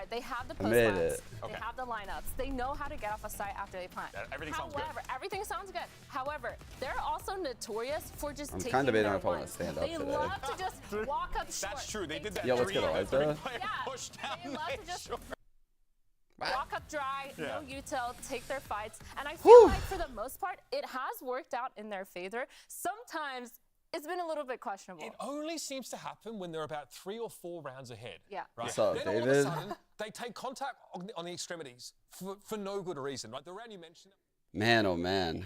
Disregard. They have the post made plans. it. They have the lineups. They know how to get off a site after they plant. Everything sounds good. Everything sounds good. However, they're also notorious for just taking kind of debating their if I want ones. to stand up They today. love to just walk up short. That's true. They did that. Yo, let's get Eliza. Push down. They love to just Sure. walk up dry, no util, take their fights. And I feel Whew. like for the most part, it has worked out in their favor. Sometimes it's been a little bit questionable. It only seems to happen when they're about 3 or 4 rounds ahead. Yeah. Right. What's up, then all of a David? sudden, they take contact on the extremities for no good reason. Right? The round you mentioned. Man, oh man.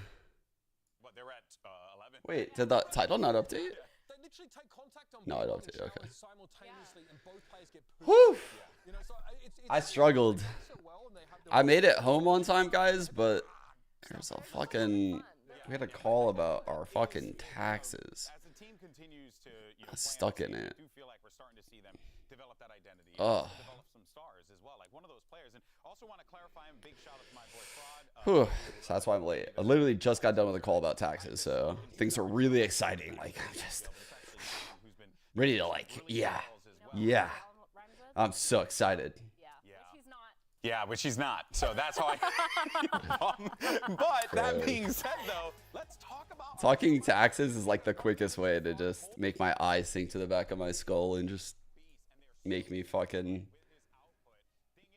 What, they're at 11? Wait, did the title not update? They literally take contact on No, both I don't body think- okay. showers simultaneously, and both players get pushed. Whew. You know, so it's I struggled. so well, and they have the I made it home on time, guys, but there's a fucking... We had a call about our fucking taxes. As the team continues to, I'm stuck in it. I do feel like we're starting to see them develop that identity. Ugh. And develop some stars as well, like one of those players. And also want to clarify, and big shout out to my boy Fraud. Whew. So that's why I'm late. I literally just got done with a call about taxes, so things are really exciting. Like, I'm just ready to yeah. I'm so excited. Yeah, which he's not. So that's how I. But that being said, though, let's talk about. Talking taxes is like the quickest way to just make my eyes sink to the back of my skull and just make me fucking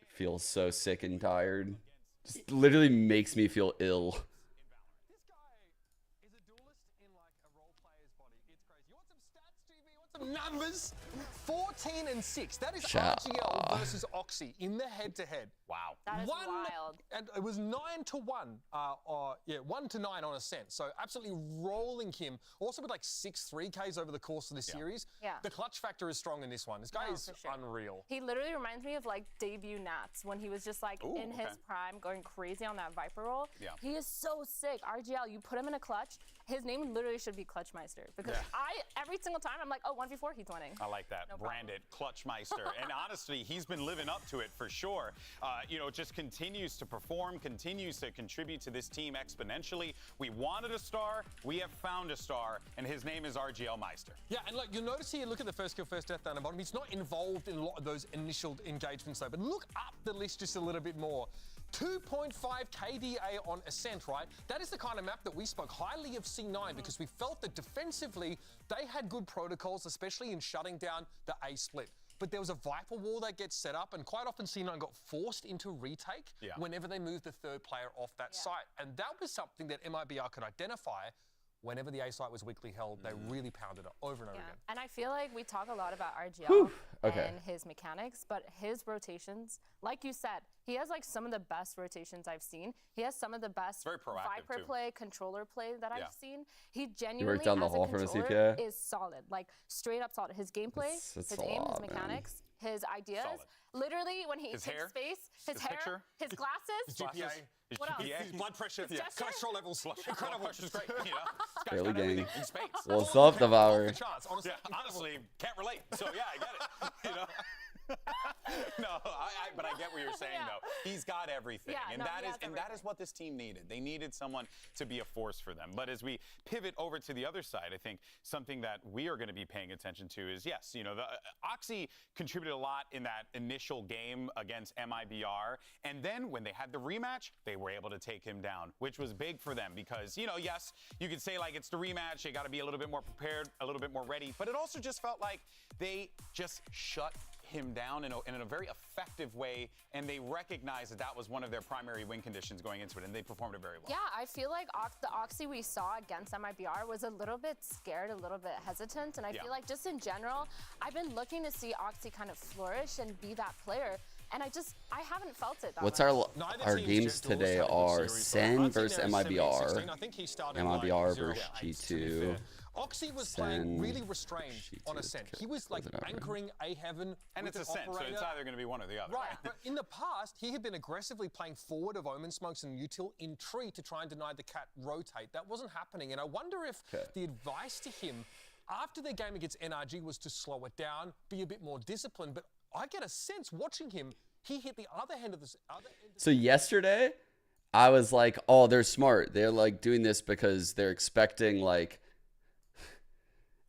feel so sick and tired. Just literally makes me feel ill. This guy is a duelist in like a role player's body. It's crazy. You want some stats, GB? You want some numbers? 14 and 6. That is RGL versus Oxy in the head-to-head. Wow. That is wild. And it was 9-1. 1-9 on Ascent. So absolutely rolling him. Also with like 6 3Ks over the course of the series. Yeah. The clutch factor is strong in this one. This guy is for sure. unreal. He literally reminds me of like debut Nats when he was just like in his prime going crazy on that Viper roll. Yeah. He is so sick. RGL, you put him in a clutch, his name literally should be Clutchmeister because every single time I'm like, oh, 1v4, he's winning. I like that. No Branded Clutchmeister. And honestly, he's been living up to it for sure. You know, just continues to perform, continues to contribute to this team exponentially. We wanted a star, we have found a star, and his name is RGL Meister. Yeah, and look, you'll notice here, look at the first kill, first death down the bottom. He's not involved in a lot of those initial engagements though, but look up the list just a little bit more. 2.5 KDA on Ascent, right? That is the kind of map that we spoke highly of C9 because we felt that defensively they had good protocols, especially in shutting down the A split. But there was a Viper wall that gets set up, and quite often C9 got forced into retake whenever they moved the third player off that site. And that was something that MIBR could identify. Whenever the A site was weakly held, they really pounded it over and over again. And I feel like we talk a lot about RGL and his mechanics, but his rotations, like you said, he has like some of the best rotations I've seen. He has some of the best Viper play, controller play that I've seen. He genuinely, down the as a hall from a controller, CPA? is solid, like straight up solid. His gameplay, his aim, his mechanics, his ideas. Solid. Literally, when he His takes hair, space, his hair, picture, his glasses, His GPA, his What else? GPA, his blood pressure, His gesture? cholesterol levels, blood incredible. pressure's great. You know, this guy's Barely got everything gang. in spades. What's up, Devourer? Honestly, Yeah, honestly, can't relate. So yeah, I get it. You know. No, but I get what you're saying though. He's got everything, Yeah, and no, that he is has that is what this team needed. They needed someone to be a force for them. But as we pivot over to the other side, I think something that we are going to be paying attention to is yes, you know, the Oxy contributed a lot in that initial game against MIBR, and then when they had the rematch, they were able to take him down, which was big for them because you know, yes, you could say like it's the rematch, they got to be a little bit more prepared, a little bit more ready, but it also just felt like they just shut him down in a very effective way, and they recognized that that was one of their primary win conditions going into it, and they performed it very well. Yeah, I feel like the Oxy we saw against MIBR was a little bit scared, a little bit hesitant, and I feel like just in general, I've been looking to see Oxy kind of flourish and be that player, and I haven't felt it that What's much. our games today are Sen versus MIBR, I think he started MIBR like versus 0-8, to be G2. fair. Oxy was playing Sen, really restrained on G2 Ascent. is He was like wasn't over. anchoring A heaven. And with it's an Ascent, so operator. it's either going to be one or the other. Right, but in the past, he had been aggressively playing forward of Omen Smokes and Util in tree to try and deny the cat rotate. That wasn't happening, and I wonder if the advice to him after their game against NRG was to slow it down, be a bit more disciplined, but I get a sense watching him, he hit the other end of this. So yesterday, I was like, oh, they're smart. They're like doing this because they're expecting like,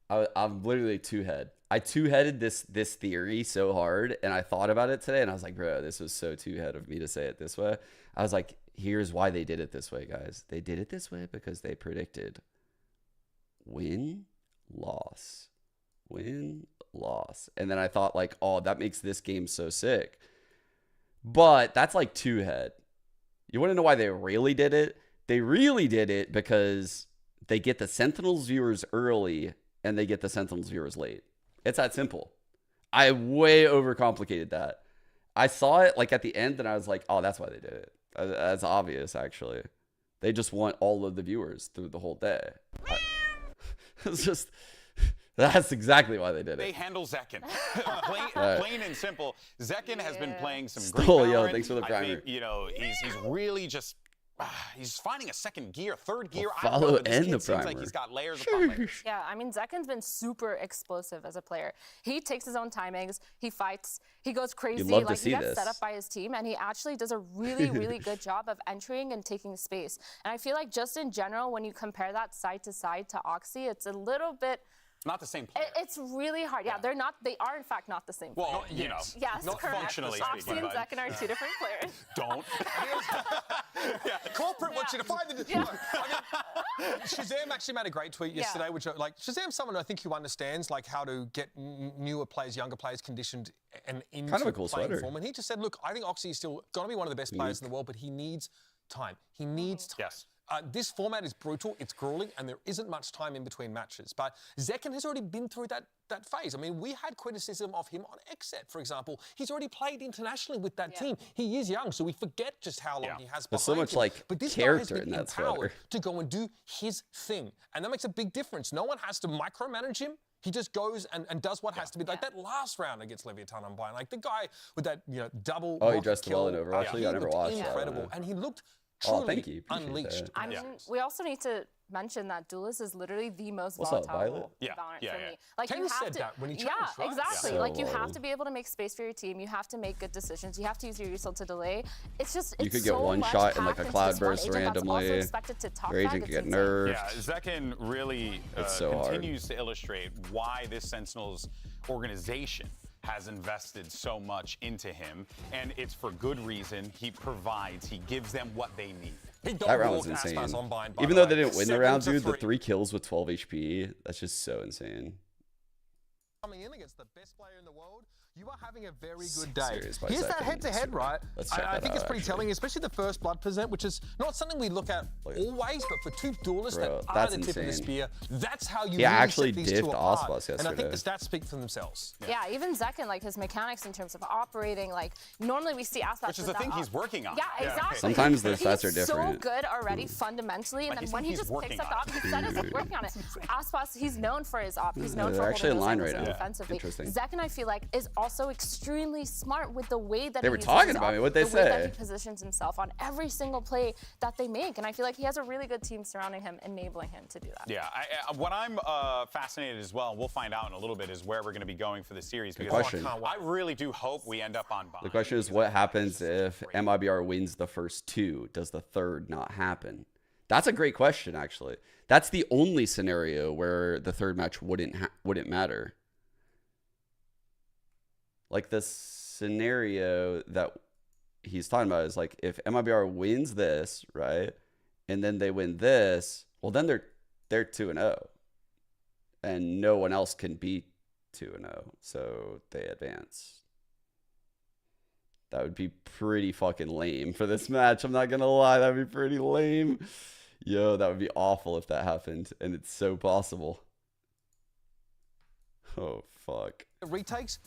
I'm literally two head. I two-headed this theory so hard, and I thought about it today, and I was like, bro, this was so two-head of me to say it this way. I was like, here's why they did it this way, guys. They did it this way because they predicted win, loss, win, loss. And then I thought, like, oh, that makes this game so sick. But that's like two-head. You want to know why they really did it? They really did it because they get the Sentinels viewers early and they get the Sentinels viewers late. It's that simple. I way overcomplicated that. I saw it like at the end and I was like, oh, that's why they did it. That's obvious, actually. They just want all of the viewers through the whole day. It's just, that's exactly why they did it. They handle Zekin. Plain and simple. Zekin has been playing some great Still, yo, Valorant. thanks for the primer. I think, you know, he's really just, he's finding a second gear, third gear. Well, I don't know, follow but this and kid the seems primer. like he's got layers upon layers. Yeah, I mean, Zekin's been super explosive as a player. He takes his own timings, he fights, he goes crazy. You'd love to like see he gets this. set up by his team, and he actually does a really, really good job of entering and taking space. And I feel like just in general, when you compare that side to side to Oxy, it's a little bit. Not the same player. It's really hard. Yeah, they're not. They are in fact not the same. Well, player. you know, yes, not correct. functionally Oxy speaking. and Zekin are two different players. Don't. The corporate wants you to find the I mean, Shazam actually made a great tweet yesterday, which like Shazam's someone I think who understands like how to get newer players, younger players conditioned and into kind of a cool playing sweater. form. And he just said, look, I think Oxy is still going to be one of the best players in the world, but he needs time. He needs time. Yes. This format is brutal, it's grueling, and there isn't much time in between matches. But Zekin has already been through that phase. I mean, we had criticism of him on XSET, for example. He's already played internationally with that team. He is young, so we forget just how long he has behind There's so much him. like But this character guy has in been that sweater. empowered to go and do his thing. And that makes a big difference. No one has to micromanage him. He just goes and does what has to be. Like that last round against Leviathan on Bayern. Like the guy with that, double Oh, he rocket dressed kill. well in Overwatch. He I never looked watched that. incredible. And he looked Oh, truly thank you. Appreciate unleashed. that. I mean, we also need to mention that Duelist is literally the most What's up, volatile Violet? Yeah, Valorant yeah, for yeah. me. Like Ken you have said to, that when he changed, right? exactly. So Like you have wild. to be able to make space for your team. You have to make good decisions. You have to use your result to delay. It's just You it's could get so one much shot in like a packed cloud into this one burst agent that's also randomly. expected to top Your that. agent could It's get insane. nerfed. Yeah, Zekin really It's so hard. continues to illustrate why this Sentinels organization has invested so much into him, and it's for good reason. He provides, he gives them what they need. That round was insane. Even though they didn't win the round, dude, the 3 kills with 12 HP, that's just so insane. Coming in against the best player in the world, you are having a very good day. Serious by Here's that second. head-to-head, right? Let's check I that think it's out, pretty actually. telling, especially the first blood present, which is not something we look at always, but for two duelists Bro, that are that's the tip of the insane. spear, that's how you He really actually set these two diffed apart. Ospas And I think the yesterday. stats speak for themselves. Yeah, even Zekin, like his mechanics in terms of operating, like normally we see Aspas. Which is the thing he's working on. Yeah, exactly. Sometimes the stats are He's different. so good already fundamentally, and Like, then you when think he he's just picks working up the on op, he said he's working on it. Aspas, he's known for his op. He's known they're for actually in holding line those right angles now. defensively. Interesting. Zekin, I feel like, is also extremely smart with the way that They he were uses talking his about op, me. What'd they the way that say? he positions himself on every single play that they make, and I feel like he has a really good team surrounding him, enabling him to do that. Yeah, what I'm fascinated as well, and we'll find out in a little bit, is where we're going to be going for the series. Because question. I really do hope we end up on bond. The question is, what happens if MIBR wins the first 2? Does the third not happen? That's a great question, actually. That's the only scenario where the third match wouldn't matter. Like the scenario that he's talking about is like if MIBR wins this, right, and then they win this, well then they're 2-0, and no one else can beat 2-0, so they advance. That would be pretty fucking lame for this match. I'm not gonna lie, that would be pretty lame. Yo, that would be awful if that happened, and it's so possible. Oh, fuck. Retakes,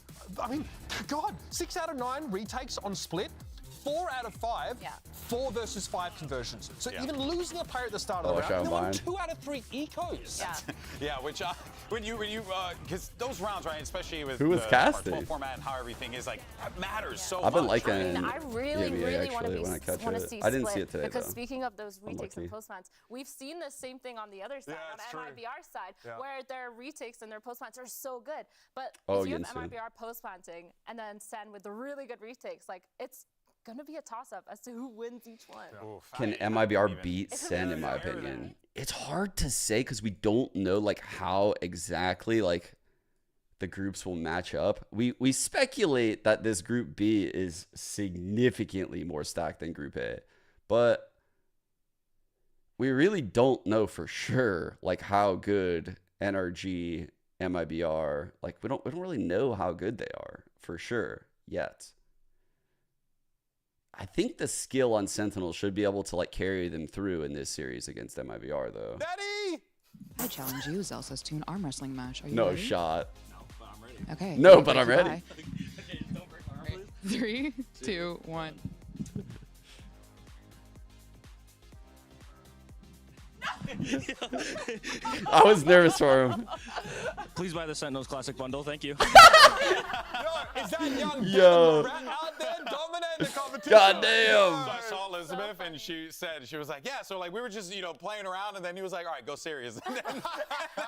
I mean, God, 6 out of 9 retakes on split. 4 out of 5, 4 versus 5 conversions. So even losing a player at the start of the round, they won 2 out of 3 ecos. Yeah. Yeah, which when you because those rounds, right, especially with Who was the casting? Part 12 format and how everything is, like, that matters so much. I've been liking I mean, I really, EMEA really want actually when I catch to it. see I didn't split, see it today, because though. speaking of those retakes and lucky. postmats, we've seen the same thing on the other side, it's on true. MIBR side, where their retakes and their postmats are so good. But Oh, if you have Yinsen. MIBR postmatting and then Sen with the really good retakes, like it's gonna be a toss-up as to who wins each one. Oof, Can I don't MIBR even- beat It's Sen, in my very opinion? It's hard to say because we don't know like how exactly like the groups will match up. We speculate that this Group B is significantly more stacked than Group A, but we really don't know for sure like how good NRG, MIBR, like we don't really know how good they are for sure yet. I think the skill on Sentinel should be able to like carry them through in this series against MIBR though. Daddy! I challenge you, Zelsus, to an arm wrestling match. Are you No ready? shot. No, but I'm ready. Okay. No, but I'm ready. Okay, don't break my arm, please. 3, 2, 1. I was nervous for him. Please buy the Sentinels Classic Bundle. Thank you. Yo, is that young Yo. rat out there dominating the competition? Goddamn. So I saw Elizabeth, and she was like, yeah, so like we were just, playing around, and then he was like, all right, go serious. And then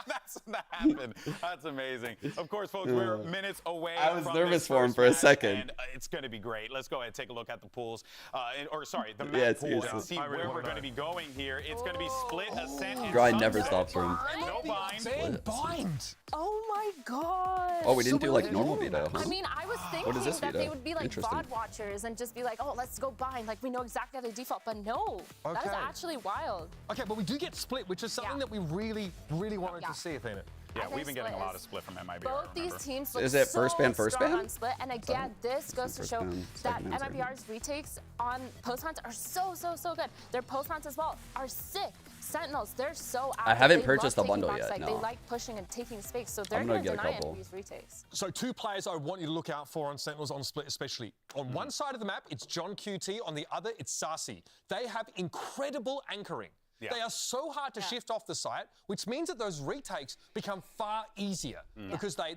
that's when that happened. That's amazing. Of course, folks, we're minutes away. I was from nervous this for him first for a match, second. And it's going to be great. Let's go ahead and take a look at the pools. The map Yeah, pools, it's and see where we're going to be going here. It's going to be split, ascent, and Grind never sunset. stops for him. No bind. Man, bind. Oh my god. Oh, we didn't do like normal veto, huh? I mean, I was What is thinking this that veto? they would be like Interesting. VOD watchers and just be like, oh, let's go bind. Like, we know exactly how they default, but no. That is Okay. actually wild. Okay, but we do get split, which is something Yeah. that we really wanted Yeah. to see, Athena. Yeah, I think we've been getting a split lot of is- split from MIBR. Both these teams look Is it first ban, so first strong ban? on split, and again, this goes to First show ban, that second ban, second ban. MIBR's retakes on post mounts are so good. Their post mounts as well are sick. Sentinels, they're so active. I haven't They purchased love the bundle taking box yet, side. no. They like pushing and taking space, so they're I'm going gonna to get a deny couple. these retakes. So 2 players I want you to look out for on Sentinels on split especially. On one side of the map, it's John QT. On the other, it's Sasi. They have incredible anchoring. Yeah. They are so hard to shift off the site, which means that those retakes become far easier because they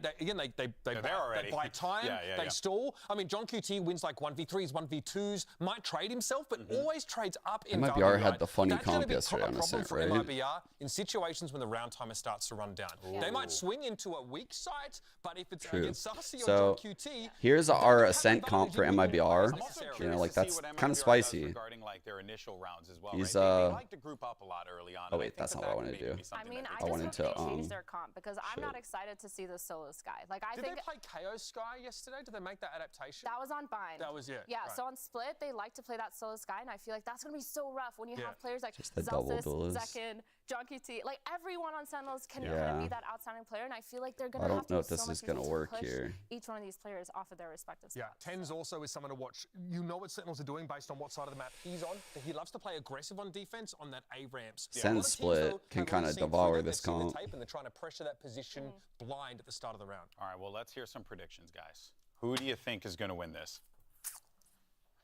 buy time, they stall. I mean, John QT wins like 1v3s, 1v2s, might trade himself, but always trades up in value. MIBR had right? the funny That's gonna comp be yesterday a on problem Ascent, for right? MIBR in situations when the round timer starts to run down. They might swing into a weak site, but if it's True. against Sasi or So, John QT, here's they're our gonna have Ascent advantage comp for in winning MIBR. rounds necessarily. You know, like To see that's what kind MIBR of does spicy. regarding like their initial rounds as well. He's, right? They like to group up a lot early on. oh, and I wait, think that's that not what I that wanted could to maybe do. be something I mean, that I they just wanted hope to, they change their comp because I'm shit. not excited to see the solo sky. Like, I Did think they play KO Sky yesterday? Did they make that adaptation? that was on bind. That was, yeah. Yeah, right. so on split, they like to play that solo sky, and I feel like that's going to be so rough when you Yeah. have players like Just the double Zelsus, duelist. Zekin, John QT. Like, everyone on Sentinels can kind Yeah. of be that outstanding player, and I feel like they're going I to don't have to know do if this so is much gonna to work push here. each one of these players off of their respective Yeah, spots. Tens also is someone to watch. You know what Sentinels are doing based on what side of the map he's on. He loves to play aggressive on defense on that A ramps. Sen's A lot of teams, split though, can have kinda already seen devour through that, this they've seen the comp. tape and they're trying to pressure that position blind at the start of the round. All right, well, let's hear some predictions, guys. Who do you think is going to win this?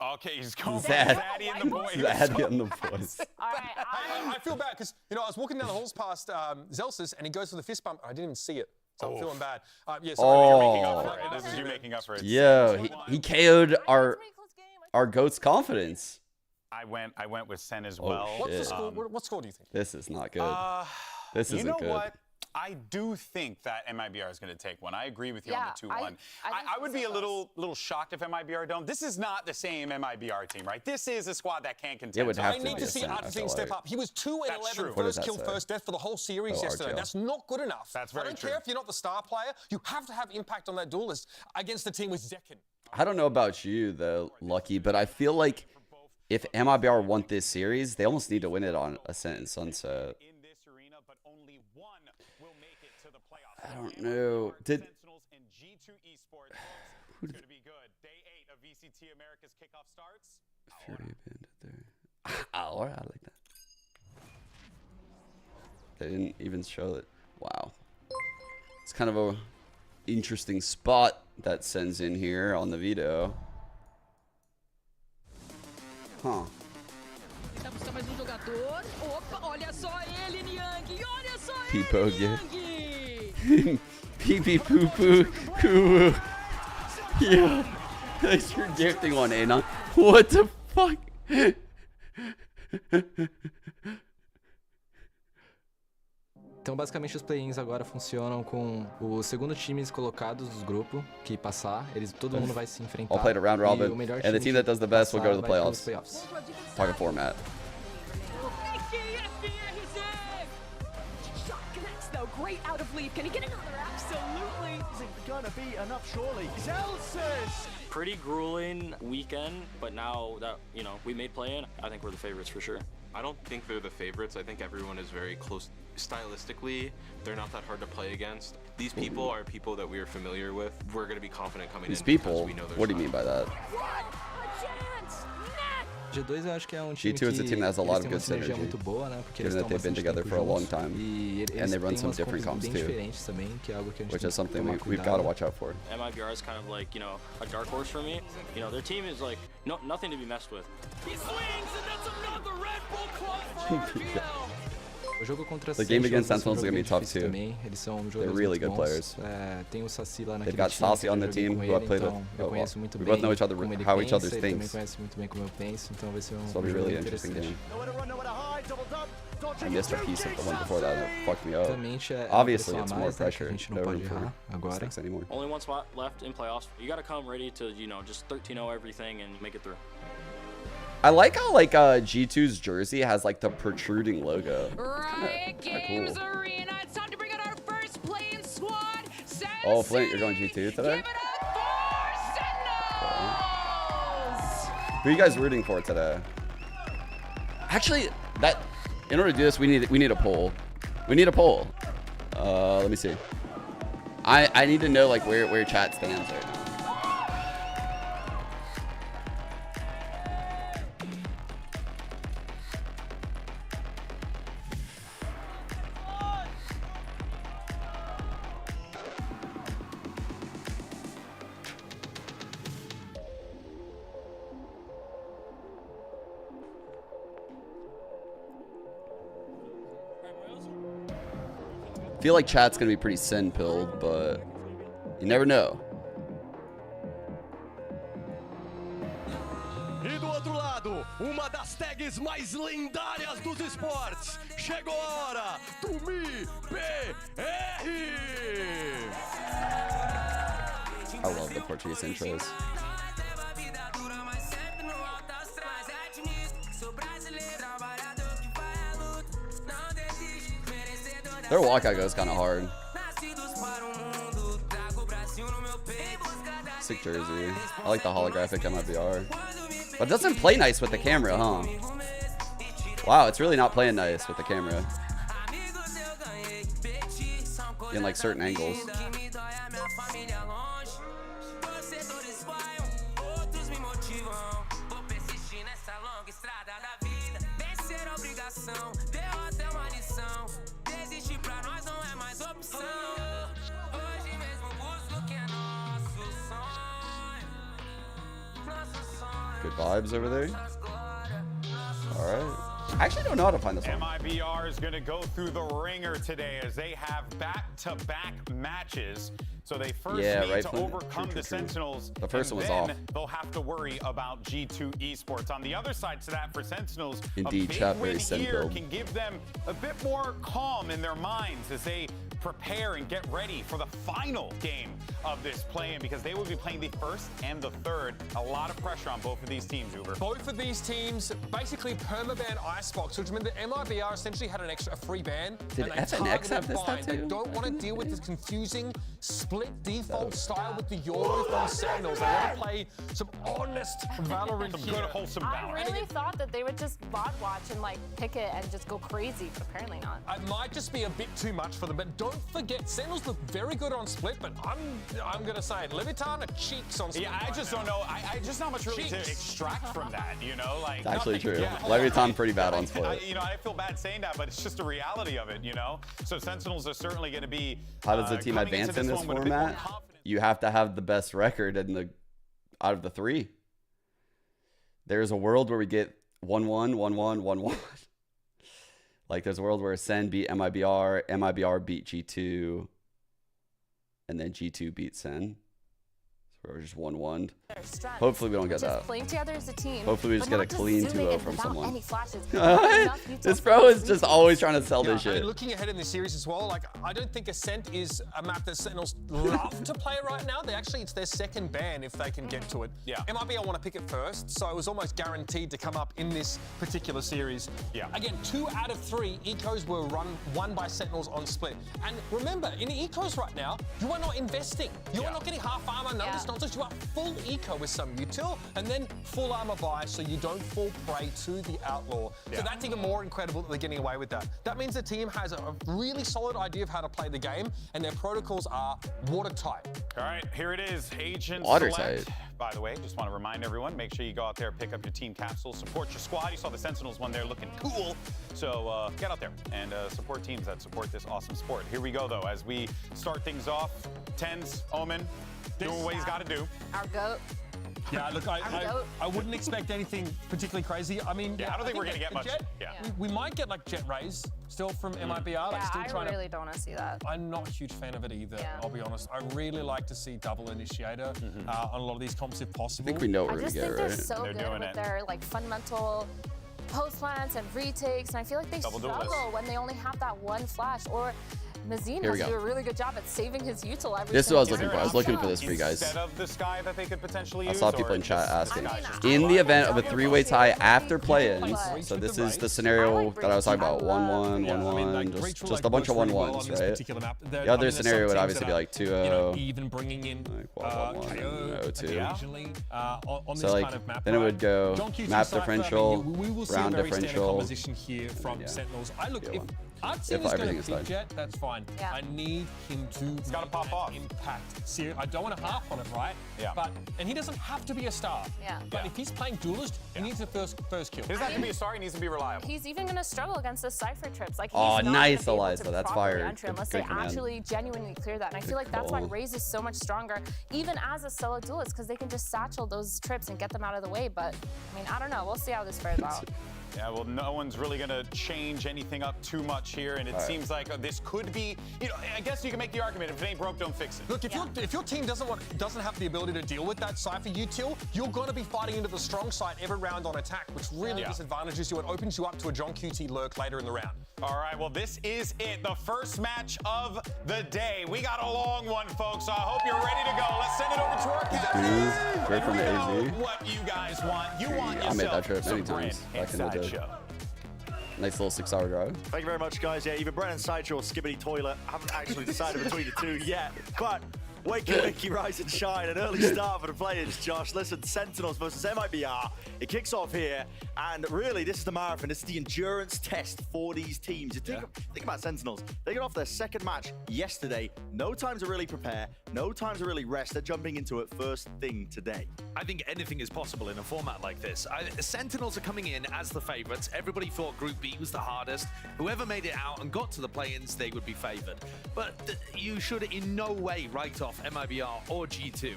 Okay, he's going for Zad. Zaddy and the boys. Zaddy and the boys. All right, I feel bad because, I was walking down the halls past Zelsus and he goes for the fist bump. I didn't even see it, so I'm feeling bad. Yeah, so Oh. Making up for it. This is you making up for it. Yo, he KO'd it's a our pretty close game. GOAT's confidence. I went with Sen as Oh, well. what's the shit. score? What score do you think? This is not good. This You isn't know good. what? I do think that MIBR is going to take one. I agree with you on Yeah, the 2-1. I think I would this be is a little shocked if MIBR don't. This is not the same MIBR team, right? This is a squad that can't contend. It would have I to need be to a see Sen, I Artefine feel step like. up. He was 2 and That's 11 true. What does first that kill, say? first death for the whole series Oh, yesterday. RTL. That's not good enough. That's I very don't true. care if you're not the star player. You have to have impact on that duelist against the team with Zekin. I don't know about you though, Lucky, but I feel like if MIBR won this series, they almost need to win it on Ascent and Sunset. In this arena, but only one will make it to the playoffs. I don't know. Did Sentinels and G2 Esports. It's going to be good. Day 8 of VCT America's kickoff starts. Fury Bandit there? Alright, I like that. They didn't even show it. Wow. It's kind of a interesting spot that sends in here on the veto. Huh. Tá buscando mais jogador. Opa, olha só ele, Niang. Olha só People ele, get- Niang. Pee pee poo poo coo. Yeah. Thanks for gifting one, Anon. What the fuck? Então, basicamente, os play-ins agora funcionam com os segundos times colocados do grupo que passar. Todo mundo vai se enfrentar. All played a round e robin, o melhor and the time team that does the best will go to the passar vai pros playoffs. playoffs. Talking format. Shot connects though. Great out of lead. Can he get another? Absolutely. Isn't gonna be enough, surely. Celsius! Pretty grueling weekend, but now that, you know, we made play-in, I think we're the favorites for sure. I don't think they're the favorites. I think everyone is very close stylistically. They're not that hard to play against. These people are people that we are familiar with. We're going to be confident coming in. These people? We know What do you mean by that? G2 eu acho que é um time G2 is a team that has a lot of good sinergia synergy, muito boa, né? Porque given that they've been together for a long time, and they run some different comps too, também, que é algo que a gente which is something tem que we've got to watch out for. MIBR is kind of like, you know, a dark horse for me. You know, their team is like nothing to be messed with. He swings, and that's another Red Bull club for RGL. O jogo contra The game against Sentinels is going to be tough too. Também. Eles são They're really good players. Tem o Saci lá naquele They've got Saci on the team, who I played with. Eu conheço muito We bem both know each other, how each other Ele thinks. também conhece muito bem como eu penso, então vai ser So it'll be really interesting game. I missed a piece of the one before that, and it fucked me up. Obviously, it's more pressure. No room for mistakes anymore. Only one spot left in playoffs. You got to come ready to, you know, just 13-0 everything and make it through. I like how like G2's jersey has like the protruding logo. Riot Games cool. Arena. It's time to bring out our first play-in squad. Oh, Flint, you're going G2 today? Give it up for Sentinels! Who are you guys rooting for today? Actually, in order to do this, we need a poll. We need a poll. Let me see. I need to know like where chat stands right now. I feel like chat's gonna be pretty sin-pilled, but you never know. E do outro lado, uma das tags mais lendárias dos esportes. Chegou a hora do Mibr! I love the Portuguese intros. Their walkout goes kind of hard. Sick jersey. I like the holographic MIBR. But it doesn't play nice with the camera, huh? Wow, it's really not playing nice with the camera. In like certain angles. Good vibes over there. All right. I actually don't know how to find this one. MIBR is going to go through the ringer today as they have back-to-back matches. So they first need to overcome the Sentinels. The first one was and off. then they'll have to worry about G2 Esports. On the other side to that for Sentinels, Indeed, a chat big very win here sin-filled. can give them a bit more calm in their minds as they prepare and get ready for the final game of this play-in, because they will be playing the first and the third. A lot of pressure on both of these teams, Uber. Both of these teams basically permaban Icebox, which meant that MIBR essentially had an extra free ban. Did FNX have this bind. They tattoo? don't want to deal with this confusing split default style with the Euro from Sentinels. They want to play some honest Valorant Some here. good, wholesome I Valorant. really thought that they would just bot watch and like pick it and just go crazy, but apparently not. It might just be a bit too much for them, but don't forget, Sentinels look very good on split, but I'm gonna say it. Levitan are cheeks on split. Yeah, I just don't know. I just not much really to extract from that, you know? Like, It's actually nothing- true. yeah. Levitan pretty bad on split. You know, I feel bad saying that, but it's just a reality of it, you know? So Sentinels are certainly going to be. How does the team coming advance into in this one with a bit more format? confidence. You have to have the best record out of the three. There's a world where we get 1-1, 1-1, 1-1. Like there's a world where Sen beat MIBR, MIBR beat G2, and then G2 beat Sen. We're just 1-1. Their strength, Hopefully we don't get which is that. playing together as a team. Hopefully we just get a clean 2-0 from without someone. Any flashes. This bro is just always trying to sell this shit. And looking ahead in this series as well, like I don't think Ascent is a map that Sentinels love to play right now. It's their second ban if they can get to it. Yeah. MIB, I want to pick it first, so it was almost guaranteed to come up in this particular series. Yeah. Again, 2 out of 3 ecos were won by Sentinels on split. And remember, in ecos right now, you are not investing. You are not getting half armor, none of this nonsense. You are full eco with some util, and then full armor buy, so you don't fall prey to the outlaw. So that's even more incredible that they're getting away with that. That means the team has a really solid idea of how to play the game, and their protocols are watertight. All right, here it is, Agent Watertight. Select. By the way, just want to remind everyone, make sure you go out there, pick up your team capsules, support your squad. You saw the Sentinels one there looking cool. So get out there and support teams that support this awesome sport. Here we go, though, as we start things off. Tens, Omen, doing what he's got to do. Our GOAT. Yeah, look, I wouldn't expect anything particularly crazy. I mean, I don't think we're going to get much. Jet, we might get like Jet Rays still from MIBR. Like, still I really don't want to see that. I'm not a huge fan of it either, I'll be honest. I really like to see double initiator on a lot of these comps if possible. I think we know what we're going to get, they're right? so good with their like fundamental post plants and retakes, and I feel like they struggle when they only have that one flash. Or Mazine has to do a really good job at saving his util every This is what I was single looking for. I was looking for this for you guys. Instead of the Sky that they could potentially use. I saw people in chat asking. I mean, In the event of a 3-way tie after play-ins, so this is the scenario that I was talking about, 1-1, 1-1, just a bunch of 1-1s, right? The other scenario would obviously be like 2-0, even bringing in like 1-1, 0-2. So like, then it would go map differential, round differential. Composition here from Sentinels. I'd see If this everything going is to fine. Jet, that's fine. Yeah. I need him to gotta pop off. impact. See, I don't want to harp on it, right? Yeah. And he doesn't have to be a star. Yeah. But if he's playing duelist, he needs the first kill. He doesn't have to be a star, he needs to be reliable. He's even going to struggle against the Cypher trips. Like, he's Oh, not nice, gonna be able Eliza. to That's properly fire. enter Good- unless good they command. actually genuinely clear that. And I feel like that's why call. Raze is so much stronger, even as a solo duelist, because they can just satchel those trips and get them out of the way. But, I mean, I don't know. We'll see how this fares out. Yeah, well, no one's really going to change anything up too much here, and it seems like this could be, I guess you can make the argument, if it ain't broke, don't fix it. Look, if your team doesn't have the ability to deal with that Cypher util, you're going to be fighting into the strong side every round on attack, which really disadvantages you and opens you up to a John QT lurk later in the round. All right, well, this is it, the first match of the day. We got a long one, folks, so I hope you're ready to go. Let's send it over to our captains. Straight from AZ. What you guys want. You want I made that yourself trip many some Brand times back in the Inside day. Show. Nice little 6-hour drive. Thank you very much, guys. Yeah, either Brennan Sideshow or Skibbity Toilet. I haven't actually decided between the two yet. But wakey, rise and shine. An early start for the players, Josh. Listen, Sentinels versus MIBR. It kicks off here. And really, this is the marathon. This is the endurance test for these teams. You think about Sentinels. They got off their second match yesterday. No time to really prepare. No time to really rest. They're jumping into it first thing today. I think anything is possible in a format like this. Sentinels are coming in as the favorites. Everybody thought Group B was the hardest. Whoever made it out and got to the play-ins, they would be favored. But you should in no way write off MIBR or G2.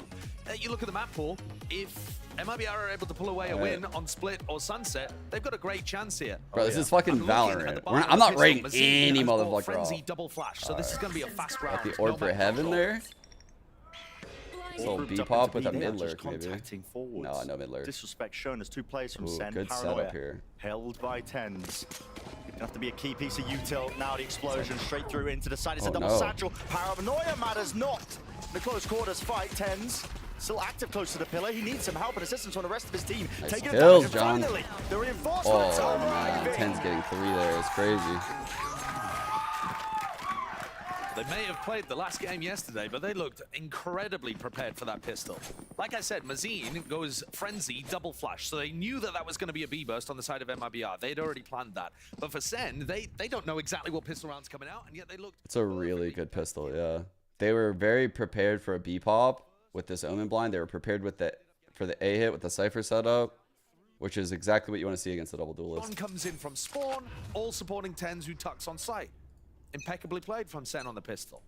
You look at the map pool, if MIBR are able to pull away a win on Split or Sunset, they've got a great chance here. Bro, this is fucking Valorant. I'm not rating any motherfucker Frenzy off. double flash, so this is going to be a fast round. Got the orb for heaven there. Little B-pop with a mid lurk, maybe. No, no mid lurk. Disrespect shown as two players from Ooh, Sen. good Paranoia setup here. held by Tens. Gonna have to be a key piece of util. Now the explosion straight through into the side. It's a double satchel. Paranoia matters not. The close quarters fight. Tens still active close to the pillar. He needs some help and assistance from the rest of his team. Nice Taking kills, advantage. John. Finally, the reinforcements Oh are man, arriving. 10's getting 3 there. It's crazy. They may have played the last game yesterday, but they looked incredibly prepared for that pistol. Like I said, Mazine goes Frenzy, double flash, so they knew that that was going to be a B-burst on the side of MIBR. They'd already planned that. But for Sen, they don't know exactly what pistol round's coming out, and yet they looked... It's a really good pistol, yeah. They were very prepared for a B-pop with this Omen blind. They were prepared with for the A hit with the Cypher setup, which is exactly what you want to see against the double duelist. One comes in from spawn, all supporting Tens who tucks on site. Impeccably played from Sen on the pistol.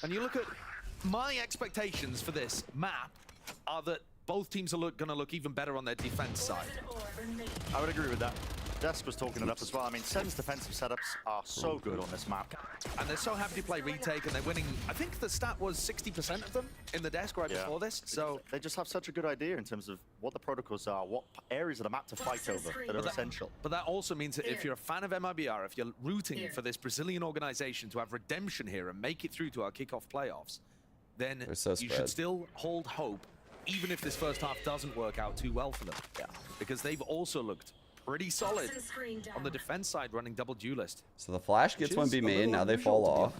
And you look at my expectations for this map are that both teams are going to look even better on their defense side. I would agree with that. Desk was talking it up as well. I mean, Sen's defensive setups are so good on this map. And they're so happy to play retake, and they're winning. I think the stat was 60% of them in the Desk right before this. So they just have such a good idea in terms of what the protocols are, what areas of the map to fight over that are essential. But that also means that if you're a fan of MIBR, if you're rooting for this Brazilian organization to have redemption here and make it through to our kickoff playoffs, then you should still hold hope, even if this first half doesn't work out too well for them. Yeah. Because they've also looked pretty solid on the defense side, running double duelist. So the Flash gets one B main, now they fall off.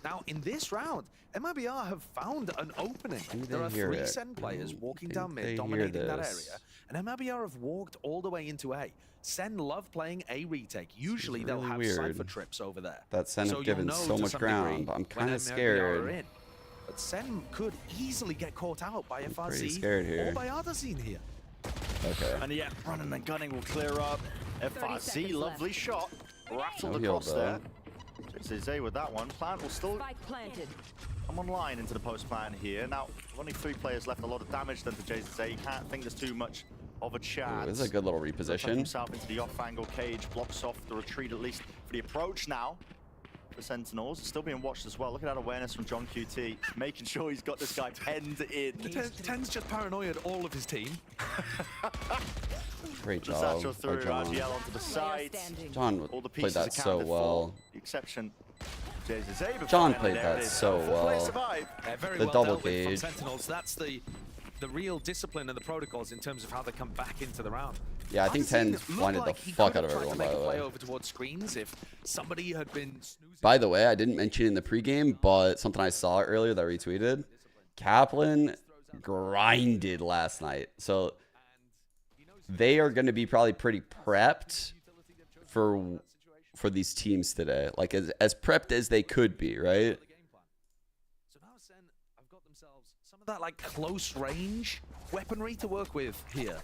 Now in this round, MIBR have found an opening. There are 3 Sen players walking down mid, dominating that area, and MIBR have walked all the way into A. Sen love playing A retake. Usually they'll have Cypher trips over there. That Sen have given so much ground, but I'm kind of scared. But Sen could easily get caught out by FRZ or by Ardazine here. Okay. And yeah, running and gunning will clear up. FRZ, lovely shot. Rattled across there. JZZ with that one. Plant will still come online into the post plan here. Now, only 3 players left, a lot of damage done to JZZ. You can't think there's too much of a chance. This is a good little reposition. Himself into the off-angle cage, blocks off the retreat at least for the approach now. The Sentinels still being watched as well. Look at that awareness from John QT, making sure he's got this guy penned in. Ten's just paranoid all of his team. Great job. Satchel through, RGL onto the side. John played that so well. The exception, John played that so well. The double cage. Sentinels. That's the real discipline and the protocols in terms of how they come back into the round. Yeah, I think 10 blinded the fuck out of everyone, by the way. Over towards screens if somebody had been snoozing. By the way, I didn't mention in the pregame, but something I saw earlier that I retweeted. Kaplan grinded last night. So they are going to be probably pretty prepped for these teams today. Like as prepped as they could be, right? So now Sen have got themselves some of that like close range weaponry to work with here.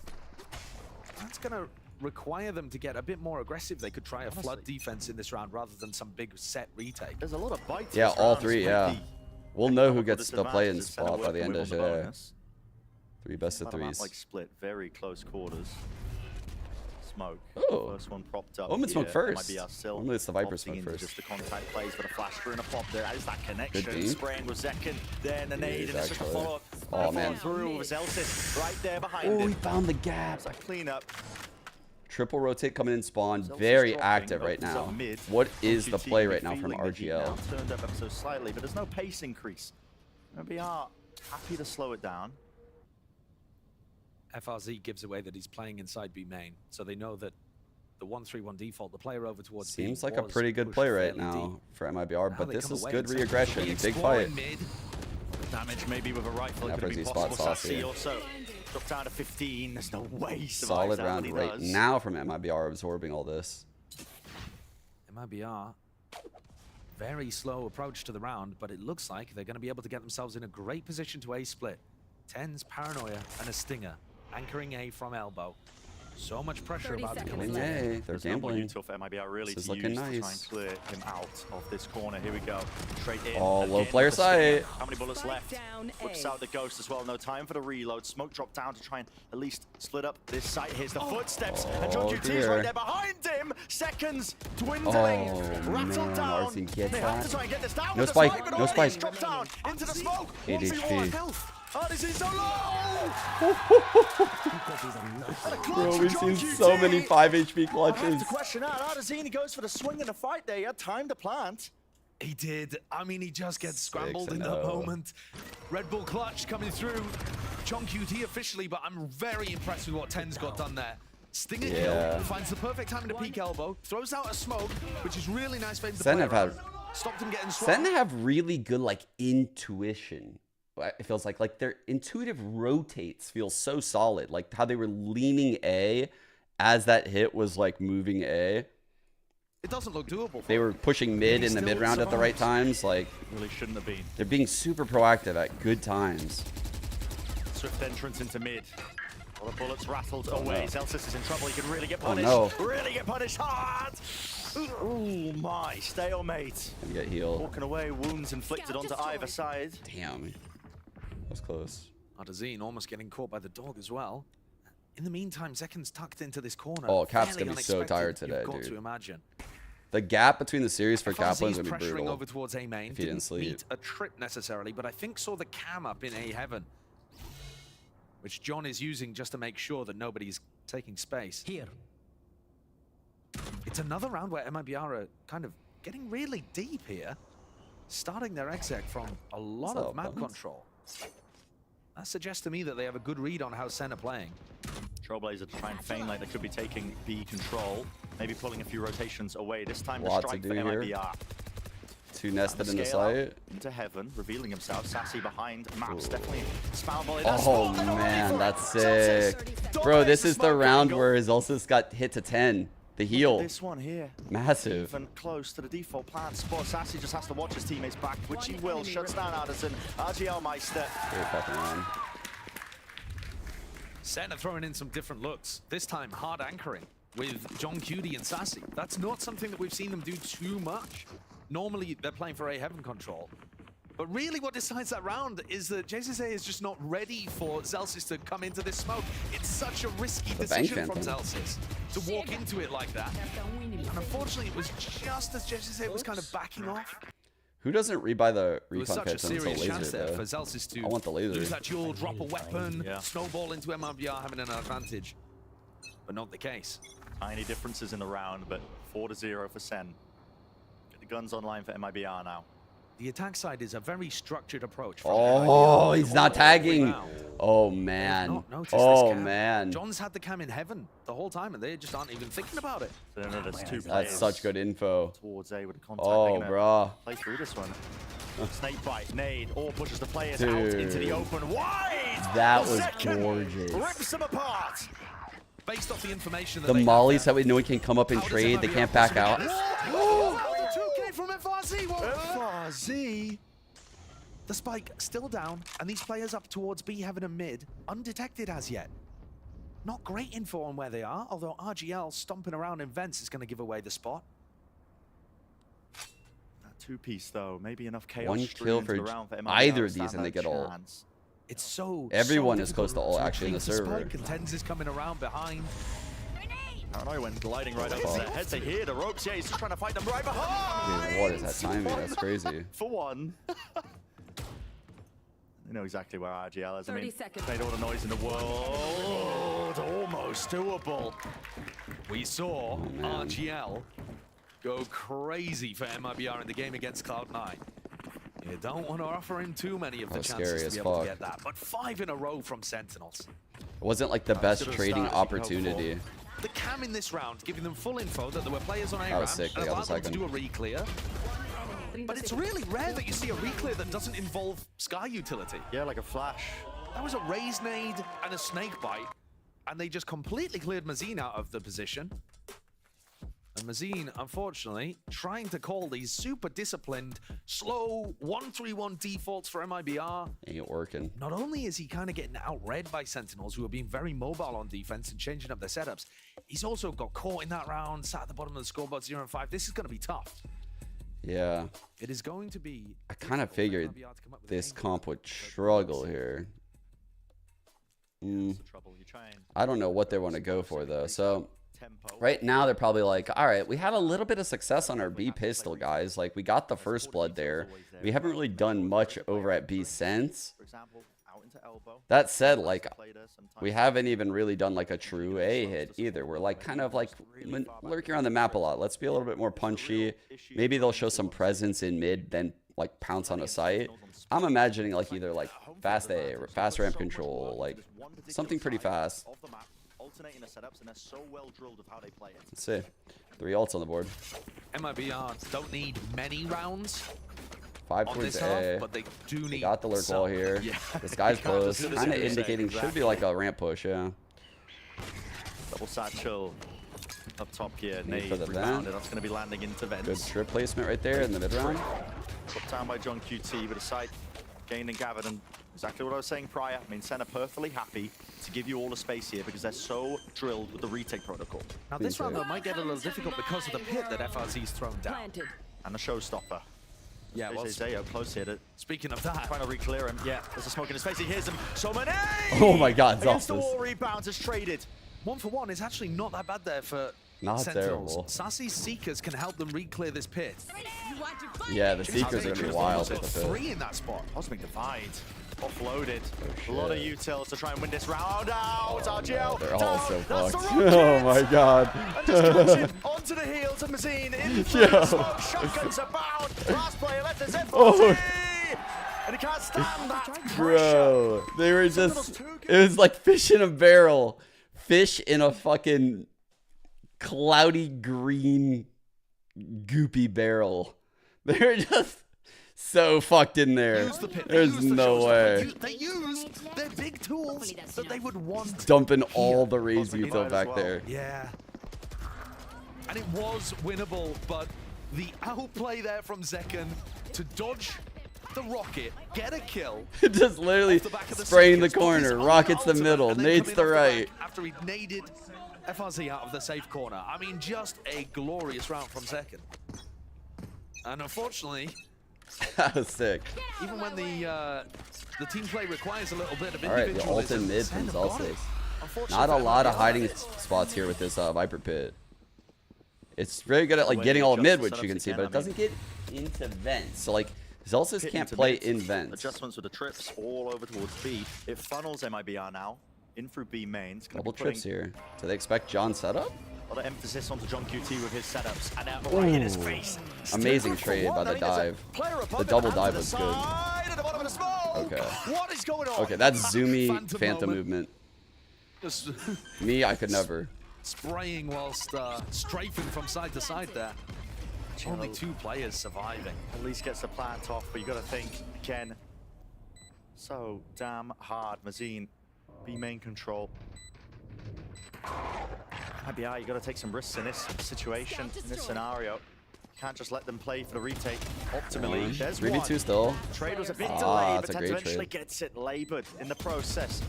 That's going to require them to get a bit more aggressive. They could try a flood defense in this round rather than some big set retake. There's a lot of bites. Yeah, all 3, yeah. We'll know who gets the play-in spot by the end of today. 3 best of 3s. Like split, very close quarters. Smoke. Oh. First one propped up. Omen smoke first. Might Normally it's the Viper smoke first. Just the contact plays, but a flash through and a pop there. That is that connection. Spraying with Zekin, then a nade, and it's just a follow-up. Oh, man. Through with Zelsis right there behind him. Oh, he found the gap. It's a cleanup. Triple rotate coming in spawn. Very active right now. What is the play right now from RGL? Turned up ever so slightly, but there's no pace increase. MIBR happy to slow it down. FRZ gives away that he's playing inside B main, so they know that the 1-3-1 default, the player over towards Seems B like a pretty good play right now for MIBR, but this is good re-aggression. Big fight. Damage maybe with a rifle. It could be possible. Sassy also dropped down to 15. There's no way. Solid round right now from MIBR absorbing all this. MIBR, very slow approach to the round, but it looks like they're going to be able to get themselves in a great position to A split. 10's paranoia and a stinger, anchoring A from elbow. So much pressure about to come in. They're gambling. Tough for MIBR really this is to looking use nice. to try and clear him out of this corner. Here we go. Straight in. Oh, low player sight. How many bullets left? Whips out the ghost as well. No time for the reload. Smoke drop down to try and at least split up this site. Here's the footsteps. And John QT is right there behind him. Seconds dwindling. Rattled down. They have to try and get this down. No spike. No spike. Drop down into the smoke. 8 HP. Oh, this is so low! Bro, we've seen so many 5 HP clutches. The question out, Ardazine goes for the swing in the fight there. He had time to plant. He did. I mean, he just gets scrambled in that moment. Red Bull clutch coming through. John QT officially, but I'm very impressed with what 10's got done there. Stinger kill, finds the perfect time to peek elbow, throws out a smoke, which is really nice for him to play. Stopped him getting swapped. Sen have really good like intuition. It feels like their intuitive rotates feel so solid. Like how they were leaning A as that hit was like moving A. It doesn't look doable. They were pushing mid in the mid round at the right times. Like really shouldn't have been. They're being super proactive at good times. Swift entrance into mid. All the bullets rattled away. Zelsis is in trouble. He could really get punished. Oh, no. Really get punished hard. Oh my, stalemate. Gonna get healed. Walking away, wounds inflicted onto either side. Damn. That was close. Ardazine almost getting caught by the dog as well. In the meantime, Zeken's tucked into this corner. Oh, Cap's Fairly gonna be so tired today, you've got dude. to imagine. The gap between the series for Kaplan's FRZ's gonna be pressuring brutal. over towards A main. If he didn't sleep. Meet a trip necessarily, but I think saw the cam up in A heaven, which John is using just to make sure that nobody's taking space. Here. It's another round where MIBR are kind of getting really deep here, starting their exec from a lot of map control. That suggests to me that they have a good read on how Sen are playing. Trailblazer to try and feign like they could be taking B control, maybe pulling a few rotations away. This time the Lot to strike do for here. MIBR. Two nested in the Scale out site. into heaven, revealing himself. Sassy behind. Maps definitely spam volley. Oh man, that's sick. Bro, this is the round where Zulsis got hit to 10. The heal. This one here. Massive. Even close to the default plant spot. Sassy just has to watch his teammates back, which he will. Shuts down Addison. RGL Meister. Great fucking round. Sen are throwing in some different looks. This time, hard anchoring with John Cutie and Sassy. That's not something that we've seen them do too much. Normally, they're playing for A heaven control. But really what decides that round is that JCSA is just not ready for Zelsis to come into this smoke. It's such a risky decision from Zelsis to walk into it like that. And unfortunately, it was just as JCSA was kind of backing off. Who doesn't rebuy the It was refund such a pitch and it's a serious chance laser there though? for Zelsis to I want the laser. lose that duel, drop a weapon, snowball into MIBR having an advantage. But not the case. Tiny differences in the round, but 4-0 for Sen. Get the guns online for MIBR now. The attack side is a very structured approach. Oh, he's not tagging. Oh man. Oh man. John's had the cam in heaven the whole time, and they just aren't even thinking about it. That's such good info. Towards A with the contact. Oh, bro. Play through this one. Snake bite, nade, or pushes the players out into the open. Wide. That was gorgeous. Rips them apart. Based off the information that The mollies that we know we can come up and trade. They can't back out. 2K from FRZ. FRZ. The spike still down, and these players up towards B heaven and mid, undetected as yet. Not great info on where they are, although RGL stomping around in vents is going to give away the spot. That two-piece though, maybe enough chaos. One kill for either of these, and they get all. It's so. Everyone is close to all actually in the server. Contends is coming around behind. Paranoia when gliding right over their heads. They hear the ropes. Yeah, he's just trying to fight them right behind. Dude, what is that timing? That's crazy. For one. You know exactly where RGL is. 30 seconds. Made all the noise in the world. Almost doable. We saw RGL go crazy for MIBR in the game against Cloud9. You don't want to offer him too many of the chances to be able to get that. But 5 in a row from Sentinels. It wasn't like the best trading opportunity. The cam in this round giving them full info that there were players on A That ramp was sick. They and got the allowed them to second. do a re-clear. But it's really rare that you see a re-clear that doesn't involve Sky utility. Yeah, like a flash. That was a raise nade and a snake bite, and they just completely cleared Mazine out of the position. And Mazine, unfortunately, trying to call these super disciplined, slow 1-3-1 defaults for MIBR. Ain't working. Not only is he kind of getting outread by Sentinels, who are being very mobile on defense and changing up their setups, he's also got caught in that round, sat at the bottom of the scoreboard 0-5. This is going to be tough. Yeah. It is going to be. I kind of figured this comp would struggle here. I don't know what they want to go for though. So right now they're probably like, all right, we had a little bit of success on our B pistol, guys. Like we got the first blood there. We haven't really done much over at B since. That said, like we haven't even really done like a true A hit either. We're like kind of like lurking around the map a lot. Let's be a little bit more punchy. Maybe they'll show some presence in mid, then like pounce on a site. I'm imagining like either like fast A or fast ramp control, like something pretty fast. Let's see. 3 ults on the board. MIBR don't need many rounds. 5 towards A. But they do need. Got the lurk wall here. Yeah. This guy's close. Kind of indicating should be like a ramp push, yeah. Double satchel up top here. Need Nade for the rebounded. vent. That's going to be landing into vents. Good strip placement right there in the mid round. Put down by John QT, but a side gained and gathered, and exactly what I was saying prior. I mean, Sen are perfectly happy to give you all the space here because they're so drilled with the retake protocol. Now this round though might get a little difficult because of the pit that FRZ's thrown down. And the showstopper. Yeah, well, Zayo close here. Speaking of that, trying to re-clear him. Yeah, there's a smoke in his face. He hears him. So many. Oh my God, Against the Zalfus. wall, rebounds is traded. 1 for 1 is actually not that bad there for Not Sentinels. terrible. Sassy's Seekers can help them re-clear this pit. Yeah, the Seekers are gonna be wild with the pit. 3 in that spot. Cosmic Divide. Offloaded. Oh, a lot of utils to try and win this round. Out, RGL. They're all so That's fucked. the Rockets. Oh my God. And just crunching onto the heels of Mazine. In through the smoke, shotguns abound. Last player left is F40. And he can't stand that pressure. Bro, they were just, it was like fish in a barrel. Fish in a fucking cloudy green goopy barrel. They were just so fucked in there. There's no way. They used their big tools that they would want. Dumping all the raise util back there. Yeah. And it was winnable, but the outplay there from Zekken to dodge the rocket, get a kill. Just literally spraying the corner, rockets the middle, nades the right. After he naded FRZ out of the safe corner. I mean, just a glorious round from Zekken. And unfortunately, That was sick. even when the team play requires a little bit of All right, the ult in mid from Zalfus. Not a lot of hiding spots here with this Viper pit. It's very good at like getting all mid, which you can see, but it doesn't get into vents. So like Zalfus can't play in vents. Adjustments with the trips all over towards B. It funnels MIBR now in through B mains. Double trips here. Do they expect John setup? A lot of emphasis onto John QT with his setups. And now right in his face. Amazing trade by the dive. The double dive was good. Okay. What is going on? Okay, that's zoomy Phantom movement. Just Me, I could never. spraying whilst strafing from side to side there. Only 2 players surviving. At least gets the plant off, but you got to think, again, so damn hard. Mazine, B main control. IBI, you got to take some risks in this situation, in this scenario. Can't just let them play for the retake optimally. There's 3v2 still. Trade was a bit Ah, delayed, that's but a Tens great eventually trade. gets it labored in the process.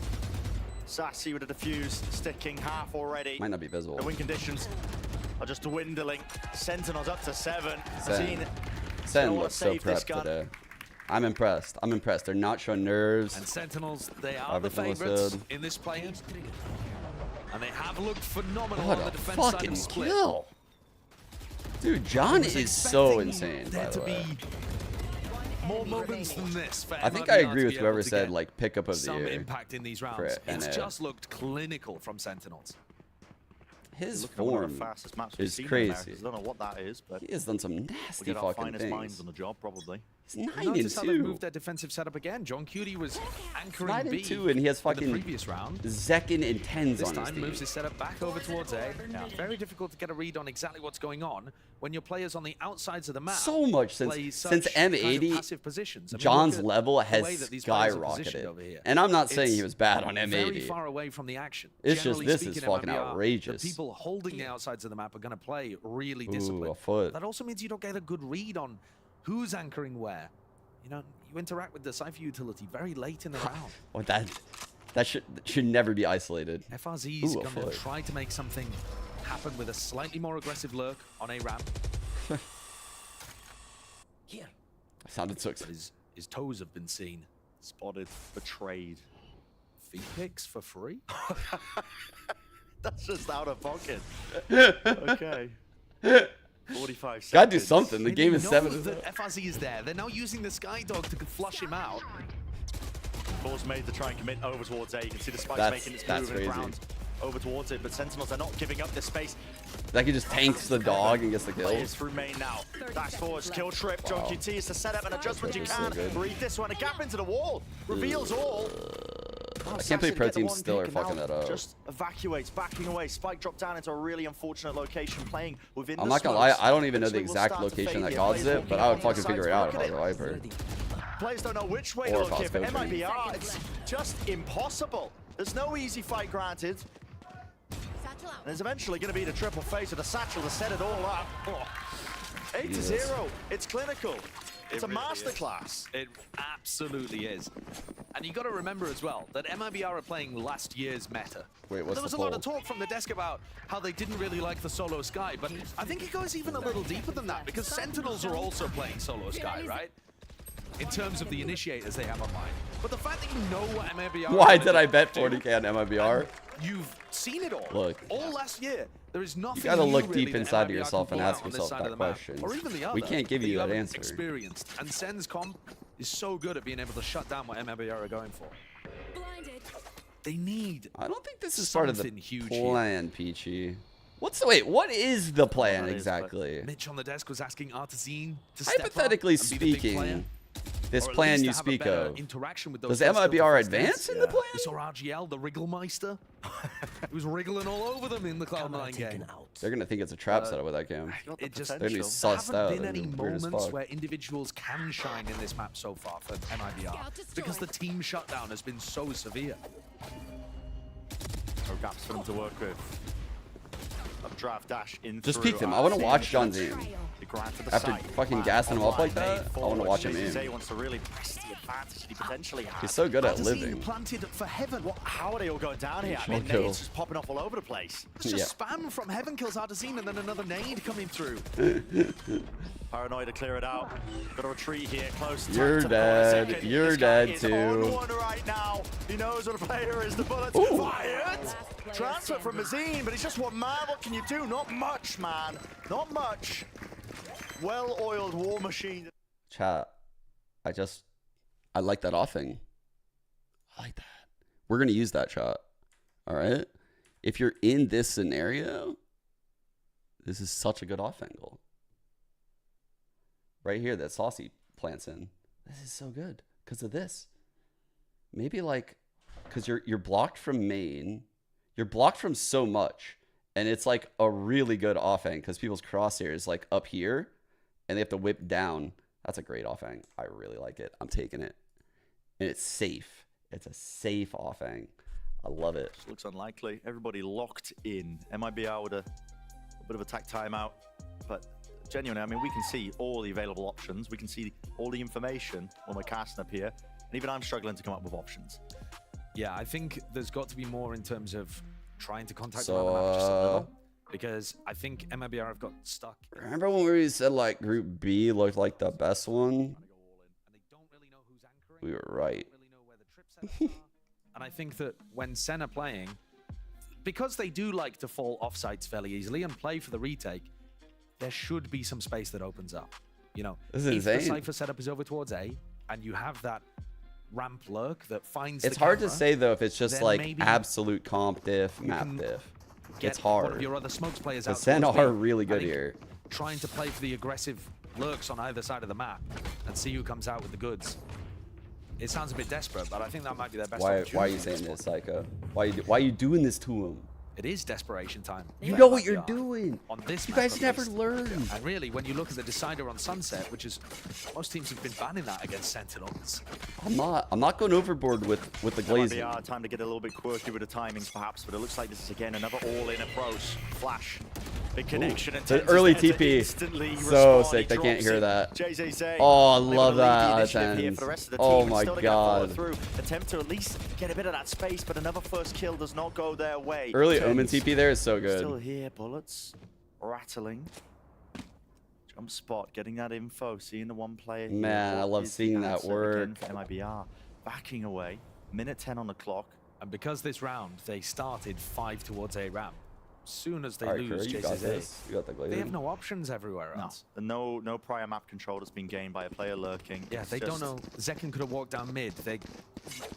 Sassy with a defuse, sticking half already. Might not be visible. The win conditions are just dwindling. Sentinels up to 7. Sen looks so prepped today. I'm impressed. I'm impressed. They're not showing nerves. And Sentinels, they are the Everything looks favorites good. in this play. And they have looked phenomenal What on the a defense side of fucking the split. kill. Dude, John is so insane, by the way. More moments than this. For I think I MIBR agree to with be whoever able to said get like pickup of the some year. impact in these rounds. for It's NA. just looked clinical from Sentinels. His Looking at one of form the fastest maps we've is seen in crazy. Americas. I don't know what that is, but He has done some we'll nasty get our fucking finest minds things. on the job, probably. He's You 9 notice and how they 2. moved their defensive setup again. John Cutie was anchoring 9 B and 2, and he has in the fucking previous round. Zekken and Tens This on his time team. moves his setup back over towards A. It's very difficult to get a read on exactly what's going on when your players on the outsides of the map So much play since such kind of M80, passive positions. I mean, John's look at level the has way that these players are positioned over skyrocketed. here. And I'm not saying It's he was bad on very M80. far away from the action. It's just Generally this is speaking, fucking MIBR, outrageous. The people holding the outsides of the map are going to play really Ooh, disciplined. a foot. That also means you don't get a good read on who's anchoring where. You know, you interact with the Cypher utility very late in the round. Well, that should never be isolated. FRZ's Ooh, a going to foot. try to make something happen with a slightly more aggressive lurk on a ramp. Here. Sounded so But excited. his toes have been seen. Spotted, betrayed. Feet picks for free? That's just out of pocket. Okay. 45 seconds. Gotta do something. The They game is know 7. that FRZ is there. They're now using the Skydog to flush him out. Balls made to try and commit over towards A. You can see the spikes That's- making its that's move in the crazy. ground over towards it, but Sentinels are not giving up this space. That he just tanks the dog and gets the kill. Players through main now. Dash forwards, kill trip. John Wow. QT is to set up an adjustment you Trip is so can. good. Read this one. A gap into the wall. Reveals all. I can't believe Pro Teams still are pick and fucking now that up. Just evacuates, backing away. Spike dropped down into a really unfortunate location, playing within I'm the not gonna lie, smokes. I don't even know This the week will exact start to location fade that here. caused Players it, but walking I would up on fucking the figure it sides. out if I Look was at a Viper. Players don't know which way Or to if I was look here. For coaching. MIBR, it's just impossible. There's no easy fight granted. And there's eventually going to be the triple face with a satchel to set it all up. Oh. 8-0. It's clinical. It's a masterclass. It absolutely is. And you got to remember as well that MIBR are playing last year's meta. Wait, what's There was the a lot poll? of talk from the desk about how they didn't really like the solo Sky, but I think it goes even a little deeper than that because Sentinels are also playing solo Sky, right? In terms of the initiators they have online. But the fact that you know what MIBR... Why did I bet 40k on MIBR? You've seen it all. Look. All last year. There is nothing You gotta new look really deep that inside of MIBR yourself can and pull ask out on this yourself side of that the map. question. Or even the We other can't give that you that haven't answer. Experienced. And Sen's comp is so good at being able to shut down what MIBR are going for. They need. I don't think this is part of the huge plan, Peachy. Wait, what is the plan exactly? Mitch on the desk was asking Artesine to step up Hypothetically and be the big player. speaking, this Or at plan least you to have a speak better of, interaction with does those first MIBR filter advance first in hits. the plan? We saw RGL, the Wrigglemeister. He was wriggling all over them in the Cloud9 game. They're gonna think it's a trap setup with that game. It just They're gonna be there sussed out. haven't been any and weird as moments fuck. where individuals can shine in this map so far for MIBR because the team shutdown has been so severe. No gaps for them to work with. Draft dash in Just through, peek them. I want to watch John Zane. the grind to the After side. fucking gassing him up like that, I want to watch him Zay aim. wants to really press the advantage that he potentially has. He's so good at Artesine living. planted for Heaven. How are they all going down here? I mean, Kill. nades just popping off all over the place. It's just spam from Heaven kills Artesine and then another nade coming through. Paranoid to clear it out. Got to retreat here, close. You're to the dead. second. You're This guy dead is too. on one right now. He knows what a player is. The bullet's Ooh. fired. Transfer from Mazine, but he's just one man. What can you do? Not much, man. Not much. Well-oiled war machine. Chat. I like that offing. I like that. We're gonna use that shot. All right. If you're in this scenario, this is such a good off angle. Right here that Saucy plants in. This is so good because of this. Maybe like, because you're blocked from main. You're blocked from so much. And it's like a really good offhang because people's crosshair is like up here and they have to whip down. That's a great offhang. I really like it. I'm taking it. And it's safe. It's a safe offhang. I love it. Looks unlikely. Everybody locked in. MIBR with a bit of a tack timeout. But genuinely, I mean, we can see all the available options. We can see all the information when we're casting up here. And even I'm struggling to come up with options. Yeah, I think there's got to be more in terms of trying to contact them on the map just a little. Because I think MIBR have got stuck. Remember when we said like Group B looked like the best one? We were right. And I think that when Sen are playing, because they do like to fall off sites fairly easily and play for the retake, there should be some space that opens up. You know, This is if the insane. Cypher setup is over towards A, and you have that ramp lurk that finds It's the hard to camera, say though if it's just then like maybe absolute comp diff, you map can diff. get It's one of hard. your other smokes players The out Sen towards are B. really I good think here. Trying to play for the aggressive lurks on either side of the map and see who comes out with the goods. It sounds a bit desperate, but I think that might be their best Why opportunity. are you saying this, Psycho? Why are you doing this to him? It is desperation time. You for know what MIBR. you're doing. On this You map, guys at never least. learn. And really, when you look at the decider on Sunset, which is most teams have been banning that against Sentinels. I'm not going overboard with the glazing. MIBR, time to get a little bit quirky with the timings perhaps, but it looks like this is again another all-in approach. Flash. Big connection. And The Tens is early there to TP. instantly So respond. sick. He They can't drops hear it. that. JZay. Oh, I able to love lead the that. initiative here Tens. for the rest of the Oh team. my Still to get follow god. through. Attempt to at least get a bit of that space, but another first kill does not go their way. Early Tens Omen TP there is so good. Still here, bullets rattling. Jump spot, getting that info, seeing the one player here. Man, I What love is the seeing that answer again work. for MIBR. Backing away, minute 10 on the clock. And because this round, they started 5 towards A ramp. As soon as they All right, lose Curry, you got JZA, this. You got the glazing. they have no options everywhere else. No prior map control has been gained by a player lurking. Yeah, It's they don't just- know. Zekken could have walked down mid. They,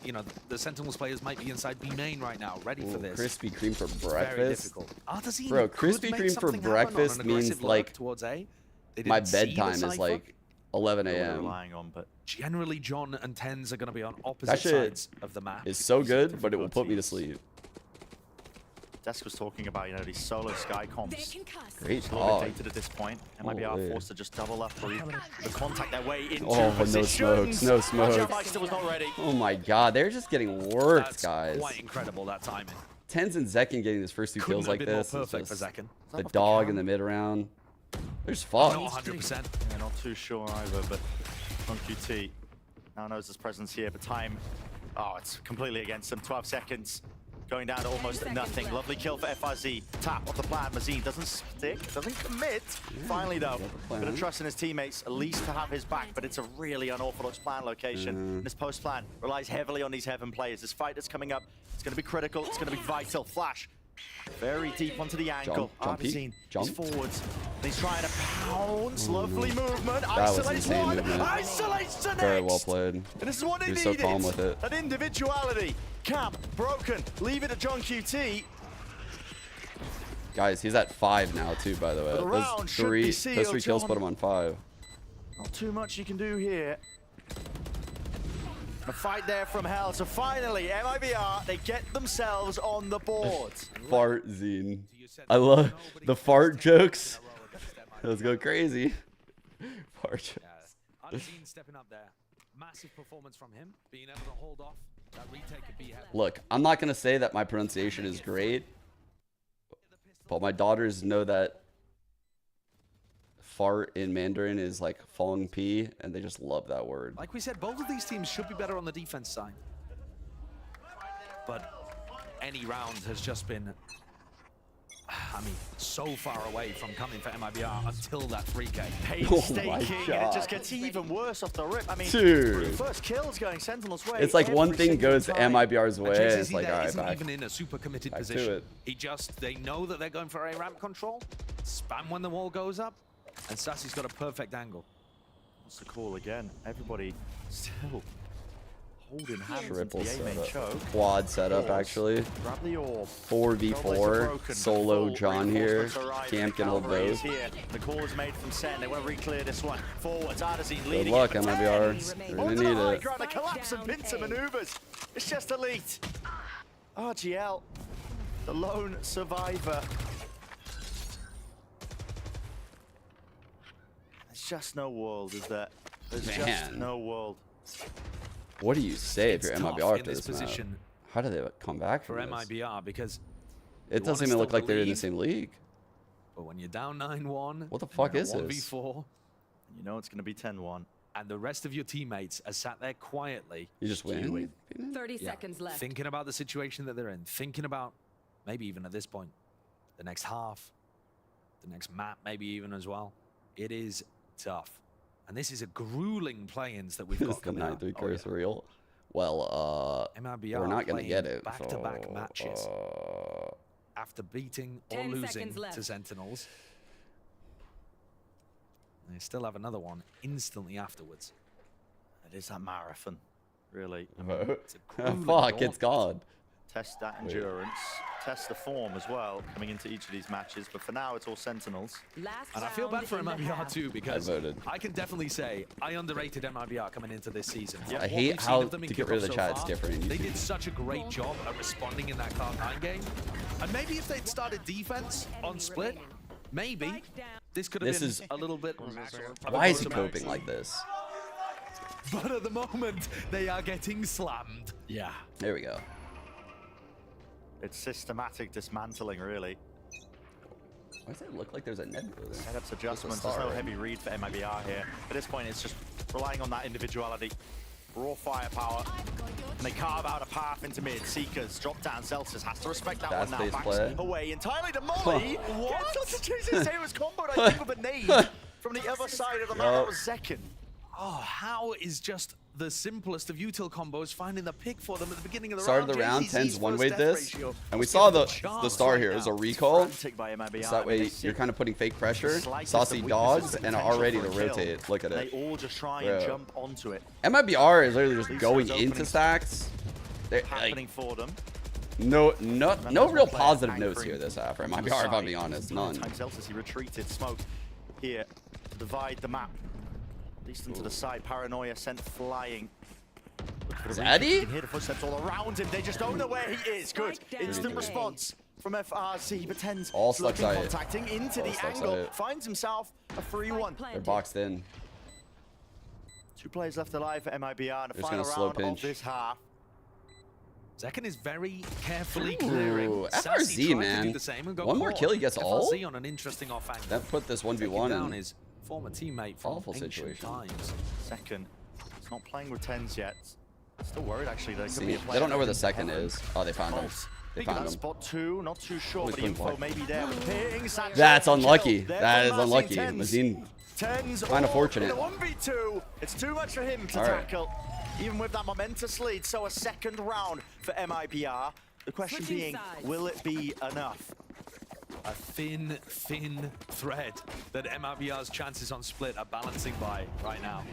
you know, the Sentinels players might be inside B main right now, ready for Ooh, this. Krispy Kreme for Very breakfast. difficult. Artesine Bro, could Krispy make Kreme for something happen on an breakfast means aggressive lurk like towards A. They my didn't see the bedtime is Cypher. like 11 What we're a.m. relying on, but Generally, John and Tens are going to be on That opposite shit sides of the map. is so good, but it will put me to sleep. Desk was talking about, these solo Sky comps. Great It's a little talk. bit dated at this point. MIBR Holy. forced to just double up or the contact their way into Oh, no positions. smokes, no smokes. Meister was not ready. Oh my god, they're just getting worked, That's guys. quite incredible, that timing. Tens and Zekken getting his first two Couldn't kills have like been more this. It's perfect for just Zekken. the dog in the mid round. There's fuck. Not 100%. Yeah, not too sure either, but QT now knows his presence here, but time, it's completely against him. 12 seconds, going down to almost nothing. Lovely kill for FRZ. Tap off the plan. Mazine doesn't stick, doesn't commit. Finally, though, bit of trust in his teammates, at least to have his back, but it's a really unorthodox plan location. This post plan relies heavily on these Heaven players. This fight that's coming up, it's going to be critical, it's going to be vital. Flash. Very deep onto the ankle. Mazine is forwards. He's trying to pounce. Lovely movement. Isolates one. Isolates the next. Very well played. And this is what he needed. So calm with it. That individuality. Camp broken. Leave it to John QT. Guys, he's at 5 now too, by the way. Those 3 kills put him on 5. Not too much you can do here. A fight there from hell. So finally, Mibr, they get themselves on the board. Fart Zine. I love the fart jokes. Let's go crazy. Fart jokes. Zine stepping up there. Massive performance from him, being able to hold off that retake of B. Look, I'm not going to say that my pronunciation is great, but my daughters know that fart in Mandarin is like Fong Pi, and they just love that word. Like we said, both of these teams should be better on the defense side. But any round has just been, I mean, so far away from coming for Mibr until that 3K. Painstaking, and it just gets even worse off the rip. I mean, dude, first kill's going Sentinel's way. It's like one thing goes to Mibr's way, and it's like, all right, isn't even in a super committed position. They know that they're going for a ramp control. Spam when the wall goes up. And Sassy's got a perfect angle. What's the call again? Everybody still holding hands Triple into the A-main choke. Quad setup, actually. Grab the orb. 4v4. Solo John here. Camp can hold both. The call is made from Sen. They want to re-clear this one. Forwards, Ardazine leading. Good luck, Mibr. You're going to need it. The collapse and pincer maneuvers. It's just elite. RGL, the lone survivor. Just no world, is there? There's just no world. What do you say if you're Mibr in this position? How do they come back for Mibr? Because it doesn't even look like they're in the same league. But when you're down 9-1, what the fuck is this? 1v4, you know it's going to be 10-1, and the rest of your teammates are sat there quietly. You just win. 30 seconds left. Thinking about the situation that they're in. Thinking about maybe even at this point, the next half, the next map, maybe even as well. It is tough, and this is a grueling play-ins that we've got coming up. Curse real. Well, Mibr we're not gonna get it. Back-to-back matches after beating or losing to Sentinels. They still have another one instantly afterwards. It is that marathon, really. Fuck, it's gone. Test that endurance, test the form as well, coming into each of these matches. But for now, it's all Sentinels. And I feel bad for Mibr too, because I can definitely say I underrated Mibr coming into this season. Yeah. I hate how to get rid of the chat, it's different. They did such a great job at responding in that Cloud9 game. And maybe if they'd started defense on split, maybe this could have been a little bit. Why is he coping like this? But at the moment, they are getting slammed. Yeah. There we go. It's systematic dismantling, really. Why does it look like there's a net? Setups, adjustments, there's no heavy read for Mibr here. At this point, it's just relying on that individuality. Raw firepower. And they carve out a path into mid. Seekers, drop down. Celsius has to respect that one now. Backs away entirely to Molly. What? Gets Chase's Sailor's comboed, I think, with a nade from the other side of the map. That was second. Oh, how is just the simplest of util combos finding the pick for them at the beginning of the round? Start of the round, 10's one-way this, and we saw the star here is a recall, so that way you're kind of putting fake pressure, saucy dogs, and are ready to rotate. Look at it. They all just try and jump onto it. Mibr is literally just going into stacks. Happening for them. No real positive notes here this half, right? Mibr, if I'm being honest, none. He retreated, smoke here to divide the map. At least into the side, Paranoia sent flying. Zaddy? You can hear the footsteps all around him. They just don't know where he is. Good. Instant response from FRZ. Pretends contacting into the angle. Finds himself a 3-1. They're boxed in. 2 players left alive for Mibr in the final round of this half. Zekken is very carefully clearing. FRZ, man. One more kill, he gets all? FRZ on an interesting off angle. That put this 1v1 in his former teammate from awful situation. Times. Second Not playing with 10s yet. Still worried, actually. There could be a player. They don't know where the second is. Oh, they found him. They found him. Spot 2, not too sure, but the info may be there. That's unlucky. That is unlucky. Mazine, kind of fortunate. 1v2. It's too much for him to tackle, even with that momentous lead. So a second round for MIBR. The question being, will it be enough? A thin thread that MIBR's chances on split are balancing by right now.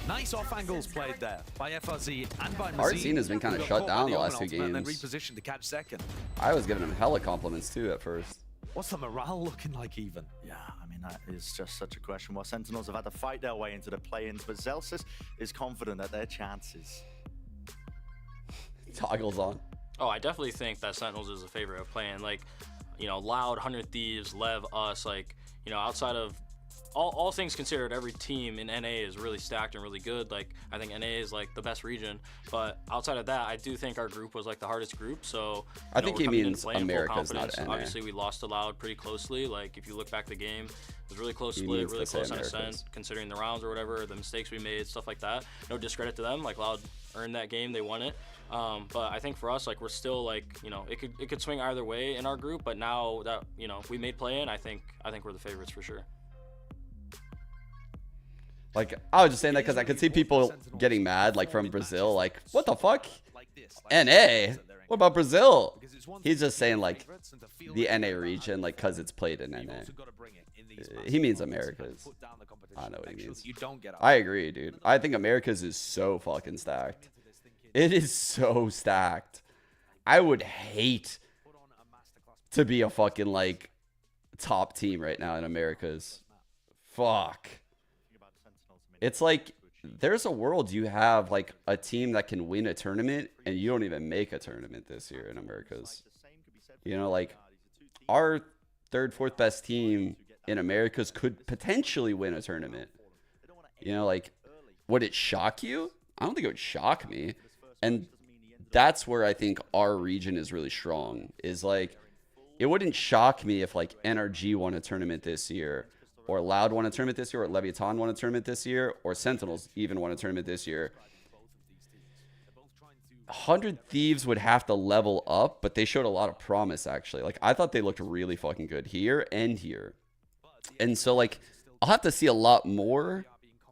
Nice off angles played there by FRZ and by Mazine. Our scene has been kind of shut down the last 2 games. Then repositioned to catch second. I was giving him hella compliments too at first. What's the morale looking like even? Yeah, I mean, that is just such a question. Well, Sentinels have had to fight their way into the play-ins, but Zelsis is confident that their chances. Toggles on. Oh, I definitely think that Sentinels is a favorite of playing. Like, you know, Loud, 100 Thieves, Lev, us. Like, you know, outside of all things considered, every team in NA is really stacked and really good. Like, I think NA is like the best region. But outside of that, I do think our group was like the hardest group. So I think he means America's not NA. Obviously, we lost to Loud pretty closely. Like, if you look back the game, it was really close split, really close on Ascent, considering the rounds or whatever, the mistakes we made, stuff like that. No discredit to them. Like, Loud earned that game, they won it. But I think for us, like, we're still like, you know, it could swing either way in our group. But now that, you know, we made play in, I think we're the favorites for sure. Like, I was just saying that because I could see people getting mad, like, from Brazil, like, what the fuck? NA? What about Brazil? He's just saying, like, the NA region, like, because it's played in NA. He means Americas. I don't know what he means. I agree, dude. I think Americas is so fucking stacked. It is so stacked. I would hate to be a fucking, like, top team right now in Americas. Fuck. It's like, there's a world you have, like, a team that can win a tournament, and you don't even make a tournament this year in Americas. You know, like, our third, fourth best team in Americas could potentially win a tournament. You know, like, would it shock you? I don't think it would shock me. And that's where I think our region is really strong, is, like, it wouldn't shock me if, like, NRG won a tournament this year, or Loud won a tournament this year, or Leviathan won a tournament this year, or Sentinels even won a tournament this year. 100 Thieves would have to level up, but they showed a lot of promise, actually. Like, I thought they looked really fucking good here and here. And so, like, I'll have to see a lot more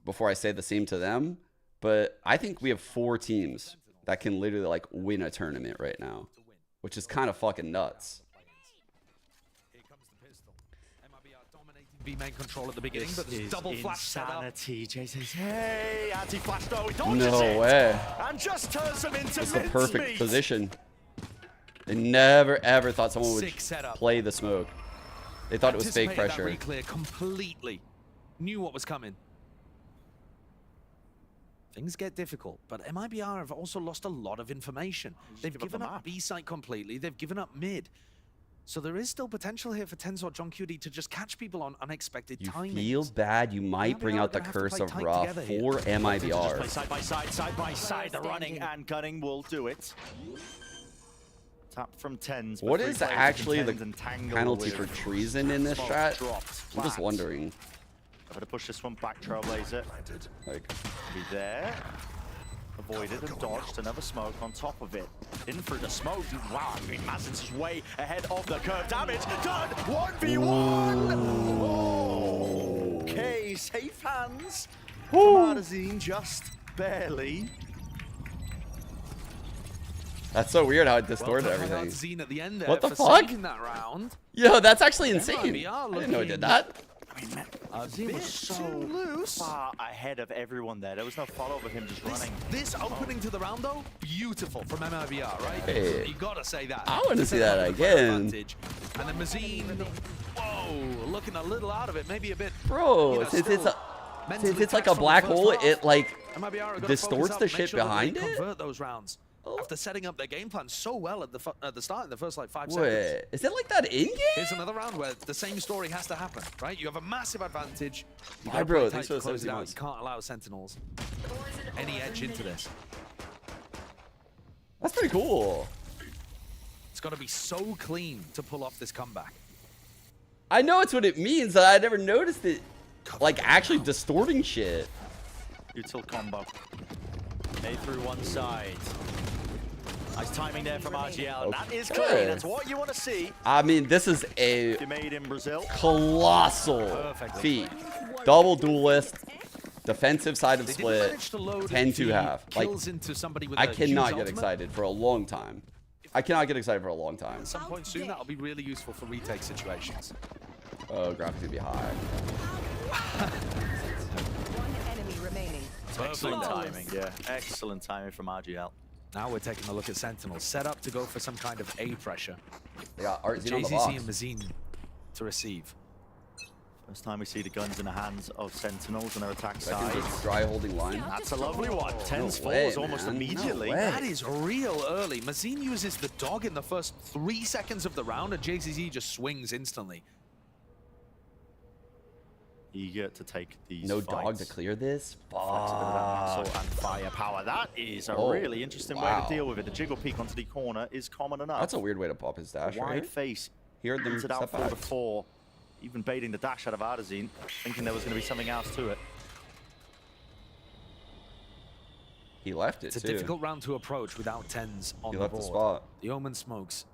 before I say the same to them. But I think we have 4 teams that can literally, like, win a tournament right now, which is kind of fucking nuts. B-main control at the beginning, but there's double flash insanity. Jay says, hey, anti-flash though, no way. And just turns him into it's the perfect position. They never ever thought someone would play the smoke. They thought it was fake pressure. Reclear completely. Knew what was coming. Things get difficult, but MIBR have also lost a lot of information. They've given up B site completely. They've given up mid. So there is still potential here for Tens or John Cutie to just catch people on unexpected timing. You feel bad. You might bring out the curse of Ra for MIBR. Side by side. The running and gunning will do it. Tap from Tens. What is actually the penalty for treason in this strat? I'm just wondering. I'm going to push this one back, Trailblazer. Like, be there. Avoided and dodged. Another smoke on top of it. In through the smoke. Wow, I mean, Mazins is way ahead of the curve. Damage done. 1v1. Oh. Okay, safe hands. Magazine just barely. That's so weird how it distorted everything. At the end there what the fuck? That round. Yo, that's actually insane. I didn't know he did that. I mean, Azim was so far ahead of everyone there. There was no follow-up of him just running. This opening to the round, though, beautiful from MIBR, right? Hey, you gotta say that. I want to see that again. And then Mazine, whoa, looking a little out of it, maybe a bit. Bro, you know, since it's like a black hole, it like distorts the shit behind it. Convert those rounds. After setting up their game plan so well at the start in the first like 5 seconds. Is it like that in game? Here's another round where the same story has to happen, right? You have a massive advantage. Hi, bro. Thanks for the 70 months. You can't allow Sentinels any edge into this. That's pretty cool. It's got to be so clean to pull off this comeback. I know it's what it means. I never noticed it, like, actually distorting shit. Util combo. A through one side. Nice timing there from RGL. And that is clean. That's what you want to see. I mean, this is a made in Brazil. Colossal feat. Double duelist. Defensive side of split. 10-2 Like, I cannot get excited for a long time. I cannot get excited for a long time. At some point soon, that'll be really useful for retake situations. Oh, graphics gonna be high. One enemy remaining. Excellent timing, yeah. Excellent timing from RGL. Now we're taking a look at Sentinels, set up to go for some kind of A pressure. They got Artzine on the JZZ box. and Mazine to receive. First time we see the guns in the hands of Sentinels on their attack That side. can just dry holding line. That's a lovely one. 10s No way, falls almost man. immediately. No way. That is real early. Mazine uses the dog in the first 3 seconds of the round, and JZZ just swings instantly. Eager to take these No fights. dog to clear this? Flexibility, muscle, and firepower. That is a really interesting way to deal with it. The jiggle peek onto the corner is common enough. That's a weird way to pop his dash, Wide right? face. He heard them Hinted out step for back. before. Even baiting the dash out of Artazine, thinking there was going to be something else to it. He left it, It's a too. difficult round to approach without 10s on He the left board. the spot. The Omen smokes.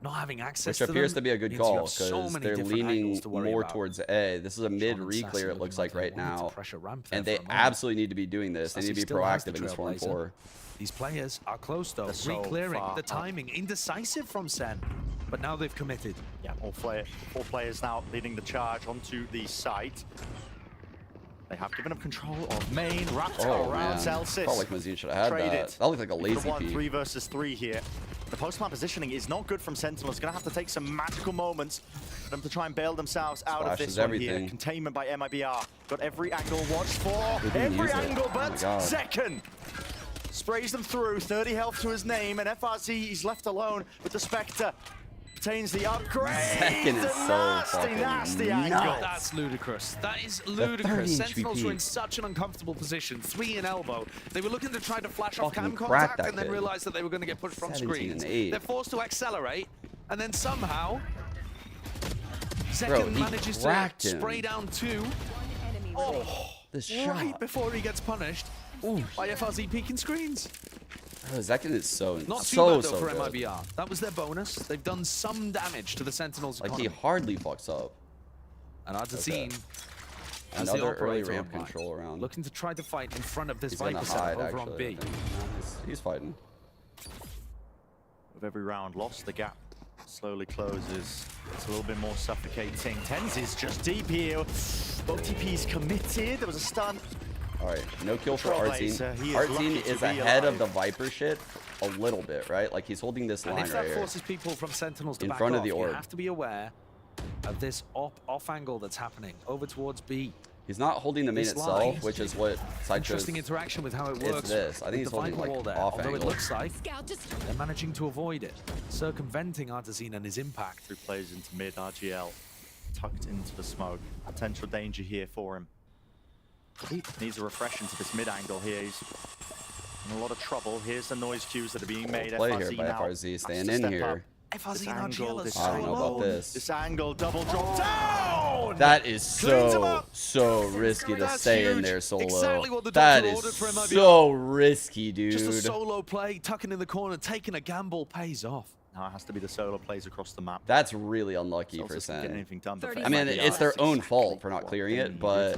Not having access Which to appears them to be a good means you call have so because many they're different leaning angles to worry more about. towards A. This is a mid Sean and re-clear, Sassy it looking looks like like right they wanted to now. pressure ramp there And for they a moment. absolutely need to be doing this. They need Sassy to be still has the proactive in this 4-4. trailblazer. These players are close though. They're so Re-clearing, far the up. timing, indecisive from Sen. But now they've committed. Yeah, four players now leading the charge onto the site. They have given up control of main. Wrapped around man. Celsius. Felt like Mazine should have had Traded. that. That looked like a lazy One peek. 3 versus 3 here. The post-plant positioning is not good from Sentinel. It's going to have to take some magical moments for them to try and bail themselves out of this Splashes one everything. here. Containment by MIBR. Got every angle watched for. They didn't Every use it. angle Oh my but God. second. Sprays them through. 30 health to his name. And FRZ is left alone with the Spectre. Obtains the upgrade. Second is so fucking nasty nuts. angle. That's ludicrous. That is 30 ludicrous. Sentinels were in HVP. such an uncomfortable position. 3 in elbow. They were looking to try to flash off Fucking cam crack contact that and then kid. realized that they were going to get pushed from 17 screens. and 8. They're forced to accelerate, and then somehow Bro, Zekken he manages to cracked him. spray down 2. Oh, This right shot. before he gets punished by FRZ peeking screens. Oh, Zekken is so, Not too so bad though for good. MIBR. That was their bonus. They've done some damage to the Sentinels' Like, he economy. hardly fucks up. And Artazine as Another the early operator ramp on mine, control around. looking to try to fight in front of this He's gonna Viper setup hide, over on actually. B. I think. He's fighting. With every round lost, the gap slowly closes. It's a little bit more suffocating. Tens is just deep here. Both TPs committed. There was a stun. All right, no kill for Trailblazer, Artzine. he is lucky Artzine to is be ahead of alive. the Viper shit a little bit, right? Like, he's holding this And line if right that here. forces people from Sentinels to In back front of off, the you orb. have to be aware of this off angle that's happening over towards B. He's not holding the main This itself, line- which is what Sideshow's... Interesting interaction with how it works. It's this. I think with he's the holding, Viper like, wall there, off although angle. it looks like they're managing to avoid it, circumventing Artazine and his impact. 3 players into mid, RGL tucked into the smoke. Potential danger here for him. He needs a refresh into this mid angle here. He's in a lot of trouble. Here's the noise cues that are being made. Play FRZ here by now FRZ, has staying to in step here. up. FRZ This and angle, RGL this I don't know about angle, this. This angle, double drop down. That is Cleans him so, up. so risky to That's stay in huge. there solo. Exactly what the That doctor is ordered for MIBR. so risky, dude. Just a solo play, tucking in the corner, taking a gamble pays off. Now it has to be the solo plays across the map. That's really unlucky for Celsius didn't get Sen. anything done, but for I mean, MIBR, it's their that's own exactly fault for not what clearing they it, needed. but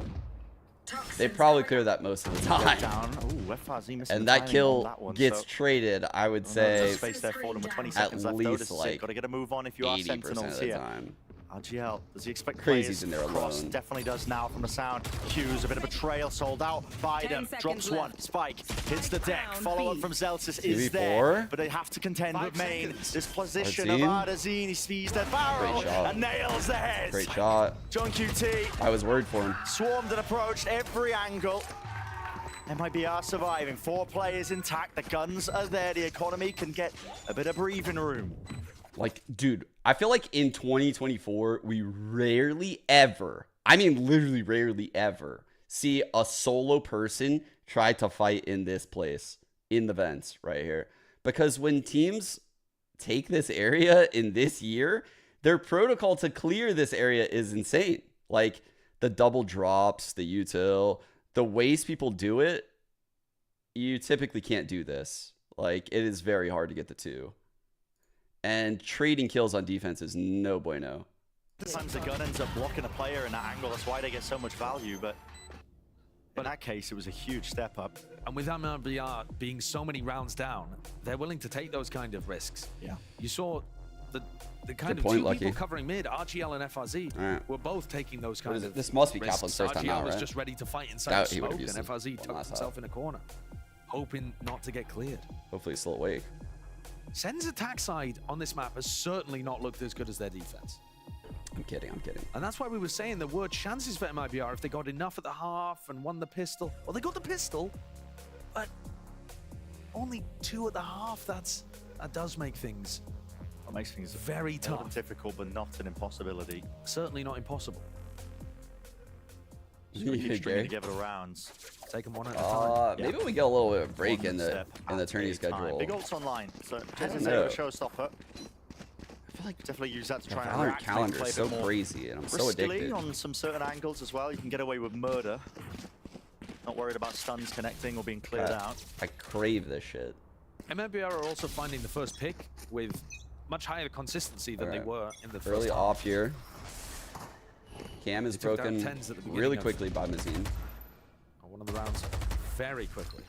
they probably clear that most of the time. Down. Ooh, FRZ missing And the that timing kill on that one, gets so traded, I would there's say, space there for them with 20 at seconds left. least like Got to get a move on if you are 80% Sentinels of the here. time. RGL, does he expect Crazy's players in there cross? alone. Definitely does now from the sound. Hughes, a bit of a trail, sold out. Biden drops one. Spike hits the deck. Follow up from Celsius is there, but they have to contend with main. This position of Artazine, he sees the barrel and nails the head. Great shot. John QT I was worried for him. swarmed and approached every angle. MIBR surviving. 4 players intact. The guns are there. The economy can get a bit of breathing room. Like, dude, I feel like in 2024, we rarely ever, I mean literally rarely ever, see a solo person try to fight in this place, in the vents right here. Because when teams take this area in this year, their protocol to clear this area is insane. Like, the double drops, the util, the ways people do it, you typically can't do this. Like, it is very hard to get the 2. And trading kills on defense is no bueno. Sometimes the gun ends up blocking a player in that angle. That's why they get so much value. But in that case, it was a huge step up. And with Mibr being so many rounds down, they're willing to take those kind of risks. Yeah. You saw the kind Good of point, two Lucky. people covering mid, RGL and FRZ, were both taking those kind of This must be risks. Kaplan's first time RGL out, was right? just ready to fight inside Doubt the he smoke, would've and used FRZ tucked himself in a corner, hoping not to get cleared. Hopefully he's still awake. Sen's attack side on this map has certainly not looked as good as their defense. I'm kidding. And that's why we were saying there were chances for Mibr if they got enough at the half and won the pistol. Well, they got the pistol, but only 2 at the half. That does make things very tough. Difficult, but not an impossibility. Certainly not impossible. Keep stringing together rounds. Take them one at a time. Maybe we get a little bit of a break in the tourney schedule. Big ults online, so I don't a know. showstopper. I feel like definitely use that to try and Valorant react, calendar play is a so bit more crazy, and I'm so riskily addicted. on some certain angles as well. You can get away with murder. Not worried about stuns connecting or being cleared out. I crave this shit. Mibr are also finding the first pick with much higher consistency than they were in the first Early half. off here. Cam is They took down broken 10s at the beginning really of- quickly by Mazine. One of the rounds very quickly.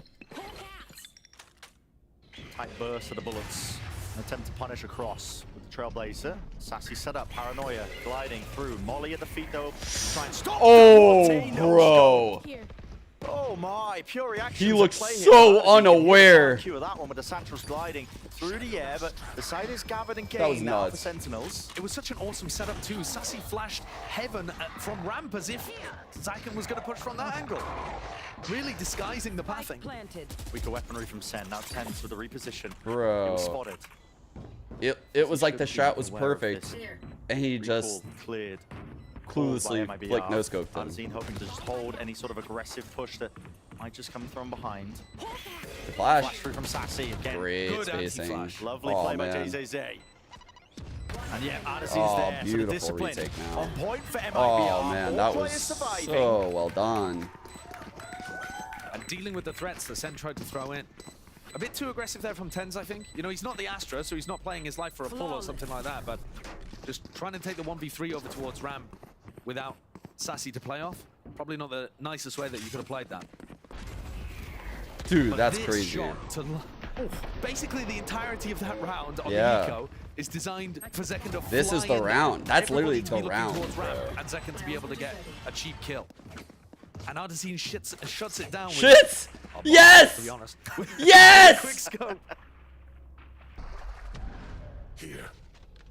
Tight burst of the bullets. An attempt to punish across with the Trailblazer. Sassy set up, Paranoia gliding through. Molly at the feet though. Try and stop. Oh, 14, no bro. scope. Oh my, pure reaction. He looks so unaware. Cue of that one with the Satchel's gliding through the air, but the side is gathered and That was gained now for nuts. Sentinels. It was such an awesome setup too. Sassy flashed Heaven from ramp as if Zykan was going to push from that angle. Really disguising the pathing. Weaker weaponry from Sen. Now Tens with the reposition. Bro. He was spotted. It was like the shot was Aware of perfect, this. and he Recall just cleared. cluelessly Called by like MIBR. no scoped him. Arzine hoping to just hold any sort of aggressive push that might just come from behind. The flash. Flash through from Sassy again. Great Good spacing. anti-flash. Lovely Oh, play by man. JZZ. And yeah, Arzine's Oh, there. So the beautiful discipline retake now. on point for MIBR. Oh man, All that players was surviving. so well done. And dealing with the threats that Sen tried to throw in. A bit too aggressive there from Tens, I think. You know, he's not the Astra, so he's not playing his life for a pull or something like that, but just trying to take the 1v3 over towards Ramp without Sassy to play off. Probably not the nicest way that you could have played that. Dude, But that's this crazy. shot to basically the entirety of that round on Yeah. the eco is designed for Zekken to This is fly the in, round. That's everybody literally to the be looking round, towards Ramp, bro. and Zekken to be able to get a cheap kill. And Arzine shuts it down. Shits! With, Yes! To be honest. Yes! Quick scope.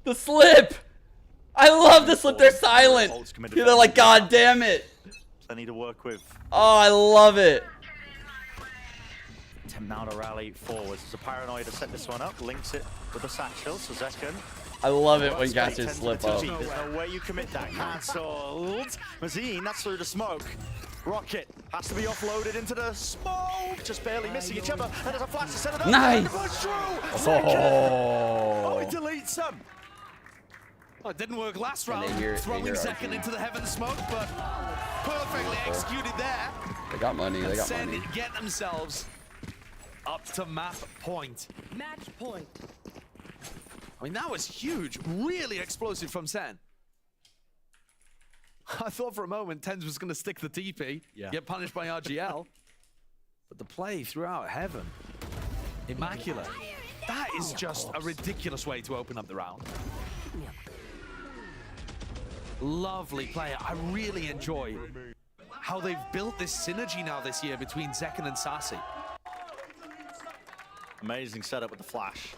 The slip! I love the slip. They're silent. They're like, God damn it. Plenty to work with. Oh, I love it. Attempt now to rally forwards. There's a Paranoia to set this one up. Links it with the Satchel. So Zekken. I love it when Works casters tends to slip the up. 2G. There's no way you commit that. Cancelled. Mazine, that's through the smoke. Rocket has to be offloaded into the smoke. Just barely missing each other. And there's a flash to set it up. Nice. And the push through. Oh. He deletes them. Oh, it didn't work last And round, they hear throwing Zekken Arzine. into the heaven smoke, but perfectly executed there. They got money. They And got Sen money. get themselves up to map point. Match point. I mean, that was huge. Really explosive from Sen. I thought for a moment Tens was going to stick the TP, get punished by RGL. But the play throughout heaven, immaculate. That is just a ridiculous way to open up the round. Lovely player. I really enjoy how they've built this synergy now this year between Zekken and Sassy. Amazing setup with the flash.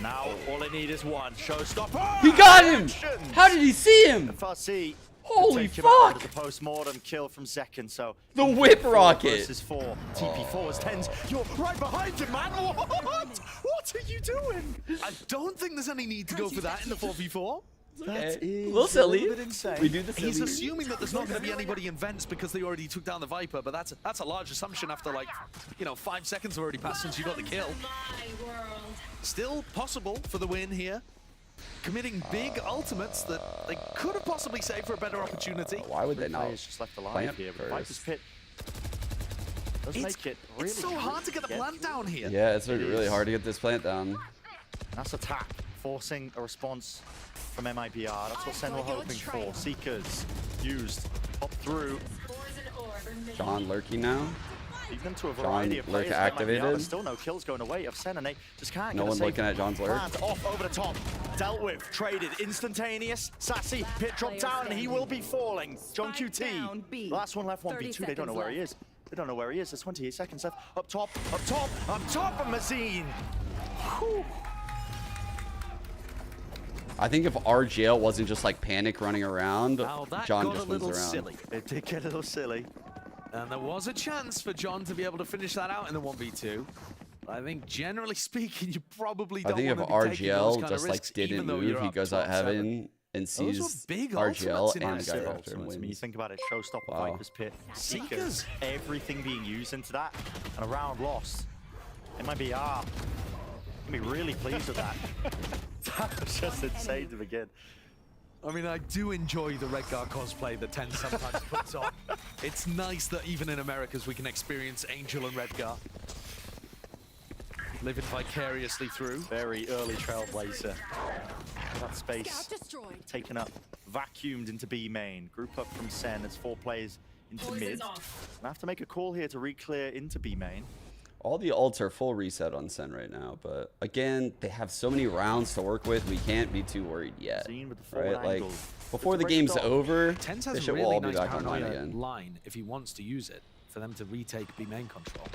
Now, all they need is one. Showstopper. He got him! How did he see him? FRC. Holy take him out fuck! with the post-mortem kill from Zekken, so... The whip rocket! Versus 4. TP4 is 10s. You're right behind him, man! What? What are you doing? I don't think there's any need to go for that in the 4v4. That is a little silly. a little bit insane. We do the silly. He's assuming that there's not going to be anybody in vents because they already took down the Viper, but that's a large assumption after, like, 5 seconds have already passed since you got the kill. Still possible for the win here. committing big ultimates that they could have possibly saved for a better opportunity. Why would they not? Just left alive plant here, but Viper's Pit does make it really it's so hard to get the plant down here. Yeah, it's really hard to get this plant down. That's attack, forcing a response from MIBR. That's what Sen were hoping for. Seekers used, pop through. John lurking now. Even to a variety of players, activated. There's still no kills going away of Sen, and they just can't No one looking at John's lurk. Plant off over the top, dealt with, traded, instantaneous. Sassy, pit drop down, and he will be falling. John QT, last one left, 1v2. They don't know where he is. They don't know where he is. There's 28 seconds left. Up top, up top, up top of Mazine. Whew. I think if RGL wasn't just like panic running around, John just moves around. Silly. It did get a little silly. And there was a chance for John to be able to finish that out in the 1v2. I think generally speaking, you probably don't want to be taking those kind of risks, didn't move, he goes out heaven and sees RGL and guy after him wins. When you think about it, showstopper, Viper's Pit, Seekers, everything being used into that, and a round lost. It might be I'm gonna be really pleased with that. That was just insane to begin. I mean, I do enjoy the Redgar cosplay that Ten sometimes puts on. It's nice that even in Americas we can experience Angel and Redgar. Living vicariously through. Very early trailblazer. That space taken up, vacuumed into B main. Group up from Sen. It's 4 players into mid. I have to make a call here to re-clear into B main. All the ults are full reset on Sen right now, but again, they have so many rounds to work with. We can't be too worried yet, right? Like before the game's over, this shit will all be back online again. Line if he wants to use it for them to retake B main control.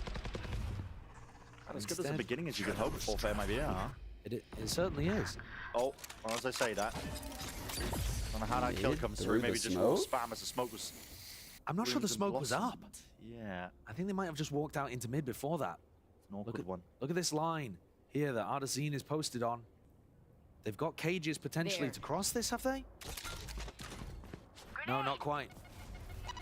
As good as the beginning as you could hope for MIBR. It certainly is. Oh, well, as I say that, I don't know how that kill comes through. Maybe just more spam as the smoke was. I'm not sure the smoke was up. Yeah. I think they might have just walked out into mid before that. An awkward one. Look at this line here that Artazine is posted on. They've got cages potentially to cross this, have they? No, not quite.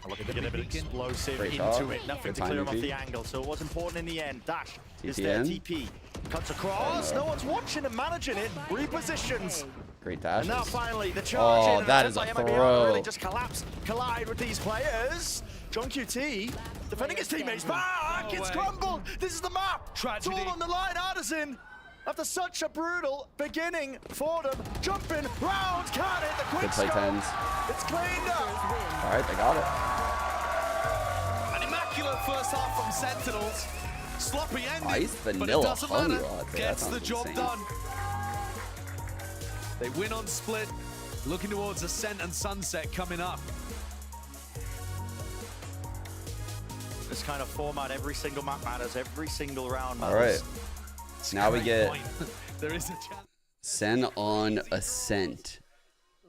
Look at the bit explosive into it. Nothing to clear him off the angle, so it was important in the end. Dash is there. TP cuts across. No one's watching and managing it. Repositions. Great dash. And now finally the charge in. That is a throw. Really just collide with these players. John QT defending his teammates back. It's crumbled. This is the map. Tragedy. It's all on the line. Artisan, after such a brutal beginning for them, jumping round, can it? The quick scope. It's cleaned up. All right, they got it. An immaculate first half from Sentinels. Sloppy ending, Ice but it doesn't matter. Gets the job done. They win on split, looking towards Ascent and Sunset coming up. This kind of format, every single map matters, every single round matters. All right. Now we get there is a chance. Sen on Ascent.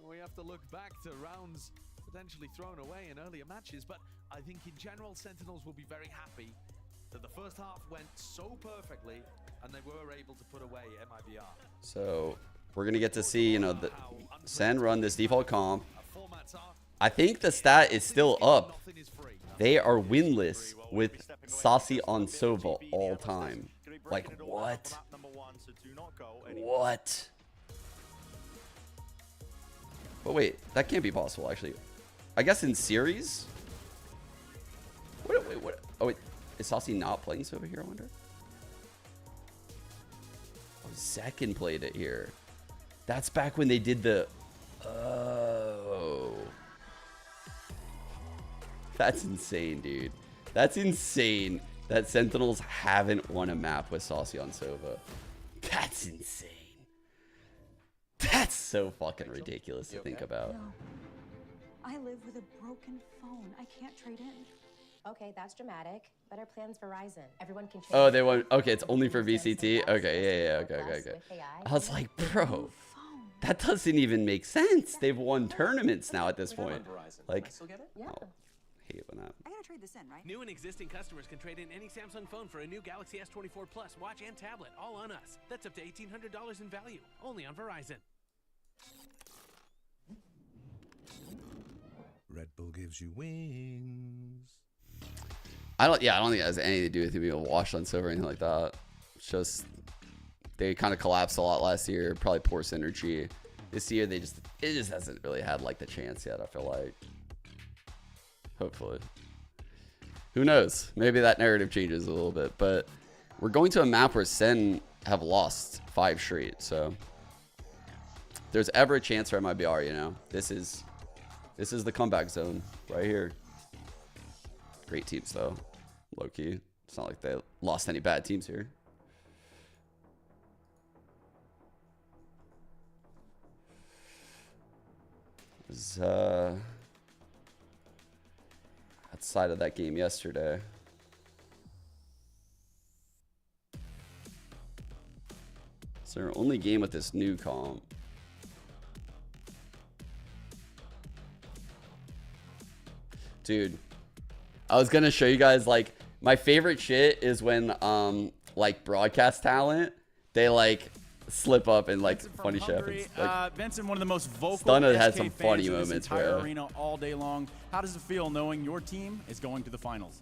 We have to look back to rounds potentially thrown away in earlier matches, but I think in general Sentinels will be very happy that the first half went so perfectly and they were able to put away MIBR. So we're gonna get to see, the Sen run this default comp. I think the stat is still up. They are winless with Saucy on Sova all time. Like, what? What? But wait, that can't be possible, actually. I guess in series? What? Oh, wait. Is Saucy not playing Sova here, I wonder? Oh, Zekin played it here. That's back when they did the... Oh. That's insane, dude. That's insane that Sentinels haven't won a map with Saucy on Sova. That's insane. That's so fucking ridiculous to think about. No. I live with a broken phone. I can't trade in. Okay, that's dramatic. Better plans Verizon. Everyone can trade. Oh, they want... Okay, it's only for VCT? Okay, yeah, okay. I was like, bro, that doesn't even make sense. They've won tournaments now at this point. Like, yeah. Oh, hate when that. I gotta trade this in, right? New and existing customers can trade in any Samsung phone for a new Galaxy S24 Plus watch and tablet, all on us. That's up to $1,800 in value, only on Verizon. Red Bull gives you wings. I don't think it has anything to do with you being able to watch on Sova or anything like that. It's just They kind of collapsed a lot last year. Probably poor synergy. This year, it just hasn't really had like the chance yet. I feel like. Hopefully. Who knows? Maybe that narrative changes a little bit. But we're going to a map where Sen have lost 5 straight. So if there's ever a chance for MIBR, you know, this is the comeback zone right here. Great teams though, low key. It's not like they lost any bad teams here. Was outside of that game yesterday. It's their only game with this new comp. Dude, I was gonna show you guys, like, my favorite shit is when like broadcast talent, they like slip up and like funny shit happens. Like, Vincent, one of the most vocal Stunna had SK some fans funny in this moments, entire bro. arena all day long. How does it feel knowing your team is going to the finals?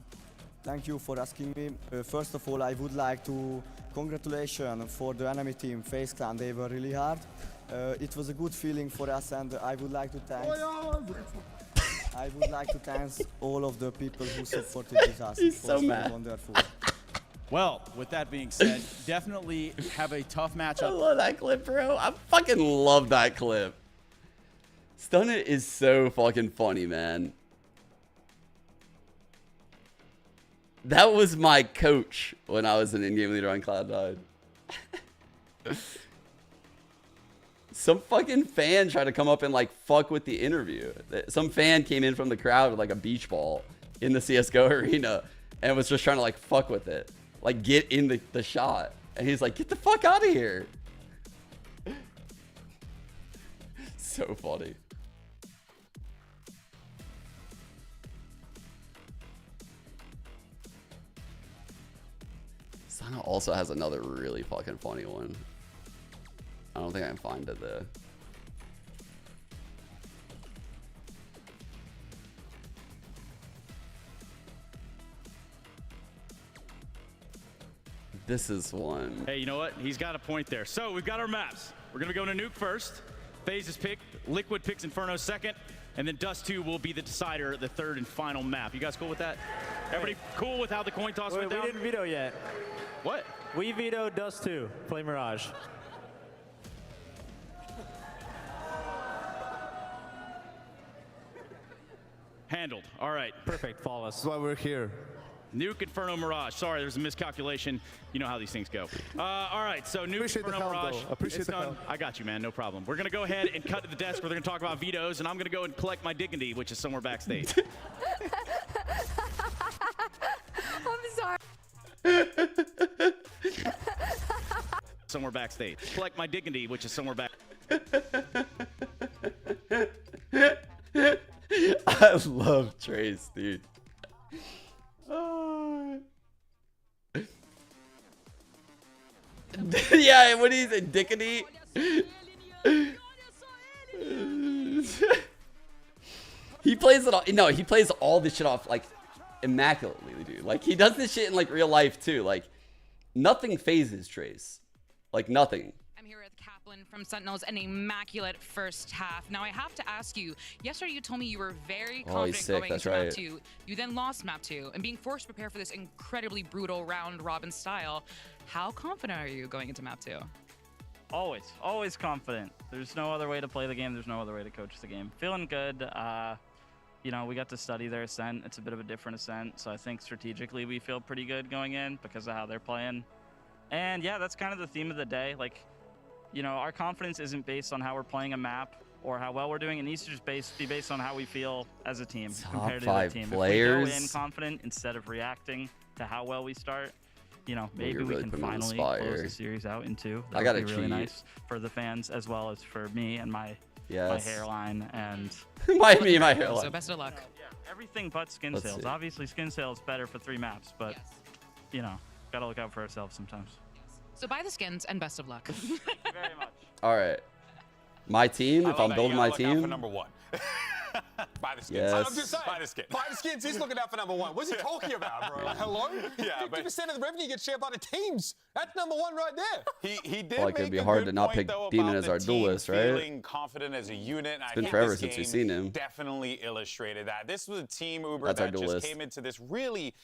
Thank you for asking me. First of all, I would like to congratulations for the enemy team, FaZe Clan. They were really hard. It was a good feeling for us, and I would like to thank. I would like to thank all of the people who supported us. He's so mad. Wonderful. Well, with that being said, definitely have a tough matchup. I love that clip, bro. I fucking love that clip. Stunna is so fucking funny, man. That was my coach when I was an in-game leader on Cloud9. Some fucking fan tried to come up and like fuck with the interview. Some fan came in from the crowd with like a beach ball in the CSGO arena and was just trying to like fuck with it. Like get in the shot. And he's like, get the fuck out of here. So funny. Stunna also has another really fucking funny one. I don't think I can find it though. This is one. Hey, you know what? He's got a point there. So we've got our maps. We're going to go to Nuke first. FaZe is picked. Liquid picks Inferno second. And then Dust 2 will be the decider, the third and final map. You guys cool with that? Everybody cool with how the coin toss went down? We didn't veto yet. What? We vetoed Dust 2. Play Mirage. Handled. All right. Perfect. Follow us. That's why we're here. Nuke, Inferno, Mirage. Sorry, there's a miscalculation. You know how these things go. All right, so Nuke, Appreciate Inferno, the help, Mirage. though. Appreciate It's the done. help. I got you, man. No problem. We're going to go ahead and cut to the desk where they're going to talk about vetoes, and I'm going to go and collect my dignity, which is somewhere backstage. I'm sorry. Somewhere backstage. Collect my dignity, which is somewhere back. I love Trace, dude. Oh. Yeah, what is it, Dickety? He plays it all. No, he plays all this shit off like immaculately, dude. Like he does this shit in like real life too. Like nothing phases Trace. Like nothing. I'm here with Kaplan from Sentinels, an immaculate first half. Now I have to ask you, yesterday you told me you were very confident going into map 2. You then lost map 2 and being forced to prepare for this incredibly brutal round robin style. How confident are you going into map 2? Always confident. There's no other way to play the game. There's no other way to coach the game. Feeling good. You know, we got to study their Ascent. It's a bit of a different Ascent, so I think strategically we feel pretty good going in because of how they're playing. And yeah, that's kind of the theme of the day. Like, you know, our confidence isn't based on how we're playing a map or how well we're doing. It needs to just be based on how we feel as a team compared to the other team. Players. If we go in confident instead of reacting to how well we start, you know, maybe You're we really can putting me on the finally spot close here. the series out in 2. I gotta That would be really cheat. nice for the fans as well as for me and my Yes. hairline and my hairline. So best of luck. Yeah, everything but skin Let's sales. see. Obviously, skin sales better for 3 maps, but you know, gotta look out for ourselves sometimes. So buy the skins and best of luck. Very much. All right. My team, if I'm building my team. Number 1. Buy the skins. Yes. I'm just saying. Buy the skins. Buy the skins. He's looking out for number one. What's he talking about, bro? Like, hello? Yeah, 50% of the revenue gets shared by the teams. That's number one right there. He did. Well, it could be hard to not pick Demon as our duelist, right? Feeling confident as a unit. It's been forever since we've seen him. Definitely illustrated that. This was a team, Uber, That's that our just duelist. came into this really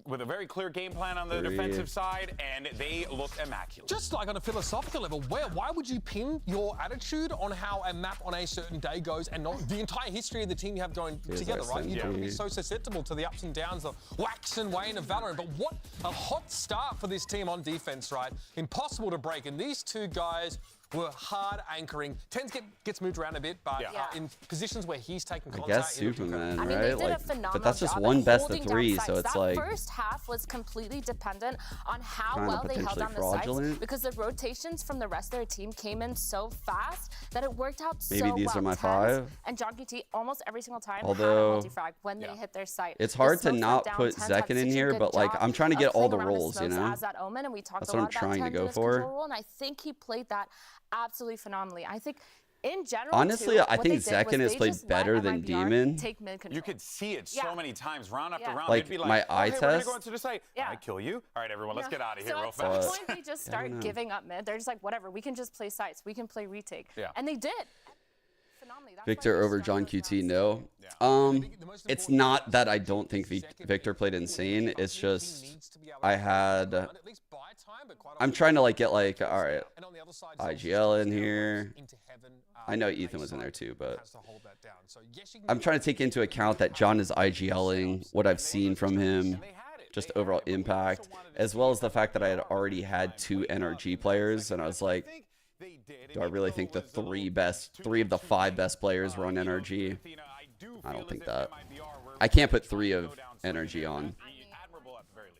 with a very clear game plan on the defensive side, and they look immaculate. Just like on a philosophical level, why would you pin your attitude on how a map on a certain day goes and not the entire history of the team you have going together, right? You don't be so susceptible to the ups and downs, the wax and wane of Valorant. But what a hot start for this team on defense, right? Impossible to break. And these two guys were hard anchoring. Tens gets moved around a bit, but in positions where he's taking contact. I guess Superman, I mean, right? they did a phenomenal but that's just job one at best of holding 3, down so sites. it's that like first half was completely dependent on how kinda well they held down the fraudulent. sites, because the rotations from the rest of their team came in so fast that it worked out so Maybe well. these are my Tens 5. and John QT almost every single time Although, had a multi-frag when they hit their site. It's The hard to smokes not went down, put Tens had Zekin in such a here, good but like job I'm trying to of get all playing the around roles, you smokes know? as that Omen, and we talked That's a what lot I'm about trying to Tens go in his for. control role, and I think he played that absolutely phenomenally. I think in general, Honestly, too, I what think they did was Zekin has they played just let better than MIBR Demon. take mid control. You could see it so many times, round after round. Like, They'd be like, my eye hey, we're gonna test? go into the site. I kill you. All right, everyone, let's get out of here so real at some fast. point, they just start giving up mid. They're just like, whatever, we can just play sites. We can play retake. And they did. Phenomenally. That's Victor over John QT, no. It's not that I don't think Victor played insane. It's just I'm trying to like get like, all right, IGL in here. I know Ethan was in there too, but I'm trying to take into account that John is IGLing, what I've seen from him, just overall impact, as well as the fact that I had already had 2 NRG players, and I was like, do I really think the 3 of the 5 best players were on NRG? I don't think that. I can't put 3 of NRG on.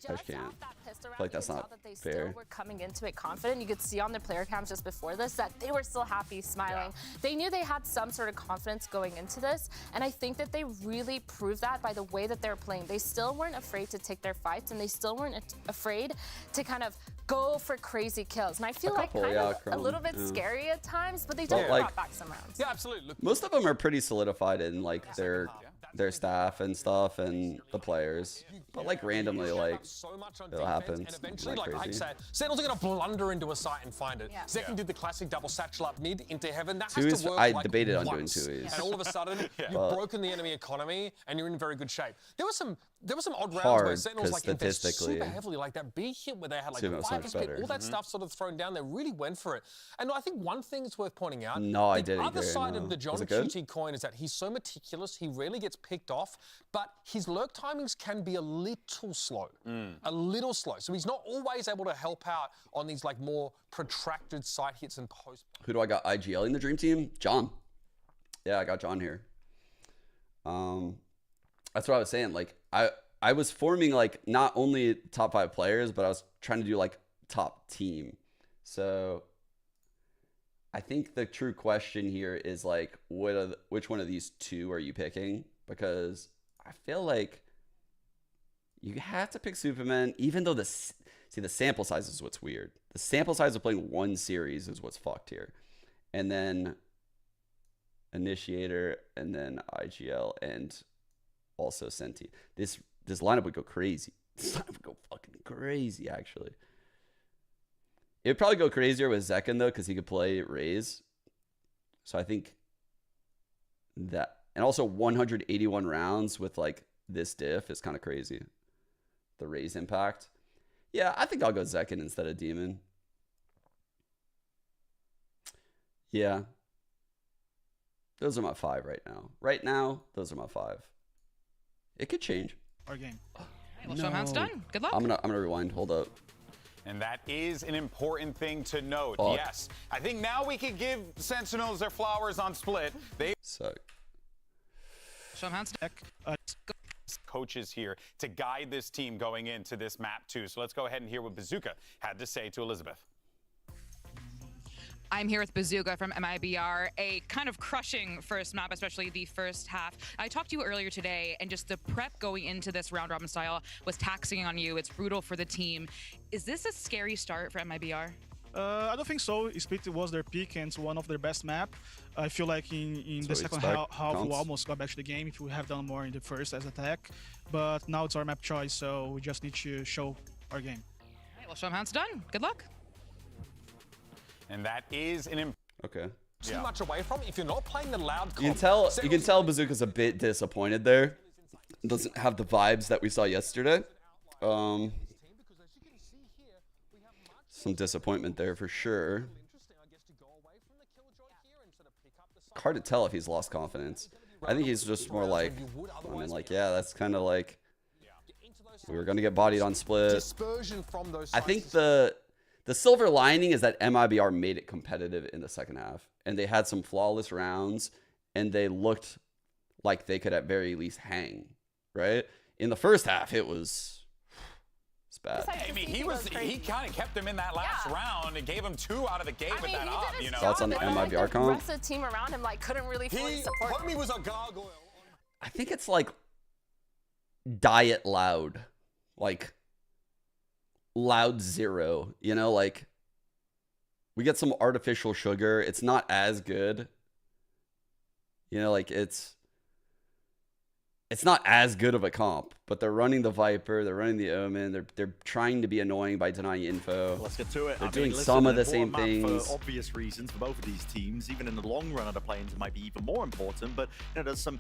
I just can't. I feel like that's not fair. Were coming into it confident. You could see on their player cams just before this that they were still happy, smiling. They knew they had some sort of confidence going into this, and I think that they really proved that by the way that they're playing. They still weren't afraid to take their fights, and they still weren't afraid to kind of go for crazy kills. And I feel like kind of a little bit scary at times, but they don't brought back some rounds. Yeah, absolutely. Most of them are pretty solidified in like their staff and stuff and the players, but like randomly, like it'll happen. And eventually, like I said, Sentinels are going to blunder into a site and find it. Zekin did the classic double satchel up mid into heaven. That has to work I like debated on doing once. 2Es. And all of a sudden, you've broken the enemy economy and you're in very good shape. There were some odd rounds Hard, where Sentinels like invest statistically, super heavily, like that B hit where they had like Sumo 5 much speed, better. all that stuff sort of thrown down. They really went for it. And I think one thing that's worth pointing out, No, I the didn't other agree, side no. of the John Was it good? QT coin is that he's so meticulous, he rarely gets picked off, but his lurk timings can be a little slow. A little slow. So he's not always able to help out on these like more protracted side hits and post. Who do I got IGL in the dream team? John. Yeah, I got John here. That's what I was saying. Like I was forming like not only top 5 players, but I was trying to do like top team. So I think the true question here is like, which one of these 2 are you picking? Because I feel like you have to pick Superman, even though the sample size is what's weird. The sample size of playing 1 series is what's fucked here. And then Initiator, and then IGL, and also Senti. This lineup would go crazy. This lineup would go fucking crazy, actually. It'd probably go crazier with Zekin, though, because he could play Raze. So I think that... And also 181 rounds with, like, this diff is kind of crazy. The Raze impact. Yeah, I think I'll go Zekin instead of Demon. Yeah. Those are my 5 right now. Right now, those are my 5. It could change. Our game. Well, Showman's done. Good luck. I'm gonna rewind. Hold up. And that is an important thing to note. Fuck. Yes. I think now we can give Sentinels their flowers on split. They suck. Showman's deck. Coaches here to guide this team going into this map too. So let's go ahead and hear what Bazooka had to say to Elizabeth. I'm here with Bazooka from MIBR, a kind of crushing first map, especially the first half. I talked to you earlier today, and just the prep going into this round robin style was taxing on you. It's brutal for the team. Is this a scary start for MIBR? I don't think so. Split was their pick and it's one of their best map. I feel like in the second half we almost got back to the game if we have done more in the first as attack. But now it's our map choice, so we just need to show our game. All right, well, show 'em how it's done. Good luck. And that is an too much away from if you're not playing the loud comp. You can tell Bazooka's a bit disappointed there. Doesn't have the vibes that we saw yesterday. Some disappointment there for sure. Hard to tell if he's lost confidence. I think he's just more like, I mean, like, yeah, that's kind of like, we were going to get bodied on split. I think the silver lining is that MIBR made it competitive in the second half. And they had some flawless rounds. And they looked like they could at very least hang, right? In the first half, it's bad. I mean, he kind of kept him in that last round and gave him 2 out of the gate with that up, you know. Thoughts on the MIBR comp? The rest of the team around him like couldn't really fully support him. Homie was a gargoyle. I think it's like diet loud, like loud 0, you know, like we get some artificial sugar. It's not as good, you know, like it's not as good of a comp, but they're running the Viper, they're running the Omen, they're trying to be annoying by denying info. Let's get to it. They're doing some of the same things. For obvious reasons for both of these teams, even in the long run of the planes, it might be even more important. But you know, there's some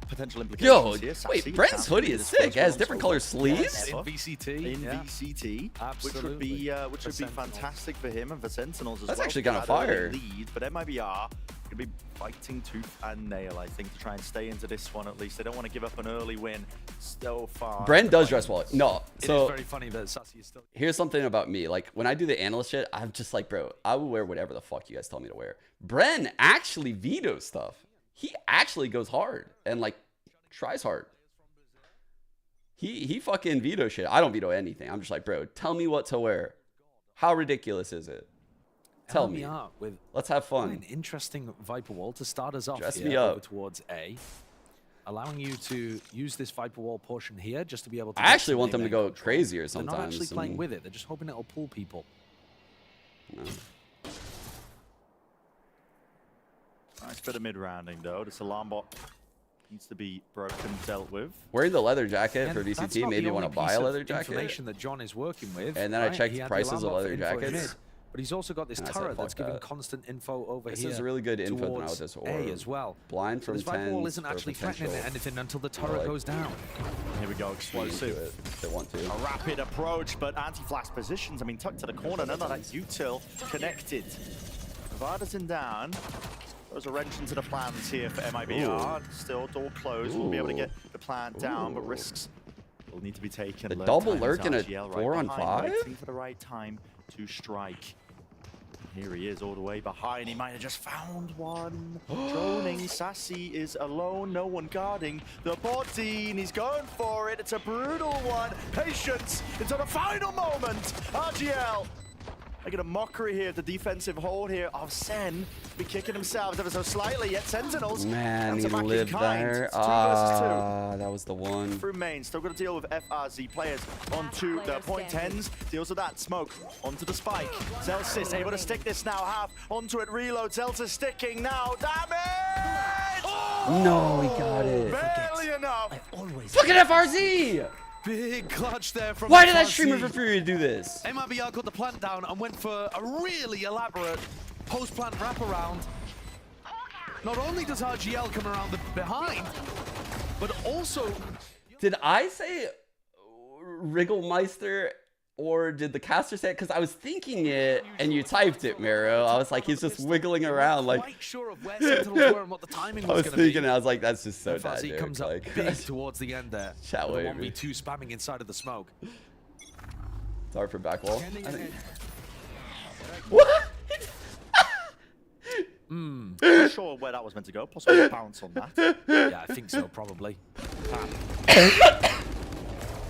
potential implications here. Wait, Brent's hoodie is sick. It has different color sleeves. In VCT, Absolutely. which would be fantastic for him and for Sentinels as well. That's actually kind of fire. Lead, but MIBR going to be fighting tooth and nail, I think, to try and stay into this one at least. They don't want to give up an early win so far. Brent does dress well. No, so it is very funny that Sassy is still. Here's something about me. Like, when I do the analyst shit, I'm just like, bro, I will wear whatever the fuck you guys tell me to wear. Bren actually vetoes stuff. He actually goes hard and, like, tries hard. He fucking veto shit. I don't veto anything. I'm just like, bro, tell me what to wear. How ridiculous is it? Tell me. Let's have fun. An interesting Viper wall to start us off. Dress here, me up. over towards A, allowing you to use this Viper wall portion here just to be able to. I actually want them to go crazier sometimes. They're not actually playing with it. They're just hoping it'll pull people. No. Nice bit of mid-rounding though. This alarm bot needs to be broken, dealt with. Wearing the leather jacket for And that's VCT, not maybe the you want to only buy piece a of leather jacket. information that John is working with. And then I checked He had prices the of alarm leather bot for info jackets. mid, but he's also got this And I said, turret fuck that's giving that. constant info over This here. is really good info now with towards this A orb. as well. Blind from This Viper wall 10s isn't for actually threatening potential. anything until the turret goes down. Here we go, explosive. They want to. A rapid approach, but anti-flash positions. I mean, tucked to the corner. None of that util connected. Nevada's in down. Throws a wrench into the plans here for MIBR. Still door closed. We'll be able to get the plan down, but risks will need to be taken. The double lurk in a RGL 4-on-5? waiting for the right time to strike. Here he is all the way behind. He might have just found one. Droning. Sassy is alone. No one guarding the body. And he's going for it. It's a brutal one. Patience until the final moment. RGL making a mockery here. The defensive hold here of Sen. Be kicking themselves ever so slightly. Yet Sentinels. Man, he answer back in lived kind. there. It's 2 versus 2. That was the one. Through main, still got to deal with FRZ players onto the point 10s. Deals with that smoke onto the spike. Zelsis able to stick this now. Half onto it. Reload. Zelsis sticking now. Damage! No, he got it. Barely enough. Fucking FRZ! Big clutch there from Why did that FRZ. streamer for Fury do this? MIBR got the plant down and went for a really elaborate post-plant wraparound. Not only does RGL come around the behind, but also... Did I say Wrigglemeister or did the caster say it? Because I was thinking it and you typed it, Miro. I was like, he's just wiggling around like... Quite sure of where Sentinels were and what the timing was I was going to be. thinking, I was like, that's just so bad. FRZ comes up big towards the end there. Chat The wavy. 1v2 spamming inside of the smoke. It's hard for back wall. Not sure where that was meant to go. Possibly a bounce on that. Yeah, I think so, probably.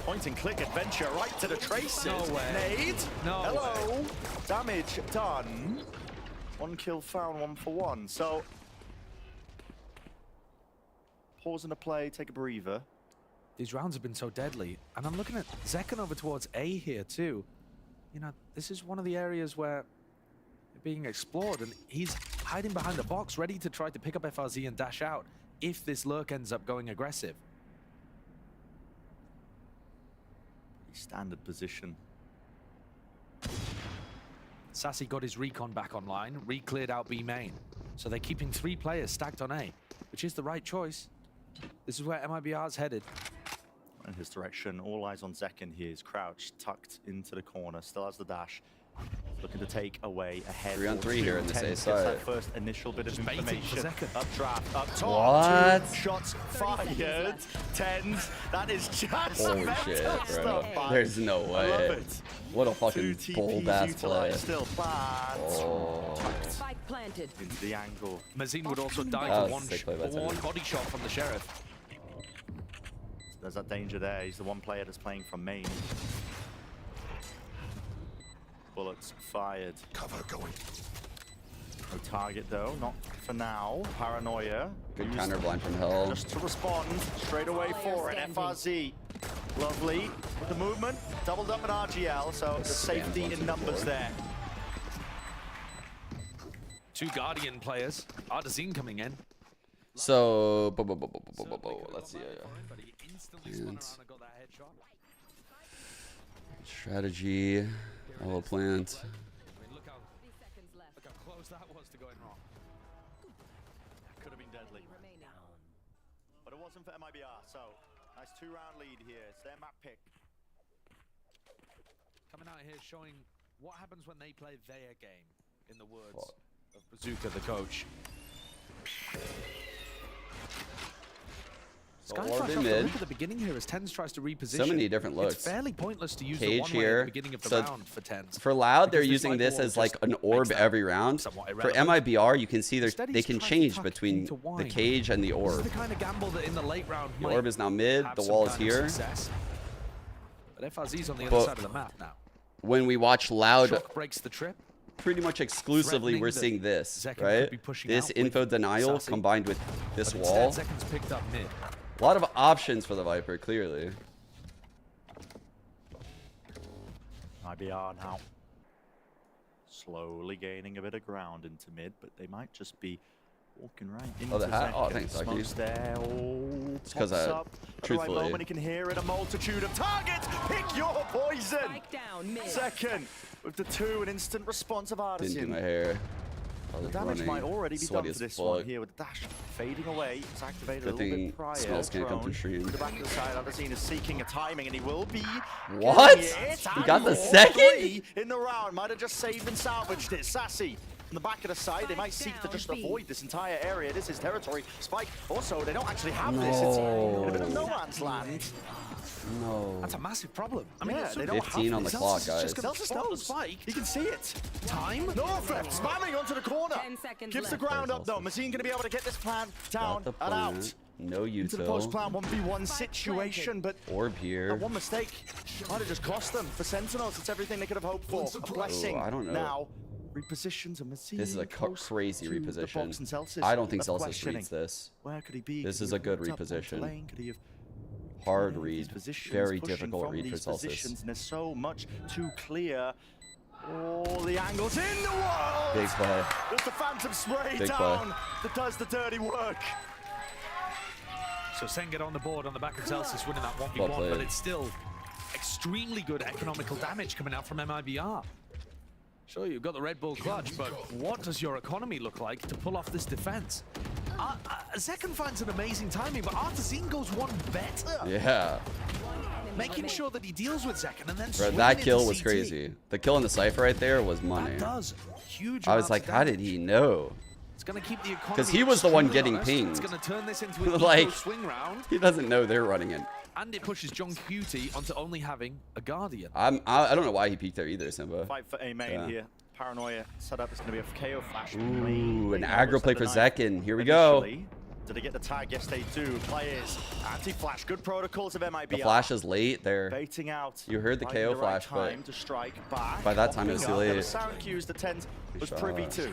Point and click adventure right to the traces. No way. Nade. No Hello. way. Damage done. 1 kill found, 1 for 1. So, pause in the play, take a breather. These rounds have been so deadly. And I'm looking at Zekan over towards A here too. You know, this is one of the areas where being explored, and he's hiding behind the box, ready to try to pick up FRZ and dash out if this lurk ends up going aggressive. Standard position. Sassy got his recon back online, re-cleared out B main. So they're keeping 3 players stacked on A, which is the right choice. This is where MIBR's headed. In his direction, all eyes on Zekken. He is crouched, tucked into the corner, still has the dash. Looking to take away ahead. 3-on-3 here in this A side. That first initial bit of information. Up draft, up top. What? 2 shots fired. Tens. That is just holy shit, bro. There's no way. What a fucking bold ass play. Still planned. Oh. Spike planted. Into the angle. Mazin would also die for one body shot from the Sheriff. There's that danger there. He's the one player that's playing from main. Bullets fired. Cover going. No target though, not for now. Paranoia. Good counter blind from hell. Just to respond straight away for it. FRZ. Lovely. With the movement. Doubled up at RGL, so the safety in numbers there. 2 Guardian players. Artazine coming in. So, let's see. Strategy. Hello, plant. Look how close that was to going wrong. Could have been deadly. But it wasn't for MIBR, so nice 2-round lead here. It's their map pick. Coming out here showing what happens when they play their game, in the words of Bazooka, the coach. Skyflash off the look at the beginning here as Tens tries to reposition. So many different looks. It's fairly pointless to use Cage the one here. at the beginning of the round for Tens. For Loud, they're using this as like an orb every round. For MIBR, you can see they can change between the cage and the orb. This is the kind of gamble that in the late round the orb is now mid, the wall is here. But FRZ's on the other side of the map now. When we watch Loud, Shock breaks the trip. Pretty much exclusively we're seeing this, right? This info denial combined with this wall. Zeken's picked up mid. A lot of options for the Viper, clearly. IBR now slowly gaining a bit of ground into mid, but they might just be walking right into the hat? Oh, thanks, Ducky. There. Oh, it's because truthfully. Right moment, he can hear it, a multitude of targets. Pick your poison. Down, mid. Second with the 2, an instant response of Artisan. Didn't do my hair. The damage might already be done for this one here with the dash fading away. It's activated a little bit prior. Smells can't come to stream. To the back of the side, Artisan is seeking a timing, and he will be. What? He got the second? In the round, might have just saved and salvaged it. Sassy. From the back of the side, they might seek to just avoid this entire area. This is territory. Spike, also, they don't actually have this. It's in a bit of no man's land. No. That's a massive problem. I mean, yeah, they don't 15 on the clock, guys. Celsius knows. Spike. He can see it. Time. Northwest spamming onto the corner. 10 seconds Gives left. the ground up though. Mazin going to be able to get this plan down and out. No util. Into the post plan 1v1 situation, but orb here. That one mistake might have just cost them. For Sentinels, it's everything they could have hoped for. A blessing. I don't know. Now. Repositions and Mazin. This is a crazy reposition. I don't think Celsius reads this. Where could he be? This is a good reposition. Hard read. Very difficult read for Celsius. And there's so much too clear. All the angles in the wall. Big play. There's the Phantom spray down that does the dirty work. So Sen get on the board on the back of Celsius winning that 1v1, but it's still extremely good economical damage coming out from MIBR. Sure, you've got the Red Bull clutch, but what does your economy look like to pull off this defense? Zekken finds an amazing timing, but Artazine goes one better. Yeah. Making sure that he deals with Zekken and then bro, that kill was crazy. The kill in the Cypher right there was money. That does huge. I was like, how did he know? It's gonna keep the economy. Because he was the one getting pinged. It's gonna turn this into a like, swing round. He doesn't know they're running it. And it pushes John Cutie onto only having a Guardian. I don't know why he peeked there either, Simba. Fight for A main here. Paranoia set up. It's going to be a KO flash. Ooh, an aggro play for Zekken. Here we go. Did they get the tag? Yes, they do. Players, anti-flash. Good protocols of MIBR. The flash is late there. Baiting out. You heard the KO flash, but to strike back. by that time it was too late. Sound cues that Tens was privy to.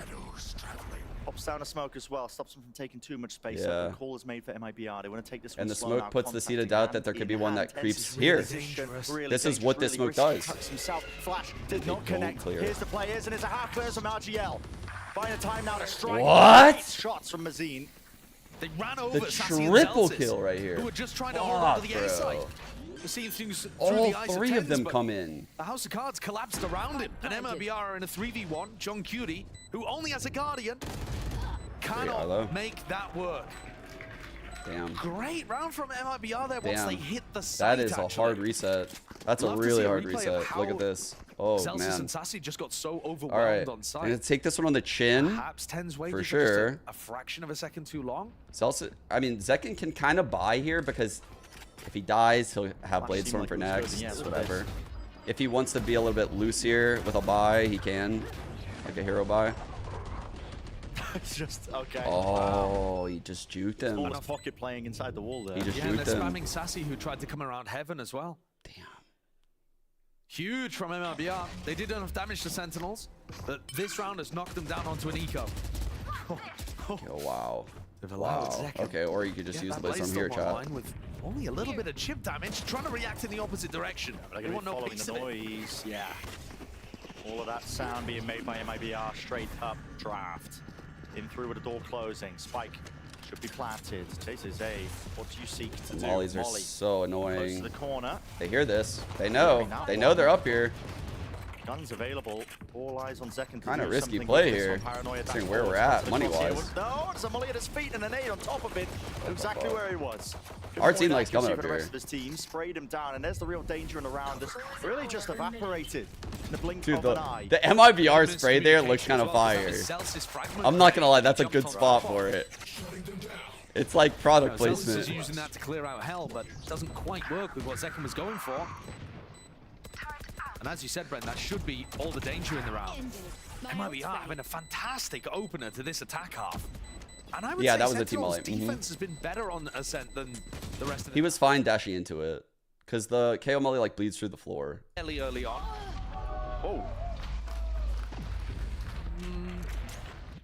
Pops down a smoke as well, stops him from taking too much space. Yeah. The call is made for MIBR. They want to take this one And the slow smoke now, puts the seed of doubt that there could be one that creeps here. This is what this smoke does. Himself. Flash did not connect. Clear. Here's the players, and it's a half clear from RGL. Buying the time now to strike. What? 8 shots from Mazine. They ran over The Sassy and triple Zelsis, kill right here. who were just trying to hold on to the A side. Bro. We're seeing things through All the eyes 3 of Tens, them but come in. The House of Cards collapsed around him, and MIBR are in a 3v1. John Curie, who only has a Guardian, cannot make that work. Damn. Great round from MIBR there once they hit the That site. is a hard reset. That's a really hard reset. Look at this. Oh, Zelsis man. and Sassy just got so overwhelmed All right. on site. I'm going to take this one on the chin. Perhaps Tens waited for just sure. a fraction of a second too long. Zelsis, I mean, Zekin can kind of buy here because if he dies, he'll have Blade Storm for next. Whatever. If he wants to be a little bit loose here with a buy, he can. Like a hero buy. It's just, okay. Oh, he just juked him. Almost pocket playing inside the wall there. He just Yeah, and juked they're him. spamming Sassy, who tried to come around Heaven as well. Damn. Huge from MIBR. They did enough damage to Sentinels, but this round has knocked them down onto an eco. Oh, wow. They've allowed Wow. Zekin. Okay, or you could just use the Blade Storm here, chat. With only a little bit of chip damage, trying to react in the opposite direction. They're They going to want be no following piece the of it. noise. Yeah. All of that sound being made by MIBR. Straight up draft. In through with the door closing. Spike should be planted. Chases A. What do you seek to do? Mollies are Molly. so Close annoying. to the corner. They hear this. They know. They know they're up here. Guns available. All eyes on Zekin. Kind of risky play here. Seeing where we're at, money-wise. No, it's a Molly at his feet and an nade on top of it. Exactly where he was. Our team likes coming up for the here. rest of his team. Sprayed him down, and there's the real danger in the round. It's really just evaporated in the blink Dude, of an eye. the MIBR spray there looks kind of fire. I'm not gonna lie, that's a good spot for it. It's like product placement. Is using that to clear out hell, but doesn't quite work with what Zekin was going for. And as you said, Brent, that should be all the danger in the round. MIBR having a fantastic opener to this attack half. And I would say that was a team Sentinel's multi. defense has been better on Ascent than the rest of the He was fine dashing into it. Because the KO Molly like bleeds through the floor. early on.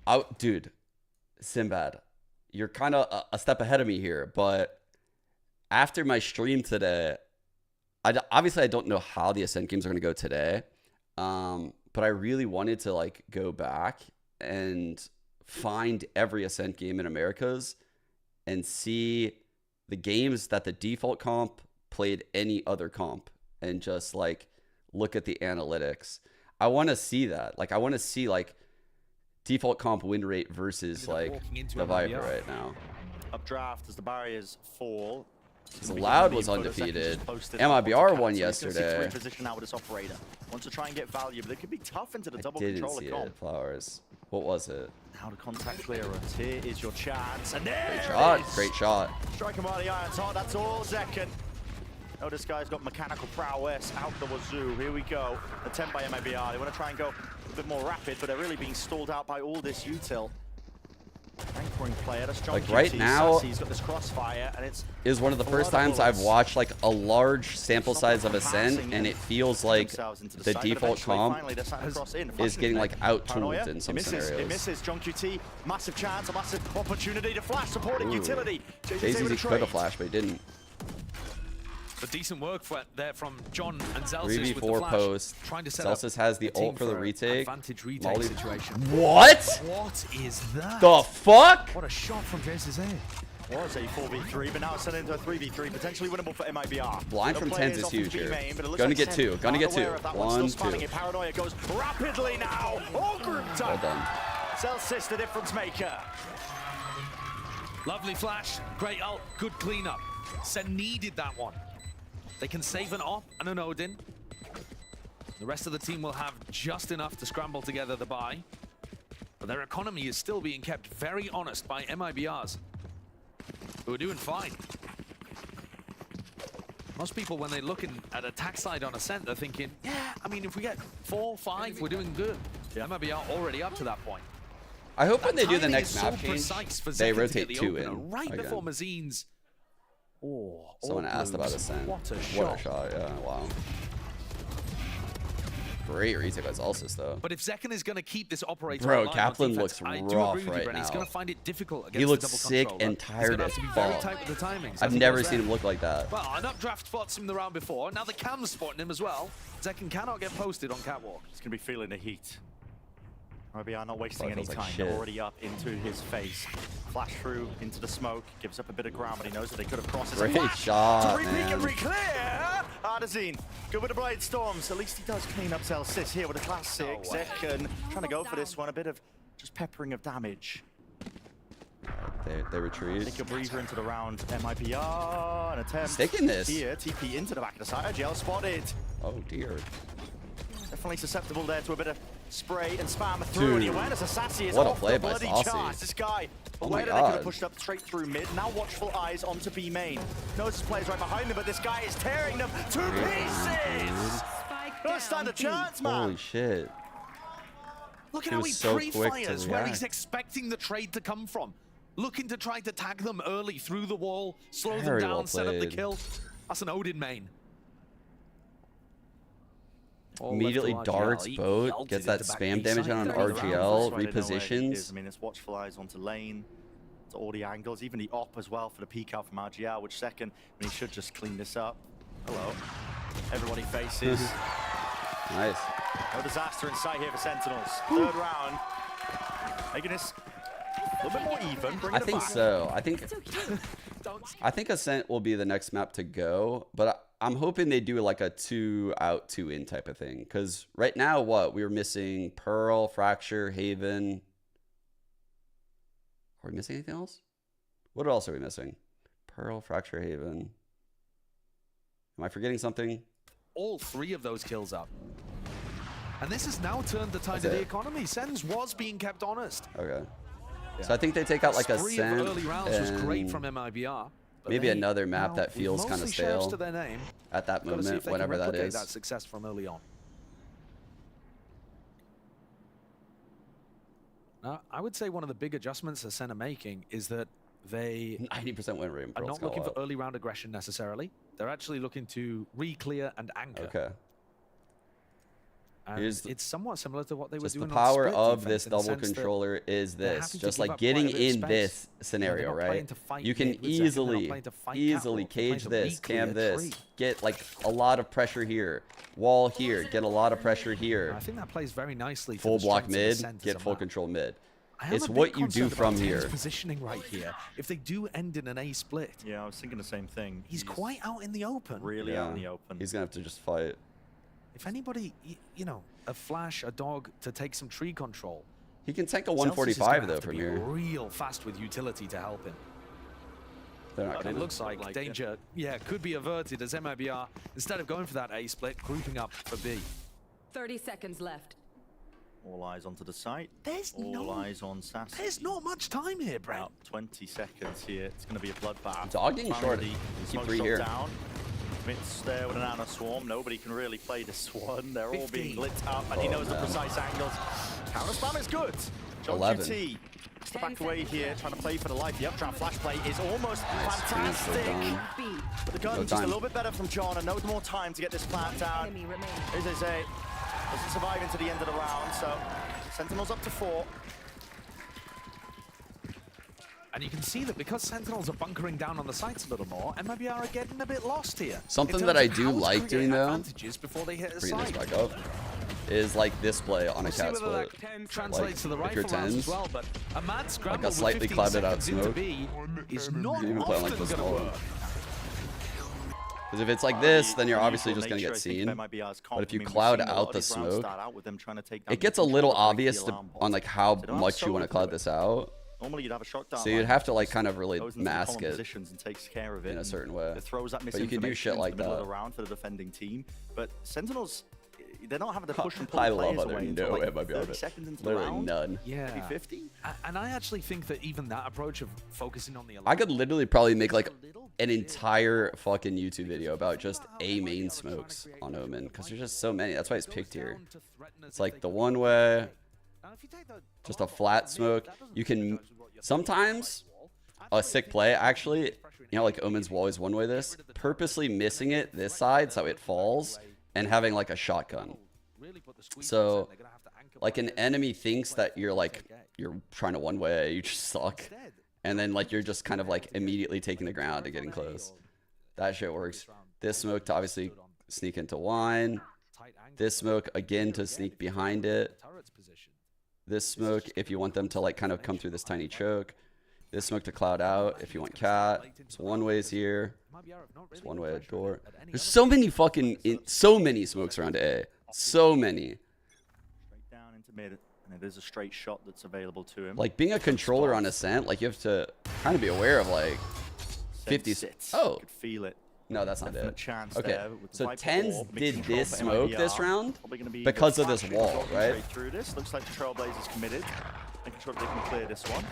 Oh, dude, Sinbad, you're kind of a step ahead of me here, but after my stream today, obviously I don't know how the Ascent games are going to go today, but I really wanted to like go back and find every Ascent game in Americas and see the games that the default comp played any other comp and just like look at the analytics. I want to see that. Like I want to see like default comp win rate versus like the Viper right now. Updraft as the barriers fall. So Loud was undefeated. MIBR won yesterday. Position now with this operator. Wants to try and get value, but it could be tough into the I double didn't controller see comp. it, Flowers. What was it? Now to contact clearance. Here is your chance. And there Great shot. it is. Great shot. Strike him by the iron's heart. That's all Zekin. Oh, this guy's got mechanical prowess out the wazoo. Here we go. Attempt by MIBR. They want to try and go a bit more rapid, but they're really being stalled out by all this util. Anchoring player, that's John Like right QT. now He's got this crossfire, and it's is one of the first times I've watched like a large sample size of Ascent, and it feels like the default comp is getting like out-tooled in some scenarios. It misses. John QT, massive chance, a massive opportunity to flash, supporting utility. Jay-Z could have flashed, but he didn't. But decent work there from John and Zelsis 3v4 with the flash, post. trying to set Zelsis up has the team ult for the retake. Advantage retake situation. What? What is that? The fuck? What a shot from JSA. Was a 4v3, but now it's turned into a 3v3, potentially winnable for MIBR. Blind from Tens is huge here. Gonna get two. Gonna get two. 1, 2. Paranoia goes rapidly now. All group time. Well done. Zelsis, the difference maker. Lovely flash, great ult, good cleanup. Sen needed that one. They can save an op and an Odin. The rest of the team will have just enough to scramble together the buy. But their economy is still being kept very honest by MIBRs, who are doing fine. Most people, when they're looking at attack side on Ascent, they're thinking, yeah, I mean, if we get 4, 5, we're doing good. MIBR already up to that point. I hope when they do the timing next is map so change, precise for they Zekin to rotate get the 2 opener in. right again. before Mazine's. Oh, Someone all asked about blues. Ascent. What a What a shot, yeah, wow. great retake by Zalsis, though. But if Zekken is going to keep this operator Bro, alive Kaplan on defense, looks rough right Bren. now. He's going to find it difficult against He looks the double sick controller. and tired as He's going to have to be very fuck. tight with the timings. I've never seen him look like that. Well, an updraft spots him the round before. Now the cam's spotting him as well. Zekken cannot get posted on catwalk. He's going to be feeling the heat. RBR not wasting Oh, any feels like time. shit. They're already up into his face. Flash through into the smoke. Gives up a bit of ground, but he knows that they could have crossed. Great shot, to man. and re-clear. Ardazine, good with the Blade Storms. At least he does clean up Zalsis here with a classic. Zekken trying to go for this one. A bit of just peppering of damage. They retreat. Take your breather into the round. MIBR, an attempt. He's taking this. Here, TP into the back of the side. IGL spotted. Oh, dear. Definitely susceptible there to a bit of spray and spam through. And the awareness of Sassy is what a off play the by bloody Saucy. charge. This guy, Oh aware my that they could God. have pushed up straight through mid. Now watchful eyes onto B main. Knows his players right behind him, but this guy is tearing them to pieces. Don't stand a chance, man. Holy shit. Look at He how was he so quick to pre-fires where he's react. expecting the trade to come from. Looking to try to tag them early through the wall, slow them Very down, well set up the played. kill. That's an Odin main. Immediately darts boat, gets that spam damage on an RGL, repositions. I mean, it's watchful eyes onto lane, to all the angles, even the op as well for the peek out from RGL, which second, I mean, he should just clean this up. Hello. Everybody faces. Nice. No disaster in sight here for Sentinels. Third round. Making this a little bit more even. Bring I it think back. so. I think Ascent will be the next map to go, but I'm hoping they do like a 2 out, 2 in type of thing. Because right now, what? We were missing Pearl, Fracture, Haven. Are we missing anything else? What else are we missing? Pearl, Fracture, Haven. Am I forgetting something? All 3 of those kills up. And this has now turned the tide That's of the it. economy. Sens was being kept honest. Okay. So I think they take out like Spree of Ascent early rounds was great and from MIBR. but maybe they another map now that feels kind of mostly sheriffs stale to their name. at that Gotta see if moment, they can whenever that replicate is. that success from early on. Now, I would say one of the big adjustments that Sen are making is that they 90% win rate. are not looking for early round aggression necessarily. They're actually looking to re-clear and anchor. Okay. And it's somewhat similar to what they were Just doing the on power split of defense this in the double sense that controller is they're this. happy to Just give like up getting quite a bit of in space. this You know, scenario, they're not right? playing to fight You can mid with Zek, they're not easily, playing to fight easily catwalk, they're playing cage to this, re-clear cam this, tree. get like a lot of pressure here, wall here, get a lot of pressure here. I think that plays very nicely for Full the block strengths of the mid, Sens get as a full map. control mid. I am It's a bit what you do concerned from about Tim's here. positioning right here. If they do end in an A split, Yeah, I was thinking the same thing. he's quite out in the open. Really out in the open. He's gonna have to just fight. If anybody, you know, a flash, a dog to take some tree control. He can tank a Celsius is 145 gonna though have to from be here. real fast with utility to help him. They're not But it coming. looks like danger, could be averted as MIBR, instead of going for that A split, grouping up for B. 30 seconds left. All eyes onto the site. There's All eyes on Sassy. There's not much time here, Brent. About 20 seconds here. It's going to be a bloodbath. Dogging short. Finally, Keep smoke 3 shot here. down. Mitz there with an Ana Swarm. Nobody can really play this one. They're all being 15. lit up, and he knows the precise angles. Counter spam is good. John 11. QT step back away here, trying to play for the life. The updraft flash play is almost Nice. fantastic. Done. But the gun's No just a time. little bit better from John, and no more time to get this plant down. As I say, doesn't survive into the end of the round, so Sentinels up to 4. And you can see that because Sentinels are bunkering down on the sites a little more, MIBR are getting a bit lost here. Something in that terms I of do how to like create doing though, advantages before they hit a bring this site. back up, is like this play on a We'll see cat whether split. that translates to the if you're rifle rounds as 10s, well, but a mad scramble a slightly with 15 clouded out seconds into smoke. B is not Even playing like often this going to small. work. Because if it's like this, then you're obviously just going to get seen. But if you cloud out the smoke, it gets a little obvious on like how much you want to cloud this out. Normally you'd have a shot down. So you'd have to like kind of really goes into the mask column it positions and takes care of it in a certain way. It throws that But you can do shit misinformation like into the middle that. of the round for the defending team. But Sentinels, they're not having to push and pull I players love away other until no like MIBR 30 of it. seconds into the Literally round. none. Yeah. Maybe 50. And I actually think that even that approach of focusing on the I could literally probably make like an entire fucking YouTube video about just A main smokes on Omen because there's just so many. That's why it's picked here. It's like the one way, just a flat smoke. You can sometimes a sick play actually. You know, like Omen's will always one way this, purposely missing it this side so it falls and having like a shotgun. So, like, an enemy thinks that you're trying to one-way, you just suck. And then, like, you're just kind of, like, immediately taking the ground and getting close. That shit works. This smoke to obviously sneak into wine. This smoke, again, to sneak behind it. This smoke, if you want them to, like, kind of come through this tiny choke. This smoke to cloud out if you want cat. There's one ways here. There's one way at door. There's so many so many smokes around A. So many. Straight down into mid, and it is a straight shot that's available to him. Like, being a controller on Ascent, like, you have to kind of be aware of, like, 50. Oh. Could feel it. No, that's not it. Chance okay, there so Viper Tens Orb, did this smoke this round be because of this wall, right? Straight through this. Looks like the Trailblazers committed. Making sure they can clear this one.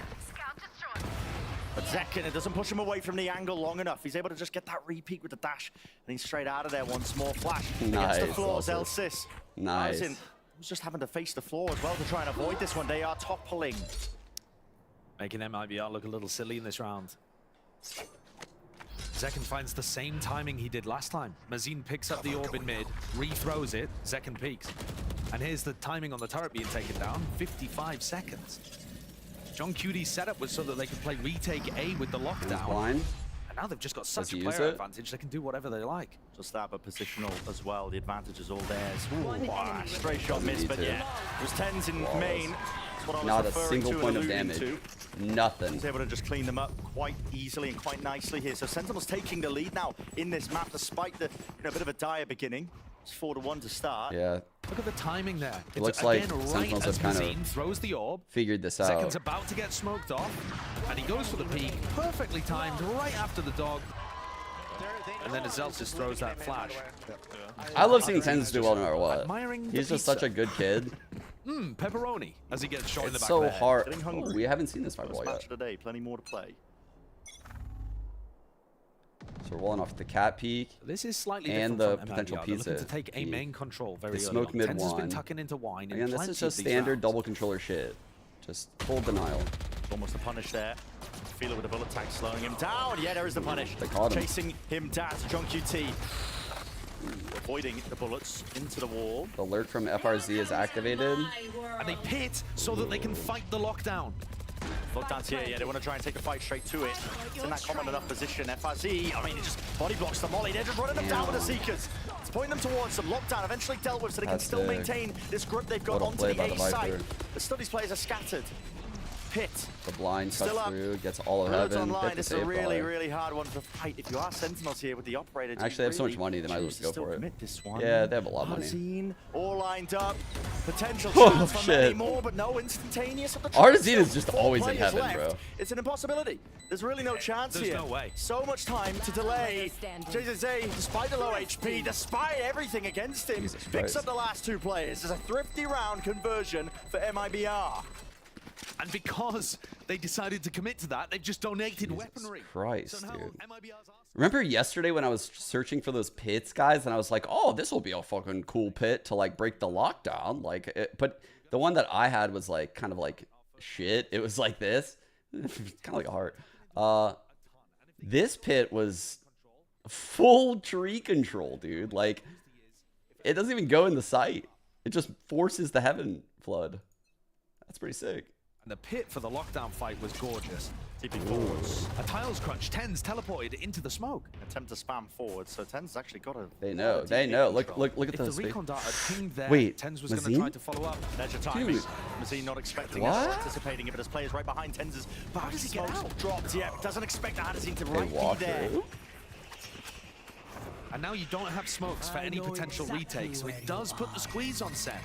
But Zekin, it doesn't push him away from the angle long enough. He's able to just get that repeat with the dash. And he's straight out of there once more. Flash against the floors. Elsis. Nice. He's just having to face the floor as well to try and avoid this one. They are toppling. Making MIBR look a little silly in this round. Zekin finds the same timing he did last time. Mazin picks up the orb in mid, re-throws it, Zekin peeks. And here's the timing on the turret being taken down, 55 seconds. John Cuty's setup was so that they could play retake A with the lockdown. And now they've just got such a player advantage, they can do whatever they like. Just that, but positional as well. The advantage is all theirs. Wow, straight shot miss, but yeah. It was Tens in main. What I was not a single point of damage. Nothing. He's able to just clean them up quite easily and quite nicely here. So Sentinel's taking the lead now in this map, despite the bit of a dire beginning. It's 4-1 to start. Yeah. Look at the timing there. It looks like Sentinels have kind of throws the orb. Figured this out. Zekin's about to get smoked off, and he goes for the peek, perfectly timed, right after the dog. And then Azelf just throws that flash. I love seeing Tens do well no matter what. He's just such a good kid. Pepperoni as he gets shot in the back. It's so hard. Oh, we haven't seen this fireball yet. Today, plenty more to play. So we're walling off the cat peak. This is slightly and different the from potential pizza. To take a main control very the smoke early mid Tens one. Has been tucking into wine. Again, this is just standard double controller shit. Just full denial. Almost a punish there. Feel it with a bullet tag slowing him down. Yeah, there is the punish. They caught him. Chasing him down to John QT. Avoiding the bullets into the wall. The alert from FRZ is activated. And they pit so that they can fight the lockdown. Lockdown's here, yeah, they want to try and take the fight straight to it. It's in that common enough position. FRZ, I mean, it just body blocks the molly. They're just running them down with the Seekers. It's pointing them towards them. Lockdown eventually dealt with so they can still maintain this grip they've got onto the A side. The Studies players are scattered. Pit. The blind cuts through, gets all of heaven. Online. This is a really hard one to fight. If you are Sentinels here with the operator, actually, they have so much money, they might as well go for it. This one. Yeah, they have a lot of money. Artezine, all lined up. Potential chance for many more, but no instantaneous. Artezine is just always in heaven, bro. It's an impossibility. There's really no chance here. There's no way. So much time to delay. JZZ, despite the low HP, despite everything against him, picks up the last two players. There's a thrifty round conversion for MIBR. And because they decided to commit to that, they've just donated weaponry. Christ, dude. Remember yesterday when I was searching for those pits, guys, and I was like, oh, this will be a fucking cool pit to, like, break the lockdown. Like, but the one that I had was, like, kind of like shit. It was like this. Kind of like a heart. This pit was full tree control, dude. Like, it doesn't even go in the sight. It just forces the heaven flood. That's pretty sick. And the pit for the lockdown fight was gorgeous. TP forwards. A tiles crunch. Tens teleported into the smoke. Attempt to spam forward. So Tens actually got a. They know. They know. Look at the those. recon dart had pinged there. Wait, Tens was going to try to follow up. There's your timing. Mazin not expecting it, anticipating it, but his players right behind Tens. But how does he get out? Dropped. Yeah, doesn't expect Artezine to right be there. And now you don't have smokes for any potential retakes, so it does put the squeeze on set.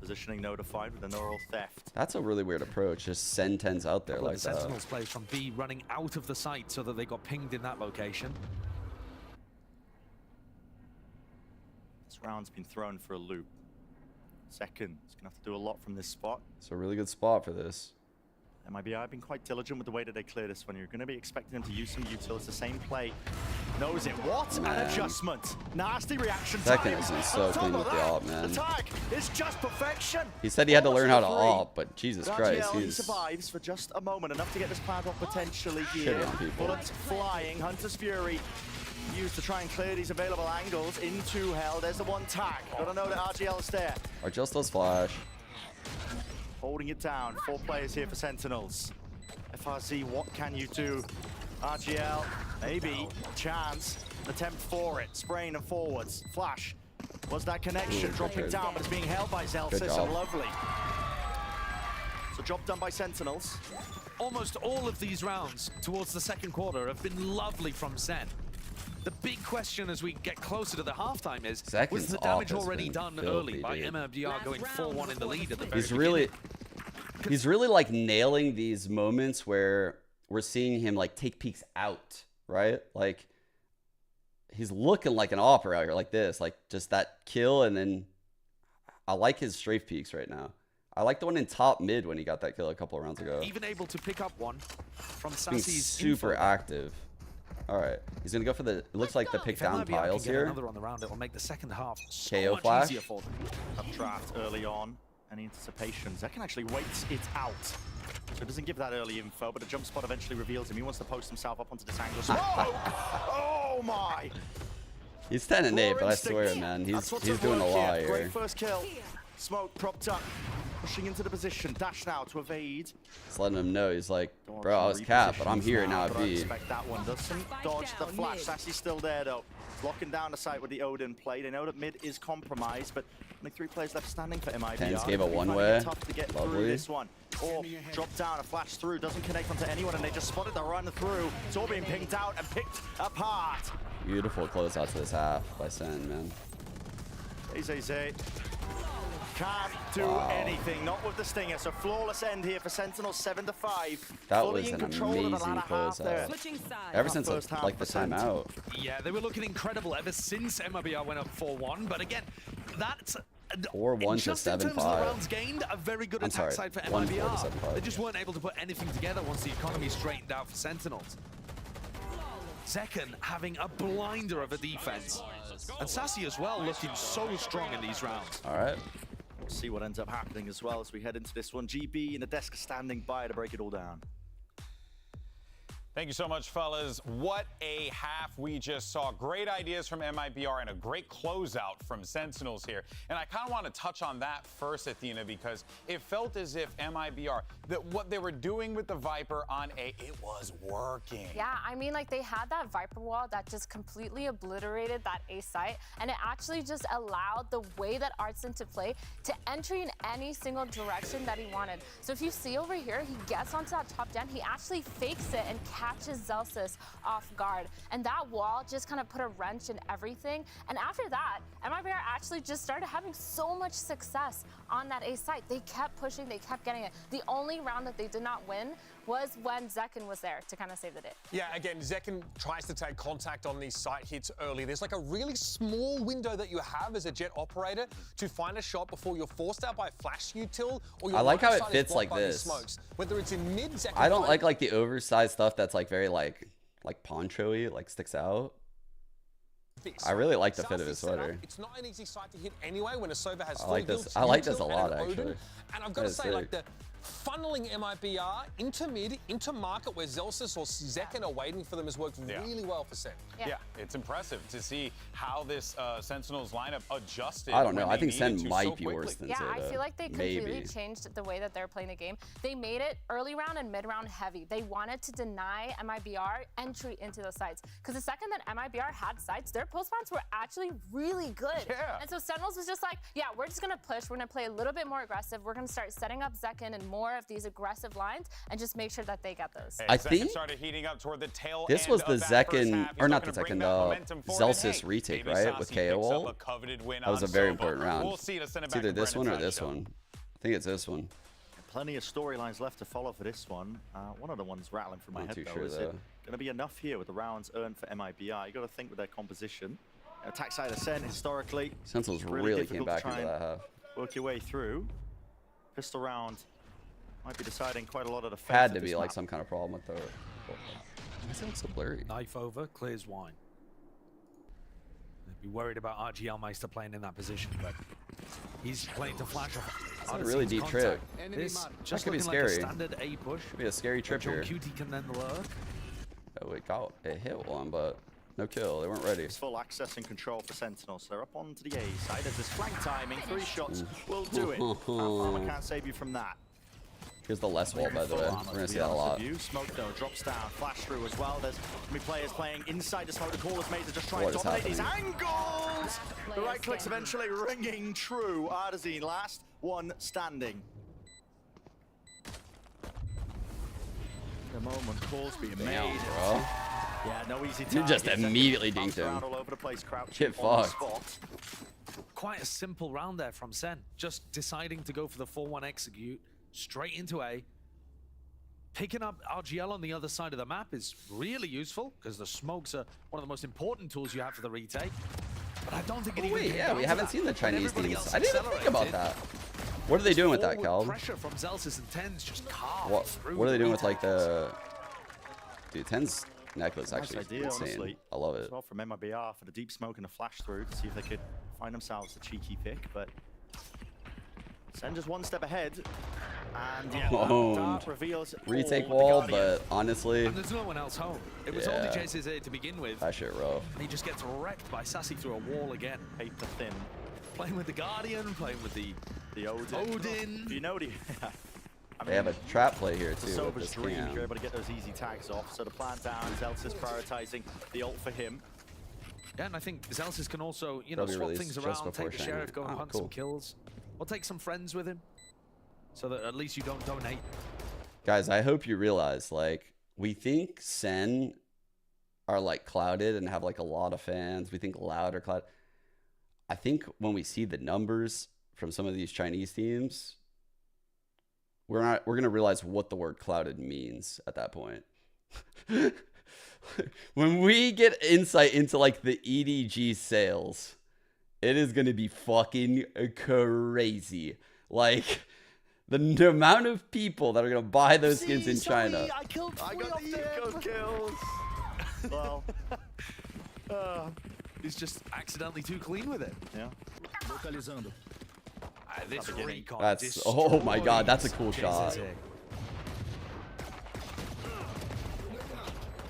Positioning notified with a neural theft. That's a really weird approach. Just send Tens out there like that. Sentinels plays from B running out of the site so that they got pinged in that location. This round's been thrown for a loop. Second, he's gonna have to do a lot from this spot. It's a really good spot for this. MIBR have been quite diligent with the way that they clear this one. You're going to be expecting them to use some util. It's the same play. Knows it. What an adjustment. Nasty reaction Second is so clean with the op, man. The tag is just perfection. He said he had to learn how to op, but Jesus Christ, he survives for just a moment, enough to get this plant off potentially here. Bullets flying, Hunter's Fury. used to try and clear these available angles into hell. There's the one tag. Gotta know that RGL is there. RGL does flash. Holding it down. 4 players here for Sentinels. FRZ, what can you do? RGL, maybe. Chance. Attempt for it. Spraying and forwards. Flash. Was that connection? Dropping down, but it's being held by Zelsis. Lovely. So job done by Sentinels. Almost all of these rounds towards the second quarter have been lovely from Zen. The big question as we get closer to the halftime is, was the damage already done early by MMDR going 4-1 in the lead at the very beginning? He's really like nailing these moments where we're seeing him like take peeks out, right? Like he's looking like an opera out here, like this, like just that kill, and then I like his strafe peeks right now. I like the one in top mid when he got that kill a couple of rounds ago. Even able to pick up one from Being Sassy's super active. All right, he's gonna go for the. It looks like the pick down piles here. Another on the round, it will make the second half so KO much flash. easier for them. Updraft early on. Any anticipation? Zekken actually waits it out. So it doesn't give that early info, but a jump spot eventually reveals him. He wants to post himself up onto this angle. Oh my! He's 10 and 8, but I swear, man, he's doing a lot here. Great first kill. Smoke propped up, pushing into the position. Dash now to evade. Just letting him know. He's like, bro, I was capped, but I'm here now. I expect that one. Doesn't dodge the flash. Sassy's still there though. Locking down the site with the Odin play. They know that mid is compromised, but only 3 players left standing for MIBR. Tens gave a one-way. Tough to get Lovely. through this one. Or drop down, a flash through, doesn't connect onto anyone, and they just spotted the run through. It's all being pinged out and picked apart. Beautiful closeout to this half by Sen, man. Zay. Can't do anything, not with the stinger. So flawless end here for Sentinel, 7-5. That Fully was in an control of the amazing latter half there. closeout. Ever since like the timeout. Yeah, they were looking incredible ever since MIBR went up 4-1. But again, that's 4-1 to 7-5. Just in terms of the rounds gained, a very good attack side for 1-4 to MIBR. 7-5, They just weren't able to put anything together once the economy straightened out for Sentinels. Zekken having a blinder of a defense. And Sassy as well looking so strong in these rounds. All right. We'll see what ends up happening as well as we head into this one. GB in the desk standing by to break it all down. Thank you so much, fellas. What a half we just saw. Great ideas from MIBR and a great closeout from Sentinels here. And I kind of want to touch on that first, Athena, because it felt as if MIBR, that what they were doing with the Viper on A, it was working. Yeah, I mean, like they had that Viper wall that just completely obliterated that A site, and it actually just allowed the way that Artson to play to entry in any single direction that he wanted. So if you see over here, he gets onto that top den, he actually fakes it and catches Zelsis off guard. And that wall just kind of put a wrench in everything. And after that, MIBR actually just started having so much success on that A site. They kept pushing, they kept getting it. The only round that they did not win was when Zekken was there to kind of save the day. Yeah, again, Zekken tries to take contact on these site hits early. There's like a really small window that you have as a jet operator to find a shot before you're forced out by flash util, or your I like how it side is fits blocked like by these this. smokes. Whether it's in mid, Zekken I don't like the oversized stuff that's like very like poncho-y, like sticks out. I really like the fit of his sweater. It's not an easy site to hit anyway when a Sova has I like this. I like this a lot, actually. And I've got to say, like the funneling MIBR into mid, into market where Zelsis or Zekken are waiting for them has worked really well for Sen. Yeah, it's impressive to see how this Sentinels lineup adjusted. I don't know. I think Sen might be worse than Yeah, Zeta. I feel like they completely Maybe. changed the way that they're playing the game. They made it early round and mid round heavy. They wanted to deny MIBR entry into those sites. Because the second that MIBR had sites, their post spawns were actually really good. Yeah. And so Sentinels was just like, yeah, we're just going to push. We're going to play a little bit more aggressive. We're going to start setting up Zekken and more of these aggressive lines and just make sure that they get those. I think started heating up toward the tail this end was the of that first Zekken, half. He's or not looking the to bring Zekken, that momentum forward. Zelsis And, retake, maybe right? With Sassy picks KO. up a coveted win That was on a very Sova. important round. We'll see to send it It's back either to this one or Brennan this Sideshow. one. I think it's this one. Plenty of storylines left to follow for this one. One of the ones rattling from my Not head too though. sure, Is it though. going to be enough here with the rounds earned for MIBR? You got to think with their composition. Attack side of Sen historically. Sentinels really really came difficult to back try into and that half. work your way through. Pistol round might be deciding quite a lot of the fate Had of to this be like map. some kind of problem with the. Why does it look so blurry? Knife over, clears wine. They'd be worried about RGL Meister playing in that position, but he's playing to flash off. It's a really deep trip. This That just could be looking like a scary. standard A push. Could be a scary trip John here. Cutie can then lurk. Oh, it hit one, but No kill. They weren't ready. It's full access and control for Sentinels. So they're up onto the A side. There's this flank timing. 3 shots will do it. Farmer can't save you from that. Here's the less wall, by the way. We're going to see that a lot. Smoke though drops down, flash through as well. There's many players playing inside the smoke. The callers made to just try and dominate these angles. The right clicks eventually ringing true. Artazine last one standing. The moment calls being made. Bro. Yeah, no easy You just immediately dinked him. All over the place, Get fucked. Quite a simple round there from Sen. Just deciding to go for the 4-1 execute straight into A. Picking up RGL on the other side of the map is really useful because the smokes are one of the most important tools you have for the retake. But I don't think it even yeah, we haven't seen the Chinese teams. I didn't even think about that. What are they doing with that, Cal? Pressure from Zelsis and Tens just what are they doing with like the... Dude, Tens necklace actually idea, insane. honestly. I love it. As well from Mibr for the deep smoke and the flash through to see if they could find themselves a cheeky pick, but Sen just one step ahead. And Owned. reveals Retake wall, but honestly... And there's no one else home. It was only Chase's A to begin with. That shit rough. And he just gets wrecked by Sassy through a wall again. Paper thin. Playing with the Guardian, playing with the Odin. You know the... They have a trap play here too. Sober's dream if you're able to get those easy tags off. So the plan down, Zelsis prioritizing the ult for him. Yeah, and I think Zelsis can also, you know, swap things around, take the sheriff, go and hunt some kills. Or take some friends with him. So that at least you don't donate. Guys, I hope you realize, like, we think Sen are like clouded and have like a lot of fans. We think Loud are clouded. I think when we see the numbers from some of these Chinese teams, we're gonna realize what the word clouded means at that point. When we get insight into like the EDG sales, it is gonna be fucking crazy. Like the amount of people that are gonna buy those skins in China. I got the eco kills. Well, he's just accidentally too clean with it. Yeah. This recon. That's, oh my god, that's a cool shot.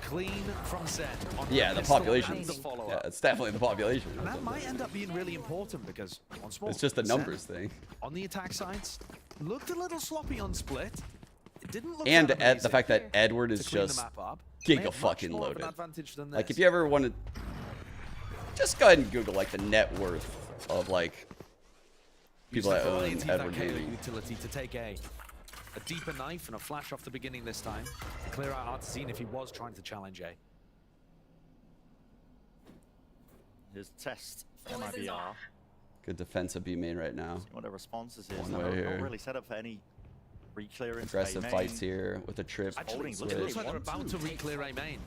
Clean from Sen. Yeah, the population. Yeah, it's definitely the population. And that might end up being really important because on small, it's just a numbers thing. On the attack sides, looked a little sloppy on split. It didn't look and the fact that Edward is just giga fucking loaded. Like if you ever want to, just go ahead and Google like the net worth of like people that own Edward Gaming. Utility to take a deeper knife and a flash off the beginning this time to clear out Artazine if he was trying to challenge A. His test for Mibr. Good defensive B main right now. See what the responses is. One way here. Not really set up for any re-clearance. Aggressive fights here with a trip. Actually, it looks like they're about to re-clear A main.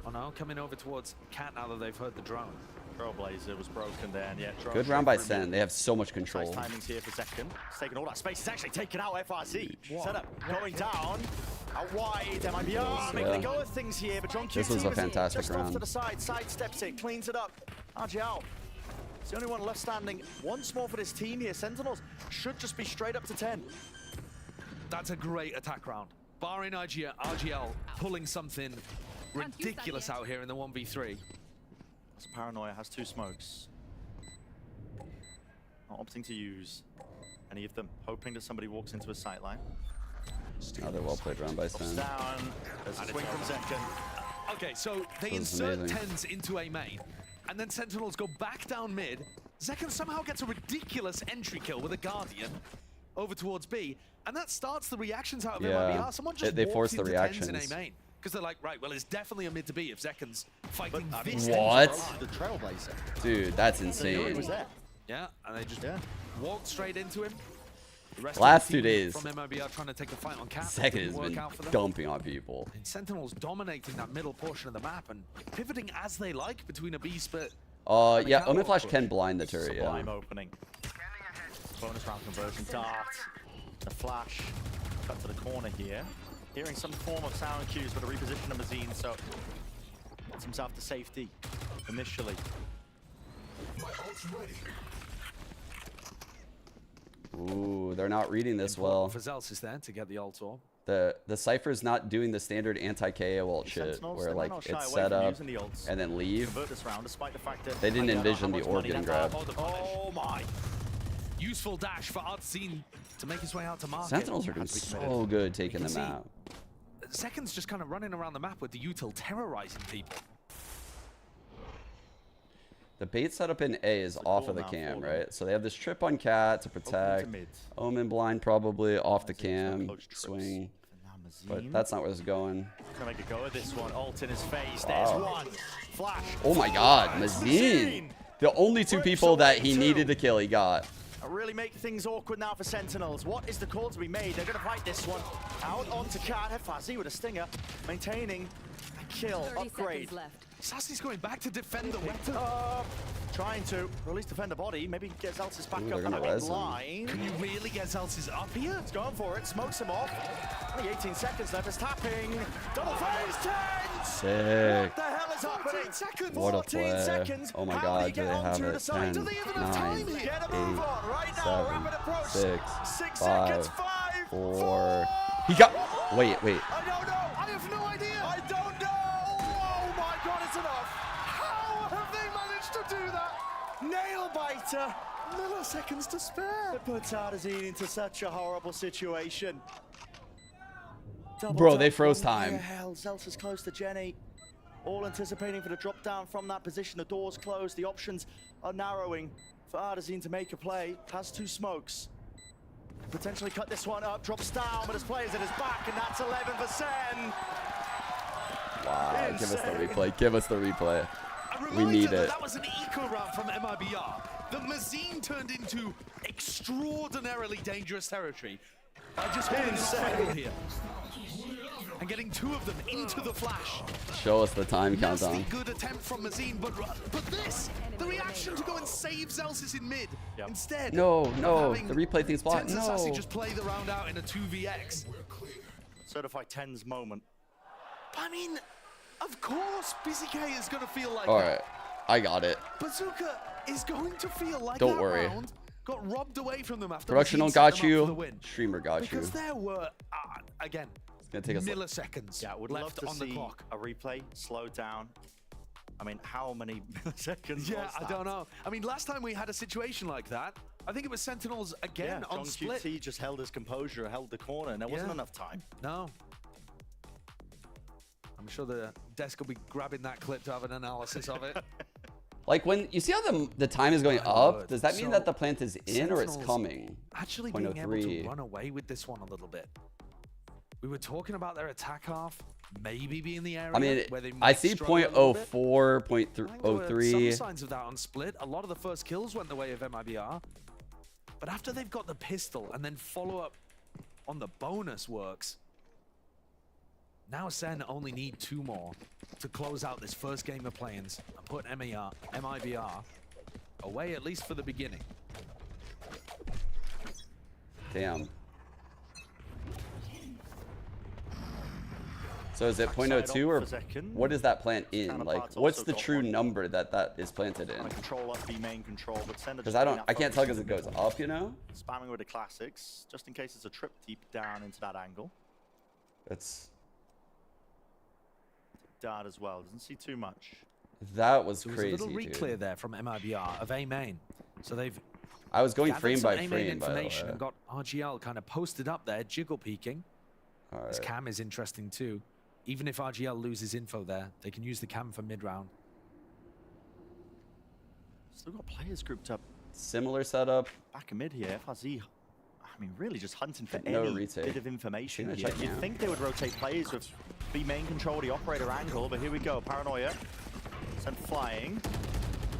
Oh no, coming over towards Cat now that they've heard the drone. Trailblazer was broken there, and yet good round by Sen. They have so much control. Nice timings here for second. It's taking all that space. It's actually taken out FRZ. Setup going down. Out wide. Mibr making a go of things here, but John this was a fantastic just round. Off to the side, sidesteps it, cleans it up. RGL. It's the only one left standing. Once more for this team here. Sentinels should just be straight up to 10. That's a great attack round. Barring RGL pulling something ridiculous out here in the 1v3. So Paranoia has 2 smokes. Not opting to use any of them, hoping that somebody walks into a sightline. Another well played round by Sen. Down. There's a swing from Zekken. Okay, so they insert Tens into A main, and then Sentinels go back down mid. Zekken somehow gets a ridiculous entry kill with a Guardian over towards B, and that starts the reactions out of Mibr. Someone just they force the reactions. Tens in A main. Because they're like, right, well, it's definitely a mid to B if Zekken's fighting this. What? The Trailblazer. Dude, that's insane. Yeah, and they just walked straight into him. Last 2 days, from Mibr trying to take the fight on Cat. Zekken has been dumping on people. And Sentinels dominating that middle portion of the map and pivoting as they like between a B split. Yeah, Omen Flash can blind the turret, Sublime opening. Bonus round conversion, dart, the flash, cut to the corner here. Hearing some form of sound cues for the reposition of Mazine, so gets himself to safety initially. My ult's ready. Ooh, they're not reading this well. For Zelsis there to get the ult orb. The Cypher's not doing the standard anti-KO ult shit, where like it's set up and then leave. They didn't envision the orb getting grabbed. Oh my! Useful dash for Artsine to make his way out to market. Sentinels are doing so good taking the map. Seconds just kind of running around the map with the util terrorizing people. The bait setup in A is off of the cam, right? So they have this trip on Cat to protect. Omen blind probably off the cam, swing. But that's not where it's going. Gonna make a go of this one. Ult in his face. There's one. Flash. Oh my god, Mazine! The only two people that he needed to kill, he got. Really make things awkward now for Sentinels. What is the call to be made? They're going to fight this one. Out onto Cat. Fuzzy with a stinger. Maintaining a kill. Upgrade. Sassy's going back to defend the weapon. Trying to, or at least defend the body. Maybe get Zelsis back up on the line. Can you really get Zelsis up here? It's going for it. Smokes him off. Only 18 seconds left. It's tapping. Double phase 10. Sick. What the hell is happening? 14 seconds. What a play. Oh my god, do they have it? 10, 9, 8, 7, 6, 5, 4. He got... Wait. I don't know. I have no idea. I don't know. Oh my god, it's enough. How have they managed to do that? Nail biter. Milliseconds to spare. It puts Artazine into such a horrible situation. Bro, they froze time. Hell, Zelsa's close to Jenny. All anticipating for the drop down from that position. The door's closed. The options are narrowing for Artazine to make a play. Has 2 smokes. Potentially cut this one up. Drops down, but his players at his back, and that's 11 for Sen. Wow, give us the replay. Give us the replay. We need it. That was an eco route from MIBR. The Mazine turned into extraordinarily dangerous territory. I just wanted to here. And getting 2 of them into the flash. Show us the time countdown. Nasty good attempt from Mazine, but this, the reaction to go and save Zelsis in mid. Instead, no, the replay thing's blocked. No. Sassy just play the round out in a 2vx. Certified 10's moment. I mean, of course, BZK is going to feel like All right, I got it. Bazooka is going to feel like Don't worry. Round got robbed away from them after Productional got you. Streamer got you. Because there were, again, take us milliseconds would left love to on the see clock. A replay, slow down. I mean, how many milliseconds? Yeah, was I that? don't know. I mean, last time we had a situation like that, I think it was Sentinels again on split. QT just held his composure, held the corner, and there wasn't enough time. No. I'm sure the desk will be grabbing that clip to have an analysis of it. Like when you see how the time is going up, does that mean that the plant is in or it's coming? Actually being able to run away with this one a little bit. We were talking about their attack half maybe being the area. I mean, where they I see 0.04, 0.03. Some signs of that on split. A lot of the first kills went the way of MIBR. But after they've got the pistol and then follow up on the bonus works, now Sen only need 2 more to close out this first game of play-ins and put MIBR away, at least for the beginning. Damn. So is it 0.02 or what is that plant in? Like, what's the true number that is planted in? Control up B main control, but because I can't tell because it goes up, you know. Spamming with the classics, just in case it's a trip deep down into that angle. That's dart as well. Doesn't see too much. That was There crazy. was a little reclear there from MIBR of A main, so they've. I was going frame by A-main frame, by the way. information and got RGL kind of posted up there, jiggle peeking. All This right. cam is interesting too. Even if RGL loses info there, they can use the cam for mid round. Still got players grouped up. Similar setup. Back in mid here, FRZ. I mean, really just hunting for No any retake. bit of information. Gonna You'd check now. think they would rotate players with B main control, the operator angle, but here we go. Paranoia. Sent flying.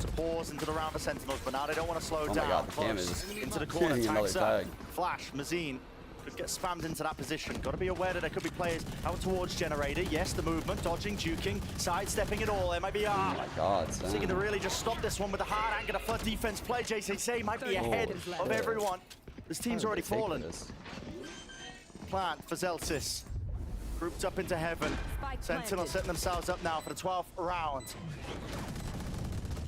To pause into the round for Sentinels, but now they don't want to slow Oh my down. god, the cam Close is into the corner, getting another tags up. tag. Flash, Mazine could get spammed into that position. Got to be aware that there could be players out towards Generator. Yes, the movement, dodging, juking, sidestepping it all. MIBR. Oh my god, Seeking to really just stop this one with a hard angle. A flood defense play. JCC might be ahead of everyone. This team's already fallen. Plant for Zelsis. Grouped up into heaven. Sentinel setting themselves up now for the 12th round.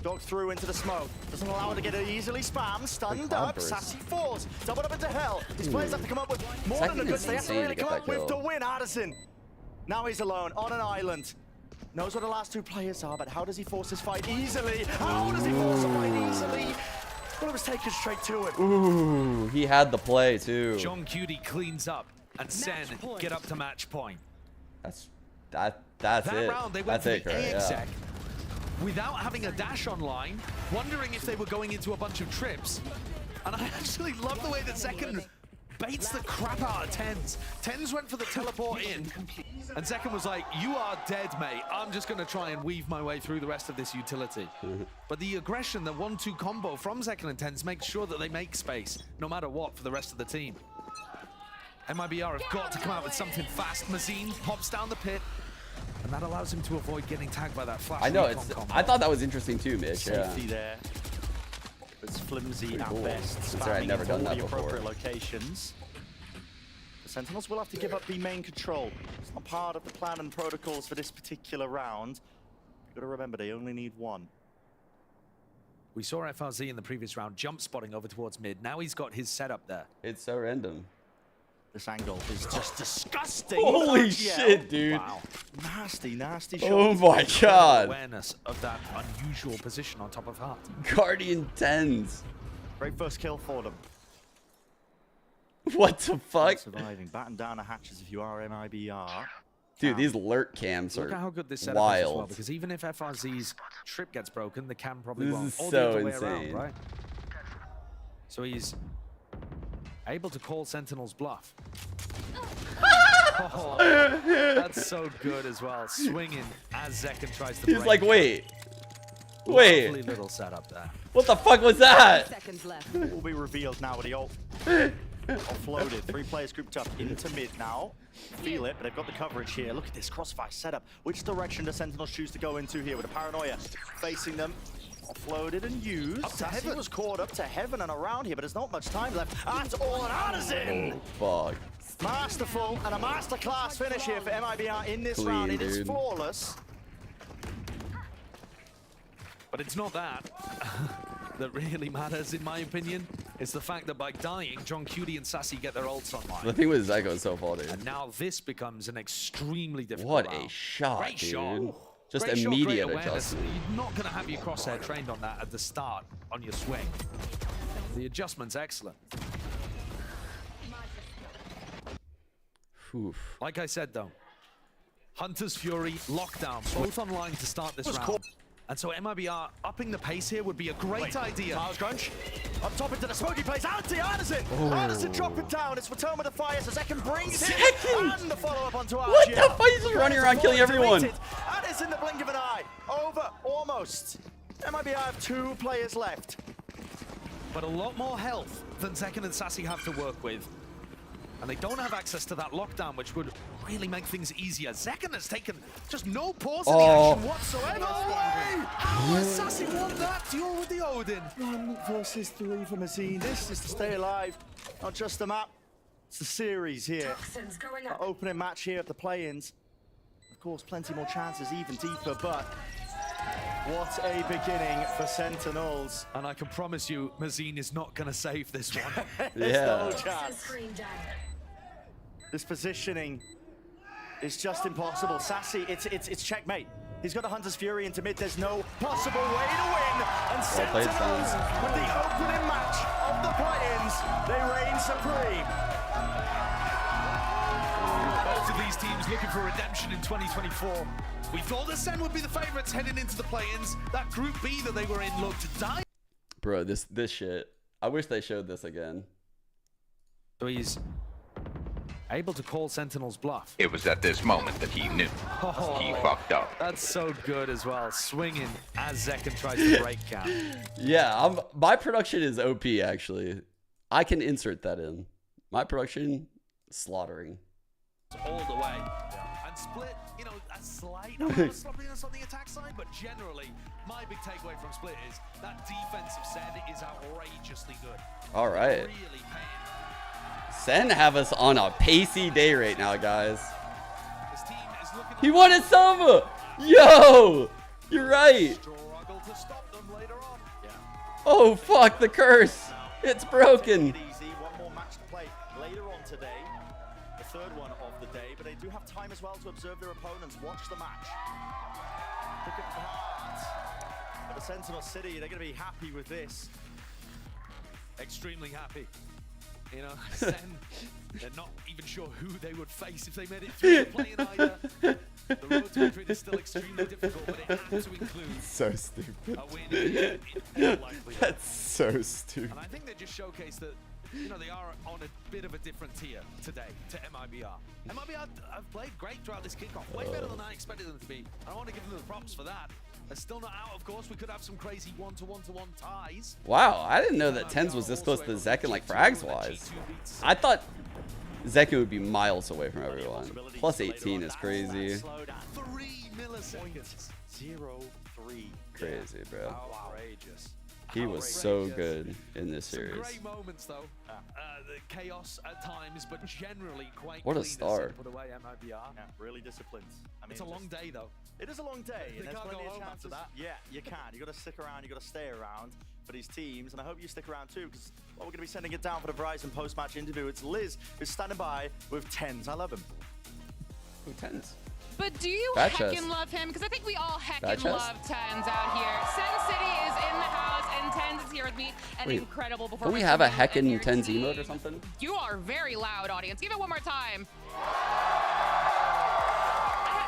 Dog through into the smoke. Doesn't allow her to get it easily spammed. Stunned up. Sassy falls. Doubled up into hell. These players have to come up with more than a good. They have to really come up with the win. Addison. Now he's alone on an island. Knows what the last two players are, but how does he force this fight easily? How does he force a fight easily? Well, it was taken straight to it. Ooh, he had the play too. John Cutie cleans up, and Sen get up to match point. That's that it. round, they went That's for it, the right? exec without having a dash online, wondering if they were going into a bunch of trips. And I actually love the way that Zekken baits the crap out of Tens. Tens went for the teleport in, and Zekken was like, you are dead, mate. I'm just going to try and weave my way through the rest of this utility. But the aggression, the 1-2 combo from Zekken and Tens makes sure that they make space, no matter what, for the rest of the team. Mibr have got to come out with something fast. Mazine pops down the pit, and that allows him to avoid getting tagged by that flash. I know, I thought that was interesting too, Mitch. Safety there. It's flimsy at best. Since I'd never done that before. Appropriate locations. The Sentinels will have to give up B main control. It's not part of the plan and protocols for this particular round. You've got to remember, they only need one. We saw FRZ in the previous round jump spotting over towards mid. Now he's got his setup there. It's so random. This angle is just disgusting. Holy shit, dude. Wow. Nasty, nasty shot. Oh my god. Awareness of that unusual position on top of Hart. Guardian Tens. Great first kill for them. What the fuck? Surviving. Batten down the hatches if you are Mibr. Dude, these lurk cams are Look at how good this setup is as well, wild. because even if FRZ's trip gets broken, the cam probably This won't. is Or the so other way insane. around, right? So he's able to call Sentinel's bluff. Oh, that's so good as well. Swinging as Zekken tries to break. He's like, wait. Lovely little setup there. What the fuck was that? Seconds left. Will be revealed now with the ult. Offloaded. 3 players grouped up into mid now. Feel it, but they've got the coverage here. Look at this crossfire setup. Which direction does Sentinels choose to go into here with a paranoia facing them? Offloaded and used. Sassy was caught up to heaven and around here, but there's not much time left at all. And Addison! Oh, fuck. Masterful and a masterclass finish here for Mibr in this round. It is flawless. But it's not that that really matters, in my opinion. It's the fact that by dying, John Cutie and Sassy get their ults online. The thing with Zyko is so far, dude. And now this becomes an extremely difficult What round. a shot, Great dude. shot. Just Great immediate shot, great awareness. adjustment. You're not going to have your crosshair trained on that at the start on your swing. The adjustment's excellent. Oof. Like I said, though, Hunter's Fury, Lockdown, both online to start this round. And so Mibr upping the pace here would be a great idea. Miles Crunch. Up top into the smoky place. Addison! Addison dropping down. It's Return with the Fire. So Zekken brings it. And the follow-up onto RGL. What the fuck? He's just running around killing everyone. Addison in the blink of an eye. Over. Almost. Mibr have 2 players left. But a lot more health than Zekken and Sassy have to work with. And they don't have access to that lockdown, which would really make things easier. Zekken has taken just no pause in the action whatsoever. No way! How has Sassy won that duel with the Odin? 1 versus 3 for Mazine. This is to stay alive. Not just the map. It's the series here. Our opening match here at the play-ins. Of course, plenty more chances, even deeper, but what a beginning for Sentinels. And I can promise you, Mazine is not going to save this one. There's no chance. This positioning is just impossible. Sassy, it's checkmate. He's got a Hunter's Fury into mid. There's no possible way to win. And Sentinels, with the opening match of the play-ins, they reign supreme. Both of these teams looking for redemption in 2024. We thought the Sen would be the favorites heading into the play-ins. That Group B that they were in looked dire. Bro, this shit. I wish they showed this again. So he's able to call Sentinel's bluff. It was at this moment that he knew. He fucked up. That's so good as well. Swinging as Zekken tries to break count. Yeah, my production is OP, actually. I can insert that in. My production, slaughtering. All the way. And Split, you know, a slight sloppiness on the attack side, but generally, my big takeaway from Split is that defensive set is outrageously good. All right. Really paying. Sen have us on a pacey day right now, guys. He won a Sova! Yo! You're right. Struggle to stop them, Oh fuck, the curse! It's broken. Easy. One more match to play later on today. The third one of the day, but they do have time as well to observe their opponents. Watch the match. Pick apart. But the Sentinel City, they're going to be happy with this. Extremely happy. You know, Sen, they're not even sure who they would face if they made it through the play-in either. The road to Madrid is still extremely difficult, but it had to include So stupid. a win in all likelihood. That's so stupid. And I think they just showcased that, you know, they are on a bit of a different tier today to MIBR. MIBR have played great throughout this kickoff, way better than I expected them to be. I want to give them the props for that. They're still not out, of course. We could have some crazy one-to-one-to-one ties. Wow, I didn't know that Tens was this close to Zekken, like frags-wise. I thought Zekken would be miles away from everyone. Plus 18 is crazy. 3 milliseconds. 0-3. Crazy, bro. Outrageous. He was so good in this series. Some great moments, though. The chaos at times, but generally quite What a clean star. Put away MIBR. Yeah, really disciplined. I mean, It's a long day, though. It is a long day, They and there's can't plenty go of home chances. after that. Yeah, you can. You got to stick around. You got to stay around for these teams, and I hope you stick around too, because we're going to be sending it down for the Verizon post-match interview. It's Liz who's standing by with Tens. I love him. Who Tens? But do you Bad heckin' chest. love him? Because I think we all heckin' Bad chest? love Tens out here. Sen City is in the house, and Tens is here with me. An Wait, incredible performance. Don't we have a from you and heckin' your Tens team. emote or something? You are very loud, audience. Give it one more time.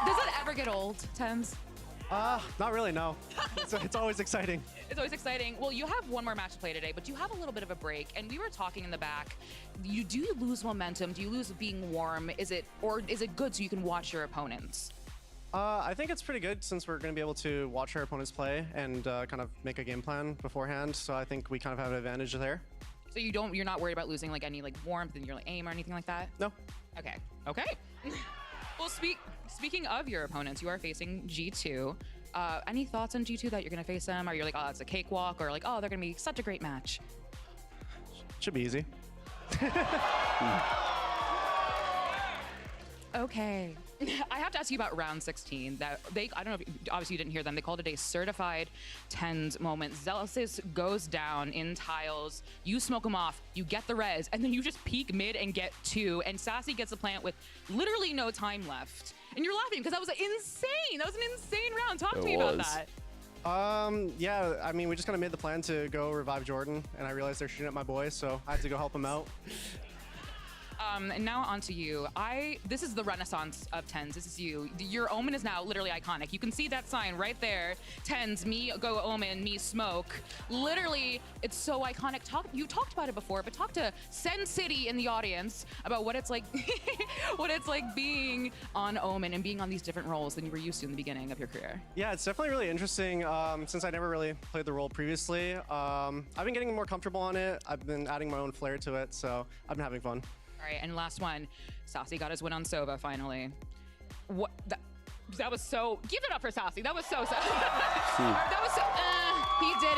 Does it ever get old, Tens? Not really, no. It's always exciting. It's always exciting. Well, you have one more match to play today, but you have a little bit of a break. And we were talking in the back. Do you lose momentum? Do you lose being warm? Is it good so you can watch your opponents? I think it's pretty good since we're going to be able to watch our opponents play and kind of make a game plan beforehand. So I think we kind of have an advantage there. So you're not worried about losing like any like warmth in your like, aim or anything like that? No. Okay. Well, speaking of your opponents, you are facing G2. Any thoughts on G2 that you're going to face them? Or you're like, oh, it's a cakewalk, or like, oh, they're going to be such a great match? Should be easy. Okay. I have to ask you about round 16. That I don't know if obviously you didn't hear them. They called it a certified Tens moment. Zealosis goes down in tiles. You smoke him off. You get the res, and then you just peek mid and get 2. And Sassy gets the plant with literally no time left. And you're laughing because that was insane. That was an insane round. Talk to me about that. Yeah, I mean, we just kind of made the plan to go revive Jordan, and I realized they're shooting at my boy, so I had to go help him out. And now on to you. This is the renaissance of Tens. This is you. Your Omen is now literally iconic. You can see that sign right there. Tens, me go Omen, me smoke. Literally, it's so iconic. You talked about it before, but talk to Sen City in the audience about what it's like what it's like being on Omen and being on these different roles than you were used to in the beginning of your career. Yeah, it's definitely really interesting since I never really played the role previously. I've been getting more comfortable on it. I've been adding my own flair to it, so I've been having fun. All right, and last one. Sassy got his win on Sova finally. What? That was so. Give it up for Sassy. That was so. That was so. He did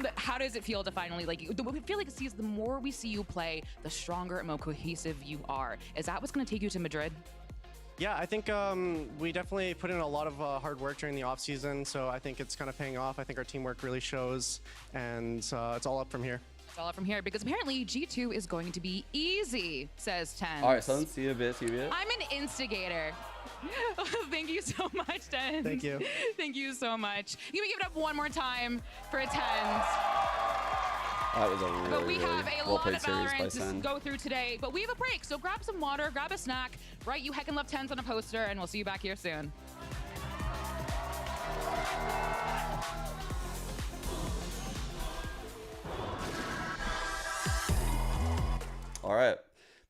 it. How does it feel to finally like? I feel like the more we see you play, the stronger and more cohesive you are. Is that what's going to take you to Madrid? Yeah, I think we definitely put in a lot of hard work during the off season, so I think it's kind of paying off. I think our teamwork really shows, and it's all up from here. It's all up from here because apparently G2 is going to be easy, says Tens. All right, son, see you a bit. I'm an instigator. Thank you so much, Tens. Thank you. Thank you so much. Can we give it up one more time for Tens? That was a really, But we have a lot of Valorant to Sen. go through today, but we have a break, so grab some water, grab a snack, write you heckin' love Tens on a poster, and we'll see you back here soon. All right.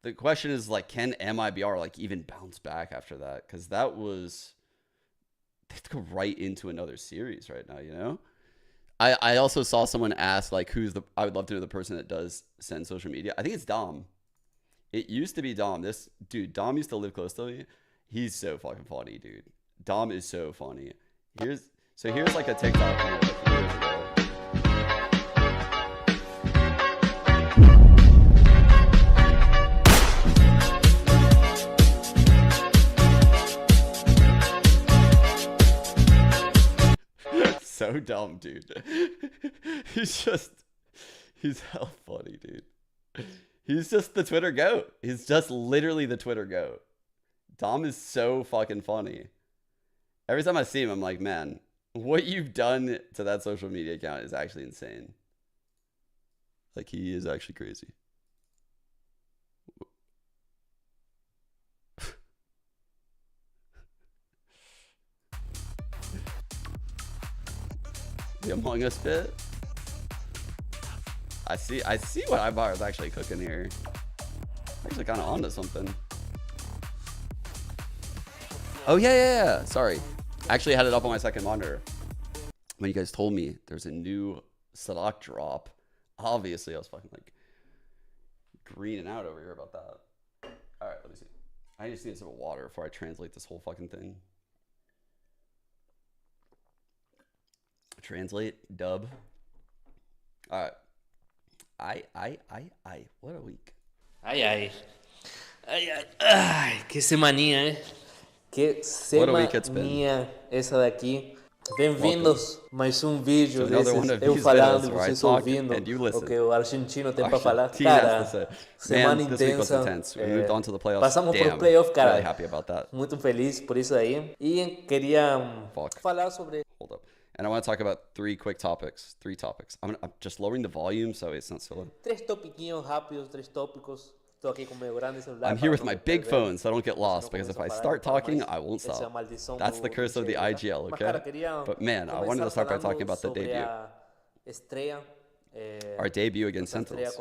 The question is like, can MIBR like even bounce back after that? Because that was, they have to go right into another series right now, you know? I also saw someone ask like, I would love to know the person that does send social media. I think it's Dom. It used to be Dom. Dom used to live close to me. He's so fucking funny, dude. Dom is so funny. Here's like a TikTok from like a few years ago. so dumb, dude. He's hell funny, dude. He's just the Twitter goat. He's just literally the Twitter goat. Dom is so fucking funny. Every time I see him, I'm like, man, what you've done to that social media account is actually insane. Like, he is actually crazy. The Among Us bit. I see what Ibar is actually cooking here. Actually kind of onto something. Oh yeah. Sorry. I actually had it up on my second monitor. When you guys told me there's a new stock drop, obviously I was fucking like greening out over here about that. All right, let me see. I just need some water before I translate this whole fucking thing. Translate, dub. All right. What a week. Ai, que semaninha, Que semaninha essa daqui. Bem-vindos mais vídeo desses, eu falando e vocês ouvindo o que o argentino tem para falar. Cara, semana intensa. Passamos por playoff, cara. Muito feliz por isso aí. E queria falar sobre... Hold up. And I want to talk about three topics. I'm just lowering the volume so it's not so loud. Três topiquinhos rápidos, três tópicos. I'm here with my big phone so I don't get lost, because if I start talking, I won't stop. That's the curse of the IGL, okay? But man, I wanted to start by talking about the debut. Our debut against Sentinels.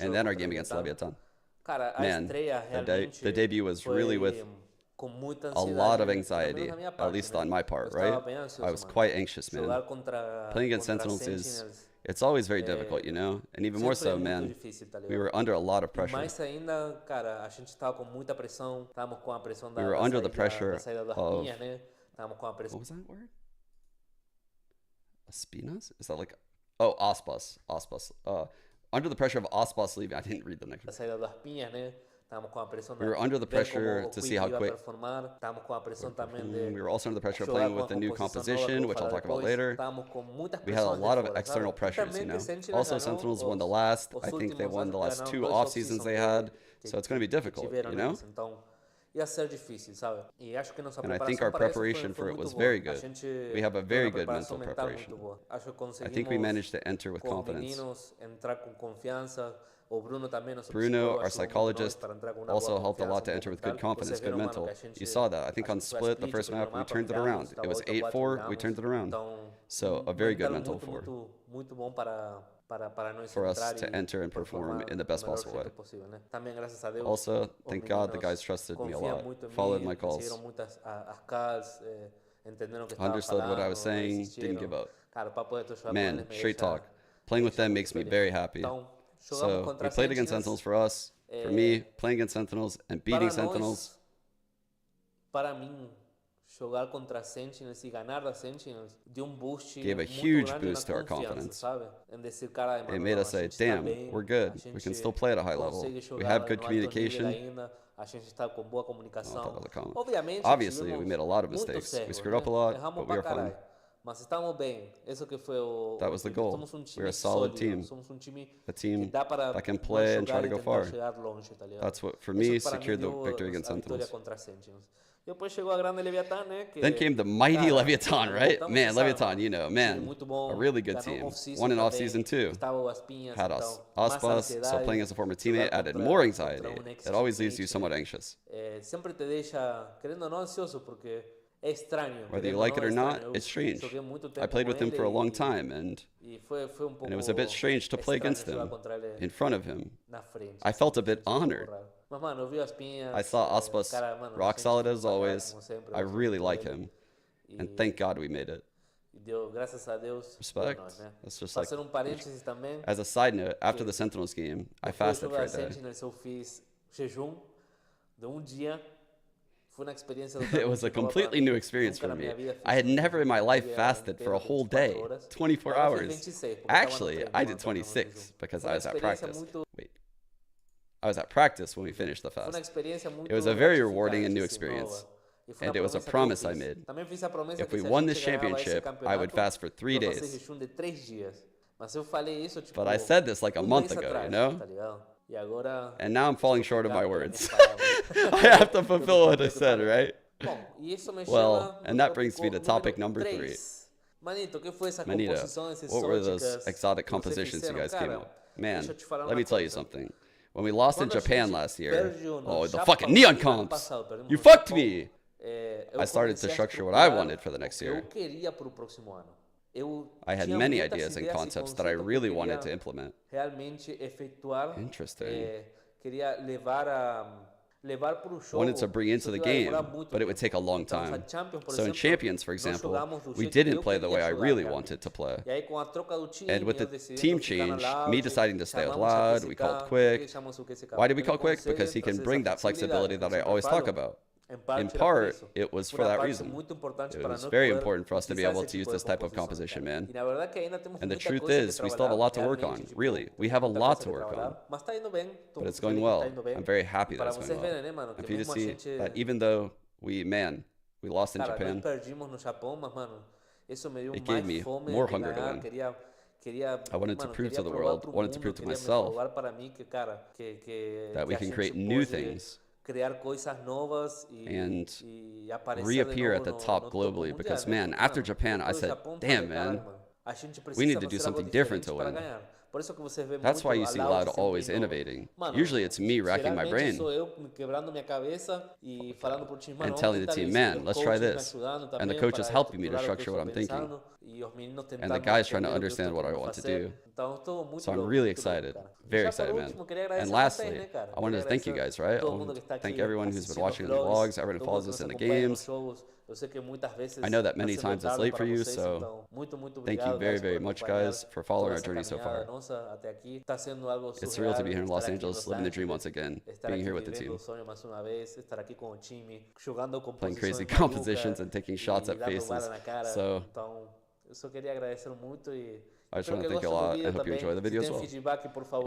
And then our game against Leviathan. Man, the debut was really with a lot of anxiety, at least on my part, right? I was quite anxious, man. Playing against Sentinels it's always very difficult, you know? And even more so, man, we were under a lot of pressure. We were under the pressure of... What was that word? Espinas? Is that like... Oh, Aspas. Under the pressure of Aspas leaving. I didn't read the next one. We were under the pressure to see how quick. We were also under the pressure of playing with the new composition, which I'll talk about later. We had a lot of external pressures, you know. Also, Sentinels won the last. I think they won the last 2 off seasons they had. So it's going to be difficult, you know. And I think our preparation for it was very good. We have a very good mental preparation. I think we managed to enter with confidence. Bruno, our psychologist, also helped a lot to enter with good confidence, good mental. You saw that. I think on Split, the first map, we turned it around. It was 8-4, we turned it around. So a very good mental for us to enter and perform in the best possible way. Also, thank God the guys trusted me a lot, followed my calls, understood what I was saying, didn't give up. Man, straight talk. Playing with them makes me very happy. So we played against Sentinels for us. For me, playing against Sentinels and beating Sentinels. Gave a huge boost to our confidence. It made us say, damn, we're good. We can still play at a high level. We have good communication. Obviously, we made a lot of mistakes. We screwed up a lot, but we are fine. That was the goal. We're a solid team. A team that can play and try to go far. That's what, for me, secured the victory against Sentinels. Then came the mighty Leviathan, right? Man, Leviathan, you know, man, a really good team. Won in off-season too. Had us. Aspas, so playing as a former teammate added more anxiety. It always leaves you somewhat anxious. Whether you like it or not, it's strange. I played with him for a long time, and it was a bit strange to play against him, in front of him. I felt a bit honored. I saw Aspas rock solid as always. I really like him, and thank God we made it. Respect. That's just like... As a side note, after the Sentinels game, I fasted for a day. It was a completely new experience for me. I had never in my life fasted for a whole day, 24 hours. Actually, I did 26 because I was at practice. Wait. I was at practice when we finished the fast. It was a very rewarding and new experience. And it was a promise I made. If we won this championship, I would fast for 3 days. But I said this like a month ago, you know? And now I'm falling short of my words. I have to fulfill what I said, right? Well, and that brings me to topic number 3. Manito, what were those exotic compositions you guys came up? Man, let me tell you something. When we lost in Japan last year, oh, the fucking neon comps! You fucked me! I started to structure what I wanted for the next year. I had many ideas and concepts that I really wanted to implement. Interesting. Wanted to bring into the game, but it would take a long time. So in Champions, for example, we didn't play the way I really wanted to play. And with the team change, me deciding to stay out loud, we called Quick. Why did we call Quick? Because he can bring that flexibility that I always talk about. In part, it was for that reason. It was very important for us to be able to use this type of composition, man. And the truth is, we still have a lot to work on. Really, we have a lot to work on. But it's going well. I'm very happy that it's going well. And for you to see that even though we lost in Japan, it gave me more hunger to win. I wanted to prove to the world, wanted to prove to myself that we can create new things and reappear at the top globally. Because, man, after Japan, I said, damn, man, we need to do something different to win. That's why you see Loud always innovating. Usually it's me racking my brain and telling the team, man, let's try this. And the coach is helping me to structure what I'm thinking. And the guy's trying to understand what I want to do. So I'm really excited. Very excited, man. And lastly, I wanted to thank you guys, right? I want to thank everyone who's been watching the vlogs, everyone who follows us in the games. I know that many times it's late for you, so thank you very, very much, guys, for following our journey so far. It's surreal to be here in Los Angeles, living the dream once again, being here with the team, playing crazy compositions and taking shots at faces. So I just want to thank you a lot. I hope you enjoy the video as well. If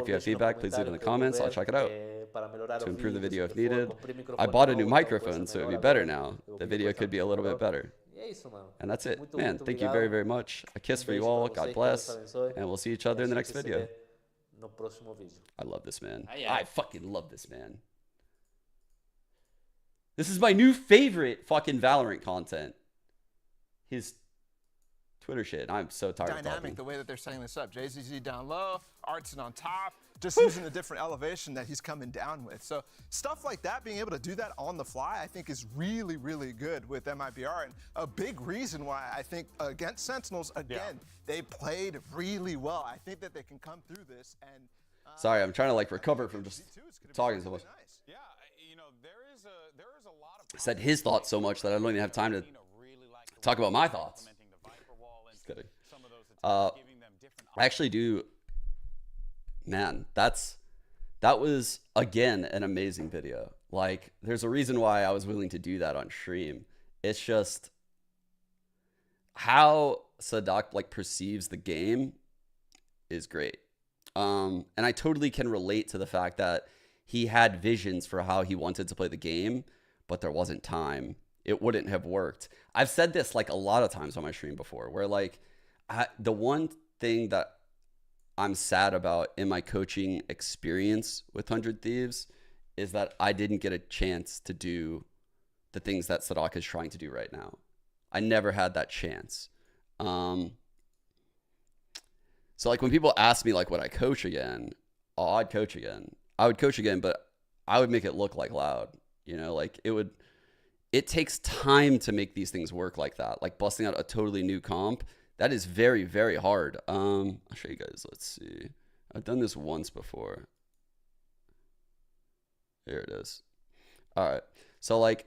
you have feedback, please leave it in the comments. I'll check it out to improve the video if needed. I bought a new microphone, so it would be better now. The video could be a little bit better. And that's it. Man, thank you very, very much. A kiss for you all. God bless. And we'll see each other in the next video. I love this man. I fucking love this man. This is my new favorite fucking Valorant content. His Twitter shit. I'm so tired of talking. Dynamic, the way that they're setting this up. JZZ down low, Artson on top, just using a different elevation that he's coming down with. So stuff like that, being able to do that on the fly, I think is really, really good with Mibr. And a big reason why I think against Sentinels, again, they played really well. I think that they can come through this and... Sorry, I'm trying to like recover from just talking so much. Yeah, you know, there is a lot of... I said his thoughts so much that I don't even have time to talk about my thoughts. Just kidding. I actually do. Man, that was again an amazing video. Like, there's a reason why I was willing to do that on stream. It's just how Sadak like perceives the game is great. And I totally can relate to the fact that he had visions for how he wanted to play the game, but there wasn't time. It wouldn't have worked. I've said this like a lot of times on my stream before, where like the one thing that I'm sad about in my coaching experience with 100 Thieves is that I didn't get a chance to do the things that Sadak is trying to do right now. I never had that chance. So like when people ask me like, would I coach again? Oh, I'd coach again. I would coach again, but I would make it look like Loud. You know, like it takes time to make these things work like that. Like busting out a totally new comp. That is very, very hard. I'll show you guys. Let's see. I've done this once before. Here it is. All right. So like,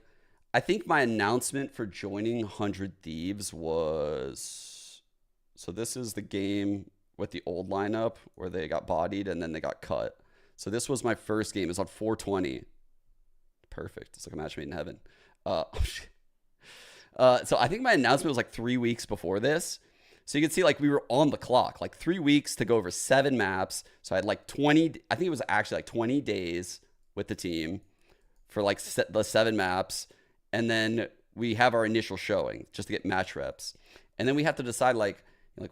I think my announcement for joining 100 Thieves was, so this is the game with the old lineup where they got bodied and then they got cut. So this was my first game. It was on 420. Perfect. It's like a match made in heaven. So I think my announcement was like 3 weeks before this. So you can see like we were on the clock, like 3 weeks to go over 7 maps. So I had like 20, I think it was actually like 20 days with the team for like the 7 maps. And then we have our initial showing just to get match reps. And then we have to decide like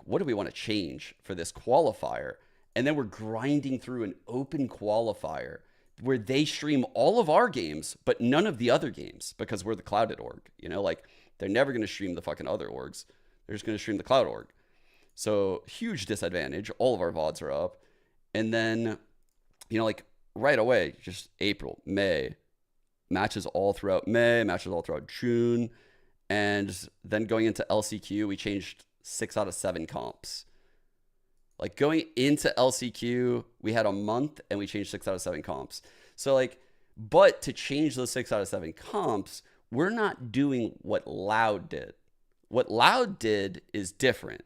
what do we want to change for this qualifier? And then we're grinding through an open qualifier where they stream all of our games, but none of the other games because we're the clouded org. You know, like they're never going to stream the fucking other orgs. They're just going to stream the cloud org. So huge disadvantage. All of our VODs are up. And then, you know, like right away, just April, May, matches all throughout May, matches all throughout June. And then going into LCQ, we changed 6 out of 7 comps. Like going into LCQ, we had a month and we changed 6 out of 7 comps. So like, but to change those 6 out of 7 comps, we're not doing what Loud did. What Loud did is different.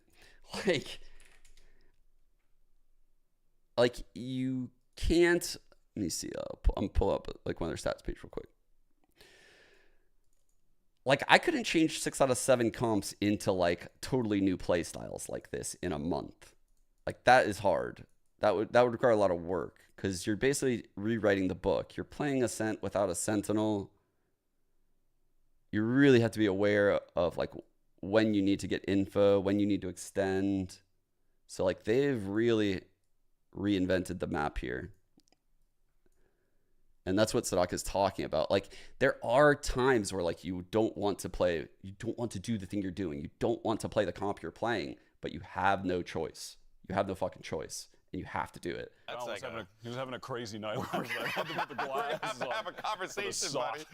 Like you can't, let me see, I'm pull up like one of their stats page real quick. Like I couldn't change 6 out of 7 comps into like totally new play styles like this in a month. Like that is hard. That would require a lot of work because you're basically rewriting the book. You're playing Ascent without a Sentinel. You really have to be aware of like when you need to get info, when you need to extend. So like they've really reinvented the map here. And that's what Sadak is talking about. Like there are times where like you don't want to play, you don't want to do the thing you're doing. You don't want to play the comp you're playing, but you have no choice. You have no fucking choice, and you have to do it. He was having a crazy night. I had to put the glasses on. Have a conversation, buddy.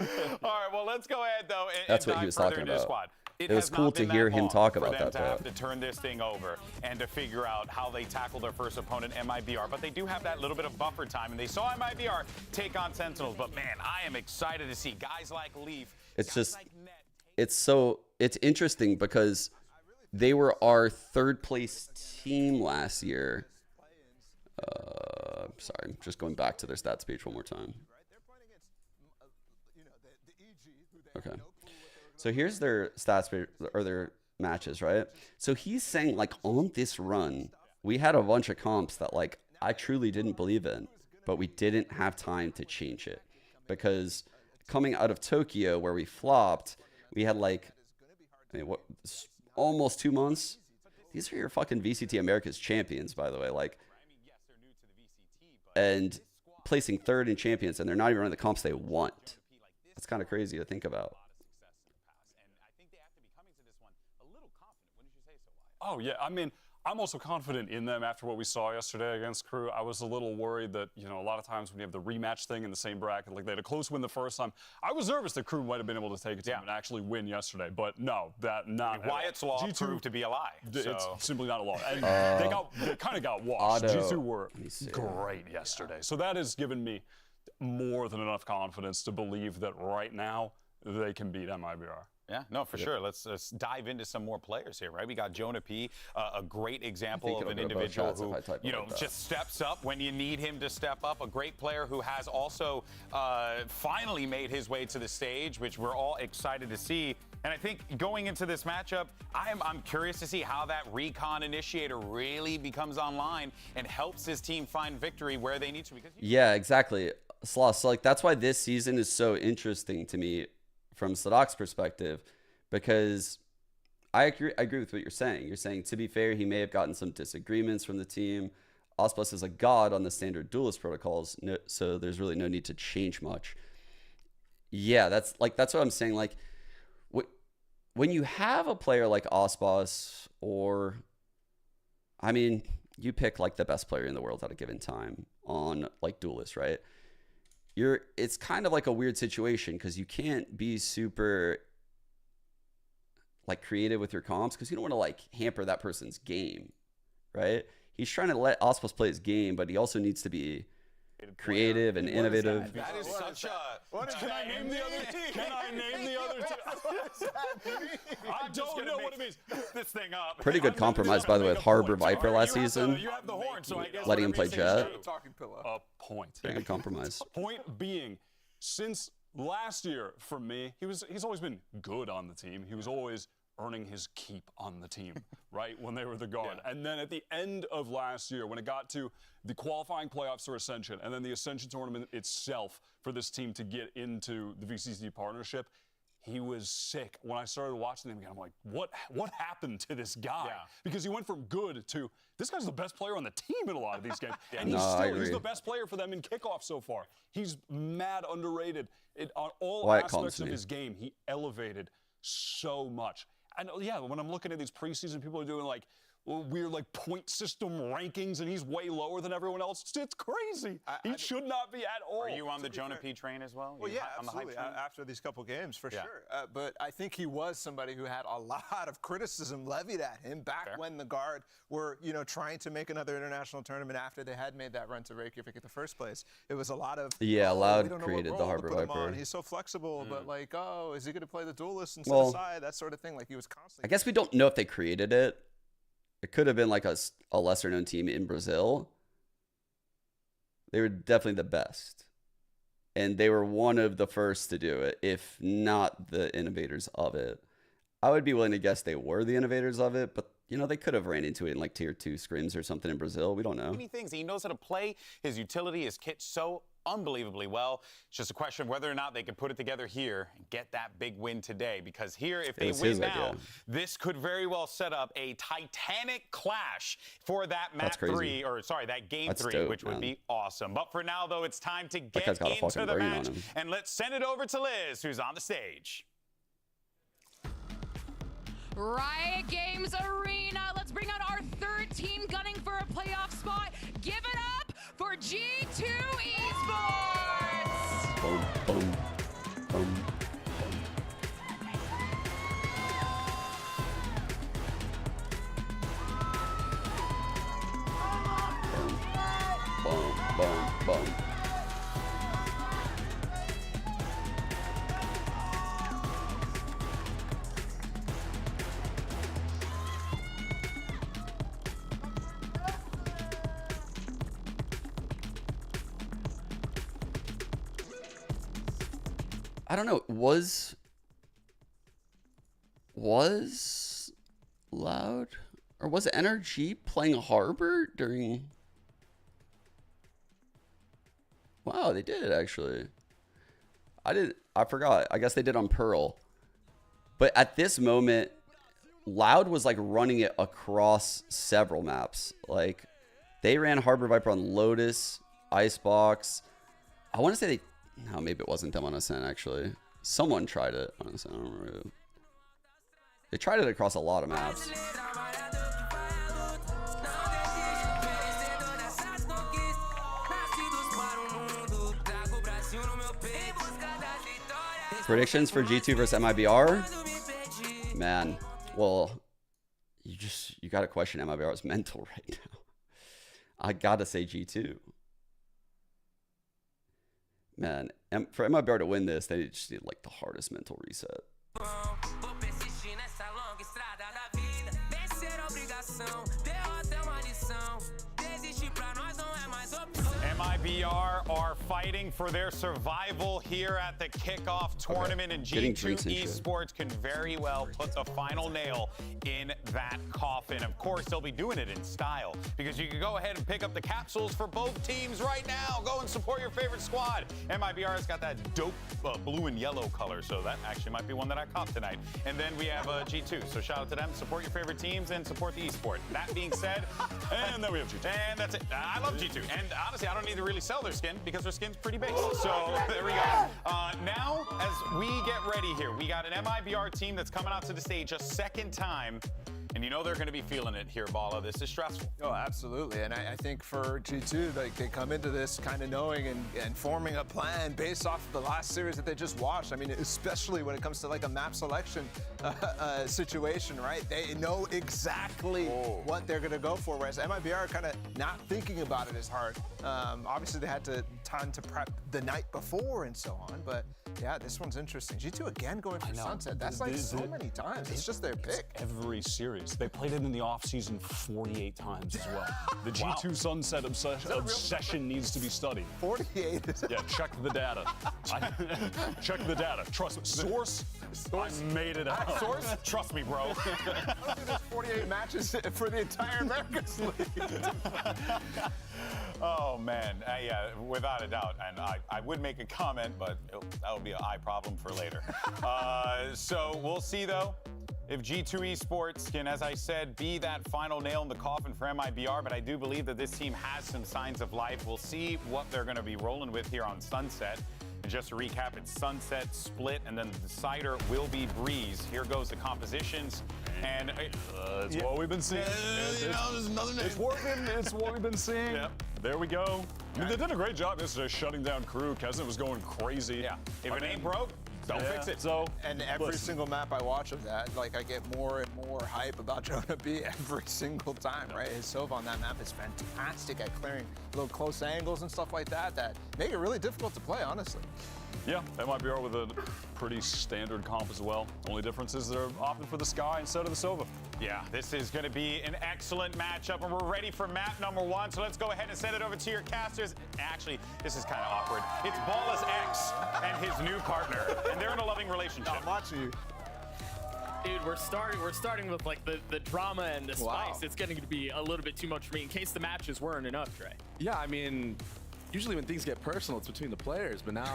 All right, well, let's go ahead though. That's what he was talking about. It was cool to hear him talk about that. To have to turn this thing over and to figure out how they tackle their first opponent, Mibr. But they do have that little bit of buffer time, and they saw Mibr take on Sentinels. But man, I am excited to see guys like Leaf. It's just, it's interesting because they were our 3rd place team last year. Sorry, I'm just going back to their stats page one more time. Okay. So here's their stats page, or their matches, right? So he's saying like on this run, we had a bunch of comps that like I truly didn't believe in, but we didn't have time to change it because coming out of Tokyo where we flopped, we had like, almost 2 months. These are your fucking VCT America's champions, by the way. Like, and placing 3rd in champions, and they're not even running the comps they want. That's kind of crazy to think about. Oh yeah, I mean, I'm also confident in them after what we saw yesterday against Crew. I was a little worried that, you know, a lot of times when you have the rematch thing in the same bracket, like they had a close win the first time. I was nervous that Crew might have been able to take it to them and actually win yesterday, but no, that not. Wyatt's Law proved to be a lie. It's simply not a law. And they kind of got washed. G2 were great yesterday. So that has given me more than enough confidence to believe that right now they can beat Mibr. Yeah, no, for sure. Let's dive into some more players here, right? We got Jonah P, a great example of an individual who, you know, just steps up when you need him to step up. A great player who has also finally made his way to the stage, which we're all excited to see. And I think going into this matchup, I'm curious to see how that recon initiator really becomes online and helps his team find victory where they need to. Yeah, exactly. Sloss, so like that's why this season is so interesting to me from Sadok's perspective, because I agree with what you're saying. You're saying, to be fair, he may have gotten some disagreements from the team. Ospas is a god on the standard duelist protocols, so there's really no need to change much. Yeah, that's what I'm saying. Like, when you have a player like Ospas, or, I mean, you pick like the best player in the world at a given time on like duelist, right? It's kind of like a weird situation because you can't be super like creative with your comps because you don't want to like hamper that person's game, right? He's trying to let Ospas play his game, but he also needs to be creative and innovative. That is such a... Can I name the other two? Can I name the other two? I don't know what it means. This thing up. Pretty good compromise, by the way, with Harbor Viper last season. You have the horn, so I guess letting him play Jet. A point. Pretty good compromise. Point being, since last year, for me, he's always been good on the team. He was always earning his keep on the team, right, when they were the guard. Yeah. And then at the end of last year, when it got to the qualifying playoffs for Ascension, and then the Ascension tournament itself for this team to get into the VCT partnership, he was sick. When I started watching him again, I'm like, what happened to this guy? Yeah. Because he went from good to, this guy's the best player on the team in a lot of these games. And he's the best player for them in kickoff so far. He's mad underrated. On all aspects of his game, he elevated so much. And yeah, when I'm looking at these preseason, people are doing like weird like point system rankings, and he's way lower than everyone else. It's crazy. He should not be at all. Are you on the Jonah P train as well? Well, yeah, absolutely. After these couple games, for sure. But I think he was somebody who had a lot of criticism levied at him back when the Guard were, trying to make another international tournament after they had made that run to Reykjavik in the first place. It was a lot of Loud created the Harbor Viper. He's so flexible, but like, is he going to play the duelist instead of side? That sort of thing. Like he was constantly. I guess we don't know if they created it. It could have been like a lesser known team in Brazil. They were definitely the best. And they were one of the first to do it, if not the innovators of it. I would be willing to guess they were the innovators of it, but they could have ran into it in like tier 2 scrims or something in Brazil. We don't know. Many things. He knows how to play his utility, his kit so unbelievably well. It's just a question of whether or not they can put it together here and get that big win today. Because here, if they win now, this could very well set up a titanic clash for that that game 3, which would be awesome. But for now, though, it's time to get into the match. And let's send it over to Liz, who's on the stage. Riot Games Arena. Let's bring out our third team gunning for a playoff spot. Give it up for G2 Esports. Boom, boom, boom. Boom, boom, boom. I don't know. Was Loud or was it NRG playing Harbor during? Wow, they did actually. I forgot. I guess they did on Pearl. But at this moment, Loud was like running it across several maps. Like they ran Harbor Viper on Lotus, Icebox. I want to say no, maybe it wasn't them on Ascent, actually. Someone tried it on Ascent. I don't remember who. They tried it across a lot of maps. Predictions for G2 versus MIBR? Man, well, you got to question MIBR's mental right now. I got to say G2. Man, for MIBR to win this, they just need like the hardest mental reset. MIBR are fighting for their survival here at the kickoff tournament, and G2 Esports can very well put the final nail in that coffin. Of course, they'll be doing it in style, because you can go ahead and pick up the capsules for both teams right now. Go and support your favorite squad. MIBR has got that dope blue and yellow color, so that actually might be one that I cop tonight. And then we have G2, so shout out to them. Support your favorite teams and support the esport. That being said, and then we have G2. And that's it. I love G2. And honestly, I don't need to really sell their skin because their skin's pretty base. So there we go. Now, as we get ready here, we got an MIBR team that's coming out to the stage a second time. And you know they're going to be feeling it here, Bala. This is stressful. Oh, absolutely. And I think for G2, like they come into this kind of knowing and forming a plan based off of the last series that they just watched. I mean, especially when it comes to like a map selection situation, right? They know exactly what they're going to go for, whereas MIBR are kind of not thinking about it as hard. Obviously, they had time to prep the night before and so on, but yeah, this one's interesting. G2 again going for Sunset. That's like so many times. It's just their pick. Every series. They played it in the offseason 48 times as well. The G2 Sunset obsession needs to be studied. 48? Yeah, check the data. Check the data. Trust me. Source? I made it out. Source? Trust me, bro. I don't think there's 48 matches for the entire Americas League. Oh, man. Yeah, without a doubt. And I would make a comment, but that would be an eye problem for later. So we'll see, though, if G2 Esports can, as I said, be that final nail in the coffin for MIBR, but I do believe that this team has some signs of life. We'll see what they're going to be rolling with here on Sunset. And just to recap, it's Sunset, Split, and then the decider will be Breeze. Here goes the compositions. And it's what we've been seeing. It's working. It's what we've been seeing. Yep. There we go. I mean, they did a great job yesterday shutting down Crew. Kesnet was going crazy. Yeah. If it ain't broke, don't fix it. So, and every single map I watch of that, like I get more and more hype about Jonah B every single time, right? His Sova on that map is fantastic at clearing little close angles and stuff like that that make it really difficult to play, honestly. Yeah, MIBR with a pretty standard comp as well. Only difference is they're opting for the Sky instead of the Sova. Yeah, this is going to be an excellent matchup, and we're ready for map number 1. So let's go ahead and send it over to your casters. Actually, this is kind of awkward. It's Ballas X and his new partner, and they're in a loving relationship. I'm watching you. Dude, we're starting with like the drama and the spice. Wow. It's getting to be a little bit too much for me in case the matches weren't enough, Trey. Yeah, I mean, usually when things get personal, it's between the players, but now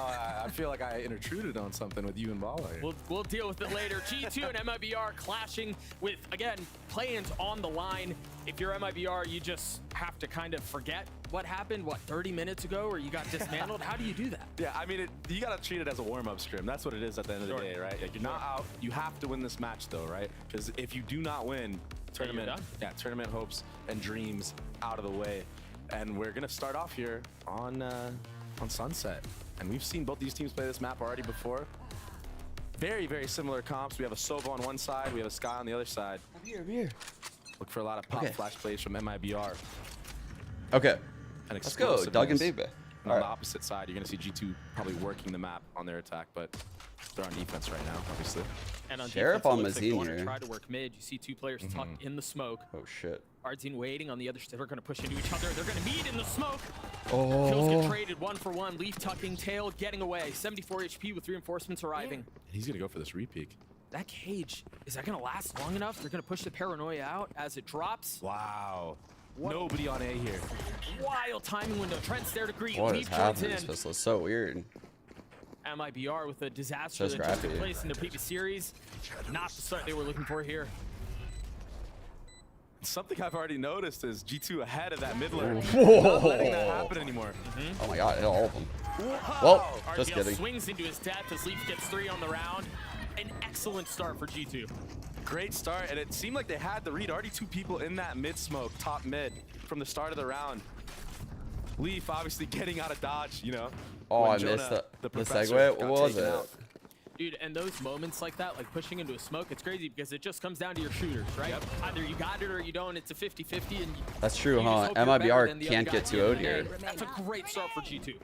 I feel like I intruded on something with you and Bala. We'll deal with it later. G2 and MIBR clashing with, again, play-ins on the line. If you're MIBR, you just have to kind of forget what happened, 30 minutes ago, or you got dismantled? How do you do that? Yeah, I mean, you got to treat it as a warm-up scrim. That's what it is at the end of the day, right? Like, you're not out. You have to win this match, though, right? Because if you do not win, tournament hopes and dreams out of the way. And we're gonna start off here on Sunset, and we've seen both these teams play this map already before. Very, very similar comps. We have a Sova on one side, we have a Sky on the other side. I'm here. Look for a lot of pop flash plays from MIBR. Okay, and let's go, Doug and Baby. On the opposite side, you're gonna see G2 probably working the map on their attack, but they're on defense right now, obviously. And on Sheriff defense, on looks like they Mazine want to here. try to work mid. You see two players tucked in the smoke. Oh shit. Ardzine waiting on the other side. They're going to push into each other. They're going to meet in the smoke. Oh. Kills get traded 1-for-1. Leaf tucking, Tail getting away. 74 HP with reinforcements arriving. He's gonna go for this repeak. That cage, is that going to last long enough? They're going to push the paranoia out as it drops. Wow. Nobody on A here. Wild timing window. Trent's there to greet. What Leaf is joins happening? in. This pistol is so weird. MIBR with a disaster So that took scrappy. place in the previous series. Not the start they were looking for here. Something I've already noticed is G2 ahead of that mid lane. Whoa. Not letting that happen anymore. Oh my god, hit all of them. Well, just RDL kidding. swings into his death as Leaf gets 3 on the round. An excellent start for G2. Great start, and it seemed like they had the read. Already 2 people in that mid smoke, top mid, from the start of the round. Leaf obviously getting out of dodge, you know. Oh, when I Jonah, missed the professor, segue. got What was taken it? out. Dude, and those moments like that, like pushing into a smoke, it's crazy because it just comes down to your shooters, right? Either you got it or you don't. It's a 50-50. And That's true, you just huh? hope you're better than MIBR the can't other get guy at the end of 2-0'd the day. here. That's a great start for G2.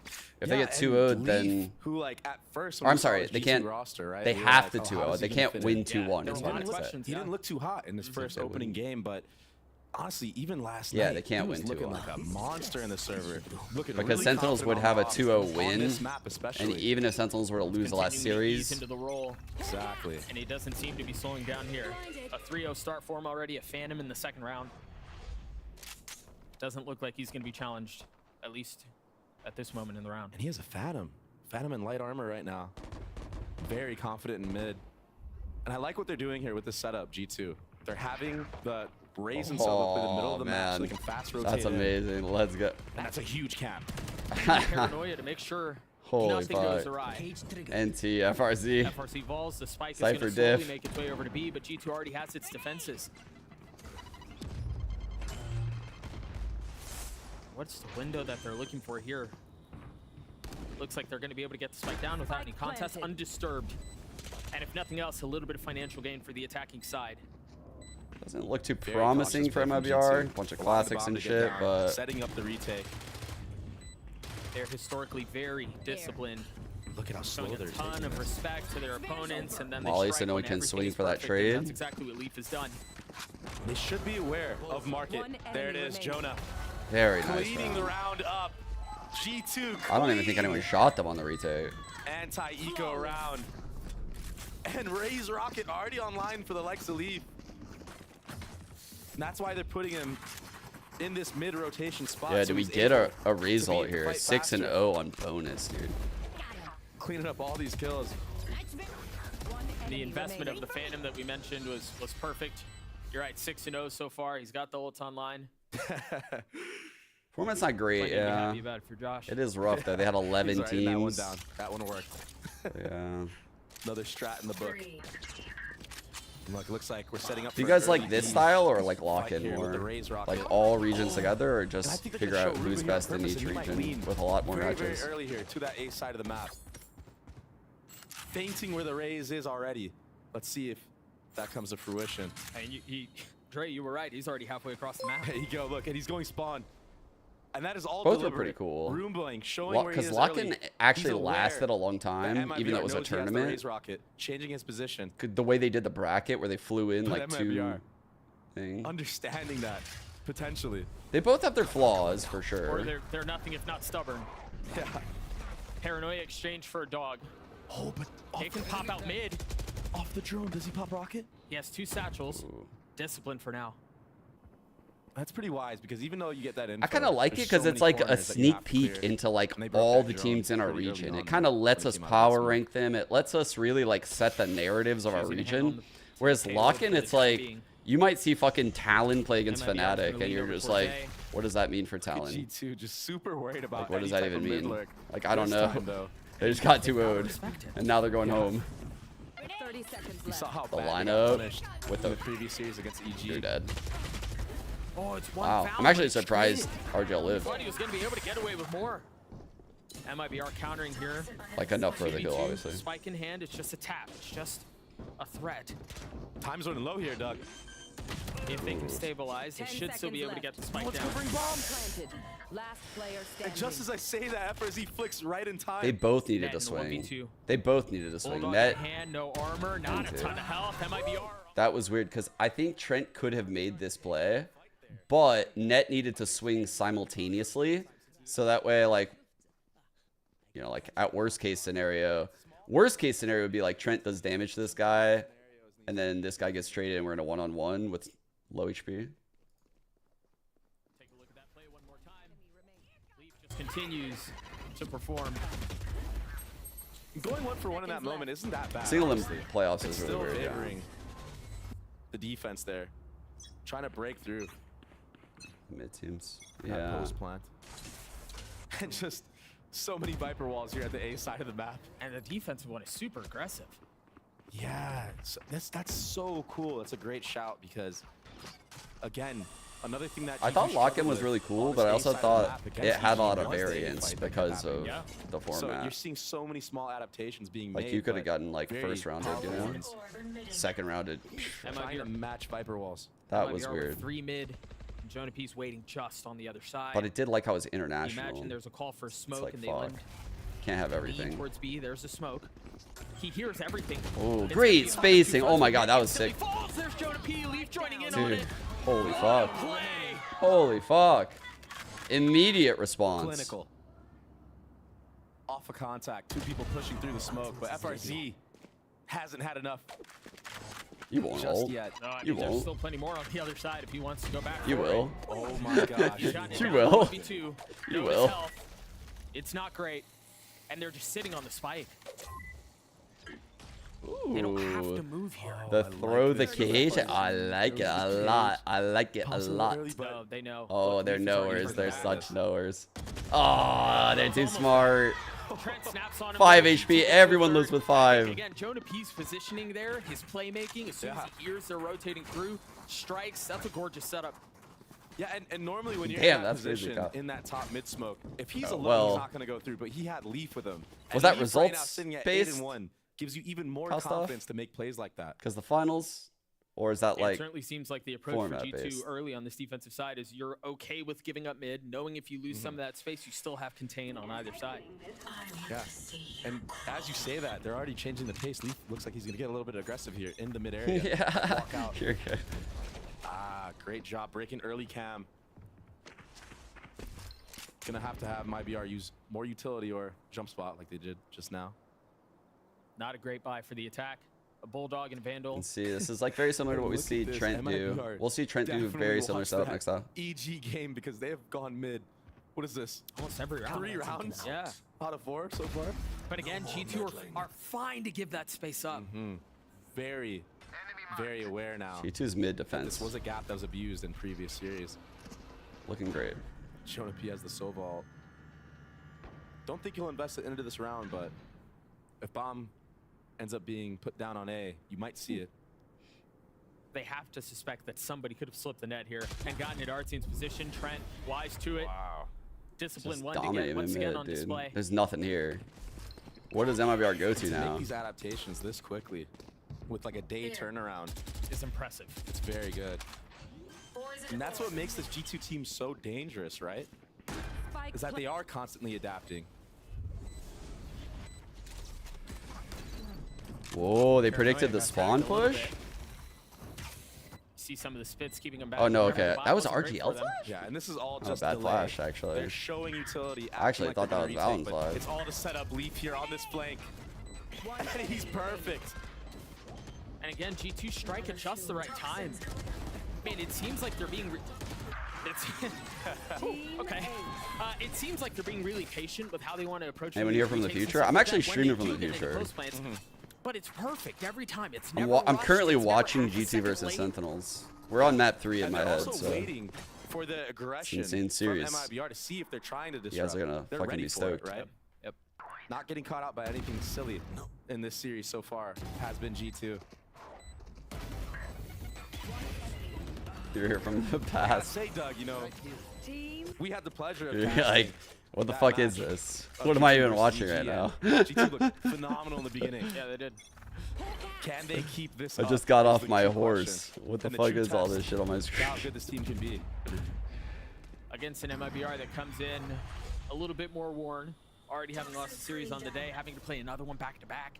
If they get 2-0'd, then... Who, like, at first, Or I'm sorry, they can't... roster, right? They we were have like, to oh, how 2-0. does They he can't fit win in? 2-1 is what it said. He didn't look too hot in his first opening game, but honestly, even last Yeah, night, they can't he was win looking 2-0. like a monster in the server. Looking Because really Sentinels would have a confident 2-0 on win, this map especially. and even if Sentinels were to lose the last Continuing to ease series... into the role. Exactly. And he doesn't seem to be slowing down here. A 3-0 start for him already, a Phantom in the second round. Doesn't look like he's going to be challenged, at least at this moment in the round. And he has a Phantom. Phantom in light armor right now. Very confident in mid. And I like what they're doing here with this setup, G2. They're having the Raze and Sova play the middle of the match so they can fast rotate. That's amazing. Let's go. That's a huge camp. Paranoia to make sure Holy nothing fuck. goes awry. NT, FRZ. FRC Vols, the spike is Cypher going to slowly diff. make its way over to B, but G2 already has its defenses. What's the window that they're looking for here? Looks like they're going to be able to get the spike down without any contest, undisturbed. And if nothing else, a little bit of financial gain for the attacking side. Doesn't look too Very promising for cautious play MIBR. from G2. Bunch of A lot classics bomb and to get shit, down, but... setting up the retake. They're historically very disciplined. Look at how slow Showing they're a ton taking of this. respect to their opponents, and then they Molly strike said no when one can everything swing is for that perfect, and trade. That's exactly what Leaf has done. They should be aware of market. There it is, Jonah. Very nice. Leading the round. round up. G2 I don't even think anyone shot them on the retake. anti-eco round. And Raze Rocket already online for the likes of Leaf. And that's why they're putting him in this mid-rotation spot. Yeah, so do we he's get able a to result be here? quite 6-0 faster. on bonus, dude. cleaning up all these kills. The investment of the Phantom that we mentioned was perfect. You're right, 6-0 so far. He's got the ult online. Format's not great, yeah. It is rough though. They had 11 teams. That one down. That one worked. Yeah. Another strat in the book. Look, it looks like we're setting up. Do you guys like this style or like lock in more? Like all regions together, or just figure out who's best in each region with a lot more matches? Very early here to that A side of the map. Fainting where the Raze is already. Let's see if that comes to fruition. And Dre, you were right. He's already halfway across the map. There you go. Look, and he's going spawn. And that is all Both deliberate. are pretty cool. Room blank, showing where he is because Lock-in actually He's lasted a long time, even though it was a knows he has the tournament. Raze rocket, changing his position. The way they did the bracket, where they flew in like two things. Understanding that, potentially. They both have their flaws, for sure. Or they're nothing if not stubborn. Yeah. Paranoia exchange for a dog. Oh, but they can pop out mid. Off the drone, does he pop rocket? He has 2 satchels. Discipline for now. That's pretty wise, because even though you get that info, I kind of like it because it's like a sneak peek into like all the teams in our region. It kind of lets us power rank them. It lets us really like set the narratives of our region. Whereas Lock-in, it's like you might see fucking Talon play against Fnatic, and you're just like, what does that mean for Talon? G2 just super worried about Like, what does that even mean? Like, I don't This know. time, though. They just got 2-0'd, and now they're going home. 30 seconds We saw how The bad they got lineup punished with in the previous series against EG. You're dead. Oh, it's one Wow, foul, I'm actually but surprised straight. RGL lived. Thought he was going to be able to get away with more. MIBR countering here. Like enough for the kill, obviously. Spike in hand, it's just a tap. It's just a threat. Time's running low here, Doug. If they can stabilize, they should still be able to get the spike down. Last player And just as I say that, FRZ flicks right in time. They both needed a swing. They both needed a swing. Net hand, no armor, not a ton of health. MIBR. That was weird because I think Trent could have made this play, but Net needed to swing simultaneously, so that way, like, you know, like at worst case scenario would be like Trent does damage to this guy, and then this guy gets traded, and we're in a one-on-one with low HP. Take a look at that play one more time. Leaf just continues to perform. Going 1-for-1 in that moment isn't that bad. Seeing them honestly. playoffs It's is really still weird. Yeah. favoring the defense there, trying to break through. Mid teams, That yeah. post plant, and just so many Viper walls here at the A side of the map. And the defensive one is super aggressive. Yeah, so that's so cool. That's a great shout because, again, another thing that I thought Lock-in was really cool, but I also thought it had a lot of variance because of the So you're format. seeing so many small adaptations being Like made. you could have but gotten like very first rounded, you know, powerful. second rounded. Trying to match Viper walls. That was MIBR weird. with 3 mid. Jonah P's waiting just on the other side. But it did like how it was international. Imagine there's a call for smoke like, and they fuck. lend Can't have B everything. towards B. There's the smoke. He hears everything. Oh, It's great gonna be spacing. Oh my god, that was sick. falls. There's Jonah P. Leaf joining in on Dude, it. holy fuck. Play. Holy fuck. Immediate response. Clinical. Off of contact, 2 people pushing through the smoke, but FRZ hasn't had enough. You won't just ult. yet. No, I You mean, there's won't. still plenty more on the other side if he wants to go back. You for it. will. Oh my gosh. You will. 1v2. You Notice will. health. It's not great. And they're just sitting on the spike. They don't have to move here. The throw the cage. I like it a lot. I like it a lot. No, they know. Oh, they're knowers. They're such knowers. Oh, they're too smart. Trent snaps on him. 5 HP. Everyone lives with 5. Again, Jonah P's positioning there, his playmaking, as soon as he hears they're rotating through, strikes. That's a gorgeous setup. Yeah, and normally when you're Damn, in that that's crazy, position, Kyle. in that top mid smoke, if he's Oh, alone, well. he's not going to go through, but he had Leaf with him. Was And that Leaf results right now sitting at based? 8-1 gives you even more How stuff? confidence to make plays like that. Because the finals? Or is that It like certainly seems like the approach for format G2 based? early on this defensive side is you're okay with giving up mid, knowing if you lose some of that space, you still have contain on either side. Yeah, and as you say that, they're already changing the pace. Leaf looks like he's going to get a little bit aggressive here in the mid area. Yeah. Walk out. You're good. Ah, great job breaking early cam. Gonna have to have Mibr use more utility or jump spot like they did just now. Not a great buy for the attack. A Bulldog and Vandal. And see, this is like very similar to what we Look at see this, Trent do. MIBR We'll see Trent do definitely very similar watch setup that next time. EG game because they have gone mid. What is this? Almost every round. 3 rounds? Yeah. Out of 4 so far? But again, G2 are fine to give that space up. Very, very aware now. G2's mid defense. This was a gap that was abused in previous series. Looking great. Jonah P has the Soval. Don't think he'll invest it into this round, but if bomb ends up being put down on A, you might see it. They have to suspect that somebody could have slipped the net here and gotten it Artzine's position. Trent wise to it. Wow. Discipline Just once again on dude. display. There's nothing here. What does MIBR go to now? Make these adaptations this quickly with like a day turnaround is impressive. It's very good. And that's what makes this G2 team so dangerous, right? Is that they are constantly adapting. Whoa, they predicted the spawn push? See some of the spits keeping them back. Oh no, okay. That was RGL flash? Yeah, and this is all just bad delay. flash, actually. They're showing utility. I actually thought that was Valorant flash. It's all to set up Leaf here on this flank. And he's perfect. And again, G2 strike at just the right time. Man, it seems like they're being... okay. It seems like they're being really patient with how they want to approach. Anyone here from the future? I'm actually streaming from the future. But it's perfect every time. It's I'm currently watching G2 versus Sentinels. We're on map 3 in my head, so waiting for the aggression it's insane series. From MIBR to see if they're trying to disrupt. You guys are gonna they're fucking be stoked. It, right? Yep. Not getting caught out by anything silly in this series so far has been G2. You're here from the past. Say, Doug, you know, we had the pleasure of You're like, what the fuck is this? What am I even watching right now? G2 looked phenomenal in the beginning. Yeah, they did. Can they keep this I up? just got Is off the my key horse. question. What the And fuck true is all test this shit on my screen? How good this team can be. Against an MIBR that comes in a little bit more worn, already having lost a series on the day, having to play another one back to back.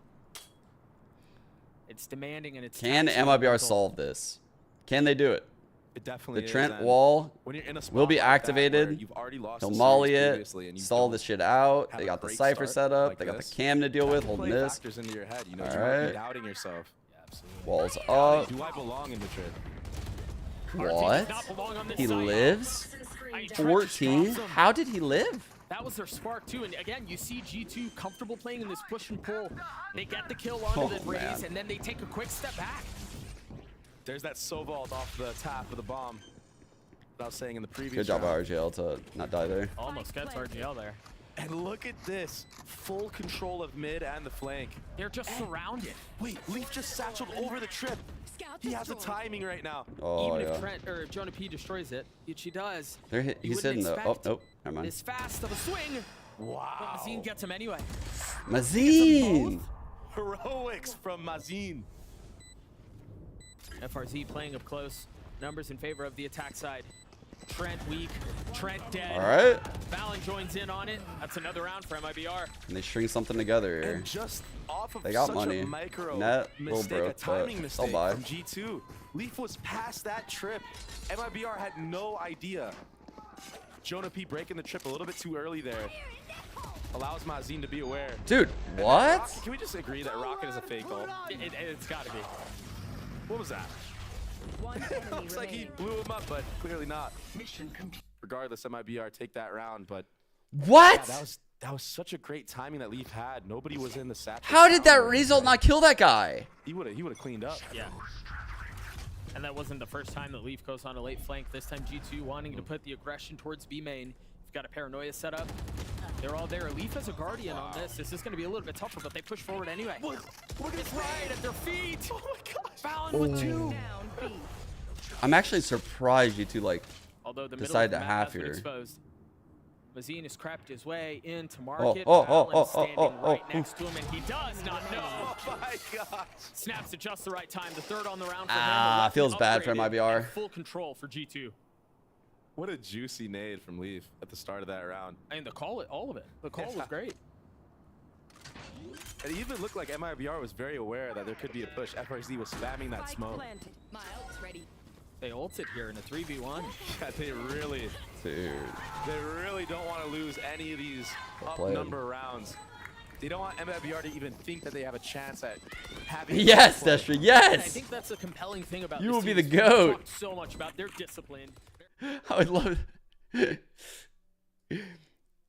It's demanding and it's... Can MIBR solve this? Can they do it? It definitely the is, Trent and wall when you're in a spot will be like that where activated. you've already lost He'll a molly series it, previously and you stall don't this shit out. have They a got the great Cypher start set up. like They got this, the cam to deal with, that holding play this. factors into your head. You know, All you might right. be doubting yourself. Walls up. Do I belong in Madrid? What? He lives? 14? How did he live? That was their spark too, and again, you see G2 comfortable playing in this push and pull. They get the kill onto the raise, and then they take a quick step back. There's that Soval off the tap of the bomb. That I was saying in the previous Good job, round. RGL, to not die there. Almost gets RGL there. And look at this. Full control of mid and the flank. They're just surrounded. Wait, Leaf just satcheled over the trip. He has the timing right now. Oh, Even yeah. if Trent or Jonah P destroys it, which he does. He's hitting the... Oh, nope. Never mind. This fast of a swing. Wow. But Mazine gets him anyway. Mazine! Heroics from Mazine. FRZ playing up close. Numbers in favor of the attack side. Trent weak. Trent dead. All right. Valen joins in on it. That's another round for MIBR. And they string something together here. And just off of They got such money. a micro Net, little mistake, broke, a timing but mistake they'll buy. from G2. Leaf was past that trip. MIBR had no idea. Jonah P breaking the trip a little bit too early there. Allows Mazine to be aware. Dude, what? Can we just agree that Rocket is a fake ult? It's gotta be. What was that? Looks like he blew him up, but clearly not. Regardless, MIBR take that round, but What? yeah, that was such a great timing that Leaf had. Nobody was in the satchel. How did that result not kill that guy? He would have cleaned up. Yeah. And that wasn't the first time that Leaf goes on a late flank. This time G2 wanting to put the aggression towards B main. You've got a paranoia set up. They're all there. Leaf has a guardian on this. This is going to be a little bit tougher, but they push forward anyway. Look at it right at their feet. Oh my gosh. Valen with 2. I'm actually surprised you two like Although the middle decide of the to map half has been here. exposed. Mazine has crept his way into market. oh, Valen standing right oh. next to him, and he does not know. Oh my gosh. Snaps at just the right time. The third on the round for him. Ah, feels bad for Upgraded MIBR. and full control for G2. What a juicy nade from Leaf at the start of that round. And the call, all of it. The call was great. It even looked like MIBR was very aware that there could be a push. FRZ was spamming that smoke. They ulted here in a 3v1. Yeah, they really don't want to lose any of these up-number rounds. They don't want MIBR to even think that they have a chance at having. Yes, Destry, yes. I think that's a compelling thing about You this will be the team. We GOAT. talk so much about their discipline. I would love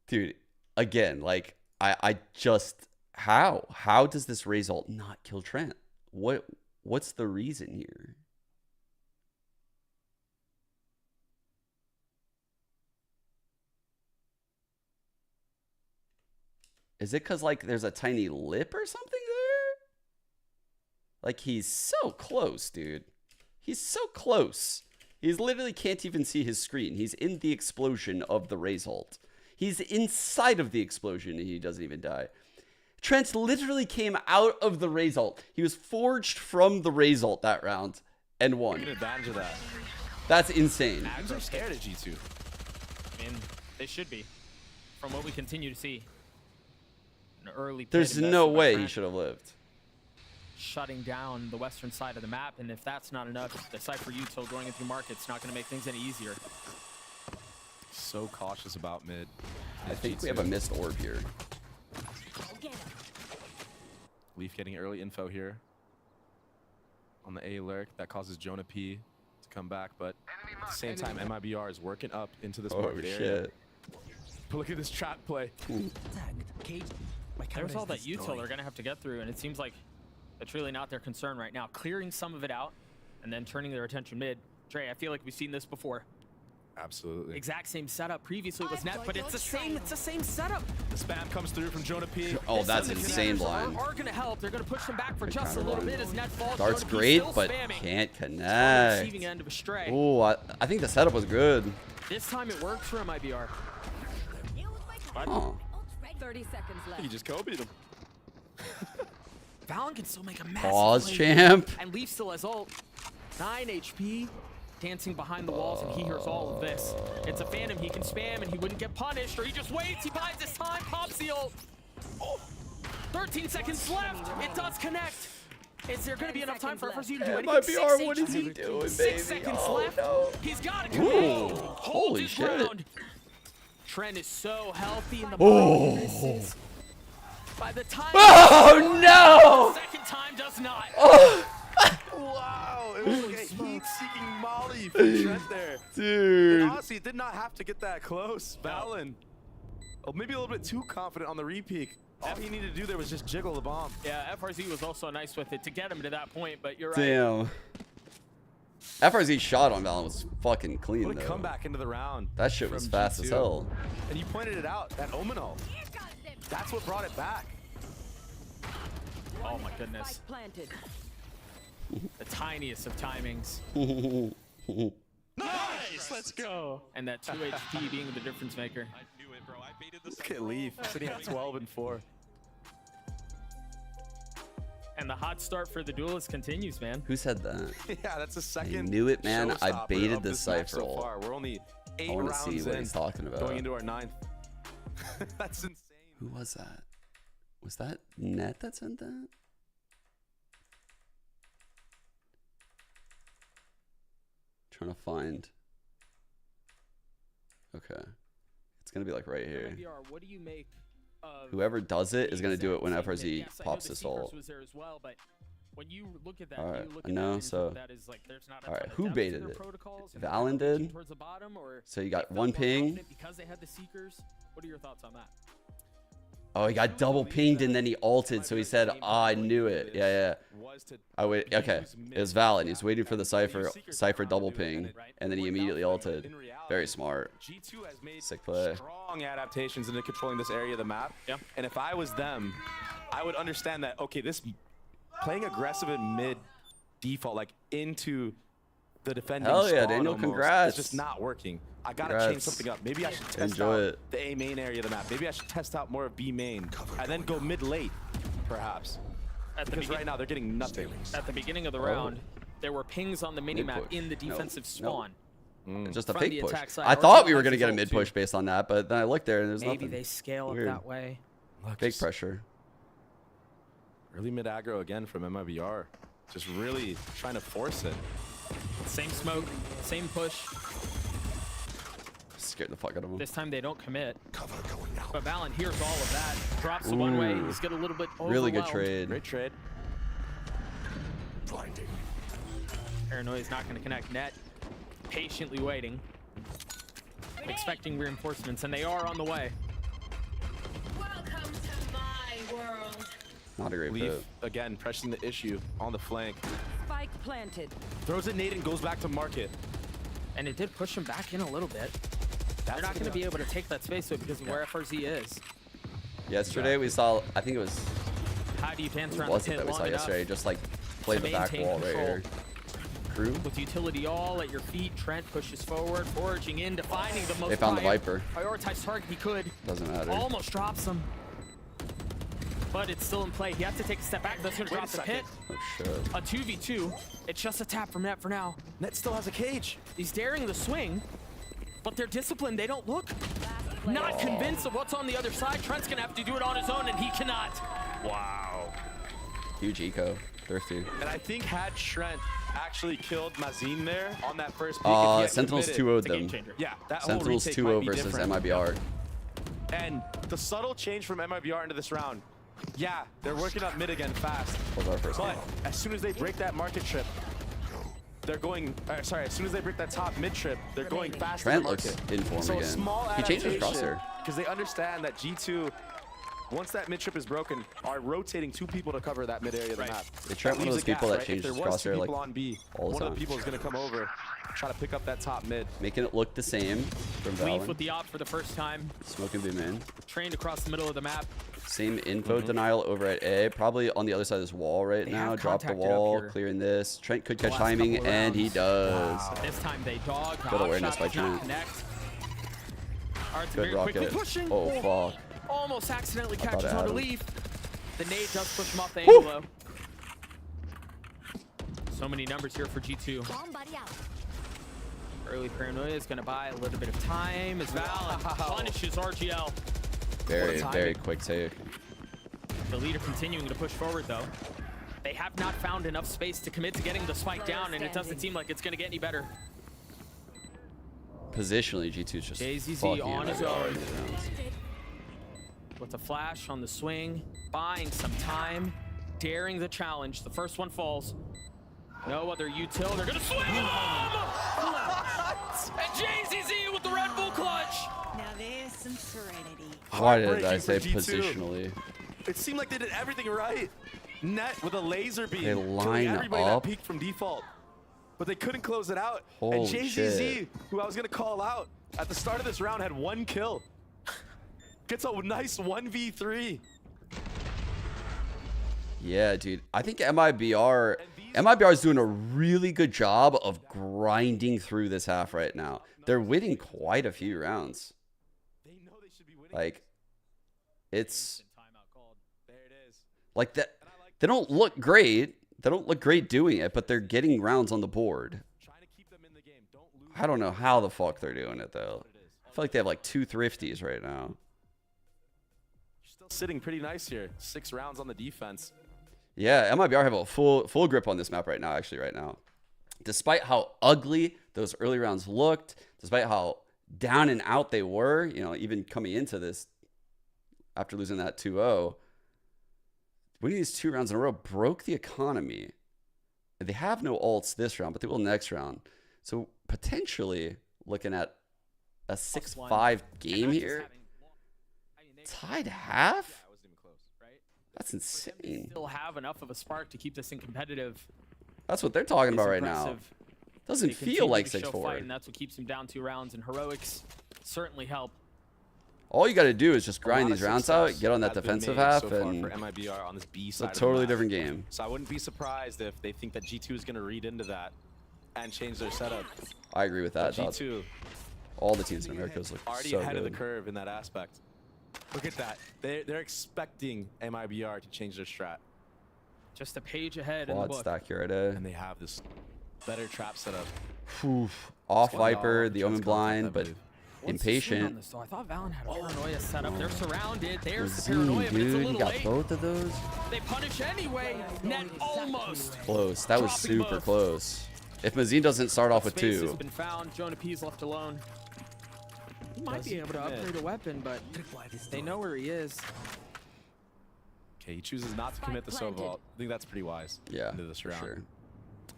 Dude, again, like I just How does this Raze ult not kill Trent? What's the reason here? Is it because, like, there's a tiny lip or something there? Like, he's so close, dude. He's so close. He literally can't even see his screen. He's in the explosion of the Raze ult. He's inside of the explosion and he doesn't even die. Trent literally came out of the Raze ult. He was forged from the Raze ult that round and won. Taking advantage of that. That's insane. Ags are scared of G2. I mean, they should be. From what we continue to see. An early There's no way he should have lived. Shutting down the western side of the map, and if that's not enough, the Cypher Util going into market's not going to make things any easier. So cautious about mid. I think we have a missed orb here. Leaf getting early info here on the A lurk. That causes Jonah P to come back, but at the same time, MIBR is working up into this market area. Shit. But look at this trap play. There's all that util they're going to have to get through, and it seems like it's really not their concern right now. Clearing some of it out and then turning their attention mid. Dre, I feel like we've seen this before. Absolutely. Exact same setup. Previously it was net, but it's the same setup. The spam comes through from Jonah P. Oh, that's insane blind. Are going to help. They're going to push them back for just a little bit as net falls. Dart's great, but can't connect. Receiving end of a stray. Oh, I think the setup was good. This time it works for MIBR. Oh. 30 seconds left. He just Kobe'd him. Valorant can still make a massive Pause, play. champ. And Leaf still has ult. 9 HP. Dancing behind the walls, and he hears all of this. It's a Phantom he can spam, and he wouldn't get punished, or he just waits. He buys his time, pops the ult. Oh, 13 seconds left. It does connect. Is there going to be enough time for FRZ to do anything? MIBR, what is he doing, baby? 6 seconds left. No. He's got to commit. Holy shit. Ground. Trent is so healthy in the misses. By the time no! Second time does not. Wow, it was like a heat-seeking molly from Trent there. Dude. And honestly, it did not have to get that close. Valen, maybe a little bit too confident on the re-peek. All he needed to do there was just jiggle the bomb. Yeah, FRZ was also nice with it to get him to that point, but you're right. Damn. FRZ's shot on Valen was fucking clean, What a though. comeback into the round. That shit was fast G2. as hell. And you pointed it out, that Omenal. That's what brought it back. Oh my goodness. The tiniest of timings. Nice, let's go. And that 2 HP being the difference maker. I knew it, bro. I baited the Look at Leaf sitting at 12 and 4. And the hot start for the duelist continues, man. Who said that? Yeah, that's the second. I knew it, man. I showstopper baited of the this match Cypher so ult. far. We're only 8 I want to rounds see what in, he's talking about. going into our 9th. That's insane. Who was that? Was that Net that sent that? Trying to find. Okay. It's going to be like right here. What do you make of Whoever does it is going to do it when FRZ yes, pops his ult. was there as well, but when you look at that, Alright, you look I at know, that so. that is like there's not a Alright, ton of who depth to baited their it? protocols, and Valen they're did? towards the bottom, or So you they got felt one more ping. confident because they had the Seekers. What are your thoughts on that? Oh, he got double pinged and then he ulted, so he said, I knew it. Yeah. I wait. Okay, it was Valen. He's waiting for the Cypher double ping, and then he immediately ulted. Very smart. G2 has made Sick play. strong adaptations into controlling this area of the map. Yeah. And if I was them, I would understand that, okay, this playing aggressive in mid default, like into the defending Hell yeah, spawn Daniel, almost, congrats. It's just not working. I gotta Congrats. change something up. Maybe I should test Enjoy out it. the A main area of the map. Maybe I should test out more of B main and then go mid late, perhaps. Because right now they're getting nothing. At the beginning of the round, there were pings on the minimap in the defensive spawn. Just a From fake the push. attack side. I thought we were Arsenal going to has get a his mid ult, push based on that, but then I looked there and there's Maybe nothing. they scale Weird. it that way. Big pressure. Early mid aggro again from MIBR. Just really trying to force it. Same smoke, same push. Scared the fuck out of him. This time they don't commit. But Valen hears all of that. Drops the one way. He's got a little bit overwhelmed. Really good trade. Great trade. Blinding. Paranoia's not going to connect. Net patiently waiting. Expecting reinforcements, and they are on the way. Welcome to my world. Not a great Leaf, fit. again, pressing the issue on the flank. Spike planted. Throws a nade and goes back to market. And it did push him back in a little bit. They're not going to be able to take that space because of where FRZ is. Yesterday we saw, I think it was. How do you dance What around was the it pit that we saw long yesterday? enough Just like play to the back maintain wall right control? here. Crew. With utility all at your feet, Trent pushes forward, foraging in, defining the most They found the Viper. prioritized target he could. Doesn't matter. Almost drops him. But it's still in play. He has to take a step back. That's going to drop the pit. Oh shit. A 2v2. It's just a tap from Net for now. Net still has a cage. He's daring the swing, but they're disciplined. They don't look. Not convinced of what's on the other side. Trent's going to have to do it on his own, and he cannot. Wow. Huge eco. Thrifty. And I think had Trent actually killed Mazin there on that first peak, Sentinels 2-0'd them. Yeah, that Sentinels 2-0 versus MIBR. And the subtle change from MIBR into this round, yeah, they're working up mid again fast. Was our first but game. as soon as they break that market trip, they're going. Sorry, as soon as they break that top mid trip, they're going fast. Trent looks in form so again. A small He changed his crosshair. because they understand that G2. Once that mid trip is broken, are rotating 2 people to cover that mid area of the map. They Trent one of those people that changes If there was 2 crosshair people like on B, all the one time. of the people is going to come over, try to pick up that top mid. Making it look the same from Leaf Valorant. with the op for the first time. Smoking B main. Trained across the middle of the map. Same info denial over at A. Probably on the other side of this wall right now. Drop the contacted wall, up here. clearing this. Trent could catch last timing, couple of and he rounds. does. Wow. This time they dog. Good awareness by Shot does not Trent. connect. Arts Good very quickly rocket. pushing. Oh, fuck. Almost accidentally I thought catches I had on him. Leaf. The nade does push him off the angle though. So many numbers here for G2. Early paranoia is going to buy a little bit of time as Val punishes RGL. Very quick take. The leader continuing to push forward though. They have not found enough space to commit to getting the spike down, and it doesn't seem like it's going to get any better. Positionally, G2's just JZZ fucking on his MIBR own. in these rounds. With a flash on the swing, buying some time, daring the challenge. The first one falls. No other util. They're gonna swing him! And JZZ with the Red Bull clutch. Now there's some serenity. Why did I Heartbreaking say for G2. positionally? It seemed like they did everything right. Net with a laser beam. They killing line everybody up. that peaked from default. But they couldn't close it out. Holy and JZZ, shit. who I was going to call out at the start of this round, had 1 kill. Gets a nice 1v3. Yeah, dude. I think MIBR is doing a really good job of grinding through this half right now. They're winning quite a few rounds. Like, it's like that. They don't look great. They don't look great doing it, but they're getting rounds on the board. I don't know how the fuck they're doing it though. I feel like they have like 2 thrifties right now. Still sitting pretty nice here. 6 rounds on the defense. Yeah, MIBR have a full grip on this map right now, actually, right now. Despite how ugly those early rounds looked, despite how down and out they were, you know, even coming into this after losing that 2-0, winning these 2 rounds in a row broke the economy. They have no ults this round, but they will next round. So potentially looking at a 6-5 game here. Tied half? That's insane. Still have enough of a spark to keep this in competitive. That's what they're talking about right now. Impressive. Doesn't They feel like continue to show 6-4. fight, and that's what keeps him down 2 rounds, and heroics certainly help. All you got to do is just grind lot these of rounds success out, get on that has been defensive made half, so far and for MIBR on this B it's side a of the totally map. different game. So I wouldn't be surprised if they think that G2 is going to read into that and change their setup. I agree with that. But G2, all the teams in America look already so ahead of the good. curve in that aspect. Look at that. They're expecting MIBR to change their strat. Just a page ahead in the Quad book. stack here at A. And they have this better trap setup. Off Squad Viper, all the Omen chance blind, contact, I but believe. What's the swing on impatient. this, though? I thought Valen had a paranoia set up. They're surrounded. There's the Mazin, paranoia, but it's a dude, you little got late. both of those? They punish anyway. Net almost. Close. That was Dropping super both. close. If Mazin doesn't start off with Space has 2, been found. Jonah P's left alone. He might be able to upgrade a weapon, but they know where he is. Okay, he chooses not to commit the Sovalt. I think that's pretty wise. Yeah, into this round. sure.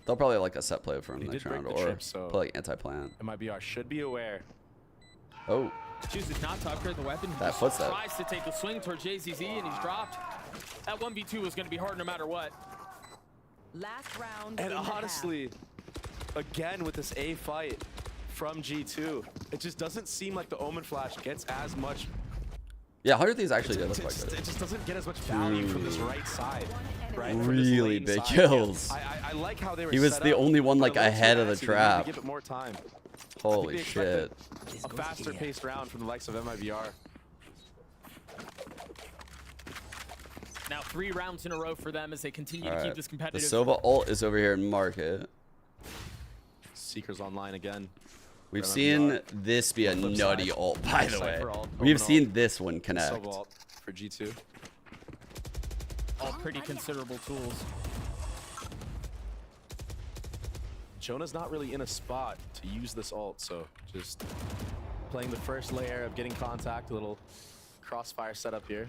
They'll probably have like a set play from They next did break round, the or trip, so play like anti-plant. MIBR should be aware. Oh, Chooses not to upgrade the weapon. He That just footstep. tries to take the swing toward JZZ, and he's dropped. That 1v2 was going to be hard no matter what. Last round. And honestly, again with this A fight from G2, it just doesn't seem like the Omen Flash gets as much. Yeah, 100 Thieves actually did look quite good. It just doesn't get as much value from this right side. Right? Really big kills. I like how they were He was the only one like ahead of the trap. Give it more time. Holy shit. A faster paced round from the likes of Mibr. Now 3 rounds in a row for them as they continue to keep this competitive. The Sova ult is over here in market. Seeker's online again. We've seen this be a nutty ult, by the way. We've seen this one connect. Sova ult for G2. All pretty considerable tools. Jonah's not really in a spot to use this ult, so just playing the first layer of getting contact, a little crossfire setup here.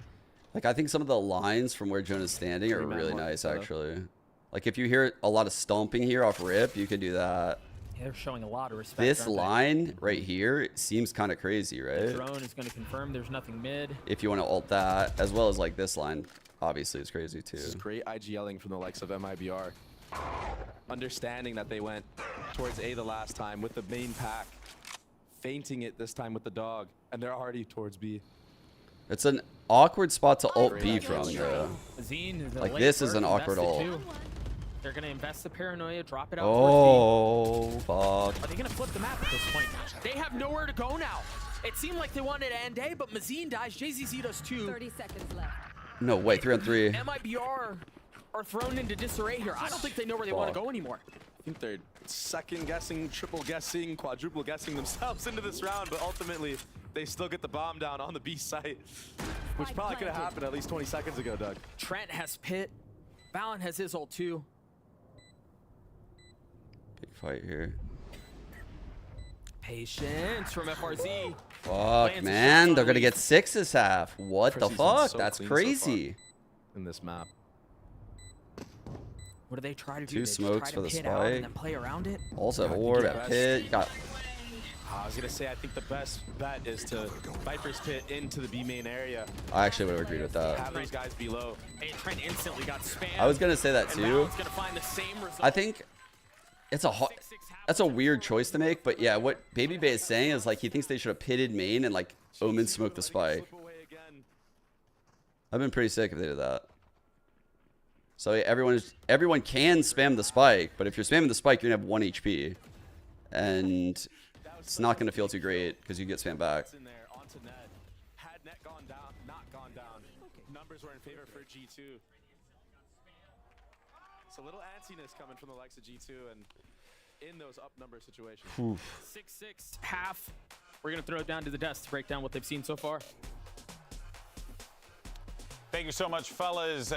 Like, I think some of the lines from where Jonah's standing are really nice, actually. Like, if you hear a lot of stomping here off rip, you could do that. Yeah, they're showing a lot of respect. This line right here, it seems kind of crazy, right? The drone is going to confirm there's nothing mid. If you want to ult that, as well as like this line, obviously is crazy too. This is great IGLing from the likes of Mibr. Understanding that they went towards A the last time with the main pack, feinting it this time with the dog, and they're already towards B. It's an awkward spot to ult B from, though. Like, this is an awkward ult. They're going to invest the paranoia, drop it out. Oh, fuck. Are they going to flip the map at this point? They have nowhere to go now. It seemed like they wanted to end A, but Mazine dies. JZZ does too. 30 seconds left. No, wait, 3 on 3. Mibr are thrown into disarray here. I don't think they know where they want to go anymore. I think they're second guessing, triple guessing, quadruple guessing themselves into this round, but ultimately they still get the bomb down on the B site, which probably could have happened at least 20 seconds ago, Doug. Trent has pit. Valorant has his ult too. Big fight here. Patience from FRZ. Fuck, man. They're going to get 6 this half. What the fuck? That's crazy. In this map. What do they try to do? 2 smokes for the spike. And then play around it? Also, orb at pit. You got. I was going to say, I think the best bet is to Viper's pit into the B main area. I actually would have agreed with that. Have those guys below. Hey, Trent instantly got spammed. I was going to say that too. I think it's that's a weird choice to make, but yeah, what Baby Bay is saying is like he thinks they should have pitted main and like Omen smoked the spike. I've been pretty sick if they did that. So everyone can spam the spike, but if you're spamming the spike, you're gonna have 1 HP, and it's not gonna feel too great because you get spammed back. Had net gone down, not gone down. Numbers were in favor for G2. It's a little antsiness coming from the likes of G2 and in those up number situations. 6-6 half. We're gonna throw it down to the desk to break down what they've seen so far. Thank you so much, fellas.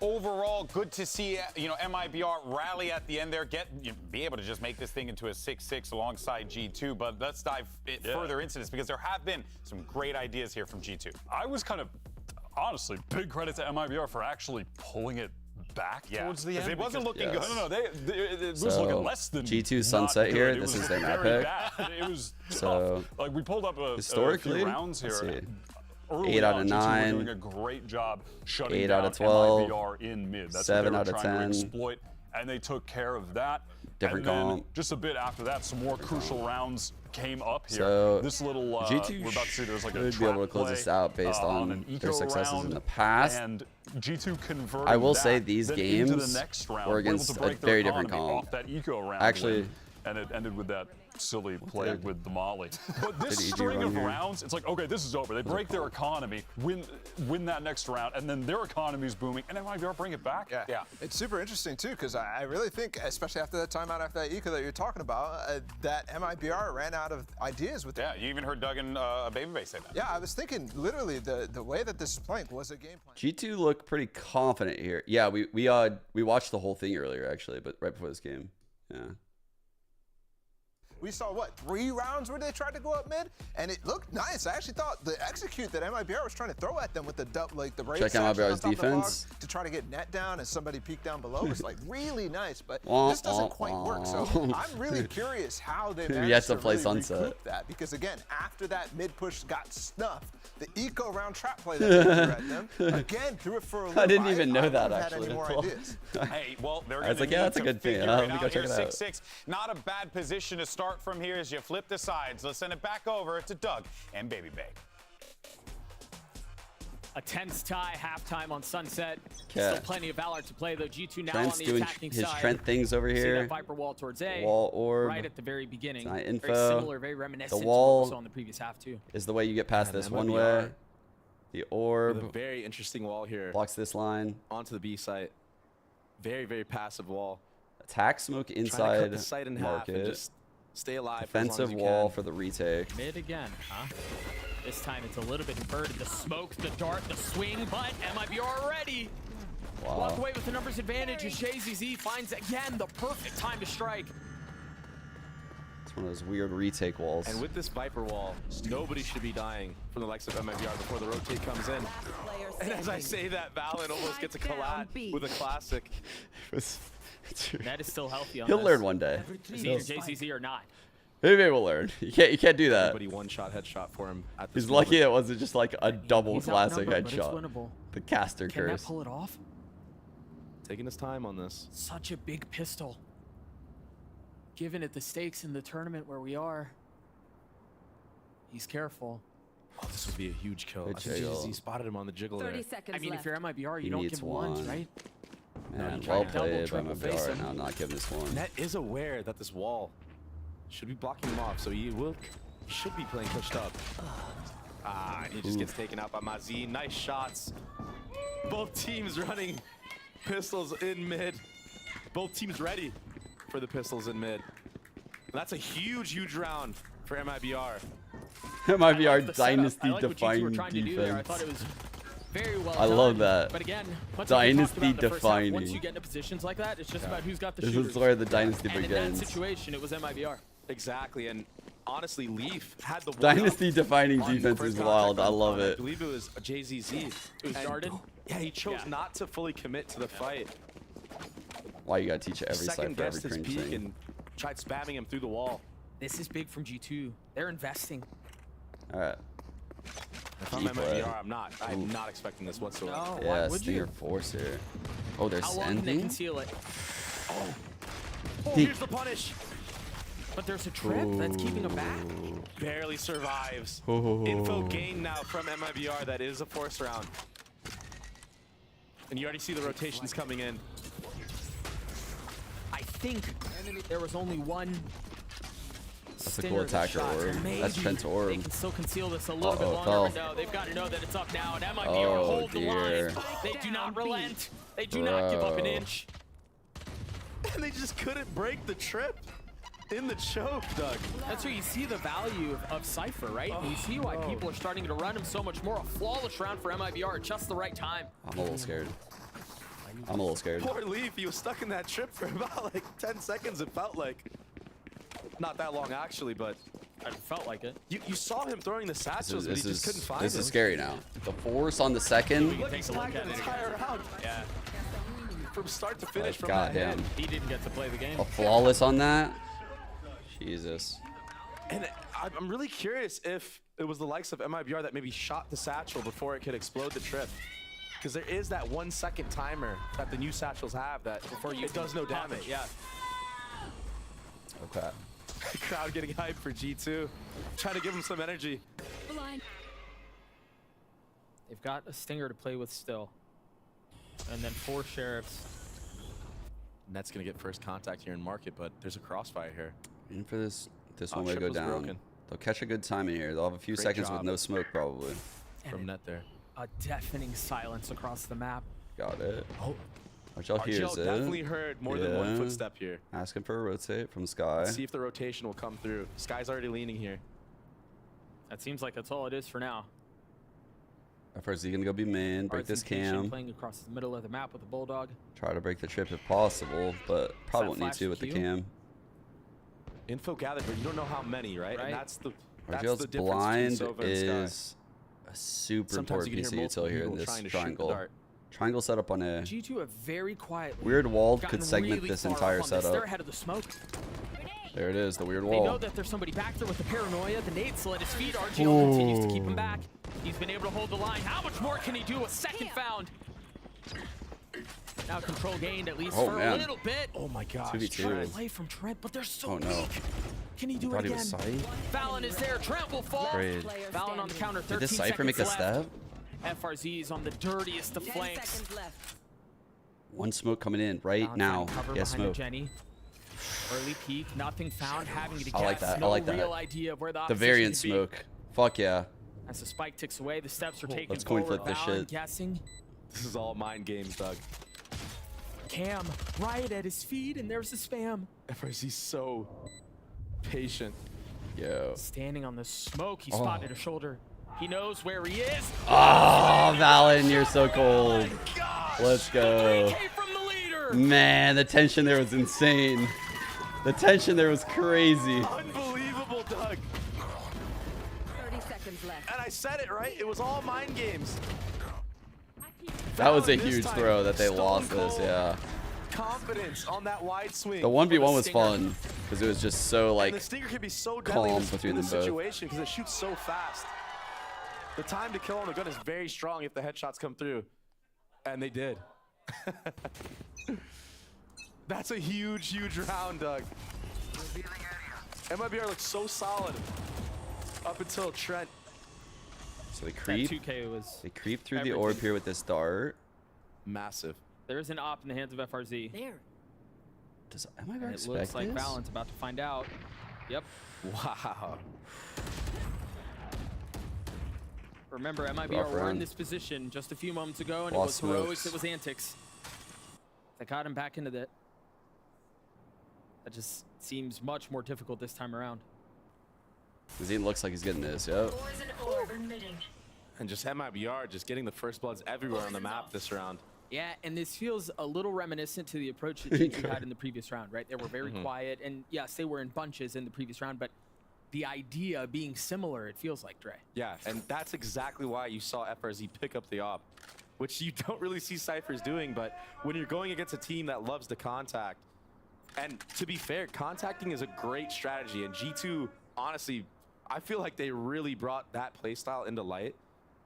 Overall, good to see Mibr rally at the end there, be able to just make this thing into a 6-6 alongside G2. But let's dive further into this because there have been some great ideas here from G2. I was kind of, honestly, big credit to Mibr for actually pulling it back towards the end. It wasn't looking good. No, it was looking less than G2 sunset here. This is their map pick. It was so tough. Like we pulled up a historically few rounds here. 8 out of 9. Doing a great job shutting 8 down out of 12. Mibr in mid. That's 7 what they out were of trying 10. to exploit, and they took care of that. Different and then comp. Just a bit after that, some more crucial rounds came up here. So this little G2 we're about to see there's like a should be able to close this out based on their successes in the past. And G2 converted I will say these games into the next round, were against a very different comp. Off that eco round Actually, and it ended with that silly play with the molly. But this string of rounds, it's like, okay, this is over. They break their economy, win that next round, and then their economy's booming, and then Mibr bring it back. Yeah. It's super interesting too, because I really think, especially after that timeout, after that eco that you're talking about, that Mibr ran out of ideas with Yeah, you even heard Doug and Baby Bay say that. Yeah, I was thinking literally the way that this is playing was a game plan. G2 looked pretty confident here. Yeah, we watched the whole thing earlier actually, but right before this game. Yeah. We saw, what, 3 rounds where they tried to go up mid? And it looked nice. I actually thought the execute that MIBR was trying to throw at them with the raid check out MIBR's defense to try to get net down as somebody peeked down below was like really nice, but this doesn't quite work. So I'm really curious how they managed to play really Sunset that, because again, after that mid push got snuffed, the eco round trap play that they threw at them again threw it for a little. I didn't even know that actually. Hey, well, they're I was like, yeah, that's a good thing. I'll go check it out. 6-6, not a bad position to start from here as you flip the sides. Let's send it back over to Doug and Baby Bay. A tense tie, halftime on Sunset. Still plenty of Valor to play, though. G2 now Trent's on the attacking doing his side. Trent things over here. See that Viper wall towards A. Wall orb. Right at the very beginning. Info. Very similar, very reminiscent the wall to what we saw in the previous half, too. Is the way you get past this one way. The orb. With a very interesting wall here. Blocks this line. Onto the B site. Very, very passive wall. Attack smoke inside. Trying to cut the site in half and just stay alive. Defensive wall for the retake. Mid again, huh? This time it's a little bit inverted. The smoke, the dart, the swing, but MIBR already. Wow. Walk away with the numbers advantage as JZZ finds again the perfect time to strike. It's one of those weird retake walls. And with this Viper wall, nobody should be dying from the likes of MIBR before the rotate comes in. And as I say that, Valen almost gets a collab with a classic. That is still healthy on He'll this. learn one day. Is he either JZZ or not? Maybe we'll learn. You can't do that. Everybody one-shot headshot for him. At this He's lucky it wasn't just like a double classic headshot. The caster Can curse. that pull it off? Taking his time on this. Such a big pistol. Given it the stakes in the tournament where we are, he's careful. Oh, this would be a huge kill. Good I think JZZ spotted him on the jiggle 30 there. seconds I mean, left. if you're MIBR, He you don't needs give ones, right? Man, No, well double, played by triple face MIBR. him. Now not giving this one. Net is aware that this wall should be blocking him off, so he should be playing pushed up. Ah, and he just gets taken out by Mazi. Nice shots. Both teams running pistols in mid. Both teams ready for the pistols in mid. That's a huge, huge round for MIBR. MIBR dynasty like defining defense. I thought it was very well I done. love that. But again, Dynasty defining. Once you get into positions like that, it's just about who's got the This shooters. is where the dynasty and begins. in that situation, it was MIBR. Exactly, and honestly, Leaf had the Dynasty defining defense is wild. I love I it. believe it was a JZZ. It was darted? Yeah, he chose not to fully commit to the fight. Why you gotta teach every side Second for every guessed his cringe peak thing. and tried spamming him through the wall. This is big from G2. They're investing. All right. If I'm MIBR, I'm not expecting this whatsoever. No, Yeah, would Stinger you? Force here. Oh, they're How long can they sending? conceal it? Oh, He- here's the punish. But there's a trip that's keeping him back. Barely survives. Oh. Info gained now from MIBR. That is a force round. And you already see the rotations coming in. I think there was only one That's a cool attacker orb. That's Trent's orb. They can still conceal this a little bit Uh-oh, longer, fell. but no, they've got to know that it's up now, and MIBR Oh, hold the line. dear. They do not relent. They do not give up an Bro. inch. And they just couldn't break the trip in the choke, Doug. That's where you see the value of Cypher, right? And you see why people are starting to run him so much more. A flawless round for MIBR at just the right time. I'm a little scared. I'm a little scared. Poor Leaf, he was stuck in that trip for about like 10 seconds, it felt like. Not that long, actually, but it felt like it. You saw him throwing the satchels, but he just couldn't find This them. is scary now. The force on the second. Look, he's tagging the entire round. Yeah. From start to finish, from God that damn. head. He didn't get to play the game. A flawless on that. Jesus. And I'm really curious if it was the likes of MIBR that maybe shot the satchel before it could explode the trip. Because there is that 1 second timer that the new satchels have that before it does no damage. Yeah. Okay. Crowd getting hyped for G2. Trying to give him some energy. They've got a Stinger to play with still. And then 4 Sheriffs. Net's going to get first contact here in market, but there's a crossfire here. In for this one way to trip go was down. broken. They'll catch a good time in here. They'll have a few Great seconds job. with no smoke probably. From Net there. A deafening silence across the map. Got it. Oh. RGL hears it. definitely heard more than one footstep here. Asking for a rotate from Sky. See if the rotation will come through. Sky's already leaning here. That seems like that's all it is for now. At first, he's gonna go be main, break this cam. Playing across the middle of the map with a Bulldog. Try to break the trip if possible, but probably won't need flash to with the Q? cam. Info gathered, but you don't know how many, right? And that's the RGL's difference blind between Sova and is a super Sometimes important you piece can of hear util here in multiple this trying to shoot the triangle. dart. Triangle set up on a G2 have very quiet. weird wall Gotten could segment really this far entire up on this. setup. They're ahead of the smoke. There it is, the weird They wall. know that there's somebody back there with the paranoia. The nade still at his feet. RGL continues to keep him back. He's been able to hold the line. How much more can he do? A second found. Now control gained at least for a little bit. Oh my gosh. 2v2. Trying to play from Trent, but they're so no. weak. Can he do it again? Fallon is there. Trent will fall. Great. Fallon on the counter. 13 Did this Cypher make a seconds step? left. FRZ is on the dirtiest of flanks. One smoke coming in right now. Yes, smoke. Jenny. Early peek, nothing found. Having to guess. I like that. No I like that. real idea of where the The variant opposition could be. smoke. Fuck yeah. As the spike ticks away, the steps are taken Let's coin forward. flip this Fallon shit. guessing. This is all mind games, Doug. Cam right at his feet, and there's the spam. FRZ's so patient. Yo. Standing on the smoke, he spotted a shoulder. He knows where he is. Oh, Valen, you're so cold. Let's go. From the leader. Man, the tension there was insane. The tension there was crazy. Unbelievable, Doug. 30 seconds left. And I said it, right? It was all mind games. That was a huge throw that they lost this, yeah. Confidence on that wide swing. The 1v1 was fun because it was just so like and the Stinger can be so calm deadly between in them the both. situation because it shoots so fast. The time to kill on the gun is very strong if the headshots come through. And they did. That's a huge, huge round, Doug. MIBR looks so solid up until Trent. So they creep. 2K was They creep through the orb here with this dart. Massive. There's an op in the hands of FRZ. There. Does MIBR It expect looks like this? Valent's about to find out. Yep. Wow. Remember, MIBR Rough were in round. this position just a few moments ago, and Lost it was heroics, smokes. it was antics. That got him back into that. That just seems much more difficult this time around. Zine looks like he's getting this, yep. And just MIBR just getting the first bloods everywhere on the map this round. Yeah, and this feels a little reminiscent to the approach that G2 had in the previous round, right? They were very quiet, and yes, they were in bunches in the previous round, but the idea being similar, it feels like, Dre. Yeah, and that's exactly why you saw FRZ pick up the op, which you don't really see Cyphers doing, but when you're going against a team that loves to contact, and to be fair, contacting is a great strategy, and G2, honestly, I feel like they really brought that playstyle into light.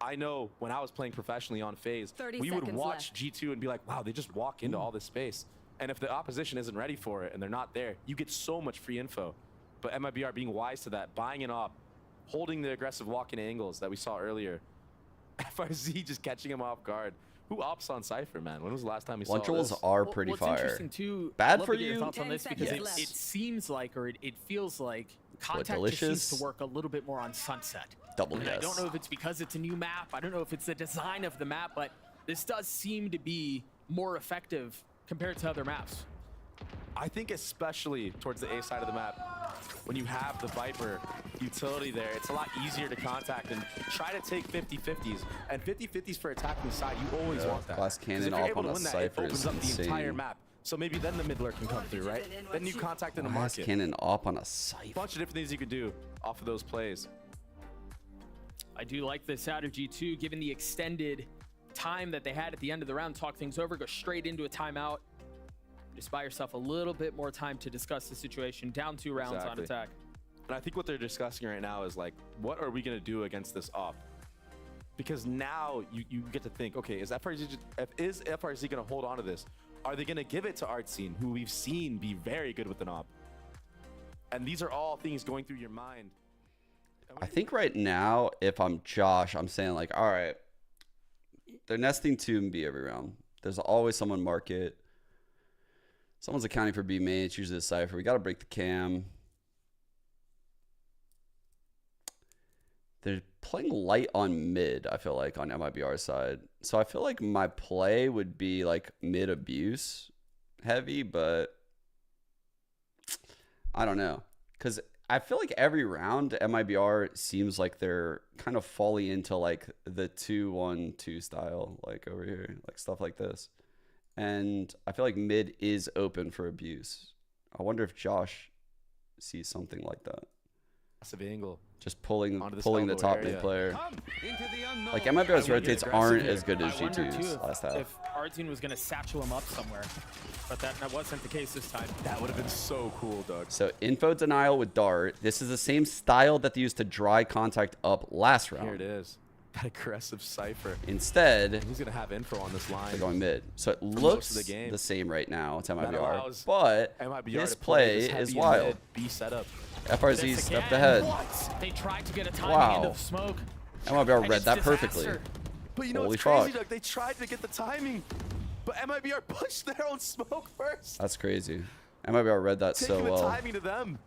I know when I was playing professionally on FaZe, we would watch G2 and be like, wow, they just walk into all this space. And if the opposition isn't ready for it and they're not there, you get so much free info. But MIBR being wise to that, buying an op, holding the aggressive walk-in angles that we saw earlier. FRZ just catching him off guard. Who ops on Cypher, man? When was the last time we saw this? Lunchables are pretty What's fire. interesting too, Bad love for to get your you? thoughts on this because it seems like, or it feels like, contact just seems to work a little bit more on Sunset. Double and yes. I don't know if it's because it's a new map. I don't know if it's the design of the map, but this does seem to be more effective compared to other maps. I think especially towards the A side of the map, when you have the Viper utility there, it's a lot easier to contact and try to take 50-50s. And 50-50s for attacking the side, you always want that. Glass 'Cause cannon if you're off able on to a win that, Cypher it opens is up the entire insane. map. So maybe then the midler can come through, right? Then you contact in the Glass market. cannon op on a Cypher. Bunch of different things you could do off of those plays. I do like this out of G2, given the extended time that they had at the end of the round, talk things over, go straight into a timeout. Just buy yourself a little bit more time to discuss the situation. Down 2 rounds on attack. And I think what they're discussing right now is like, what are we going to do against this op? Because now you get to think, okay, is FRZ going to hold on to this? Are they going to give it to Artscene, who we've seen be very good with an op? And these are all things going through your mind. I think right now, if I'm Josh, I'm saying like, all right, they're nesting 2 and B every round. There's always someone market. Someone's accounting for B main. It's usually a Cypher. We got to break the cam. They're playing light on mid, I feel like, on MIBR's side. So I feel like my play would be like mid abuse heavy, but I don't know. Because I feel like every round, MIBR seems like they're kind of falling into like the 2-1-2 style, like over here, like stuff like this. And I feel like mid is open for abuse. I wonder if Josh see something like that. Massive angle. Just pulling the top mid player. Like MIBR's rotates aren't as good as G2's last half. If our team was gonna satchel him up somewhere, but that wasn't the case this time. That would have been so cool, Doug. So info denial with Dart. This is the same style that they used to dry contact up last round. Here it is. That aggressive Cypher. Instead, who's gonna have info on this line? They're going mid. So it looks the same right now to MIBR, but this play is wild. B setup. FRZ stepped ahead. They tried to get a timing into the smoke. MIBR read that perfectly. But you know what's crazy, Doug? They tried to get the timing, but MIBR pushed their own smoke first. That's crazy. MIBR read that so well. Taking the timing to them.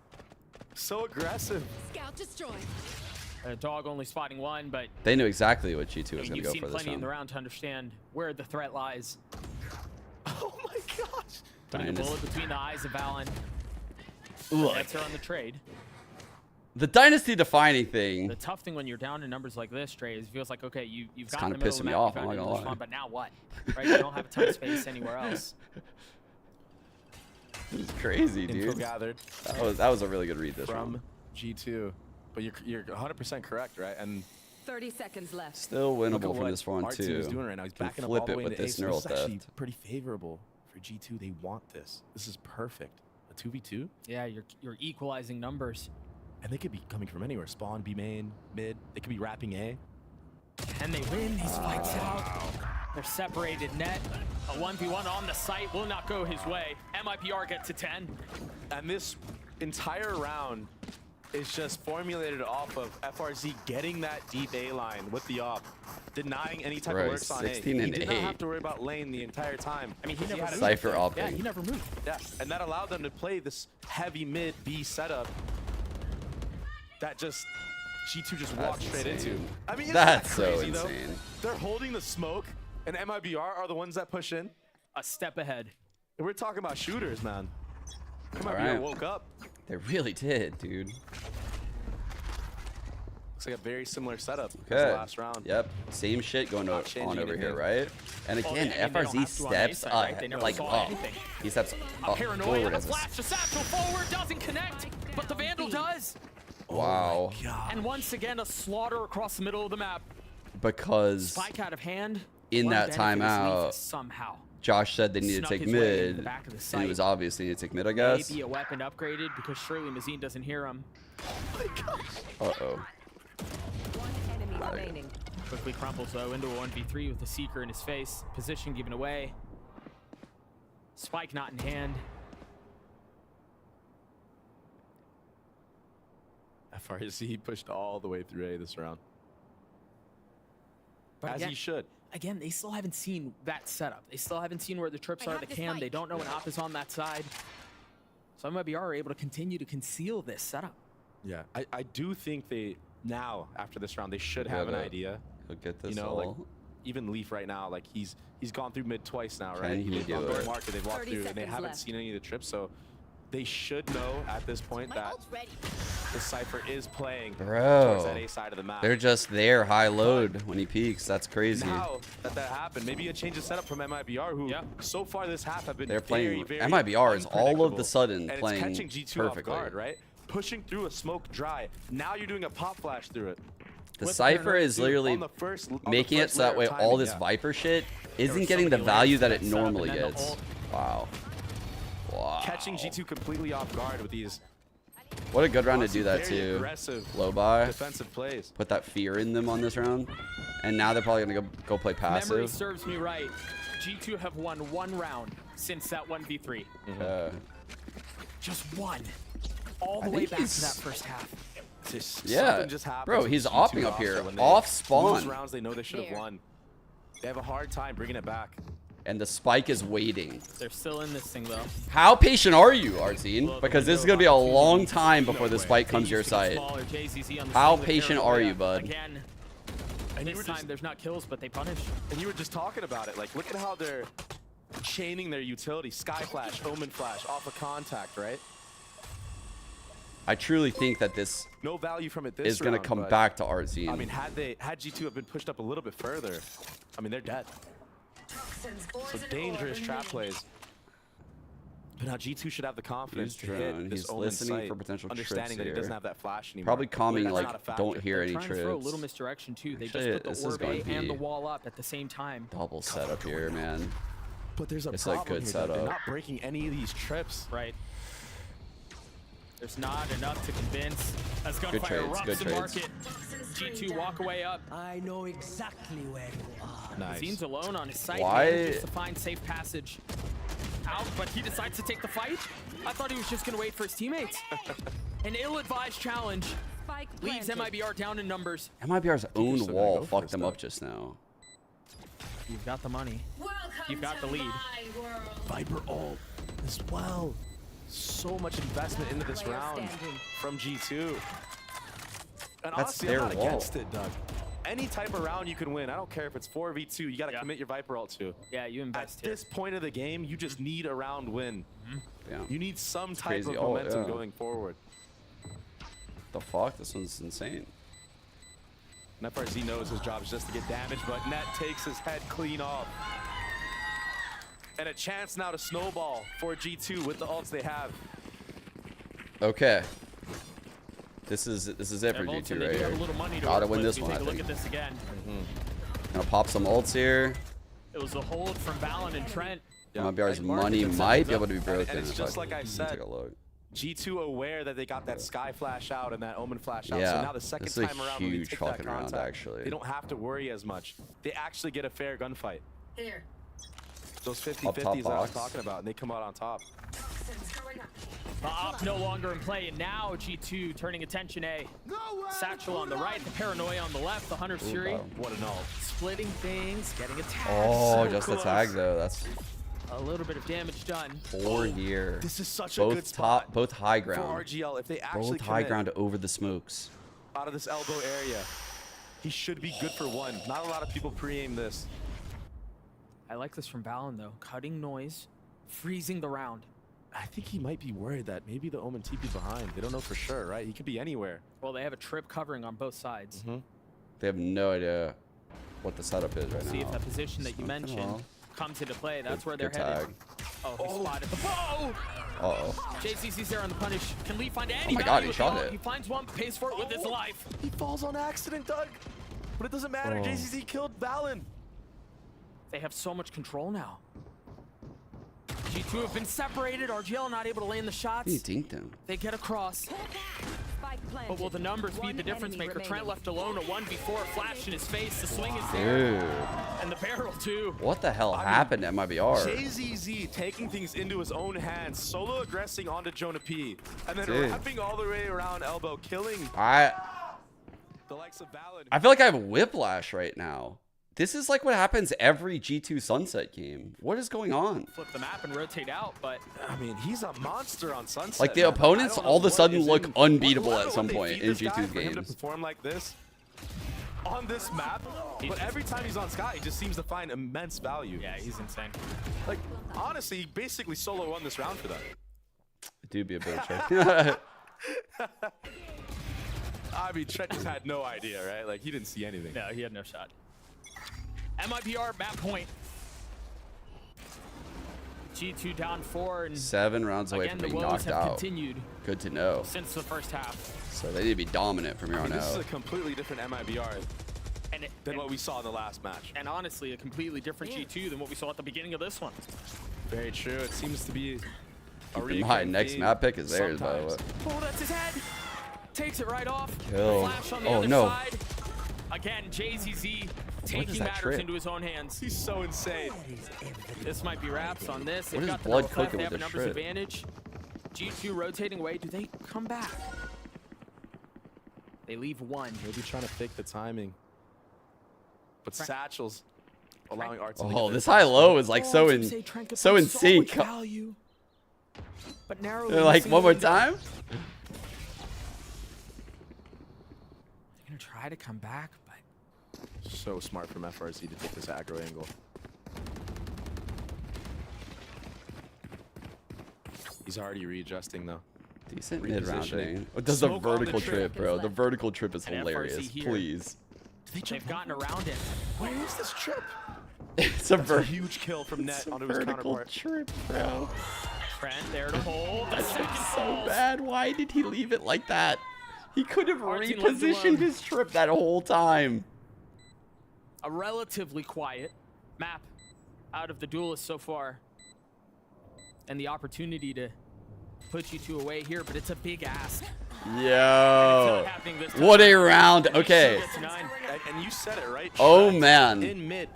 So aggressive. Scout destroyed. Dog only spotting one, but they knew exactly what G2 was going to go for this round. You've seen plenty in the round to understand where the threat lies. Oh my gosh. Putting a bullet between the eyes of Valen. That's her on the trade. The dynasty defining thing. The tough thing when you're down in numbers like this, Trey, is it feels like, okay, you've got kind of pissing me off. I'm not gonna lie. But now what? Right? You don't have a ton of space anywhere else. This is crazy, dude. Info gathered. That was a really good read this from round. G2. But you're 100% correct, right? And 30 seconds left. Still winnable from this round too. Is doing right now. He's backing up flip all the it way with into this ace. neural This is actually theft. pretty favorable for G2. They want this. This is perfect. A 2v2. Yeah, you're equalizing numbers. And they could be coming from anywhere. Spawn, B main, mid. They could be wrapping A. And they win. He spikes out. They're separated net. A 1v1 on the site will not go his way. MIBR get to 10. And this entire round is just formulated off of FRZ getting that deep A line with the op, denying any type of works on A. 16 and he did 8. not have to worry about lane the entire time. I mean, he never moved. Cypher opting. Yeah, he never moved. Yeah, and that allowed them to play this heavy mid B setup that just G2 just walked straight into. I mean, that's that crazy, so insane. Though? They're holding the smoke, and MIBR are the ones that push in. A step ahead. And we're talking about shooters, man. MIBR woke up. They really did, dude. Looks like a very similar setup as the last round. Yep, same shit going on over here, right? And again, FRZ steps like up. He steps up forward as a flash. The satchel forward doesn't connect, but the Vandal does. Wow. And once again, a slaughter across the middle of the map. Because spike out of hand. In that timeout, somehow Josh said they needed to take mid, and it was obvious they needed to take mid, I guess. Maybe a weapon upgraded because surely Mazine doesn't hear him. Oh my gosh. Uh-oh. One enemy remaining. Quickly crumples though into a 1v3 with the Seeker in his face. Position given away. Spike not in hand. FRZ pushed all the way through A this round. But as again, he should. Again, they still haven't seen that setup. They still haven't seen where the trips are, the cam. They don't know when op is on that side. So MIBR are able to continue to conceal this setup. Yeah, I do think they, now, after this round, they should have an idea. He'll get this like, even Leaf right now, like he's gone through mid twice now, right? They've gone through market, they've walked through, and they haven't seen any of the trips, so they should know at this point that the Cypher is playing towards that A side of the map. They're just there, high load when he peaks. That's crazy. Now that happened, maybe a change of setup from MIBR, who so far this half have been playing. very MIBR is all of the sudden and playing it's catching G2 perfectly. off guard, right? Pushing through a smoke dry. Now you're doing a pop flash through it. The Cypher is literally making it so that way all this Viper shit isn't getting the value that it normally gets. Wow. Wow. Catching G2 completely off guard with these. What a good round to do that too. Low buy. Defensive plays. Put that fear in them on this round. And now they're probably going to go play passive. Memory serves me right. G2 have won one round since that 1v3. Just one. All the way back to that first half. Yeah, just bro, he's opting up here. Off spawn. Lose rounds they know they should have won. They have a hard time bringing it back. And the spike is waiting. They're still in this thing, though. How patient are you, Arzine? Because this is going to be a long time before the spike comes your side. How patient are you, bud? Again, and this time there's not kills, but they punish. And you were just talking about it. Like, look at how they're chaining their utility. Sky Flash, Omen Flash, off of contact, right? I truly think that this no value from it this is going to come back to Arzine. I mean, had G2 have been pushed up a little bit further, I mean, they're dead. So dangerous trap plays. But now G2 should have the confidence He's to hit this He's Omen listening site, for potential understanding trips that he here. doesn't have that flash anymore. Probably calming That's like, not a factor. don't hear any Trying trips. to throw a little misdirection too. They Actually, just put this the is orb going A to be and the wall up at the same time. double setup here, man. But there's a It's problem a good here, setup. Doug. They're not breaking any of these trips. Right. There's not enough to convince as Good Gunfire trades, good erupts in trades. market. G2 walk away up. I know exactly where you are. Nice. Zene's alone on his site. Why? Manages to find safe passage out, but he decides to take the fight. I thought he was just going to wait for his teammates. An ill-advised challenge leaves MIBR down in numbers. MIBR's own still wall gotta go for fucked this, them though. up just now. You've got the money. You've got the lead. Viper ult as well. So much investment into this round from G2. And That's honestly, their I'm not wall. against it, Doug. Any type of round you can win. I don't care if it's 4v2. You got to commit your Viper ult to. Yeah, you invest At here. this point of the game, you just need a round win. Yeah. You need some type crazy of ult, momentum yeah. going forward. The fuck? This one's insane. And FRZ knows his job is just to get damage, but Net takes his head clean off. And a chance now to snowball for G2 with the ults they have. Okay. This is it for G2 right here. Gotta win this one, I Take a look think. at this again. Gonna pop some ults here. It was a hold from Valen and Trent. MIBR's and Mark money even might sets be able to be up. broken. And it's if just like I said, Take a look. G2 aware that they got that Sky flash out and that Omen flash out. Yeah, So now the second this is a time around when they huge take that fucking round, contact, actually. they don't have to worry as much. They actually get a fair gunfight. Here. Those Up top 50-50s that I was box. talking about, and they come out on top. The op no longer in play, and now G2 turning attention A. Satchel on the right, the Paranoia on the left, the Hunter Fury. What an ult. Splitting things, getting attacked. Oh, so just the close. tag though. That's A little bit of damage done. 4 here. This is such both a good spot both high for ground. RGL. If they actually Both high commit ground over the smokes. out of this elbow area, he should be good for one. Not a lot of people pre-aim this. I like this from Valen though. Cutting noise, freezing the round. I think he might be worried that maybe the Omen TP behind. They don't know for sure, right? He could be anywhere. Well, they have a trip covering on both sides. They have no idea what the setup is right now. See if that position that you Something mentioned off. comes into play. That's where they're Good headed. tag. Oh, he spotted the ball. Uh-oh. JCC's there on the punish. Can Lee find any Oh my God, value he with shot the ult? it. He finds one, pays for it with his life. He falls on accident, Doug. But it doesn't matter. Oh. JCC killed Valen. They have so much control now. G2 have been separated. RGL not able to land the shots. He dinked him. They get across. But will the numbers be the difference maker? Trent left alone, a 1v4, flash in his face. The swing is there. Dude. And the barrel too. What the hell happened at MIBR? JZZ taking things into his own hands, solo aggressing onto Jonah P, and then Dude. wrapping all the way around elbow, killing the likes of Valen. I feel like I have whiplash right now. This is like what happens every G2 Sunset game. What is going on? Flip the map and rotate out, but I mean, he's a monster on Sunset. Like the man. opponents I don't know all of a what sudden is look in- unbeatable what at some they point feed in this guy G2's for him to games. perform like this on this map, but every time he's on Sky, he just seems to find immense value. Yeah, he's insane. Like, honestly, he basically solo won this round for them. Dude, be a bit of check. I mean, Trent just had no idea, right? Like, he didn't see anything. No, he had no shot. MIBR map point. G2 down 4 and 7 rounds away again, from being the woes knocked have out. continued Good to know. since the first half. So they need to be dominant from here on This is out. a completely different MIBR And than what we saw in the last match. And honestly, a completely different G2 than what we saw at the beginning of this one. Very true. It seems to be a Keep in recurring mind, next theme map pick is theirs, by the way. sometimes. Oh, that's his head. Takes it right off. Kill. Flash on the Oh, other no. side. Again, JZZ taking that matters trip? into his own hands. He's so insane. This might be wraps on this. What They've is got the blood double theft. cooking They have a with numbers this advantage. G2 rotating away. Do they come back? They leave one. Maybe trying to fake the timing. But Satchel's allowing Arts. Oh, this high-low is like so in sync. Value, but narrowly They're like, missing one the more window. time? They're gonna try to come back, but So smart from FRZ to take this aggro angle. He's already readjusting though. Decent Repositioning. mid-rounding. It does the Smoke on the vertical trip. trip, bro. The vertical trip is And hilarious. FRZ here. Please. they've gotten around it. Where is this trip? It's a That's a huge kill from Net onto his vertical counterpart. trip, bro. Trent there to hold. The second So falls. bad. Why did he leave it like that? He could have Artsy left repositioned alone. his trip that whole time. A relatively quiet map out of the duelists so far. And the opportunity to put G2 away here, but it's a big ask. Yo. What a round. Okay. And you said it, right? Oh, man. In mid.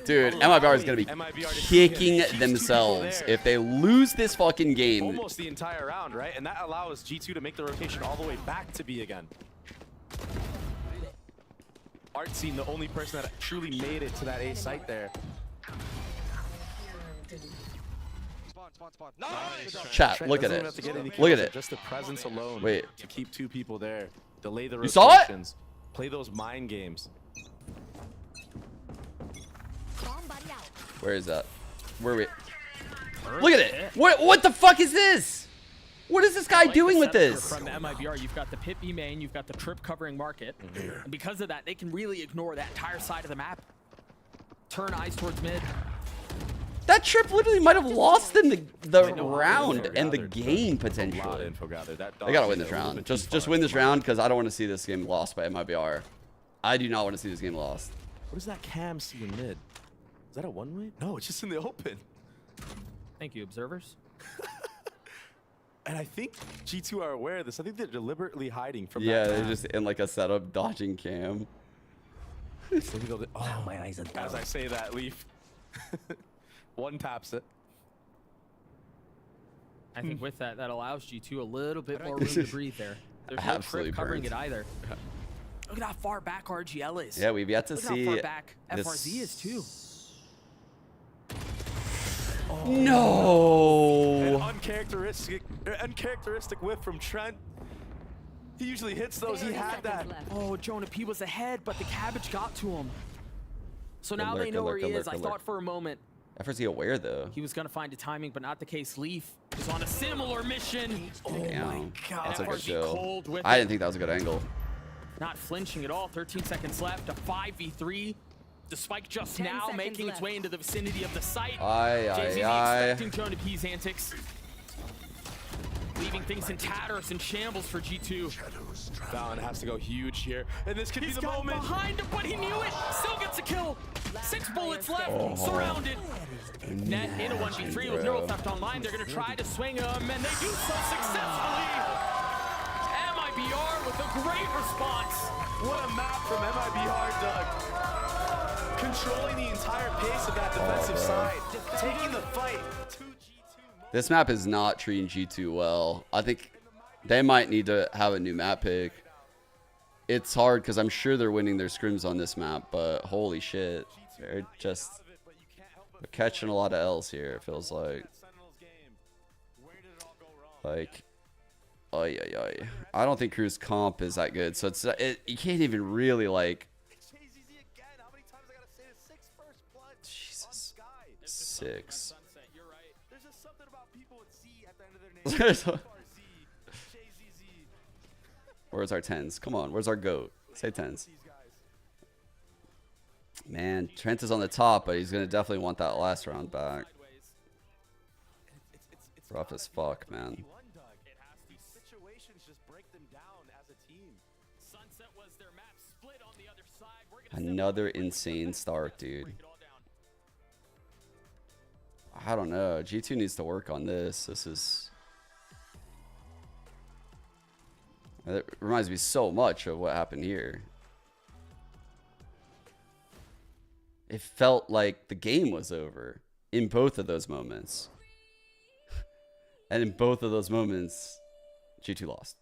Dude, MIBR is going to be kicking themselves if they lose this fucking game. Almost the entire round, right? And that allows G2 to make the rotation all the way back to B again. Artsy, the only person that truly made it to that A site there. Chat, look at it. Look at it. Just the presence alone. Wait. To keep two people there. Delay the You rotations. saw it? Play those mind games. Where is that? Where are we? Look at it. What the fuck is this? What is this guy doing with this? From the MIBR, you've got the pit B main, you've got the trip covering market. And because of that, they can really ignore that entire side of the map. Turn eyes towards mid. That trip literally might have lost them the round and the game potentially. They gotta win this round. Just win this round because I don't want to see this game lost by MIBR. I do not want to see this game lost. What does that cam see in mid? Is that a one-way? No, it's just in the open. Thank you, observers. And I think G2 are aware of this. I think they're deliberately hiding from Yeah, that. they're just in like a setup dodging cam. Oh, my eyes are down. As I say that, Leaf. One taps it. I think with that, that allows G2 a little bit more room to breathe there. There's no Absolutely trip covering burnt. it either. Look at how far back RGL is. Yeah, we've yet to Look see how far back this. FRZ is too. No. An uncharacteristic whiff from Trent. He usually hits those. He had that. Oh, Jonah P was ahead, but the cabbage got to him. So Good now lurk, they know good where lurk, he good is. lurk, I good thought lurk. for a moment FRZ aware though. he was going to find a timing, but not the case. Leaf is on a similar mission. Damn. That's a good FRZ show. cold with I it. didn't think that was a good angle. Not flinching at all. 13 seconds left. A 5v3. The spike just now making its way into the vicinity of the site. JZZ expecting Jonah P's antics. Leaving things in tatters and shambles for G2. Valen has to go huge here. And this could be the He's got moment. behind him, but he knew it. Still gets a kill. 6 bullets left. Oh. Surrounded. Net in a 1v3 with Neural Theft Online. They're going to try to swing him, and they do so successfully. MIBR with a great response. What a map from MIBR, Doug. Controlling the entire pace of that defensive side. Taking the fight. This map is not treating G2 well. I think they might need to have a new map pick. It's hard because I'm sure they're winning their scrims on this map, but holy shit. They're catching a lot of L's here, it feels like. I don't think Crew's comp is that good, so you can't even really like. Jesus. 6. Where's our 10s? Come on, where's our GOAT? Say 10s. Man, Trent is on the top, but he's going to definitely want that last round back. Rough as fuck, man. Another insane start, dude. I don't know. G2 needs to work on this. This is... It reminds me so much of what happened here. It felt like the game was over in both of those moments. And in both of those moments, G2 lost.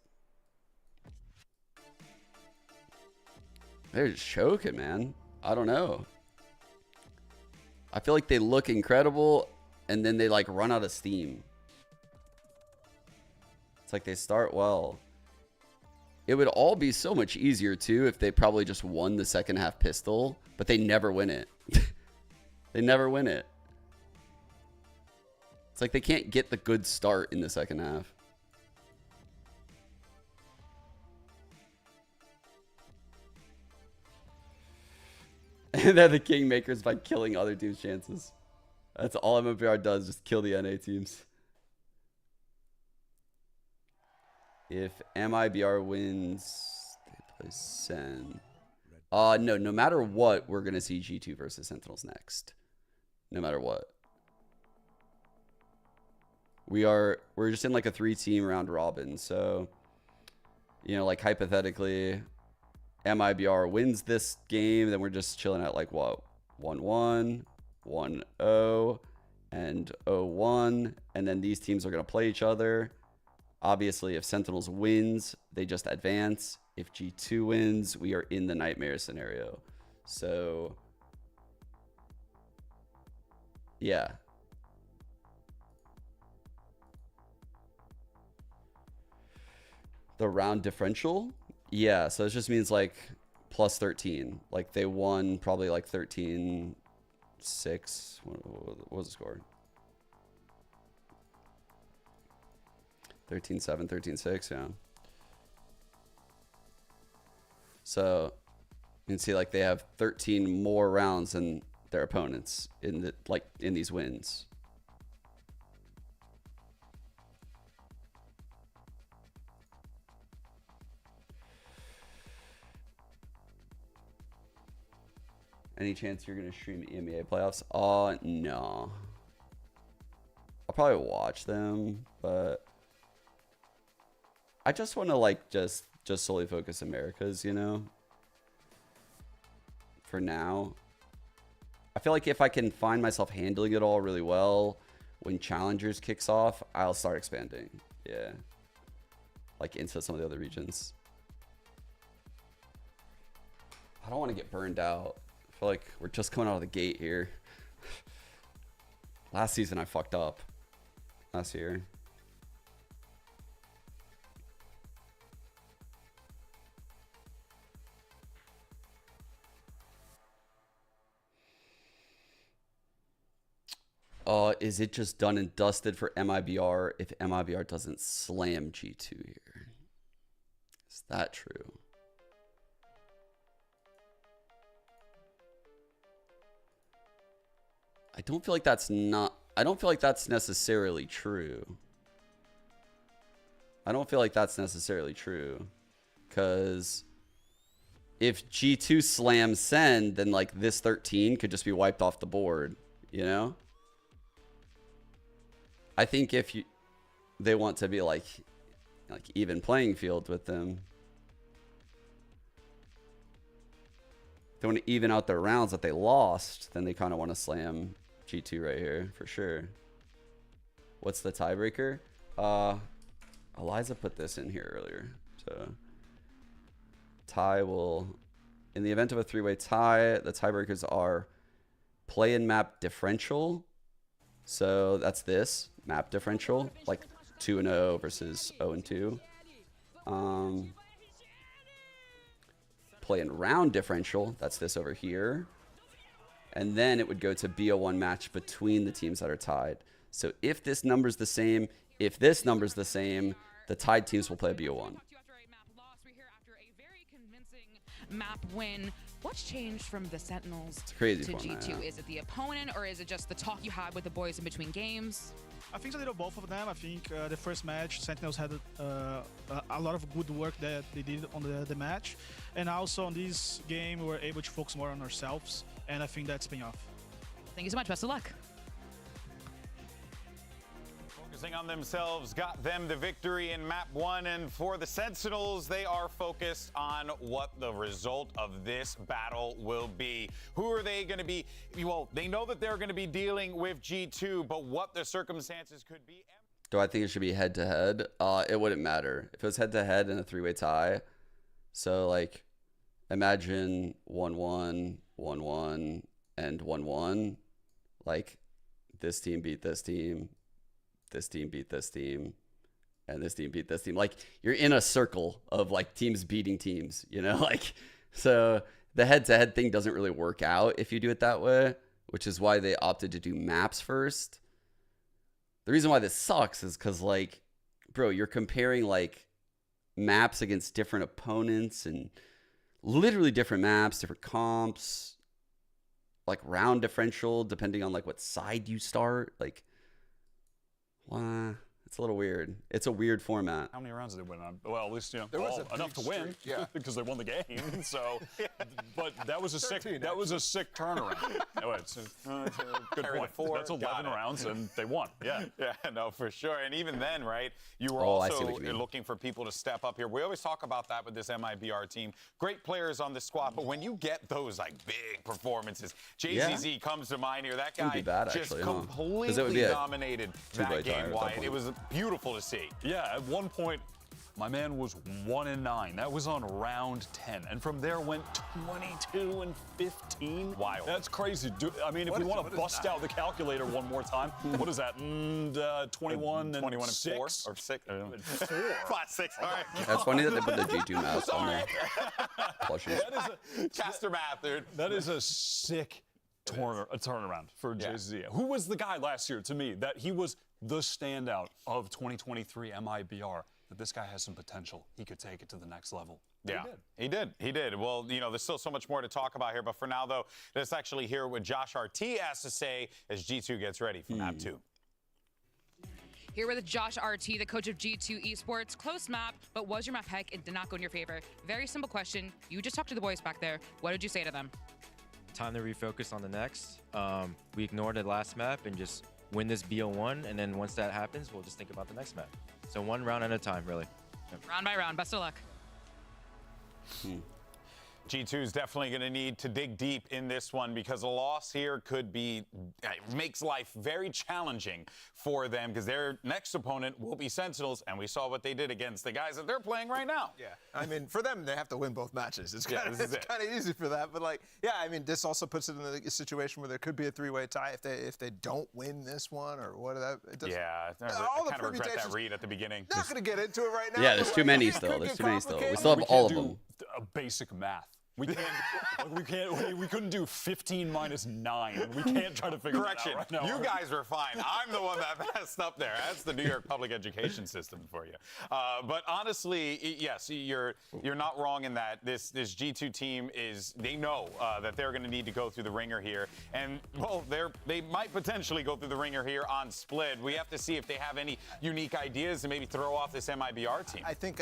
They're just choking, man. I don't know. I feel like they look incredible and then they like run out of steam. It's like they start well. It would all be so much easier too if they probably just won the second half pistol, but they never win it. They never win it. It's like they can't get the good start in the second half. And they're the kingmakers by killing other teams' chances. That's all MMPR does, just kill the NA teams. If MIBR wins, they play Sen. No matter what, we're going to see G2 versus Sentinels next. No matter what. We're just in like a 3-team round robin. So, you know, like hypothetically, MIBR wins this game, then we're just chilling at like what? 1-1, 1-0, and 0-1. And then these teams are going to play each other. Obviously, if Sentinels wins, they just advance. If G2 wins, we are in the nightmare scenario. So, yeah. The round differential? Yeah, so it just means like plus 13. Like they won probably like 13-6. What was the score? 13-7, 13-6, yeah. So you can see like they have 13 more rounds than their opponents in these wins. Any chance you're gonna stream EMEA playoffs? No. I'll probably watch them, but I just want to like just solely focus Americas, you know. For now, I feel like if I can find myself handling it all really well when Challengers kicks off, I'll start expanding. Yeah, like into some of the other regions. I don't want to get burned out. I feel like we're just coming out of the gate here. Last season I fucked up. Last year. Is it just done and dusted for MIBR if MIBR doesn't slam G2 here? Is that true? I don't feel like that's necessarily true. I don't feel like that's necessarily true. Because if G2 slams Sen, then like this 13 could just be wiped off the board, you know? I think if they want to be like even playing field with them, they want to even out their rounds that they lost, then they kind of want to slam G2 right here for sure. What's the tiebreaker? Eliza put this in here earlier. So tie will, in the event of a 3-way tie, the tiebreakers are play and map differential. So that's this map differential, like 2-0 versus 0-2. Play and round differential, that's this over here. And then it would go to BO1 match between the teams that are tied. So if this number's the same, if this number's the same, the tied teams will play BO1. Map win. What's changed from the Sentinels to G2? Yeah. Is it the opponent, or is it just the talk you had with the boys in between games? I think it's a little both of them. I think the first match, Sentinels had a lot of good work that they did on the match. And also on this game, we were able to focus more on ourselves. And I think that's paying off. Thank you so much. Best of luck. Focusing on themselves got them the victory in map 1, and for the Sentinels, they are focused on what the result of this battle will be. Who are they going to be? Well, they know that they're going to be dealing with G2, but what the circumstances could be. Do I think it should be head-to-head? It wouldn't matter. If it was head-to-head in a 3-way tie, so like imagine 1-1, 1-1, and 1-1. Like this team beat this team. This team beat this team, and this team beat this team. Like you're in a circle of like teams beating teams, you know, like, so the head-to-head thing doesn't really work out if you do it that way, which is why they opted to do maps first. The reason why this sucks is because like, bro, you're comparing like maps against different opponents and literally different maps, different comps, like round differential, depending on like what side you start. Like, It's a little weird. It's a weird format. How many rounds did they win on? Well, at least, you know, There was a enough to big win, streak, yeah. because they won the game. So, but that was a sick turnaround. Anyway, it's a good point. That's 11 rounds, and they won. Yeah. Yeah, no, for sure. And even then, right, you were I see also what you mean. looking for people to step up here. We always talk about that with this MIBR team. Great players on the squad, but when you get those like big performances, JZZ comes to mind here. That guy just completely dominated that game, Wyatt. It was beautiful to see. Yeah, at one point, my man was 1-9. That was on round 10, and from there went 22-15. Wild. That's crazy. I mean, if we want to bust out the calculator one more time, what is that? 21 and 6 or 6? 4. 5, 6. All right. That's funny that they put the G2 mask on there. Plushies. That is caster math, dude. That is a sick turnaround for JZ. Who was the guy last year to me that he was the standout of 2023 MIBR? That this guy has some potential. He could take it to the next level. Yeah, he did. Well, you know, there's still so much more to talk about here, but for now, though, let's actually hear what Josh RT has to say as G2 gets ready for map 2. Here with Josh RT, the coach of G2 Esports. Close map, but was your map heck? It did not go in your favor. Very simple question. You just talked to the boys back there. What did you say to them? Time to refocus on the next. We ignored the last map and just win this BO1, and then once that happens, we'll just think about the next map. So one round at a time, really. Yep. Round by round. Best of luck. G2 is definitely going to need to dig deep in this one because a loss here could be makes life very challenging for them because their next opponent will be Sentinels, and we saw what they did against the guys that they're playing right now. Yeah, I mean, for them, they have to win both matches. It's kind of easy for that, but like, yeah, I mean, this also puts it in a situation where there could be a three-way tie if they don't win this one or what. It doesn't, I kind of regret that read at the beginning. Not going to get into it right now. Yeah, there's too many still. There's too many still. We still have all of them. A basic math. We couldn't do 15 minus 9. We can't try to figure it out right now. You guys were fine. I'm the one that messed up there. That's the New York public education system for you. But honestly, yes, you're not wrong in that this G2 team they know that they're going to need to go through the ringer here, and well, they might potentially go through the ringer here on Split. We have to see if they have any unique ideas to maybe throw off this MIBR team. I think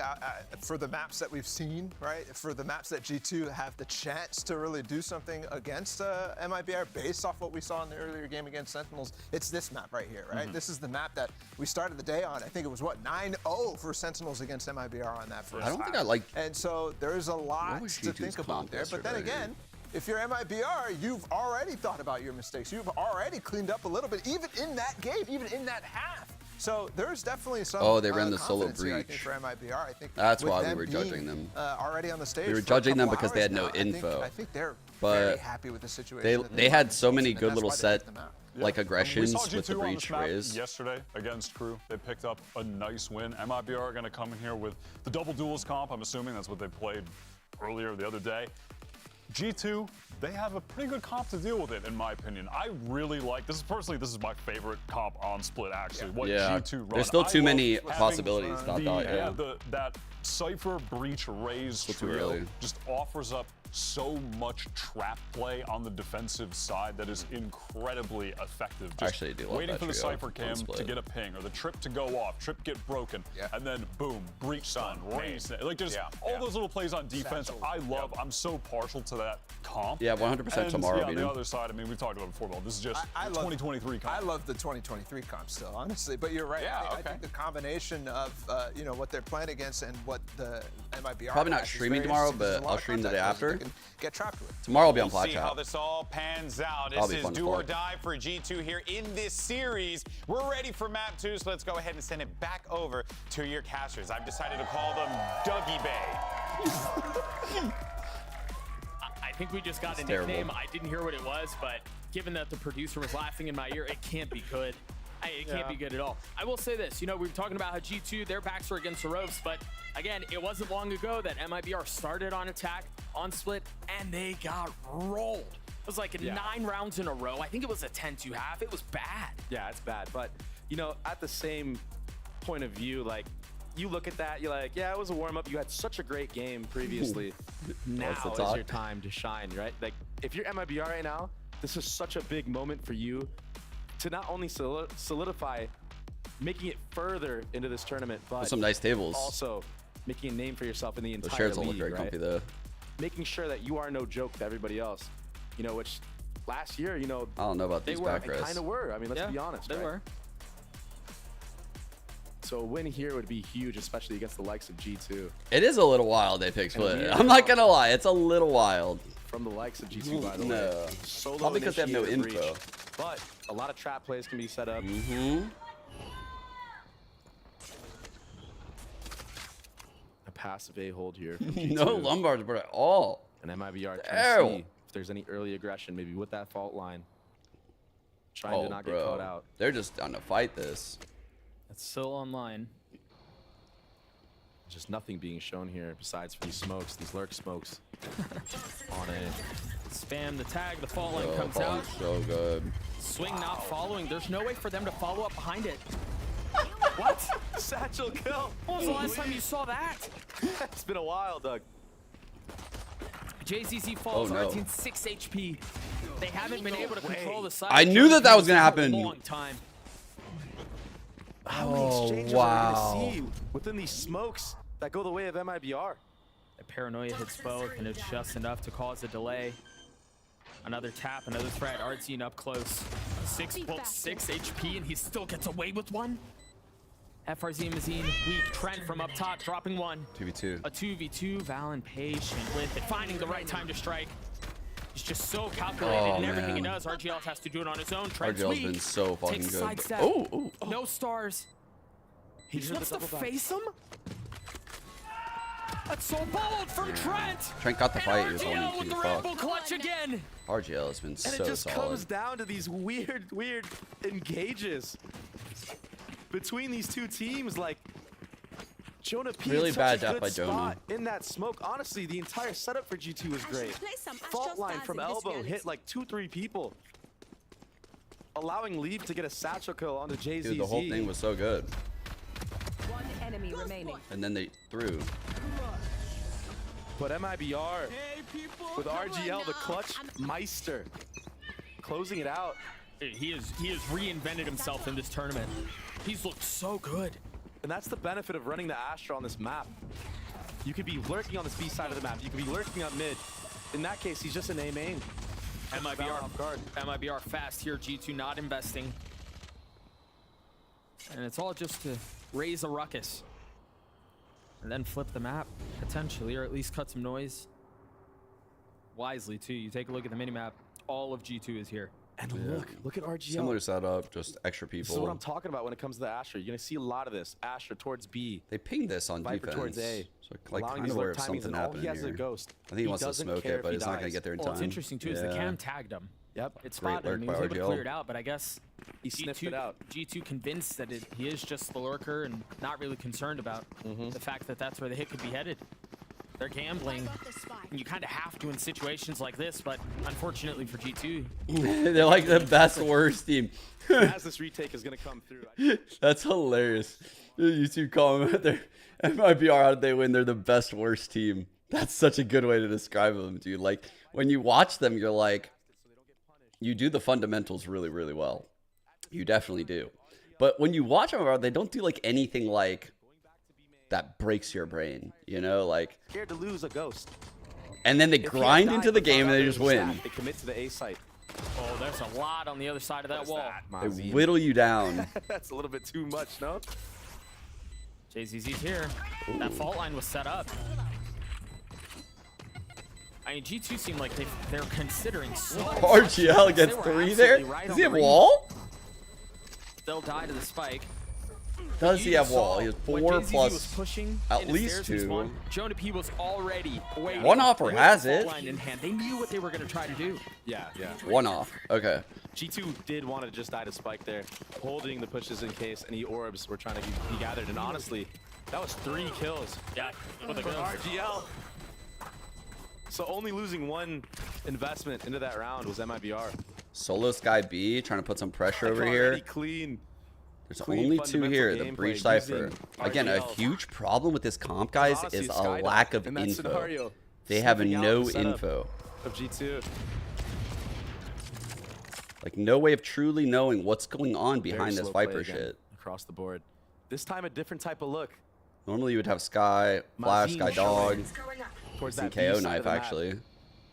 for the maps that we've seen, right, for the maps that G2 have the chance to really do something against MIBR based off what we saw in the earlier game against Sentinels, it's this map right here, right? This is the map that we started the day on. I think it was, 9-0 for Sentinels against MIBR on that first I don't think I like... And so there's a lot to think about there. But then again, if you're MIBR, you've already thought about your mistakes. You've already cleaned up a little bit, even in that game, even in that half. So there's definitely some. Oh, they ran the solo breach. Here, I think, for MIBR. I think that's why we were judging them. Already on the stage. We were judging them because they had no info. I think they're very happy with the situation. They had so many good little set aggressions with the breach raise. Yesterday against Crew, they picked up a nice win. MIBR are going to come in here with the double duels comp. I'm assuming that's what they played earlier the other day. G2, they have a pretty good comp to deal with it, in my opinion. I really like this. This is my favorite comp on Split, actually. What G2 run. There's still too many possibilities. That Cypher breach raise trio just offers up so much trap play on the defensive side that is incredibly effective. Just actually, I do love waiting that for the trio Cypher cam to get a ping or the trip to go off, trip get broken, and then boom, breach stun, raise. Like just all those little plays on defense. I love. I'm so partial to that comp. Yeah, 100% tomorrow. On the other side, I mean, we've talked about it before, but this is just 2023 comp. I love the 2023 comp still, honestly. But you're right. I think the combination of what they're playing against and what the MIBR probably not streaming tomorrow, but I'll stream the day after. Get trapped with. Tomorrow will be on We'll see Chat. how this all pans out. This is do or die for G2 here in this series. We're ready for map 2, so let's go ahead and send it back over to your casters. I've decided to call them Dougie Bay. I think we just got a nickname. I didn't hear what it was, but given that the producer was laughing in my ear, it can't be good. It can't be good at all. I will say this, we were talking about how G2, their backs were against the ropes, but again, it wasn't long ago that MIBR started on attack, on Split, and they got rolled. It was like 9 rounds in a row. I think it was a 10-2 half. It was bad. Yeah, it's bad. But, at the same point of view, like, you look at that, you're like, yeah, it was a warm-up. You had such a great game previously. Now is your time to shine, right? Like, if you're MIBR right now, this is such a big moment for you to not only solidify making it further into this tournament, but some nice tables. Also making a name for yourself in the entire Those chairs all league, look very comfy though. Making sure that you are no joke to everybody else. You know, which last year, you know, I don't know about these back rows. Kind of were. I mean, let's be honest. They were. So a win here would be huge, especially against the likes of G2. It is a little wild they pick split. I'm not gonna lie, it's a little wild. From the likes of G2, by the way. No. Solo Probably because they have no info. breach, but a lot of trap plays can be set up. A passive A hold here. From G2. No Lombards, but at all. And MIBR trying to see if there's any early aggression, maybe with that fault line. Trying to not get caught out. They're just down to fight this. It's still online. Just nothing being shown here besides for these smokes, these lurk smokes. On A. Spam the tag, the fault line comes out. So good. Swing not following. There's no way for them to follow up behind it. What? Satchel kill. When was the last time you saw that? It's been a while, Doug. JZZ falls, Artine 6 HP. They haven't been able to control the side. I knew that was gonna happen. Long time. How many exchanges are we going to see within these smokes that go the way of MIBR? The paranoia hits both, and it's just enough to cause a delay. Another tap, another threat. Artine up close. 6 HP, and he still gets away with one. FRZ Mazine weak. Trent from up top, dropping one. 2v2. A 2v2. Valen patient with it, finding the right time to strike. He's just so calculated in everything he does. RGL has to do it on his own. Trent's RGL's been so fucking good. Sidestep. Oh. No stars. He just wants to face him? That's so bold from Trent. Trent got the fight. He was RGL only with the 2 Red Bull clutch again. RGL has been so solid. And it just comes down to these weird engages between these two teams. Like, Jonah P really in bad such a death good by Jonah. spot in that smoke. Honestly, the entire setup for G2 was great. Fault line from elbow hit like 2-3 people, allowing Leap to get a satchel kill onto JZZ. Dude, the whole thing was so good. One enemy remaining. And then they threw. But MIBR with RGL, the clutch meister, closing it out. He has reinvented himself in this tournament. He's looked so good. And that's the benefit of running the Astra on this map. You could be lurking on this B side of the map. You could be lurking on mid. In that case, he's just an A main. MIBR fast here. G2 not investing. And it's all just to raise a ruckus. And then flip the map, potentially, or at least cut some noise. Wisely, too. You take a look at the minimap. All of G2 is here. And look at RGL. Similar setup, just extra people. This is what I'm talking about when it comes to the Astra. You're going to see a lot of this. Astra towards B. They pinged this on Viper defense. towards A. So like kind of aware of something happening He has here. a ghost. I think he wants to smoke it, but he's not going to get there in time. What's interesting, too, is the cam tagged him. Yep. It spotted him. He was able to clear it out, but I guess he sniffed it out. G2 convinced that he is just the lurker and not really concerned about the fact that that's where the hit could be headed. They're gambling, and you kind of have to in situations like this, but unfortunately for G2. They're like the best worst team. As this retake is going to come through. That's hilarious. YouTube comment there. MIBR, how did they win? They're the best worst team. That's such a good way to describe them, dude. Like, when you watch them, you're like, you do the fundamentals really, really well. You definitely do. But when you watch them, they don't do like anything like that breaks your brain, you know, like scared to lose a ghost. And then they grind into the game and they just win. They commit to the A site. Oh, there's a lot on the other side of that wall. They whittle you down. That's a little bit too much, no? JZZ's here. Ooh. That fault line was set up. I mean, G2 seemed like they're considering so RGL gets 3 there? Right Does he have wall? They'll die to the spike. Does he have wall? He has 4 plus at least 2. Jonah P was already waiting. One offer has it. In hand. They knew what they were going to try to do. Yeah. One off. Okay. G2 did want to just die to spike there, holding the pushes in case any orbs were trying to be gathered. And honestly, that was 3 kills. Yeah. For RGL. So only losing 1 investment into that round was MIBR. Solo Sky B trying to put some pressure over here. Clean. There's only 2 here. The Breach Cypher. Again, a huge problem with this comp, guys, is a lack of info. They have no info. Of G2. Like, no way of truly knowing what's going on behind this Viper shit. across the board. This time, a different type of look. Normally you would have Sky, Flash, Sky Dog, towards and that KO knife map. actually.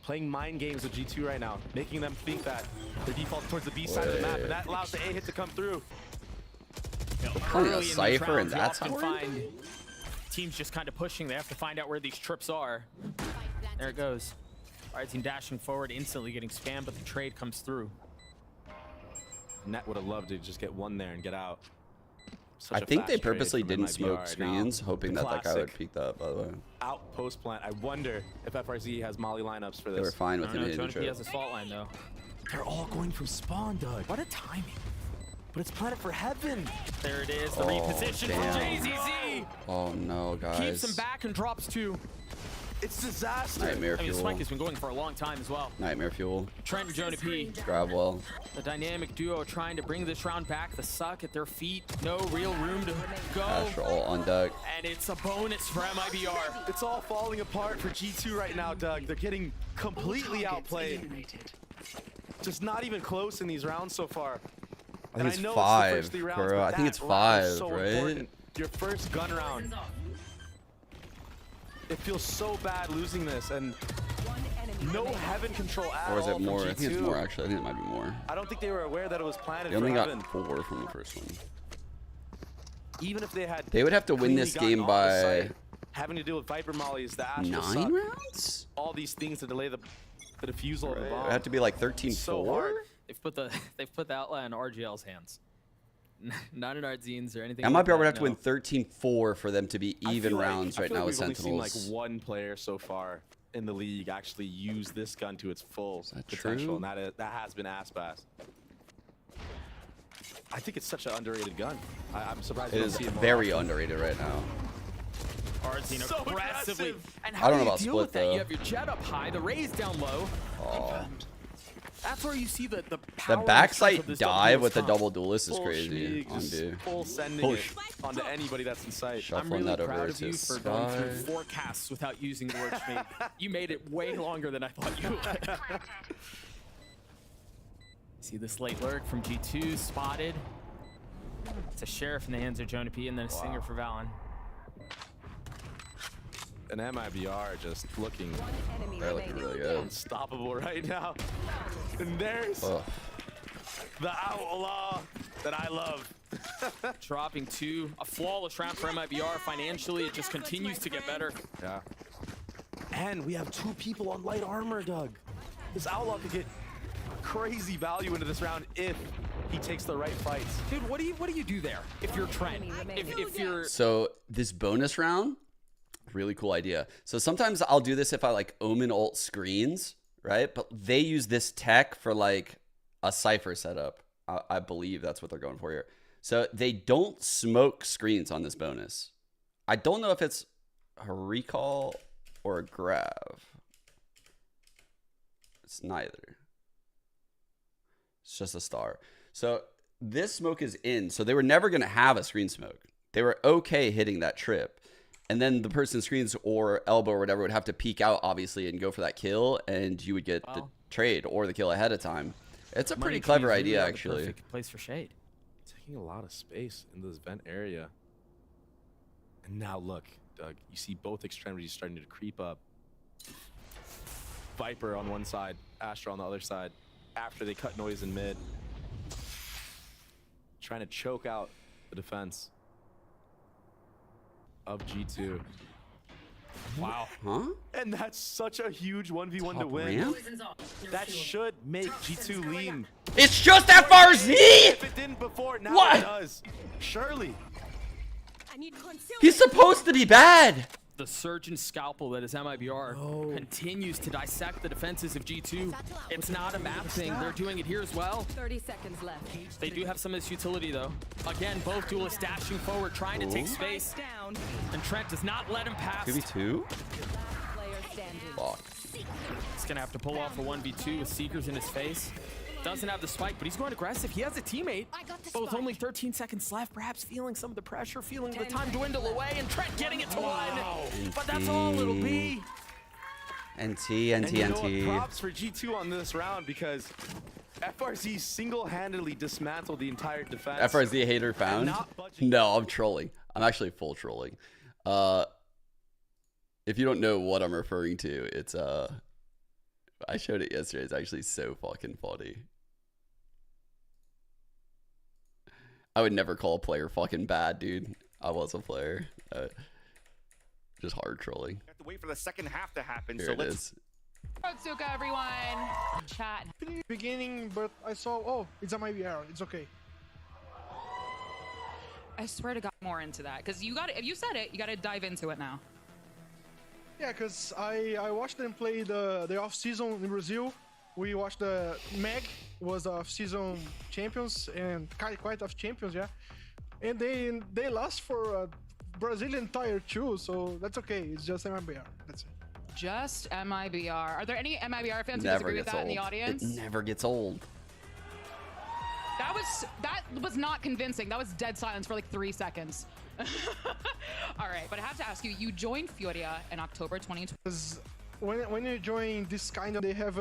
Playing mind games with G2 right now, making them think that they're default towards the B side of the map, and that allows the A hit to come through. Playing a Cypher and that's how find teams just kind of pushing. They have to find out where these trips are. There it goes. Team dashing forward, instantly getting spammed, but the trade comes through. Net would have loved to just get one there and get out. I think they purposely didn't smoke screens, hoping that that guy would peek that, by the way. Out post plant. I wonder if FRZ has molly lineups for this. They were fine with him hitting the trip. He has his fault line, though. They're all going from spawn, Doug. What a timing. But it's Planet for Heaven. There it is, the reposition from JZZ. Oh, no, guys. Keeps him back and drops 2. It's disaster. Nightmare Fuel. The spike has been going for a long time as well. Nightmare Fuel. Trent and Jonah P. Grab well. The dynamic duo trying to bring this round back. The suck at their feet. No real room to go. Astral on deck. And it's a bonus for MIBR. It's all falling apart for G2 right now, Doug. They're getting completely outplayed. Just not even close in these rounds so far. I think it's 5, bro. I think it's 5, right? Important. Your first gun round. It feels so bad losing this, and no heaven control at all. Or is it more? I think it's more, actually. I think it might be more. I don't think they were aware that it was planted. They only got 4 from the first one. Even if they had, they would have to win this game by having to deal with Viper mollies, the Astral 9 rounds. All these things to delay the defusal of the bomb. It had to be like 13-4. So they've put the outlet in RGL's hands. Not in Ardzine's or anything. MIBR would have to win 13-4 for them to be even rounds right now with Sentinels. We've only seen like one player so far in the league actually use this gun to its full potential, and that has been Aspas. I think it's such an underrated gun. I'm surprised we don't see it more very often. underrated right now. Ardzine so aggressively. And I don't know about Split with though. That? You have your jet up high, the raise down low. Oh. That's where you see the power. The backside dive with the double duelist is crazy. Full sending it onto anybody that's in sight. I'm really proud of you for going through 4 casts without using the word schmeed. You made it way longer than I thought you would. See this late lurk from G2 spotted. It's a sheriff in the hands of Jonah P and then a stinger for Valen. And MIBR just looking really good. Unstoppable right now. And there's the outlaw that I love. Dropping 2, a flawless round for MIBR. Financially, it just continues to get better. Yeah. And we have 2 people on light armor, Doug. This outlaw could get crazy value into this round if he takes the right fights. Dude, what do you do there if you're Trent? If you're So this bonus round, really cool idea. So sometimes I'll do this if I like Omen ult screens, right? But they use this tech for like a Cypher setup. I believe that's what they're going for here. So they don't smoke screens on this bonus. I don't know if it's a recall or a grab. It's neither. It's just a star. So this smoke is in. So they were never going to have a screen smoke. They were okay hitting that trip. And then the person screens or elbow or whatever would have to peek out, obviously, and go for that kill. And you would get the trade or the kill ahead of time. It's a pretty clever idea, actually. Perfect place for shade. Taking a lot of space in this vent area. And now look, Doug, you see both extremities starting to creep up. Viper on one side, Astra on the other side. After they cut noise in mid. Trying to choke out the defense of G2. Wow. Huh? And that's such a huge 1v1 to win. Ramp? That should make G2 lean. It's just FRZ! If it didn't before, now What? it does. Surely. He's supposed to be bad. The Surgeon Scalpel that is MIBR continues to dissect the defenses of G2. It's not a map thing. They're doing it here as well. 30 seconds left. They do have some of this utility, though. Again, both duelists dashing forward, trying to take space. And Trent does not let him pass. 2v2? Fuck. He's going to have to pull off a 1v2 with Seekers in his face. Doesn't have the spike, but he's going aggressive. He has a teammate, but with only 13 seconds left, perhaps feeling some of the pressure, feeling the time dwindle away, and Trent getting it to 1. But that's all it'll be. NT. And you know what? Props for G2 on this round because FRZ single-handedly dismantled the entire defense. FRZ hater found? No, I'm trolling. I'm actually full trolling. If you don't know what I'm referring to, it's I showed it yesterday. It's actually so fucking funny. I would never call a player fucking bad, dude. I was a player. Just hard trolling. We have to wait for the second half to happen. Here So it is. Otsuka, everyone. Chat. Beginning, but I saw, oh, it's a Mibr. It's okay. I swear to God, more into that because you got. If you said it, you got to dive into it now. Yeah, because I watched them play the off season in Brazil. We watched the Meg was off season champions and quite off champions, yeah. And they lost for Brazilian tier 2, so that's okay. It's just MIBR. That's it. Just MIBR. Are there any MIBR fans who disagree with that in the audience? It never gets old. That was not convincing. That was dead silence for like 3 seconds. All right, but I have to ask you. You joined Furia in October 2020. When you join this kind of, they have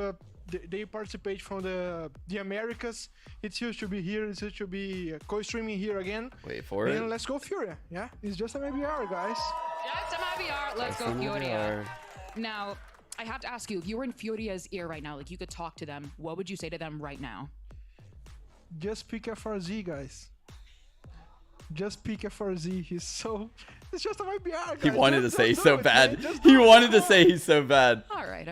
they participate from the Americas. It used to be here. It used to be co-streaming here again. Wait for it. And let's go Furia. Yeah, it's just MIBR, guys. Just MIBR. Let's go Furia. Now, I have to ask you, if you were in Furia's ear right now, like you could talk to them, what would you say to them right now? Just pick FRZ, guys. Just pick FRZ. It's just a MIBR, guys. He wanted to say so bad. He wanted to say he's so bad. All right.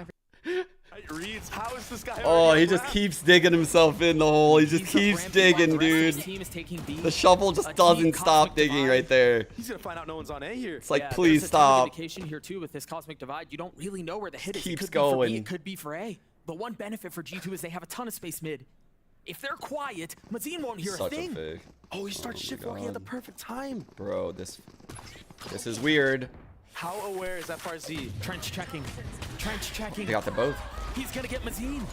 Reeds, how is this guy? Oh, he just keeps digging himself in the hole. He just keeps digging, dude. The shovel just doesn't stop digging right there. He's gonna find out no one's on A here. It's like, please stop. Here too with this Cosmic Divide, you don't really know where the hit is. Keeps going. It could be for A. The one benefit for G2 is they have a ton of space mid. If they're quiet, Mazine won't hear a thing. Oh, he starts shift walking at the perfect time. Bro, this is weird. How aware is FRZ? Trench checking. Trench checking. They got them both. He's gonna get Mazine.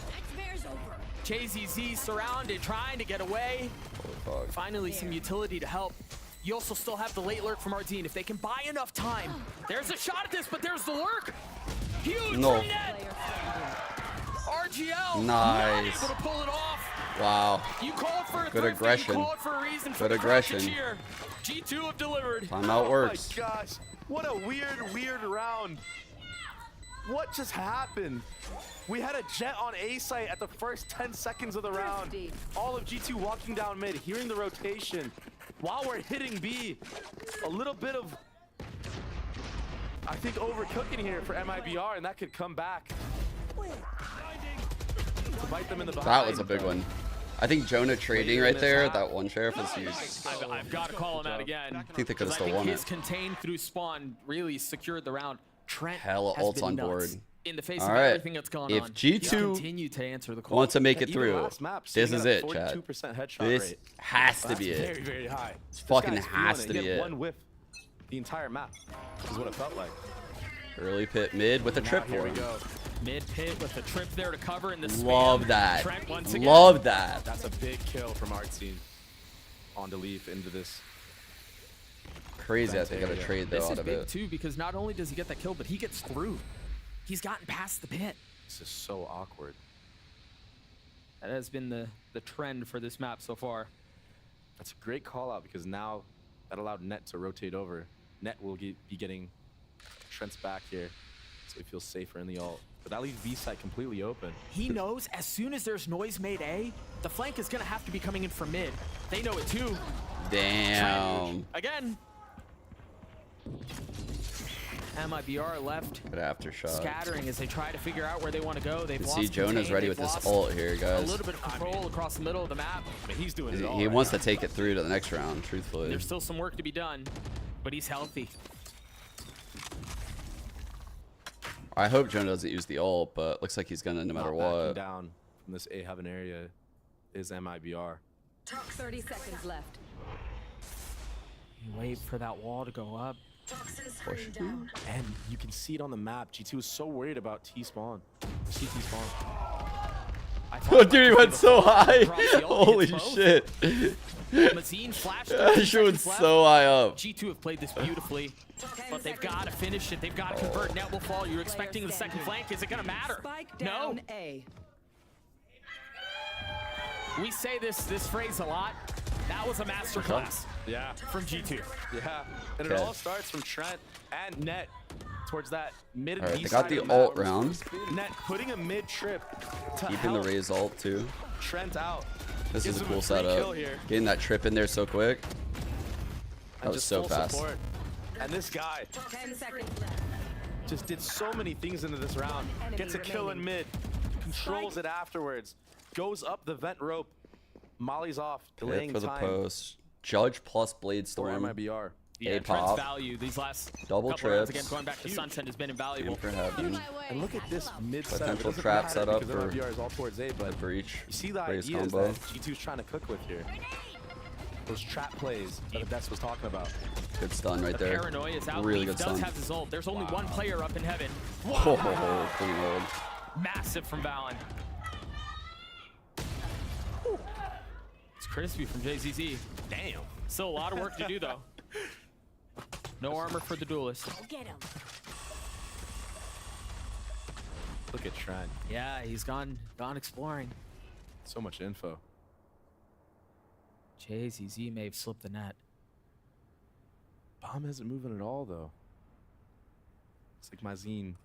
JZZ surrounded, trying to get away. Holy fuck. Finally, some utility to help. You also still have the late lurk from Ardeen. If they can buy enough time, there's a shot at this, but there's the lurk. Huge net. RGL. Nice. Not able to pull it off. Wow. You called for a good aggression. You called for a reason good aggression. G2 have delivered. Timeout works. Oh my gosh. What a weird round. What just happened? We had a jet on A site at the first 10 seconds of the round. All of G2 walking down mid, hearing the rotation. While we're hitting B, a little bit of, I think, overcooking here for MIBR, and that could come back to bite them in the behind. That was a big one. I think Jonah trading right there, that one sheriff is huge. I've got to call him out again. I think they could have still won it. His contained through spawn really secured the round. Trent hella ults on board. In the face of everything that's going on. If G2 wants to make it through, this is it, Chad. This has to be it. Very high. This fucking has to be it. One whiff the entire map is what it felt like. Early pit mid with a trip for him. Mid pit with the trip there to cover in the spam. Love that. Love that. That's a big kill from Artsy on the leaf into this. Crazy that they got a trade though out of it. This is big too because not only does he get that kill, but he gets through. He's gotten past the pit. This is so awkward. That has been the trend for this map so far. That's a great call out because now that allowed Net to rotate over. Net will be getting Trent's back here, so he feels safer in the ult. But that leaves B side completely open. He knows as soon as there's noise made A, the flank is gonna have to be coming in from mid. They know it too. Damn. Again. MIBR left. Good aftershock. Scattering as they try to figure out where they want to go. They've lost see Jonah's ready with this ult here, guys. A little bit of control across the middle of the map. I mean, he's doing it all. He wants to take it through to the next round, truthfully. There's still some work to be done, but he's healthy. I hope Jonah doesn't use the ult, but looks like he's gonna no matter what. Down from this A heaven area is MIBR. 30 seconds left. You wait for that wall to go up. And you can see it on the map. G2 is so worried about T-spawn. CT spawn. I Oh, dude, he went so high. Holy shit. That shit went so high up. G2 have played this beautifully, but they've got to finish it. They've got to convert. Net will fall. You're expecting the second flank. Is it going to matter? No. We say this phrase a lot. That was a masterclass. Yeah. From G2. Yeah. And it all starts from Trent and Net towards that mid and Alright, they got the ult round. Net putting a mid trip to Keeping the Raze ult too. Trent out. This is a cool setup. Getting that trip in there so quick. That was so fast. Support. And this guy just did so many things into this round. Gets a kill in mid, controls it afterwards, goes up the vent rope, mollies off, delaying for the time. post. Judge plus Blade Or Storm. MIBR. Yeah, Trent's value these last couple rounds, again, going back to Sunset, has been invaluable. And look at this mid potential trap setup for MIBR is all towards A, but breach. You see the Raze ideas combo. that G2's trying to cook with here. Those trap plays that Dex was talking about. Good stun right there. Paranoia is out. Really Thieves good does stun. have his ult. There's only one player up in heaven. Oh, clean hold. Massive from Valen. It's crispy from JZZ. Damn. Still a lot of work to do though. No armor for the duelist. Get him. Look at Trent. Yeah, he's gone exploring. So much info. JZZ may have slipped the net. Bomb isn't moving at all though. It's like Mazine.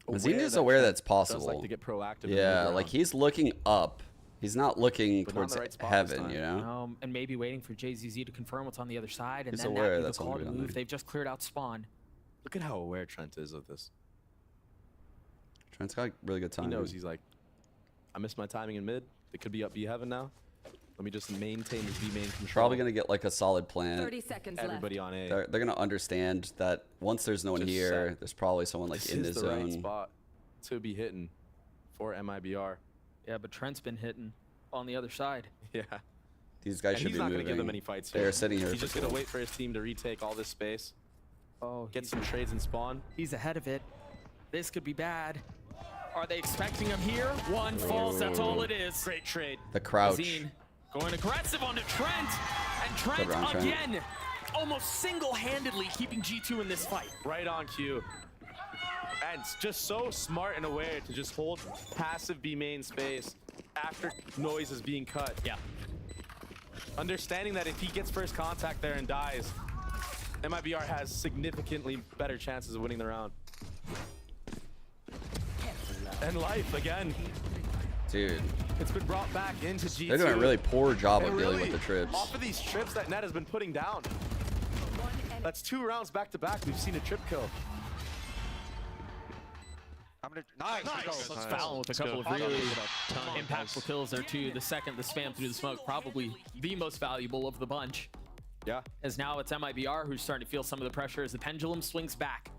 Mazine is aware that's possible. Like to get proactive. Yeah, like he's looking up. He's not looking towards heaven, you know? And maybe waiting for JZZ to confirm what's on the other side, and He's then aware that be the that's call to gonna be move. there. They've just cleared out spawn. Look at how aware Trent is of this. Trent's got really good timing. He knows. He's like, I missed my timing in mid. It could be up B heaven now. Let me just maintain this B main control. Probably gonna get like a solid plant. 30 seconds Everybody left. on A. They're gonna understand that once there's no one Just here, set. there's probably someone like This in the is the zone. right spot to be hitting for MIBR. Yeah, but Trent's been hitting on the other side. Yeah. These guys And should he's be not moving. gonna give them any fights They're here. sitting here. He's for just gonna cool. wait for his team to retake all this space. Oh, Get some trades and spawn. He's ahead of it. This could be bad. Are they expecting him here? One falls, that's all it is. Great trade. The crouch. Azine going aggressive onto Trent. And Trent Good round, Trent. again, almost single-handedly keeping G2 in this fight. Right on cue. And just so smart and aware to just hold passive B main space after noise is being cut. Yeah. Understanding that if he gets first contact there and dies, MIBR has significantly better chances of winning the round. And life again. Dude. It's been brought back into G2. They're doing a really poor job of And dealing really, with the trips. Off of these trips that Net has been putting down. That's 2 rounds back to back. We've seen a trip kill. Nice. Valen with a couple of really impactful kills there too. The second, the spam through the smoke, probably the most valuable of the bunch. Yeah. As now it's MIBR who's starting to feel some of the pressure as the pendulum swings back.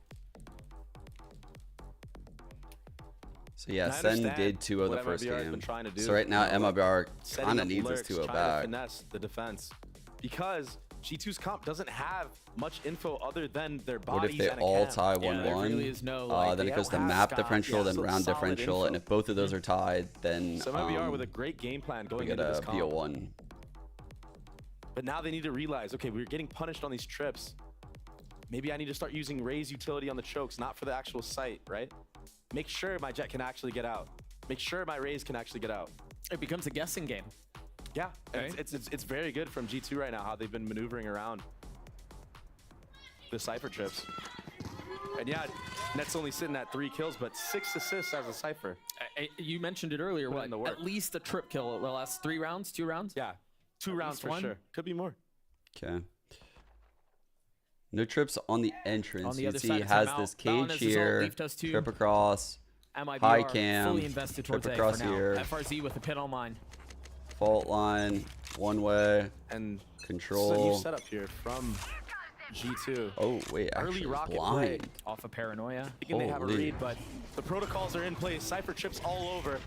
So yeah, Sen did 2-0 the first game. So right now Setting MIBR up kind of needs lurks, his 2-0 trying to back. finesse the defense because G2's comp doesn't have much info other than their bodies. What if they and a all cam. tie Yeah, there 1-1? really is no, like, Then they it goes to don't have map Scott, differential, yeah, then so round solid differential, info. and if both of those are tied, then So MIBR with a great game plan going we into get this a comp. BO1. But now they need to realize, okay, we're getting punished on these trips. Maybe I need to start using Raze utility on the chokes, not for the actual site, right? Make sure my jet can actually get out. Make sure my Raze can actually get out. It becomes a guessing game. Yeah, Okay. it's very good from G2 right now, how they've been maneuvering around the Cypher trips. And yeah, Net's only sitting at 3 kills, but 6 assists as a Cypher. You mentioned it earlier, Put in the work. at least a trip kill the last 3 rounds, 2 rounds? Yeah, 2 rounds least for one? sure. Could be more. Okay. No trips on the entrance. On the You other see side, he it's has Mal. this Valen cage has his ult, here, Leaf does too. trip across, MIBR high cam, fully invested trip towards A across for now. here, FRZ with the pit on mine. fault line, one way, and control. So you set up here from G2. Oh wait, Early actually rocket blind. play. Off of Paranoia. Thinking they have a Holy. read, but the protocols are in place. Cypher chips all over.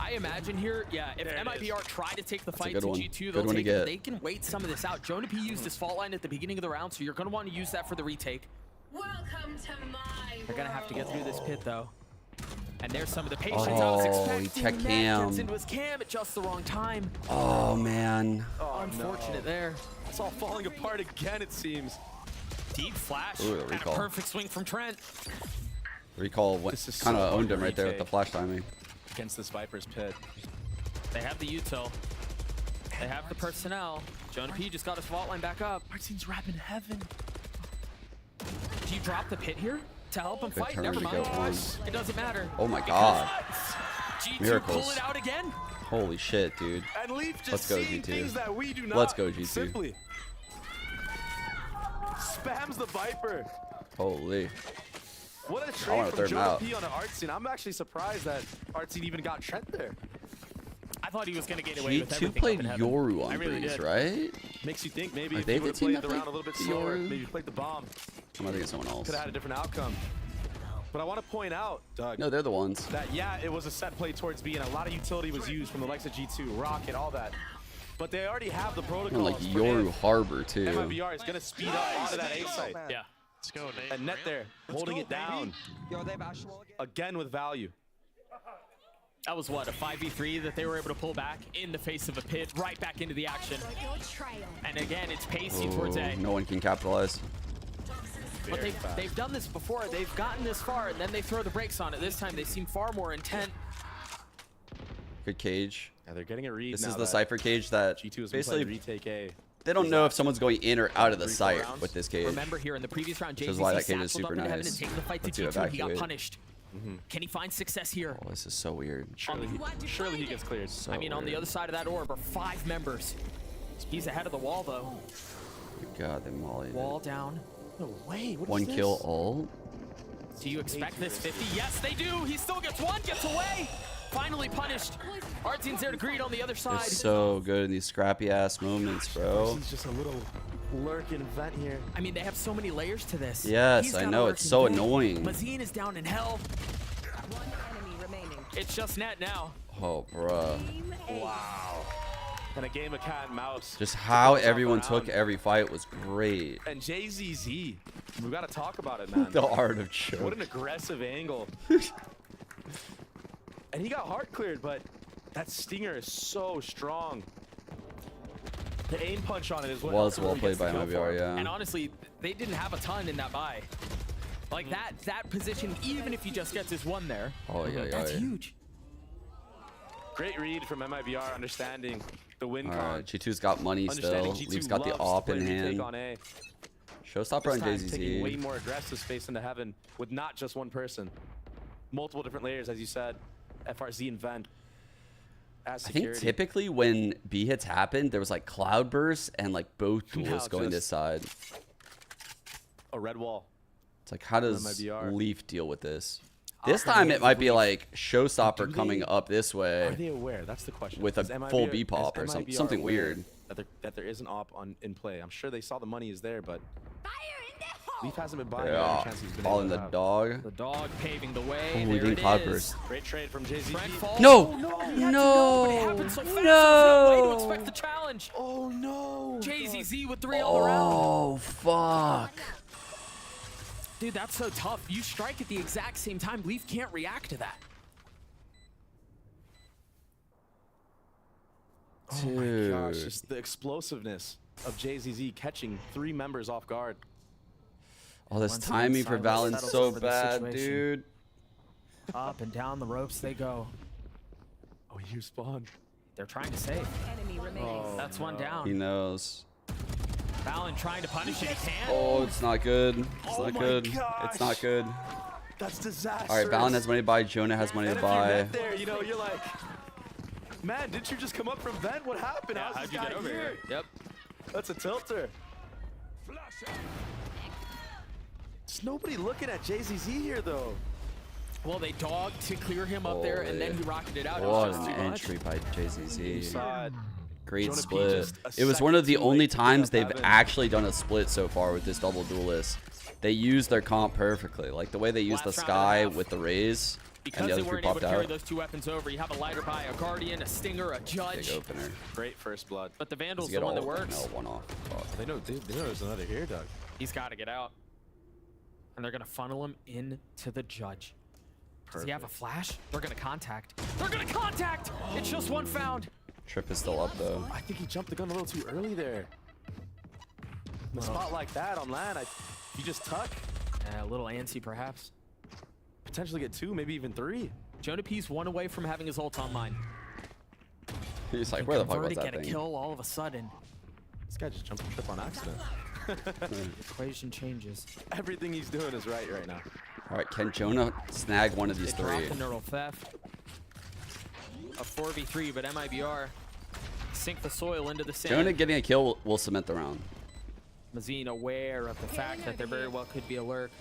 I imagine here, yeah, if There it MIBR try to take the That's a fight good to one. G2, Good they'll one to take it. get. They can wait some of this out. Jonah P used his fault line at the beginning of the round, so you're going to want to use that for the retake. Welcome to my They're going to have to get through this pit, though. And there's some of the patience I was Oh, he expecting. checked Matt cam. gets into his cam at just the wrong time. Oh, man. Oh, Unfortunate there. It's all falling apart again, it seems. Deep flash. Ooh, and a recall. perfect swing from Trent. Recall kind of owned him right there with the flash timing. Against this Viper's pit. They have the util. They have the personnel. Jonah P just got his vault line back up. Martin's rapping heaven. Do you drop the pit here to help him Good fight? turn Never to mind. get one. It doesn't matter. Oh my god. G2 Miracles. pull it out again. Holy shit, dude. And Leaf just Let's go, seeing G2. things that we do not. Let's go, G2. Simply. Spams the Viper. Holy. What a I trade wanna from throw him Jonah out. P on an Artsine. I'm actually surprised that Artsine even got Trent there. I thought he was going to get away with G2 everything. played up in heaven. Yoru I on really Breeze, did. right? Makes you think maybe Are if they he the would have team played that the round a played little bit slower, Yoru? maybe played the bomb, I'm thinking someone else. could have had a different outcome. But I want to point out, Doug, No, they're the ones. that yeah, it was a set play towards B, and a lot of utility was used from the likes of G2, Rocket, all that. But they already have the protocols. And like for Yoru if Harbor too. MIBR is going to speed up onto that A site. Yeah. Let's go, Nate. And Net there, holding it down. Again with value. That was what, a 5v3 that they were able to pull back in the face of a pit, right back into the action. And again, it's pacey towards A. No one can capitalize. But they've done this before. They've gotten this far, and then they throw the brakes on it. This time, they seem far more intent. Good cage. Yeah, they're getting a read This now is the that Cypher cage that G2 has basically been playing retake A. they don't know if someone's going in or out of the Three, site 4 rounds. with this cage. Remember here in the previous round, Which is why JVC that cage is satcheled up super into heaven nice. and taking the fight to Lets you G2. He got evacuate. punished. Can he find success here? Oh, this is so weird. Surely he gets cleared. So I mean, on the weird. other side of that orb are 5 members. He's ahead of the wall, though. Good God, they mollied it. Wall down. No way. What is One this? kill ult. Do you expect this 50? Yes, they do. He still gets one, gets away. Finally punished. Artzine's there to greet on the other They're side. so good in these scrappy ass moments, bro. He's just a little lurking vent here. I mean, they have so many layers to this. Yes, He's I got a know, it's lurking so vent. annoying. Mazine is down in hell. One enemy remaining. It's just Net now. Oh, bruh. Wow. And a game of cat and mouse. Just how Goes off everyone around. took every fight was great. And JZZ, we got to talk about it, man. The art of choke. What an aggressive angle. And he got hard cleared, but that stinger is so strong. The aim punch on it is what Was really well played gets the by kill for MIBR, him. And yeah. honestly, they didn't have a ton in that buy. Like that position, even if he just gets his one there, Oh, yeah, that's yeah. huge. Great read from MIBR, understanding the win con. Alright, G2's got money still. Understanding G2 Leaf's got the loves to op play in retake hand. on A. Showstopper This on time taking way JZZ. more aggressive space into heaven with not just one person. Multiple different layers, as you said. FRZ and Vent. As I think security. typically when B hits happened, there was like cloud bursts and like both Now duels going just- this side. A red wall. It's like, how does MIBR. Leaf deal with this? This time it might be like Showstopper coming up this Are way they aware? That's the question. with a Is full MIBR B pop or is something, MIBR something aware weird. That there is an op in play. I'm sure they saw the money is there, but Leaf hasn't been buying Yeah, every chance he's been ball able in to the have. dog. The dog paving the way. Oh, we there didn't it cloud is. burst. Great trade from JZZ. Brent falls. No! Oh, no! He had to No! know, but it happened so fast. No! There's no way to expect the challenge. Oh no! JZZ with 3 all around. Oh, fuck. Dude, that's so tough. You strike at the exact same time. Leaf can't react to that. Oh my gosh, just the explosiveness of JZZ catching 3 members off guard. Oh, this Once timing again, for Silence Valorant's settles so over the bad, situation. dude. Up and down the ropes they go. Oh, you spawned. They're trying to save. Enemy remaining. Oh, That's one down. He knows. Valen trying to punish it. He can't. Oh, it's not good. It's Oh not my good. gosh. It's not good. That's disastrous. All right, Valen has money to buy. Jonah has money And to if you're buy. Net there, you know, you're like, man, didn't you just come up from Vent? What happened? Yeah, How's how'd this you guy get over here? Yep. That's a tilter. There's nobody looking at JZZ here, though. Well, they dogged to clear him up there, and then he rocketed out. It What was an just too much. entry by JZZ. Side. Great Jonah P split. just a It was one of the second too only late to clean times up they've Evan. actually done a split so far with this double duelist. They used their comp perfectly. Like the way they used the Last round Sky and a half. with the Raze Because and the they other three weren't able popped to carry out. those 2 weapons over, you have a lighter by a Guardian, a Stinger, a Big Judge. opener. Great first blood. But the Vandal's Get the one all that of them. works. No, one off. Oh. They know there's another here, Doug. He's got to get out. And they're going to funnel him into the Judge. Does he have a flash? They're gonna contact. They're gonna contact! It's just one found. Trip is still up though. I think he jumped the gun a little too early there. In a spot like that on land, you just tuck. A little antsy perhaps. Potentially get 2, maybe even 3. Jonapi's 1 away from having his ult online. He's like, where the fuck was that get a thing? kill all of a sudden. This guy just jumped the trip on accident. Equation changes. Everything he's doing is right now. All right, can Jonah snag one of these 3? Drop the neural theft. A 4v3, but Mibr sink the soil into the sand. Jonah getting a kill will cement the round. Mazine aware of the fact that there very well could be a lurk.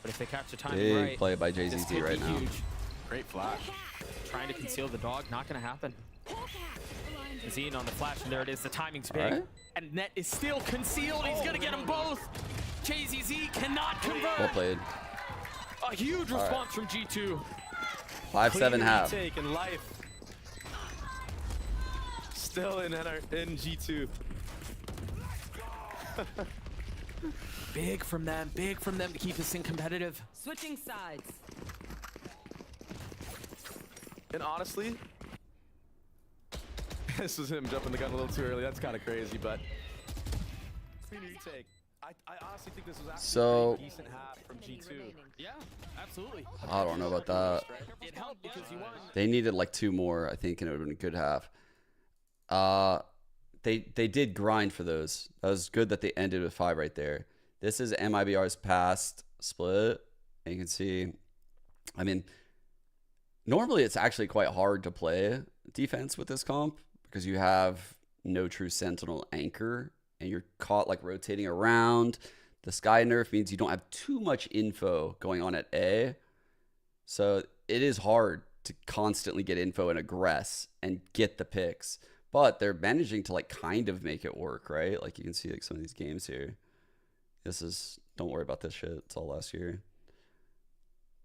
But if they catch the timing Big right, play by JZT right now. Huge. Great flash. Trying to conceal the dog, not gonna happen. Mazine on the flash, and there it is. The timing's big. Right. And Net is still concealed. He's gonna get them both. JZZ cannot convert. Well played. A huge response from G2. 5-7 half. Take in life. Still in G2. Big from them to keep this thing competitive. Switching sides. And honestly, this was him jumping the gun a little too early. That's kind of crazy, but clean retake. I honestly think this was actually a decent half from G2. Yeah, absolutely. I don't know about that. It helped because you won. They needed like 2 more, I think, and it would have been a good half. They did grind for those. That was good that they ended with 5 right there. This is Mibr's past split. And you can see, I mean, normally it's actually quite hard to play defense with this comp because you have no true sentinel anchor and you're caught like rotating around. The sky nerf means you don't have too much info going on at A. So it is hard to constantly get info and aggress and get the picks. But they're managing to like kind of make it work, right? Like you can see like some of these games here. This is, don't worry about this shit. It's all last year.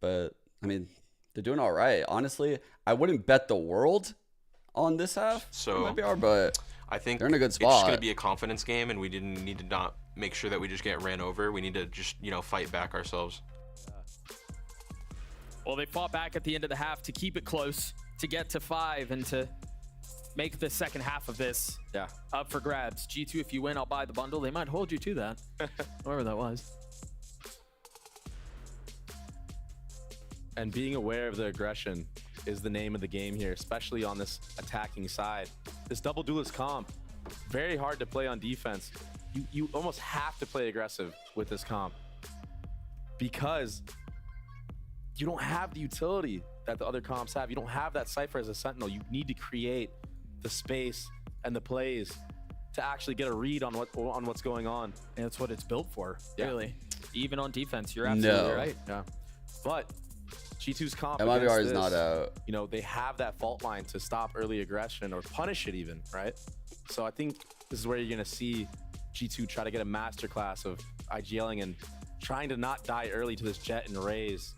But I mean, they're doing all right. Honestly, I wouldn't bet the world on this half. So Mibr, but I think they're in a good spot. It's just going to be a confidence game, and we didn't need to not make sure that we just get ran over. We need to just, you know, fight back ourselves. Well, they fought back at the end of the half to keep it close, to get to 5, and to make the second half of this up for grabs. G2, if you win, I'll buy the bundle. They might hold you to that. Whoever that was. And being aware of the aggression is the name of the game here, especially on this attacking side. This double duelist comp, very hard to play on defense. You almost have to play aggressive with this comp because you don't have the utility that the other comps have. You don't have that Cypher as a sentinel. You need to create the space and the plays to actually get a read on what's going on. And that's what it's built for, really. Even on defense, you're absolutely right. Yeah. But G2's comp Mibr is not out. You know, they have that fault line to stop early aggression or punish it even, right? So I think this is where you're going to see G2 try to get a masterclass of IGLing and trying to not die early to this Jet and Raze.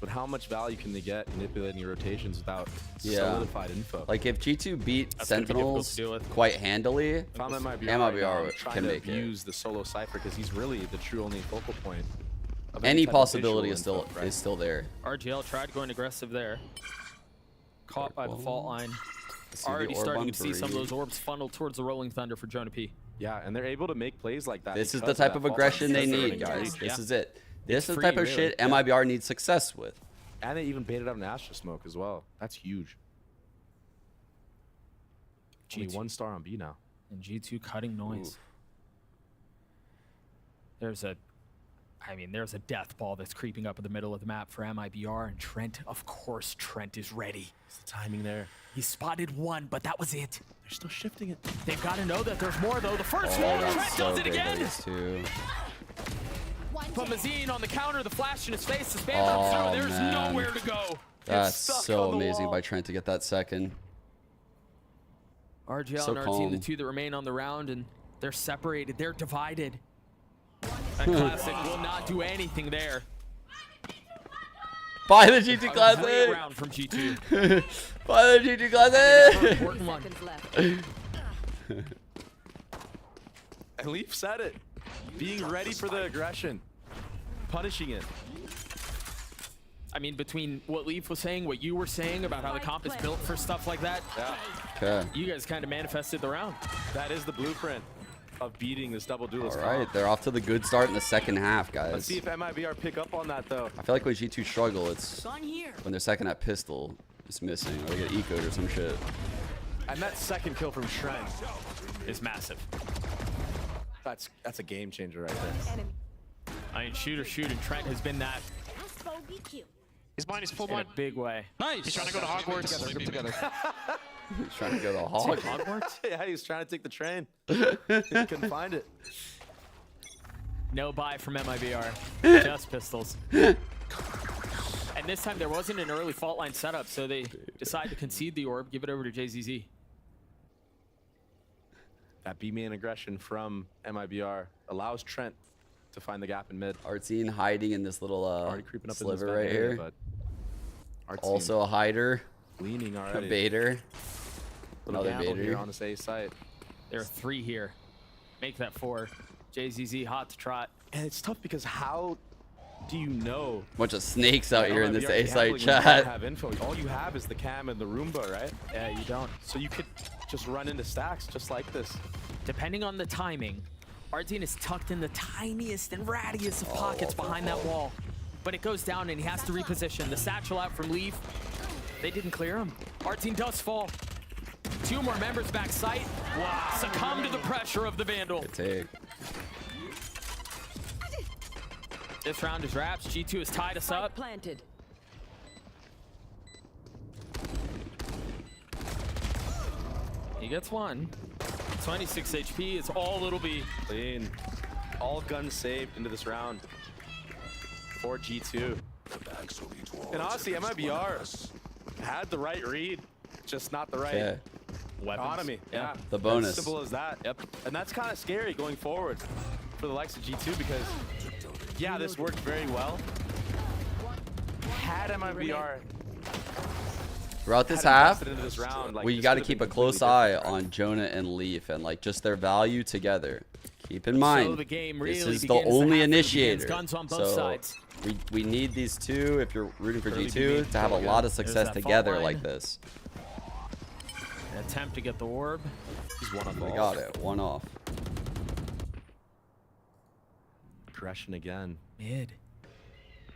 But how much value can they get manipulating your rotations without solidified info? Like if G2 beat Sentinels quite handily, Mibr can make it. Use the solo Cypher because he's really the true only focal point. Any possibility is still there. RGL tried going aggressive there. Caught by the fault line. Already starting to see some of those orbs funnel towards the Rolling Thunder for Jonah P. Yeah, and they're able to make plays like that. This is the type of aggression they need, guys. This is it. This is the type of shit Mibr needs success with. And they even baited out an Astra Smoke as well. That's huge. Only 1 star on B now. And G2 cutting noise. Ooh. There's a death ball that's creeping up in the middle of the map for Mibr, and Trent, of course, Trent is ready. It's the timing there. He spotted 1, but that was it. They're still shifting it. They've got to know that there's more, though. The first one, Trent does it again. But Mazine on the counter, the flash in his face, the spam comes through, there's nowhere to go. That's so amazing by Trent to get that second. RGL and our team, the 2 that remain on the round, and they're separated, they're divided. And Classic will not do anything there. Buy the GT Classic! Great round from G2. Buy the GT Classic! And Leaf said it. Being ready for the aggression. punishing it. I mean, between what Leaf was saying, what you were saying about how the comp is built for stuff like that, Okay. you guys kind of manifested the round. That is the blueprint of beating this double duelist. All right, they're off to the good start in the second half, guys. Let's see if MIBR pick up on that, though. I feel like when G2 struggle, it's when they're second at pistol, it's missing, or they get ecoed or some shit. And that second kill from Trent is massive. That's a game changer right there. I mean, shooting Trent has been that. He's blind, he's full In a blind. big way. Nice. He's trying to go to Hogwarts. Together. He's trying to go to Hogwarts? Yeah, he was trying to take the train. He couldn't find it. No buy from MIBR. Just pistols. And this time there wasn't an early fault line setup, so they decided to concede the orb, give it over to JZZ. That B-main aggression from MIBR allows Trent to find the gap in mid. Artsine hiding in this little creeping up sliver in this right area, here. but Also a hider. Leaning already. A baiter. Another Another baiter. here on this A site. There are 3 here. Make that 4. JZZ hot to trot. And it's tough because how do you know? Bunch of snakes out here in this A site You chat. don't have info. All you have is the cam and the Roomba, right? Yeah, you don't. So you could just run into stacks just like this. Depending on the timing, Artsine is tucked in the tiniest and rattiest of pockets behind that wall. But it goes down and he has to reposition. The satchel out from Leaf. They didn't clear him. Artsine does fall. 2 more members back sight. Wow. Succumb to the pressure of the Vandal. Good take. This round is wraps. G2 has tied us up. Planted. He gets 1. 26 HP. It's all little B. Clean. All guns saved into this round for G2. And honestly, MIBR had the right read, just not the right economy. Yeah, The bonus. As simple as that. Yep. And that's kind of scary going forward for the likes of G2 because, yeah, this worked very well. Had MIBR Throughout this half, into this round, like, we got to keep a close eye on Jonah and Leaf and like just their value together. Keep in mind, So the game really this is the begins. only half initiator. begins. Guns on both So sides. we need these two, if you're rooting for Early G2, BB. to have a lot of success that fault together line. like this. An attempt to get the orb. He's one off. We got it. One off. Aggression again. Mid.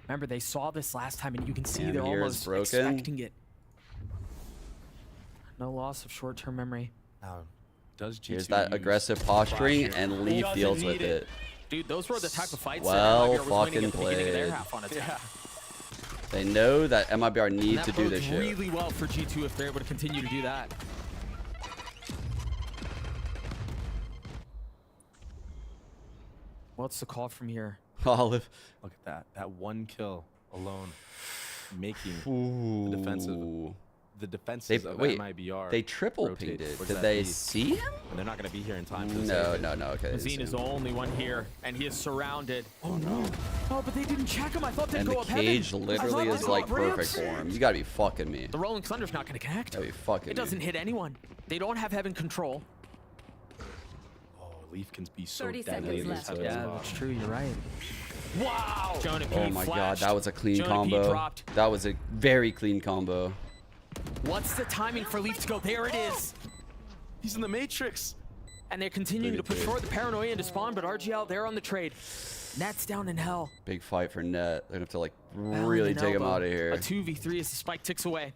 Remember, they saw this last time, and you can see Cam they're here is almost broken. expecting it. No loss of short-term memory. Now, does G2 Here's that use aggressive posturing, posture? and Leaf Doesn't deals need with it. Dude, those were the type of fights Well that MIBR was winning fucking at the beginning of their played. half on attack. Yeah. They know that MIBR And need that to do bodes this shit. really well for G2 if they're able to continue to do that. What's the call from here? Olive. Look at that. That one kill alone making Ooh. the defenses of MIBR. They triple rotate pinged it. towards Did that they B. see him? And they're not going to be here in time. For No, this no, no. Okay. Mazine is the only one here, and he is surrounded. Oh no. Oh, but they didn't check him. I thought they'd And go the up heaven. cage I literally thought is they'd go like up perfect ramps. for him. You gotta be fucking me. The Rolling Thunder's not going to connect. Gotta be fucking It me. doesn't hit anyone. They don't have heaven control. Oh, Leaf can be so 30 deadly seconds in this left. type of Yeah, spot. that's true. You're right. Wow. Jonah P Oh my god, flashed. that was a clean Jonah P combo. dropped. That was a very clean combo. What's the timing for Leaf to go? There it is. He's in the Matrix. And they're continuing to push forward the paranoia into spawn, but RGL, they're on the trade. Net's down in hell. Big fight for Net. They're gonna have to like Bell really and take him elbow. out of here. A 2v3 as the spike ticks away.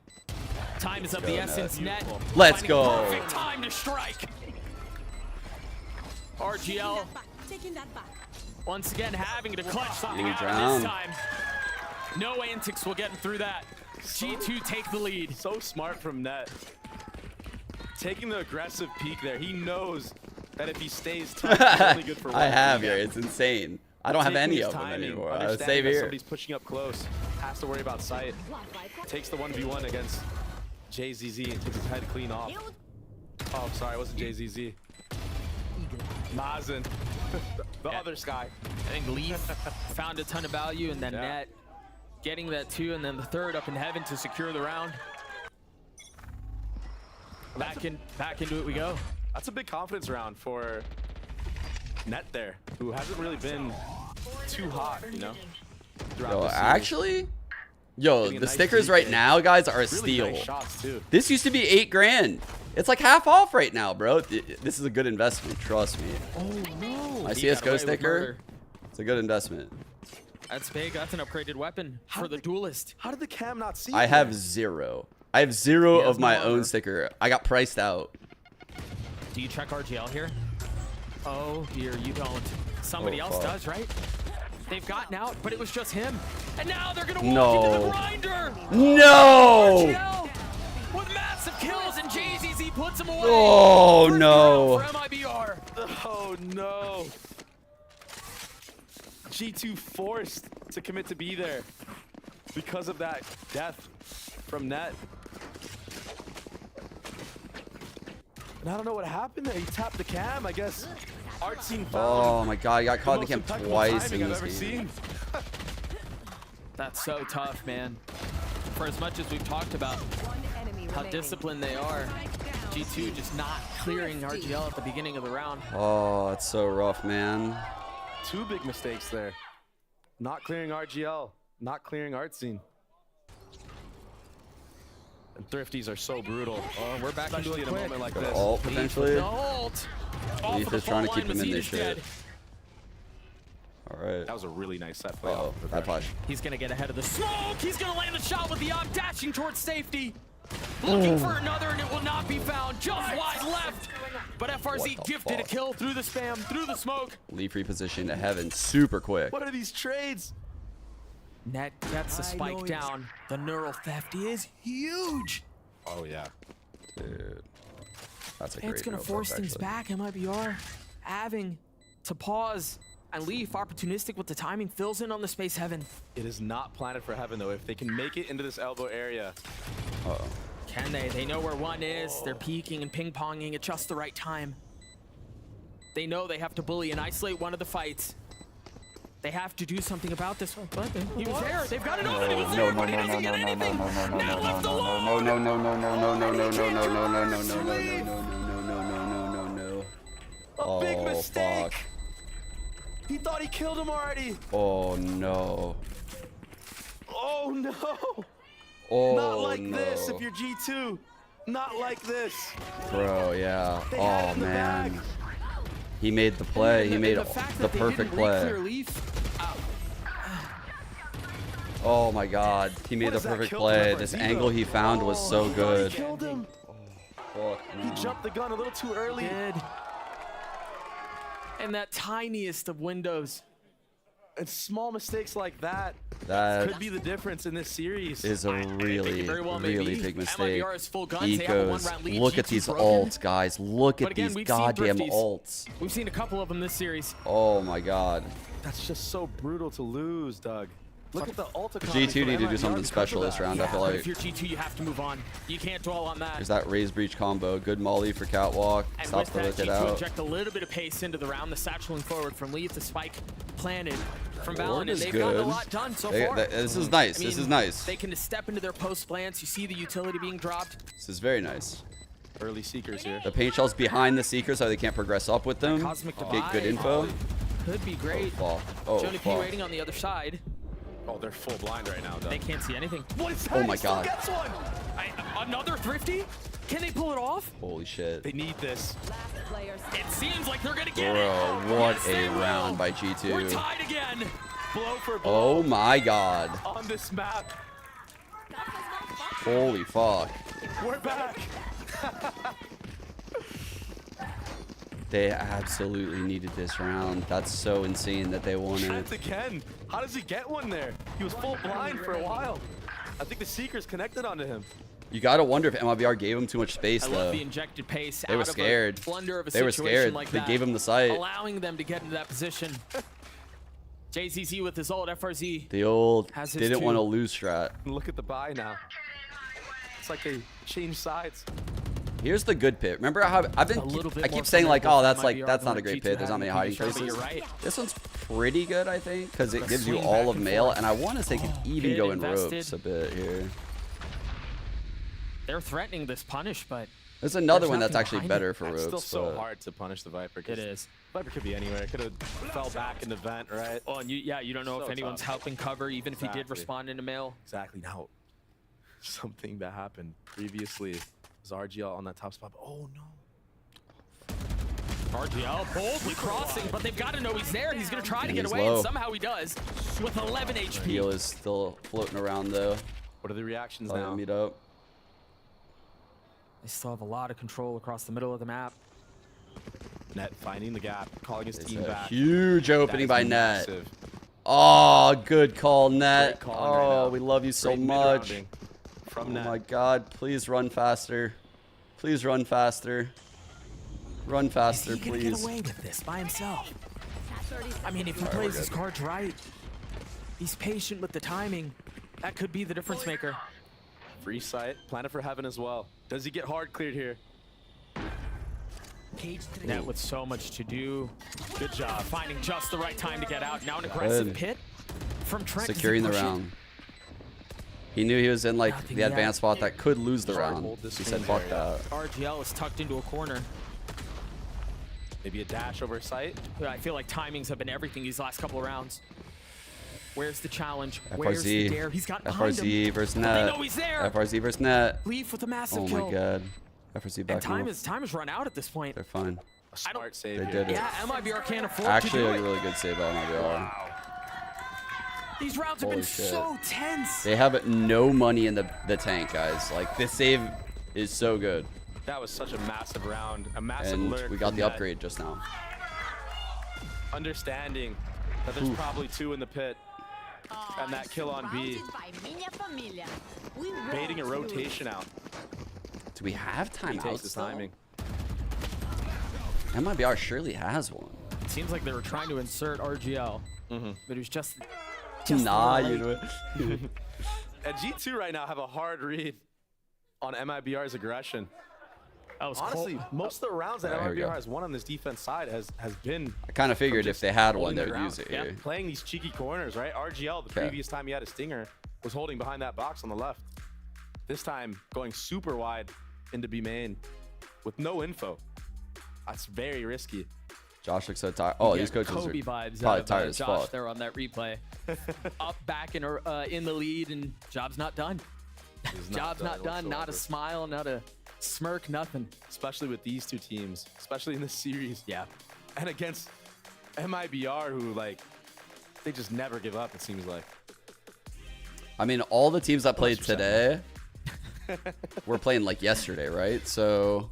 Time is of go, the Net. essence. Net. Let's finding go. a perfect time to strike. RGL once again having to clutch something Huge out round. this time. No antics will get him through that. G2 take the lead. So smart from Net. Taking the aggressive peek there. He knows that if he stays tough, it's only good for one. I have here. It's insane. I don't have Taking any his of them timing, anymore. I understanding save that here. Somebody's pushing up close. Has to worry about sight. Takes the 1v1 against JZZ and takes his head clean off. Oh, sorry, it wasn't JZZ. Mazen. the other Sky. I think Leaf found a ton of value, and then Net getting that 2, and then the 3rd up in heaven to secure the round. Back into it we go. That's a big confidence round for Net there, who hasn't really been too hot, you know? throughout the actually, the stickers right now, guys, are a steal. Nice shots too. This used to be $8 grand. It's like half off right now, bro. This is a good investment. Trust me. Oh no! My CS:GO sticker. It's a good investment. That's big. That's an upgraded weapon for the duelist. How did the cam not see? I have 0. I have 0 of my own sticker. I got priced out. Do you check RGL here? Oh, here you don't. Somebody else does, right? They've gotten out, but it was just him. And now they're gonna walk into the grinder. No! RGL with massive kills, and JZZ puts him away. Oh no! For MIBR. Oh no! G2 forced to commit to be there because of that death from Net. And I don't know what happened there. He tapped the cam, I guess. Artscene found. Oh my god, he got caught in the cam twice in this game. That's so tough, man. For as much as we've talked about how disciplined they are, G2 just not clearing RGL at the beginning of the round. Oh, it's so rough, man. 2 big mistakes there. Not clearing RGL, not clearing Artscene. And Thrifties are so brutal. Oh, we're back into it in a moment like this. Ult, potentially. Ult. Leaf is trying to keep him in this shit. All right. That was a really nice set play. Oh, that flash. He's going to get ahead of the smoke. He's going to land the shot with the arm, dashing towards safety. Looking for another, and it will not be found. Just wide left. But FRZ gifted a kill through the spam, through the smoke. Leaf repositioned to heaven super quick. What are these trades? Net gets the spike down. The neural theft is huge. Oh, yeah. Dude. That's a great It's going to force things back. MIBR having to pause. And Leaf, opportunistic with the timing, fills in on the space heaven. It is not planted for heaven, though. If they can make it into this elbow area. Uh-oh. Can they? They know where one is. They're peeking and ping-ponging at just the right time. They know they have to bully and isolate one of the fights. They have to do something about this one. But he was there. They've got an open. He was there, but he doesn't get anything. Now left alone. No. A big mistake. He thought he killed him already. Oh no. Oh no. Oh, not like this if you're G2. Not like this. Bro, yeah. Oh man. He made the play. He made the perfect play. Oh my god. He made the perfect play. This angle he found was so good. He killed him. He jumped the gun a little too early. And that tiniest of windows. And small mistakes like that could be the difference in this series. Is a really big mistake. Ecos, look at these ults, guys. Look at these goddamn ults. We've seen a couple of them this series. Oh my god. That's just so brutal to lose, Doug. Look at the ult. G2 need to do something special this round, I feel like. If you're G2, you have to move on. You can't dwell on that. There's that raise breach combo. Good molly for Catwalk. And Stops the with that, wicket G2 out. inject a little bit of pace into the round. The satcheling forward from Leaf, the spike planted from Valorant. is They've good. gotten a lot done so far. This is nice. This is nice. They can just step into their post plants. You see the utility being dropped. This is very nice. Early Seekers here. The paint shell's behind the Seekers so they can't progress up with them. Cosmic Get good info. Could be great. Johnny P waiting on the other side. Oh, they're full blind right now, Doug. They can't see anything. What is that? Oh my god. Gets one. Another Thrifty? Can they pull it off? Holy shit. They need this. It seems like they're gonna get Bro, it. what Yes, a round by We're G2. tied again. Blow for blow. Oh my god. On this map. Holy fuck. We're back. They absolutely needed this round. That's so insane that they won it. That's again. How does he get one there? He was full blind for a while. I think the Seekers connected onto him. You gotta wonder if MIBR gave him too much space, I though. love the injected pace. They were scared. They were scared. They gave him the sight. Allowing them to get into that position. JZZ with his ult, FRZ. The old has his didn't two. want to lose strat. Look at the buy now. It's like they changed sides. Here's the good pit. Remember how I keep saying like, oh, that's not a great pit. There's not many hiding places. This one's pretty good, I think, because it gives you all of mail, and I want to say it could even go in ropes a bit here. They're threatening this punish, but There's another one that's actually better for It's Rogues. still so hard to punish the Viper. It is. Viper could be anywhere. It could have fell back in the vent, right? Oh, and you don't know So if anyone's tough. helping cover, even if he did respond into mail. Exactly. Now, something that happened previously was RGL on that top spot. But oh no. RGL boldly crossing, but they've got to know he's there. He's going to try to get he's away, low. and somehow he does with 11 HP. Heal is still floating around though. What are the reactions Let now? him meet up. They still have a lot of control across the middle of the map. Net finding the gap, calling his It's team a back. huge opening by Net. massive. Oh, good call, Net. Great calling right Oh, now. we love you so Great much. mid-rounding from Oh Net. my God, please run faster. Please run faster. Run faster, Is he gonna please. get away with this by himself? I mean, if he Alright, we're plays his good. cards right, he's patient with the timing. That could be the difference maker. Free sight, planet for heaven as well. Does he get hard cleared here? Net with so much to do. Good job finding just the right time to get out. Now an aggressive Good. pit from Trent. Does he Securing the push it? round. He knew he was in like Nothing the yet. advanced spot that could lose the round. hold this He said, screen "Fuck area. that." RGL is tucked into a corner. Maybe a dash over sight. I feel like timings have been everything these last couple of rounds. Where's the challenge? Where's FRZ. the dare? He's got behind him. FRZ versus But Net. they know he's there. FRZ versus Net. Leaf with a massive Oh kill. my God. FRZ back And off. time has run out at this point. They're fine. A smart save. They here. did it. Yeah, MIBR can't afford Actually, to a do it. really good save by MIBR. These rounds have Holy been shit. so tense. They have no money in the tank, guys. Like, this save is so good. That was such a massive round. A massive And lurk we got from the Net. upgrade just now. Understanding that there's Oof. probably two in the pit. And that kill on B. Baiting a rotation out. Do we have He takes timeouts his still? timing. MIBR surely has one. It seems like they were trying to insert RGL, but it was just Nah, a you little do late. it. And G2 right now have a hard read on MIBR's aggression. That was Honestly, cold. most of the rounds that Alright, here we MIBR go. has won on this defense side has been. I kind of figured if they had one, they would use it Yeah, here. playing these cheeky corners, right? RGL, the Okay. previous time he had a stinger, was holding behind that box on the left. This time, going super wide into B main with no info. That's very risky. Josh looks so tired. Oh, Yeah, these coaches Kobe are vibes probably out of tired as Josh fuck. there on that replay. Up, back, in the lead, and job's not done. Job's not done. Not a whatsoever. smile, not a smirk, nothing. Especially with these two teams, especially in this series. Yeah. And against MIBR, who, like, they just never give up, it seems like. I mean, all the teams that played today were playing like yesterday, right? So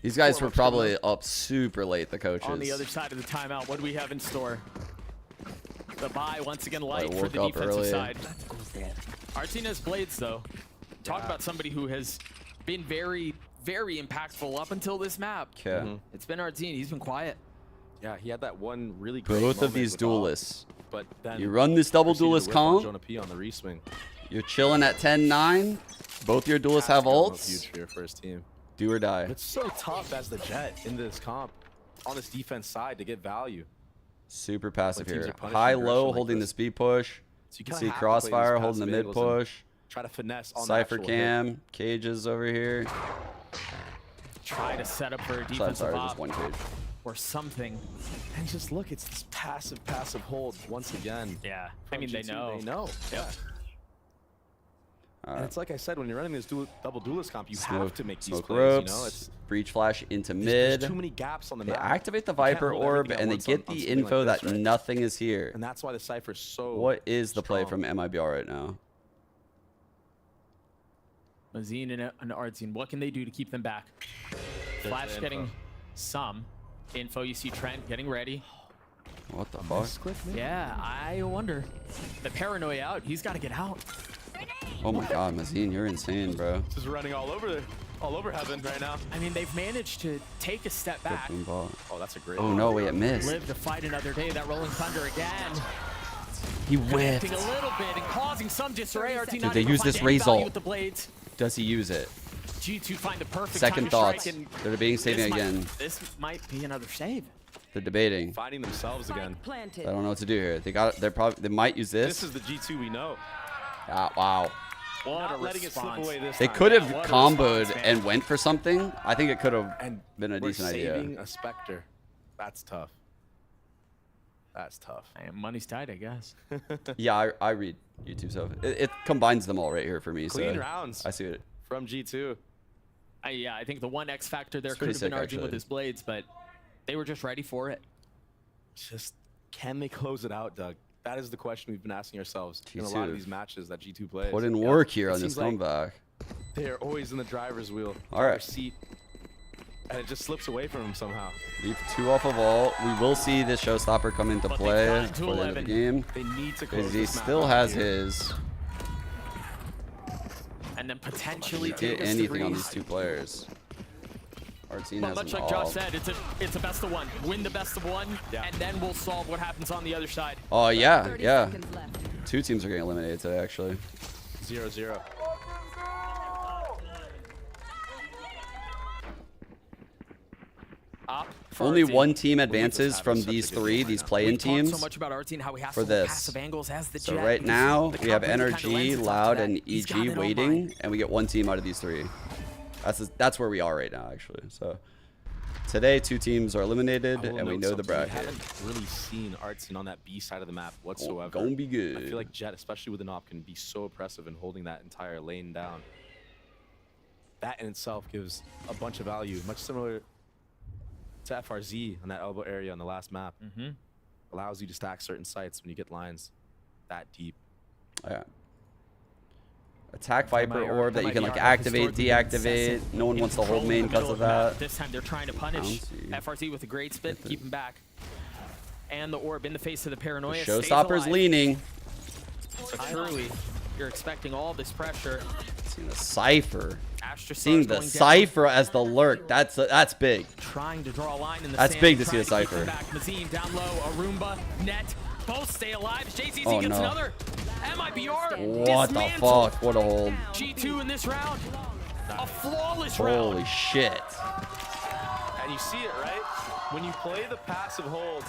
these guys were probably up super late, the coaches. On the other side of the timeout, what do we have in store? The bye once again light for woke the up defensive early. side. Artina's Blades, though. Talk about somebody who has been very, very impactful up until this map. Okay. It's been Artina. He's been quiet. Yeah, he had that one really great Both of moment these with duelists. Op, but then You run this double proceeded to duelist whip on comp. Jonah P on the reswing. You're chilling at 10-9. Both your duelists have ults. Huge here for his team. Do or die. It's so tough as the Jet in this comp on this defense side to get value. Super passive When teams here. are punishing High, aggression low, like holding this. the speed push. So you You kinda see have to play these Crossfire holding the passive mid angles and push. Try to finesse on the Cypher actual hit. cam. Cages over here. Try to set up for a Sorry, defensive just op one cage. or something. And just look, it's this passive hold once again. Yeah. From I mean, they G2, know. They know. Yeah. And it's like I said, when you're running this double duelist comp, you have to make these Smoke plays. ropes. You know, it's Breach flash into there's mid. too many gaps on the They map. activate the You can't Viper hold orb everything at and they once get on the something info like that this, right? nothing is here. And that's why the Cypher's so What is the play strong. from MIBR right now? Mazine and Artzine, what can they do to keep them back? There's Flash the getting info. some info. You see Trent getting ready. What the fuck? Yeah, I wonder. The paranoia out. He's got to get out. Oh my god, Mazine, you're insane, bro. Just running all over heaven right now. I mean, they've managed to take a step back. Good ball. Oh, that's a great. Oh no, wait, it missed. Live to fight another day. That Rolling Thunder again. He whiffed. Connecting a little bit and causing some disarray. RT Dude, not they able to use find this any value Razor. with the blades. Does he use it? G2 find the perfect Second time to thoughts. strike, and They're being saving this again. This might be another save. They're debating. Finding themselves again. I don't know what to do here. They might use this. This is the G2 we know. Ah, wow. Not letting it slip away this They time. could have What a comboed response, man. and went for something. I think it could have been a We're decent idea. saving a Spectre. That's tough. That's tough. And money's tight, I guess. Yeah, I read YouTube, so it combines them all right here for me. Clean so rounds. I see it. From G2. Yeah, I think the one X factor there It's could pretty have been sick, RG with actually. his blades, but they were just ready for it. Just, can they close it out, Doug? That is the question we've been asking ourselves in a lot of these matches that G2 plays. Put in work here It on this seems like comeback. They're always in the driver's wheel. All right. Driver's seat. And it just slips away from them somehow. Leave 2 off of all. We will see this showstopper come into play before the end of the game. They need to Because close he this map still out has here. his. And then potentially Get anything on these 2 players. Artsine But has much them like Josh all. said, it's a best of one. Win the best of one, and then we'll solve what happens on the other side. Oh, yeah, yeah. 2 teams are getting eliminated today, actually. 0-0. Only one team advances from these 3, these play-in teams, So much about Artsine, how he has for some this. passive angles as the So Jet, right because now, the we have company kinda NRG, lends itself to Loud, that. and He's got EG it all waiting, mine. and we get 1 team out of these 3. That's where we are right now, actually. So today, 2 teams are eliminated, and we know the bracket. We haven't really seen Artsine on that B side of the map whatsoever. gonna be good. I feel like Jet, especially with an op, can be so oppressive in holding that entire lane down. That in itself gives a bunch of value, much similar to FRZ on that elbow area on the last map. Allows you to stack certain sites when you get lines that deep. Yeah. Attack Viper orb that you can like activate, deactivate. No one wants to hold main because of that. This time they're trying to punish FRZ with a great spit to keep him back. And the orb in the face of the paranoia. Showstopper's leaning. So surely you're expecting all this pressure. Seeing the Cypher. Astra Seeing Star's the going down. Cypher as the lurk. That's big. Trying to draw a line in the That's sand, big to see trying a keep Cypher. him back. Mazine down low, Arumba, net, both stay alive. JCZ Oh, gets no. another. MIBR What the dismantled. fuck? What a hold. G2 in this round. A flawless round. Holy shit. And you see it, right? When you play the passive holds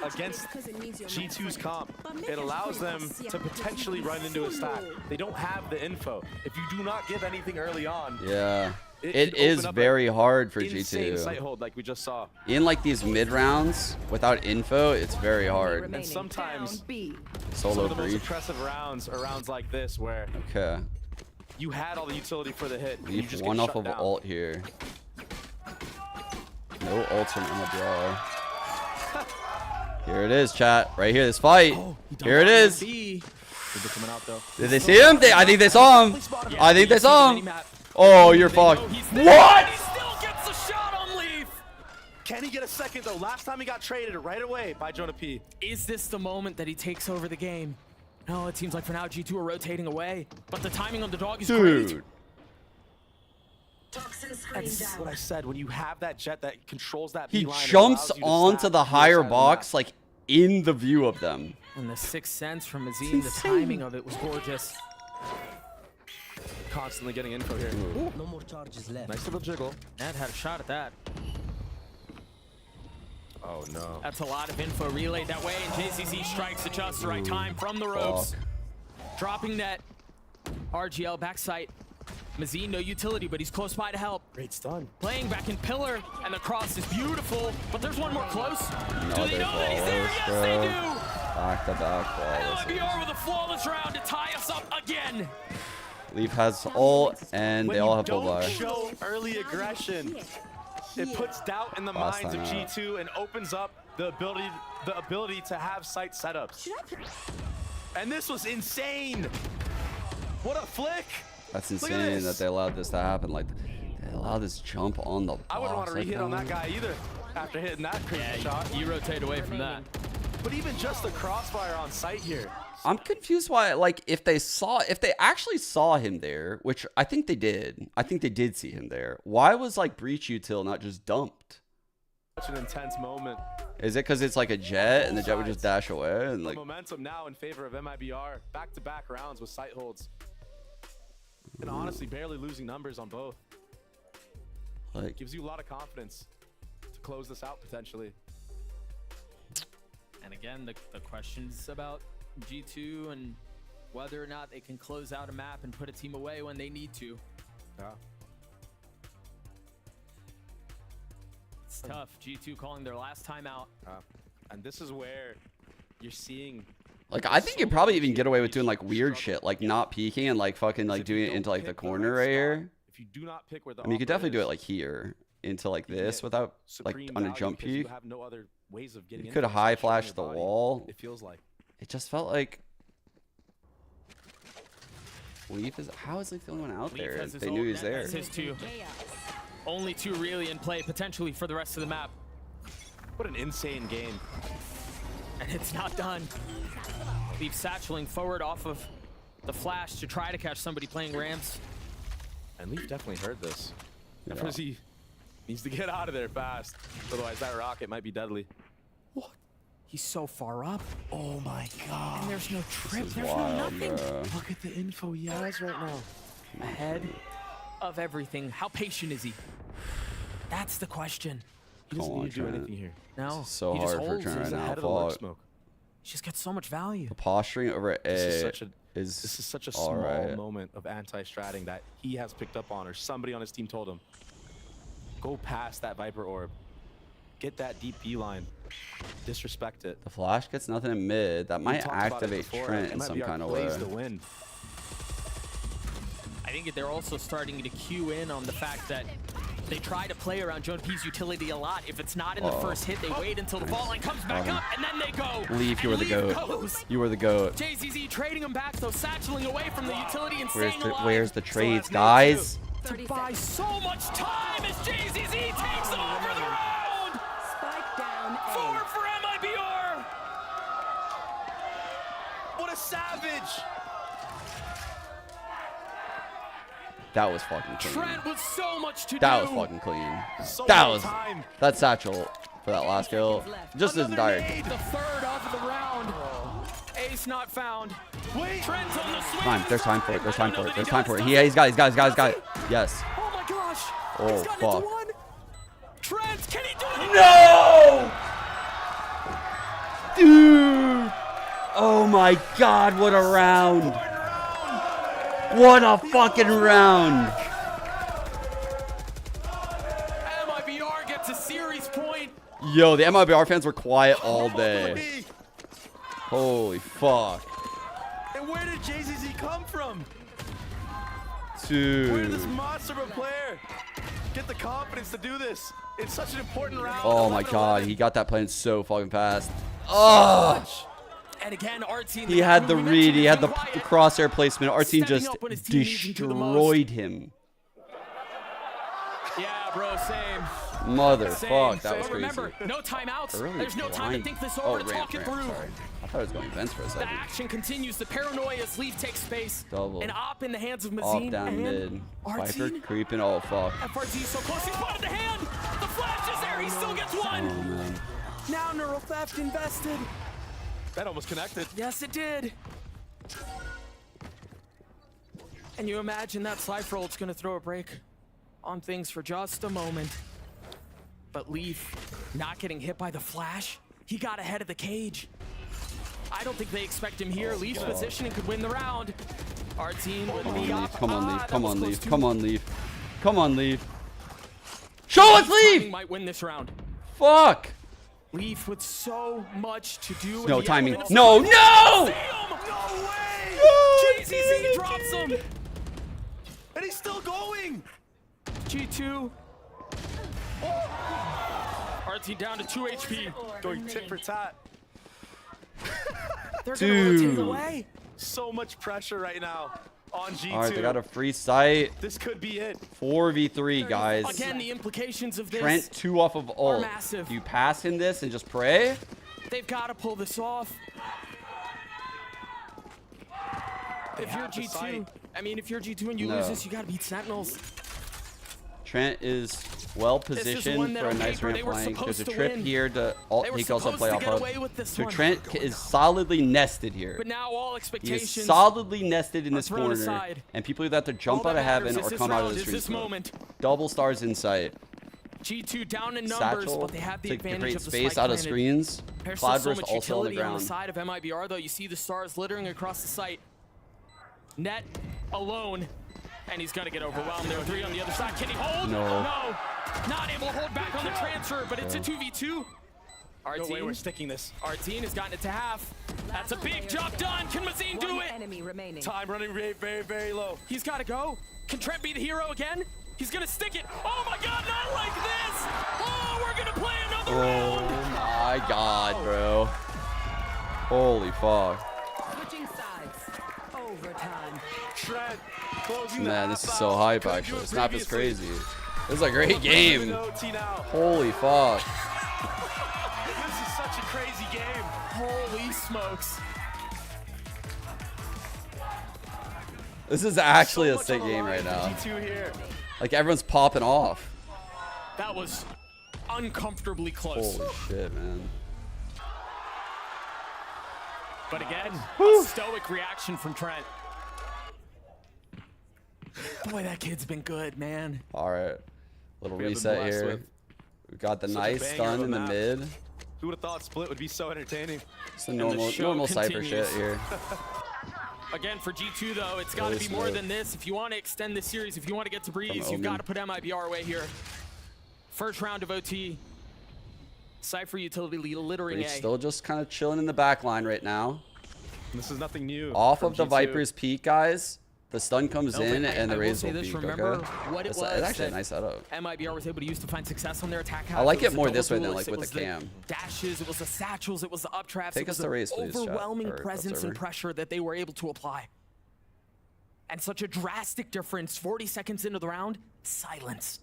against G2's comp, it allows them to potentially run into a stack. They don't have the info. If you do not give anything early on, Yeah. It It could is open up very hard for insane sight G2. hold like we just saw. In like these mid rounds, without info, it's very hard. And sometimes some Solo of the most breach. impressive rounds are rounds like this where Okay. you had all the utility for the hit. and you Leave just 1 get off shut of down. ult here. No ults from MLBR. Here it is, chat. Right here, this fight. Here it is. Coming out, though. Did they see him? I think they saw him. I think they saw him. Oh, you're fucked. What? He still gets a shot on Leaf. Can he get a second, though? Last time he got traded right away by Jonah P. Is this the moment that he takes over the game? No, it seems like for now G2 are rotating away, but the timing on the dog is great. Dude. That's what I said. When you have that jet that controls that He beeline, it jumps allows you to onto stack the your higher side of the box, map. like in the view of them. And the sixth sense from Mazine, the timing of it was gorgeous. Constantly getting info here. No more charges left. Nice little jiggle. Ned had a shot at that. Oh no. That's a lot of info relayed that way, and JCZ strikes at just the right time from the ropes. Dropping net. RGL backside. Mazine, no utility, but he's close by to help. Great stun. Playing back in pillar, and the cross is beautiful, but there's one more close. No, Do they know that he's there? Yes, they do. Back to back flawless. MIBR with a flawless round to tie us up again. Leaf has ult, and they all have Don't bullseye. show early aggression. It puts doubt in the Last minds of time out. G2 and opens up the ability to have site setups. And this was insane. What a flick. That's Look at insane this. that they allowed this to happen. Like, they allowed this jump on the box. I wouldn't want to like re-hit on that that. guy either after hitting that crazy shot. You rotate away from that. But even just the crossfire on site here. I'm confused why, like, if they actually saw him there, which I think they did. I think they did see him there. Why was, like, breach util not just dumped? Such an intense moment. Is it because it's like a jet and the jet would just dash away? And, The like, momentum now in favor of MIBR. Back-to-back rounds with site holds. And honestly, barely losing numbers on both. Like, Gives you a lot of confidence to close this out potentially. And again, the questions about G2 and whether or not they can close out a map and put a team away when they need to. Yeah. It's tough. G2 calling their last time out. And this is where you're seeing. Like, I think you'd probably even get away with doing like weird shit, like not peeking and like fucking like doing it into like the corner right here. If you do not pick where the I mean, you could definitely do it like here into like this without like on a jump peek. You have no other ways of getting. You could high flash the wall. It feels like. It just felt like. Leaf is. How is Leaf the only one out there? They knew he was there. His two. Only two really in play potentially for the rest of the map. What an insane game. And it's not done. Leaf satcheling forward off of the flash to try to catch somebody playing ramps. And Leaf definitely heard this. At first he needs to get out of there fast. Otherwise that rocket might be deadly. What? He's so far up. Oh my god. And there's no trip. There's wild, no nothing. Bro. Look at the info he has right now. Ahead of everything. How patient is he? That's the question. He doesn't need to do anything here. No. It's so he hard just for holds. Trent right He's now. ahead of the lurk smoke. He just gets so much value. The posturing over at A this is such a small moment of anti-stratting that he has picked up on, or somebody on his team told him. Go past that Viper orb. Get that deep B line. Disrespect it. The flash gets nothing in mid. That might activate Trent in some kind of way. I think they're also starting to cue in on the fact that they try to play around Joan P's utility a lot. If it's not in the first hit, they wait until the fall line comes back up, and then they go. Leaf, you were the goat. You were the goat. JZZ trading him back, though, satcheling away from the utility and staying alive. Where's the trades, guys? To buy so much time as JZZ takes over the round. Spike down. Forward for MIBR. What a savage. That was fucking clean. Trent with so much to do. That was fucking clean. So That much was time. that satchel for that last kill. Just isn't tired. The third off of the round. Ace not found. Wait. Trent's on the swing. Time. There's time for it. There's time for it. There's time for it. He's got it. Yes. Oh my gosh. Oh, He's got fuck. Into one. Trent, can he do it? No! Dude! Oh my god, what a round! What a fucking round! MIBR gets a series point. Yo, the MIBR fans were quiet all day. Holy fuck. And where did JZZ come from? Dude. Where did this monster of a player get the confidence to do this? It's such an important round. Oh my god, he got that plan so fucking fast. Oh! And again, our team. He had the read, he had the crosshair placement. Our team just destroyed him. Yeah, bro, same. Motherfuck, that was crazy. Remember, no timeouts. Early There's no time to blind. think this over, to ramp, talk it through. sorry. I thought it was going vents for a The second. action continues. The paranoia as Leaf takes space. Double. An op in the hands of Off Mazine down and mid. Viper Artine. creeping. Oh fuck. FRZ so close. He spotted the hand. The flash is there. He still gets one. Oh man. Now neural theft invested. That almost connected. Yes, it did. And you imagine that Cypher ult's gonna throw a break on things for just a moment. But Leaf not getting hit by the flash. He got ahead of the cage. I don't think they expect him here. Leaf's positioning could win the round. Our team with the op. Come on, Leaf. Come on, Leaf. too. Come on, Leaf. Come on, Leaf. Show us, Leaf! Might win this round. Fuck! Leaf with so much to do. No timing. elements- No, no! No way! JZZ drops him. And he's still going. G2. RT down to 2 HP. Going tit for tat. They're gonna rotate Dude. away. So much pressure right now on G2. Alright, they got a free sight. This could be it. 4v3, guys. Again, the implications of this. Trent 2 off of ult. massive. Do you pass him this and just pray? They've got to pull this off. If you're G2, I mean, if you're G2 and you lose this, you got to beat Sentinels. Trent is well positioned one that for a on nice paper they ramp were flank. There's a supposed to trip win. here to They were he can also supposed play to off get of. away with this So one. Trent is solidly nested here. But now all He expectations. is solidly nested in this thrown corner, aside. and people either have to jump All out that of heaven matters or is this come out of round, the is street this smoke. moment. Double stars in sight. G2 down in numbers, Satchel but they have the to advantage create of the space spike out of planted. screens. There's still so Cloudburst much also on the utility on the ground. side of MIBR, though. You see the stars littering across the site. Net alone, and he's gonna get overwhelmed. There are 3 on the other side. Can he hold? No. No. Not able to hold back on the transfer, but it's a 2v2. No way we're sticking this. Artine has gotten it to half. That's a big job done. Can Mazine do it? Enemy remaining. Time running very, very low. He's got to go. Can Trent be the hero again? He's going to stick it. Oh my God, not like this. Oh, we're going to play another round. Oh my God, bro. Holy fuck. Switching sides. Overtime. Trent closing Man, this is so hype, actually. Snap is crazy. This is a great game. Holy fuck. This is such a crazy game. Holy smokes. This is actually a sick game right now. Like, everyone's popping off. That was uncomfortably close. Holy shit, man. But again, a stoic reaction from Trent. Boy, that kid's been good, man. All right. Little reset here. We got the nice stun in the mid. Who would have thought Split would be so entertaining? It's a normal Cypher shit here. Again, for G2, though, it's got to be more than this. If you want to extend this series, if you want to get to Breeze, you've got to put MIBR away here. First round of OT. Cypher utility littering Breach A. still just kind of chilling in the back line right now. This is nothing new. Off of the Viper's peak, guys. The stun comes in and the Raze will peak. Remember what it was it's actually a nice setup. MIBR was able to use to find success on their attack. I like it more this way than like with the cam. Dashes, it was the satchels, it was the up traps. Take us to Raze, please. Overwhelming presence and pressure that they were able to apply. And such a drastic difference. 40 seconds into the round, silence.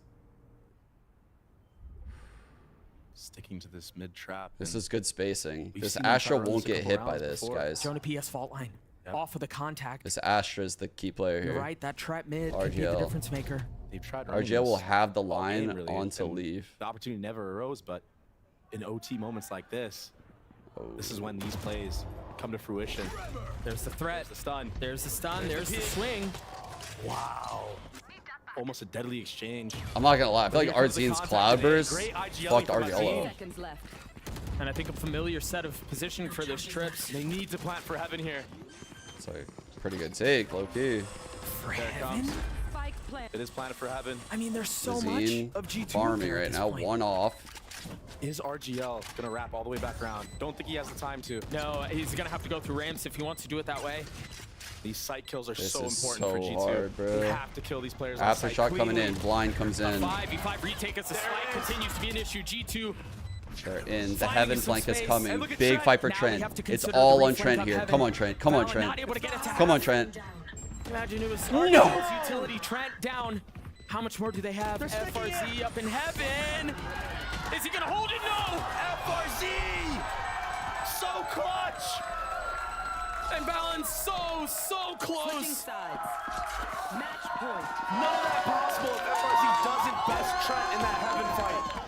Sticking to this mid trap. This is good spacing. This Astra won't get hit by this, guys. Jonah PS fault line. Off of the contact. This Astra is the key player here. You're right, that trap mid could be the difference maker. They've tried RGL will have the line on to leave. The opportunity never arose, but in OT moments like this, this is when these plays come to fruition. There's the threat. The stun. There's the stun. There's the swing. Wow. Almost a deadly exchange. I'm not gonna lie. I feel like Artzine's Cloudburst fucked RGL up. And I think a familiar set of positioning for those trips. They need to plant for heaven here. It's a pretty good take, low key. For there it comes. It is planted for heaven. I mean, there's so much of G2 farming right now. One off. Is RGL gonna wrap all the way back around? Don't think he has the time to. No, he's gonna have to go through ramps if he wants to do it that way. These sight kills are this so is important for G2. Hard, bro. We have to kill these players. Aftershock coming in. Blind comes in. 5v5 retake as the spike continues to be an issue. G2. They're in. The heaven flank is coming. Big fight for Trent. It's all on Trent here. Come on, Trent. Come on, Trent. Come on, Trent. Imagine it was no utility. Trent down. How much more do they have? FRZ up in heaven. Is he gonna hold it? No. FRZ. So clutch. And Balance so close. Match point. None of that possible if FRZ doesn't best Trent in that heaven fight.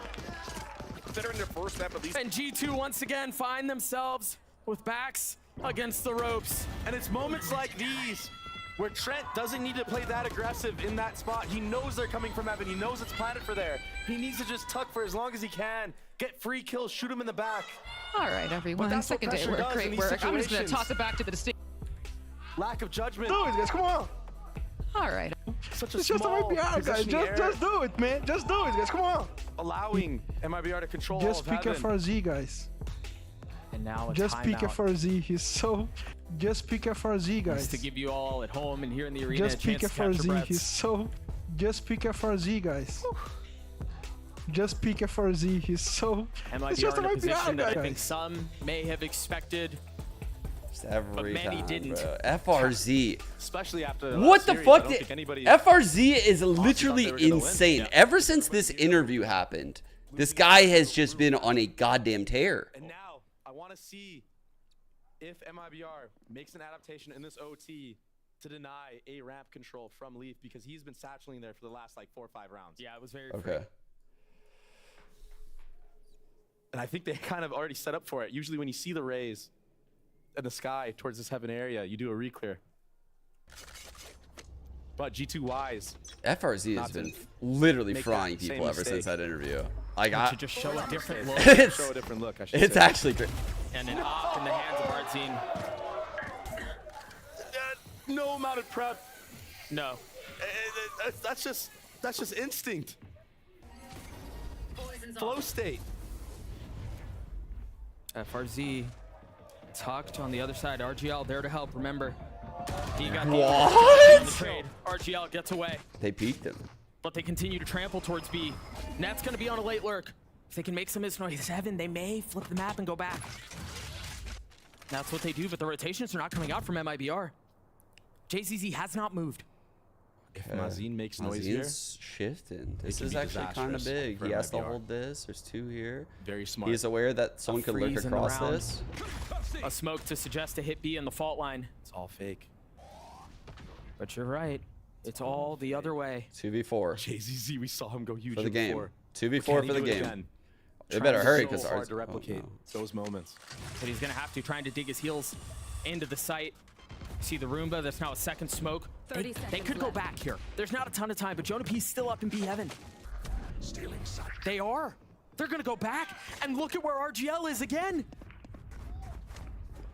Considering their first map at least. And G2 once again find themselves with backs against the ropes. And it's moments like these where Trent doesn't need to play that aggressive in that spot. He knows they're coming from heaven. He knows it's planted for there. He needs to just tuck for as long as he can. Get free kills, shoot him in the back. All right, everyone. Second day work, great work. I'm just going to toss it back to the distinct. Lack of judgment. Do it, guys, come on. All right. Such a it's just a MIBR, guys. Just do it, man. Just do it, guys. Come on. Allowing MIBR to control just all of pick FRZ, guys. And now just pick FRZ. He's so. Just pick FRZ, guys. Just to give you all at home and here in the arena just pick FRZ. He's so. Just pick FRZ, guys. Just pick FRZ. He's so. It's just a position that I think some may have expected. Every but many time, didn't. Bro. FRZ. Especially after what the fuck? FRZ is literally insane. Ever since this interview happened, this guy has just been on a goddamn tear. And now I want to see if MIBR makes an adaptation in this OT to deny a ramp control from Leaf because he's been satcheling there for the last like 4 or 5 rounds. Yeah, it was very okay. And I think they kind of already set up for it. Usually when you see the rays in the sky towards this heaven area, you do a reclear. But G2 wise. FRZ has been literally frying people ever since that interview. I should just show a different look. Show a different look, I should it's say. actually great. And an op in the hands of Artine. no amount of prep. No. That's just instinct. Flow state. FRZ tucked on the other side. RGL there to help. Remember, he got what? The trade. RGL gets away. They peeked him. But they continue to trample towards B. Net's gonna be on a late lurk. If they can make some noise 7, they may flip the map and go back. That's what they do, but the rotations are not coming out from MIBR. JZZ has not moved. If Mazin makes noise here, shifting. This is actually kind of big. He has to hold this. There's 2 here. Very smart. He's aware that someone could lurk across this. A smoke to suggest a hit B in the fault line. It's all fake. But you're right. It's all the other way. 2v4. JZZ, we saw him go huge for the game. before. 2v4 for the game. Again? They better hurry because it's hard to replicate those moments. But he's gonna have to, trying to dig his heels into the site. See the Roomba, that's now a second smoke. They could go back here. There's not a ton of time, but Jonah P's still up in B heaven. They are. They're gonna go back, and look at where RGL is again.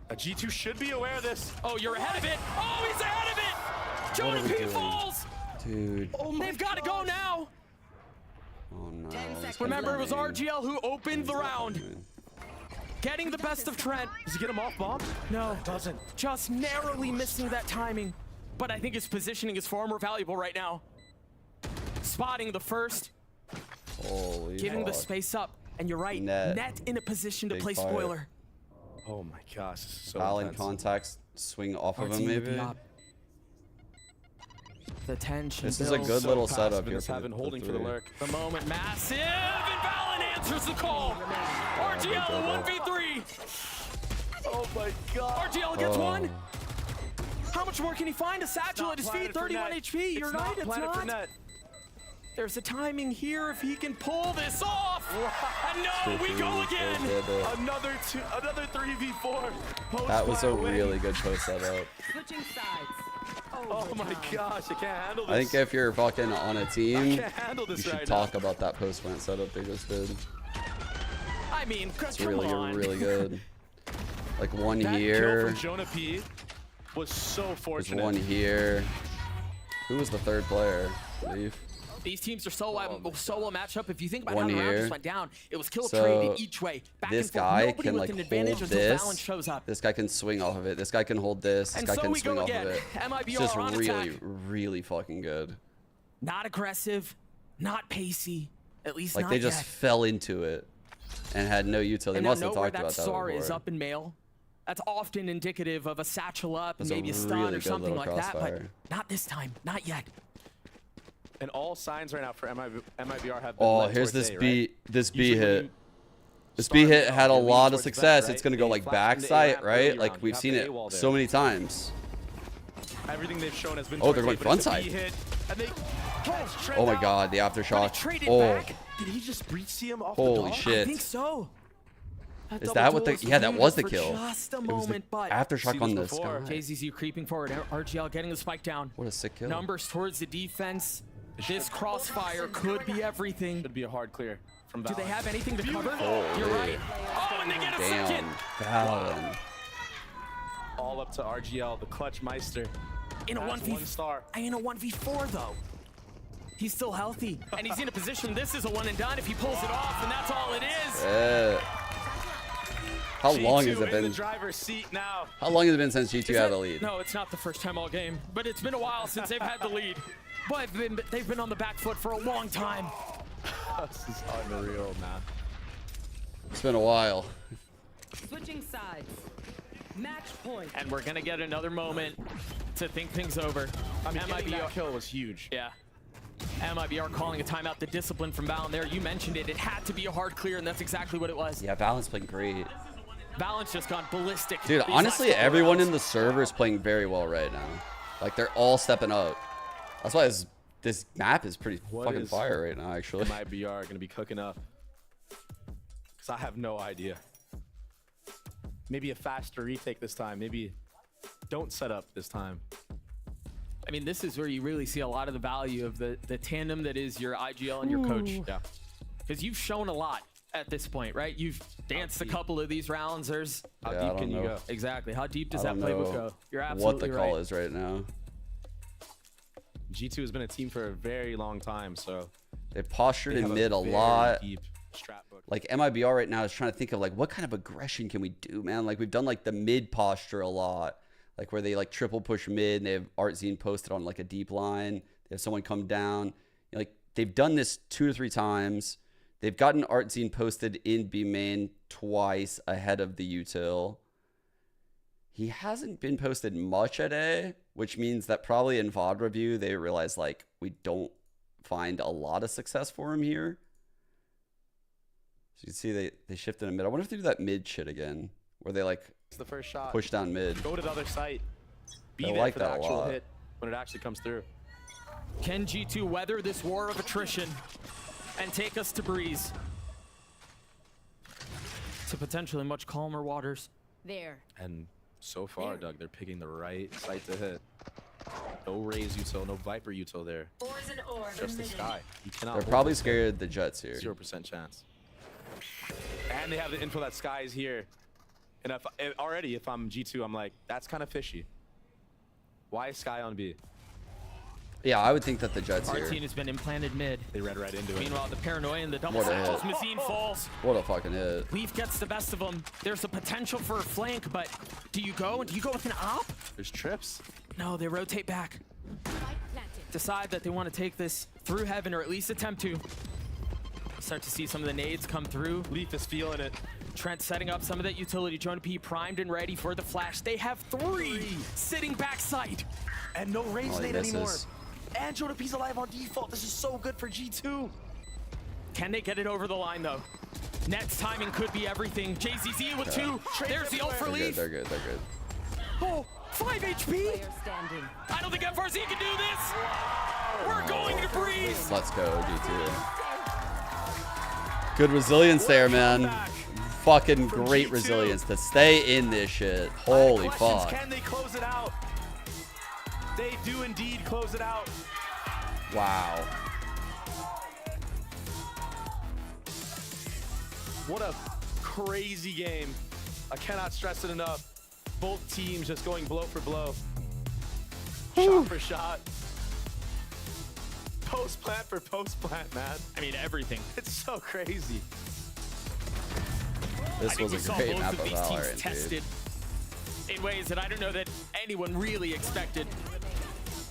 A G2 should be aware of this. Oh, you're ahead of it. Oh, he's ahead of it. Jonah P falls. Dude. Oh, they've got to go now. Oh no. Remember, it was RGL who opened the round. Getting the best of Trent. Does he get him off bomb? No, doesn't. Just narrowly missing that timing. But I think his positioning is far more valuable right now. Spotting the first. Holy giving fuck. the space up. And you're right, Net in a position to play fire. spoiler. Oh my gosh, this is so Foul in intense. contacts, swing off of him maybe. The tension. This is a good little setup here. Holding for the lurk. The moment, massive, and Valen answers the call. RGL 1v3. Oh my god. RGL gets one. How much more can he find? A satchel at his feet, 31 HP. You're right, it's not. There's a timing here if he can pull this off. And no, we go again. Another 3v4. That was a really good post setup. Switching sides. Oh my gosh, I can't handle this. I think if you're fucking on a team, can't handle this you should right talk about that post plant setup they just did. I mean, it's really good. Like one here. Kill from Jonah P was so fortunate. There's one here. Who was the third player? I believe. These teams are solo matchup. If you think about One how the round here. just went down, it was kill So, traded each way. Back this and forth. guy Nobody can with like an hold advantage until this. Valen shows up. This guy can swing off of it. This guy can hold this. This And guy so can we swing go off again. of it. MIBR It's just on really, attack. really fucking good. Not aggressive, not pacey, at least Like not they just yet. fell into it and had no utility. They And must now have know where talked that about that SAR is before. up in mail. That's often indicative of a satchel up and That's a maybe a stun really or good something little like that, but crossfire. not this time, not yet. And all signs right now for MIBR have been Oh, led here's towards this A, B. right? This B Usually when hit. you This start B hit out, had a you lean lot of towards success. vent, It's gonna right? go They like flash into A backside, ramp right? early Like round. we've You have seen the it AWOL there. so many times. Everything they've shown has been Oh, they're towards going A, but it's a frontside. B hit, and they catch Trent Oh my out. god, the But aftershock. he traded Oh, back. Did he just breach see him off the holy dog? shit. I think so. Is that what the? Yeah, that was the kill. Just a It was the moment, but aftershock on this guy. JZZ creeping forward. RGL getting the spike down. What a sick kill. Numbers towards the defense. This crossfire could be everything. Should be a hard clear from Do Valorant. they have anything to cover? Holy. You're right. Oh, and they get a Damn, second. Valen. All up to RGL, the clutch meister. In a That's 1v, one star. in a 1v4 though. He's still healthy, and he's in a position. This is a one and done if he pulls it off, and that's all it is. How long G2 has it in been? the driver's seat now. How long has it been since G2 had a lead? No, it's not the first time all game, but it's been a while since they've had the lead. But they've been on the back foot for a long time. This is unreal, man. It's been a while. Switching sides. Match point. And we're gonna get another moment to think things over. I mean, getting MIBR that kill was huge. Yeah. MIBR calling a timeout. The discipline from Valen there. You mentioned it. It had to be a hard clear, and that's exactly what it was. Yeah, Valen's playing great. Valen's just gone ballistic. Dude, these honestly, last 4 everyone rounds. in the server is playing very well right now. Like, they're all stepping up. That's why this map is pretty fucking fire right now, actually. MIBR gonna be cooking up. Because I have no idea. Maybe a faster retake this time. Maybe don't set up this time. I mean, this is where you really see a lot of the value of the tandem that is your IGL and your coach. Yeah. Because you've shown a lot. at this point, right? You've danced a couple of these rounds. There's how deep can you go? Exactly. How deep does that playbook go? You're absolutely what the call is right now. G2 has been a team for a very long time, so they postured in mid a lot. Like MIBR right now is trying to think of like what kind of aggression can we do, man? Like we've done like the mid posture a lot, like where they like triple push mid and they have Artzine posted on like a deep line. They have someone come down. You know, like they've done this 2 or 3 times. They've gotten Artzine posted in B main twice ahead of the util. He hasn't been posted much at A, which means that probably in VOD review, they realize like we don't find a lot of success for him here. So you can see they shifted in mid. I wonder if they do that mid shit again, where they like it's the first shot. Push down mid. Go to the other site. Be they there like for that the a actual lot. hit when it actually comes through. Can G2 weather this war of attrition and take us to Breeze? To potentially much calmer waters. There. And so far, Doug, they're picking the right site to hit. No Raze util, no Viper util there. Just the Sky. You cannot. They're probably scared the Jets here. 0% chance. And they have the info that Sky is here. And if I'm G2, I'm like, that's kind of fishy. Why is Sky on B? Yeah, I would think that the Jets Our here. team has been implanted mid. They read right into it. Meanwhile, the paranoia and the double What a satchels, hit. Mazine falls. What a fucking hit. Leaf gets the best of them. There's a potential for a flank, but do you go? Do you go with an op? There's trips. No, they rotate back. Decide that they want to take this through heaven, or at least attempt to. Start to see some of the nades come through. Leaf is feeling it. Trent setting up some of that utility. Jonah P primed and ready for the flash. They have 3 sitting backside. And no Raze nade misses. anymore. And Jonah P's alive on default. This is so good for G2. Can they get it over the line, though? Net's timing could be everything. JZZ with 2. There's the ult for Leaf. They're good. Oh, 5 HP. I don't think FRZ can do this. We're going to Breeze. Let's go, G2. Good resilience there, man. Fucking great resilience to stay in this shit. Holy fuck. Can they close it out? They do indeed close it out. Wow. What a crazy game. I cannot stress it enough. Both teams just going blow for blow. Shot for shot. Post plant for post plant, man. I mean, everything. It's so crazy. This was a great map of these teams Valorant, tested in ways that I don't know that anyone really expected.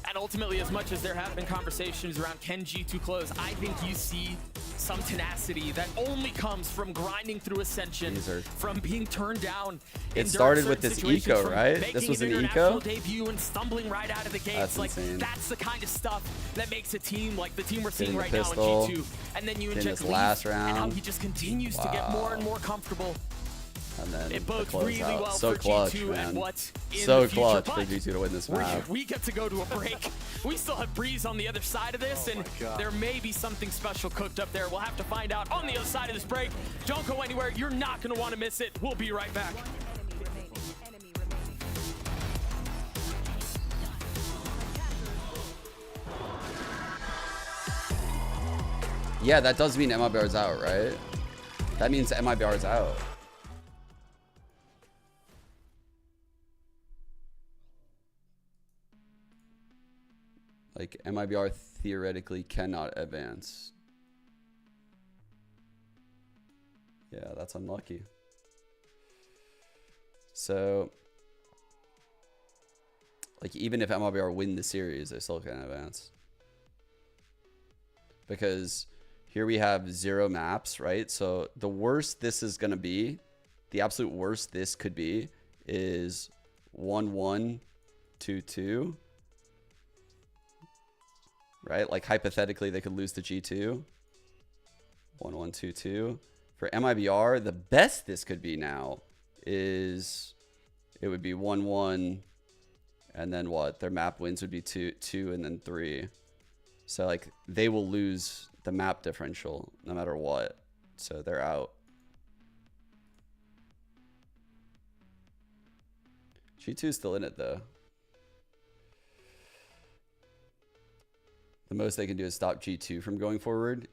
And ultimately, as much as there have been conversations around can G2 close, I think you see some tenacity that only comes from grinding through Ascension, from being turned down. It started with this eco, right? This was an eco debut and stumbling right out of the gates. That's like insane. that's the kind of stuff that makes a team like the team we're seeing Getting right the now in pistol, G2. And then you getting inject this Leaf last and how round. he just continues to get more and more comfortable. And then It the bodes really closeout. well So for clutch, G2 man. and what's in So the future. clutch for But G2 to win this map. we get to go to a break. We still have Breeze on the other side of this, and there may be something special cooked up there. We'll have to find out on the other side of this break. Don't go anywhere. You're not going to want to miss it. We'll be right back. Yeah, that does mean MIBR is out, right? That means MIBR is out. Like, MIBR theoretically cannot advance. Yeah, that's unlucky. So, like, even if MIBR win the series, they still can't advance. Because here we have 0 maps, right? So the worst this is going to be, the absolute worst this could be, is 1-1, 2-2. Right? Like, hypothetically, they could lose to G2. 1-1, 2-2. For MIBR, the best this could be now is it would be 1-1, and then what? Their map wins would be 2-2, and then 3. So, like, they will lose the map differential no matter what. So they're out. G2 is still in it, though. The most they can do is stop G2 from going forward.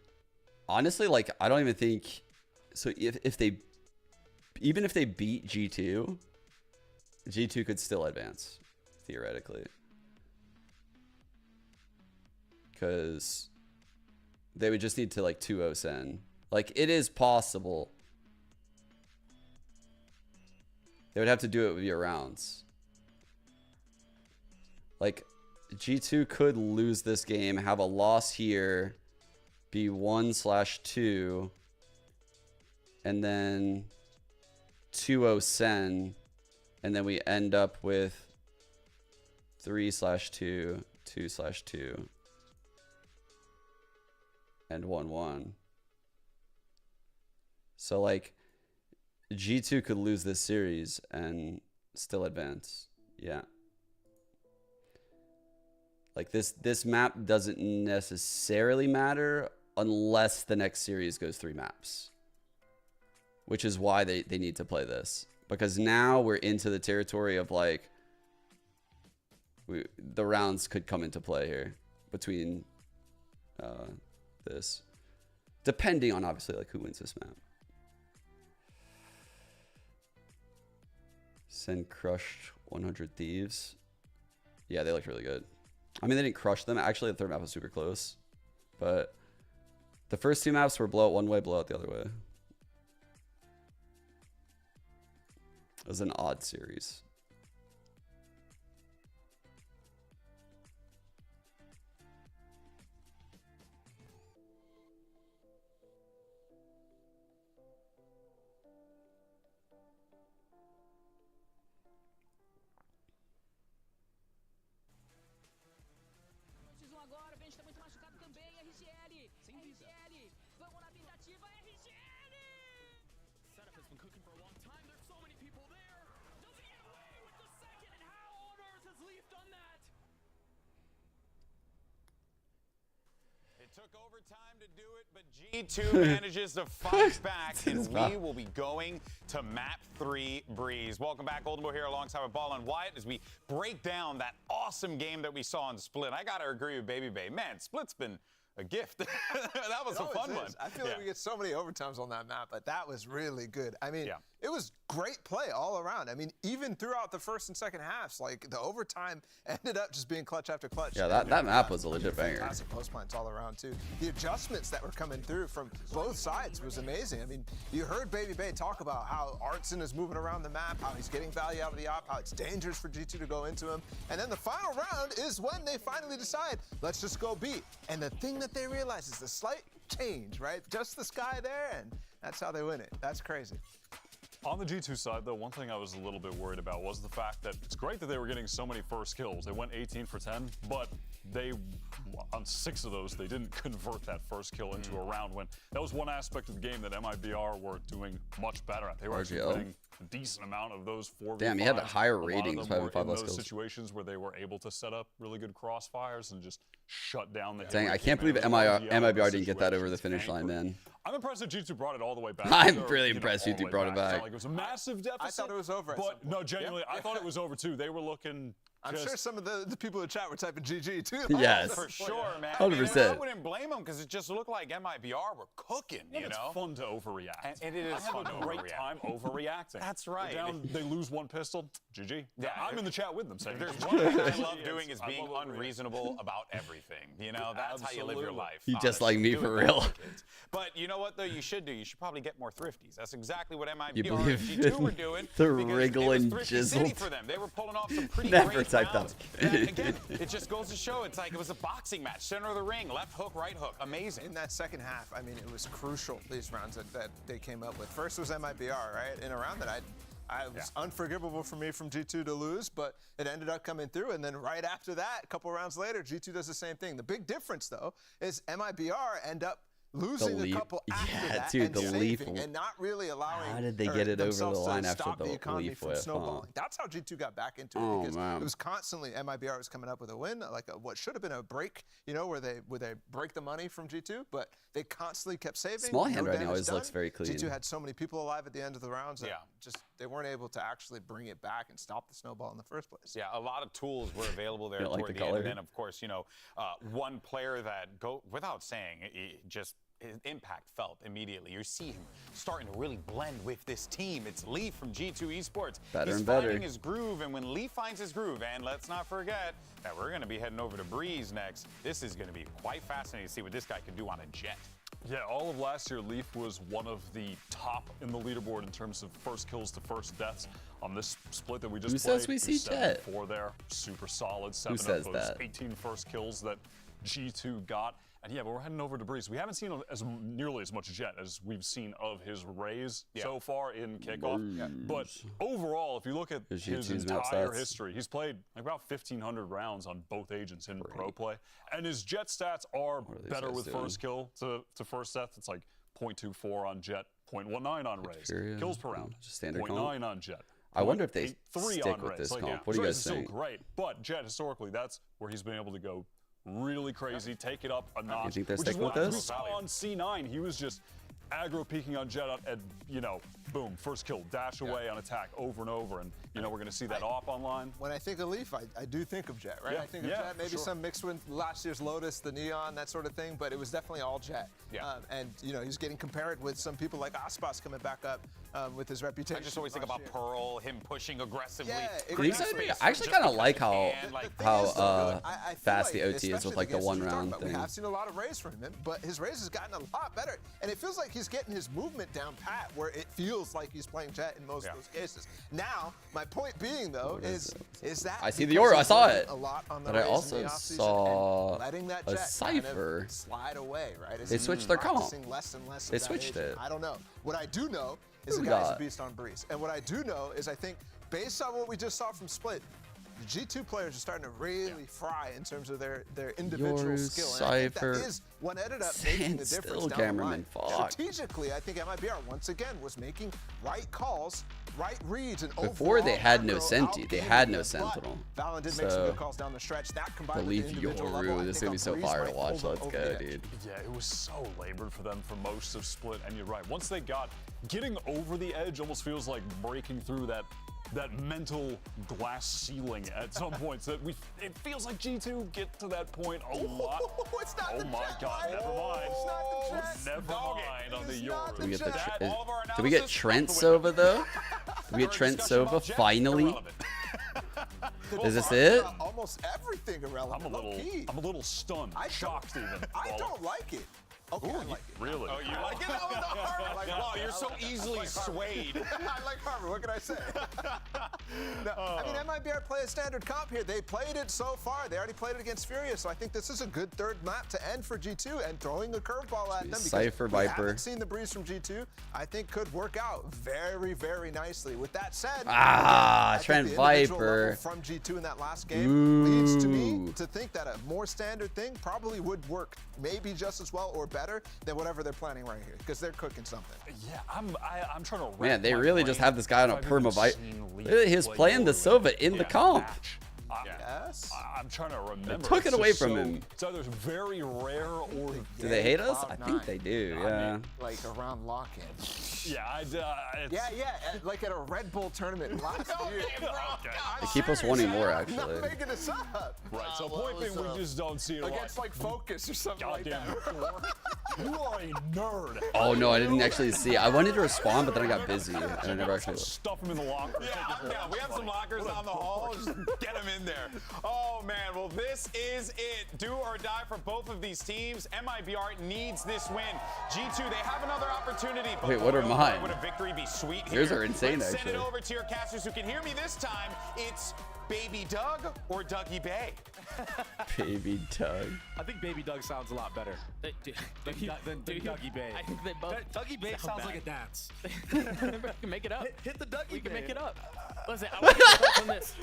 Honestly, like, I don't even think So even if they beat G2, G2 could still advance, theoretically. Because they would just need to like 2-0 Sen. Like, it is possible. They would have to do it via rounds. Like, G2 could lose this game, have a loss here, be 1/2, and then 2-0 Sen, and then we end up with 3/2, 2/2, and 1-1. So, like, G2 could lose this series and still advance. Yeah. Like, this map doesn't necessarily matter unless the next series goes 3 maps. Which is why they need to play this. Because now we're into the territory of, like, the rounds could come into play here between this. Depending on, obviously, like, who wins this map. Sen crushed 100 Thieves. Yeah, they looked really good. I mean, they didn't crush them. Actually, the third map was super close. But the first 2 maps were blowout one way, blowout the other way. It was an odd series. Took overtime to do it, but G2 manages to fight back, and we will be going to map 3 Breeze. Welcome back, Oldenburg here alongside with Ball and Wyatt as we break down that awesome game that we saw in Split. I gotta agree with Baby Bay. Man, Split's been a gift. That was a fun one. I feel like we get so many overtimes on that map, but that was really good. I mean, it was great play all around. I mean, even throughout the first and second halves, like the overtime ended up just being clutch after clutch. Yeah, that map was a legit banger. Classic post plants all around too. The adjustments that were coming through from both sides was amazing. I mean, you heard Baby Bay talk about how Artson is moving around the map, how he's getting value out of the op, how it's dangerous for G2 to go into him. And then the final round is when they finally decide, let's just go B. And the thing that they realize is the slight change, right? Just the sky there, and that's how they win it. That's crazy. On the G2 side, though, one thing I was a little bit worried about was the fact that it's great that they were getting so many first kills. They went 18 for 10, but on 6 of those, they didn't convert that first kill into a round win. That was one aspect of the game that Mibr were doing much better at. They were actually winning a decent amount of those 4v5s. Damn, he had higher ratings, 5 in less those kills. situations where they were able to set up really good crossfires and just shut down the Dang, I can't believe Mibr didn't get that over the finish line, man. I'm impressed that G2 brought it all the way back. I'm really impressed G2 brought it back. Like it was a massive deficit. I thought it was over. But no, genuinely, I thought it was over too. They were looking. I'm sure some of the people in the chat were typing GG too. Yes. For sure, man. 100%. I wouldn't blame them because it just looked like Mibr were cooking, you know? It's fun to overreact. And it is fun to overreact. I have a great time overreacting. That's right. They lose one pistol, GG. Yeah, I'm in the chat with them saying, there's one thing I love doing is being unreasonable about everything. You know, that's how you live your life. You just like me for real. But you know what, though, you should do? You should probably get more thrifties. That's exactly what Mibr believe and G2 were doing. The wriggle and jizzle. For them. They were pulling off some pretty Never great typed rounds. that. Again, it just goes to show it's like it was a boxing match. Center of the ring, left hook, right hook. Amazing. In that second half, I mean, it was crucial, these rounds that they came up with. First was Mibr, right? In a round that I was unforgivable for me from G2 to lose, but it ended up coming through. And then right after that, a couple rounds later, G2 does the same thing. The big difference, though, is Mibr end up losing a couple after that dude, and the saving leaf. and not really allowing How did they get it over the line after stop the economy leaf from whip? snowballing. That's how G2 got back into it because it was constantly Mibr was coming up with a win, like what should have been a break, you know, where they break the money from G2, but they constantly kept saving. Small handwriting always looks very clean. G2 had so many people alive at the end of the rounds that just they weren't able to actually bring it back and stop the snowball in the first place. Yeah, a lot of tools were available there toward the end. And then, of course, you know, one player that, without saying, just impact felt immediately. You see him starting to really blend with this team. It's Leaf from G2 Esports. He's finding his groove, and when Leaf finds his groove, and let's not forget that we're going to be heading over to Breeze next. This is going to be quite fascinating to see what this guy can do on a jet. Yeah, all of last year, Leaf was one of the top in the leaderboard in terms of first kills to first deaths. On this split that we just played, says we see Jet? 4 there, super solid. 7 says of those that? 18 first kills that G2 got. And yeah, but we're heading over to Breeze. We haven't seen nearly as much Jet as we've seen of his Raze so far in kickoff. But overall, if you look at his entire history, he's played like about 1,500 rounds on both agents in pro play. And his Jet stats are better with first kill to first death. It's like 0.24 on Jet, 0.19 on Raze. Kills per round, just standard 0.9 on Jet. I wonder if they 3 stick on with Raze. this Like, comp. What do you guys think? Still great, but Jet historically, that's where he's been able to go really crazy, take it up a notch. You think they're which is sticking with what this? we saw on C9. He was just aggro peeking on Jet and, you know, boom, first kill, dash away on attack over and over. And, you know, we're going to see that op online. When I think of Leaf, I do think of Jet, right? Yeah. I think of Jet, maybe some mixed with last year's Lotus, the Neon, that sort of thing, but it was definitely all Jet. And, you know, he's getting compared with some people like Aspas coming back up with his reputation. I just always think about Pearl, him pushing aggressively. I actually kind of like how fast the OT is with like the 1 round thing. We have seen a lot of Raze from him, but his Raze has gotten a lot better. And it feels like he's getting his movement down pat where it feels like he's playing Jet in most of those cases. Now, my point being though is that I see the aura, I saw it. A lot on the but I Raze also in the offseason saw and letting that a Jet Cypher. kind of slide away, right? They switched their comp. Less and less They switched it. I don't know. What I do know is the guy's a beast on Breeze. And what I do know is I think based on what we just saw from Split, the G2 players are starting to really fry in terms of their individual skill. And I think that is what ended up making the difference down the line. Strategically, I think MIBR once again was making right calls, right reads, and before they had no Senti, they had no Sentinel. Valen did make some good calls down the stretch. That combined with the individual level, this is gonna be so fire to watch. Let's go, dude. Yeah, it was so labored for them for most of Split, and you're right. Once they got getting over the edge, almost feels like breaking through that mental glass ceiling at some points. That it feels like G2 get to that point a lot. Oh my God! Never mind on the Yoru. Do we get Trent Sova though? Do we get Trent Sova finally? Is this it? Almost everything irrelevant. I'm a little stunned, shocked even. I don't like it. Okay, I like it. Really? Oh, you like it? Wow, you're so easily swayed. I like Harvard. What can I say? No, I mean, MIBR play a standard comp here. They played it so far. They already played it against Furious, so I think this is a good third map to end for G2 and throwing a curveball at them. Cypher Viper. We haven't seen the Breeze from G2. I think could work out very, very nicely. With that said, Trent Viper from G2 in that last game leads to me to think that a more standard thing probably would work maybe just as well or better than whatever they're planning right here, because they're cooking something. Yeah, I'm trying to. Man, they really just have this guy on a perma Viper. He's playing the Sova in the comp. Yes. I'm trying to remember. They took it away from him. It's either very rare or. Do they hate us? I think they do. Yeah. Like around lock-in. Yeah, like at a Red Bull tournament last year. They keep us wanting more, actually. Not making this up. Right. So point being, we just don't see it against like Focus or something like that. You are a nerd. Oh no, I didn't actually see. I wanted to respond, but then I got busy and I never actually. Stuff them in the locker. Yeah, we have some lockers down the hall. Just get them in there. Oh man, well this is it. Do or die for both of these teams. MIBR needs this win. G2, they have another opportunity. But wait, what are mine? Would a victory be sweet here? Yours are insane, Let's actually. Send it over to your casters who can hear me this time. It's Baby Doug or Dougie Bay? Baby Doug. I think Baby Doug sounds a lot better than Dougie Bay. I think they both. Dougie Bay sounds like a dance. We can make it up. Hit the Dougie We can Bay. make it up. Listen, I want to get your thoughts on this.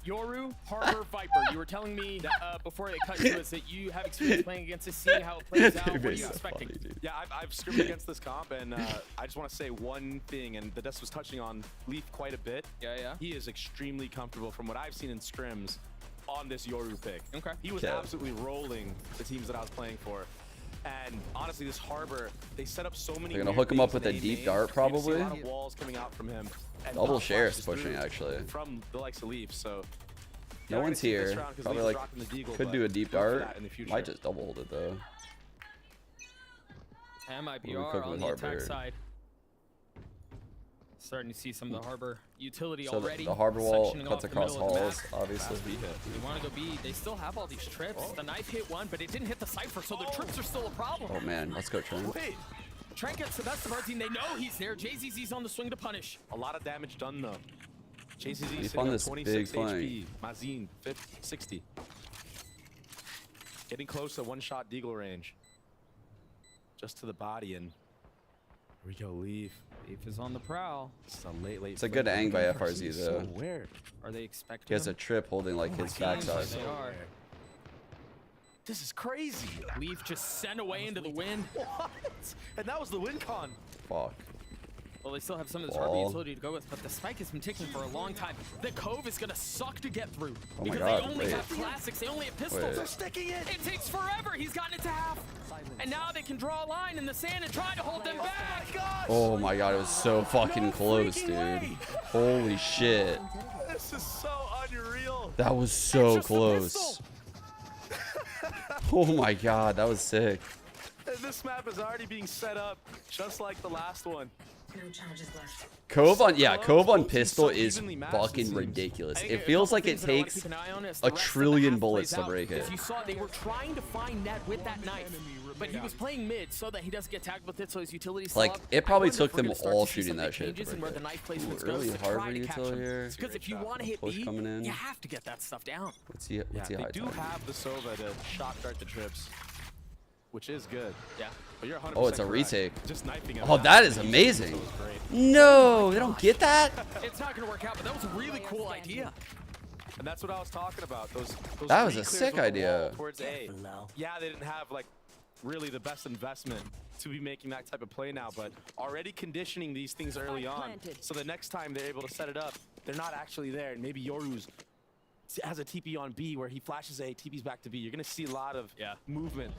Yoru, Harbor, Viper. You were telling me before they cut to us that you have experience playing against this, seeing how it plays out. What are you expecting? Yeah, I've scrimmaged against this comp, and I just want to say one thing, and the Des was touching on Leaf quite a bit. Yeah. He is extremely comfortable from what I've seen in scrims on this Yoru pick. Okay. He was absolutely rolling the teams that I was playing for. And honestly, this Harbor, they set up so many. They're gonna hook him up with a deep dart, probably. A lot of walls coming out from him. And Double Sheriff's pushing, actually. From the likes of Leaf, so. No one's here. Probably like could do a deep dart. In the future. Might just double hold it though. MIBR on the attack side. Starting to see some of the Harbor utility So already. the Harbor wall sectioning cuts off the across middle of the halls, map. obviously. They want to go B. They still have all these trips. The knife hit one, but it didn't hit the Cypher, so the trips are still a problem. Oh man, let's go Trent. Wait, Trent gets the best of our team. They know he's there. JZZ's on the swing to punish. a lot of damage done though. JCZ Keep sitting on on this 26 big HP. Mazin 60. Getting close to one-shot deagle range. Just to the body, and here we go. Leaf is on the prowl. It's a late. It's a good ang by FRZ though. So weird. Are they expecting? He has a trip holding like his backside. They are. This is crazy. Leaf just sent away into the wind. What? And that was the win con. Fuck. Well, they still have some of this Harbor utility to go with, but the spike has been ticking for a long time. The Cove is gonna suck to get through. Oh my because God, they only wait. have classics, they only have pistols. Wait. They're sticking it. It takes forever. He's gotten it to half. And now they can draw a line in the sand and try to hold them back. Oh my god, it was so fucking close, dude. Holy shit. This is so unreal. That was so close. Oh my god, that was sick. And this map is already being set up just like the last one. No charges left. Cove on pistol is fucking ridiculous. It feels like it takes a trillion bullets to break it. As you saw, they were trying to find net with that knife, but he was playing mid so that he doesn't get tagged with it, so his utility Like, it probably took them all shooting that shit. Ooh, early Harbor utility here. Because if you want to hit Push B, coming in. you have to get that stuff down. What's he They high do time? have the Sova to shot dart the trips, which is good. Yeah. But you're 100% Oh, it's a correct. retake. Just knifing him Oh, out. that is amazing. No, they don't get that? It's not going to work out, but that was a really cool idea. And that's what I was talking about. Those That was a re-clears sick on the idea. wall towards A. Yeah, they didn't have like really the best investment to be making that type of play now, but already conditioning these things early on. So the next time they're able to set it up, they're not actually there. And maybe Yoru's has a TP on B where he flashes A, TP's back to B. You're going to see a lot of movement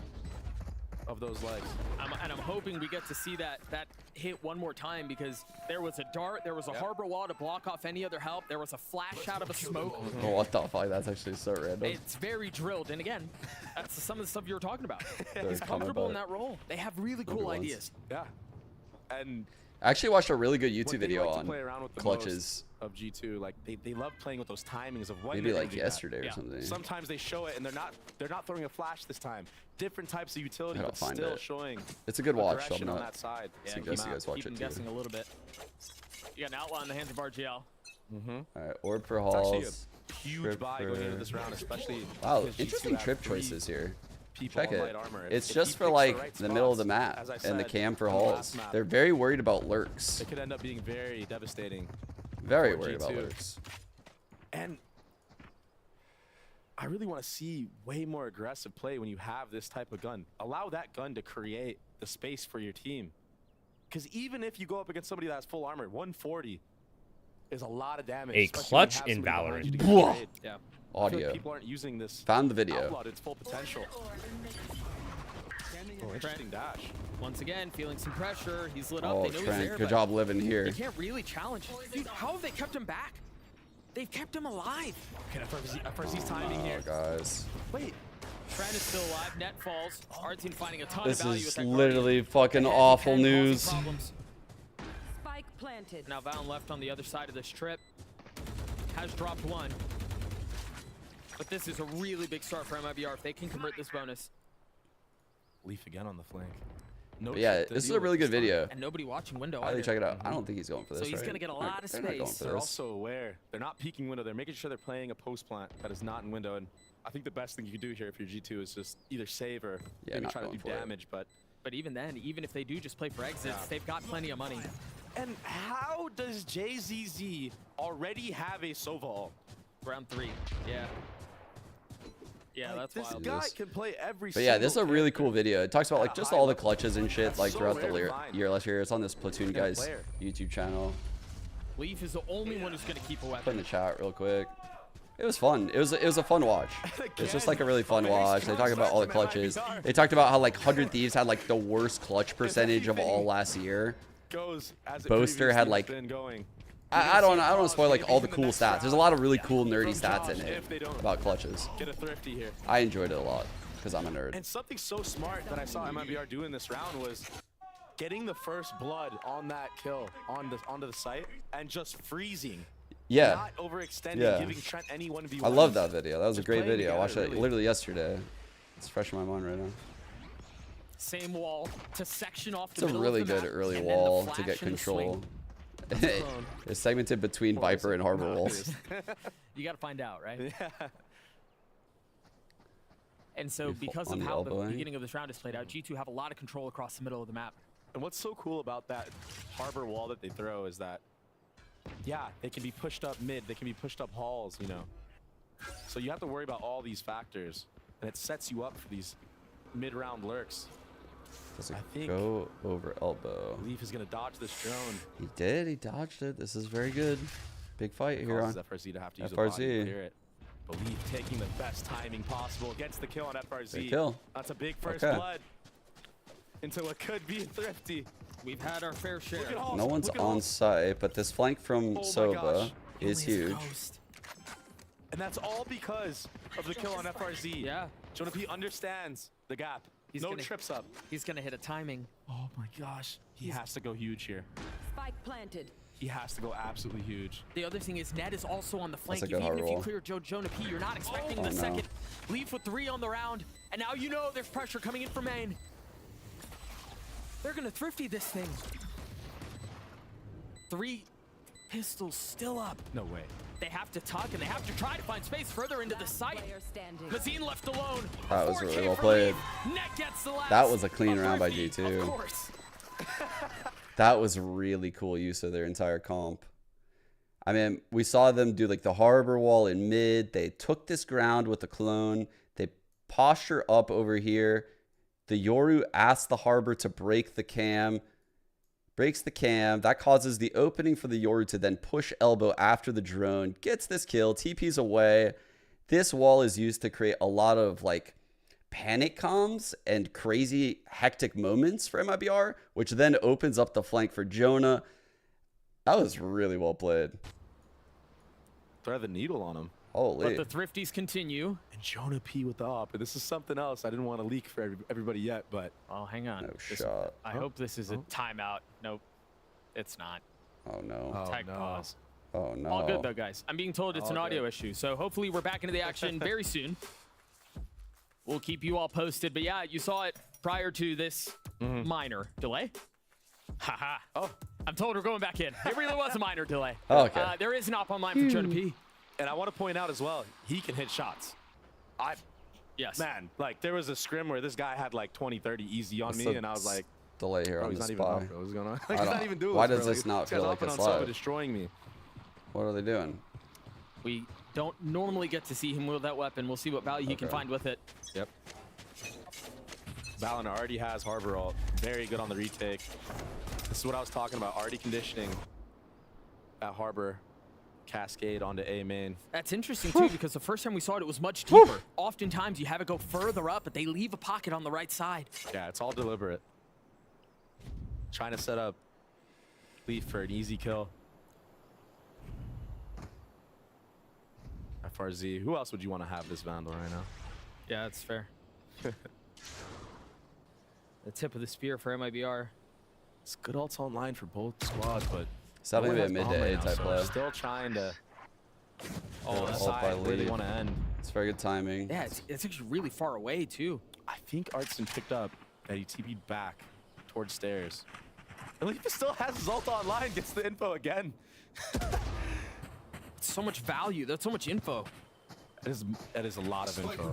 of those legs. And I'm hoping we get to see that hit one more time, because there was a dart, there was a Harbor wall to block off any other help, there was a flash out of a smoke. Oh, what the fuck? That's actually so random. It's very drilled, and again, that's some of the stuff you were talking about. They're He's coming comfortable in back. that role. They have really cool ones. ideas. Yeah. And I actually watched a really good YouTube what they video like to on play around with the clutches. most of G2, like they love playing with those timings of when Maybe they're like gonna do yesterday that. or something. Sometimes they show it and they're not throwing a flash this time. Different types of utility, I gotta but find still it. showing. It's a good watch, so I'm aggression on not that side. suggest you guys watch keep it him too. guessing a little bit. You got an outlaw in the hands of RGL. Alright, orb for It's actually halls. a huge Trip buy going into for- this round, especially. Wow, because G2 interesting have trip 3 choices here. people Check on it. light armor. It's If just he for picks like right the middle of the spots, map as I and the said cam for on the halls. last map, They're very worried about lurks. it could end up being very devastating. Very for worried about G2. lurks. And I really want to see way more aggressive play when you have this type of gun. Allow that gun to create the space for your team. Because even if you go up against somebody that has full armor, 140 is a lot of damage. A especially clutch when you in have somebody behind you to Valorant. get sprayed. Yeah. I feel like Audio. people aren't using this. Found the video. Outlaw to its full potential. Oh, interesting dash. Once again, feeling some pressure. He's lit up. Oh, They know he's Trent, there, good but job living here. They can't really challenge. Dude, how have they kept him back? They've kept him alive. Okay, FRZ's timing here. Guys. Wait. Trent is still alive. Net falls. Our team finding a ton This of value with is that literally fucking awful Guardian. news. Causing problems. Spike planted. Now Valen left on the other side of this trip. Has dropped one. But this is a really big start for MIBR if they can convert this bonus. Leaf again on the flank. No But yeah, chip to this is deal a really with good this time. video. And nobody watching window Highly either. check it out. I don't think he's going for this. So he's right? gonna get a lot of They're not going space. for They're this. also aware. They're not peeking window. They're making sure they're playing a post plant that is not in window. And I think the best thing you can do here if you're G2 is just either save or maybe not try to do going for it. damage. But even then, even if they do just play for exits, they've got plenty of money. And how does JZZ already have a Sova? Round 3. Yeah. Yeah, Like, that's this wild. guy can play every But yeah, this is a single really character cool video. It talks about like at a just high all the level. clutches and shit That's like so throughout the rare to find. year last year. It's on this Platoon In a guys player. YouTube channel. Leaf is the only one who's gonna keep a Put in weapon. the chat real quick. It was fun. It was a fun watch. It's just like a really fun watch. They talk about all the clutches. They talked about how like 100 Thieves had like the worst clutch percentage of all last year. Goes as it Boaster had previously like been going. I don't want to spoil like all the cool stats. There's a lot of really cool nerdy stats in it about clutches. Get a thrifty here. I enjoyed it a lot because I'm a nerd. And something so smart that I saw MIBR do in this round was getting the first blood on that kill onto the site and just freezing. Yeah. Not overextending, giving Trent any 1v1. I love that video. That was a Just great playing video. I watched together, it literally yesterday. It's fresh in my mind right now. Same wall to section off It's the a middle really of the good map, early and then the wall to flash get and the control. swing. It's segmented between Viper and Harbor walls. You got to find out, right? Yeah. And so because on of the how the elbowing. beginning of this round is played out, G2 have a lot of control across the middle of the map. And what's so cool about that Harbor wall that they throw is that, yeah, they can be pushed up mid, they can be pushed up halls, you know. So you have to worry about all these factors, and it sets you up for these mid-round lurks. Does it go over elbow? Leaf is gonna dodge this drone. He did. He dodged it. This is very good. Big fight here on FRZ to have to use a body to FRZ. clear it. But Leaf taking the best timing possible, gets the kill on FRZ. Great kill. That's a big first Okay. blood into what could be Thrifty. We've had our fair share. No one's on site, but this flank from Sova is huge. And that's all because of the kill on FRZ. Yeah. Jonah P understands the gap. No trips up. He's gonna hit a timing. Oh my gosh. He has to go huge here. Spike planted. He has to go absolutely huge. The other thing is Ned is also on the flank. a good Even hard if you roll. clear Jonah P, you're not expecting the no. second. Leaf with 3 on the round, and now you know there's pressure coming in from main. They're gonna Thrifty this thing. 3 pistols still up. No way. They have to tuck and they have to try to find space further into the site. Mazine left alone. That was 4K really well for played. Leaf. Net gets the last. That was a clean But round by Thrifty, G2. Of course. That was really cool use of their entire comp. I mean, we saw them do like the Harbor wall in mid. They took this ground with the clone. They posture up over here. The Yoru asks the Harbor to break the cam. Breaks the cam. That causes the opening for the Yoru to then push elbow after the drone. Gets this kill. TP's away. This wall is used to create a lot of like panic comms and crazy hectic moments for MIBR, which then opens up the flank for Jonah. That was really well played. Thread the needle on him. Holy. But the Thrifties continue. And Jonah P with the op. This is something else I didn't want to leak for everybody yet, but. Oh, hang on. No shot. I hope this is a timeout. Nope, it's not. Oh no. Tag pause. Oh no. All good though, guys. I'm being told it's an audio issue, so hopefully we're back into the action very soon. We'll keep you all posted. But yeah, you saw it prior to this minor delay. Haha. Oh, I'm told we're going back in. It really was a minor delay. Oh, okay. There is an op online for Jonah P. And I want to point out as well, he can hit shots. Yes. Man, like there was a scrim where this guy had like 20, 30 easy on me, and I was like, delay here on he's the not even spy. up, bro. What's going on? Like, he's not even doing Why this, does bro. this Like, not this feel guy's like hopping it's on Sova, live? destroying me. What are they doing? We don't normally get to see him wield that weapon. We'll see what value he can find with it. Yep. Valorant already has Harbor ult. Very good on the retake. This is what I was talking about. Already conditioning at Harbor. Cascade onto A main. That's interesting too, because the first time we saw it, it was much deeper. Oftentimes you have it go further up, but they leave a pocket on the right side. Yeah, it's all deliberate. Trying to set up Leaf for an easy kill. FRZ. Who else would you want to have this Vandal right now? Yeah, that's fair. The tip of the spear for MIBR. It's good ults online for both squads, but It's definitely a mid to A type play. Still trying to decide where they want to end. It's very good timing. Yeah, it's actually really far away too. I think Artson picked up that he TP'd back towards stairs. And Leaf still has his ult online, gets the info again. So much value. That's so much info. That is a lot of info.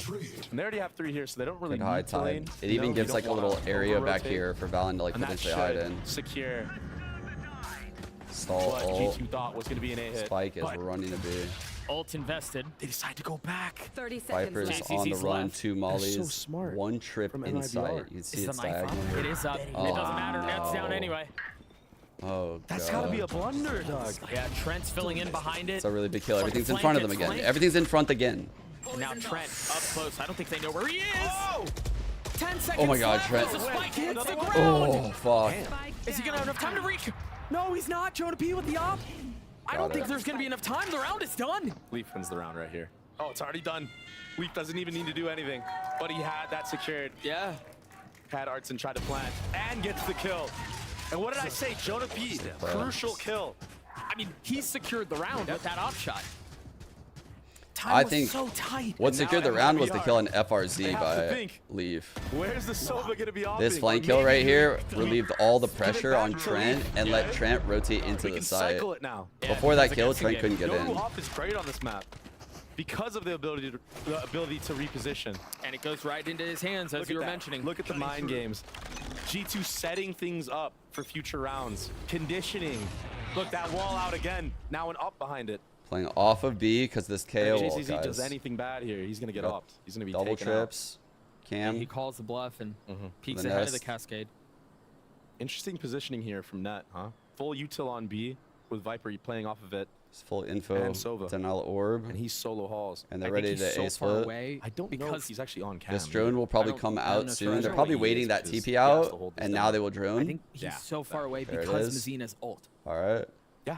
And they already have 3 here, so they don't really Good high need to lane. tide. It even gives like a little area back here for Valen to like And that potentially hide should in. secure Stall what ult. G2 thought was going to be an A hit. Spike is running to B. Ult invested. They decide to go back. 30 seconds Viper's left. on the run, 2 mollies, so smart 1 trip from in MIBR. sight. You can see Is it's the knife up? diagonal. It is up. Oh, It doesn't matter. Net's down anyway. Oh, That's God. got to be a blunder, dog. Yeah, Trent's filling in behind it. It's a really big kill. Or Everything's in flank front of them it, again. flank. Everything's in front again. And now Trent up close. I don't think they know where he is. Oh! 10 seconds Oh my God, left Trent. as the spike hits the ground. Oh, fuck. Is he gonna have enough time to reach? No, he's not. Jonah P with the op. I don't think there's gonna be enough time. The round is done. Leaf wins the round right here. Oh, it's already done. Leaf doesn't even need to do anything, but he had that secured. Yeah. had Artson try to plant and gets the kill. And what did I say? Jonah P, crucial kill. I mean, he secured the round with that op shot. Time I was think so tight. what secured the round was the kill on FRZ by Leaf. Where's the Sova gonna be off? This flank kill right here relieved all the pressure on Trent and let Trent rotate into the site. Cycle it now. Before that kill, Trent couldn't get in. Off is great on this map because of the ability to reposition. And it goes right into his hands, as you were mentioning. Look at the mind games. G2 setting things up for future rounds. Conditioning. Look, that wall out again. Now an up behind it. Playing off of B because this KO wall, JCZ does anything bad here, he's gonna get upped. He's gonna be double taken trips. Cam. He calls the bluff and peeks ahead of the cascade. Interesting positioning here from Net, huh? Full util on B with Viper playing off of it. It's full info. And Sova. Denal orb. And he's solo halls. And they're ready to ace flip. I don't know if he's actually on cam. This drone will probably come out soon. They're probably waiting that TP out, and now they will drone. I think he's so far away because Mazina's ult. All right. Yeah.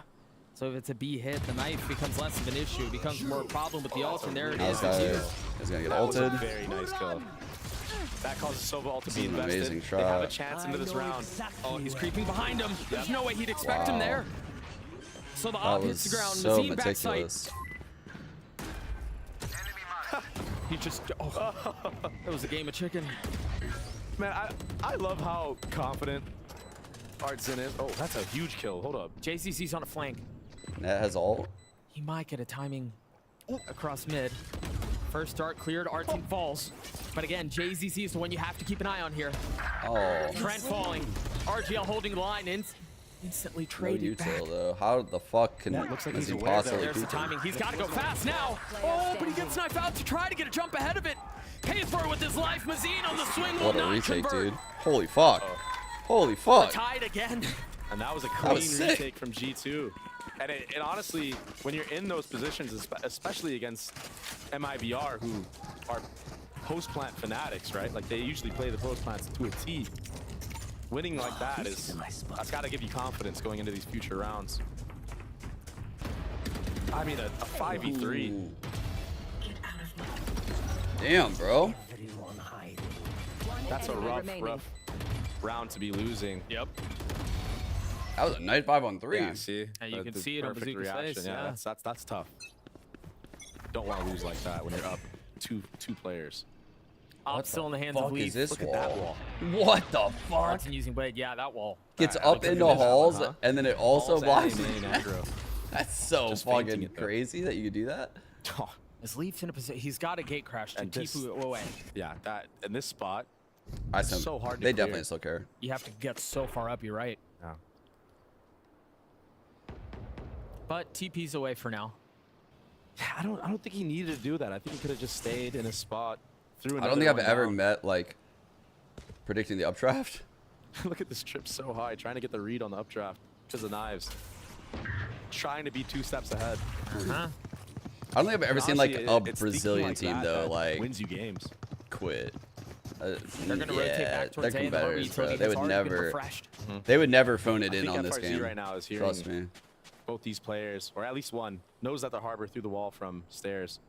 So if it's a B hit, the knife becomes less of an issue. It becomes more a problem with the ult, and there it is. He's gonna get ulted. Very nice kill. That causes Sova ult to be invested. Amazing They have a shot. chance into this round. Oh, he's creeping behind him. There's no way he'd expect him there. So the That op was hits the ground. so Mazine meticulous. He just, it was a game of chicken. Man, I love how confident Artson is. Oh, that's a huge kill. Hold up. JCC's on a flank. Net has ult. He might get a timing across mid. First start cleared, Artson falls. But again, JZC is the one you have to keep an eye on here. Oh. Trent falling. RGL holding the line, instantly traded back. Though. How the fuck can he's he aware possibly There's the timing. He's got to go fast now. Oh, but he gets knifed out to try to get a jump ahead of it. Pays for it with his life. Mazine on the swing will What a not retake, convert. dude. Holy fuck. Holy fuck. Tied again. And that was a clean retake from G2. And it honestly, when you're in those positions, especially against Mibr, who are post-plant fanatics, right? Like, they usually play the post-plants to a T. Winning like that that's got to give you confidence going into these future rounds. I mean, a 5v3. Ooh. Damn, bro. That's a rough round to be losing. Yep. That was a nice 5-on-3. Yeah, see? And you can see it on Bazooka's face. Yeah, that's tough. Don't want to lose like that when you're up two players. Op still in the hands of Leaf. Look at that wall. What the fuck? Artson using blade. Yeah, that wall. Gets up into halls, and then it also blocks. That's so fucking crazy that you could do that. Is Leaf's in a position? He's got a gate crash to keep it away. Yeah, that in this spot. It's so hard to They clear. definitely still care. You have to get so far up. You're right. Yeah. But TP's away for now. I don't think he needed to do that. I think he could have just stayed in his spot. I don't think I've ever met like predicting the updraft. Look at this trip so high, trying to get the read on the updraft because of knives. Trying to be 2 steps ahead. I don't think I've ever seen like a Brazilian team though like wins you games. Quit. They're gonna rotate back towards they're A, the competitors, bro. They would already been never. refreshed. They would never phone it I in think on this FRZ game. right now is hearing Trust me. both these players, or at least one, knows that the harbor through the wall from stairs.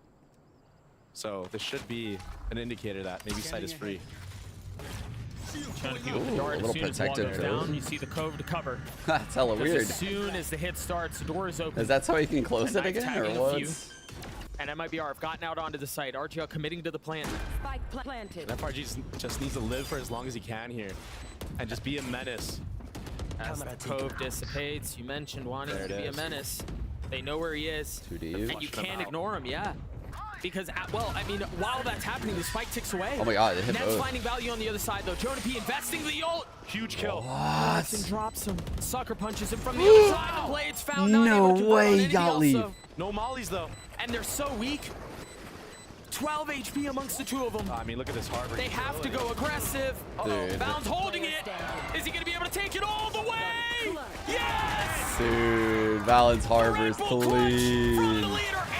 So this should be an indicator that maybe site is free. Trying to keep Ooh, the dart a as little soon as the wall protective goes down. code. You see the cove to cover. That's hella weird. As soon as the hit starts, the door is open. Is that how you can close And it again, or tagging a what? few. And Mibr have gotten out onto the site. RGL committing to the plan. Spike planted. And FRG just needs to live for as long as he can here, and just be a menace. As the cove dissipates, you mentioned wanting There to it be a is. menace. They know where he is. Too deep. And you can't ignore him, yeah. Because, well, I mean, while that's happening, the spike ticks away. Oh my god, it hit Net's both. finding value on the other side, though. Jonah P investing the ult. Huge kill. And drops him. Sucker punches him from the other side. The blade's found. No not able to convert way on he any got else, leave. so- No mollies though. And they're so weak. 12 HP amongst the two of them. I mean, look at this harbor. They have to go aggressive. Dude. Bounds holding it. Is he going to be able to take it all the way? Yes! Dude, Valence Harbors clean.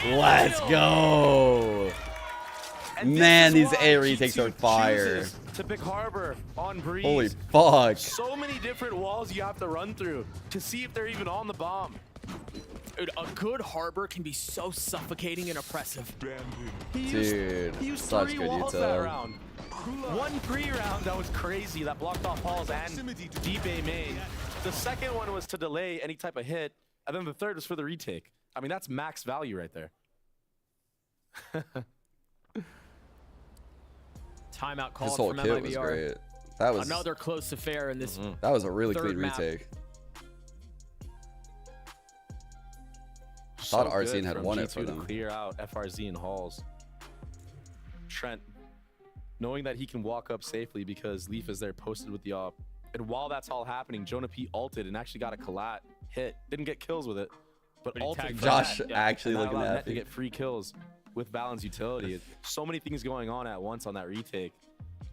Let's go. Man, these A retakes are fire. To pick harbor on breeze. Holy fuck. So many different walls you have to run through to see if they're even on the bomb. Dude, a good harbor can be so suffocating and oppressive. He Dude, used such 3 good walls that util. round. One pre-round that was crazy that blocked off Halls and deep A main. The second one was to delay any type of hit, and then the third was for the retake. I mean, that's max value right there. Timeout call His whole from kit MIBR. was great. That was another close affair in this. That was a really clean map. retake. I thought Arsene had won it for them. Clear out FRZ and Halls. Trent, knowing that he can walk up safely because Leaf is there posted with the op. And while that's all happening, Jonah P ulted and actually got a collat hit. Didn't get kills with it, but ulted. Josh actually looking at happy. to get free kills with Valon's utility. So many things going on at once on that retake.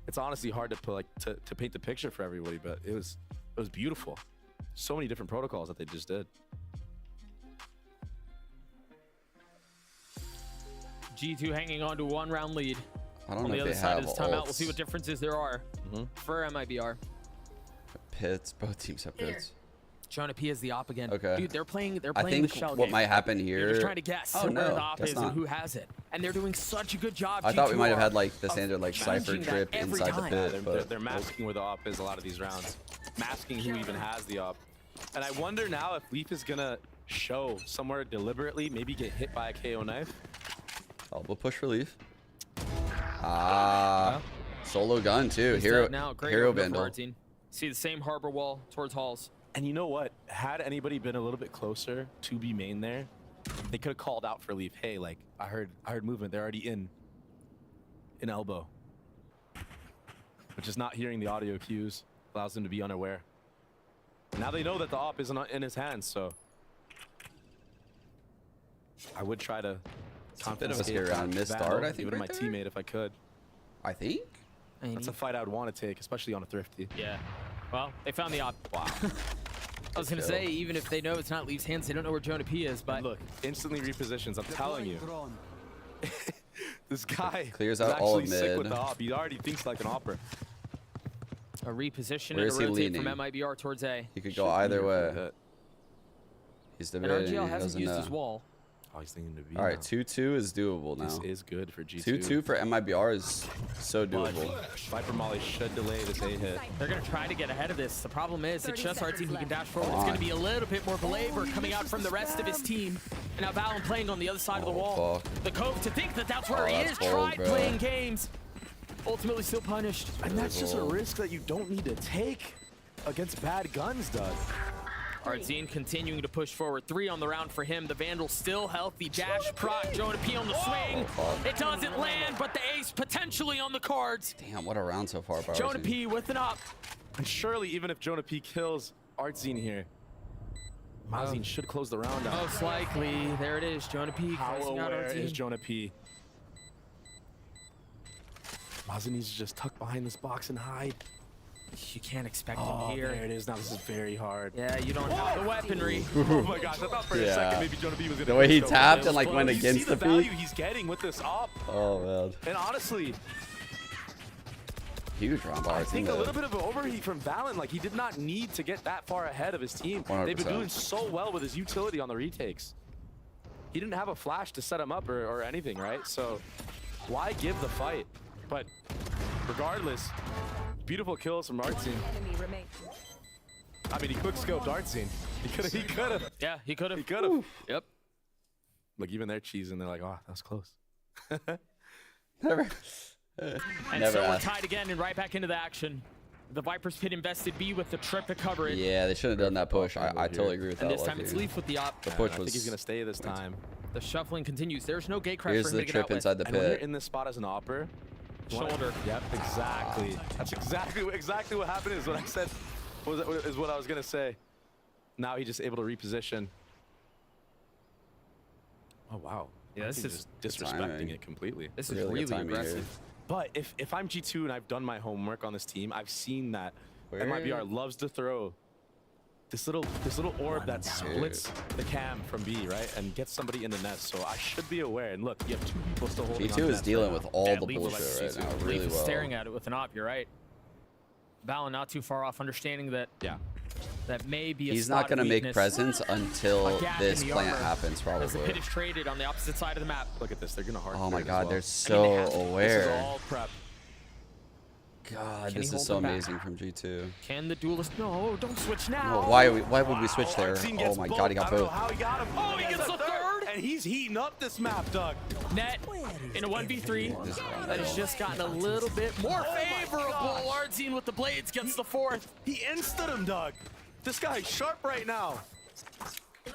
It's honestly hard to put, to paint the picture for everybody, but it was beautiful. So many different protocols that they just did. G2 hanging on to a 1-round lead. I don't on know the if other they side have of this timeout, we'll ults. see what differences there are for MIBR. Pits. Both teams have pits. Jonah P is the op again. Okay. Dude, they're playing I think the shell what game. might happen here. They're just trying to guess Oh, where no, the op guess is not. and who has it. And they're doing such a good job. I thought we might have G2 had like the of standard like cipher changing that trip every inside time. the pit. They're masking where the op is a lot of these rounds. Masking who even has the op. And I wonder now if Leaf is gonna show somewhere deliberately, maybe get hit by a KO knife. Oh, we'll push for Leaf. Solo gun too. Hero Vandal. See the same harbor wall towards Halls. And you know what? Had anybody been a little bit closer to be main there, they could have called out for Leaf. Hey, like I heard movement. They're already in elbow. But just not hearing the audio cues allows them to be unaware. Now they know that the op isn't in his hands, so I would try to confiscate around missed start. I think give it to my teammate if I could. I think that's a fight I would want to take, especially on a thrifty. Yeah. Well, they found the op. Wow. I was gonna say, even if they know it's not Leaf's hands, they don't know where Jonah P is. But and look, instantly repositions. I'm telling you, this guy clears is out all actually of sick mid. with the op. He already thinks like an opper. A reposition Where and is a he rotate leaning? from MIBR towards A. He could go either way. He's And debating. RGL He hasn't doesn't used know. his wall. Oh, he's thinking to be. All right, 2-2 is doable now. This is good for G2. 2-2 for MIBR is so doable. Viper Molly should delay this A hit. They're gonna try to get ahead of this. The problem is, it's just our team who can dash forward. It's gonna be a little bit more belabor coming out from the rest of his team. And now Valon playing on the other side of the wall. Fuck. The Cove to think that that's where he that's is. bold, Tried bro. playing games. Ultimately still punished. And that's just a risk that you don't need to take against bad guns, Doug. Arzine continuing to push forward. 3 on the round for him. The Vandal still healthy. Dash proc. Jonah P on the swing. It doesn't land, but the ace potentially on the cards. Damn, what a round so far, bro. Jonah P with an up. And surely, even if Jonah P kills Artzine here, Mazin should close the round out. Most likely. There it is. Jonah P How closing out aware Arzine. is Jonah P? Mazin needs to just tuck behind this box and hide. You can't expect him here. There it is. Now this is very hard. Yeah, you don't have the weaponry. Oh my gosh, I thought for a second maybe Jonah B was gonna The way he go tapped for and like this. went You against see the value peak. he's getting with this op. Oh man. And honestly, Huge round by I our think team, a little bit of an overheat from Valon. Like he did not need to get that far ahead of his team. They've been 100%. doing so well with his utility on the retakes. He didn't have a flash to set him up or anything, right? So why give the fight? But regardless, beautiful kills from Artzine. I mean, he quick-scoped Artzine. He could have. Yeah, he could have. He could have. Yep. Like even they're cheesing. They're like, oh, that was close. Never. And Never so we're asked. tied again and right back into the action. The Viper's Pit invested B with the trip to cover it. Yeah, they shouldn't have done that push. I totally agree with that. And this time Lucky. it's Leaf with the op. The push I was. think he's gonna stay this time. The shuffling continues. There's no gate crash Here's for him the to get out trip with. inside the And when you're pit. in this spot as an opper, Shoulder. Yep, exactly. That's exactly what happened. Is what I said. Is what I was gonna say. Now he's just able to reposition. Oh wow. Yeah, this He's is just disrespecting timing. it completely. This is Really really good timing here. aggressive. But if I'm G2 and I've done my homework on this team, I've seen that Where? MIBR loves to throw this little orb that splits the cam from B, right, and gets somebody in the nest. So I should be aware. And look, you have 2 people still holding. G2 is dealing with all the Leaf is bullshit right now, Leaf really is well. staring at it with an op. You're right. Valon not too far off, understanding that. Yeah. That may be a He's spot not of going to make weakness. presence until A gap this in the plant armor happens, As the pit probably. is traded on the opposite side of the map. Look at this. They're gonna hard. Oh my clear it as god, well. they're I mean, so they have to. This is aware. all prep. God, this is so amazing from G2. Can the duelist? No, don't switch now. No, why would we switch there? Oh my God, he got both. How he got him. Oh, he gets the third. And he's heating up this map, Doug. Net in a 1v3 that has just gotten a little bit more favorable. Ardzine with the blades gets the fourth. He instant him, Doug. This guy's sharp right now.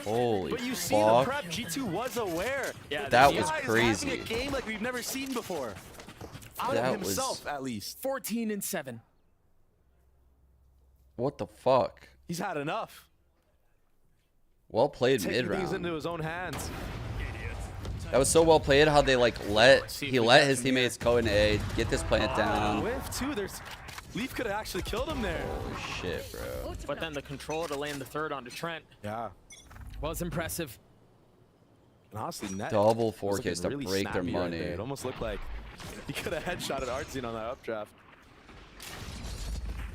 Holy But you see fuck. the prep, G2 was aware. Yeah, that was Is crazy. having a game like we've never seen before. Out That of himself, was... at least. 14-7. What the fuck? He's had enough. Well played Taking things mid-round. into his own hands. That was so well played how they like let his teammates go into A, get this plant down. Whiff too. Leaf could have actually killed him there. Holy shit, bro. But then the control to land the third onto Trent Yeah. was impressive. And honestly, Net Double was 4Ks looking to really break their snappy right money. there. It almost looked like he could have headshotted Ardzine on that updraft.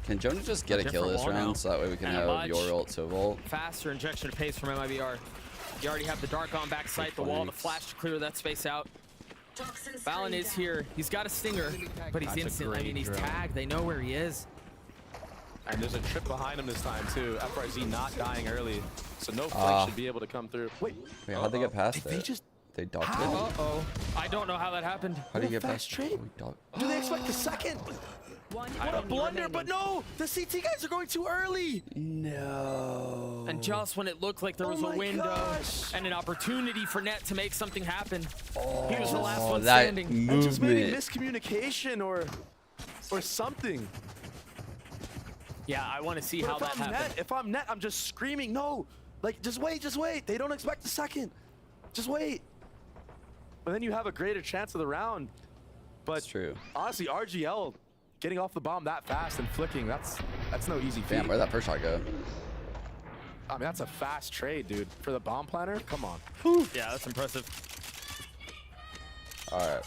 Can Jonah just get a kill this round so that way we can have your ult to Volt? Faster injection of pace from MIBR. You already have the Dark on backside, the wall, the flash to clear that space out. Valen is here. He's got a stinger, but he's instant. I mean, he's tagged. They know where he is. And there's a trip behind him this time too. FRZ not dying early, so no flick should be able to come through. Wait, how'd they get past They it? just They ducked it? Uh-oh. I don't know how that happened. How do you get fast past trade? it? Do they expect the second? What a blunder, but no! The CT guys are going too early! No. And just when it looked like there was a window and an opportunity for Net to make something happen, he was the last one that standing. movement. Just maybe miscommunication or something. Yeah, I want to see But how that happened. If I'm Net, I'm just screaming, no! Like, just wait, just wait. They don't expect a second. Just wait. And then you have a greater chance of the round. But That's true. Honestly, RGL getting off the bomb that fast and flicking, that's no easy feat. Damn, where'd that first shot go? I mean, that's a fast trade, dude. For the bomb planner, come on. Yeah, that's impressive. All right.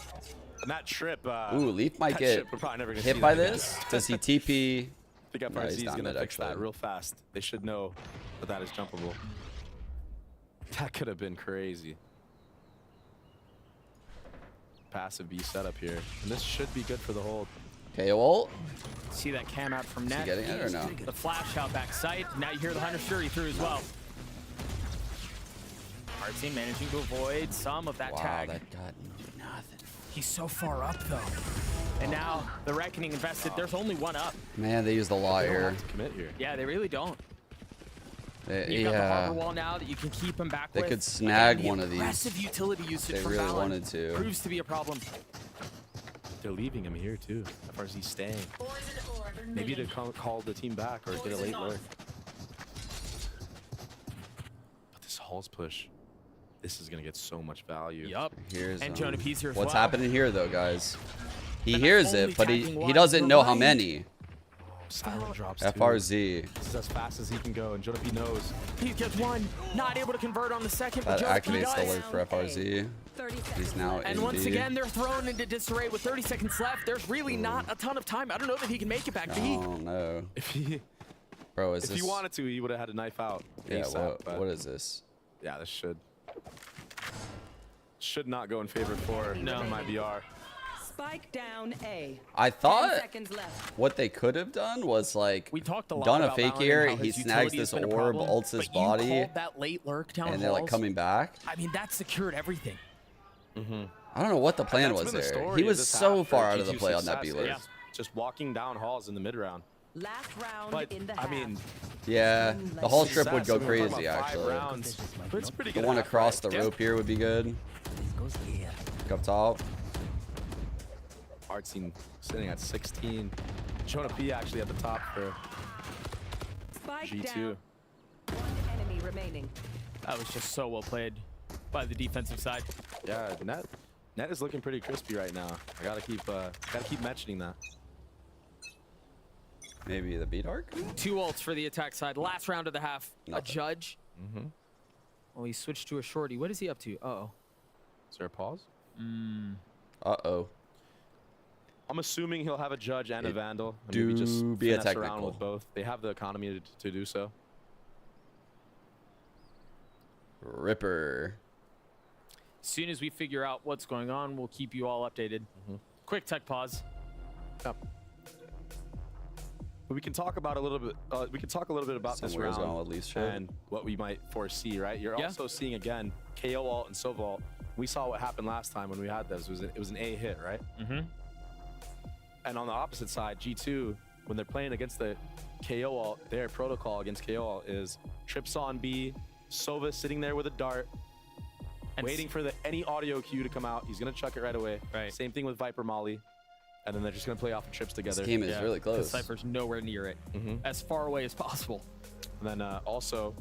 And that trip, Ooh, Leaf might that get trip, we're probably never gonna hit see by that again. this. Does he TP? I think No, FRZ he's is not going to mid, fix that actually. real fast. They should know that is jumpable. That could have been crazy. Passive B setup here. And this should be good for the hold. Okay, ult. See that cam out from Net. Getting it or no? The flash out back sight. Now you hear the Hunter Fury through as well. Our team managing to avoid some of that tag. That got nothing. He's so far up though. And now the Reckoning invested. There's only one up. Man, they used a lot They don't here. have to commit here. Yeah, they really don't. They, You've got the harbor wall now that you can keep him back They with. could snag Again, one of these. Aggressive utility usage They from really Valen wanted to. proves to be a problem. They're leaving him here too. FRZ staying. Maybe to call the team back or get a late lurk. But this Halls push, this is gonna get so much value. Yup. Here's And Jonah P's here as what's well. happening here though, guys. He And hears only it, but tagging he one doesn't to know the how right. many. Silent drops FRZ. This is as fast as he can go, and Jonah P knows. He gets one, not able to convert on the second, That but Jonah P activates the does. lurk for FRZ. He's now And in once B. again, they're thrown into disarray with 30 seconds left. There's really not a ton of time. I don't know that he can make it back B. Oh no. If he, Bro, is if this? he wanted to, he would have had a knife out. Yeah. ASAP, but What is this? Yeah, this should not go in favor for MIBR. Spike down A. I 10 thought seconds left. what they could have done was like We talked a lot done a about fake Valorant here. and how He his snags utility has this been a orb, problem, ults his but you body, called that late lurk down and they're like halls. coming back. I mean, that secured everything. I don't know what the plan That's was been the there. story He of was this so half for far out of the G2 play on that B success. lurk. Yeah, just walking down halls in the mid round. Last round But in the I half. mean, Yeah, the whole trip would go success, I mean, we're talking crazy about 5 actually. rounds, but it's pretty The good. one half, across right? the rope here would be good. Up top. Artsine sitting at 16. Jonah P actually at the top for Spike G2. down. One enemy remaining. That was just so well played by the defensive side. Yeah, Net is looking pretty crispy right now. I gotta keep mentioning that. Maybe the beat arc? 2 ults for the attack side. Last round of the half. Nothing. A judge. Oh, he switched to a shorty. What is he up to? Uh-oh. Is there a pause? Uh-oh. I'm assuming he'll have a judge and a It vandal. And do maybe just be a finesse around technical. with both. They have the economy to do so. Ripper. As soon as we figure out what's going on, we'll keep you all updated. Quick tech pause. Yep. But we can talk about a little bit. We can talk a little bit about this round at least and what we might foresee. Right, you're also seeing again KO ult and Sova ult. We saw what happened last time when we had this. It was an A hit, right? Mm-hmm. And on the opposite side, G2, when they're playing against the KO ult, their protocol against KO ult is trips on B, Sova sitting there with a dart, and waiting for any audio cue to come out. He's gonna chuck it right away. Right. Same thing with Viper Molly. And then they're just going to play off the trips together. This game is really close. Cypher's nowhere near it. As far away as possible. And then also,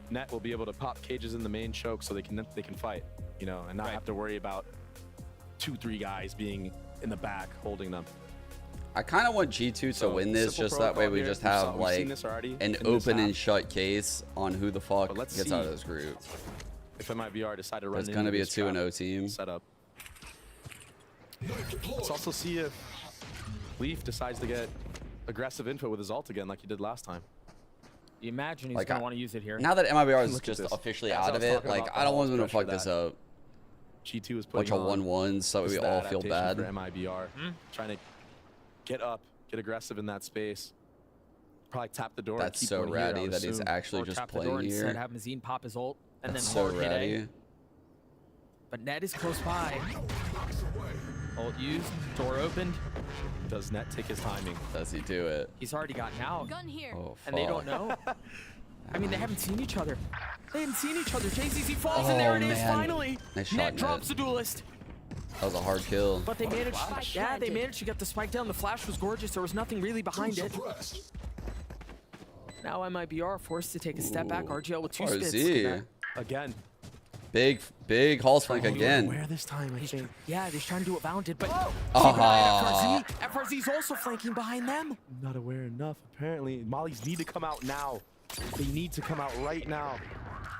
Net will be able to pop cages in the main choke so they can fight, you know, and not have to worry about 2-3 guys being in the back holding them. I kind of want G2 to win this, just that way we just have like an open and shut case on who the fuck gets out of this group. If MIBR decide to run, it's going to be a 2-0 team. Setup. Let's also see if Leaf decides to get aggressive input with his ult again like he did last time. You imagine he's going to want to use it here. Now that MIBR is just officially out of it, like, I don't want them to fuck this up. G2 is putting bunch of 1-1s so we all feel bad. For MIBR, trying to get up, get aggressive in that space. Probably tap the door. That's and keep so ratty here, that he's actually just playing here. Instead, have Mazine pop his ult and That's then so ratty. But Ned is close by. Ult used, door opened. Does Net take his timing? Does he do it? He's already gotten out. Gun here. Oh, and they don't know. I mean, they haven't seen each other. They haven't seen each other. JCC falls, and there it is, finally. Nice shot, Net drops the duelist. That was a hard kill. But they managed, they managed to get the spike down. The flash was gorgeous. There was nothing really behind it. Now MIBR forced to take a step back. RGL with 2 spits. Again. Big Hall's flank again. Where this time, I think. Yeah, he's trying to do what Vound did, but keep an eye on FRZ. FRZ's also flanking behind them. Not aware enough, apparently. Mollies need to come out now. They need to come out right now.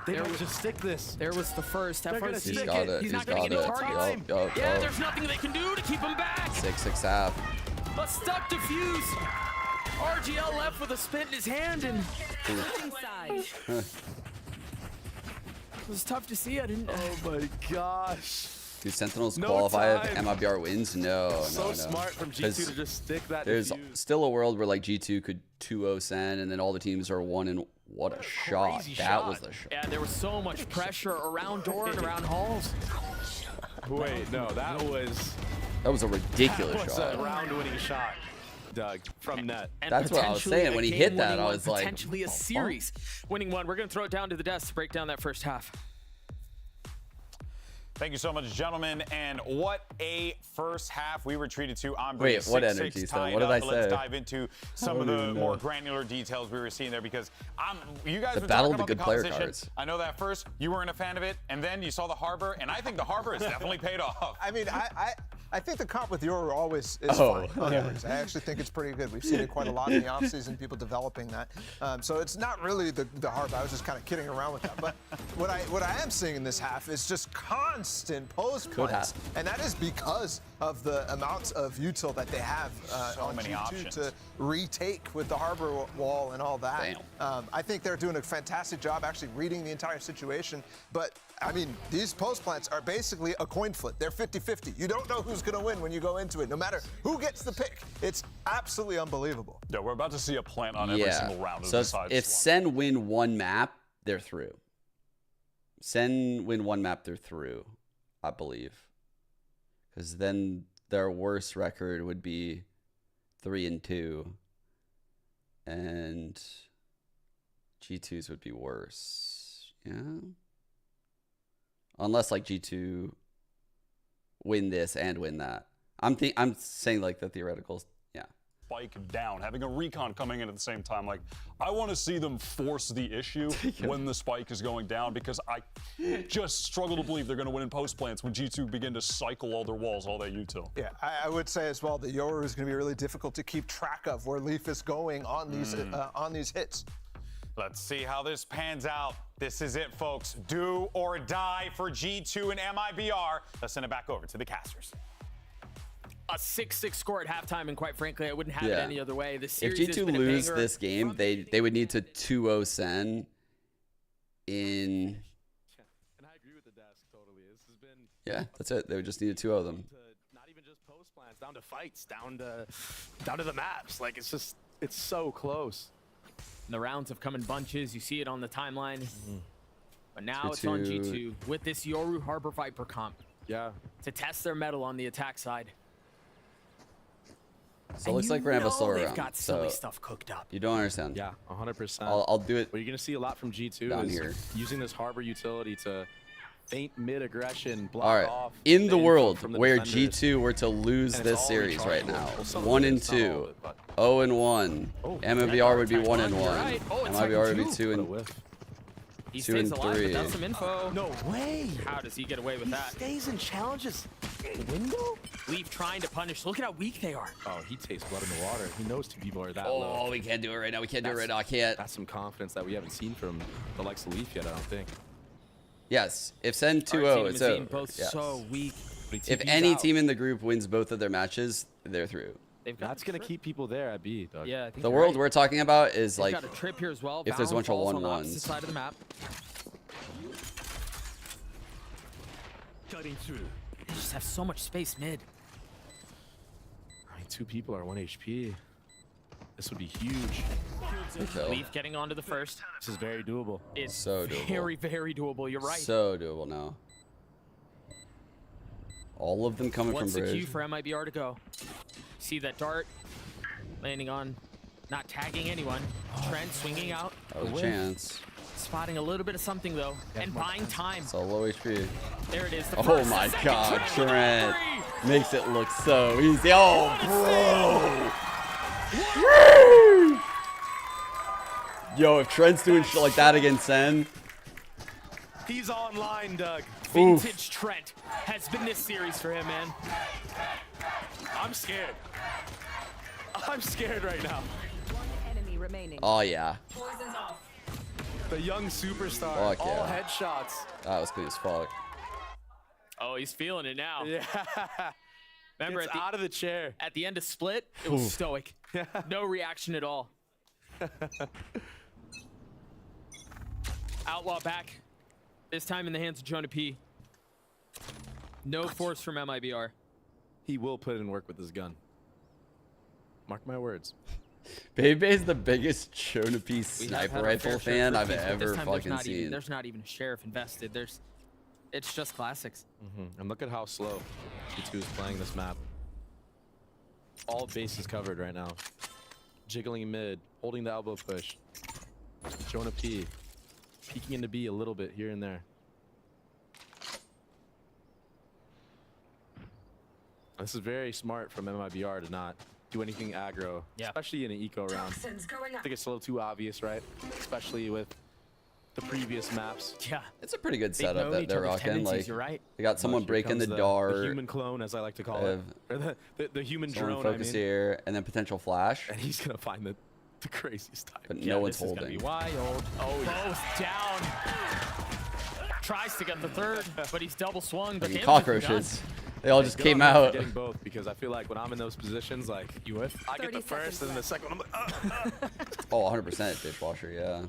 They might just stick this. There was the first. FRZ. He's got it. He's not going to get any targets. Yeah, there's nothing they can do to keep him back. 6-6 half. A stuck defuse. RGL left with a spit in his hand and it was tough to see. I didn't. Oh my gosh. Do Sentinels qualify if MIBR wins? No. Smart from G2 to just stick that. There's still a world where like G2 could 2-0 Sen and then all the teams are 1 and what a shot. That was the shot. Yeah, there was so much pressure around door and around halls. Wait, no, that was a ridiculous shot. That was a round-winning shot, Doug, from Net. And that's what I was saying. When he hit that, I was like, potentially a series winning one. We're going to throw it down to the desk to break down that first half. Thank you so much, gentlemen. And what a first half we were treated to on Wait, what energy, son? What did I say? Let's dive into some of the more granular details we were seeing there because you guys were battle talking of the about good the player competition. cards. I know that first you weren't a fan of it, and then you saw the Harbor, and I think the Harbor has definitely paid off. I mean, I think the comp with Yoru always is fine. I actually think it's pretty good. We've seen it quite a lot in the offseason, people developing that. So it's not really the Harbor. I was just kind of kidding around with that. But what I am seeing in this half is just constant post plays. And that is because of the amounts of util that they have on many G2 options to retake with the Harbor wall and all that. I think they're doing a fantastic job actually reading the entire situation. But I mean, these post plants are basically a coin flip. They're 50-50. You don't know who's going to win when you go into it, no matter who gets the pick. It's absolutely unbelievable. Yeah, we're about to see a plant on every single round. So if Sen win one map, they're through. Sen win one map, they're through, I believe. Because then their worst record would be 3-2. And G2's would be worse. Yeah. Unless like G2 win this and win that. I'm saying like the theoreticals. Yeah. Spike down, having a recon coming in at the same time. Like, I want to see them force the issue when the spike is going down because I just struggle to believe they're going to win in post plants when G2 begin to cycle all their walls, all that util. Yeah, I would say as well, the Yoru is going to be really difficult to keep track of where Leaf is going on these hits. Let's see how this pans out. This is it, folks. Do or die for G2 and MIBR. Let's send it back over to the casters. A 6-6 score at halftime, and quite frankly, I wouldn't have it any other way. The series if has G2 been lose this game, they would need to 2-0 Sen in. And I agree with the desk totally. This has been. Yeah, that's it. They would just need to 2-0 them. Not even just post plants. it's down to fights, down to the maps. Like it's so close. And the rounds have come in bunches. You see it on the timeline. But now it's on G2 with this Yoru Harbor Viper comp. Yeah. To test their mettle on the attack side. So it looks like we're gonna have a slower they've round. got silly stuff cooked up. You don't understand. Yeah, 100%. I'll do it. What you're gonna see a lot from G2 down is here. using this harbor utility to feint mid aggression, block All right. off. In the world from the where defenders. G2 were to lose And this it's all series right rechargeable. now, Well, some of 1 it and is, not all 2, of it, but- 0 and 1, MIBR would be 1 and 1, Right. Oh, it's MIBR would be second 2 and He 2 stays and alive, 3. but that's some info. No way. How does he get away with that? Stays in challenges. Window? Leaf trying to punish. Look at how weak they are. Oh, he tastes blood in the water. He knows 2 people are that Oh, low. we can't do it right now. We can't do it right now. I can't. That's some confidence that we haven't seen from the likes of Leaf yet, I don't think. Yes, if Send 2-0, Argentina it's and over. Mazine both Yes. so weak. If any team in the group wins both of their matches, they're through. That's going to keep people there at B, Doug. Yeah, I think The you're world right. we're talking about is They've like got a trip here as well. if there's a bunch of Valorant falls on the 1-1s. opposite side of the map. Cutting through. They just have so much space mid. I mean, 2 people are 1 HP. This would be huge. Leaf getting onto the first. This is very doable. It's So doable. very, very doable. You're right. So doable now. All of them coming What's from the bridge. cue for MIBR to go? See that dart landing on, not tagging anyone. Trent swinging out. That was a chance. Spotting a little bit of something though, and buying time. So low HP. There it is. The Oh first, my the second, God, Trent with Trent the 3. makes it look so easy. Oh, bro. Yo, if Trent's doing shit like that against Sen. He's online, Doug. Vintage Trent has been this series for him, man. I'm scared. I'm scared right now. One enemy remaining. Oh, yeah. Poison's off. The young superstar. Fuck all yeah. headshots. That was clean as fuck. Oh, he's feeling it now. Yeah. Remember Gets out of the chair. At the end of Split, it was stoic. No reaction at all. Outlaw back. This time in the hands of Jonah P. No force from MIBR. He will put in work with his gun. Mark my words. Bebe is the biggest Jonah P sniper rifle fan I've ever fucking seen. There's not even a sheriff invested. It's just classics. And look at how slow G2 is playing this map. All bases covered right now. Jiggling mid, holding the elbow push. Jonah P. Peeking into B a little bit here and there. This is very smart from MIBR to not do anything aggro, especially in an eco round. I think it's a little too obvious, right? Especially with the previous maps. Yeah, it's a pretty good setup that they're rocking. Like, you're right. They got someone breaking the dart. The human clone, as I like to call it. Or the human drone, focus here, and then potential flash. And he's going to find the craziest type. But no one's This is gonna holding. be wild. Oh, both down. Tries to get the third, but he's double swung. But Fucking damage has been cockroaches. done. They all just Good came on him for out. Getting both, because I feel like when I'm in those positions, like I get the first and then the second one, I'm like, Oh, 100% dishwasher, yeah.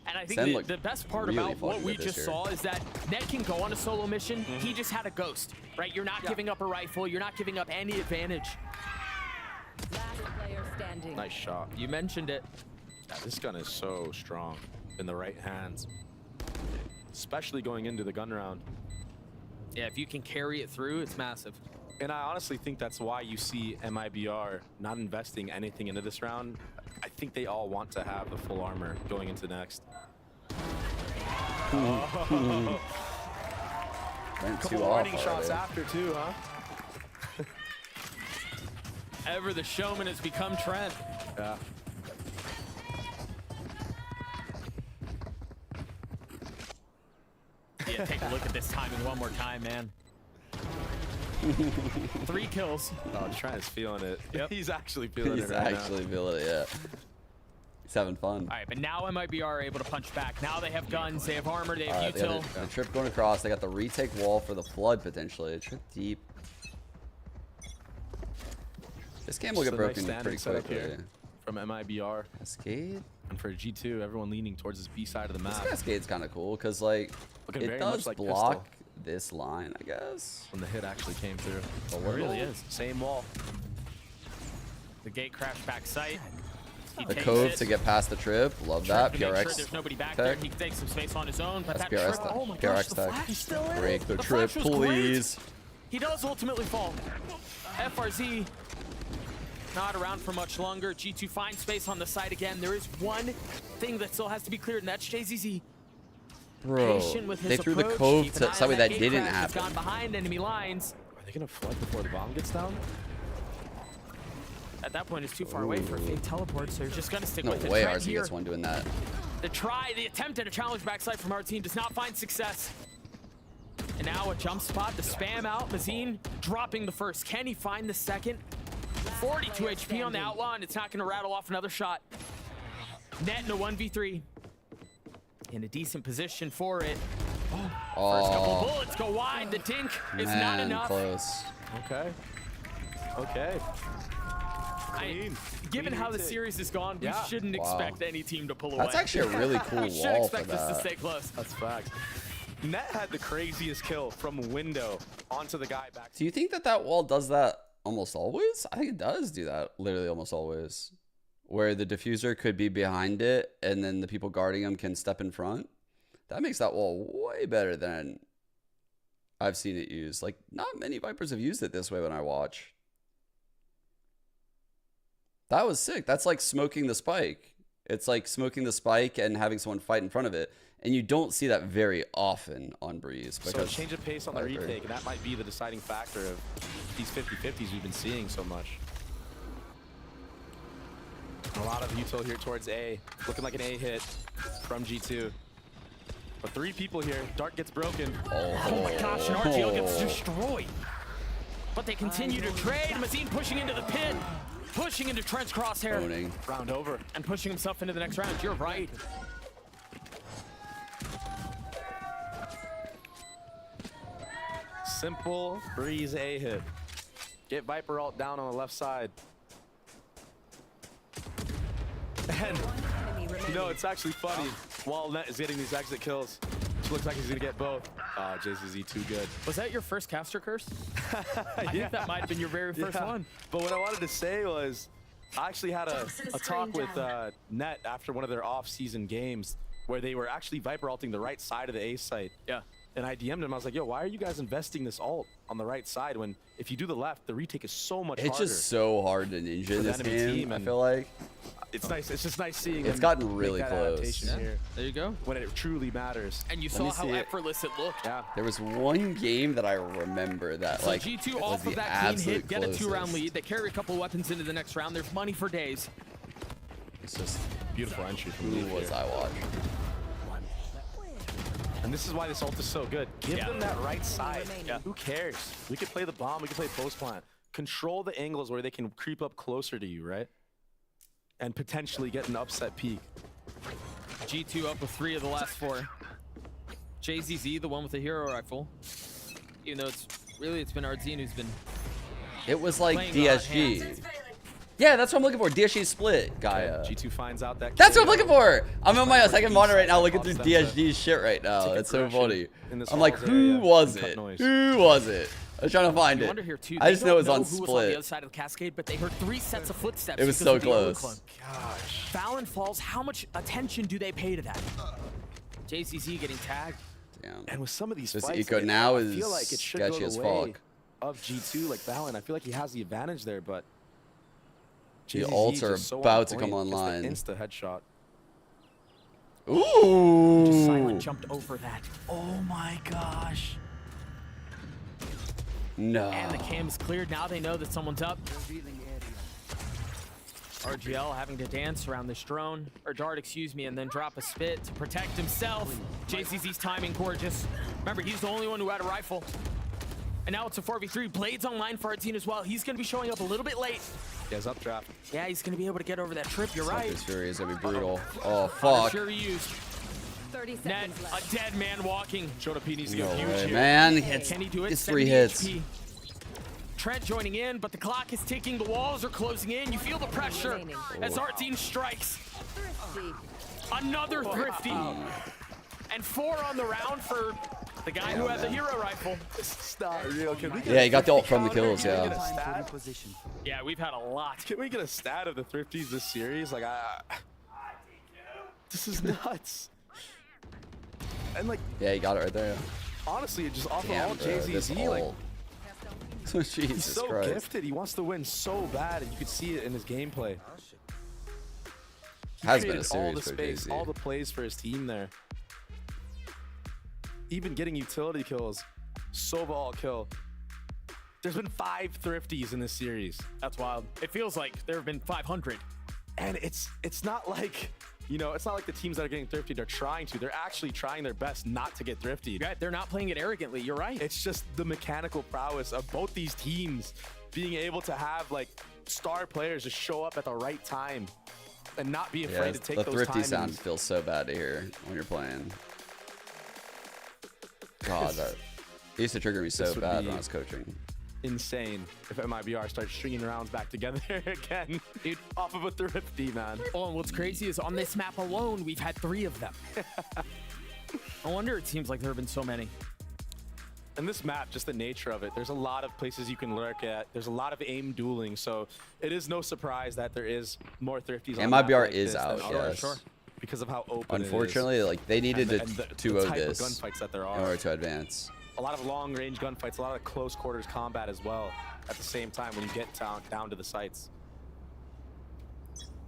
And I Sen think looked the best part really about what fucking we good this just year. saw is that Ned can go on a solo mission. He just had a ghost, right? You're not giving up a rifle. You're not giving up any advantage. Last player standing. nice shot. You mentioned it. Yeah, this gun is so strong in the right hands, especially going into the gun round. Yeah, if you can carry it through, it's massive. And I honestly think that's why you see MIBR not investing anything into this round. I think they all want to have the full armor going into next. Went Couple too warning off shots already. after too, huh? Ever the showman has become Trent. Yeah. Yeah, take a look at this timing one more time, man. 3 kills. Oh, Trent is feeling it. Yep. He's actually feeling He's it right actually feeling it, yeah. He's having fun. All right, but now MIBR are able to punch back. Now they have guns, they have armor, they have Alright, they got util. the trip going across. They got the retake wall for the flood potentially. Trip deep. This game will Just get a nice broken standing pretty setup quickly. here from MIBR. Cascade? And for G2, everyone leaning towards this B side of the This map. Cascade's kind of cool because like Looking it very does much like block this line, I guess. When the hit actually came through. It really is. Same wall. The gate crash back sight. The cove to get past the trip. Love that. PRX. Sure PRX. there's nobody back tech. there. He can take some space on his own, but That's that PRX trip, tech. oh my gosh, PRX the tech. flash is still in. Break the trip, flash was great. please. He does ultimately fall. FRZ not around for much longer. G2 finds space on the side again. There is one thing that still has to be cleared, and that's JZZ. Bro, they threw the cove to something that didn't happen. Gone behind enemy lines. Are they gonna flood before the bomb gets down? At that point, it's too far away for a fake teleport, so you're just gonna stick with it. No way Trent RZ here. gets one doing that. The attempt at a challenge backside from our team does not find success. And now a jump spot, the spam out. Mazine dropping the first. Can he find the second? 42 HP on the Outlaw, and it's not gonna rattle off another shot. Net in a 1v3. In a decent position for it. First couple of bullets go wide. The dink is not enough. Close. Okay. Okay. Given how the series has gone, we shouldn't expect any team to pull away. That's actually a really cool we should wall expect for us to that. stay close. That's facts. Net had the craziest kill from window onto the guy back. Do you think that that wall does that almost always? I think it does do that literally almost always. Where the diffuser could be behind it and then the people guarding him can step in front. That makes that wall way better than I've seen it used. Like, not many Vipers have used it this way when I watch. That was sick. That's like smoking the spike. It's like smoking the spike and having someone fight in front of it. And you don't see that very often on Breeze. So a change of pace on the retake, and that might be the deciding factor of these 50-50s we've been seeing so much. A lot of util here towards A, looking like an A hit from G2. But 3 people here. Dart gets broken. Oh my gosh, and RGL gets destroyed. But they continue to trade. Mazine pushing into the pit, pushing into Trent's crosshair. Owning. Round over. And pushing himself into the next round. You're right. Simple Breeze A hit. Get Viper ult down on the left side. And, you know, it's actually funny. While Net is getting these exit kills, it looks like he's going to get both. Oh, JZZ too good. Was that your first caster curse? I think that might have been your very first one. But what I wanted to say was, I actually had a talk with Net after one of their off-season games where they were actually Viper ulting the right side of the A site. Yeah. And I DM'd him. I was like, yo, why are you guys investing this ult on the right side when if you do the left, the retake is so much harder? It's just so hard to ninja in this game, I feel like. It's nice. It's just nice seeing it's gotten really close. Yeah. There you go. When it truly matters. And you saw how effortless it looked. Yeah. There was one game that I remember that So like G2 was off the of that clean absolute hit, get a closest. 2-round lead. They carry a couple weapons into the next round. There's money for days. It's just beautiful entry from who was I watching? And this is why this ult is so good. Give them that right side. Yeah. Who cares? We could play the bomb. We could play post plant. Control the angles where they can creep up closer to you, right? And potentially get an upset peak. G2 up with 3 of the last 4. JZZ, the one with the hero rifle. Even though it's been Ardzine who's been. It was like DSG. Yeah, that's what I'm looking for. DSG split, Gaia. G2 finds out that. That's what I'm looking for. I'm on my second monitor right now looking through DSG's shit right now. It's so funny. I'm like, who was it? Who was it? I was trying to find it. I just know it was on who was on the other split. side of the cascade, but they heard 3 sets of footsteps. It was because so of the close. Gosh. Fallon falls. How much attention do they pay to that? JCC getting tagged. Damn. And with some of these This fights, eco now I is feel like it should sketchy go as the way fuck. of G2, like Valorant. I feel like he has the advantage there, but The JZZ ults are just so on about to point. come online. It's the insta headshot. Ooh. Just silent jumped over that. Oh my gosh. No. And the cam's cleared. Now they know that someone's up. RGL having to dance around this drone, or dart, excuse me, and then drop a spit to protect himself. JCC's timing gorgeous. Remember, he's the only one who had a rifle. And now it's a 4v3. Blades online for Ardzine as well. He's going to be showing up a little bit late. He has updraft. Yeah, he's going to be able to get over that trip. You're right. This Fury is going to be brutal. Oh, fuck. Sure he used. 30 Net, seconds a left. dead man walking. Shota needs to go No huge way, here. man. Can he do it? It's 3 70 hits. HP. Trent joining in, but the clock is ticking. The walls are closing in. You feel the pressure as Ardzine strikes. Thrifty. Another thrifty. And 4 on the round for The guy who had the hero rifle. It's not real. Yeah, he got the ult from the kills, yeah. Yeah, we've had a lot. Can we get a stat of the Thrifties this series? Like, this is nuts. And like, yeah, he got it right there. Honestly, just off of all JZZ, like, Jesus he's so Christ. gifted. He wants to win so bad, and you can see it in his gameplay. He Has been a created series all the for space, JZ. all the plays for his team there. Even getting utility kills, Sova all kill. There's been 5 Thrifties in this series. That's wild. It feels like there have been 500. And it's not like, you know, it's not like the teams that are getting thrifted are trying to. They're actually trying their best not to get thrifted. Yeah, they're not playing it arrogantly. You're right. It's just the mechanical prowess of both these teams being able to have like star players just show up at the right time and not be afraid to take those thrifty timings. sound feels so bad to hear when you're playing. God, that used to trigger me so bad when I was coaching. Insane if MIBR starts stringing rounds back together again, dude, off of a thrifty, man. Oh, and what's crazy is on this map alone, we've had 3 of them. I wonder, it seems like there have been so many. And this map, just the nature of it, there's a lot of places you can lurk at. There's a lot of aim dueling, so it is no surprise that there is more thrifties on MIBR like is out, yes. Sure. Because of how open Unfortunately, it is. like they needed and to the 2-0 type this of gunfights that there in are. order to advance. A lot of long-range gunfights, a lot of close quarters combat as well at the same time when you get down to the sites.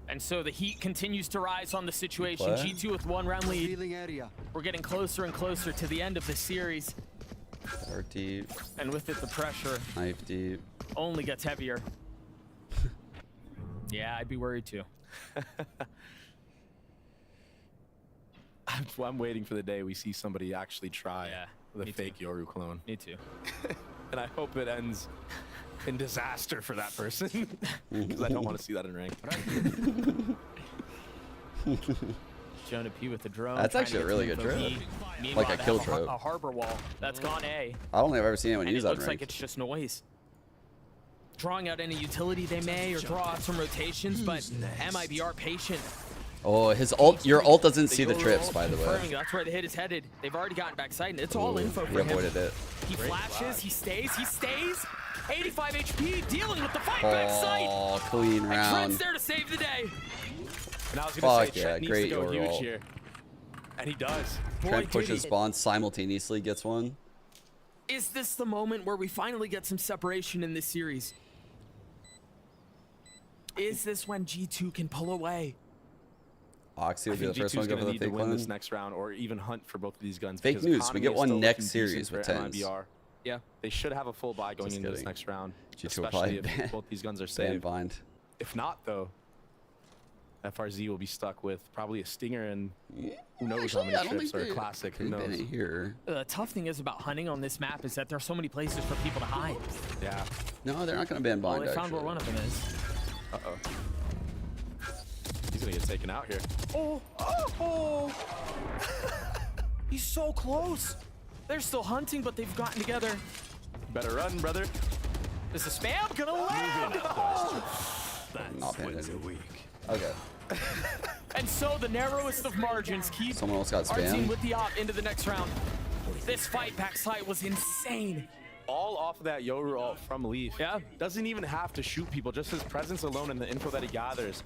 And so the heat continues to rise on the situation. G2 with 1 round lead. We're getting closer and closer to the end of the series. Dark deep. And with it, the pressure Knife deep. only gets heavier. Yeah, I'd be worried too. I'm waiting for the day we see somebody actually try with a fake Yoru clone. Me too. And I hope it ends in disaster for that person, because I don't want to see that in rank. Jonah P with the drone. That's actually a really good trope. Like a kill trope. A harbor wall that's gone A. I don't think I've ever seen anyone use that in looks rank. like it's just noise. Drawing out any utility they may, or draw out some rotations, but MIBR patient. Oh, his ult. Your ult doesn't see the trips, by the way. That's where the hit is headed. They've already gotten backside, and it's all info for him. He avoided it. He flashes, he stays. 85 HP, dealing with the fight backside. Oh, clean And round. Trent's there to save the day. And I was gonna Fuck say, yeah, Trent needs great to go huge ult. here. And he does. Trent pushes spawn, simultaneously gets one. Is this the moment where we finally get some separation in this series? Is this when G2 can pull away? Oxy will be I the think first one G2's to go gonna for the need to fake win one. this next round, or even hunt for both of these guns. Fake because news, we get economy is one still next looking series decent with for tens. MIBR. Yeah, they should have a full buy going Just into this kidding. next round, G2 will especially probably if both these guns are ban safe. bind. If not, though, FRZ will be stuck with probably a stinger and who knows Actually, how I many don't trips, or think a classic, who they've been knows. in here. The tough thing is about hunting on this map is that there are so many places for people to hide. Yeah. No, they're not going to ban Well, bind, they found where actually. one of them is. Uh-oh. He's gonna get taken out here. Oh! He's so close. They're still hunting, but they've gotten together. Better run, brother. Is the spam gonna land? Not paying attention. Okay. And so the narrowest of margins keep Someone else got our team spam. with the op into the next round. This fight backside was insane. All off of that Yoru ult from Leaf. Yeah. Doesn't even have to shoot people. Just his presence alone and the info that he gathers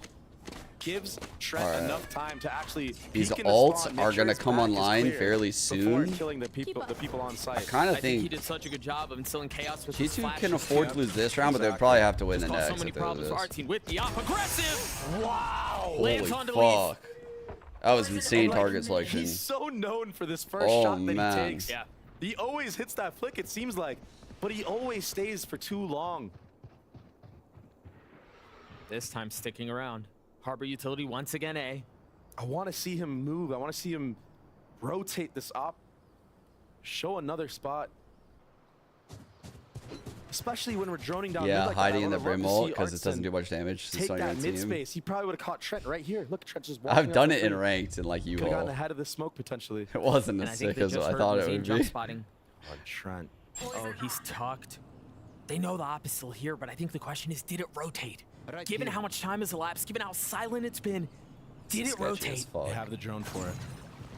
gives Trent enough time to actually. These peek in the ults spawn, make are sure going to his come back is online clear fairly before soon. killing the people on site. I kind of I think he think did such a good job of instilling chaos with his G2 flashes. can afford to lose this round, but they would Exactly. probably have to win the Just caused next so many if they lose problems for our this. team with the op. Aggressive! Wow! Holy Lands onto Leaf. fuck. That was insane target selection. He's so known for this first Oh, shot that man. he takes. Yeah. He always hits that flick, it seems like, but he always stays for too long. This time sticking around. Harbor Utility once again A. I want to see him move. I want to see him rotate this op. Show another spot. Especially when we're droning down mid Yeah, like hiding that. in the I would love brim to ult see because it doesn't Artson do much damage. take It's on your that own mid team. space. He probably would have caught Trent right here. Look, Trent just I've walking done up it the in street. ranked and like Could have gotten U-Haul. ahead of the smoke potentially. It wasn't And as I think sick they as just I heard thought it Zane would jump be. spotting. Oh, Trent. Oh, he's tucked. They know the op is still here, but I think the question is, did it rotate? Given how much time has elapsed, given how silent it's been, did it Sketchy as rotate? fuck. They have the drone for it.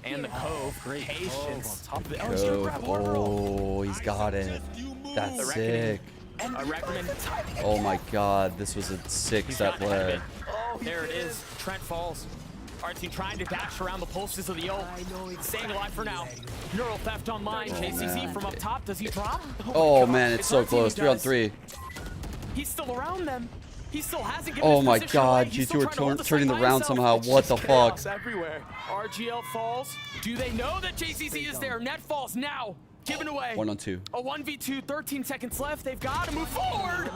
And the Cove, great patience. Oh, he's got it. That's sick. Oh my god, this was a sick set play. There it is. Trent falls. Our team trying to dash around the pulses of the ult. Staying alive for now. Neural theft online. JCZ from up top. Does he drop? Oh man, it's so close. 3 on 3. He's still around them. He still hasn't given Oh my god, G2 are turning the round somehow. What the fuck? Everywhere. RGL falls. Do they know that JCZ is there? Net falls now. Given away. 1 on 2. A 1v2, 13 seconds left. They've got to move forward.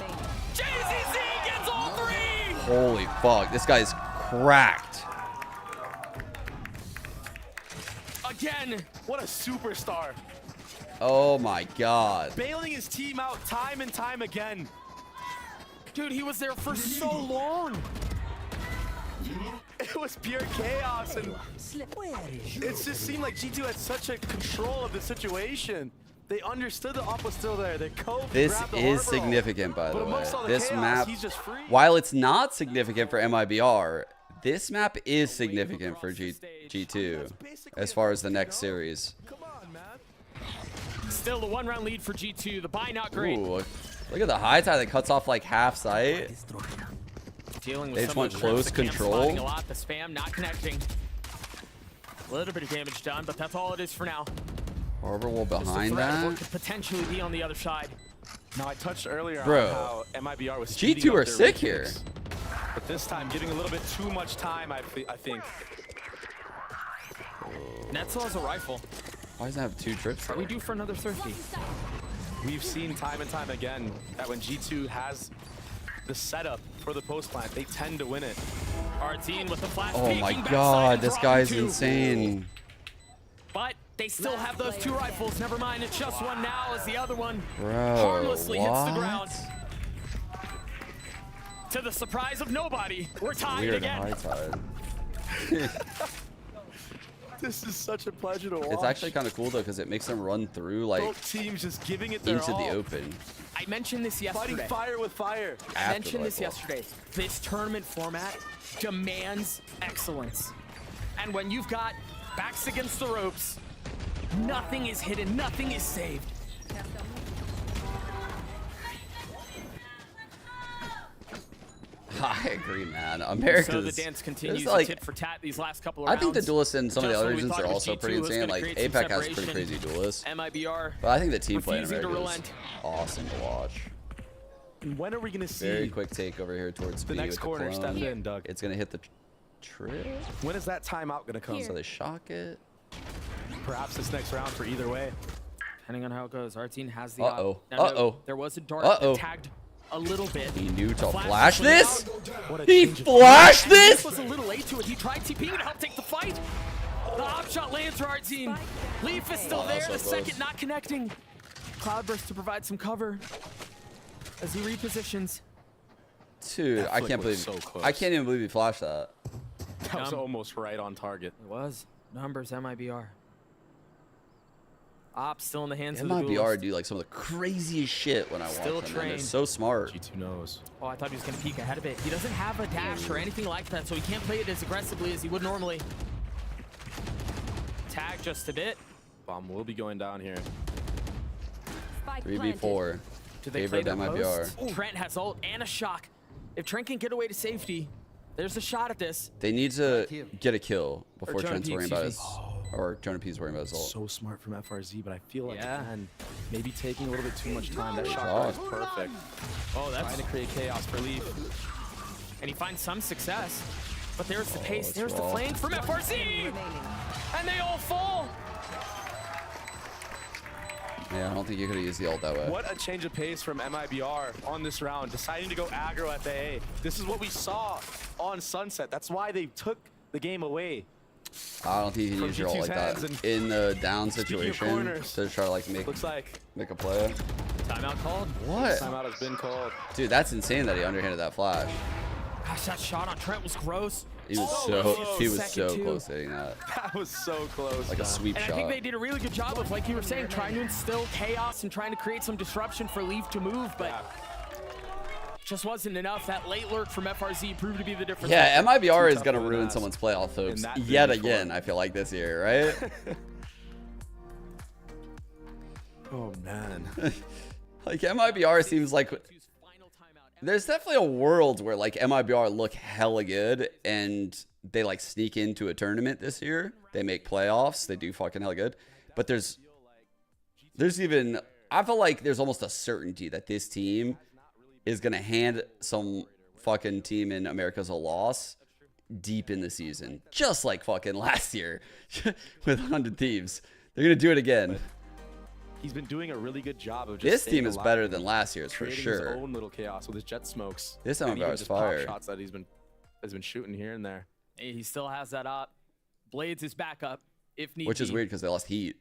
JCZ gets all 3. Holy fuck, this guy's cracked. Again, what a superstar. Oh my god. Bailing his team out time and time again. Dude, he was there for so long. It was pure chaos, and it just seemed like G2 had such a control of the situation. They understood the op was still there. They This is significant, by the way. This map, while it's not significant for MIBR, this map is significant for G2 as far as the next series. Still the 1-round lead for G2. The buy not great. Ooh, look at the high tie that cuts off like half sight. Dealing with they just want close control. A lot. The spam not connecting. A little bit of damage done, but that's all it is for now. Harbor wall behind that. Could potentially be on the other side. Now I touched earlier on how MIBR was G2 are sick here. But this time, giving a little bit too much time, I think. Netzel has a rifle. Why does it have 2 trips? Are we due for another Thrifty? We've seen time and time again that when G2 has the setup for the post plant, they tend to win it. Artine with the flash. Oh my god, this guy's insane. But they still have those 2 rifles. Never mind, it's just one now as the other one harmlessly hits the ground. To the surprise of nobody, we're tied again. High tide. This is such a pleasure to watch. It's actually kind of cool though because it makes them run through like both teams just giving it their into all. the open. I mentioned this yesterday. Fighting fire with fire. I mentioned this yesterday. This tournament format demands excellence. And when you've got backs against the ropes, nothing is hidden, nothing is saved. I agree, man. America's so the dance continues like, tit for tat these last couple of rounds. I think the duelists in some of the other regions are also pretty insane. Like APAC has pretty crazy duelists. MIBR but I think the team play in America is awesome to watch. And when are we gonna see very quick take over here towards the B next with corner? The Step in, Doug. It's gonna hit the trip. When is that timeout gonna come? So they shock it. Perhaps this next round for either way. Depending on how it goes, our team has the. There was a dart that tagged a little bit. He knew to flash this. He flashed this. Was a little late to it. He tried TPing to help take the fight. The op shot lands for our team. Leaf is still there. The second not connecting. Cloudburst to provide some cover as he repositions. Dude, I can't believe. I can't even believe he flashed that. That was almost right on target. It was. Numbers MIBR. Op still in the hands of the MIBR do like some of the craziest shit when I watch them. They're so smart. G2 knows. Oh, I thought he was going to peek ahead of it. He doesn't have a dash or anything like that, so he can't play it as aggressively as he would normally. Tag just a bit. Bomb will be going down here. 3v4. Do they play their MIBR? Trent has ult and a shock. If Trent can get away to safety, there's a shot at this. They need to get a kill before Trent's worrying about his. Or Jonah P's worrying about his ult. So smart from FRZ, but I feel like again, maybe taking a little bit too much time. That shot is perfect. Oh, that's trying to create chaos for Leaf. And he finds some success. But there's the pace, there's the flank from FRZ! And they all fall! Yeah, I don't think you could have used the ult that way. What a change of pace from MIBR on this round, deciding to go aggro at the A. This is what we saw on Sunset. That's why they took the game away. I don't think you can use your ult like that in the down situation to try to like make a play. Timeout called. What? Timeout has been called. Dude, that's insane that he underhanded that flash. Gosh, that shot on Trent was gross. He was so close to hitting that. That was so close. Like a sweep shot. I think they did a really good job of, like you were saying, trying to instill chaos and trying to create some disruption for Leaf to move, but just wasn't enough. That late lurk from FRZ proved to be the difference. Yeah, MIBR is going to ruin someone's playoff hopes yet again, I feel like, this year, right? Oh, man. Like, MIBR seems like... There's definitely a world where, like, MIBR look hella good and they, like, sneak into a tournament this year. They make playoffs. They do fucking hella good. But there's even... I feel like there's almost a certainty that this team is going to hand some fucking team in America's a loss deep in the season. Just like fucking last year with 100 Thieves. They're going to do it again. He's been doing a really good job of just this team is better than last year's for sure. His own little chaos with his jet smokes. This MIBR is fire. Shots that he's been shooting here and there. He still has that up. Blades is back up if need Which is weird because they lost Heat.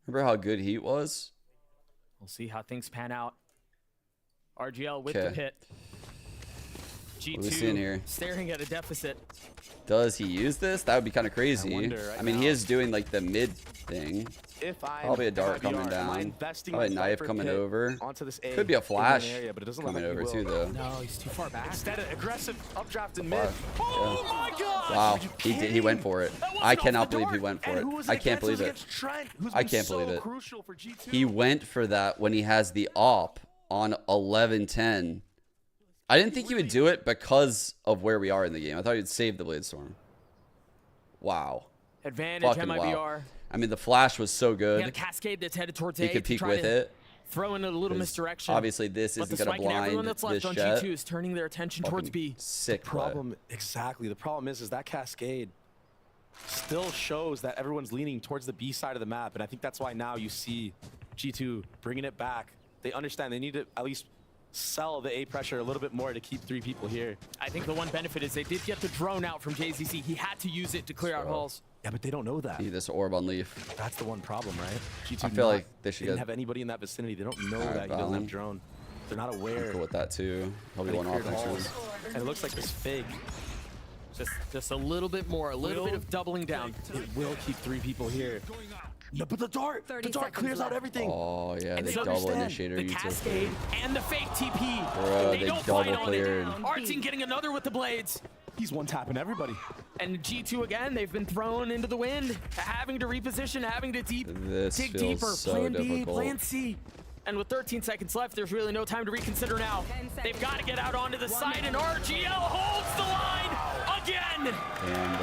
Remember how good Heat was? We'll see how things pan out. RGL with the hit. G2 here? Staring at a deficit. Does he use this? That would be kind of crazy. I mean, he is doing like the mid thing. Probably a dart coming down. Probably a knife coming over. Could be a flash coming over too, though. No, he's too far back. Instead of aggressive updraft in mid. Oh my god! Wow, he went for it. I cannot believe he went for it. I can't believe it. I can't believe it. He went for that when he has the op on 11-10. I didn't think he would do it because of where we are in the game. I thought he'd save the Blade Storm. Wow. Advantage MIBR. Wow. I mean, the flash was so good. He had a cascade that's headed towards he could peek with it. Throw in a little misdirection. Obviously, this isn't going to blind everyone that's left on Jett. G2 is turning their attention towards B. Sick Exactly. The problem is that cascade still shows that everyone's leaning towards the B side of the map, and I think that's why now you see G2 bringing it back. They understand they need to at least sell the A pressure a little bit more to keep 3 people here. I think the one benefit is they did get the drone out from JZC. He had to use it to clear out halls. Yeah, but they don't know that. See this orb on Leaf. That's the one problem, right? G2 I feel like they should didn't have anybody in that vicinity. They don't know that he doesn't have drone. They're not aware. I'm cool with that too. He'll be one off next round. And it looks like this fake. Just a little bit more, a little bit of doubling down. It will keep 3 people here. No, but the dart clears out everything. Oh yeah, they double initiator. The cascade and the fake TP. Bro, they double cleared. Artsing getting another with the blades. He's one tapping everybody. And G2 again, they've been thrown into the wind, having to reposition, having to dig deeper. So plan B, difficult. plan C. And with 13 seconds left, there's really no time to reconsider now. They've got to get out onto the side, and RGL holds the line again. And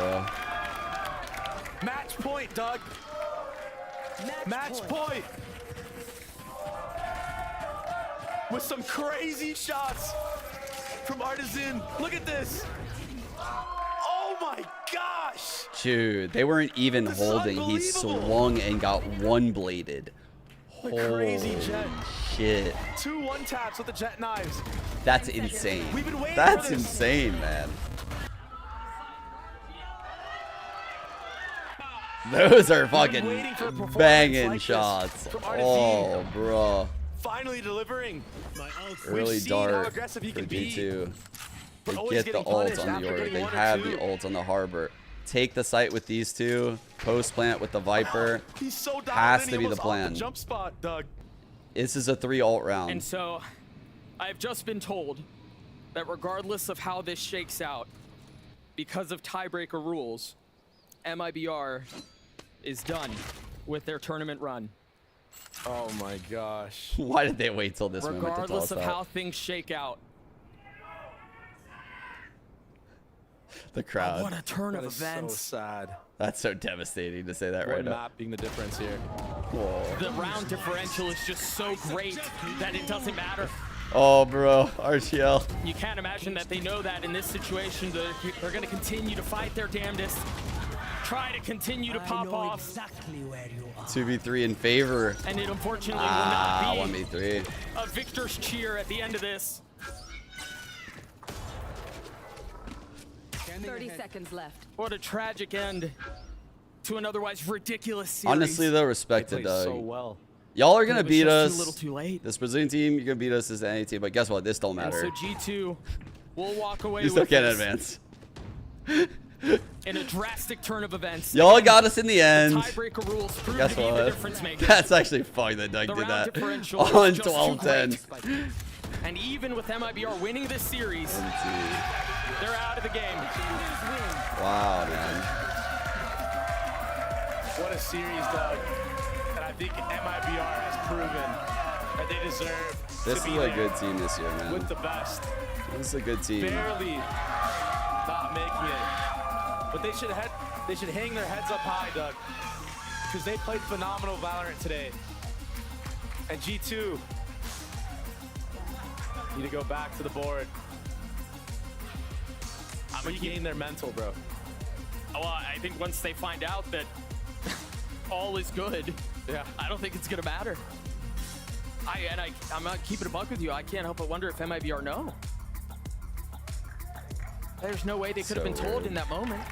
match point, Doug. Match point. With some crazy shots from Artisan. Look at this. Oh my gosh. Dude, they weren't even holding. He swung and got one-bladed. Crazy Jett. Shit. 2 1-taps with the Jett knives. That's insane. We've been waiting That's for this. insane, man. Those are fucking banging shots. Oh, bro. Finally delivering. Early dart for G2. They get the ult on the Orb. They have the ult on the Harbor. Take the site with these 2. Post plant with the Viper. He's so has to be the plan. Jump spot, Doug. This is a 3 ult round. And so, I've just been told that regardless of how this shakes out, because of tiebreaker rules, MIBR is done with their tournament run. Oh my gosh. Why did they wait till this moment to tell us Regardless of that? how things shake out. The crowd. What a turn of events. So sad. That's so devastating to say that right now. One map being the difference here. Whoa. The round differential is just so great that it doesn't matter. Oh, bro. RTL. You can't imagine that they know that in this situation they're going to continue to fight their damnedest. Try to continue to pop off. Exactly where you are. 2v3 in favor. And it unfortunately will not be 1v3. a victor's cheer at the end of this. 30 seconds left. What a tragic end to an otherwise ridiculous series. Honestly, though, respected, Doug. So well. Y'all are going to beat us. A little too late. This Brazilian team, you're going to beat us as any team. But guess what? This don't matter. And so G2 will walk away you still with can't this advance. in a drastic turn of events. Y'all got us in the end. Tiebreaker rules prove Guess to be the what? difference maker. That's actually fun that Doug The did round that differential on is just too 12-10. And even with MIBR winning this series, they're out of the game. Wow, man. What a series, Doug. And I think MIBR has proven that they deserve This to is be a there good team this year, man. with the best. This is a good team. Barely not making it. But they should hang their heads up high, Doug. Because they played phenomenal Valorant today. And G2 need to go back to the board. Regain their mental, bro. Well, I think once they find out that all is good, I don't think it's gonna matter. I'm not keeping a buck with you. I can't help but wonder if MIBR know. There's no way they could have been told in that moment.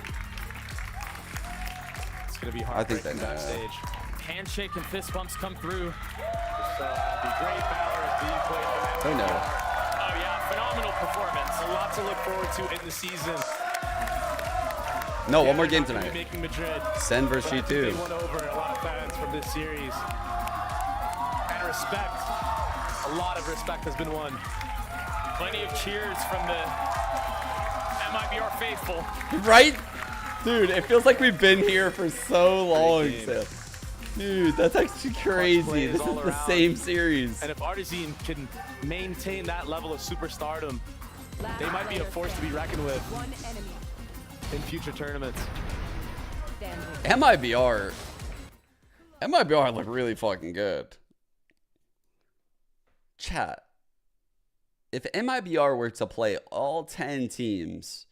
It's gonna be hard. I think they know. Backstage. Handshake and fist bumps come through. So happy. Great Valorant being played from They know. Oh yeah, phenomenal performance. A lot to look forward to in the season. No, one more game tonight. Making Madrid. Sen versus But I think G2. They won over a lot of fans from this series. And respect. A lot of respect has been won. Plenty of cheers from the MIBR faithful. Right? Dude, it feels like we've been here for so long. So. Dude, that's actually crazy. This is the same series. And if Artesian can maintain that level of superstardom, they might be a force to be reckoned with in future tournaments. MIBR look really fucking good. Chat. If MIBR were to play all 10 teams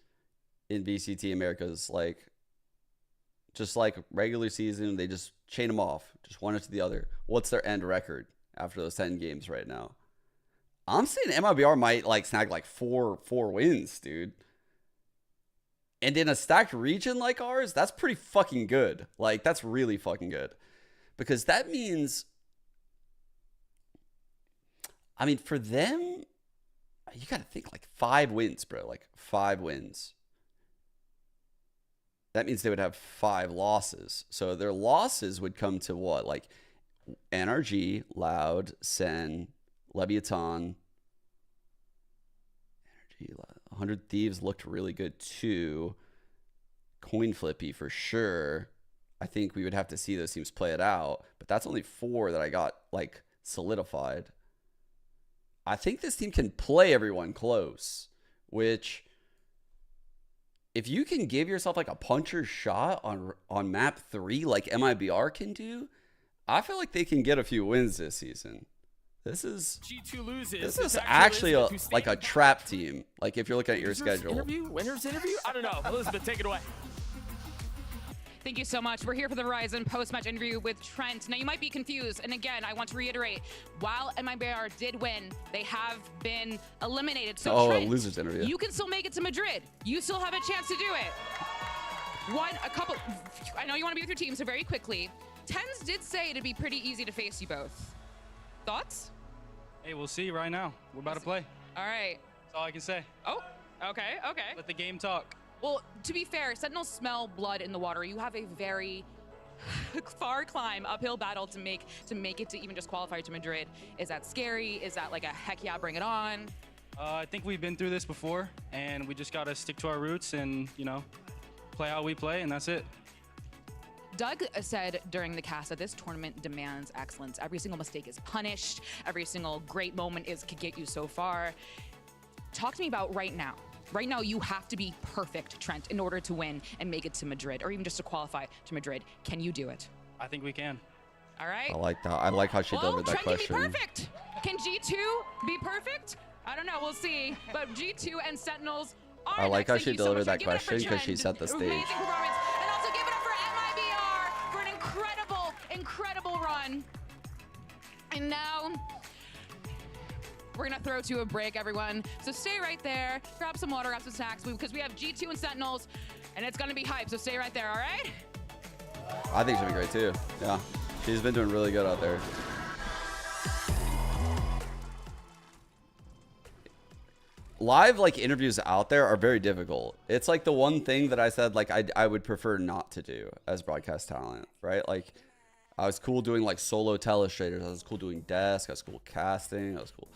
in VCT Americas, like, just like regular season, they just chain them off, just one after the other. What's their end record after those 10 games right now? I'm saying MIBR might like snag like four wins, dude. And in a stacked region like ours, that's pretty fucking good. Like, that's really fucking good. Because that means, I mean, for them, you got to think like 5 wins, bro. Like 5 wins. That means they would have 5 losses. So their losses would come to what? Like NRG, Loud, Sen, Leviathan. NRG, 100 Thieves looked really good too. Coin Flippy for sure. I think we would have to see those teams play it out. But that's only 4 that I got like solidified. I think this team can play everyone close, which, if you can give yourself like a puncher's shot on map 3 like MIBR can do, I feel like they can get a few wins this season. This is G2 loses. This is actually like a trap team. Like if you're looking at your schedule. Winners interview? I don't know. Elizabeth, take it away. Thank you so much. We're here for the Verizon post-match interview with Trent. Now, you might be confused. And again, I want to reiterate, while MIBR did win, they have been eliminated. So Trent, a loser's interview. You can still make it to Madrid. You still have a chance to do it. I know you want to be with your team, so very quickly. Tens did say it'd be pretty easy to face you both. Thoughts? Hey, we'll see right now. We're about to play. All right. That's all I can say. Oh, okay. Let the game talk. Well, to be fair, Sentinels smell blood in the water. You have a very far climb, uphill battle to make it to even just qualify to Madrid. Is that scary? Is that like a heck yeah, bring it on? I think we've been through this before, and we just got to stick to our roots and, play how we play, and that's it. Doug said during the cast that this tournament demands excellence. Every single mistake is punished. Every single great moment could get you so far. Talk to me about right now. Right now, you have to be perfect, Trent, in order to win and make it to Madrid, or even just to qualify to Madrid. Can you do it? I think we can. All right. I like that. I like how she delivered that question. Trent can be perfect. Can G2 be perfect? I don't know. We'll see. But G2 and Sentinels are I like how next. she delivered that question because she set the stage. Amazing performance. And also give it up for MIBR for an incredible run. And now we're going to throw to a break, everyone. So stay right there. Grab some water, grab some snacks, because we have G2 and Sentinels, and it's going to be hype. So stay right there, all right? I think she'll be great, too. Yeah. She's been doing really good out there. Live, interviews out there are very difficult. It's, the one thing that I said, I would prefer not to do as broadcast talent, right? I was cool doing, solo telestrators. I was cool doing desk. I was cool casting. I was cool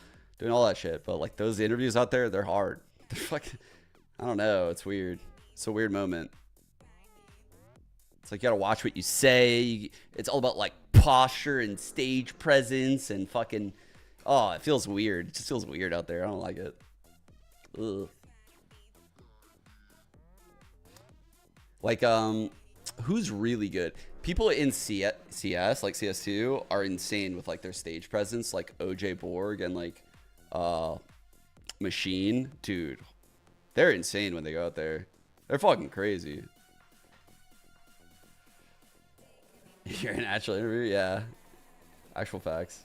doing all that shit. But like those interviews out there, they're hard. They're fucking, I don't know. It's weird. It's a weird moment. It's like you gotta watch what you say. It's all about like posture and stage presence and fucking. Oh, it feels weird. It just feels weird out there. I don't like it. Ugh. Like who's really good? People in CS like CS2 are insane with like their stage presence, like OJ Borg and like Machine, dude. They're insane when they go out there. They're fucking crazy. You're an actual interview? Yeah. Actual facts.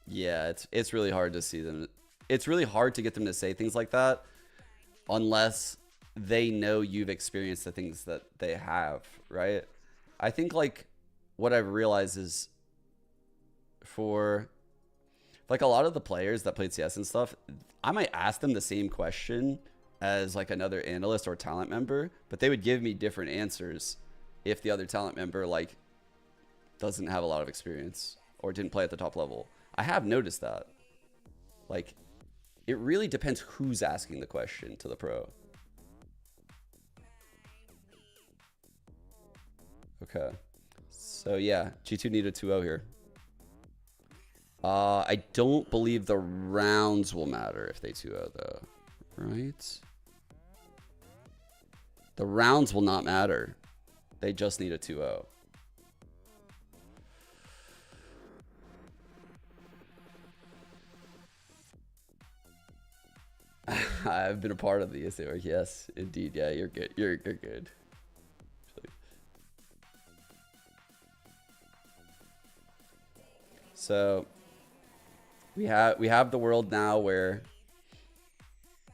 Yeah, it's really hard to see them. It's really hard to get them to say things like that unless they know you've experienced the things that they have, right? I think like what I've realized is for like a lot of the players that played CS and stuff, I might ask them the same question as like another analyst or talent member, but they would give me different answers if the other talent member like doesn't have a lot of experience or didn't play at the top level. I have noticed that. Like, it really depends who's asking the question to the pro. Okay. So yeah, G2 need a 2-0 here. I don't believe the rounds will matter if they 2-0 though, right? The rounds will not matter. They just need a 2-0. I've been a part of the ESA work. Yes, indeed. Yeah, you're good. You're good. So we have the world now where,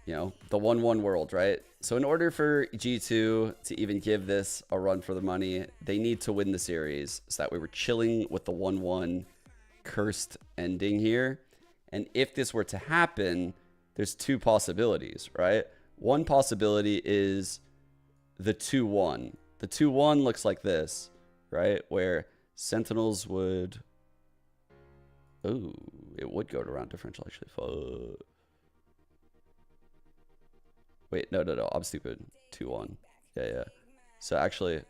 you know, the 1-1 world, right? So in order for G2 to even give this a run for the money, they need to win the series so that we were chilling with the 1-1 cursed ending here. And if this were to happen, there's two possibilities, right? One possibility is the 2-1. The 2-1 looks like this, right? Where Sentinels would... Oh, it would go to round differential, actually. Fuck. Wait, no. I'm stupid. 2-1. Yeah. So actually,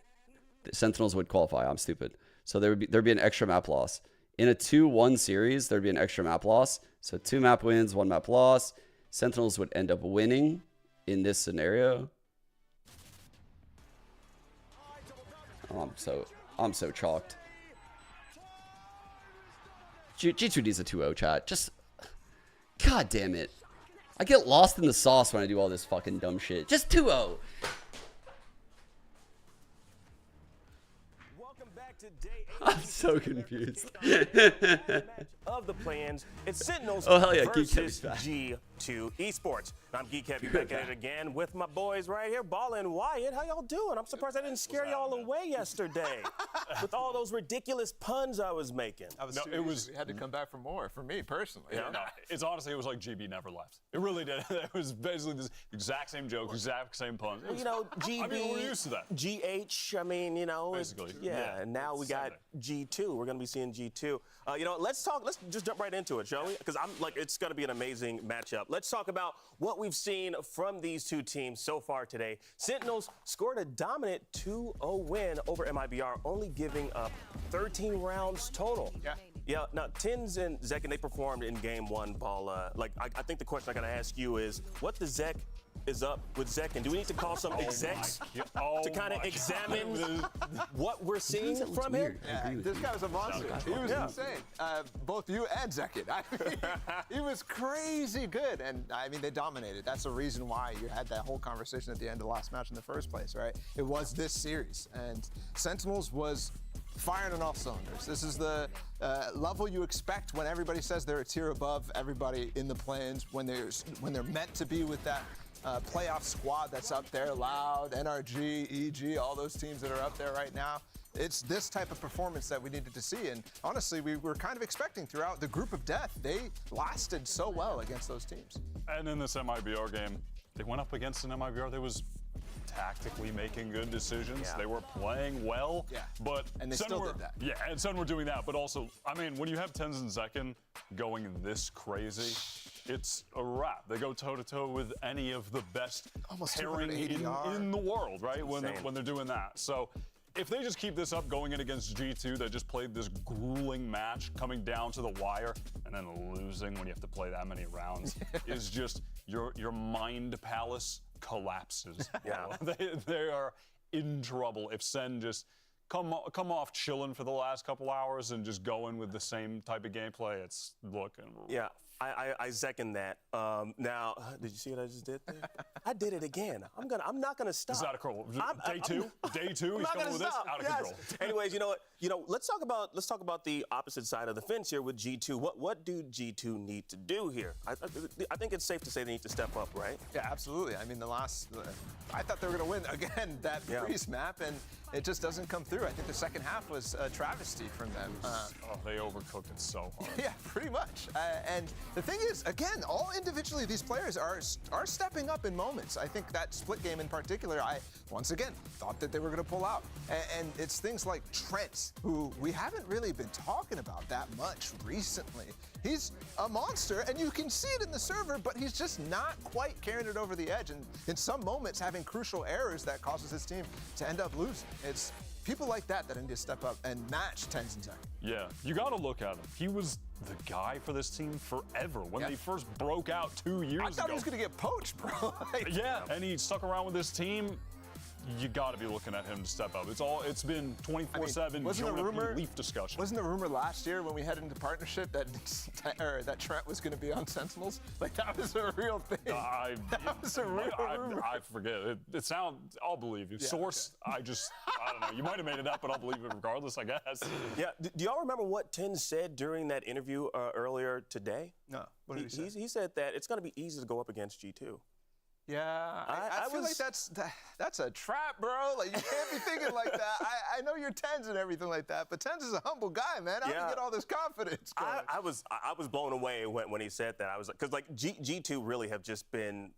the Sentinels would qualify. I'm stupid. So there'd be an extra map loss. In a 2-1 series, there'd be an extra map loss. So 2 map wins, 1 map loss. Sentinels would end up winning in this scenario. Oh, I'm so chalked. G2 needs a 2-0 chat. Just, god damn it. I get lost in the sauce when I do all this fucking dumb shit. Just 2-0. I'm so confused. Of the plans, it's Sentinels versus G2 Esports. I'm Geek Heavy back at it again with my boys right here, Balla and Wyatt. How y'all doing? I'm surprised I didn't scare y'all away yesterday with all those ridiculous puns I was making. We had to come back for more, for me personally. Yeah. No, it's honestly, it was like GB never left. It really did. It was basically the exact same joke, exact same puns. You know, GB, I mean, we're used to that. GH, I mean, you know. Basically. Yeah, and now we got G2. We're going to be seeing G2. You know, let's just jump right into it, shall we? Because I'm like, it's going to be an amazing matchup. Let's talk about what we've seen from these two teams so far today. Sentinels scored a dominant 2-0 win over Mibr, only giving up 13 rounds total. Yeah, now Tins and Zekin, they performed in game 1, Ball. Like, I think the question I got to ask you is, what the Zek is up with Zekin? Do we need to call some execs to kind of examine what we're seeing from him? Yeah, this guy was a monster. He was insane. Both you and Zekin. I mean, he was crazy good. And I mean, they dominated. That's the reason why you had that whole conversation at the end of the last match in the first place, right? It was this series. And Sentinels was firing on all cylinders. This is the level you expect when everybody says they're a tier above everybody in the play-ins, when they're meant to be with that playoff squad that's up there, Loud, NRG, EG, all those teams that are up there right now. It's this type of performance that we needed to see, and honestly, we were kind of expecting throughout the group of death. They lasted so well against those teams. And in this Mibr game, they went up against an Mibr that was tactically making good decisions. They were playing well, but and they still did that. Yeah, and Sun were doing that, but also, I mean, when you have Tenzin Zekin going this crazy, it's a wrap. They go toe-to-toe with any of the best pairing in the world, right? When they're doing that. So if they just keep this up going in against G2, that just played this grueling match coming down to the wire and then losing when you have to play that many rounds is just your mind palace collapses. They are in trouble if Sen just come off chilling for the last couple hours and just go in with the same type of gameplay. It's looking rough. I second that. Now, did you see what I just did there? I did it again. I'm not gonna stop. It's out of control. Day two. He's coming with this out of control. Anyways, you know what? Let's talk about the opposite side of the fence here with G2. What do G2 need to do here? I think it's safe to say they need to step up, right? Yeah, absolutely. I mean, I thought they were gonna win again that freeze map, and it just doesn't come through. I think the second half was a travesty from them. They overcooked it so hard. Yeah, pretty much. And the thing is, again, all individually, these players are stepping up in moments. I think that split game in particular, I, once again, thought that they were going to pull out. And it's things like Trent, who we haven't really been talking about that much recently. He's a monster, and you can see it in the server, but he's just not quite carrying it over the edge. And in some moments, having crucial errors that causes his team to end up losing. It's people like that need to step up and match Tenzin Zekin. Yeah, you got to look at him. He was the guy for this team forever when they first broke out 2 years ago. I thought he was going to get poached, bro. And he stuck around with this team. You got to be looking at him to step up. It's been 24/7 Jonah Leaf discussion. Wasn't the rumor last year when we headed into partnership that Trent was going to be on Sentinels? Like, that was a real thing. That was a real rumor. I forget. It sounds. I'll believe you. Source. I don't know. You might have made it up, but I'll believe it regardless, I guess. Yeah. Do y'all remember what Ten said during that interview earlier today? No. What did he say? He said that it's going to be easy to go up against G2. Yeah, I feel like that's a trap, bro. Like, you can't be thinking like that. I know you're Tens and everything like that, but Tens is a humble guy, man. How do you get all this confidence going? I was blown away when he said that. I was because like G2 really have just been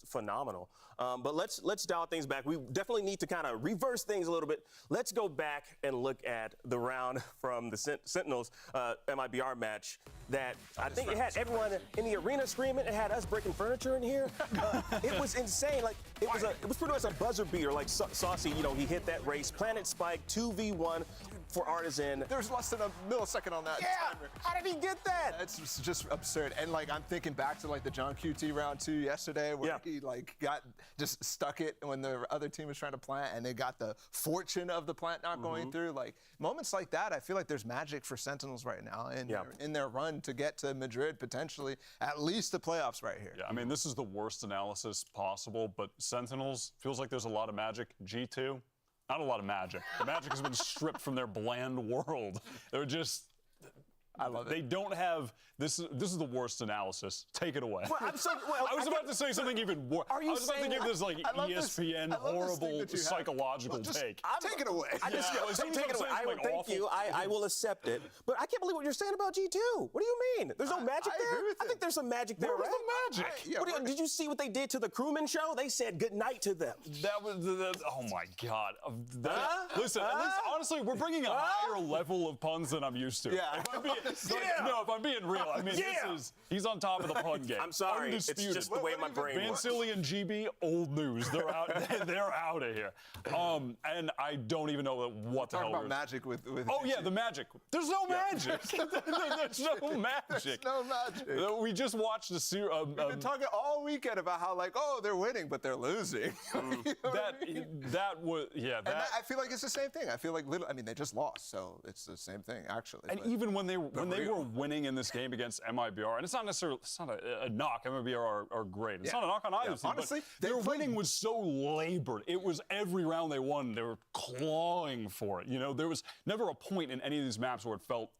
phenomenal. But let's dial things back. We definitely need to kind of reverse things a little bit. Let's go back and look at the round from the Sentinels MIBR match that I think it had everyone in the arena screaming. It had us breaking furniture in here. It was insane. Like it was pretty much a buzzer beater. Like Saucy, he hit that race. Planet Spike 2v1 for Artisan. There's less than a millisecond on that timer. How did he get that? It's just absurd. And like I'm thinking back to like the John QT round 2 yesterday where he like just stuck it when the other team was trying to plant and they got the fortune of the plant not going through. Like moments like that, I feel like there's magic for Sentinels right now in their run to get to Madrid, potentially at least the playoffs right here. Yeah, I mean, this is the worst analysis possible, but Sentinels feels like there's a lot of magic. G2, not a lot of magic. The magic has been stripped from their bland world. They're just... I love it. They don't have this is the worst analysis. Take it away. Well, I was about to say something even worse. I was about to give this like ESPN horrible psychological take. Take it away. Take it away. Thank you. I will accept it. But I can't believe what you're saying about G2. What do you mean? There's no magic there? I think there's some magic there, right? Magic. Did you see what they did to the crewman show? They said good night to them. That was oh my God. Listen, at least honestly, we're bringing a higher level of puns than I'm used to. Yeah. No, if I'm being real, I mean, he's on top of the pun game. I'm sorry, Undisputed. it's just the way my brain works. Vancilli and GB, old news. They're out of here. And I don't even know what the hell. Talk about magic with Oh yeah, the magic. There's no magic. There's no magic. There's no magic. We just watched the series. We've been talking all weekend about how they're winning, but they're losing. That was I feel like it's the same thing. I feel like they just lost, so it's the same thing actually. And even when they were winning in this game against MIBR, and it's not a knock. MIBR are great. It's not a knock on either team. Honestly, their winning was so labored. It was every round they won, they were clawing for it. There was never a point in any of these maps where it felt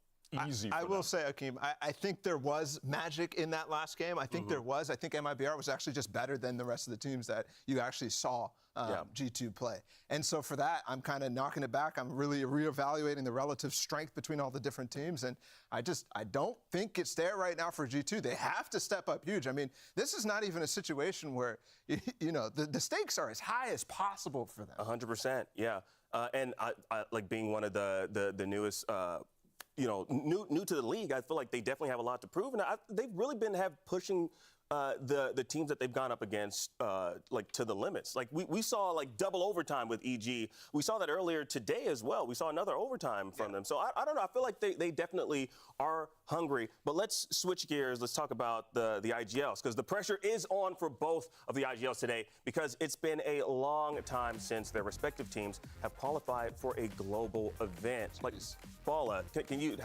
easy. I will say, Akeem, I think there was magic in that last game. I think there was. I think MIBR was actually just better than the rest of the teams that you actually saw G2 play. And so for that, I'm kind of knocking it back. I'm really reevaluating the relative strength between all the different teams. And I don't think it's there right now for G2. They have to step up huge. I mean, this is not even a situation where, you know, the stakes are as high as possible for them. 100%, yeah. And I like being one of the newest, you know, new to the league, I feel like they definitely have a lot to prove. And they've really been pushing the teams that they've gone up against like to the limits. Like we saw like double overtime with EG. We saw that earlier today as well. We saw another overtime from them. So I don't know. I feel like they definitely are hungry. But let's switch gears. Let's talk about the IGLs, because the pressure is on for both of the IGLs today, because it's been a long time since their respective teams have qualified for a global event. Like, Paula,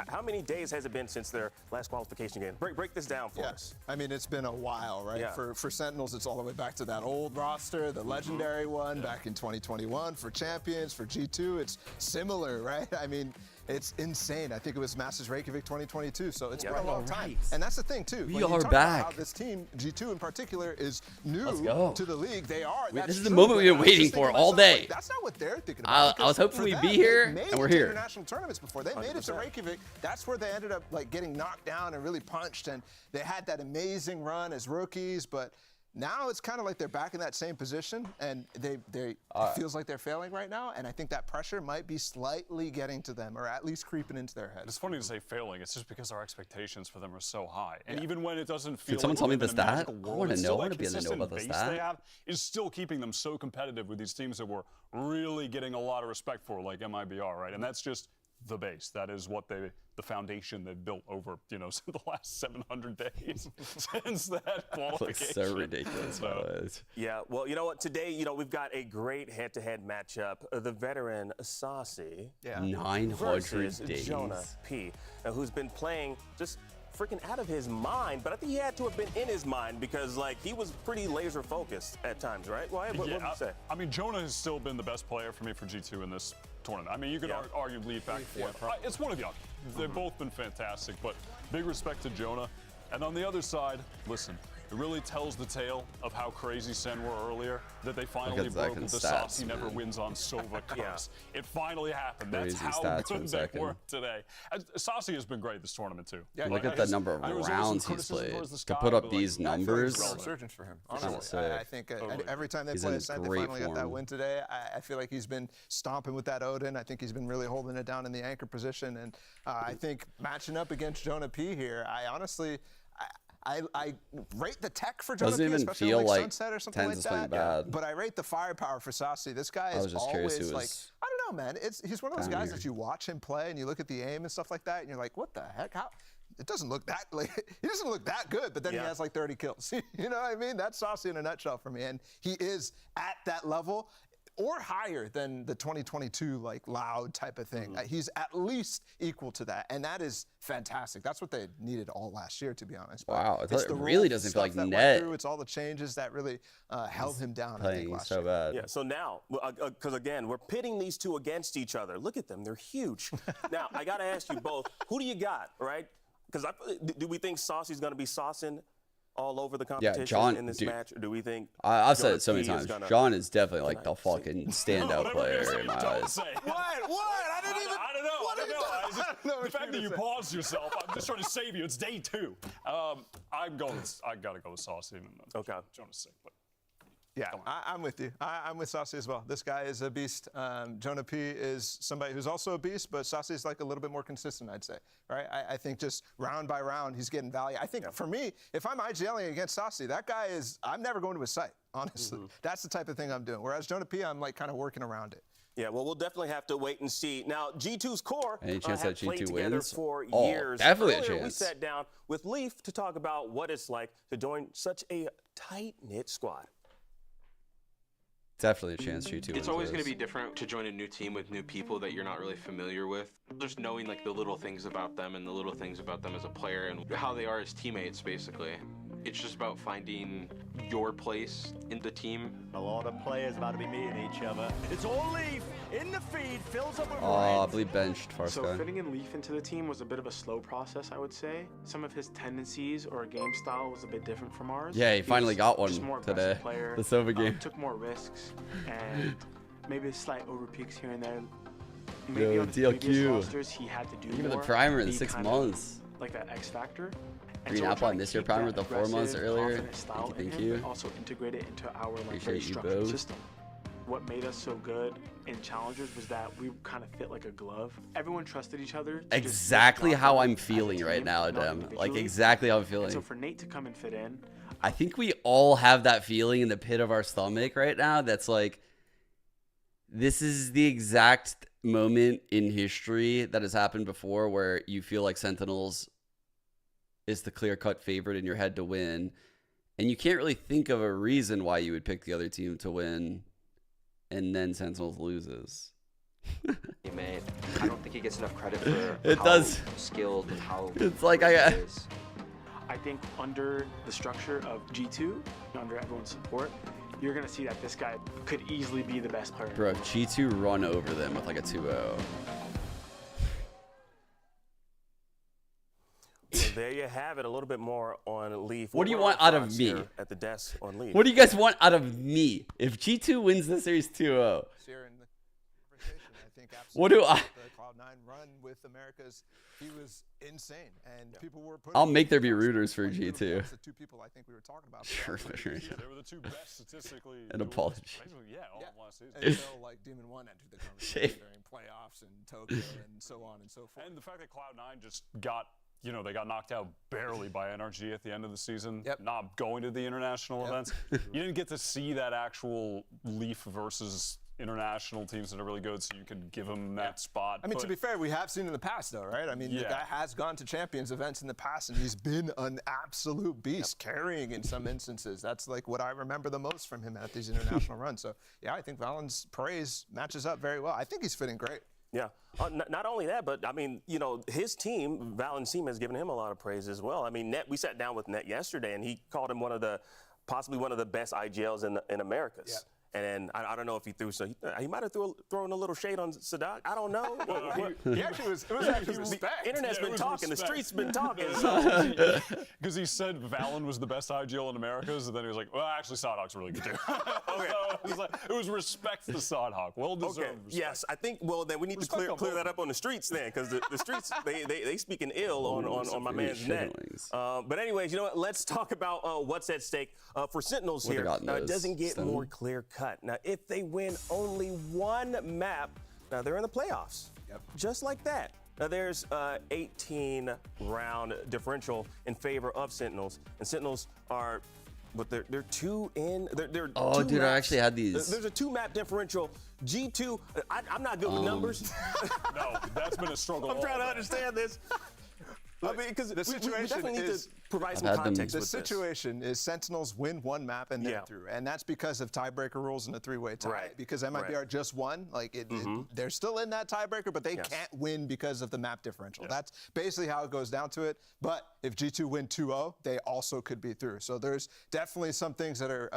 how many days has it been since their last qualification game? Break this down for us. I mean, it's been a while, right? Yeah. For Sentinels, it's all the way back to that old roster, the legendary one back in 2021. For Champions, for G2, it's similar, right? I mean, it's insane. I think it was Masters Reykjavik 2022, so it's been a long time. And that's the thing, too. We when are you talk back. About how this team, G2 in particular, is new Let's go. to the league. They are. This is the moment we've been waiting for all day. Like, that's not what they're thinking about. I was hoping we'd be here, and we're here. International tournaments before. They made it to Reykjavik. That's where they ended up like getting knocked down and really punched, and they had that amazing run as rookies, but now it's kind of like they're back in that same position, and it feels like they're failing right now, and I think that pressure might be slightly getting to them, or at least creeping into their heads. It's funny to say failing. It's just because our expectations for them are so high, and even when it doesn't feel. Can someone tell me the stat? I want to know. I want to be in the know about the stat. They have is still keeping them so competitive with these teams that we're really getting a lot of respect for, like MIBR, right? And that's just the base. That is what the foundation they've built over, you know, the last 700 days since that qualification. Looks so ridiculous. Yeah, well, you know what? Today, you know, we've got a great head-to-head matchup. The veteran Saucy 900 versus days. Jonah P, who's been playing just freaking out of his mind, but I think he had to have been in his mind, because like he was pretty laser focused at times, right? What would you say? I mean, Jonah has still been the best player for me for G2 in this tournament. I mean, you could argue lead back and forth. It's one of the others. They've both been fantastic, but big respect to Jonah. And on the other side, listen, it really tells the tale of how crazy Sen were earlier, that they finally broke the Saucy never wins on Sova curse. It finally happened. That's how good they were today. And Saucy has been great this tournament, too. Yeah, look at the number of rounds he's played. To put up these numbers. Resurgence for him, honestly. I think every time they play a Sen, they finally got that win today. I feel like he's been stomping with that Odin. I think he's been really holding it down in the anchor position. And I think matching up against Jonah P here, I honestly, I rate the tech for Jonah P, especially feel like Sunset or something like that. Bad. But I rate the firepower for Saucy. This guy is always like, I don't know, man. He's one of those guys that you watch him play and you look at the aim and stuff like that, and you're like, what the heck? How? It doesn't look that he doesn't look that good, but then he has like 30 kills. You know what I mean? That's Saucy in a nutshell for me, and he is at that level, or higher than the 2022 like loud type of thing. He's at least equal to that, and that is fantastic. That's what they needed all last year, to be honest. Wow, it really doesn't feel like net. It's all the changes that really held him down. Playing I think, last so year. bad. Yeah. So now, because again, we're pitting these two against each other. Look at them; they're huge. Now, I got to ask you both: who do you got, right? Because do we think Saucy's going to be saucing all over the competition in this match, or do we think? I've said it so many times. John is definitely like the fucking standout player in my eyes. What? I didn't even. I don't know. The fact that you paused yourself, I'm just trying to save you. It's day 2. I gotta go with Saucy. Okay. Jonah's sick, but. Yeah, I'm with you. I'm with Saucy as well. This guy is a beast. Jonah P is somebody who's also a beast, but Saucy is like a little bit more consistent, I'd say. Right? I think just round by round, he's getting value. I think for me, if I'm IGLing against Saucy, that guy is, I'm never going to his site, honestly. That's the type of thing I'm doing. Whereas Jonah P, I'm like kind of working around it. Yeah, well, we'll definitely have to wait and see. Now, G2's core Any chance have that played G2 together wins? for Oh, years. definitely a Earlier, chance. We sat down with Leaf to talk about what it's like to join such a tight-knit squad. Definitely a chance G2 wins. It's always going to be different to join a new team with new people that you're not really familiar with. Just knowing like the little things about them and the little things about them as a player and how they are as teammates, basically. it's just about finding your place in the team. A lot of players about to be meeting each other. It's all Leaf in the feed, fills up with I believe benched First So guy. fitting in Leaf into the team was a bit of a slow process, I would say. Some of his tendencies or game style was a bit different from ours. Yeah, he finally got one just more today. aggressive player, The Sova game. took more risks and maybe slight over peaks here and there. Maybe Yo, on the previous DLQ. rosters, he had to do Even more. the primer in be 6 kinda months. Like that X factor. And Green so we're apple trying on to this year keep primer that with the 4 months aggressive, earlier. confident style in Thank him, you. but also integrate it into our like very Appreciate you structured both. system. What made us so good in challengers was that we kind of fit like a glove. Everyone trusted each other. to just do the Exactly job how as I'm a feeling right team, now, not Dem. Like individually. exactly how I'm And feeling. so for Nate to come and fit in, I think we all have that feeling in the pit of our stomach right now that's like, this is the exact moment in history that has happened before where you feel like Sentinels is the clear-cut favorite in your head to win, and you can't really think of a reason why you would pick the other team to win, and then Sentinels loses. Hey, mate, I don't think he gets enough credit for It how does. skilled and how It's like great I he is. I think under the structure of G2, under everyone's support, you're going to see that this guy could easily be the best player. Bro, if G2 run over them with like a 2-0. Well, there you have it. A little bit more on Leaf. What do you were want our out of thoughts me? here at the desk on Leaf? What do you guys want out of me? If G2 wins the series 2-0, Here in the conversation, I think what do I? The Cloud9 run with America's, he was insane, and people were putting. I'll make there be rooters for G2. That's the two people I think we were talking about. Sure. They were the two best statistically. An apology. Yeah, all of last season. Until like Demon 1 entered the conversation during playoffs and Tokyo and so on and so forth. And the fact that Cloud9 just got, they got knocked out barely by NRG at the end of the season, not going to the international events. You didn't get to see that actual Leaf versus international teams that are really good, so you could give them that spot. I mean, to be fair, we have seen in the past, though, right? I mean, the guy has gone to Champions events in the past, and he's been an absolute beast, carrying in some instances. That's like what I remember the most from him at these international runs. So, yeah, I think Valen's praise matches up very well. I think he's fitting great. Yeah. Not only that, but I mean, his team, Valen's team, has given him a lot of praise as well. I mean, Net, we sat down with Net yesterday, and he called him possibly one of the best IGLs in Americas. Yeah. And I don't know if he threw some. He might have thrown a little shade on Sadak. I don't know. He actually was. It was actually respect. The internet's been talking. Respect. The streets been talking. Because he said Valen was the best IGL in Americas, and then he was like, well, actually, Sodhawk's really good too. Okay. So it was respect to Sodhawk. Well deserved respect. Yes, I think. Well, then we need to clear that up on the streets then, because the streets they speaking ill on my man's Net. But anyways, you know what? Let's talk about what's at stake for Sentinels here. It doesn't get more clear cut. Now, if they win only one map, now they're in the playoffs. Just like that. Now, there's 18-round differential in favor of Sentinels, and Sentinels are, but they're two in. They're Oh, two dude, I maps. actually had these. There's a 2-map differential. G2. I'm not good with numbers. No, that's been a struggle. I'm trying to understand this. I mean, because the situation we definitely need is, to provide some context the with situation is Sentinels win one map and then through, and that's because of tiebreaker rules in a 3-way tie. Right. Because MIBR just won, they're still in that tiebreaker, but they can't win because of the map differential. That's basically how it goes down to it. But if G2 win 2-0, they also could be through. So there's definitely some things that are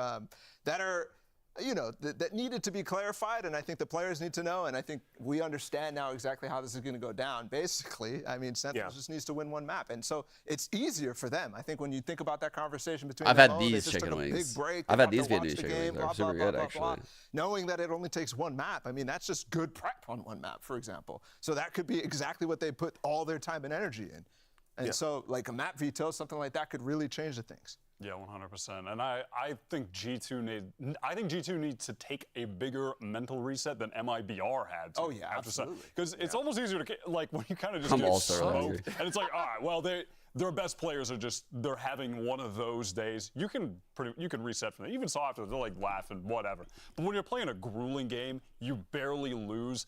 that needed to be clarified, and I think the players need to know, and I think we understand now exactly how this is going to go down. Basically, I mean, Sentinels just needs to win one map, and so it's easier for them. I think when you think about that conversation between I've them, had these chicken wings. Big break. I've had these Vietnamese Vietnamese chicken wings. They're super good, actually. Knowing that it only takes one map, I mean, that's just good prep on one map, for example. So that could be exactly what they put all their time and energy in. And so, like a map veto, something like that could really change the things. Yeah, 100%. And I think G2 needs to take a bigger mental reset than MIBR had to. Oh yeah, absolutely. Because it's almost easier to like when you kind of just get smoked, and it's like, all right, well their best players are they're having one of those days. You can reset from that. Even so after they're like laughing, whatever. But when you're playing a grueling game, you barely lose.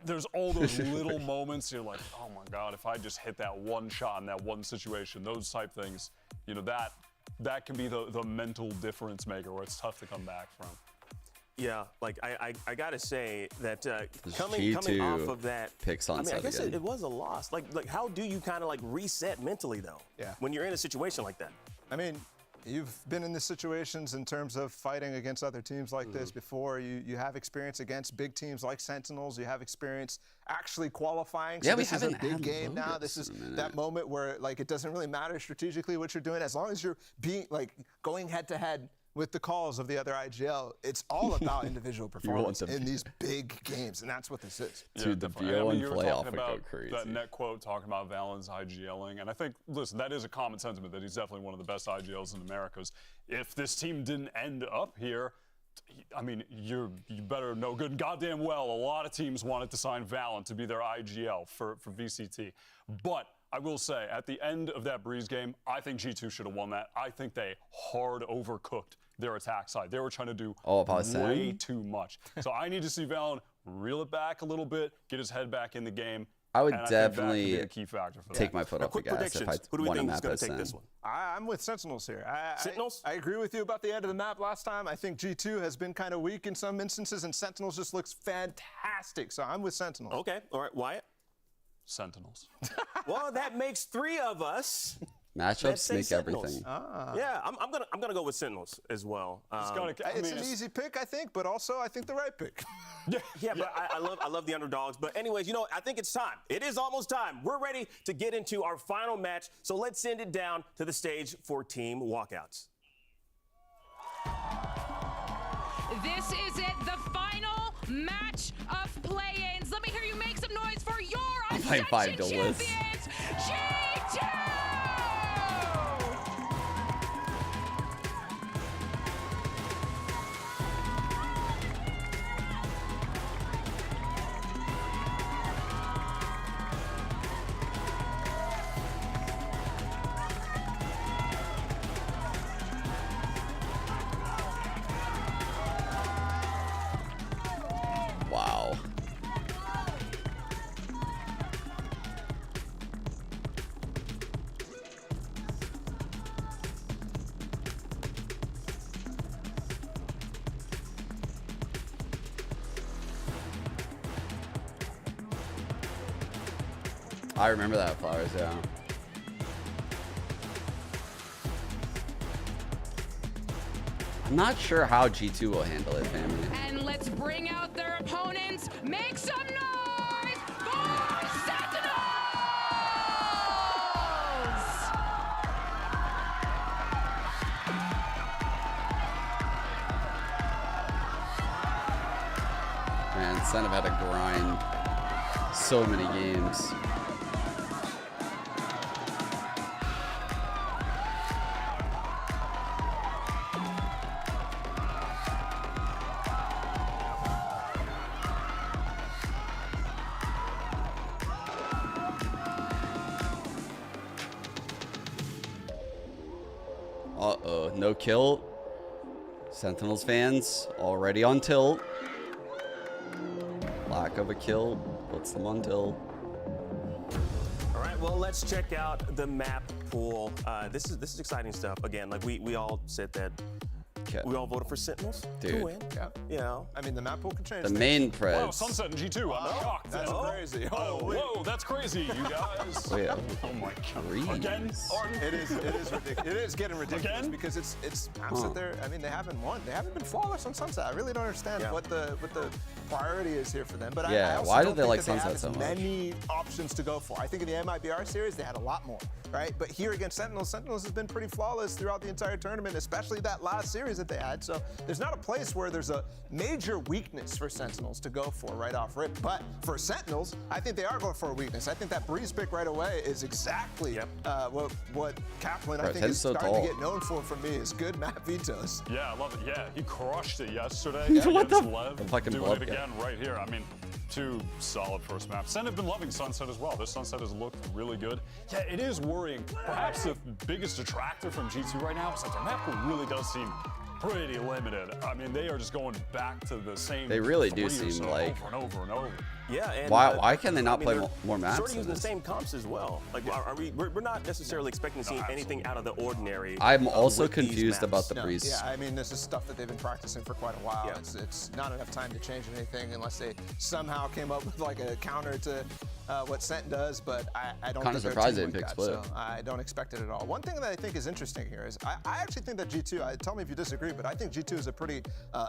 There's all those little moments you're like, oh my God, if I just hit that one shot in that one situation, those type things, that can be the mental difference maker where it's tough to come back from. Yeah, like I gotta say that coming off of that, picks on I guess again. it was a loss. Like how do you kind of like reset mentally though? Yeah. When you're in a situation like that. I mean, You've been in these situations in terms of fighting against other teams like this before. You have experience against big teams like Sentinels. You have experience actually qualifying. So this is a big game now. This is that moment where like it doesn't really matter strategically what you're doing as long as you're being like going head to head with the calls of the other IGL. It's all about individual performance in these big games, and that's what this is. Dude, the BO1 playoff would go crazy. That net quote talking about Valen's IGLing, and I think, listen, that is a common sentiment that he's definitely one of the best IGLs in Americas. If this team didn't end up here, I mean, you better know good and goddamn well a lot of teams wanted to sign Valent to be their IGL for VCT. But I will say, at the end of that Breeze game, I think G2 should have won that. I think they hard overcooked their attack side. They were trying to do way too much. So I need to see Valent reel it back a little bit, get his head back in the game. I would and definitely I think that could be a key factor for take my foot off the gas if I Who do we want to think is map going us to take in. this one? I'm with Sentinels here. Sentinels? I agree with you about the end of the map last time. I think G2 has been kind of weak in some instances, and Sentinels just looks fantastic. So I'm with Sentinels. Okay. All right. Wyatt? Sentinels. Well, that makes 3 of us. Matchups make everything. Yeah, I'm gonna go with Sentinels as well. It's an easy pick, I think, but also I think the right pick. Yeah, but I love the underdogs. But anyways, I think it's time. It is almost time. We're ready to get into our final match. So let's send it down to the stage for team walkouts. This is it, the final match of play-ins. Let me hear you make some noise for your Ascension champions, G2! Wow. I remember that Flowers, yeah. I'm not sure how G2 will handle it, family. And let's bring out their opponents. Make some noise for Sentinels! Man, Sen have had to grind so many games. Uh-oh, no kill. Sentinels fans already on tilt. Lack of a kill puts them on tilt. All right, well, let's check out the map pool. This is exciting stuff. Again, like we all said that we all voted for Sentinels to win. Yeah. I mean, the map pool can change. The main Wow, preds. Sunset and G2. I'm shocked. That's crazy. Whoa, that's crazy, you guys. Wait, oh my God. Again? It is ridiculous. It is getting ridiculous because it's Sunset there. I mean, they haven't won. They haven't been flawless on Sunset. I really don't understand what the priority is here for them. But I also why don't do they like think that Sunset so have much? many options to go for. I think in the MIBR series they had a lot more, right? But here against Sentinels has been pretty flawless throughout the entire tournament, especially that last series that they had. So there's not a place where there's a major weakness for Sentinels to go for right off rip. But for Sentinels, I think they are going for a weakness. I think that Breeze pick right away is exactly what Kaplan I think is starting to get known for me is good map vetoes. Yeah, I love it. Yeah, he crushed it yesterday What against the Lev. fucking Doing blood it again right here. I mean, 2 solid first maps. Sen have been loving Sunset as well. This Sunset has looked really good. Yeah, it is worrying. Perhaps the biggest detractor from G2 right now is that their map pool really does seem pretty limited. I mean, they are just going back to the same. They really do 3 or seem so like. over and over and over. Yeah, and Why can they not play they're more maps? Sort of using the same comps as well. Like, we're not necessarily expecting to see anything out of the ordinary. I'm also confused about the Breeze. Yeah, I mean, this is stuff that they've been practicing for quite a while. Yeah. It's not enough time to change anything unless they somehow came up with like a counter to what Sent does, but I don't. Kind of surprised they didn't pick Split. So I don't expect it at all. One thing that I think is interesting here is I actually think that G2. Tell me if you disagree, but I think G2 is a pretty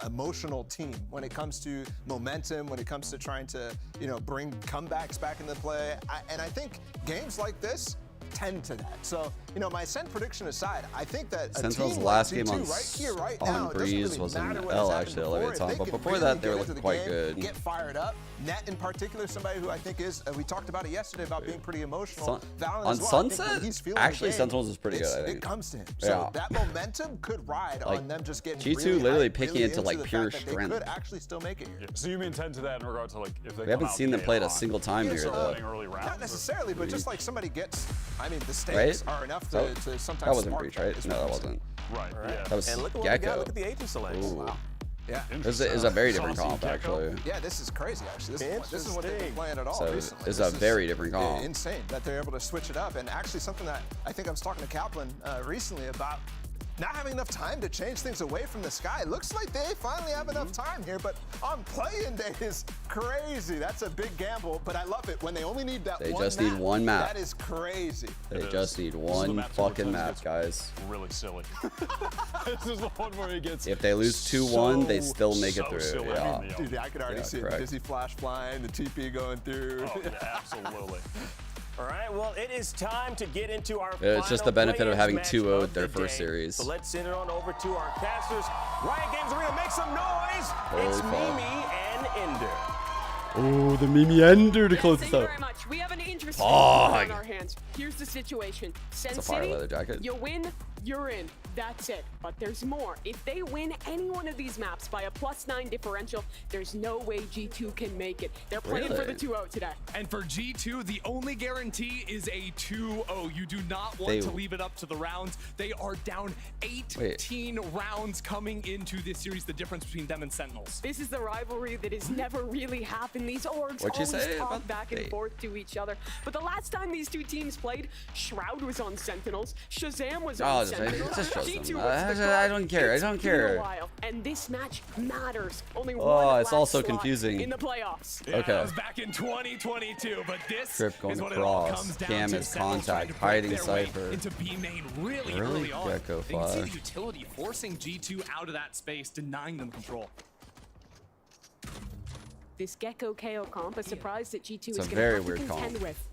emotional team when it comes to momentum, when it comes to trying to bring comebacks back into play, and I think games like this tend to that. So, my Sent prediction aside, I think that Sentinel's team last like game on, G2 right here, right on now, Breeze really was an matter what L has actually happened elevated before. time, If but they can before really that they get were into looking the quite game, good. Get fired up. Net in particular, somebody who I think is, we talked about it yesterday about being pretty emotional. Valorant On as well, Sunset, I think when he's feeling actually the game, Sentinels is pretty good, I think. It comes to him. So Yeah. that momentum could ride Like, on them just getting G2 really literally hyped, picking really it to, like, into the pure fact that strength. They could actually still make it here. Yeah, so you mean 10 to that in regard to like if they We haven't come out seen them play it a hot, single time Yeah, here so, though. early rounds, Not necessarily, but just like somebody gets, the stakes Right? are enough So- to sometimes that wasn't spark Breach, that, right? is No, what that I'm saying. wasn't. Right. Yeah. That was And look at what we got. Gecko. Look at the agent selects. Ooh. Wow. Yeah. This is a very different Saucy comp, Gecko. actually. Yeah, this is crazy, actually. This is what they've been playing at all So recently. it's This a is very different comp. Insane that they're able to switch it up. And actually something that I think I was talking to Kaplan recently about not having enough time to change things away from the sky. Looks like they finally have enough time here, but on play-in day is crazy. That's a big gamble, but I love it when they only need that They one just map. need one map. That is crazy. They just need one fucking map, guys. Really silly. This is the one where he gets. If they lose 2-1, they still make it so through. silly. Yeah. Dude, I could already see the correct. Dizzy Flash flying, the TP going through. Oh, yeah, absolutely. All right, well, it is time to get into our It's just the benefit of having 2-0 2-0 their first series. So let's send it on over to our casters. Riot Games Arena, make some noise. It's fuck. Mimi and Ender. Oh, the Mimi Ender to close Thank this you out. very much. We have an interesting Fuck. on our hands. Here's the situation. Sen It's a fire City, leather jacket. you win, you're in. That's it. But there's more. If they win any one of these maps by a +9 differential, there's no way G2 can make it. They're playing for the 2-0 today. And for G2, the only guarantee is a 2-0. You do not want to leave it up to the rounds. They are down 18 rounds coming into this series, the difference between them and Sentinels. This is the rivalry that has never really happened. These orgs What'd you always say talk about back and forth to each other. But the last time these two teams played, Shroud was on Sentinels, Shazam was on Sentinels. just shows G2 them. was the I don't care. I don't It's been a care. while, and this match matters. Only Oh, one it's last also slot confusing. in the playoffs. Yeah, Okay. that was back in 2022, but this Trip going is what it all across. comes down Cam to. is Sentinels trying contact, to break hiding their way Cypher. into B main really Really? early on. Gecko You can see fire. the utility forcing G2 out of that space, denying them control. This Gecko KO comp, a surprise that G2 It's is a going to very have to weird comp. contend with.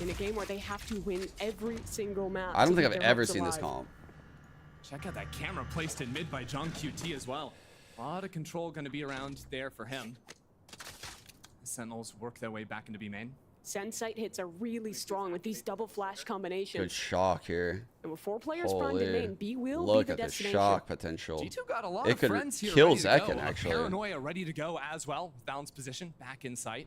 In a game where they have to win every single match. I don't to think keep I've their ever hopes seen this alive. comp. Check out that camera placed in mid by John QT as well. A lot of control going to be around there for him. The Sentinels work their way back into B main. Sensite hits are really strong with these double flash combinations. Good shock here. And with 4 players primed in Holy. main, B will Look be the at the destination. shock potential. G2 got a lot It of could friends here kill ready to go. Zekken, actually. Paranoia ready to go as well. Balanced position, back in sight.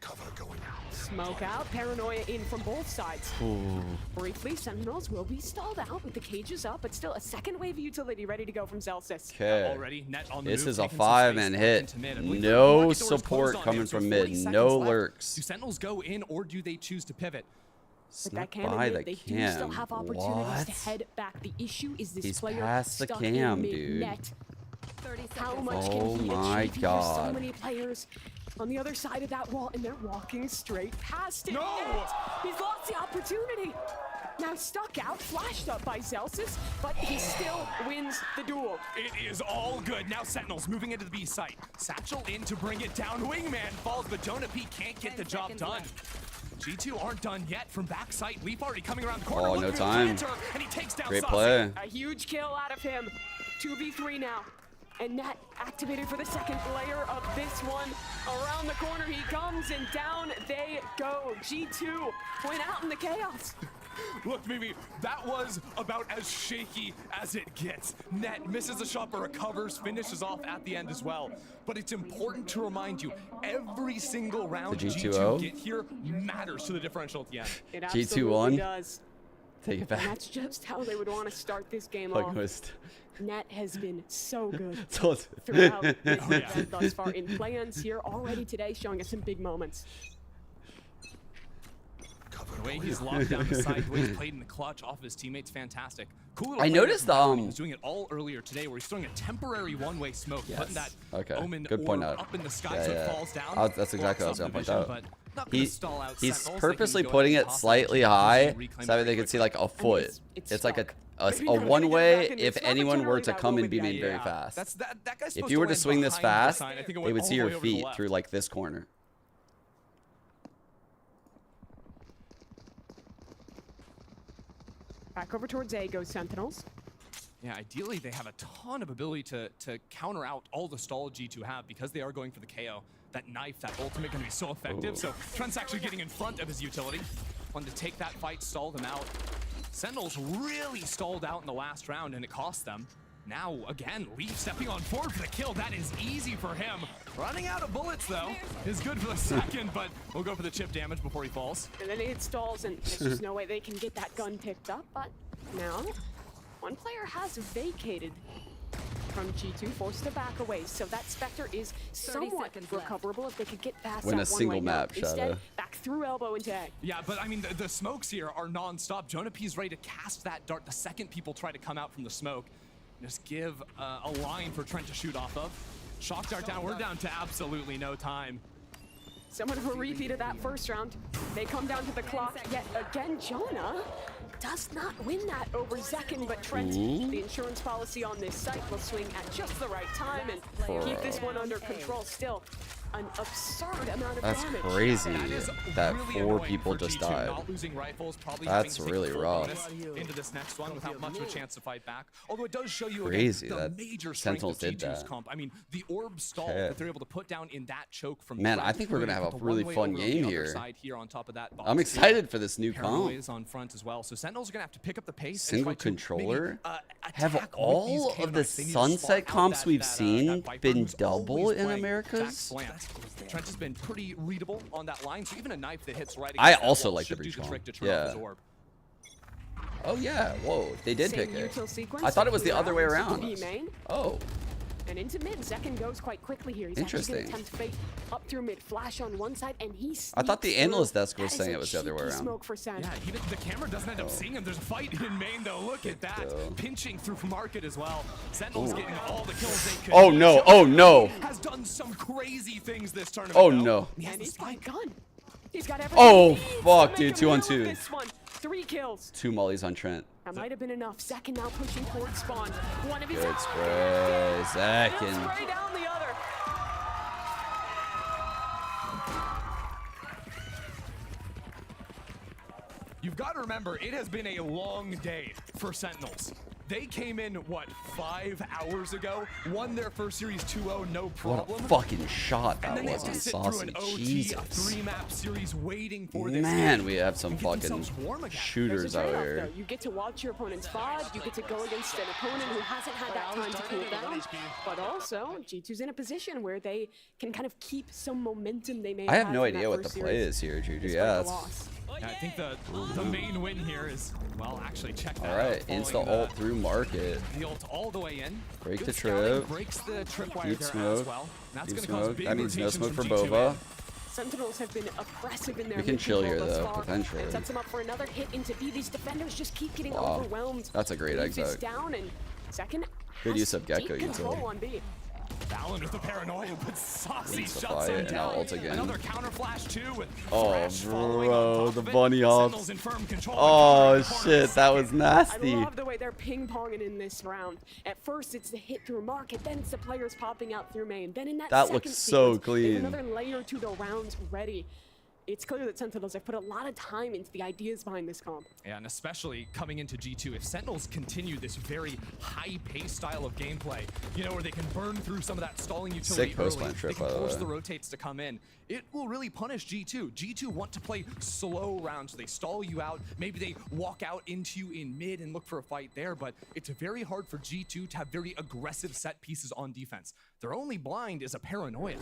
Cover going out. Smoke out, Paranoia in from both sides. Ooh. Briefly, Sentinels will be stalled out with the cages up, but still a second wave of utility ready to go from Celsius. Okay. Already net on the This move, is a taking some 5-man space hit. into mid. And we've got No market doors support closed on coming him, so from 40 mid. seconds No left. lurks. Do Sentinels go in, or do they choose to pivot? With Snuck that cannon by mid, the they do still cam. have opportunities What? to head back. The issue is this He's player past the stuck cam, in mid dude. net. How much Oh can he my achieve? There's so God. many players on the other side of that wall, and they're walking straight past it. No! Yet he's lost the opportunity. Now stuck out, flashed up by Celsius, but he still wins the duel. It is all good. Now Sentinels moving into the B site. Satchel in to bring it down. Wingman falls, but Jonah P can't get the job done. G2 aren't done yet from back site. Leaf already coming around the corner. Oh, Look no for the time. planter, and he takes down Great Saucy. play. A huge kill out of him. 2v3 now. And Net activated for the second layer of this one. Around the corner he comes, and down they go. G2 went out in the chaos. Look, Mimi, that was about as shaky as it gets. Net misses a shot but recovers, finishes off at the end as well. But it's important to remind you, every single round The G2 G2-0? get here matters to the differential at the end. It G2-1? absolutely does. Take it And back. that's just how they would want to start this game Fuck off. missed. Net has been so good So- throughout this event thus far. In play-ins here already today, showing us some big moments. Cover The way he's locked down the side, the way he's played in the clutch off of his teammates, fantastic. Cool little I play noticed he was doing it all earlier today, where he's throwing a temporary one-way smoke, putting that Omen good point orb out. up in the sky so it falls down. That's exactly what I was gonna point out. But not gonna stall out He's Sentinels. purposely putting it slightly high so that way they could see like a foot. It's like a one-way if anyone were to come and be made very fast. If you were to swing this fast, they would see your feet through like this corner. Back over towards A goes Sentinels. Yeah, ideally they have a ton of ability to counter out all the stall G2 have because they are going for the KO. That knife, that ultimate going to be so effective. So Trent's actually getting in front of his utility. Wanted to take that fight, stall them out. Sentinels really stalled out in the last round and it cost them. Now, again, Leaf stepping on forward for the kill. That is easy for him. Running out of bullets, though, is good for the second, but we'll go for the chip damage before he falls. And then it stalls, and there's just no way they can get that gun picked up. But now, one player has vacated from G2, forced to back away. So that Spectre is somewhat recoverable if they could get past Win that a single one-way map, Instead, Shadow. back through elbow into A. Yeah, but I mean, the smokes here are non-stop. Jonah P's ready to cast that dart the second people try to come out from the smoke. Just give a line for Trent to shoot off of. Shock dart down. We're down to absolutely no time. Somewhat of a repeat of that first round. They come down to the clock yet again. Jonah does not win that over Zekin, but Trent, the insurance policy on this site, will swing at just the right time and keep this one under control. Still, an absurd amount of That's damage. crazy that really 4 people for just G2, died. not losing rifles, probably That's having to really take full rough. bonus into this next one without much of a chance to fight back. Although it does show you Crazy again, that the major strength Sentinels of did G2's that. comp. I mean, the orb stall Okay. that they're able to put down in that choke from Man, Trent, I think we're gonna have a the really one-way fun over on the game other here. side here on top of that box I'm too. excited for this new Paranoia comp. is on front as well, so Sentinels are gonna have to pick up the pace. Single and try to controller? maybe, Have attack with all these of the K-Knights. They need to Sunset spot out comps we've that seen Viper been who's double always in playing Americas? back slant. Trent has been pretty readable on that line, so even a knife that hits right I against that also wall like the should do breach the comp. trick to turn off Yeah. his orb. Oh yeah, whoa, they did Same pick it. util sequence, I thought it was the throughout other way B around. main. Oh, And into mid, Zekin goes quite quickly here. He's actually going to Interesting. attempt fate up through mid, flash on one side, and he I thought the sneaks analyst through. desk was That is saying a it was the other way cheeky around. Smoke for Sen. Yeah, even the camera doesn't end up seeing him. There's a fight in main, though. Look at that. Pinching through market as well. Sentinels getting all the kills they could. Oh no, oh no. Has done some crazy things this tournament. Oh though. no. And he's got a gun. He's got everything Oh he needs fuck, to make dude, him 2 on win 2. with this one. 3 kills. 2 mollies on Trent. That might have been enough. Zekin now pushing towards spawn. One of his Good spray, He'll Zekin. spray down the other. You've got to remember, it has been a long day for Sentinels. They came in, what, 5 hours ago? Won their first series 2-0, no problem. What a fucking shot And that then they was have on to sit through Saucy. an OT, a Jesus. 3-map series waiting for this Man, game we have some and get fucking themselves warm again. shooters There's a out trade-off, here. though. You get to watch your opponent's VOD, you get to go against an opponent who hasn't had that time to cool down, but also G2's in a position where they can kind of keep some momentum they may I have no in that idea what the first play series. is here, Juju. Despite Yeah, the that's loss. Yeah, I think the main win here is, well, actually check that all right. out. Following Insta ult through market. the ult all the way in. Break Good the scouting, trip. breaks the tripwire Deep there smoke. as well. That's Deep gonna cause smoke. big That means no rotations smoke for from G2 Bova. in. Sentinels have been aggressive in their We can mid chill control here, thus though, far. potentially. It sets them up for another hit into B. These defenders just keep getting Wow. overwhelmed. That's a great Leaves is exec. down, and Zekin Good has use of Gecko deep control utility. on B. Valen with the paranoia, but Saucy Insta shuts fire him and now down. ult again. Another counter flash too with Oh, Thresh following on bro, top the of it. bunny Sentinels hops. in firm control. Oh shit, that was I nasty. love the way they're ping-ponging in this round. At first, it's the hit through market, then it's the players popping out through main. Then in that That second looks so sequence, clean. they have another layer to the rounds ready. It's clear that Sentinels have put a lot of time into the ideas behind this comp. Yeah, and especially coming into G2, if Sentinels continue this very high-paced style of gameplay, you know, where they can burn through some of that stalling utility Sick post-plant early, trip, they can by the force way. the rotates to come in, it will really punish G2. G2 want to play slow rounds. They stall you out. Maybe they walk out into you in mid and look for a fight there, but it's very hard for G2 to have very aggressive set pieces on defense. Their only blind is a paranoia.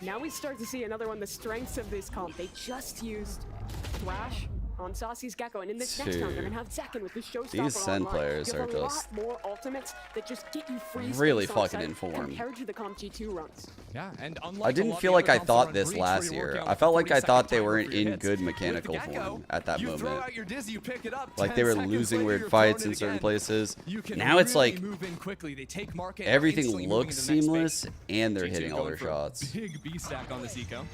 Now we start to see another one of the strengths of this comp. They just used Thrash on Saucy's Gecko, and in this next round, they're gonna have second with the showstopper. These Sen players you have are a just lot more ultimates that just get you free really space on fucking site informed. compared to the Comp G2 runs. Yeah, and unlike I didn't feel like I thought this last year. I felt like I thought they were in good mechanical form at that moment. Like they were losing weird fights in certain places. Now it's like everything looks seamless and they're hitting all their shots. Big B stack on this eco.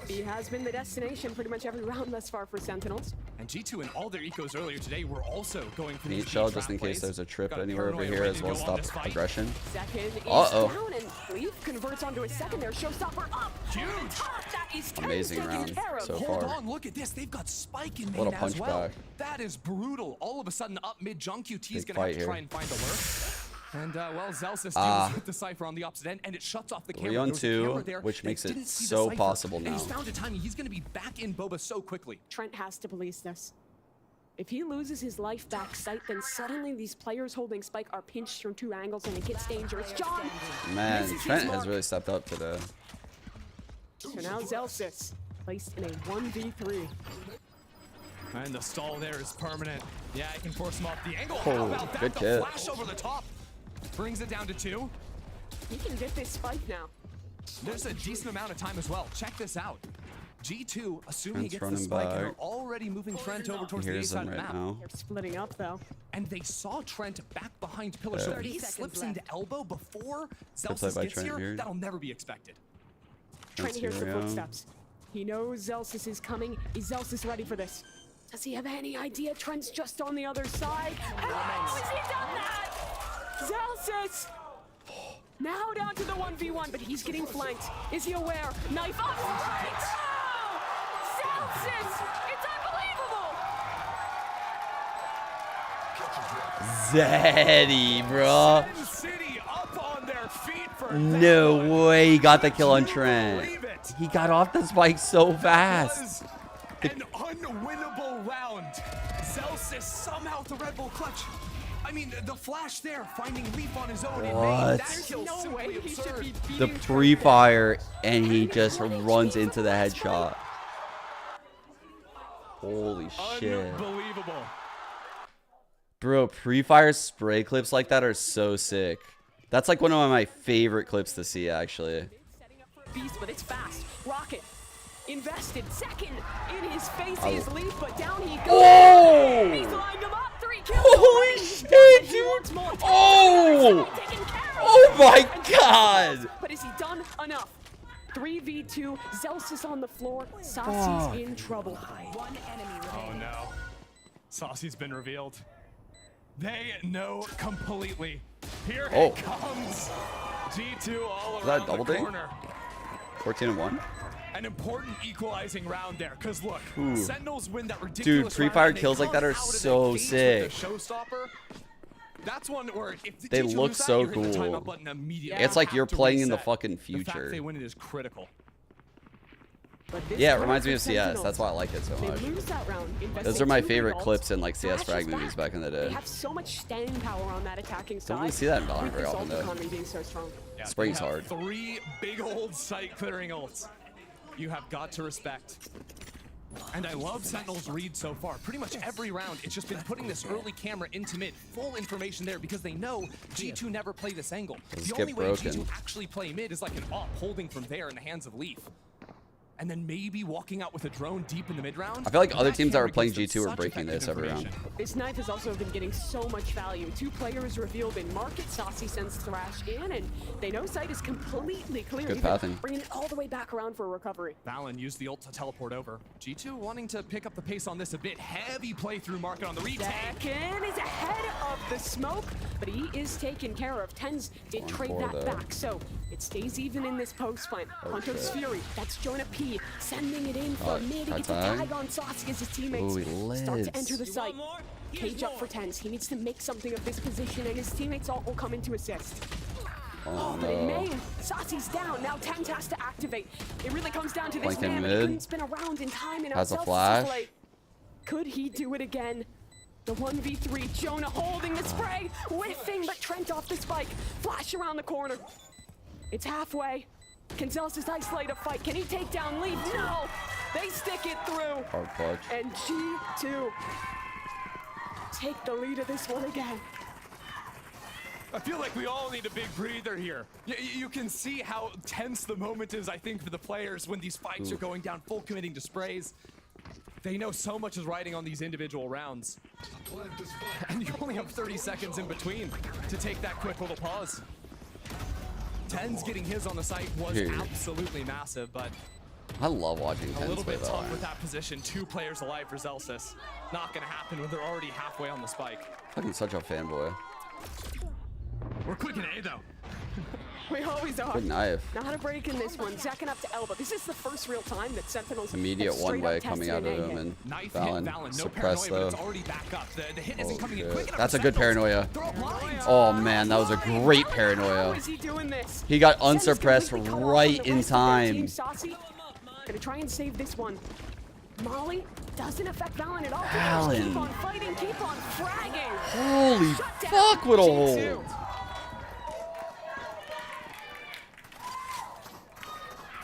B has been the destination pretty much every round thus far for Sentinels. And G2 and all their ecos earlier today were also going for these Neat shell just in case there's a trip anywhere over here as well as stop aggression. Second is Uh-oh. down, and Leaf converts onto a second there. Showstopper up. Huge. That is Amazing round so Hold far. on, look at this. They've got Spike in main What a as punch well. back. That is brutal. All of a sudden up mid, Jung QT is Big going to have to fight try here. and find a lurk. And, well, Zelsis deals with the Cypher on the opposite end, and it shuts off the camera. 3-on-2, which makes it so possible And now. he's found a timing. He's going to be back in Boba so quickly. Trent has to police this. If he loses his life back sight, then suddenly these players holding Spike are pinched from two angles and it gets dangerous. John! Man, misses his Trent mark. has really stepped up today. So now Zelsis placed in a 1v3. And the stall there is permanent. Yeah, I can force him off the angle. Oh, How about that? good The kit. flash over the top. Brings it down to 2. He can get this Spike now. There's a decent amount of time as well. Check this out. G2, assuming he Trent's gets the running spike, and back. they're already moving Trent over towards the A Here's side him of the right map. now. They're splitting up though. And they saw Trent back behind Pillar, so if he 30 slips seconds into elbow before play Zelsis by gets Trent here, here. that'll never be expected. Trent hears the Trent's footsteps. He knows Zelsis is coming. Is Zelsis ready for this? Does he have any idea Trent's just on the other side? How has he done that? Zelsis! Now down to the 1v1, but he's getting flanked. Is he aware? Knife up! Right! Oh! Zelsis! It's unbelievable! Zeddy, bro. Sin City up on their feet for No that way he got the kill on Can you Trent. believe it? He got off the spike so fast. An unwinnable round. Zelsis somehow with the Red Bull clutch. I mean, the flash there, finding Leaf on his own. What? That kill No simply way he should absurd. be The beating pre-fire and he just runs into the headshot. Holy shit. Unbelievable. Bro, pre-fire spray clips like that are so sick. That's like one of my favorite clips to see, actually. Setting up for a beast, but it's fast. Rocket invested second in his face Oh. is Leaf, but down he goes. Oh! He's lined him up. 3 kills. Holy already. shit, He dude! wants more. Oh! Taken care of. Oh my And god! But is he done enough? 3v2. Zelsis on the floor. Saucy's in trouble. One enemy Oh remaining. no. Saucy's been revealed. They know completely. Here Oh. it comes. G2 all Is that a around double the ding? corner. 14-1? An important equalizing round there, because look, Ooh. Sentinels win that ridiculous pre-fire round, and they kills like that come are out of the so gates sick. with the showstopper. That's one where if the They G2 look lose that, so you're hitting the cool. timeout button immediately. It's like You you're have to playing in the reset. fucking The fact future. they win it is critical. But this Yeah, it round reminds me for of CS. Sentinels, That's why I like it so they much. lose that round, Those investing are my 2 favorite results. clips in like CS Flash is frag movies back in the They day. have so much staying power on that attacking side. Don't really see that in Valorant with very this often, ult though. economy being so strong. Yeah, Spring's they have hard. 3 big old site clearing ults. You have got to respect. And I love Sentinel's read so far. Pretty much every round, it's just been putting this early camera into mid. Full information there because they know G2 never play this angle. Let's The get only way broken. G2 actually play mid is like an op holding from there in the hands of Leaf. And then maybe walking out with a drone deep in the mid round. I feel like other That teams that were camera playing gives them G2 are such breaking effective this every round. information. This knife has also been getting so much value. 2 players revealed in market. Saucy sends Thrash in, and they know site is completely clear. Good even pathing. bringing it all the way back around for a recovery. Valen used the ult to teleport over. G2 wanting to pick up the pace on this a bit. Heavy playthrough market on the retake. Second is ahead of the smoke, but he is taken care of. Tens did trade that though. back, so it stays even in this post fight. Oh, Hunter's shit. Fury, that's Jonah P, sending it in for Oh, mid. He gets a tag. tag on Saucy as his teammates Ooh, he start to lives. enter the site. Cage up for Tens. He needs to make something of this position, and his teammates all will come in to assist. Oh But in no. main, Saucy's down. Now Tens has to activate. It really comes down to this Flank him man, but he mid. couldn't spin around in time, and Has a Zelsis' flash. play. Could he do it again? The 1v3, Jonah holding the spray, whiffing, but Trent off the spike. Flash around the corner. It's halfway. Can Zelsis isolate a fight? Can he take down Leaf? No! They stick it through. Hard clutch. And G2 take the lead of this one again. I feel like we all need a big breather here. You can see how tense the moment is, I think, for the players when these spikes are going down, full committing to sprays. They know so much is riding on these individual rounds. And you only have 30 seconds in between to take that quick little pause. Ten's getting his on the site was absolutely massive, but I love watching a little bit tough Valorant. with that position. 2 players alive for Zelsis. Not gonna happen when they're already halfway on the spike. Fucking such a fanboy. We're quick in A though. We always are. Good knife. Not a break in this one. Zacking up to elbow. This is the first real time that Sentinels Immediate one-way coming out of him, and Valen suppressed though. That's a good paranoia. Oh man, that was a great paranoia. He got unsuppressed right in time. Gonna try and save this one. Molly doesn't affect Valen at all. Valen. Keep on fighting, keep on fragging. Holy fuck, what a hold.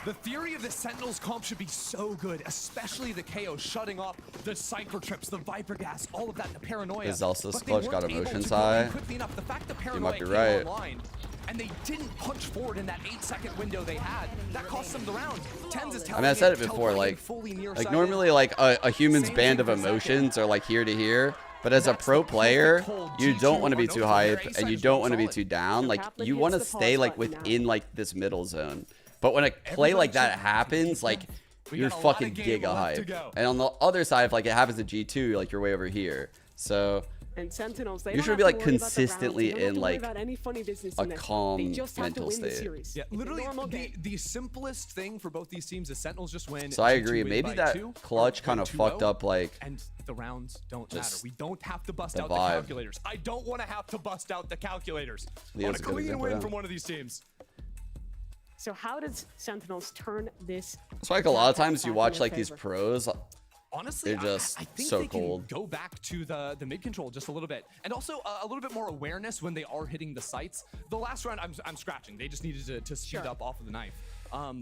The theory of the Sentinels comp should be so good, especially the KO shutting off the Cypher trips, the Viper gas, all of that, the paranoia. His Zelsis clutch got emotions high. You might be right. And they didn't punch forward in that 8-second window they had. That cost them the round. Tens is I mean, I said it before, like normally like a human's band of emotions are like here to here. But as a pro player, you don't want to be too hype and you don't want to be too down. Like you want to stay like within like this middle zone. But when a play like that happens, like you're fucking giga hype. And on the other side, if like it happens to G2, like you're way over here. So and Sentinels, you should be like consistently in like a calm mental state. Yeah, literally the simplest thing for both these teams is Sentinels just win. So I agree. Maybe that clutch kind of fucked up like. And the rounds don't matter. We don't have to bust out the calculators. I don't want to have to bust out the calculators. I want a clean win from one of these teams. So how does Sentinels turn this? It's like a lot of times you watch like these pros. Honestly, they're just I think so they cold. Can go back to the mid control just a little bit, and also a little bit more awareness when they are hitting the sights. The last round, I'm scratching. They just needed to speed up off of the knife.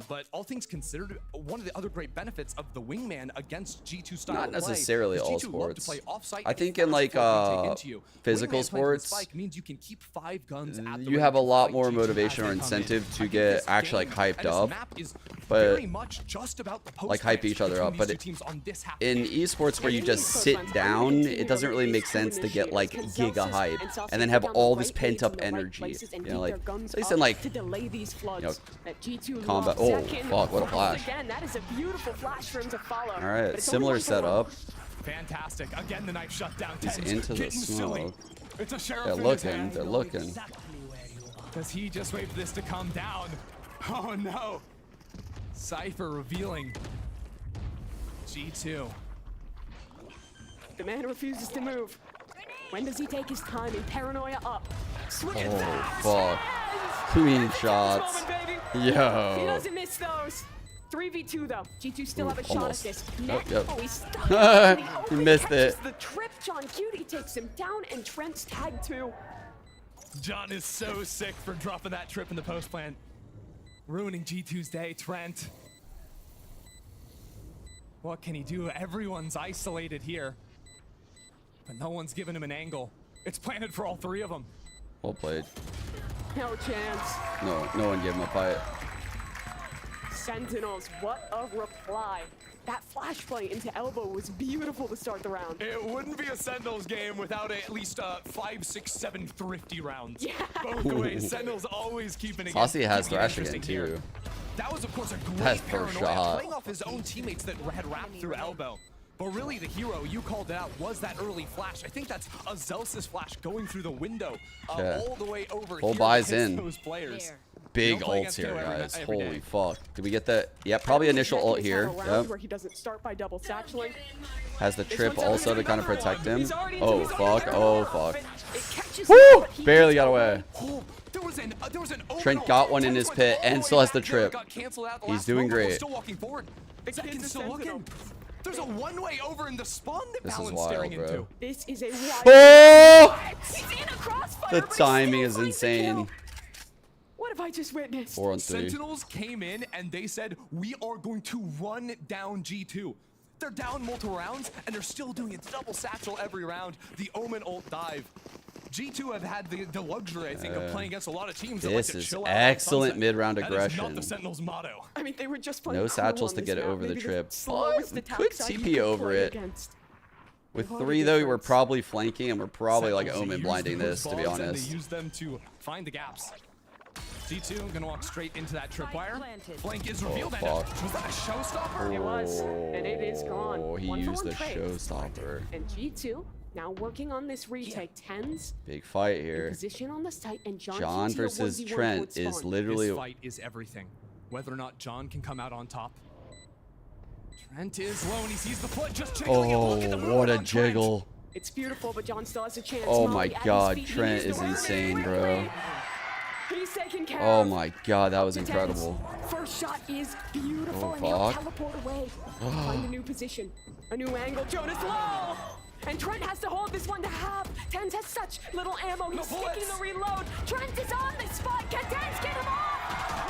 But all things considered, one of the other great benefits of the wingman against G2 style not necessarily play, all sports. I think in like physical sports, means you can keep 5 guns at the you have a lot more motivation or incentive to get actually like hyped up, but like hype each other up. But in esports where you just sit down, it doesn't really make sense to get like giga hype and then have all this pent up energy. You know, like at least in like combat. Oh fuck! What a flash! Again, that is a beautiful flash for him to follow. All right, similar setup. Fantastic. Again, the knife shut down. He's into the smoke. It's a sheriff. They're looking. They're looking. Does he just wait for this to calm down? Oh no! Cypher revealing G2. The man refuses to move. When does he take his time and paranoia up? Swing it back. Fuck. Clean shots. Yo. He doesn't miss those. 3v2 though. G2 still have a shot at this. Yep. He's stuck. He missed it. The trip, John Cutie takes him down, and Trent's tag too. John is so sick for dropping that trip in the post plant. Ruining G2's day, Trent. What can he do? Everyone's isolated here. But no one's giving him an angle. It's planted for all 3 of them. Well played. No chance. No one gave him a fight. Sentinels, what a reply. That flash play into elbow was beautiful to start the round. It wouldn't be a Sentinels game without at least 5, 6, 7 thrifty rounds. Yeah. Both ways. Sentinels always keeping it. Saucy has thrash again too. That was of course a great That's first shot. playing off his own teammates that had wrapped through elbow. But really the hero, you called it out, was that early flash. I think that's a Zelsis flash going through the window all the way over Full here. buys in. Those players. Big ults here, guys. Holy fuck. Did we get that? Yeah, probably initial ult here. Yep. Where he doesn't start by double satcheling. Has the trip also to kind of protect him. Oh fuck. Oh fuck. Woo! Barely got away. There was an Trent got one in his pit and still has the trip. He's doing great. Still walking forward. Second still looking. There's a one-way over in the spawn that This is Valen's wild, staring bro. into. This is a wild. Oh! He's in a crossfire, The but he timing still is finds the kill. insane. What have I just witnessed? 4-on-3. Sentinels came in and they said, we are going to run down G2. They're down multiple rounds and they're still doing a double satchel every round. The Omen ult dive. G2 have had the luxury, I think, of playing against a lot of teams that like to chill out. Excellent mid-round aggression. That is not the Sentinels' motto. I mean, they were just playing No satchels to get it over the trip. But we could CP over it. With 3 though, we're probably flanking and we're probably like Omen blinding this, to be honest. They use them to find the gaps. G2 gonna walk straight into that tripwire. Flank is revealed. Oh, Was that a showstopper? It was, and it is gone. Oh, he used the showstopper. And G2 now working on this retake. Tens. Big fight here. Position on the site, and John versus Trent is literally. This fight is everything. Whether or not John can come out on top. Trent is low and he sees the foot just jiggling. Oh, what a jiggle. It's beautiful, but John still has a chance. Oh my god, Trent is insane, bro. He's taking care Oh my god, that was incredible. First shot is beautiful, Oh, and he'll fuck. teleport away. Find a new position, a new angle. Jonas low! And Trent has to hold this one to half. Tens has such little ammo. He's taking the reload. Trent is on the spot. Can Tens get him off?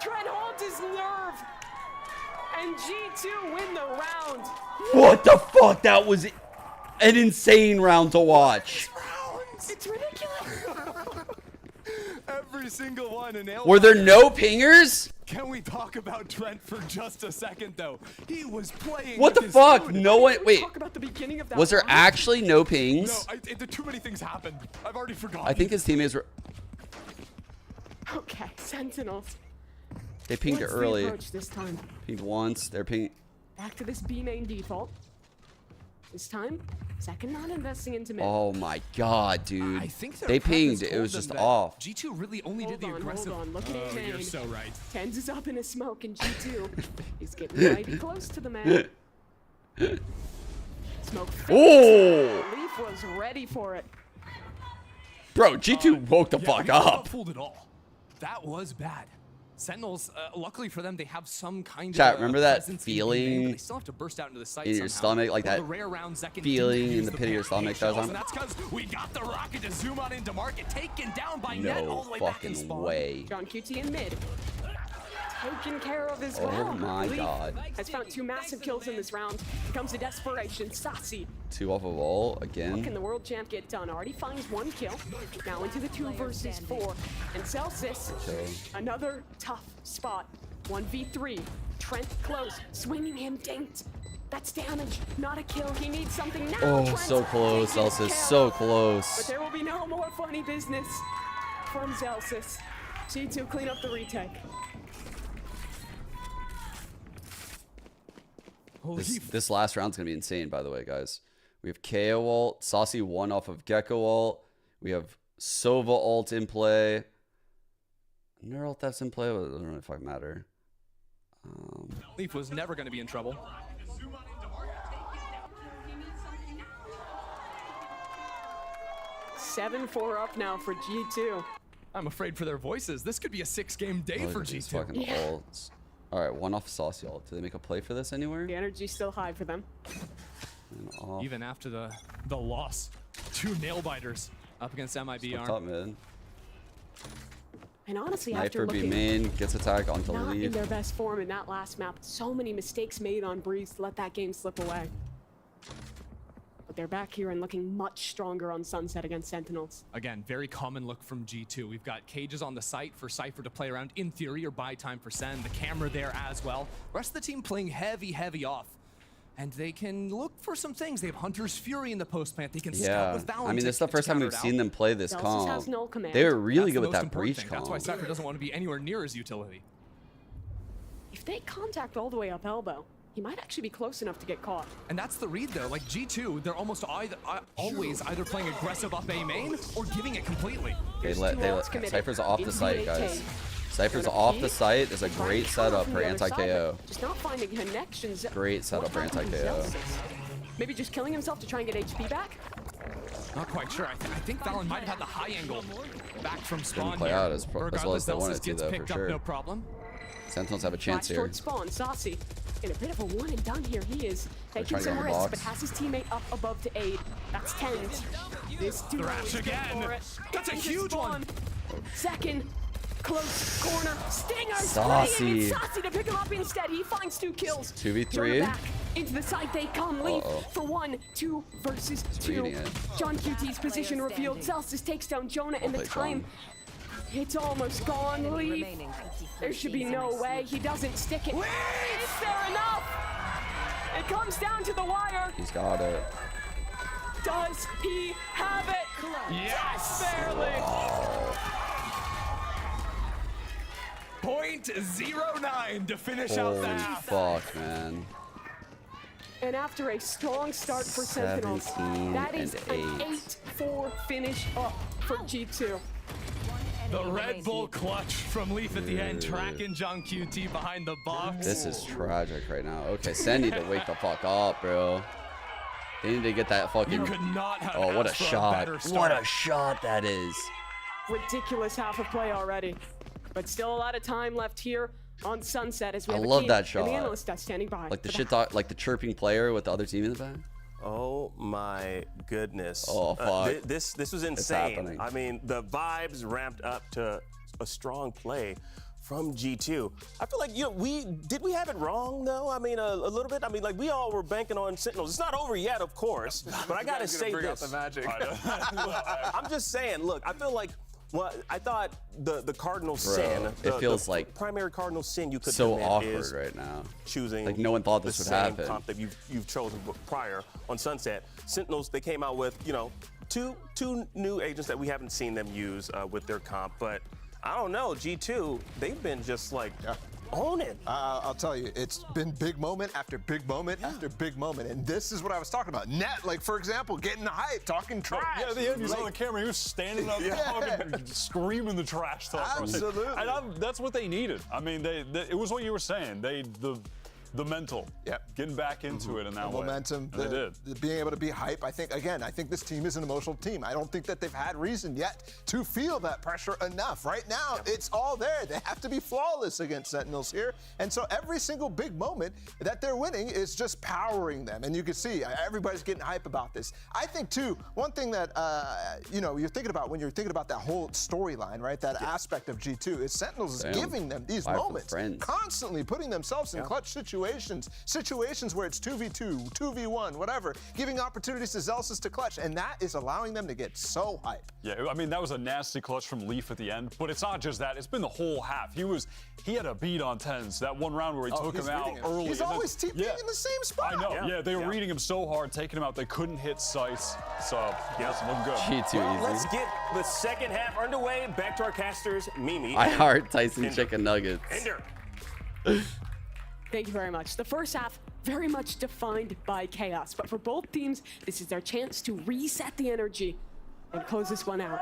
No! Trent holds his nerve. And G2 win the round. What the fuck? That was an insane round to watch. It's ridiculous. Every single one. Were there no pingers? Can we talk about Trent for just a second, though? He was playing. What the fuck? No one. Wait. The of Was there actually no pings? No, too many things happened. I've already forgotten. I think his teammates were. Okay, Sentinels. They pinged it What's the early. approach this time? Pinged once. They're pinged. Back to this B main default. This time, second not investing into mid. Oh my god, dude. I think they pinged. It was just off. G2 really only did the aggressive. Hold on, look at it, man. You're so right. Tens is up in a smoke, and G2 is getting mighty close to the man. Smoke. Oh! Leaf was ready for it. Bro, G2 woke the fuck up. Fooled it all. That was bad. Sentinels, luckily for them, they have some kind Chat, of remember that presence feeling but they still have to burst out into the site in your somehow. stomach, like One of that the rare rounds that can feeling in defuse the pit of your stomach? That was on. and that's because we got the rocket to zoom on into market, taken down by Net all No the way back in fucking spawn. way. John QT in mid. Taken care of as well. Oh my Leaf god. has found 2 massive kills in this round. Here comes the desperation. Sassy. 2 off of all What can again. the world champ get done? Already finds 1 kill. Now into the 2 versus 4. And Celsius, another tough spot. 1v3. Trent close. Swinging him dinked. That's damage, not a kill. He needs something now. Oh, Trent so close, takes his Celsius. kill. So close. But there will be no more funny business from Celsius. G2 clean up the retake. This last round's gonna be insane, by the way, guys. We have KO ult, Saucy 1 off of Gecko ult. We have Sova ult in play. Neural Theft's in play, but it doesn't really fucking matter. Leaf was never going to be in trouble. Seven 4 up now for G2. I'm afraid for their voices. This could be a 6-game day for These G2. fucking ults. All right, 1 off Saucy ult. Do they make a play for this anywhere? The energy's still high for them. And off. Even after the loss, 2 nail biters up against MIBR. Top mid. And honestly, Sniper after B looking main gets attack onto not in lead. their best form in that last map, so many mistakes made on Breeze to let that game slip away. But they're back here and looking much stronger on Sunset against Sentinels. Again, very common look from G2. We've got cages on the site for Cypher to play around in theory or buy time for Sen. The camera there as well. Rest of the team playing heavy off. And they can look for some things. They have Hunter's Fury in the post plant. They can scout with Valorant. I mean, this is the first time we've seen them play this Celsius has comp. null command. They were really That's good the with most that important breach thing. comp. That's why Cypher doesn't want to be anywhere near his utility. If they contact all the way up elbow, he might actually be close enough to get caught. And that's the read, though. Like G2, they're almost always either playing aggressive up A main or giving it completely. They let Cypher's off the site, guys. Cypher's off the site is a great setup for anti-KO. Just not finding connections. Great setup for anti-KO. Maybe just killing himself to try and get HP back? Not quite sure. I think Valorant might have had the high angle back from spawn. Didn't play out as well as they wanted to, though, for sure. No problem. Sentinels have a chance here. Towards spawn, Saucy in a bit of a one and done here. He is taking trying to get some on the risks, box. but has his teammate up above to aid. That's 10. This duo Thrash is good again. for it. That's a huge one. Second, close corner, stinger, Saucy. it's Saucy to pick him up instead. He finds 2 kills. 2v3. Back into the side they come. Leaf for 1, 2 versus 2. John QT's position revealed. Celsius takes down Jonah, and the time, it's almost gone. Leaf, there should be no way he doesn't stick it. Is there enough? It comes down to the wire. He's got it. Does he have it? Yes! Barely. .09 to finish out the half. Fuck, man. And after a strong start for Sentinels, that is an 8-4 finish up for G2. The Red Bull clutch from Leaf at the end, tracking John QT behind the box. This is tragic right now. Okay, Sen need to wake the fuck up, bro. They need to get that fucking... You could not have oh, what a asked for shot. better start. What a shot that is. Ridiculous half of play already. But still a lot of time left here on Sunset as we have I love that and shot. the analyst standing by. Like the shit talk, like the chirping player with the other team in the back. Oh my goodness. Oh fuck. This was insane. I mean, the vibes ramped up to a strong play from G2. I feel like, you know, we have it wrong though? I mean, a little bit. I mean, like, we all were banking on Sentinels. It's not over yet, of course, but I gotta say this. Out the magic. I'm just saying, look, I feel like, well, I thought the Cardinal Bro, sin, it feels the like primary Cardinal sin you could so commit awkward is right now. Choosing like no one thought this would happen. The same comp that you've chosen prior on Sunset. Sentinels, they came out with, you know, two new agents that we haven't seen them use with their comp, but I don't know, G2, they've been just like own it. I'll tell you, it's been big moment after big moment after big moment, and this is what I was talking about. Net, like for example, getting hype, talking trash. Yeah, at the end, you saw the camera. He was standing up, talking, screaming the trash talk. Absolutely. And that's what they needed. I mean, it was what you were saying. The mental, getting back into it in that way. Momentum, they did. Being able to be hype. I think this team is an emotional team. I don't think that they've had reason yet to feel that pressure enough. Right now, it's all there. They have to be flawless against Sentinels here. And so every single big moment that they're winning is just powering them. And you can see everybody's getting hype about this. I think too, one thing that, you're thinking about when you're thinking about that whole storyline, right? That aspect of G2 is Sentinels is giving them these moments, constantly putting themselves in clutch situations where it's 2v2, 2v1, whatever, giving opportunities to Celsius to clutch, and that is allowing them to get so hype. Yeah, I mean, that was a nasty clutch from Leaf at the end, but it's not just that. It's been the whole half. He had a beat on TenZ, that one round where he took him out early. He's always TPing in the same spot. I know, they were reading him so hard, taking him out. They couldn't hit sights, so that's looking good. G2 Let's get the second half underway. Back to our casters, Mimi. I heart Tyson chicken nuggets. Thank you very much. The first half, very much defined by chaos. But for both teams, this is their chance to reset the energy and close this one out.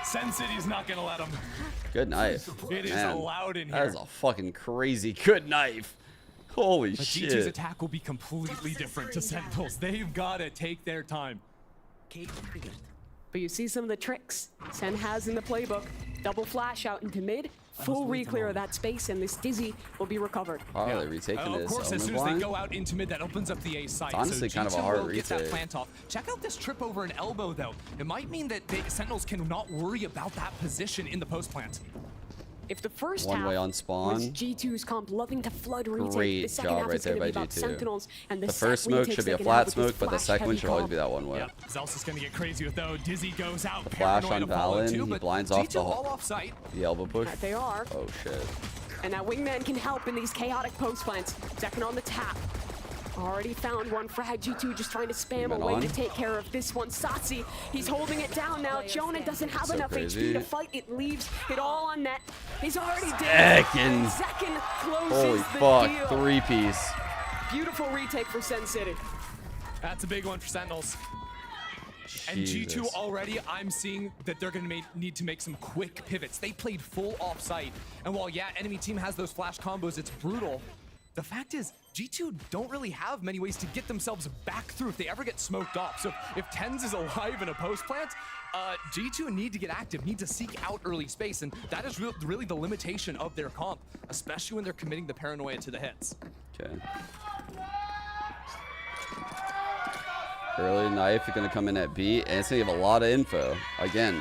Sen City's not gonna let them. Good knife. It is Man, allowed in here. That is a fucking crazy good knife. Holy but shit. G2's attack will be completely different to Sentinels. They've got to take their time. But you see some of the tricks Sen has in the playbook. Double flash out into mid, full re-clear of that space, and this Dizzy will be recovered. Oh, they're retaking this. Of course, as soon as they go out into mid, that opens up the A site. It's honestly so kind of a hard will get that retake. plant off. Check out this trip over an elbow, though. It might mean that the Sentinels cannot worry about that position in the post plant. If the first One half way on spawn. was G2's comp loving to flood retake, Great the second job half right is there going to by be about G2. Sentinels, and The first smoke should be a flat smoke, but the second one should always be that one way. Yep. Zelsa's going to get crazy with though. Dizzy goes out. The flash on Paranoid Valen, too, he but blinds G2 off the all off site. The elbow push. They are. Oh shit. And that wingman can help in these chaotic post plants. Second on the tap. Already found one frag. G2 just trying to spam a way to take care of this one. Satsi, he's holding it down now. Jonah doesn't have enough HP to fight. It leaves it all on net. He's already dead. Second closes Holy the fuck, deal. three-piece. Beautiful retake for Sen City. That's a big one for Sentinels. And G2 already, I'm seeing that they're going to need to make some quick pivots. They played full offsite. And while, enemy team has those flash combos, it's brutal. The fact is, G2 don't really have many ways to get themselves back through if they ever get smoked off. So if TenZ is alive in a post plant, G2 need to get active, need to seek out early space, and that is really the limitation of their comp, especially when they're committing the paranoia to the hits. Okay. Early knife is going to come in at B, and it's going to give a lot of info. Again,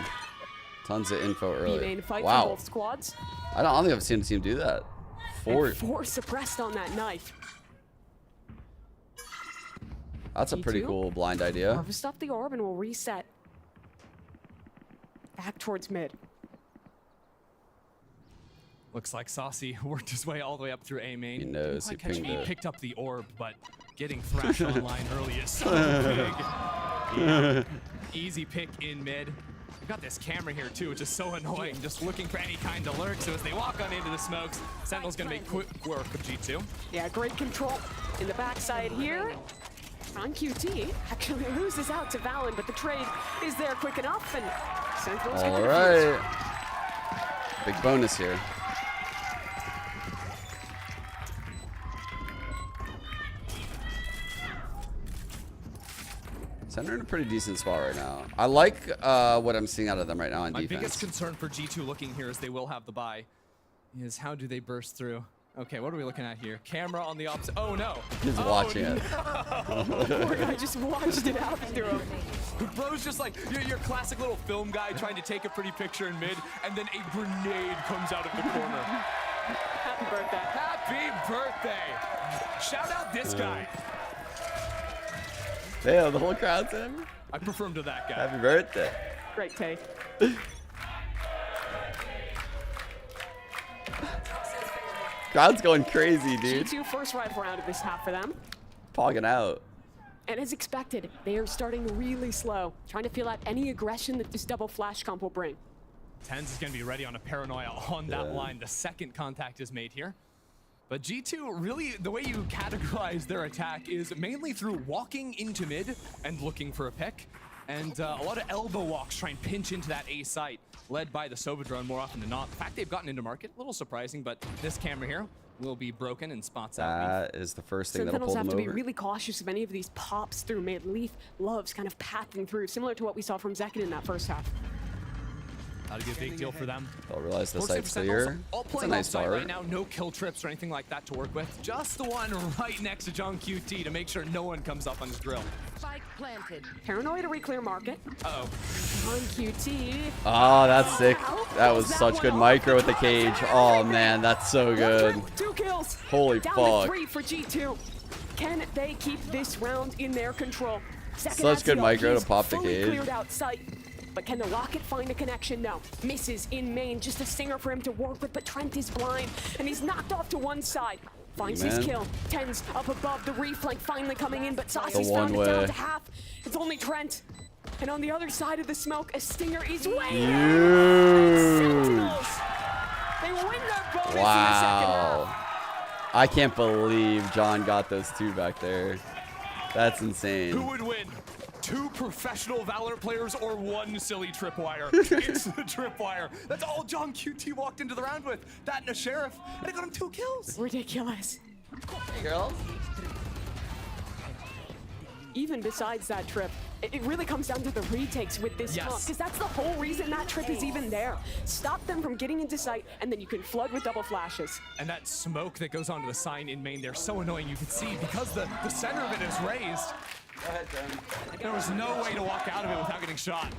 tons of info early. B-main fight Wow. for both squads. I don't think I've seen a team do that. Four suppressed on that knife. That's a pretty cool blind idea. Harvest up the orb and we'll reset. Back towards mid. Looks like Saucy worked his way all the way up through A main. He knows. He picked up the orb, but getting thrashed online early is so big. Yeah. Easy pick in mid. We've got this camera here too, which is so annoying. Just looking for any kind of lurk. So as they walk on into the smokes, Sentinel's gonna make quick work of G2. Yeah, great control in the backside here. On QT actually loses out to Valen, but the trade is there quick enough, and Sentinel's All right. Big bonus here. Center in a pretty decent spot right now. I like what I'm seeing out of them right now on defense. My biggest concern for G2 looking here is they will have the buy, is how do they burst through? Okay, what are we looking at here? Camera on the opposite. Oh no! He's watching it. Poor guy just watched it out through him. Bro's just like your classic little film guy trying to take a pretty picture in mid, and then a grenade comes out of the corner. Happy birthday. Happy birthday! Shout out this guy. Damn, the whole crowd's in. I prefer him to that guy. Happy birthday. Great take. Crowd's going crazy, dude. G2 first rifle round of this half for them. Pogging out. And as expected, they are starting really slow, trying to feel out any aggression that this double flash comp will bring. Tens is going to be ready on a paranoia on that line. The second contact is made here. But G2, really, the way you categorize their attack is mainly through walking into mid and looking for a pick. And a lot of elbow walks try and pinch into that A site, led by the Sova drone more often than not. The fact they've gotten into market, a little surprising, but this camera here will be broken and spots out. That is the first thing that'll pull Sentinels them have to over. be really cautious of any of these pops through mid. Leaf loves kind of pathing through, similar to what we saw from Zekin in that first half. That'll be a big deal for them. They'll realize the Fortunately site's for Sentinels, clear. all It's a playing nice offside bar. right now, no kill trips or anything like that to work with. Just the one right next to John QT to make sure no one comes up on his drill. Spike planted. Paranoia to reclear market. Uh-oh. On QT. Oh, that's sick. That was such good micro with the cage. Oh, man, that's so good. 2 kills. Holy Down fuck. to 3 for G2. Can they keep this round in their control? Such good micro to pop the cage. Cleared out sight. But can the rocket find a connection? No. Misses in main. Just a stinger for him to work with, but Trent is blind, and he's knocked off to one side. Finds his kill. Tens up above, the reflank finally coming in, but Saucy's found it down to half. It's only Trent. And on the other side of the smoke, a stinger is waiting. Sentinels. They win their bonus in the second half. I can't believe John got those 2 back there. That's insane. Who would win? 2 professional Valorant players or 1 silly tripwire? It's the tripwire. That's all John QT walked into the round with. That and a sheriff, and it got him 2 kills. Ridiculous. Hey, girls. Even besides that trip, it really comes down to the retakes with this comp, because that's the whole reason that trip is even there. Stop them from getting into sight, and then you can flood with double flashes. And that smoke that goes onto the sign in main, they're so annoying. You can see because the center of it is raised. Go ahead, Tim. There was no way to walk out of it without getting shot.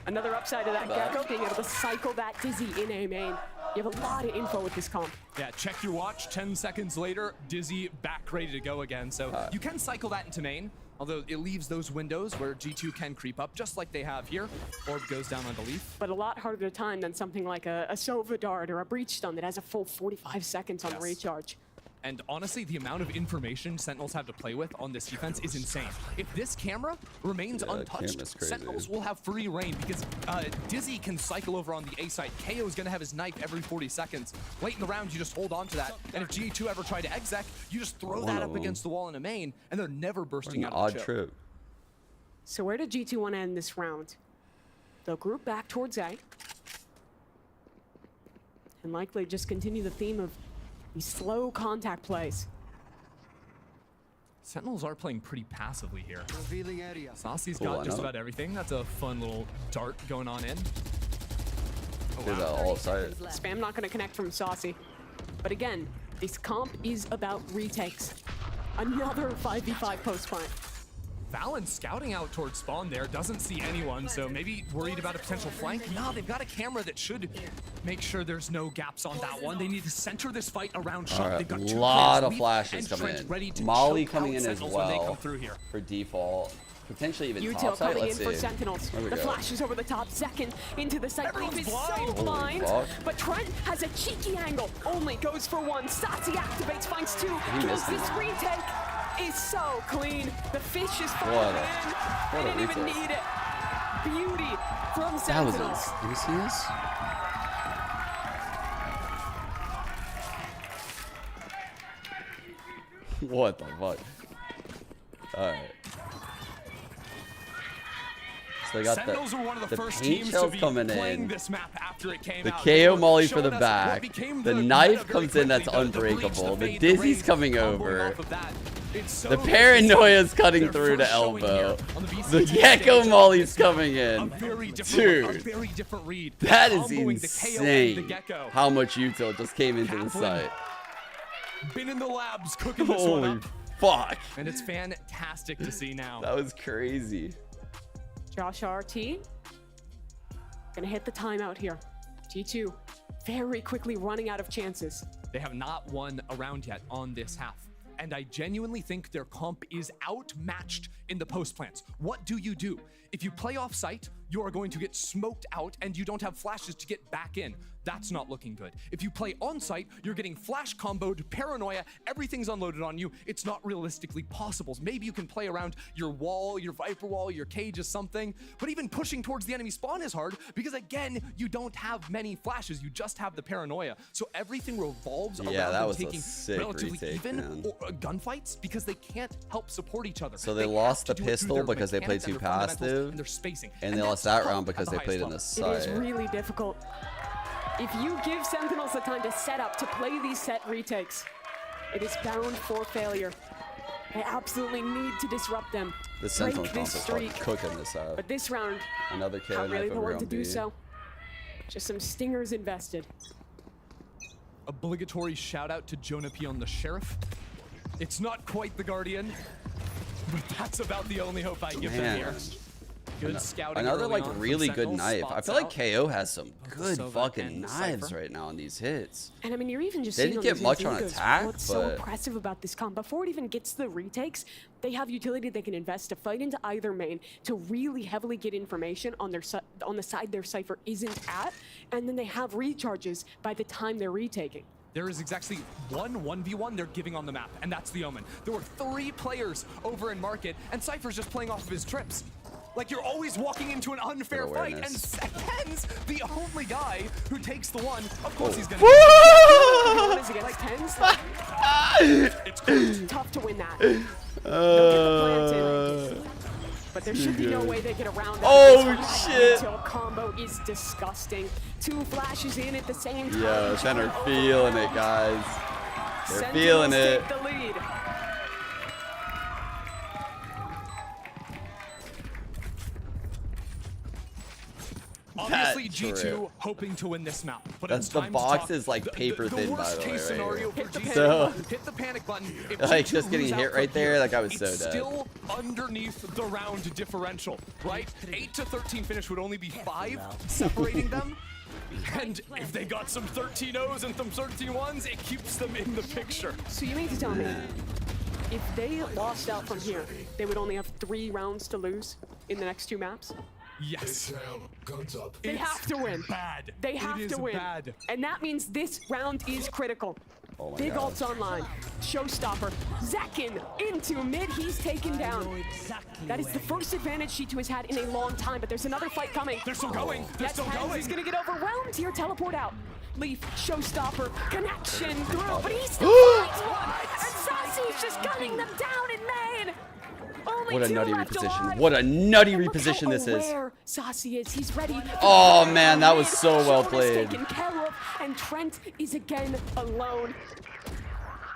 Another upside of that Gecko, being able to cycle that Dizzy in A main. You have a lot of info with this comp. Yeah, check your watch. 10 seconds later, Dizzy back ready to go again. So you can cycle that into main, although it leaves those windows where G2 can creep up, just like they have here. Orb goes down onto Leaf. But a lot harder to time than something like a Sova Dart or a Breach Stun that has a full 45 seconds on the recharge. And honestly, the amount of information Sentinels have to play with on this defense is insane. If this camera remains untouched, Sentinels will have free reign because Dizzy can cycle over on the A side. KO is going to have his knife every 40 seconds. Late in the round, you just hold on to that. And if G2 ever try to exec, you just throw that up against the wall in a main, and they're never bursting out of the chip. Trip. So where did G2 want to end this round? They'll group back towards A. And likely just continue the theme of these slow contact plays. Sentinels are playing pretty passively here. Saucy's got just about everything. That's a fun little dart going on in. All side. Spam not going to connect from Saucy. But again, this comp is about retakes. Another 5v5 post plant. Valen scouting out towards spawn there, doesn't see anyone, so maybe worried about a potential flank. No, they've got a camera that should make sure there's no gaps on that one. They need to center this fight around Shop. They've got A two lot players, of flashes coming in. Molly coming in as well for default. Potentially even Util top side. coming Let's in see. for Sentinels. There we The go. flashes over the top, second into the site. Leaf is so Holy blind, fuck. but Trent has a cheeky angle. Only goes for one. Satsi activates, finds two. Kills this retake. Is so clean. The fish is falling in. They didn't even need it. Beauty from That was Sentinels. nice. Let me see this. What the fuck? Alright. So they got Sentinels were one of the first paint teams shells to be coming playing in. this map after it came The out. KO molly for the back. The knife comes in that's unbreakable. The dizzy's coming over. The paranoia's cutting through to elbow. The gecko molly's coming in. Dude, that is insane how much util just came into the site. Been in the labs cooking this one Holy up. fuck. And it's fantastic to see now. That was crazy. Josh RT gonna hit the timeout here. G2 very quickly running out of chances. They have not won a round yet on this half. And I genuinely think their comp is outmatched in the post plants. What do? If you play off site, you are going to get smoked out and you don't have flashes to get back in. That's not looking good. If you play on site, you're getting flash comboed, paranoia, everything's unloaded on you. It's not realistically possible. Maybe you can play around your wall, your Viper wall, your cage or something, but even pushing towards the enemy spawn is hard because again, you don't have many flashes, you just have the paranoia. So everything revolves around them taking relatively even gunfights because they can't help support each other. So they lost the pistol because they played too passive, and they lost that round because they played in the side. It is really difficult. If you give Sentinels the time to set up, to play these set retakes, it is bound for failure. They absolutely need to disrupt them. The Sentinels break this fucking streak. cooking this out. But this round, Another KO not really knife the over one to on do B. so. Just some stingers invested. Obligatory shout out to Jonah P on the Sheriff. It's not quite the Guardian, but that's about the only hope I give them here. Good scouting. Another early like on from really good Sentinels, knife. I spots feel like out. KO has some good Sova fucking and knives Cypher. right now on these hits. And I mean, you're even just They seeing didn't on get these much on Indigos attack, what's so but impressive about this comp. Before it even gets to the retakes, they have utility they can invest to fight into either main to really heavily get information on their on the side their Cypher isn't at, and then they have recharges by the time they're retaking. There is exactly one 1v1 they're giving on the map, and that's the Omen. There were 3 players over in Market, and Cypher's just playing off of his trips. Like, you're always walking into an unfair fight, and Tens, the only guy who takes the one, of course he's gonna What is against Tens? It's tough to win that. But there should be no way they get around that. Oh, shit. Util combo is disgusting. 2 flashes in at the same time. Yeah, Zen are feeling it, guys. They're Sentinels feeling it. take the lead. Obviously, That's G2 true. hoping to win this map. But That's it's the time box to talk. is like paper thin, by worst the way, case right scenario here. for G2, So, hit the panic button. If like, G2 just getting lose hit out right from there, here, like, I was so it's dead. still underneath the round differential, right? 8 to 13 finish would only be 5 separating them. And if they got some 13-0s and some 13-1s, it keeps them in the picture. So you mean to tell me, if they lost out from here, they would only have 3 rounds to lose in the next 2 maps? Yes. Guns up. They have to win. Bad. They have to win. Bad. And that means this round is critical. Oh my Big God. ults online. Showstopper. Zekin into mid. He's taken down. That is the first advantage G2 has had in a long time, but there's another fight coming. They're still going. They're still going. He's going to get overwhelmed here. Teleport out. Leaf, Showstopper, connection through, but he's still finds one. And Sassy's just gunning them down in main. Only What a 2 nutty left reposition. alive. What a nutty And look reposition how this is. aware Sassy is. He's ready. Oh, man, that was so well Sean is played. taken care of, and Trent is again alone.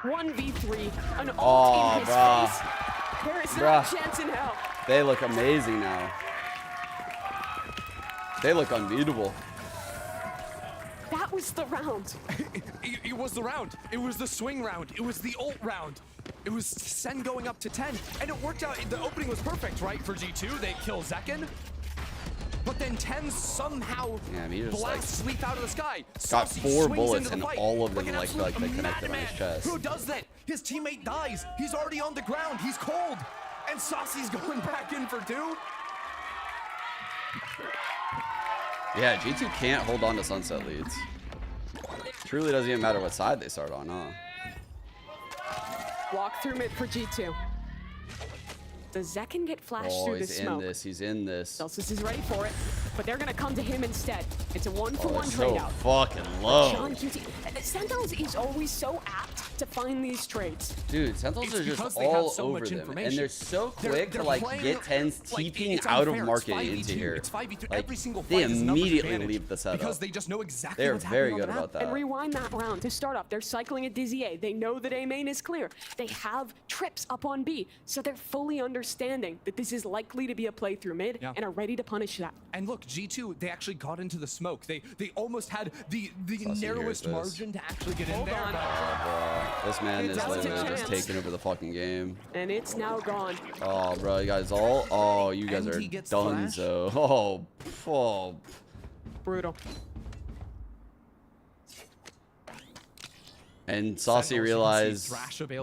1v3, an ult Oh, in his bruh. face. There is no Bruh. chance in hell. They look amazing now. They look unbeatable. That was the round. It was the round. It was the swing round. It was the ult round. It was Sen going up to 10, and it worked out. The opening was perfect, right, for G2. They kill Zekken. But then 10 somehow blasts Leaf out of the sky. Got Saucy 4 swings bullets into the and fight all of them an like absolute they connected on madman. his chest. Who does that? His teammate dies. He's already on the ground. He's cold. And Saucy's going back in for 2. Yeah, G2 can't hold on to Sunset leads. Truly doesn't even matter what side they start on, huh? Walk through mid for G2. Does Zekken get flashed through the smoke? He's in this. Celsius is ready for it, but they're gonna come to him instead. It's a 1-for-1 so trade out. fucking low. John QT. Sentinels is always so apt to find these trades. Dude, Sentinels are just all over them, and they're so quick to like get 10s TPing out of market into here. Like, they immediately leave the setup. Because they just know exactly They're what's very happening good on the about map. that. And rewind that round to start off. They're cycling a Dizzy A. They know that A main is clear. They have trips up on B, so they're fully understanding that this is likely to be a play through mid and are ready to punish that. And look, G2, they actually got into the smoke. They almost had the narrowest margin to actually get in there. This man is literally just taking over the fucking game. And it's now gone. Oh, bro, you guys all... Oh, you guys are donezo. Oh. Brutal. And Saucy realized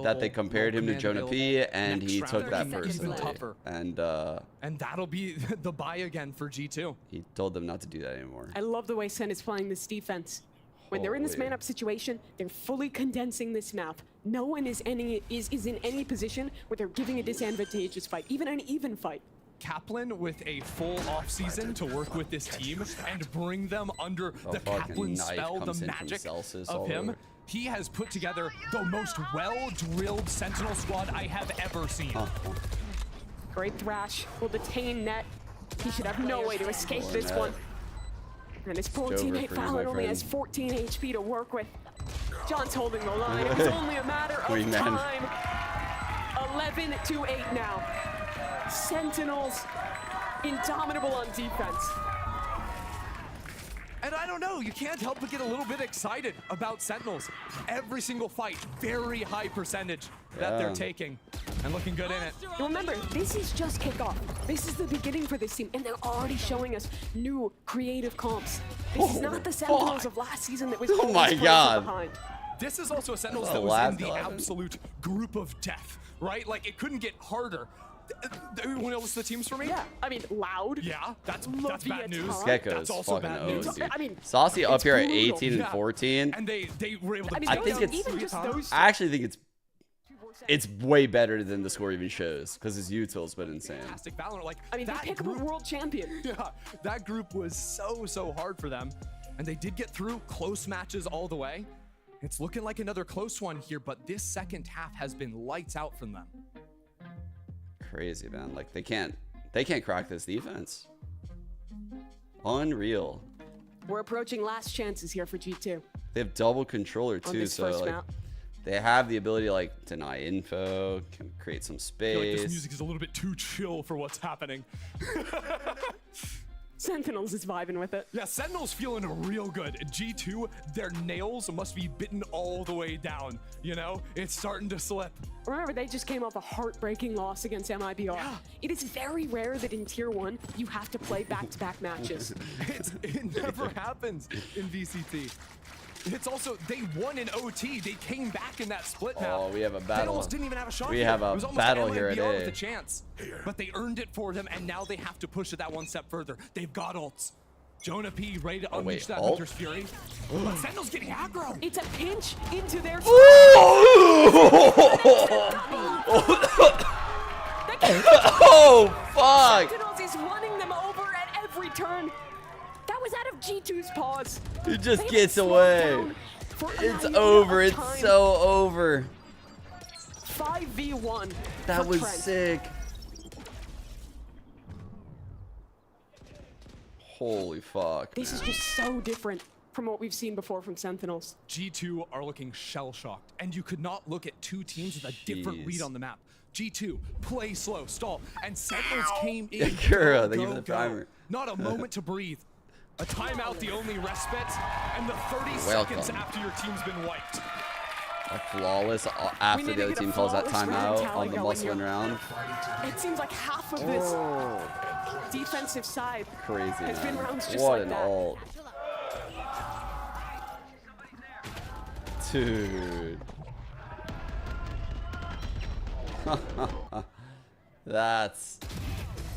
that they compared him to Jonah P, and he took that personally. And that'll be the buy again for G2. He told them not to do that anymore. I love the way Sen is playing this defense. When they're in this man-up situation, they're fully condensing this map. No one is in any position where they're giving a disadvantageous fight, even an even fight. Kaplan with a full off-season to work with this team and bring them under the Kaplan spell, the magic of him. He has put together the most well-drilled Sentinel squad I have ever seen. Great Thrash will detain Net. He should have no way to escape this one. And his poor teammate Fallon only has 14 HP to work with. John's holding the line. It's only a matter of time. 11-8 now. Sentinels indomitable on defense. And I don't know, you can't help but get a little bit excited about Sentinels. Every single fight, very high percentage that they're taking and looking good in it. Remember, this is just kickoff. This is the beginning for this team, and they're already showing us new creative comps. This is not the Sentinels of last season that was always behind. This is also a Sentinels that was in the absolute group of death, right? Like, it couldn't get harder. Everyone else the teams for me? Yeah, I mean, Loud. Yeah, that's bad news. Gecko is fucking OG. I mean, Saucy up here at 18 and 14. And they were able to. I actually think it's way better than the score even shows because his util's been insane. Fantastic Valorant, like I mean, they pick up a world champion. Yeah, that group was so hard for them, and they did get through close matches all the way. It's looking like another close one here, but this second half has been lights out from them. Crazy, man. Like they can't crack this defense. Unreal. We're approaching last chances here for G2. They have double controller too, so like they have the ability to like deny info, can create some space. I feel like this music is a little bit too chill for what's happening. Sentinels is vibing with it. Yeah, Sentinels feeling real good. G2, their nails must be bitten all the way down. You know, it's starting to slip. Remember, they just came off a heartbreaking loss against Mibr. Yeah. It is very rare that in Tier 1, you have to play back-to-back matches. It never happens in VCT. It's also, they won in OT. They came back in that split now. Oh, we have a battle. They almost didn't even have a shot. We have a battle here at A. With a chance, but they earned it for them, and now they have to push it that one step further. They've got ults. Jonah P ready to unleash that Hunter's Fury. But Sentinel's getting aggro. It's a pinch into their Oh, fuck. Sentinels is running them over at every turn. That was out of G2's paws. He just gets away. It's over. It's so over. 5v1. That was sick. Holy fuck. This is just so different from what we've seen before from Sentinels. G2 are looking shell-shocked, and you could not look at two teams with a different read on the map. G2, play slow, stall, and Sentinels came in. Kura, they give the timer. Not a moment to breathe. A timeout, the only respite, and the 30 seconds after your team's been wiped. Like flawless after the other team calls that timeout on the must-win round. It seems like half of this defensive side Crazy, has been man. rounds just What like an that. ult. Dude. That's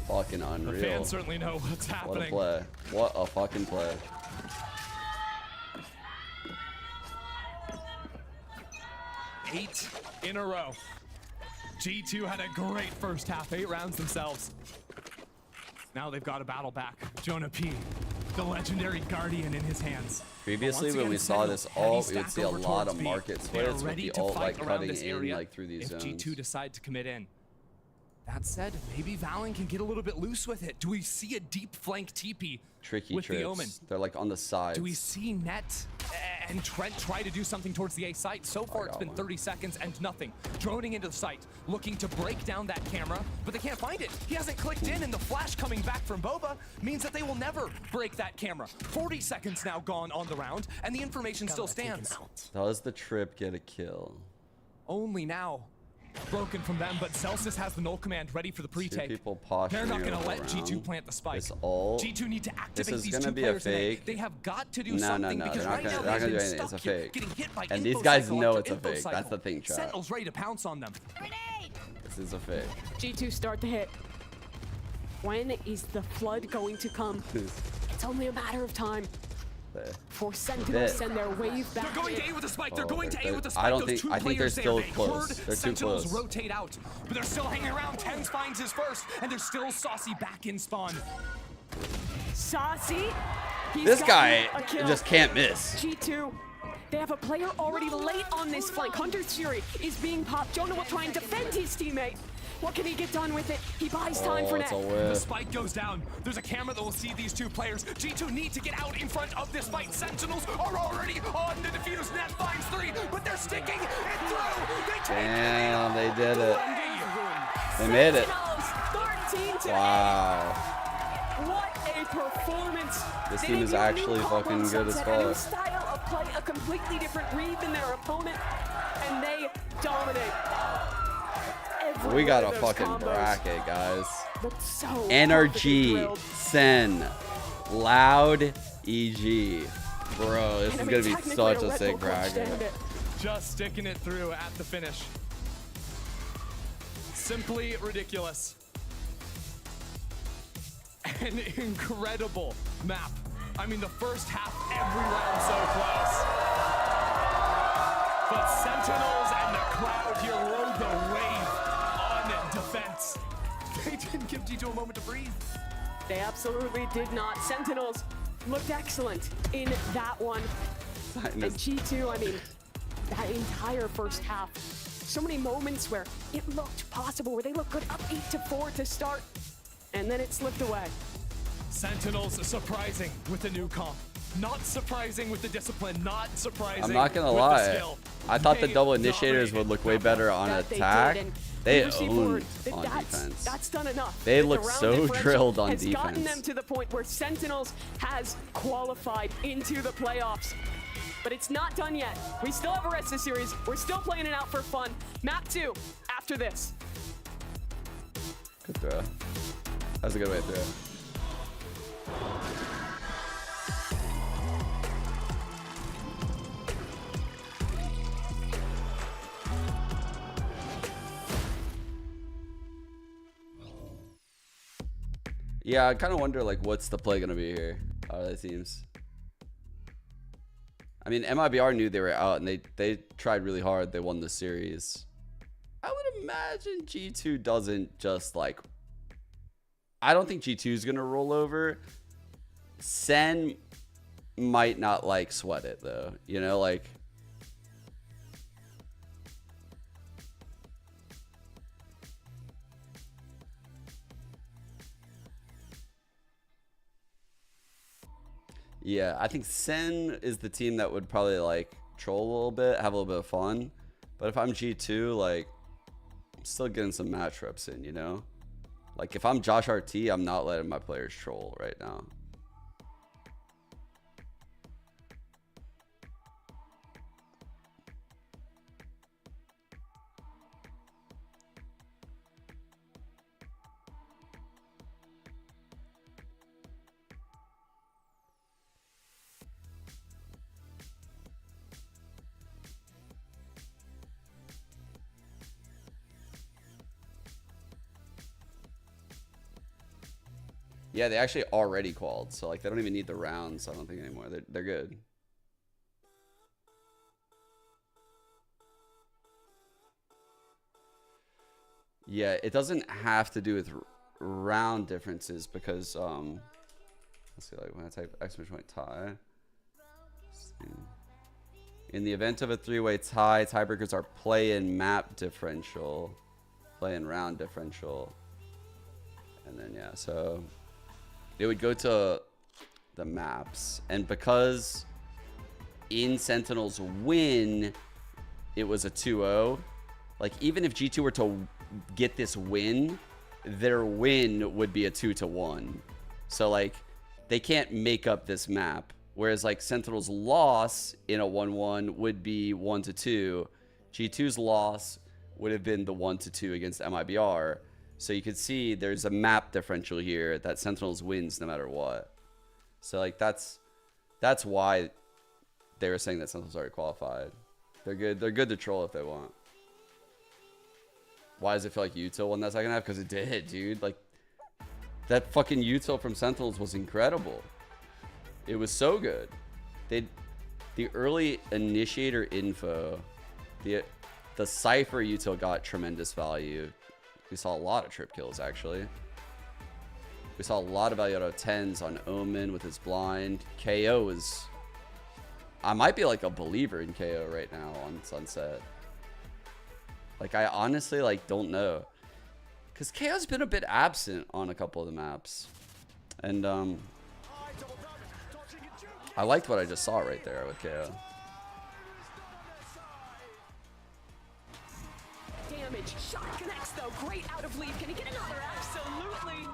fucking unreal. The fans certainly know what's happening. What a play. What a fucking play. Eight in a row. G2 had a great first half, 8 rounds themselves. Now they've got a battle back. Jonah P, the legendary Guardian in his hands. Previously, when we saw this ult, we would see a lot of market splits with the ult like cutting in like through these zones. If G2 decide to commit in. That said, maybe Valen can get a little bit loose with it. Do we see a deep flank TP Tricky with the Omen? trips. They're like on the sides. Do we see Net and Trent try to do something towards the A site? So far, it's been 30 seconds and nothing. Droning into the site, looking to break down that camera, but they can't find it. He hasn't clicked in, and the flash coming back from Boba means that they will never break that camera. 40 seconds now gone on the round, and the information still stands. Does the trip get a kill? Only now. Broken from them, but Celsius has the null command ready for the pre-take. People posturing They're not going to let around. G2 plant the spike. This ult. G2 need to activate these gonna two be players a fake. today. They have got to do No, something no, because they're right not now gonna do they've been anything. It's a stuck here, fake. getting hit by And info these guys cycle know after it's a info fake. cycle. That's the thing, chat. Sentinel's ready to pounce on them. This is a fake. G2 start the hit. When is the flood going to come? It's only a matter of time. For Sentinels send their wave back. They're going to A with a spike. They're going to A with a spike. I don't Those think. two I think they're players still there, they close. heard They're too Sentinels close. rotate out, but they're still hanging around. Tens finds his first, and there's still Saucy back in spawn. Saucy. This guy just can't miss. G2. They have a player already late on this flank. Hunter's Fury is being popped. Jonah will try and defend his teammate. What can he get done with it? He buys time for Net. The spike goes down. There's a camera that will see these two players. G2 need to get out in front of this fight. Sentinels are already on the defuse. Net finds 3, but they're sticking it through. They take Damn, they did it. They made it. 13 to Wow. What a performance. This They team is debut a actually new fucking combo good as sunset, a new fuck. style of play, a completely different read than their opponent, and they dominate. We got a Those fucking combos bracket, guys. look so perfectly Energy, drilled. Sen, Loud, EG. Bro, this is gonna be such a sick bracket. Just sticking it through at the finish. Simply ridiculous. An incredible map. I mean, the first half, every round so close. But Sentinels and the crowd here rode the wave on defense. They didn't give G2 a moment to breathe. They absolutely did not. Sentinels looked excellent in that one. And G2, I mean, that entire first half, so many moments where it looked possible, where they looked good, up 8-4 to start, and then it slipped away. Sentinels surprising with the new comp. Not surprising with the discipline, not surprising. I'm not gonna with lie. the skill. I thought the They double initiators would look way better on attack. They owned on defense. That's done enough. They The look round so differential drilled on has gotten defense. them to the point where Sentinels has qualified into the playoffs. But it's not done yet. We still have a rest of the series. We're still playing it out for fun. Map 2 after this. Good throw. That's a good way to throw. Yeah, I kind of wonder, like, what's the play going to be here out of the teams? I mean, MIBR knew they were out, and they tried really hard. They won the series. I would imagine G2 doesn't just, like... I don't think G2 is going to roll over. Sen might not, like, sweat it, though. You know, like... Yeah, I think Sen is the team that would probably like troll a little bit, have a little bit of fun. But if I'm G2, like, I'm still getting some match reps in, you know? Like, if I'm Josh RT, I'm not letting my players troll right now. Yeah, they actually already qualified, so like they don't even need the rounds, I don't think, anymore. They're good. Yeah, it doesn't have to do with round differences because let's see, like when I type exclamation point tie. In the event of a three-way tie, tiebreakers are play-in map differential, play-in round differential, and then yeah, so it would go to the maps, and because in Sentinels win, it was a 2-0. Like even if G2 were to get this win, their win would be a 2-1. So like they can't make up this map. Whereas like Sentinel's loss in a 1-1 would be 1-2. G2's loss would have been the 1-2 against MIBR. So you can see there's a map differential here that Sentinels wins no matter what. So like that's why they were saying that Sentinels already qualified. They're good. They're good to troll if they want. Why does it feel like util won that second half? Because it did, dude. Like that fucking util from Sentinels was incredible. It was so good. The early initiator info, the Cypher util got tremendous value. We saw a lot of trip kills actually. We saw a lot of value out of 10s on Omen with his blind. KO is, I might be like a believer in KO right now on Sunset. Like I honestly like don't know, because KO's been a bit absent on a couple of the maps, and I liked what I just saw right there with KO. Damage. Shot connects though. Great out of lead. Can he get another? Absolutely.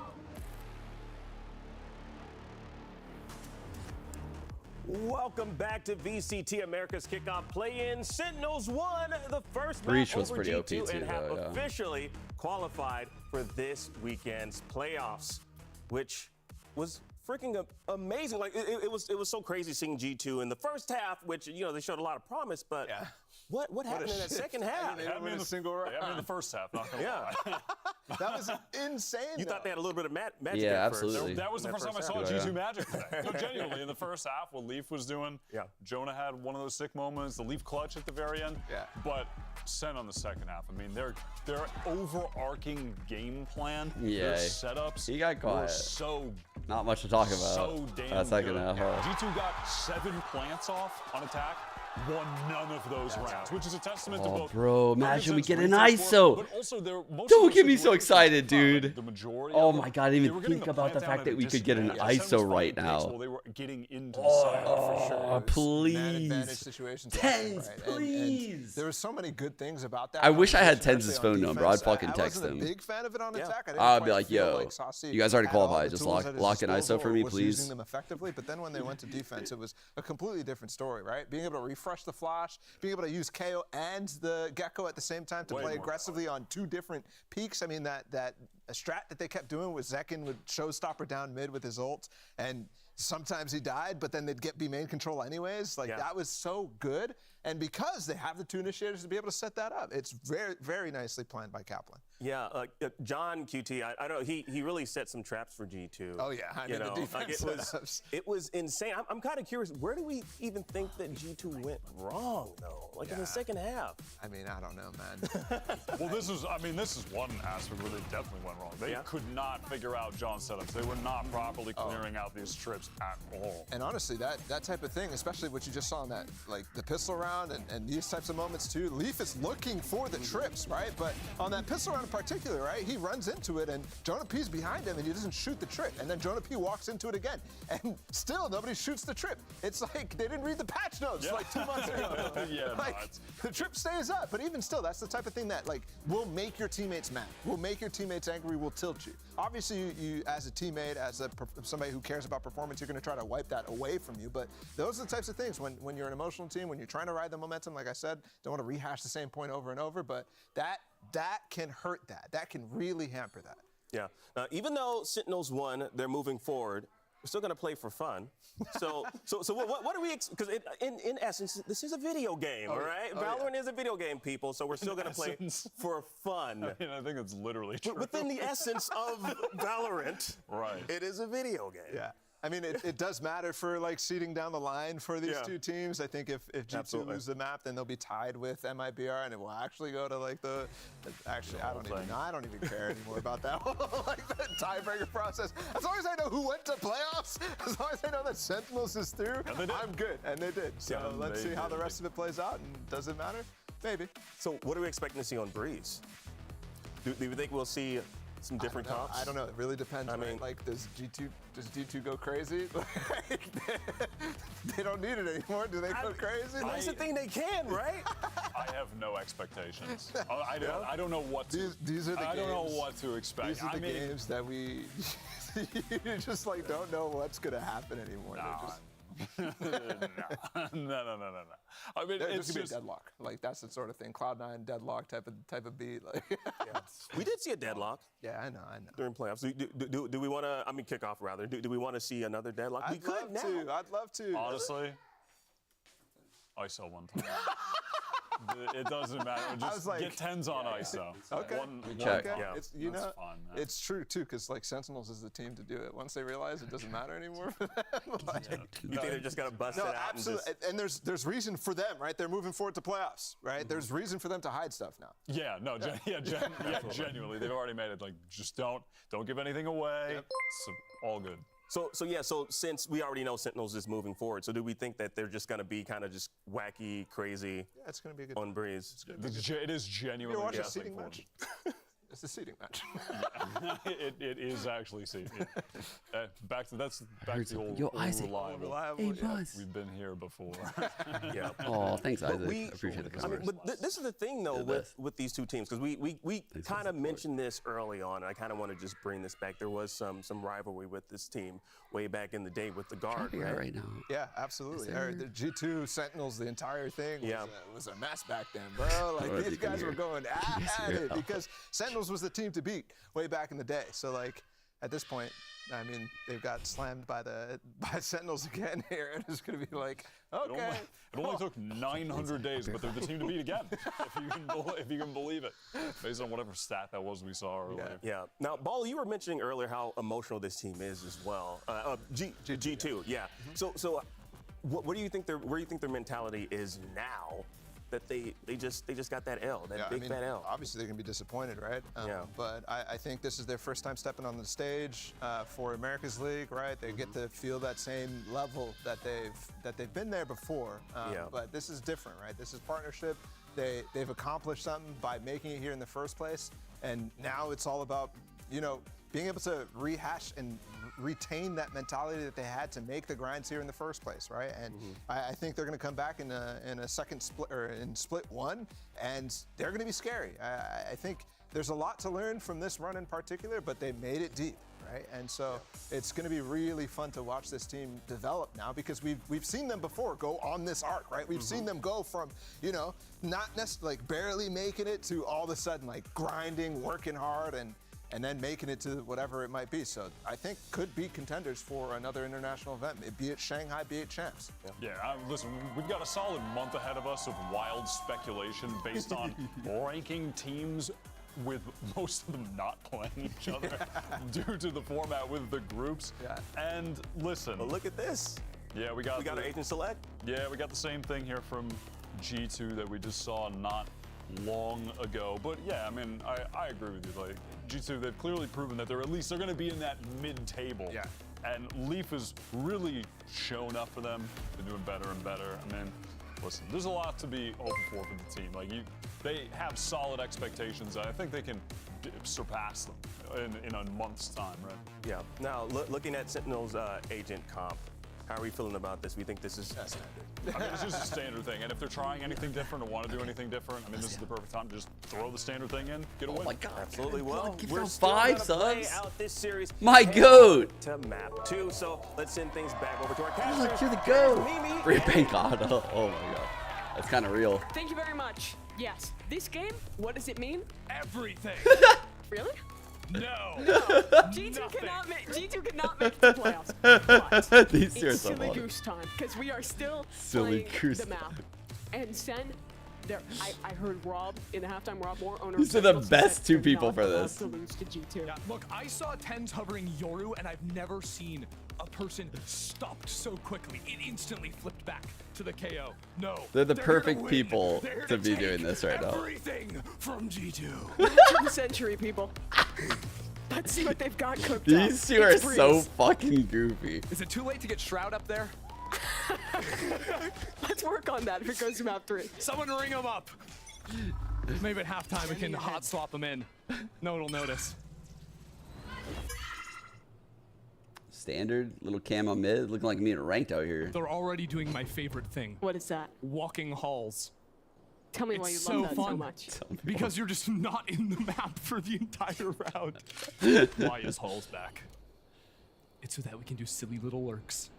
Welcome back to VCT America's Kickoff Play-In. Sentinels won the first Breach match was over pretty OP G2 too, and have though, yeah. officially qualified for this weekend's playoffs, which was freaking amazing. Like it was so crazy seeing G2 in the first half, which they showed a lot of promise, but yeah. What happened in that second half? They didn't win a single round. In the first half, not gonna lie. That was insane. You thought they had a little bit of magic Yeah, at first. absolutely. That was the first time I saw G2 magic today. No, genuinely, in the first half, what Leaf was doing, Jonah had one of those sick moments, the Leaf clutch at the very end. Yeah. But Sen on the second half, I mean, their overarching game plan, their setups he got quiet. were so not much to talk about. So damn that second good. half. G2 got 7 plants off on attack. Won none of those rounds, which is a testament to both. Bro, imagine we get an ISO. But also Don't get me so excited, dude. The majority oh my god, I didn't even think about the fact that we could get an ISO right now. They were getting into the side for sure. Please. 10s, please. And there were so many good things about that. I wish I had 10s' phone number. I'd fucking text him. I wasn't a him. big fan of it on attack. I'd be like, yo, you guys already qualified. Just lock an ISO for me, please. Using them effectively, but then when they went to defense, it was a completely different story, right? Being able to refresh the flash, being able to use KO and the Gecko at the same time to play aggressively on 2 different peaks. I mean, that a strat that they kept doing was Zekin would showstopper down mid with his ult, and sometimes he died, but then they'd be main control anyways. Like that was so good. And because they have the 2 initiators to be able to set that up, it's very, very nicely planned by Kaplan. Yeah, John QT, I don't know, he really set some traps for G2. Oh yeah, I mean, the defense it was insane. I'm kind of curious, where do we even think that G2 went wrong though? Like in the second half. I mean, I don't know, man. Well, this is one aspect where they definitely went wrong. They could not figure out John's setups. They were not properly clearing out these trips at all. And honestly, that type of thing, especially what you just saw in that, like the pistol round and these types of moments too, Leaf is looking for the trips, right? But on that pistol round in particular, right, he runs into it and Jonah P's behind him and he doesn't shoot the trip. And then Jonah P walks into it again and still nobody shoots the trip. It's like they didn't read the patch notes like 2 months ago. The trip stays up, but even still, that's the type of thing that like will make your teammates mad, will make your teammates angry, will tilt you. Obviously, you as a teammate, as somebody who cares about performance, you're going to try to wipe that away from you. But those are the types of things when you're an emotional team, when you're trying to ride the momentum, like I said, don't want to rehash the same point over and over, but that can hurt that. That can really hamper that. Yeah. Even though Sentinels won, they're moving forward. we're still gonna play for fun. So what do we? Because in essence, this is a video game, all right? Valorant is a video game, people. So we're still gonna play for fun. I mean, I think it's literally true. Within the essence of Valorant, right? It is a video game. Yeah. I mean, it does matter for like seeding down the line for these two teams. I think if G2 lose the map, then they'll be tied with Mibr, and it will actually go to like the. Actually, I don't even know. I don't even care anymore about that whole like the tiebreaker process. As long as I know who went to playoffs, as long as I know that Sentinels is through, I'm good. And they did. So let's see how the rest of it plays out. And does it matter? Maybe. So what are we expecting to see on Breeze? Do you think we'll see some different comps? I don't know. It really depends. I mean, like, does G2 go crazy? They don't need it anymore. Do they go crazy? That's the thing. They can, right? I have no expectations. I don't know what. These are the games. I don't know what to expect. These are the games that we you just like don't know what's gonna happen anymore. No. I mean, it's just gonna be a deadlock. Like that's the sort of thing. Cloud9 deadlock type of beat. Like we did see a deadlock. Yeah, I know. During playoffs, do we want to? I mean, kickoff rather. Do we want to see another deadlock? I'd love to. Honestly, ISO one time. It doesn't matter. Just get 10s on ISO. Okay. One okay. Yeah. It's, you know, fun, it's true too, because like Sentinels is the team to do it. Once they realize it doesn't matter anymore for them, you think they're just gonna bust it out? Absolutely. And there's reason for them, right? They're moving forward to playoffs, right? There's reason for them to hide stuff now. Yeah. No. Genuinely, they've already made it. Like, just don't give anything away. So, all good. So since we already know Sentinels is moving forward, so do we think that they're just going to be kind of just wacky, crazy? Yeah, it's going to be a good on Breeze. It is genuinely. You watch a seeding match? It's a seeding match. It is actually seeding. Yeah. Back to the old reliable. We've been here before. Yeah. Oh, thanks, Isaac. I appreciate the comments. But this is the thing though with these two teams, because we kind of mentioned this early on, and I kind of want to just bring this back. There was some rivalry with this team way back in the day with the guard, right now. Yeah, absolutely. The G2 Sentinels, the entire thing was a mess back then, bro. Like these guys were going at it because Sentinels was the team to beat way back in the day. So like at this point, I mean, they've got slammed by Sentinels again here, and it's going to be like, okay. It only took 900 days, but they're the team to beat again, if you can believe it, based on whatever stat that was we saw earlier. Yeah. Now, Ball, you were mentioning earlier how emotional this team is as well. G2, yeah. So, where do you think their mentality is now? That they just got that L, fat L. Obviously, they're gonna be disappointed, right? But I think this is their first time stepping on the stage for America's League, right? They get to feel that same level that they've been there before. But this is different, right? This is partnership. They've accomplished something by making it here in the first place, and now it's all about being able to rehash and retain that mentality that they had to make the grinds here in the first place, right? And I think they're going to come back in a second split or in split one, and they're going to be scary. I think there's a lot to learn from this run in particular, but they made it deep, right? And so it's going to be really fun to watch this team develop now, because we've seen them before go on this arc, right? We've seen them go from not necessarily like barely making it to all of a sudden like grinding, working hard, and then making it to whatever it might be. So I think could be contenders for another international event, be it Shanghai, be it champs. Yeah, listen, we've got a solid month ahead of us of wild speculation based on ranking teams with most of them not playing each other due to the format with the groups. And listen. Well, look at this. Yeah, we got an agent select. Yeah, we got the same thing here from G2 that we just saw not long ago. But yeah, I mean, I agree with you. Like G2, they've clearly proven that they're going to be in that mid-table. Yeah. And Leaf has really shown up for them. They're doing better and better. I mean, listen, there's a lot to be hoping for the team. Like they have solid expectations. I think they can surpass them in a month's time, right? Yeah. Now, looking at Sentinel's agent comp, how are we feeling about this? We think this is standard. I mean, it's just a standard thing. And if they're trying anything different or want to do anything different, I mean, this is the perfect time to just throw the standard thing in, get a win. Oh my God. Absolutely. Well, we're still 5 play subs. out this series. My goat. To map 2. So let's send things back over to our casters. Look, you're the goat. Mimi. Thank God. Oh my God. That's kind of real. Thank you very much. Yes. This game, what does it mean? Everything. Really? No. G2 cannot make it to the playoffs. But These two are it's so silly funny. goose time because we are still Silly playing goose the map. And Sen, there, I heard Rob in the halftime. Rob Moore, owner. These of are the Sentinels, best said two they're people not for allowed this. to lose to G2. Yeah, look, I saw TenZ hovering Yoru, and I've never seen a person stopped so quickly. It instantly flipped back to the KO. No, They're the here perfect to win. people They're here to be take doing this right now. Everything from G2. Match of the century, people. Let's see what they've got cooked up. These two are It's so Breeze. fucking goofy. Is it too late to get Shroud up there? Let's work on that if it goes to map 3. Someone ring him up. Maybe at halftime we can hot swap him in. No one will notice. Standard little camo mid, looking like me in ranked out here. They're already doing my favorite thing. What is that? Walking halls. Tell me It's why you so love that fun. so much. Because you're just not in the map for the entire round. Why is Halls back? It's so that we can do silly little lurks.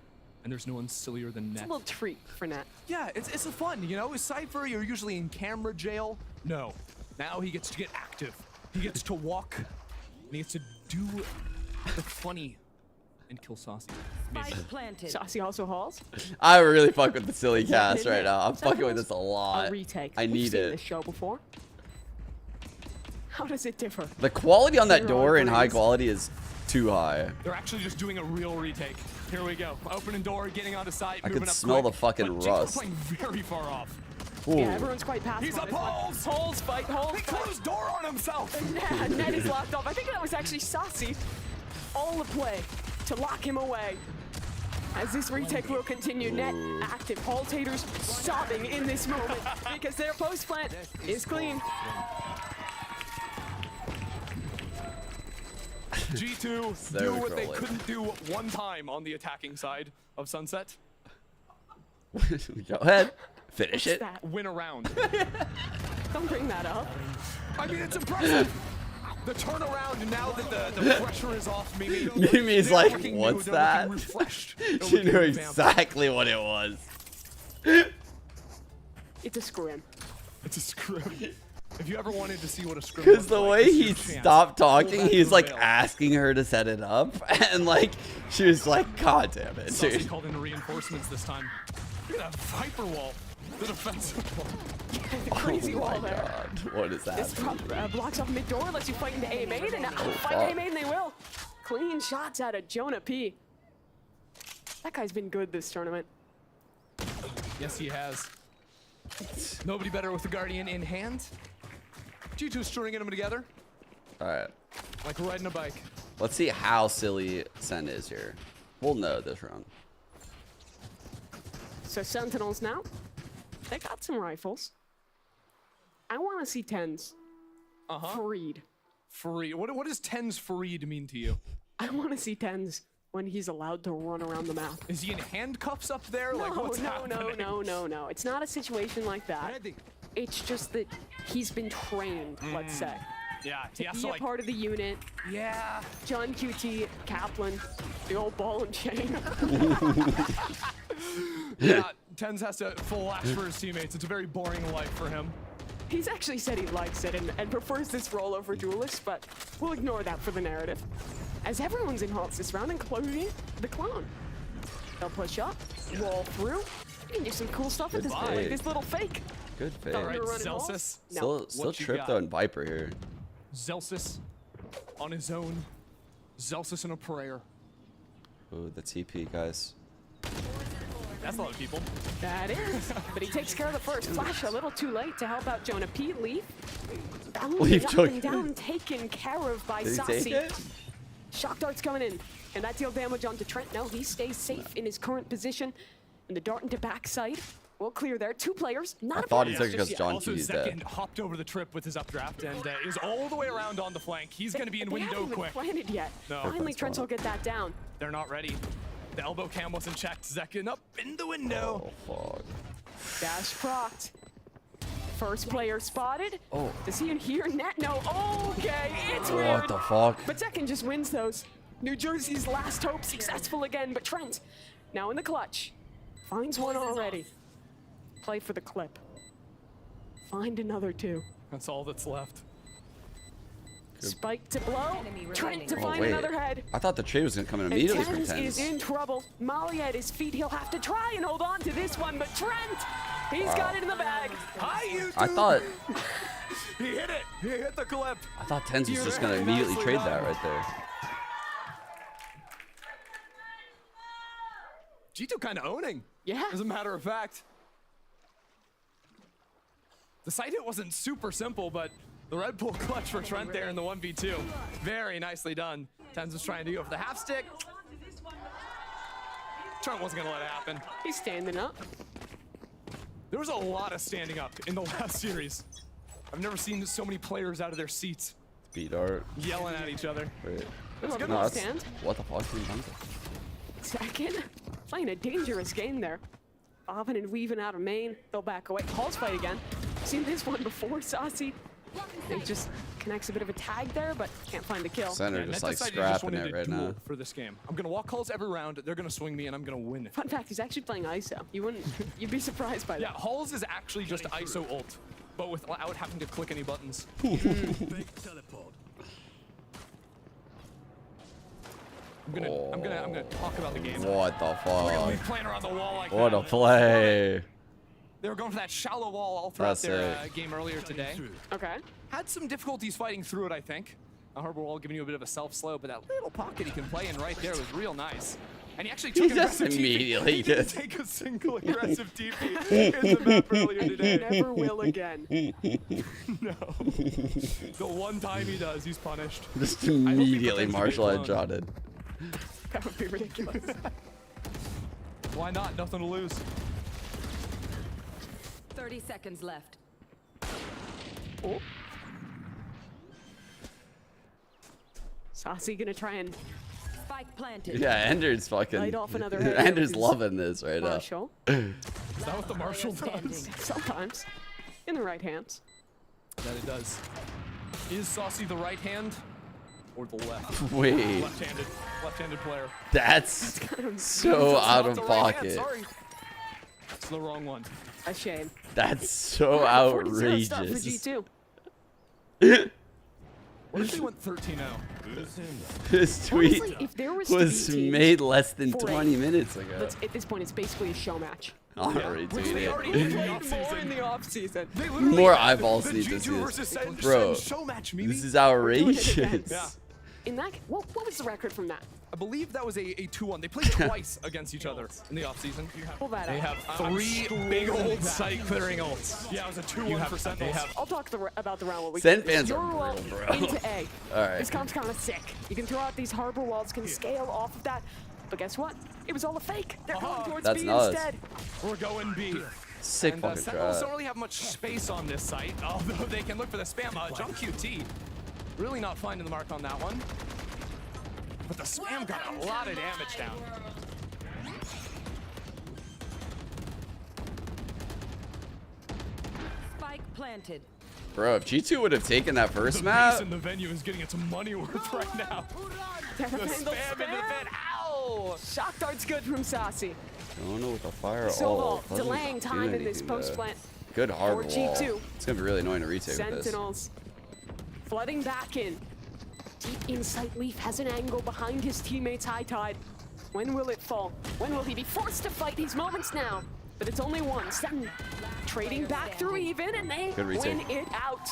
And there's no one sillier than It's Net. a little treat for Net. Yeah, it's a fun, you know? With Cypher, you're usually in camera jail. No. Now he gets to get active. He gets to walk. And he gets to do the funny and kill Saucy. Planted. Saucy also hauls. I really fuck with the silly cast right now. I'm fucking with this a lot. A retake. I We've need seen it. this show before. How does it differ? The quality on that Zero door in high Breeze. quality is too high. They're actually just doing a real retake. Here we go. Opening door, getting onto site, I moving could up smell quick, the fucking but G2 rust. playing very far off. Ooh. Yeah, everyone's quite passive. He's on up this one. Halls! Halls fight, Halls He fight. closed door on himself! And Net is locked off. I think that was actually Saucy. All the play to lock him away. As this retake will continue, Net active. Halls haters sobbing in this moment because their post plant is clean. G2 So knew what they trolling. couldn't do one time on the attacking side of Sunset. Go ahead. Finish What's it. that? Win a round. Don't bring that up. I mean, it's impressive. The turnaround now that the pressure is off Mimi. Mimi's they're like, looking what's new, they're that? looking refreshed. They're She looking knew revamped. exactly what it was. It's a scrim. It's a scrim. If you ever wanted to see what a scrim Because looks the like, way this is he your chance. stopped Pull talking, back he's the like veil. asking her to set it up. And like, she was like, God damn it, Saucy dude. called in reinforcements this time. Look at that Viper wall. The defensive wall. Crazy Oh wall my there. God. What is This happening? blocks off mid door, lets you fight into A main, and fight fuck. A main they will. Clean shots out of Jonah P. That guy's been good this tournament. Yes, he has. Nobody better with the Guardian in hand. G2 stringing them together Alright. like riding a bike. Let's see how silly Sen is here. We'll know this round. So Sentinels now, they got some rifles. I want to see TenZ freed. Free. What does TenZ freed mean to you? I want to see TenZ when he's allowed to run around the map. Is he in handcuffs up there? Like what's happening? No. It's not a situation like that. It's just that he's been trained, let's say. Yeah, To he has be to a like. part of the unit. Yeah. John QT, Kaplan, the old ball and chain. Yeah, TenZ has to full ash for his teammates. It's a very boring life for him. He's actually said he likes it and prefers this role over Duelist, but we'll ignore that for the narrative. As everyone's in halts this round, including the clone. They'll push up, roll through. You can do some cool stuff at this point, like this little fake. Good fade. All right, Gonna run in Celsius. halls? Still What you Trip got? though and Viper here. Celsius on his own. Celsius in a prayer. Ooh, the TP, guys. That's a lot of people. That is. But he takes care of the first flash a little too late to help out Jonah P. Leaf. Leaf Up took and down, taken care of by Did he Saucy. take it? Shock darts coming in. And that deal damage onto Trent. No, he stays safe in his current position. And the dart into backside. We'll clear there. 2 players. Not I a thought he player took it just because yet. John Also, Q's Zekin dead. hopped over the trip with his updraft and is all the way around on the flank. He's going to be in They window haven't even quick. planted yet. No. Finally, Trent will get that down. They're not ready. The elbow cam wasn't checked. Zekin up in the window. Oh, fuck. Dash procced. First player spotted. Oh. Does he hear net? No. Okay, it's weird. What the fuck? But Zekin just wins those. New Jersey's last hope successful again, but Trent, now in the clutch, finds one already. Play for the clip. Find another 2. That's all that's left. Spike to blow. Trent to find another head. I thought the trade was going to come in immediately from Tens Tens. is in trouble. Molly at his feet. He'll have to try and hold on to this one, but Trent, he's got it in the bag. Hi, YouTube. I thought he hit it. He hit the clip. I thought Tens was just going to immediately trade that right there. G2 kind of owning. Yeah. As a matter of fact. The side hit wasn't super simple, but the Red Bull clutch for Trent there in the 1v2. Very nicely done. Tens was trying to go for the half stick. Trent wasn't going to let it happen. He's standing up. There was a lot of standing up in the last series. I've never seen so many players out of their seats. Speed art. Yelling at each other. Wait. That's a good No, stand. What the fuck? Second, playing a dangerous game there. Bobbing and weaving out of main. They'll back away. Halls fight again. Seen this one before, Saucy. He just connects a bit of a tag there, but can't find the kill. Center just like scrapping it right now. For this game, I'm gonna walk Halls every round. They're gonna swing me, and I'm gonna win. Fun fact: he's actually playing ISO. You'd be surprised by that. Yeah, Halls is actually just ISO ult, but without having to click any buttons. I'm gonna talk about the game. What the fuck? We're gonna be playing around the wall like What that. a play. They were going for that shallow wall all throughout their game earlier today. Okay. Had some difficulties fighting through it, I think. A harbor wall giving you a bit of a self-slow, but that little pocket he can play in right there was real nice. And he actually took an aggressive immediately He didn't take a single aggressive TP in the map earlier today. Never will again. No. The one time he does, he's punished. Just immediately martial headshotted. That would be ridiculous. Why not? Nothing to lose. 30 seconds left. Oh. Saucy gonna try and spike planted. Yeah, Ender's fucking. Light off another Ender's loving this right Marshall. now. Is that what the Marshall does? Sometimes. In the right hands. That it does. Is Saucy the right hand or the left? Wait. Left-handed player. That's so out of pocket. Sorry. It's the wrong one. A shame. That's so 40-0 outrageous. stuff for G2. What if they went 13-0? This tweet Honestly, if there was made less than 4-8, 20 minutes ago. At this point, it's basically a show match. Already Which they already played more in the offseason. More eyeballs need to see this. Bro, this is outrageous. Yeah. In that, what was the record from that? I believe that was a 2-1. They played twice against each other in the offseason. Pull that They out. have 3 big old site clearing ults. Yeah, it was a 2-1 for Sentinels. I'll talk about the round what we Sent can. fans Your are wall brutal, bro. into A. All right. This comp's kind of sick. You can throw out these harbor walls, can scale off of that. But guess what? It was all a fake. They're going towards That's B nuts. instead. We're going B. Sick and, fucking Sentinels try. don't really have much space on this site, although they can look for the spam. Jump QT. Really not finding the mark on that one. But the spam got a lot of damage down. Spike planted. Bro, if G2 would have taken that first The map. base in the venue is getting its money worth right now. The spam in the vent. Ow! Shock dart's good from Saucy. Don't know what the fire Silval doesn't delaying do time in this anything, though. post plant. Good hard Or wall. G2. It's gonna be really annoying to retake with this. Sentinels flooding back in. Deep inside, Leaf has an angle behind his teammates high tide. When will it fall? When will he be forced to fight these moments now? But it's only one. Sen trading back through even, and they win it out.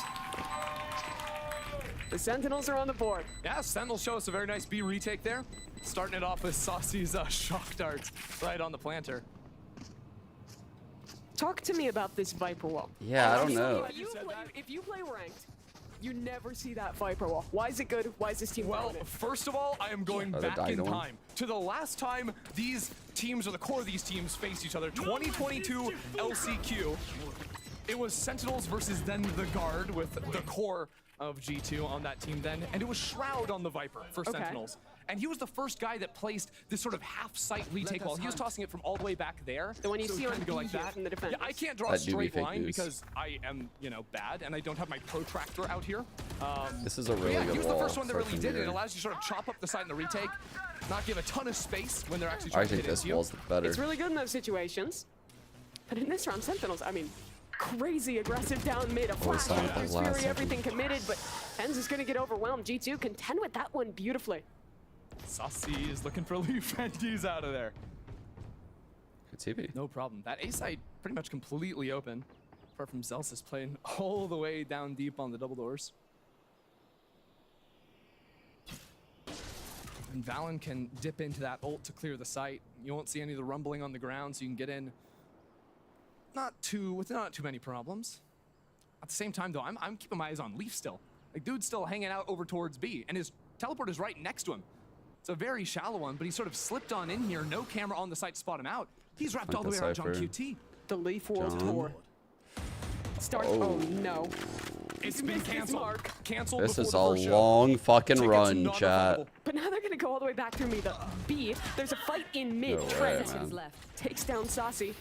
The Sentinels are on the board. Yeah, Sentinels show us a very nice B retake there. Starting it off with Saucy's shock darts right on the planter. Talk to me about this Viper wall. Yeah, I don't know. If you play ranked, you never see that Viper wall. Why is it good? Why is this team Well, first of all, I am going back in time to the last time these teams, or the core of these teams, faced each other. 2022 LCQ. It was Sentinels versus then the Guard with the core of G2 on that team then, and it was Shroud on the Viper for Sentinels. And he was the first guy that placed this sort of half-sight retake wall. He was tossing it from all the way back there. The one you see on go like that. from the defense. Yeah, I can't draw a straight line because I am, bad, and I don't have my protractor out here. This is a really yeah, good he was wall. the first one that really did it. It here. allows you to sort of chop up the side in the retake, not give a ton of space when they're actually I trying to think hit this into you. wall's better. It's really good in those situations. But in this round, Sentinels, I mean, crazy aggressive down mid. A flash, there's Fury, everything committed, but Hens is going to get overwhelmed. G2 contend with that one beautifully. Saucy is looking for Leaf, and he's out of there. Good TP. No problem. That A site pretty much completely open, apart from Zelsis playing all the way down deep on the double doors. And Valen can dip into that ult to clear the site. You won't see any of the rumbling on the ground, so you can get in with not too many problems. At the same time, though, I'm keeping my eyes on Leaf still. Like, dude's still hanging out over towards B, and his teleport is right next to him. It's a very shallow one, but he sort of slipped on in here. No camera on the site to spot him out. He's wrapped all the way around John QT. The Leaf World Tour. Starts. Oh no. It's been canceled. Canceled. This is a long fucking run, chat. But now they're gonna go all the way back through me. The B. There's a fight in mid. Trent takes down Saucy.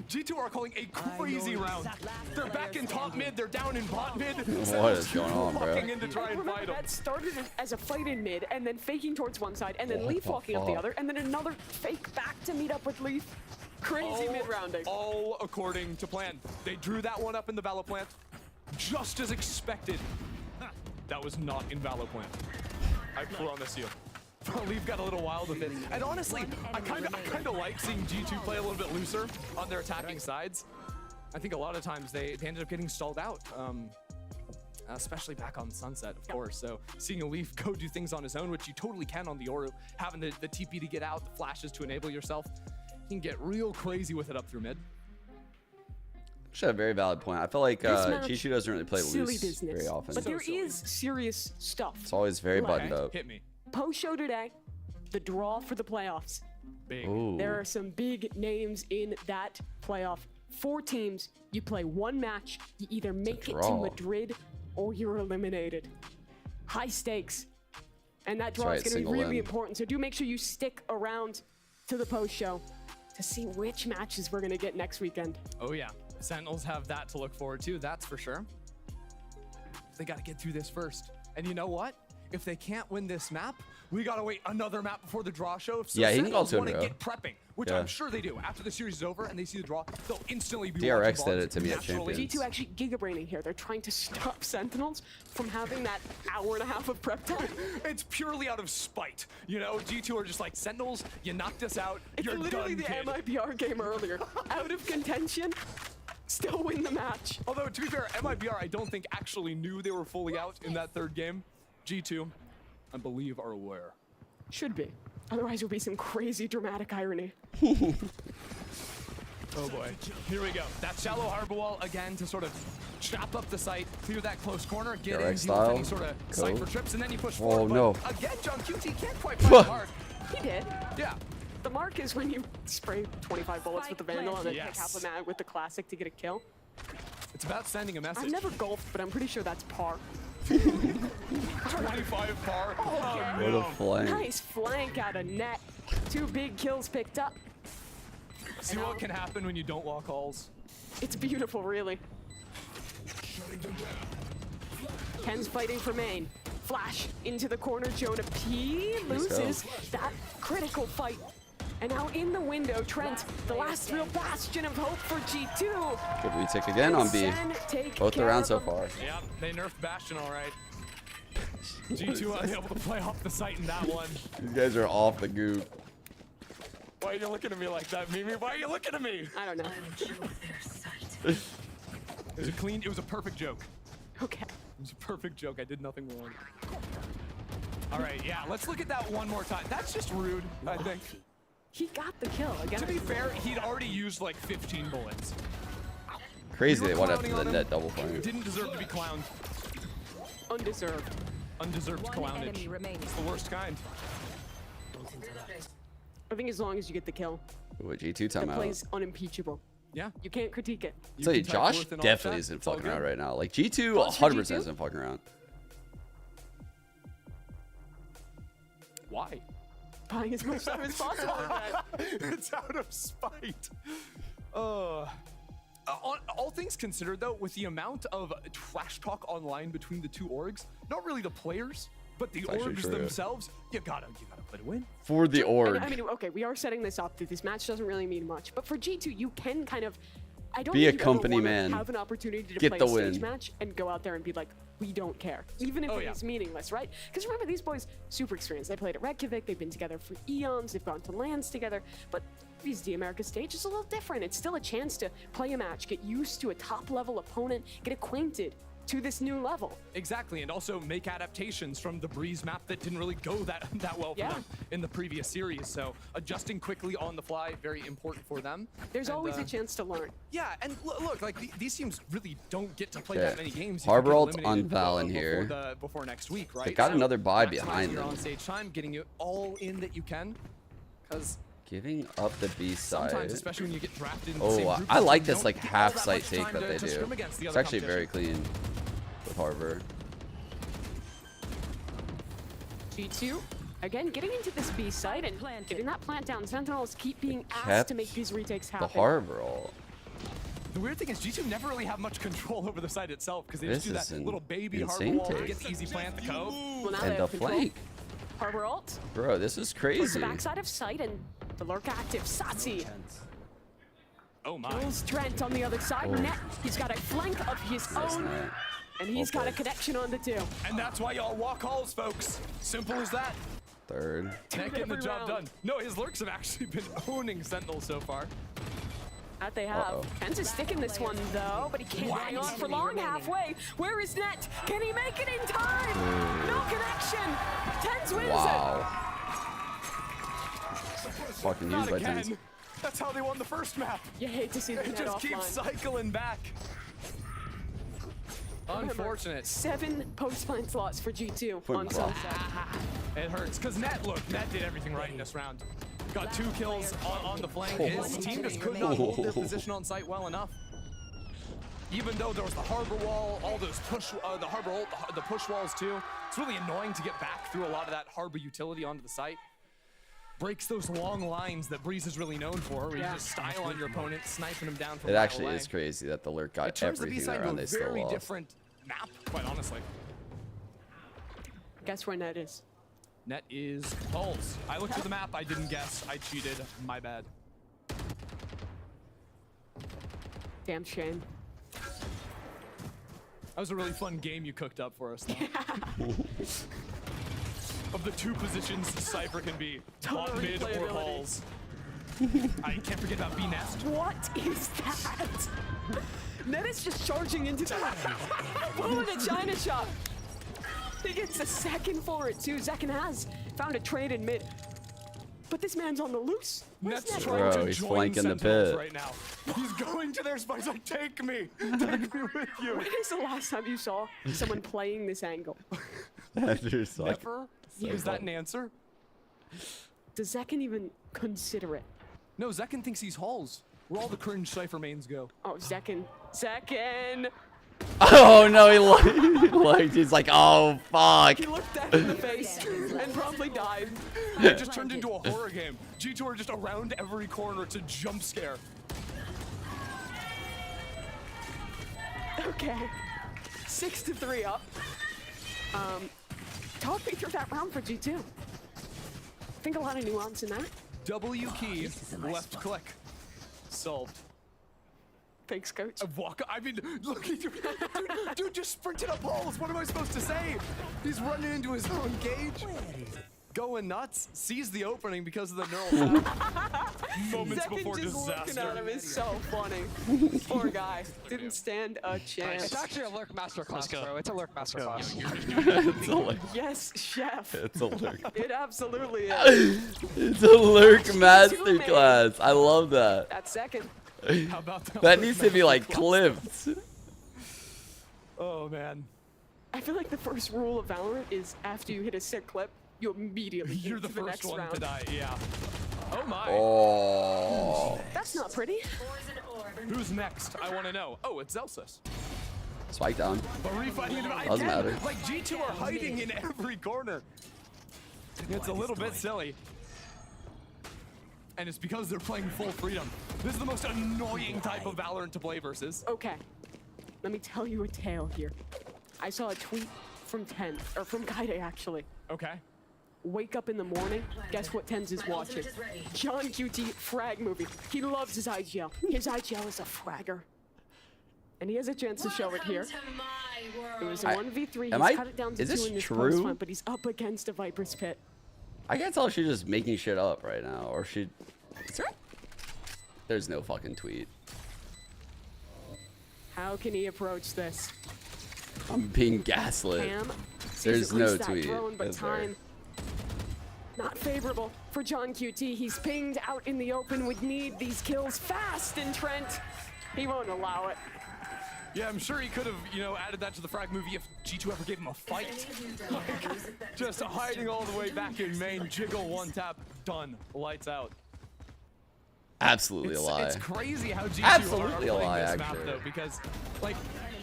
G2 are calling a crazy round. They're back in top mid. They're down in bot mid. What is going on, bro? In to try and fight them. That started as a fight in mid, and then faking towards one side, and then Leaf walking up the other, and then another fake back to meet up with Leaf. Crazy mid-rounding. All according to plan. They drew that one up in the Valo plant, just as expected. That was not in Valo plant. I promise you. Leaf got a little wild with it. And honestly, I kind of like seeing G2 play a little bit looser on their attacking sides. I think a lot of times they ended up getting stalled out, especially back on Sunset, of course. So seeing a Leaf go do things on his own, which you totally can on the Oru, having the TP to get out, the flashes to enable yourself, you can get real crazy with it up through mid. Actually, a very valid point. I feel like G2 doesn't really play loose very often. But there is serious stuff. It's always very buttoned up. Hit me. Post-show today, the draw for the playoffs. Big. There are some big names in that playoff. 4 teams, you play one match, you either make it to Madrid or you're eliminated. High stakes. And that draw is going to be really important. So do make sure you stick around to the post-show to see which matches we're going to get next weekend. Oh yeah, Sentinels have that to look forward to, that's for sure. They got to get through this first. And you know what? If they can't win this map, we got to wait another map before the draw show. So yeah, he can go to want to get prepping, which I'm sure they do. After the series is over and they see the draw, they'll instantly be DRX did it to me at Champions. G2 actually gigabraining here. They're trying to stop Sentinels from having that hour-and-a-half of prep time. It's purely out of spite. You know, G2 are just like, Sentinels, you knocked us out. You're literally done, the MIBR game earlier. Out of contention. Still win the match. Although, to be fair, MIBR, I don't think actually knew they were fully out in that third game. G2, I believe, are aware. Should be. Otherwise, it would be some crazy dramatic irony. Oh boy. Here we go. That shallow harbor wall again to sort of chop up the site, clear that close corner, get in, deal with any sort of cypher trips, and then you push forward. No. But again, John QT can't quite find the mark. He did. Yeah. The mark is when you spray 25 bullets with the Vandal and then pick half a mag with the Classic to get a kill. It's about sending a message. I've never golfed, but I'm pretty sure that's par. 25 par. Okay. What a flank. Nice flank out of net. 2 big kills picked up. See what can happen when you don't walk halls. It's beautiful, really. Ken's fighting for main. Flash into the corner. Jonah P loses that critical fight. And now in the window, Trent, the last real bastion of hope for G2. Good retake again on B. Both the rounds so far. Yeah, they nerfed Bastion all right. G2 unable to play off the site in that one. These guys are off the goop. Why are you looking at me like that, Mimi? Why are you looking at me? I don't know. It was a clean, it was a perfect joke. Okay. It was a perfect joke. I did nothing wrong. All right, yeah, let's look at that one more time. That's just rude, I think. He got the kill again. To be fair, he'd already used like 15 bullets. Crazy they went after the net double flank. Didn't deserve to be clowned. Undeserved. Undeserved clownage. It's the worst kind. I think as long as you get the kill. Ooh, a G2 The timeout. play's unimpeachable. Yeah. You can't critique it. I'll tell you, Josh definitely isn't fucking around right now. Like, G2 100% isn't fucking around. Why? Buying as much time as possible. It's out of spite. All things considered, though, with the amount of trash talk online between the two orgs, not really the players, but the orgs themselves, you gotta play to win. For the org. I mean, okay, we are setting this up that this match doesn't really mean much, but for G2, you can kind of I don't Be a think you ever company wanna man. have an opportunity to Get play the a stage win. match and go out there and be like, we don't care, even if it is meaningless, right? Because remember, these boys, super experienced. They played at Reykjavik. They've been together for eons. They've gone to lands together. But VSD America stage is a little different. It's still a chance to play a match, get used to a top-level opponent, get acquainted to this new level. Exactly, and also make adaptations from the Breeze map that didn't really go that well for them in the previous series. So adjusting quickly on the fly, very important for them. There's always a chance to learn. Yeah, and look, like these teams really don't get to play that many games. Harbor ult on Valen here. Before next week, right? They got another buy maximizing behind your them. on stage time, getting you all in that you can, because Giving up the B side. sometimes, especially when you get drafted in the same group, I like you this don't like get half all that site much take time that to they do. scrim against the It's other actually very competition. clean with Harbor. G2, again, getting into this B site and getting that plant down. Sentinels keep being asked Kept to make these retakes the happen. Harbor ult. The weird thing is G2 never really have much control over the site itself because they just do This that is an little baby harbor insane wall that take. gets easy plant the cove. Well, now they And the have control. flank. Harbor ult. Bro, this is Towards crazy. the backside of sight and the lurk active. Sati Oh my. kills Trent on the other side. Oh. Net, he's got a flank of his own. Net. And he's got a connection on the two. And that's why y'all walk halls, folks. Simple as that. Third. Net getting the Every job round. done. No, his lurks have actually been owning Sentinel so far. That they have. Kens is sticking this one though, but he can't hang on for long halfway. Where is Net? Can he make it in time? No connection. Tens wins Wow. Fucking Not used by again. Tens. That's how they won the first map. it. You hate to see the It Net just offline. keeps cycling back. Remember, Unfortunate. 7 post-plant slots for G2 Point on blank. Sunset. It hurts because Net did everything right in this round. Got 2 kills on the flank. His team just could not hold their position on site well enough. Even though there was the harbor wall, all those push, the harbor ult, the push walls too. It's really annoying to get back through a lot of that harbor utility onto the site. Breaks those long lines that Breeze is really known for, where you just style on your opponent, sniping them down from It a mile actually away. is crazy that the lurk It got turns the everything B-side around. into They a still very lost. different map, quite honestly. Guess where Net is? Net is Pulse. I looked at the map, I didn't guess. I cheated. My bad. Damn shame. That was a really fun game you cooked up for us, though. Of the 2 positions Cypher can be, top, mid, or replayability. halls. I can't forget about B-Nest. What is that? Net is just charging into the oh, the China shop. He gets the second for it too. Zekin has found a trade in mid. But this man's on the loose. Where's Net's Net? trying Bro, to he's join flanking the Sentinels pit. right now. He's going to their spice like, take me with you. When is the last time you saw someone playing this angle? That's like, Never? Is that an answer? Does Zekin even consider it? No, Zekin thinks he's halls, where all the cringe Cypher mains go. Oh, Zekin. Zekin! oh no, he looked. He's like, oh fuck. He looked death in the face and promptly died. It just turned into a horror game. G2 are just around every corner to jump scare. Okay. 6-3 up. Talk me through that round for G2. I think a lot of nuance in that. W key, left click. Solved. Thanks, coach. I mean, look, dude just sprinted up balls. What am I supposed to say? He's running into his own cage. Going nuts. Sees the opening because of the neural tap. Moments Zekin before just looking disaster. at him is so funny. Poor guy. Didn't stand a chance. It's actually a lurk masterclass, bro. It's a lurk masterclass. It's a lurk. Yes, chef. It's a lurk. It absolutely is. It's a lurk masterclass. I love that. That's second. How about That needs to be like clipped. Oh man. I feel like the first rule of Valorant is after you hit a sick clip, you immediately You're get the to the first next one round. to die, yeah. Oh my. Oh. That's not pretty. Who's next? I want to know. Oh, it's Zelsus. Spike down. But refighting Doesn't matter. Like G2 are hiding in every corner. It's a little bit silly. And it's because they're playing full freedom. This is the most annoying type of Valorant to play versus. Okay. Let me tell you a tale here. I saw a tweet from from Kaide actually. Okay. wake up in the morning, guess what Tens is watching? John QT frag movie. He loves his IGL. His IGL is a fragger. And he has a chance to show it here. It was a 1v3. He's cut it down to 2 in this close fight, but he's up against a Viper's Pit. I can't tell if she's just making shit up right now, or she... There's no fucking tweet. How can he approach this? I'm being gaslit. There's no tweet. But time not favorable for John QT. He's pinged out in the open. Would need these kills fast, and Trent, he won't allow it. Yeah, I'm sure he could have, you know, added that to the frag movie if G2 ever gave him a fight. Just hiding all the way back in main, jiggle, one tap, done, lights out. Absolutely a lie. It's crazy how G2 Absolutely are a playing lie, this map actually. though, because like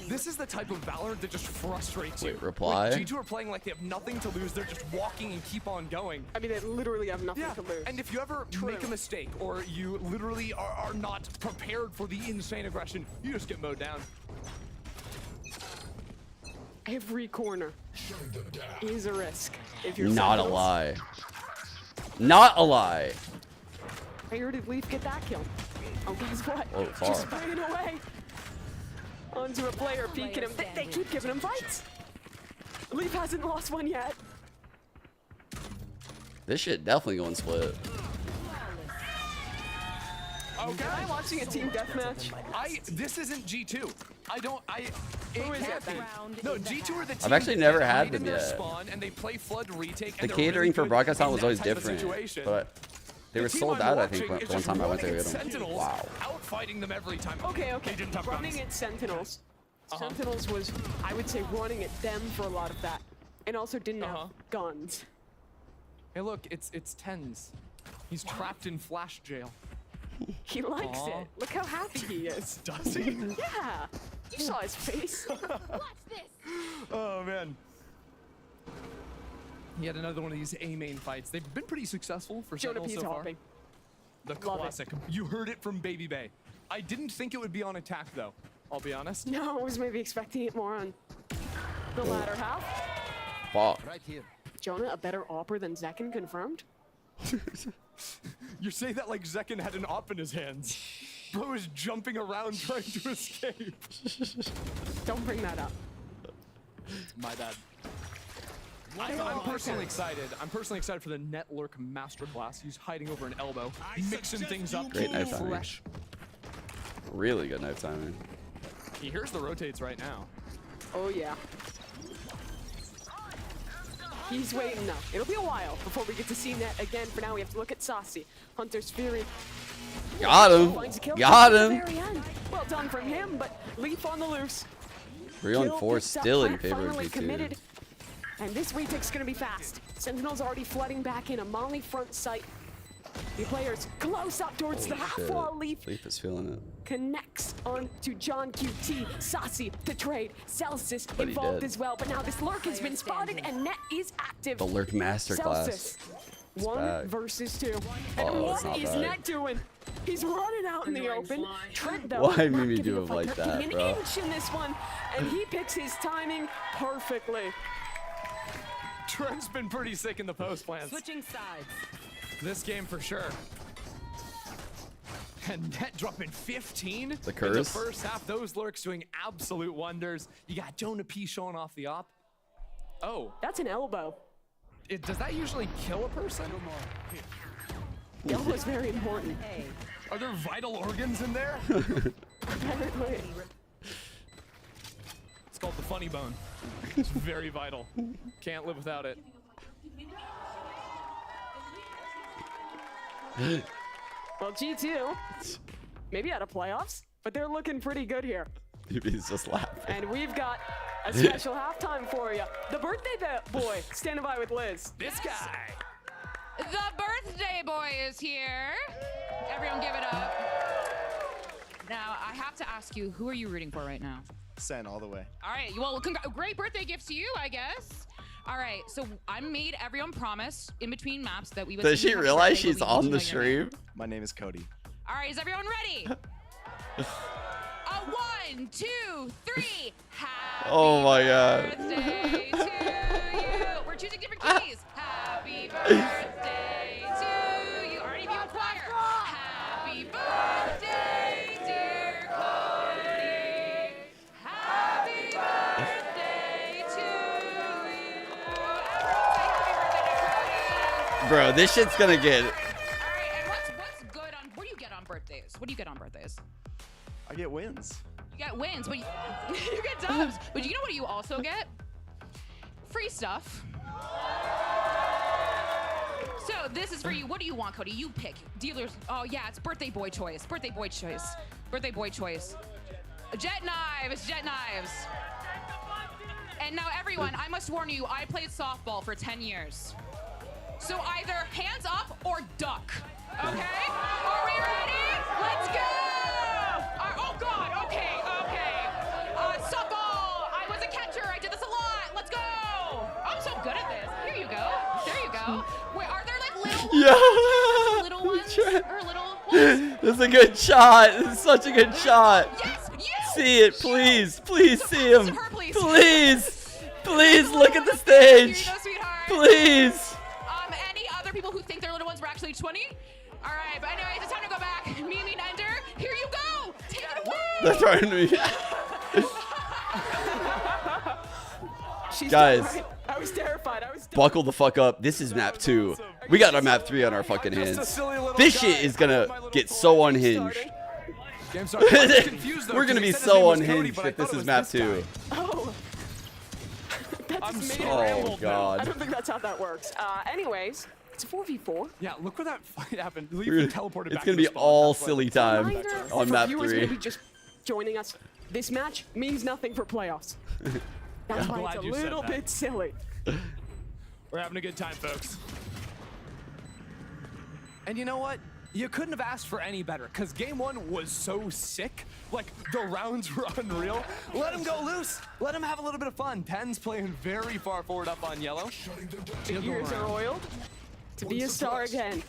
this is the type of Valorant that just frustrates you. Wait, reply? Like, G2 are playing like they have nothing to lose. They're just walking and keep on going. I mean, they literally have nothing to lose. And if you ever make a mistake or you literally are not prepared for the insane aggression, you just get mowed down. Every corner is a risk. If you're Not a lie. Not a lie. Where did Leaf get that kill? Oh, guess what? Oh, far. Just spraying away onto a player, peeking him. They keep giving him fights. Leaf hasn't lost one yet. This shit definitely going split. Okay. Am I watching a team deathmatch? This isn't G2. Who is it then? No, G2 are the team I've actually never that had hide them in their yet. spawn and they play flood retake. The And they're catering really for good broadcast in was that always type of different, situation. but they were The team sold I'm out, I think, watching is one just time I went running there. at Sentinels, Wow. outfighting them every time. Okay. They didn't have Running guns. at Sentinels. Sentinels was, I would say, running at them for a lot of that. And also didn't have guns. Hey, look, it's Tens. He's trapped in flash jail. He likes it. Look how happy he is. Does he? Yeah. You saw his face. Oh, man. He had another one of these A-main fights. They've been pretty successful for Jonah Sentinels P's so far. hopping. The Love classic. You heard it from Baby Bay. I didn't think it would be on attack, though. I'll be honest. No, I was maybe expecting it more on the latter half. Fuck. Right here. Jonah, a better opper than Zekken confirmed? You say that like Zekken had an op in his hands. Bro is jumping around trying to escape. Don't bring that up. My bad. I'm personally excited. I'm personally excited for the Net Lurk Masterclass. He's hiding over an elbow, mixing things up. Great knife timing. Fresh. Really good knife timing. He hears the rotates right now. Oh, yeah. He's waiting now. It'll be a while before we get to see Net again. For now, we have to look at Saucy. Hunter's Fury. Got him. Finds a kill Got at the him. very end. Well done from him, but Leaf on the loose. 3-on-4 still in favor of Finally G2. committed. And this retake's gonna be fast. Sentinel's already flooding back in a Molly front sight. The players close up towards the half wall. Leaf Leaf is feeling it. connects on to John QT. Saucy to trade. Celsius But he involved did. as well. But now this lurk has been spotted and Net is active. The Lurk Masterclass. Celsius. It's 1 back. versus 2. Oh, And it's what not is bad. Net doing? He's running out in the open. Trent, though, Why not Mimi giving do a him fight, like not that, giving bro? an inch in this one, and he picks his timing perfectly. Trent's been pretty sick in the post plans. Switching sides. This game for sure. And Net dropping 15 The in the curse. first half. Those lurks doing absolute wonders. You got Jonah P showing off the op. Oh. That's an elbow. Does that usually kill a person? The elbow is very important. Are there vital organs in there? Apparently. It's called the funny bone. It's very vital. Can't live without it. Well, G2, maybe out of playoffs, but they're looking pretty good here. He's just laughing. And we've got a special halftime for you. The birthday boy standing by with Liz. This guy. The birthday boy is here. Everyone give it up. Now, I have to ask you, who are you rooting for right now? Sen all the way. All right, well, great birthday gift to you, I guess. All right, so I made everyone promise in between maps that we would. Does sing she happy realize birthday, but she's we on need the to know your name. stream? My name is Cody. All right, is everyone ready? 1, 2, 3. Happy Oh my god. birthday to you. We're choosing different keys. Happy Happy birthday to you. Already being choir. Happy birthday, dear Cody. Happy birthday to you. Bro, this shit's gonna get. All right, and what's good on? What do you get on birthdays? What do you get on birthdays? I get wins. You get wins, but you get dubs. But you know what you also get? Free stuff. So this is for you. What do you want, Cody? You pick. Dealers. Oh yeah, it's birthday boy choice. Birthday boy choice. Birthday boy choice. Jet knives. Jet knives. And now everyone, I must warn you, I played softball for 10 years. So either hands up or duck. Okay? Are we ready? Let's go! Oh God, okay. Softball, I was a catcher, I did this a lot, let's go! I'm so good at this. Here you go, there you go. Wait, are there like little ones? Yeah. Little ones or little ones? This is a good shot. This is such a good shot. Yes, you! See it, please. Please see him. Please. Please look at the stage. Here you go, sweetheart. Please. Any other people who think their little ones were actually 20? All right, but anyways, it's time to go back. Mimi and Ender, here you go. Take it away. That's right. Guys, I was terrified. buckle the fuck up. This is map 2. We got our map 3 on our fucking hands. This shit is gonna get so unhinged. We're gonna be so unhinged if this is map 2. Oh. Oh god. I don't think that's how that works. Anyways, it's a 4v4. Yeah, look where that fight happened. Teleported It's back gonna to be the spawn. all That's silly what- time on map Viewers 3. maybe just joining us. This match means nothing for playoffs. That's why it's a Glad you said little that. bit silly. We're having a good time, folks. And you know what? You couldn't have asked for any better, because game 1 was so sick. Like, the rounds were unreal. Let him go loose. Let him have a little bit of fun. Ten's playing very far forward up on yellow. The ears are oiled to be a star again.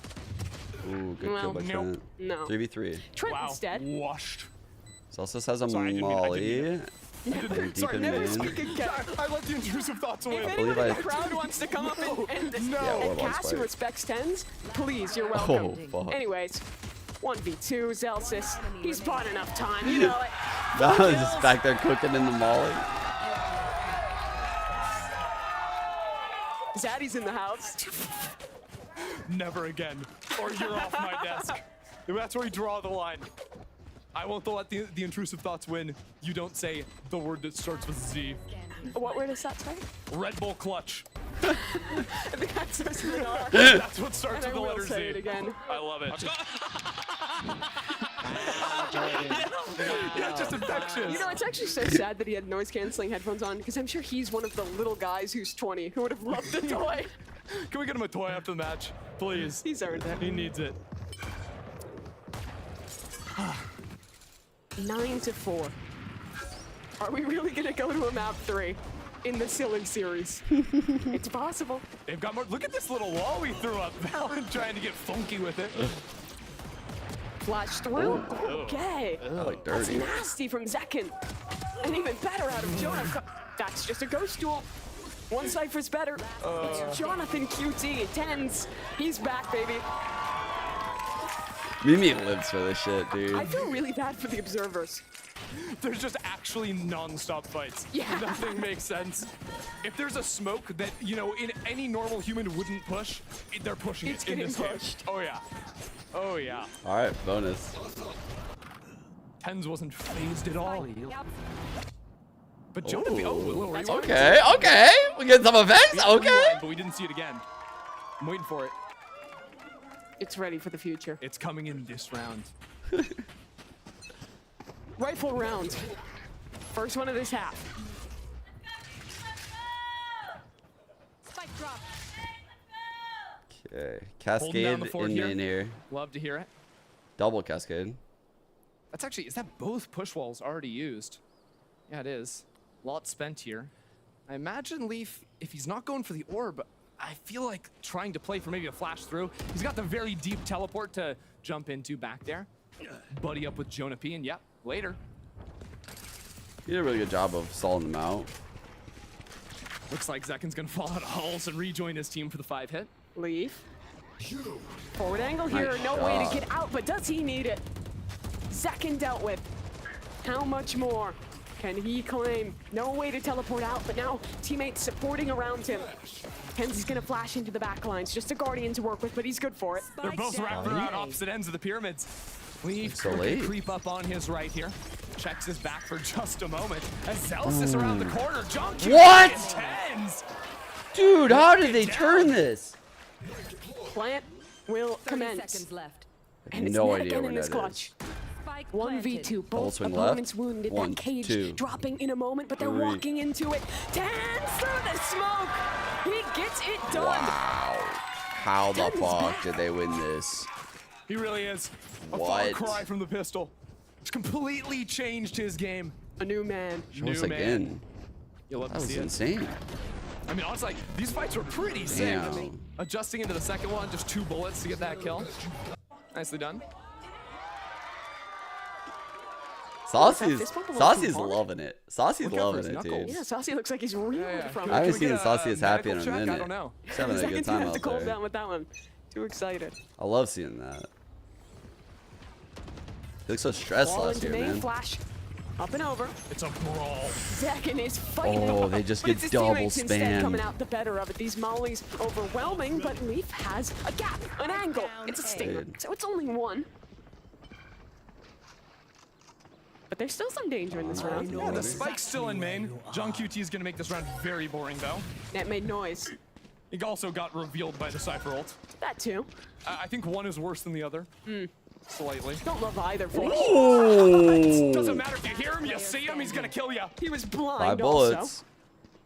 Ooh, good kill by Trent. No. 3v3. Trent instead. Washed. Celsius has a Sorry, I didn't mean- molly. And deep in Never main. speak again. I let the intrusive thoughts away. If I believe anyone in I- the crowd wants to come up and Yeah, and one cast who spike. respects tens, please, you're welcome. Oh, fuck. Anyways, 1v2, Celsius, he's bought enough time, you know. Like, Now I'm just back there cooking in the molly. Zaddy's in the house. Never again, or you're off my desk. That's where you draw the line. I won't let the intrusive thoughts win. You don't say the word that starts with Z. What word is that, sorry? Red Bull clutch. I think that starts with an R. That's what starts And with the I will letter Z. say it again. I love it. Yeah, just infectious. You know, it's actually so sad that he had noise-canceling headphones on, because I'm sure he's one of the little guys who's 20 who would have loved the toy. Can we get him a toy after the match? Please. He's earned it. He needs it. 9-4. Are we really gonna go to a map 3 in the silly series? It's possible. They've got more. Look at this little wall we threw up. Valen trying to get funky with it. Flash through. Oh. Okay. Like That's dirty. nasty from Zekin. And even better out of Jonah. That's just a ghost duel. One Cypher's better. It's Jonathan QT. Tens. He's back, baby. Mimi lives for this shit, dude. I feel really bad for the observers. There's just actually non-stop fights. Yeah. Nothing makes sense. If there's a smoke that, you know, in any normal human wouldn't push, they're pushing It's it in getting this game. pushed. Oh yeah. Oh yeah. All right, bonus. Tens wasn't phased at all. But Jonah, Ooh. a little rewind. Okay, okay. We get some effects. Yeah, Okay. rewind, but we didn't see it again. I'm waiting for it. It's ready for the future. It's coming in this round. Rifle round. First one of this half. Spike drop. Okay, Holding down cascade the fort in here. main here. Love to hear it. Double cascade. That's actually, is that both push walls already used? Yeah, it is. Lot spent here. I imagine Leaf, if he's not going for the orb, I feel like trying to play for maybe a flash through. He's got the very deep teleport to jump into back there. Buddy up with Jonah P, and yep, later. He did a really good job of stalling them out. Looks like Zekin's gonna fall out of hulls and rejoin his team for the 5 hit. Leaf. Forward angle here, Nice no way shot. to get out, but does he need it? Second dealt with. How much more can he claim? No way to teleport out, but now teammates supporting around him. Kenzie's gonna flash into the back lines. Just a Guardian to work with, but he's good for it. They're both wrapped around opposite ends of the pyramids. Leaf So could late. creep up on his right here. Checks his back for just a moment. As Zelsis around the corner. John Q What? intends. Dude, how did they turn this? Plant will 30 commence. seconds left. And it's No Ned idea again where in this Ned clutch. Spike 1v2, both swing opponents left. wounded. 1, That cage 2, dropping in a moment, but they're 3. walking into it. Dance through the smoke. He gets it done. Wow. How the Den's fuck back. did they win this? He really is. A far What? cry from the pistol. It's completely changed his game. A new man. Show us New man. again. You'll love That to was see it. insane. I mean, honestly, these fights were pretty sick. Damn. Adjusting into the second one, just 2 bullets to get that kill. Nicely done. Saucy's loving it. Saucy's Look out for loving his it, knuckles. dude. Yeah, Saucy looks like he's reeling from I it. haven't seen Saucy as happy in a medical check? I minute. don't know. He's having a Second good to time have to out calm there. down with that one. Too excited. I love seeing that. He looks so stressed Ball last into year, main, man. flash. Up and over. It's a brawl. Zekin is fighting. Oh, they just but get it's his double teammates instead coming spammed. out the better of it. These mollies overwhelming, but Leaf has a gap, an angle. It's a stinger, Dude. so it's only one. But there's still some danger in this round. Yeah, the spike's still in main. John QT is going to make this round very boring, though. That made noise. It also got revealed by the Cypher ult. That too. I think one is worse than the other. Slightly. Don't love either for Ooh. Doesn't matter if you hear him, you see him, he's going to kill you. He was 5 blind bullets.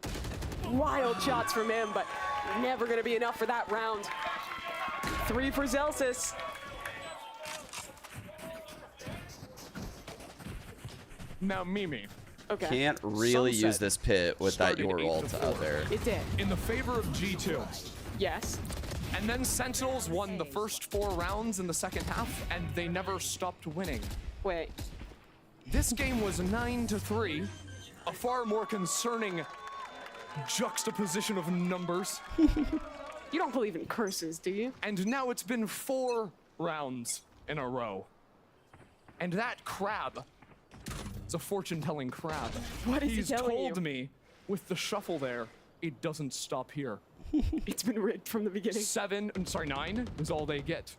also. Wild shots from him, but never going to be enough for that round. 3 for Zelsis. Now, Mimi. Okay. Can't really Sunset use this pit with that started your 8 ult to out 4. there. It did. In the favor of G2. Yes. And then Sentinels won the first 4 rounds in the second half, and they never stopped winning. Wait. This game was 9-3, a far more concerning juxtaposition of numbers. You don't believe in curses, do you? And now it's been 4 rounds in a row. And that crab is a fortune-telling crab. What is he He's telling told you? me, with the shuffle there, it doesn't stop here. It's been rigged from the beginning. 9 is all they get.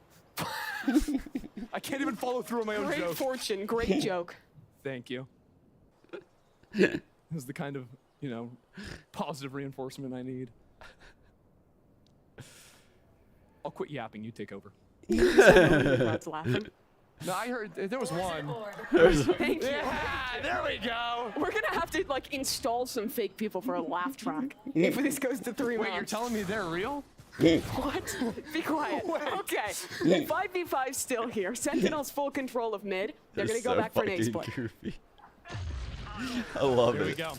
I can't even follow through on my own Great joke. fortune, great joke. Thank you. This is the kind of, positive reinforcement I need. I'll quit yapping, you take over. That's laughing. No, I heard there was one. Thank you. Yeah, there we go. We're gonna have to install some fake people for a laugh track if this goes to 3 Wait, you're rounds. telling me they're real? What? Be quiet. Okay. 5v5 still here. Sentinels full control of mid. They're gonna go back for an A split. Goofy. I love There we it. go.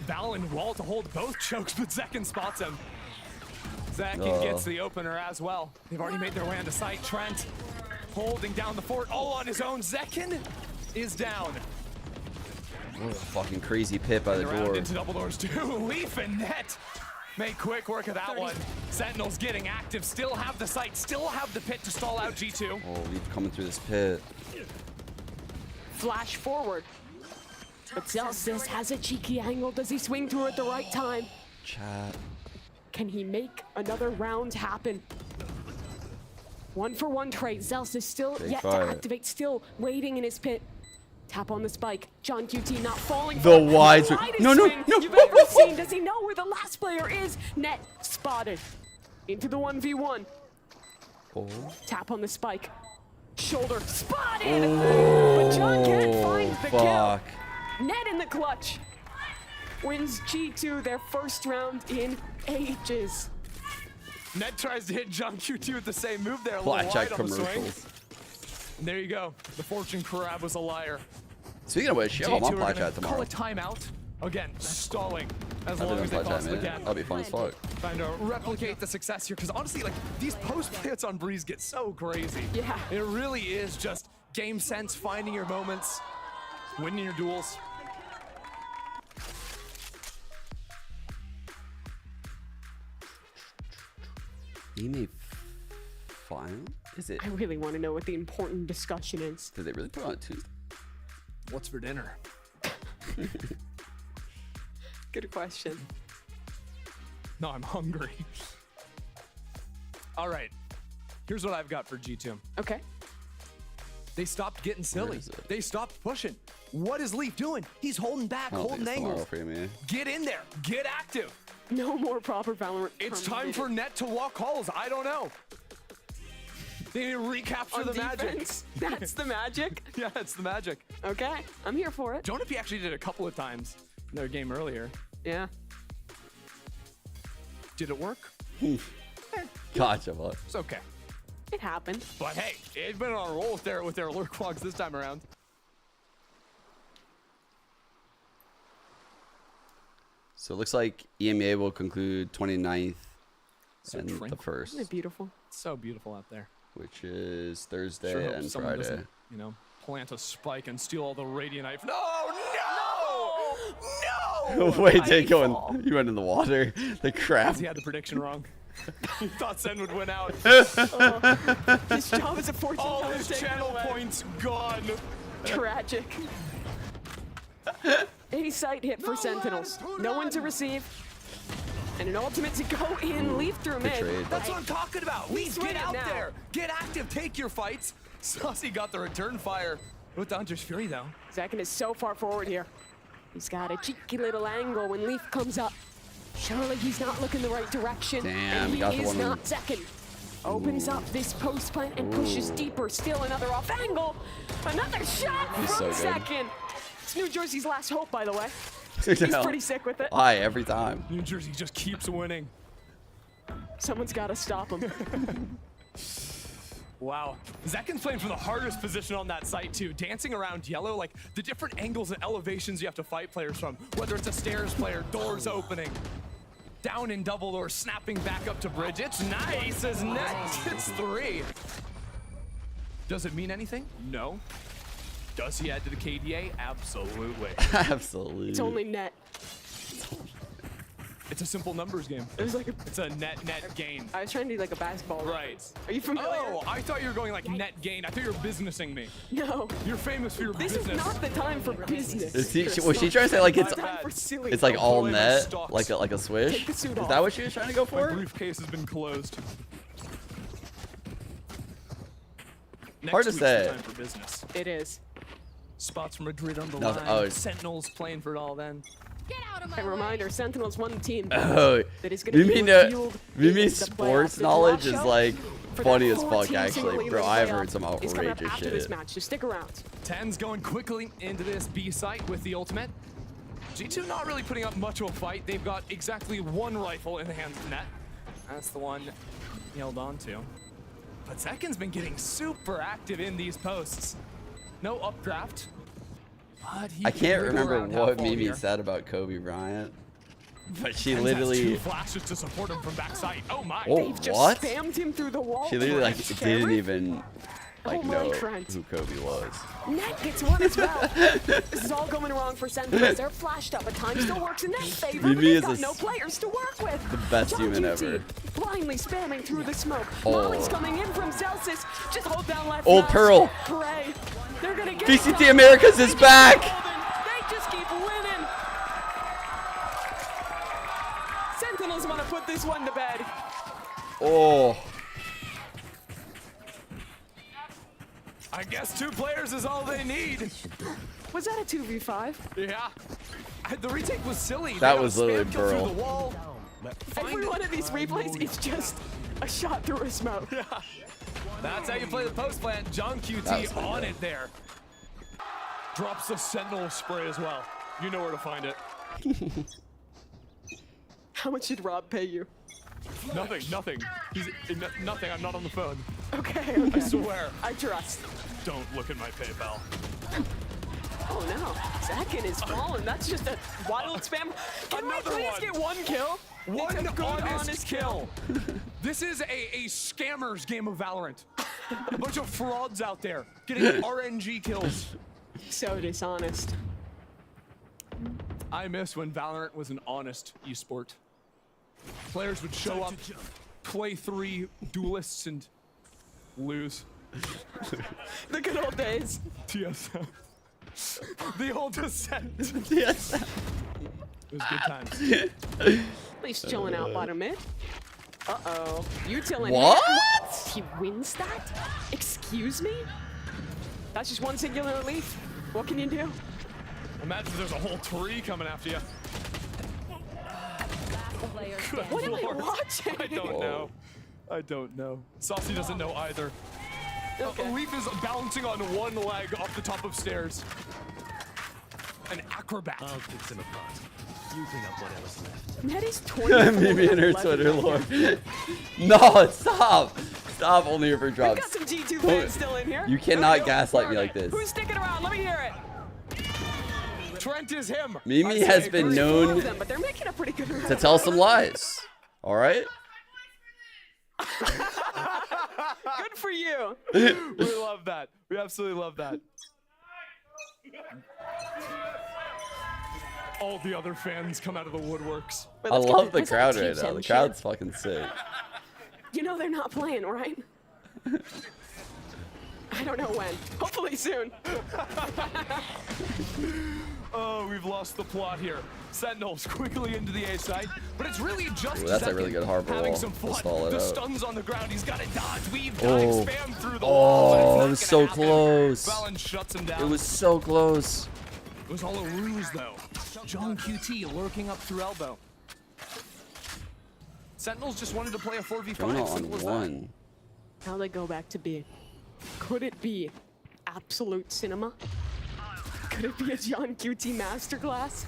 Val and Wall to hold both chokes, but Zekin spots him. Zekin gets the opener as well. They've already made their way onto site. Trent holding down the fort all on his own. Zekin is down. What a fucking crazy pit by the Around door. into double doors too. Leaf and Net make quick work of that one. Sentinels getting active. Still have the site. Still have the pit to stall out G2. Oh, Leaf coming through this pit. Flash forward. But Zelsis has a cheeky angle. Does he swing through at the right time? Chat. Can he make another round happen? 1-for-1 trade. Zelsis still Big yet fight. to activate. Still waiting in his pit. Tap on the spike. John QT not falling. The for it. wide swing. Widest No, no, swing no. you've ever seen. Does he know where the last player is? Net spotted. Into the 1v1. Oh. Tap on the spike. Shoulder spotted. Oh, but John can't find the fuck. kill. Net in the clutch. Wins G2 their first round in ages. Ned tries to hit John QT with the same move there. A little Blackjack wide on the swing. commercials. And there you go. The fortune crab was a liar. Speaking of which, yo, I'm on G2 are Blackjack gonna tomorrow. Call a timeout. Again, stalling as I'll long do as they Blackjack, possibly man. can. That'll be fun as fuck. Trying to replicate the success here, because honestly, these post playouts on Breeze get so crazy. Yeah. It really is just game sense, finding your moments, winning your duels. He made final? Is it? I really want to know what the important discussion is. Did they really put it on Tuesday? What's for dinner? Good question. No, I'm hungry. All right. Here's what I've got for G2. Okay. They stopped getting silly. They stopped pushing. What is Leaf doing? He's holding back, holding angles. Get in there. Get active. No more proper Valorant. It's time for Net to walk halls. I don't know. They need to recapture the magic. That's the magic? Yeah, it's the magic. Okay, I'm here for it. Jonapi actually did it a couple of times in their game earlier. Yeah. Did it work? Gotcha, bud. It's okay. It happened. But hey, it's been on a roll with their lurk clogs this time around. So it looks like EMEA will conclude 29th and the 1st. Isn't it beautiful? It's so beautiful out there. Which is Thursday Sure hope and someone Friday. doesn't, you know, plant a spike and steal all the Radiant. No! Wait, Jake, you went in the water. The crap. He had the prediction wrong. He thought Sen would win out. His job as a fortune teller. All his channel points gone. Tragic. A site hit for Sentinels. No one to receive. And an ultimate to go in. Leaf through mid. That's what I'm talking about. Leaf, get out now. there. Get active. Take your fights. Saucy got the return fire with the Hunter's Fury, though. Second is so far forward here. He's got a cheeky little angle when Leaf comes up. Surely he's not looking the right direction. Damn, and got he the is one. not second. Opens up this post plant and pushes deeper. Still another off angle. Another shot from so good. second. It's New Jersey's last hope, by the way. He's pretty sick with it. Aye, every time. New Jersey just keeps winning. Someone's got to stop him. Wow. Zekin's playing from the hardest position on that site, too. Dancing around yellow, like the different angles and elevations you have to fight players from, whether it's a stairs player, doors opening, down in double or snapping back up to bridge. It's nice as Net gets 3. Does it mean anything? No. Does he add to the KDA? Absolutely. Absolutely. It's only Net. It's a simple numbers game. It was like it's a net gain. I was trying to do like a basketball. Right. Are you familiar? Oh, I thought you were going like net gain. I thought you were businessing me. No. You're famous for your This business. is not the time for business. Was she trying to say like it's like all Bully my net, stocks. like a swish? Take the suit Is off. that what she was trying to go for? My briefcase has been closed. Hard to Next week's say. the time for business. It is. Spots from Madrid on the Nothing- line. oh. Sentinels playing for it all then. A reminder, Sentinels won the team. Oh, that is going to be revealed Mimi's in the sports playoffs. knowledge The is draw like for funny that as 14 fuck actually, single bro. elite I've playoff heard some is coming up outrageous after this shit. match, so stick around. 10's going quickly into this B site with the ultimate. G2 not really putting up much of a fight. They've got exactly one rifle in the hands of Net. That's the one he held on to. But Zekin's been getting super active in these posts. No updraft. But he I can't can wiggle remember around what half wall Mimi here. said about Kobe Bryant, but she And literally. has 2 flashes to support him from backside. Oh my. Oh, They've just what? spammed him through the wall. She literally like French didn't Terry. even like Oh my know Trent. who Kobe was. Net gets one as well. This is all going wrong for Sentinels. They're flashed up, but time still works in Net's favor. But Mimi they've is got a no players to work with. The best John human QT ever. blindly spamming through the smoke. Oh. Molly's coming in from Celsius. Just hold down left. Old mouse. Pearl. Pray. They're gonna get VCT it. Americas is back. They just keep winning. Sentinels want to put this one to bed. Oh. I guess 2 players is all they need. Was that a 2v5? Yeah. The retake was silly. That They was got literally spam kill through Burl. the wall. Every one of these replays is just a shot through a smoke. Yeah. That's how you play the post plant. John That was QT pretty on good. it there. Drops the Sentinel spray as well. You know where to find it. How much did Rob pay you? Nothing. Nothing. I'm not on the phone. Okay. I swear. I trust. Don't look at my PayPal. Oh no, Zakin is falling. That's just a wild spam. Can Another we please one. get one kill? One It's a good, honest kill. This is a scammers game of Valorant. A bunch of frauds out there getting RNG kills. So dishonest. I miss when Valorant was an honest esport. Players would show up, play 3 duelists, and Lose. The good old days. TSM. The old descent. TSM. It was good times. He's chilling out bottom mid. Uh-oh. You telling What? What? He wins that? Excuse me? That's just one singular leaf. What can you do? Imagine there's a whole tree coming after you. What am I watching? I don't know. I don't know. Saucy doesn't know either. Okay. Leaf is balancing on one leg off the top of stairs. An acrobat. I'll fix him apart. You clean up whatever's left. That is 24. Mimi and her Twitter lore. No, stop. Stop only for We've drops. got some G2 fans still in here. You cannot gaslight me like this. Who's sticking around? Let me hear it. Trent is him. Mimi has been known Them, but they're making a pretty good run. to tell some lies. All right? Good for you. We love that. We absolutely love that. All the other fans come out of the woodworks. I love the crowd right now. The crowd's fucking sick. You know they're not playing, right? I don't know when. Hopefully soon. Oh, we've lost the plot here. Sentinels quickly into the A side, but it's really just Ooh, that's a really good harbor having wall. some fun. Let's follow it The up. stun's on the ground. He's got to dodge, weave, dive, Oh, spam through the wall. but it's not it was gonna so happen. close. Valen shuts him down. It was so close. It was all a ruse, though. John QT lurking up through elbow. Sentinels just wanted to play a 4v5. Jonah on Simple as one. Now they go back to B. Could it be absolute cinema? Could it be a John QT masterclass?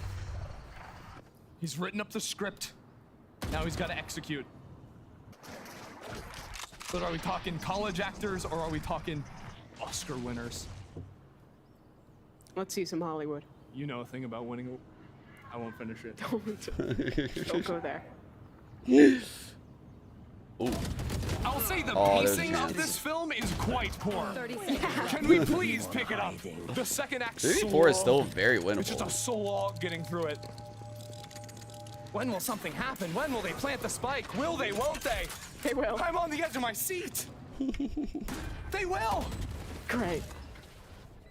He's written up the script. Now he's got to execute. But are we talking college actors or are we talking Oscar winners? Let's see some Hollywood. You know a thing about winning. I won't finish it. Don't go there. Ooh. I'll say the Oh, there's pacing of chance. this film is quite poor. Can we please pick it up? The second act 3v4 is slow. still very It's just a winnable. slog getting through it. When will something happen? When will they plant the spike? Will they? Won't they? They will. I'm on the edge of my seat. They will. Great.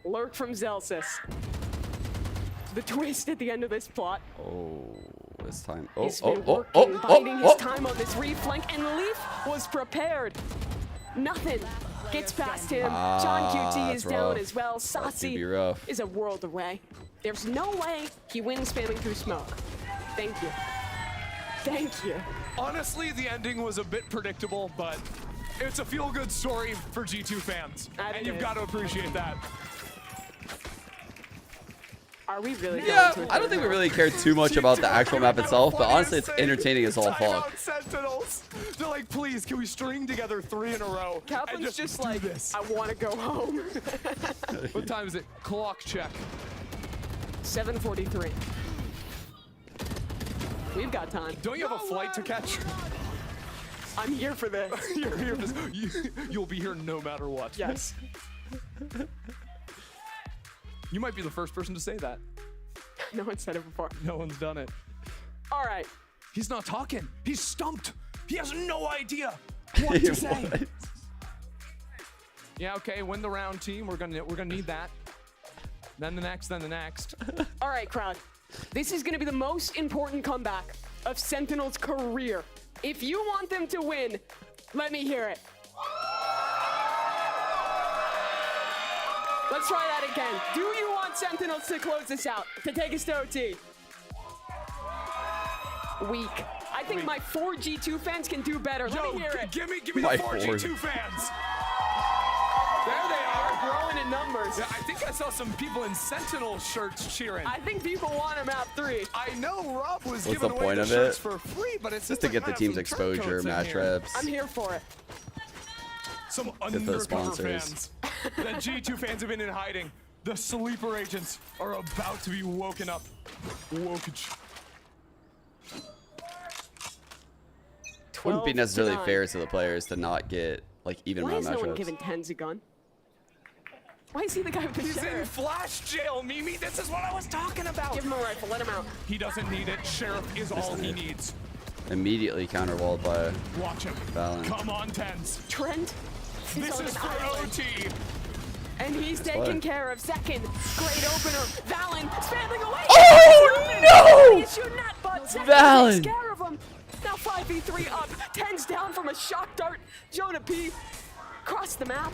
Lurk from Zelsis. The twist at the end of this plot. Oh, this time. Oh, He's oh, been oh, working, biding oh, his oh. time on this reflank, and Leaf was prepared. Nothing gets past him. John QT is that's down rough. as well. That's gonna Saucy be rough. is a world away. There's no way he wins spamming through smoke. Thank you. Thank you. Honestly, the ending was a bit predictable, but it's a feel-good story for G2 fans, and you've got to appreciate that. Are we really? Yeah, going to I don't think we really care too much about the actual map itself, but honestly, it's entertaining as all fuck. Sentinels. They're like, please, can we string together 3 in a row? Kaplan's and just do like, this. I want to go home. What time is it? Clock check. 7:43. We've got time. Don't you have a flight to catch? I'm here for this. You're here for this. You'll be here no matter what. Yes. You might be the first person to say that. No one said it before. No one's done it. All right. He's not talking. He's stumped. He has no idea what to say. What? Yeah, okay, win the round, team. We're gonna need that. Then the next, then the next. All right, crowd. This is going to be the most important comeback of Sentinel's career. If you want them to win, let me hear it. Let's try that again. Do you want Sentinels to close this out, to take us to OT? Weak. I think my 4 G2 fans can do better. Let me hear it. Give me the My 4 4. G2 fans. There they are, growing in numbers. Yeah, I think I saw some people in Sentinel shirts cheering. I think people want him at 3. I know Rob was What's giving the away point the of shirts it? for free, but it's Just to get the team's exposure, match reps. I'm here for it. Some Get undercover those sponsors. fans. The G2 fans have been in hiding. The sleeper agents are about to be woken up. Wokage. Wouldn't be necessarily fair to the players to not get like even Why round is no one matchups. giving Tens a gun? Why is he the guy with the He's in sheriff? flash jail, Mimi. This is what I was talking about. Give him a rifle. Let him out. He doesn't need it. Sheriff is all he needs. Immediately counterwalled by Watch him. Valen. Come on, Tens. Trent This is for OT. And he's taken care of. Second, great opener. Valen spamming away. Oh no! Issue net, but Second Valen. takes care of him. Now 5v3 up. 10's down from a shock dart. Jonah P. across the map.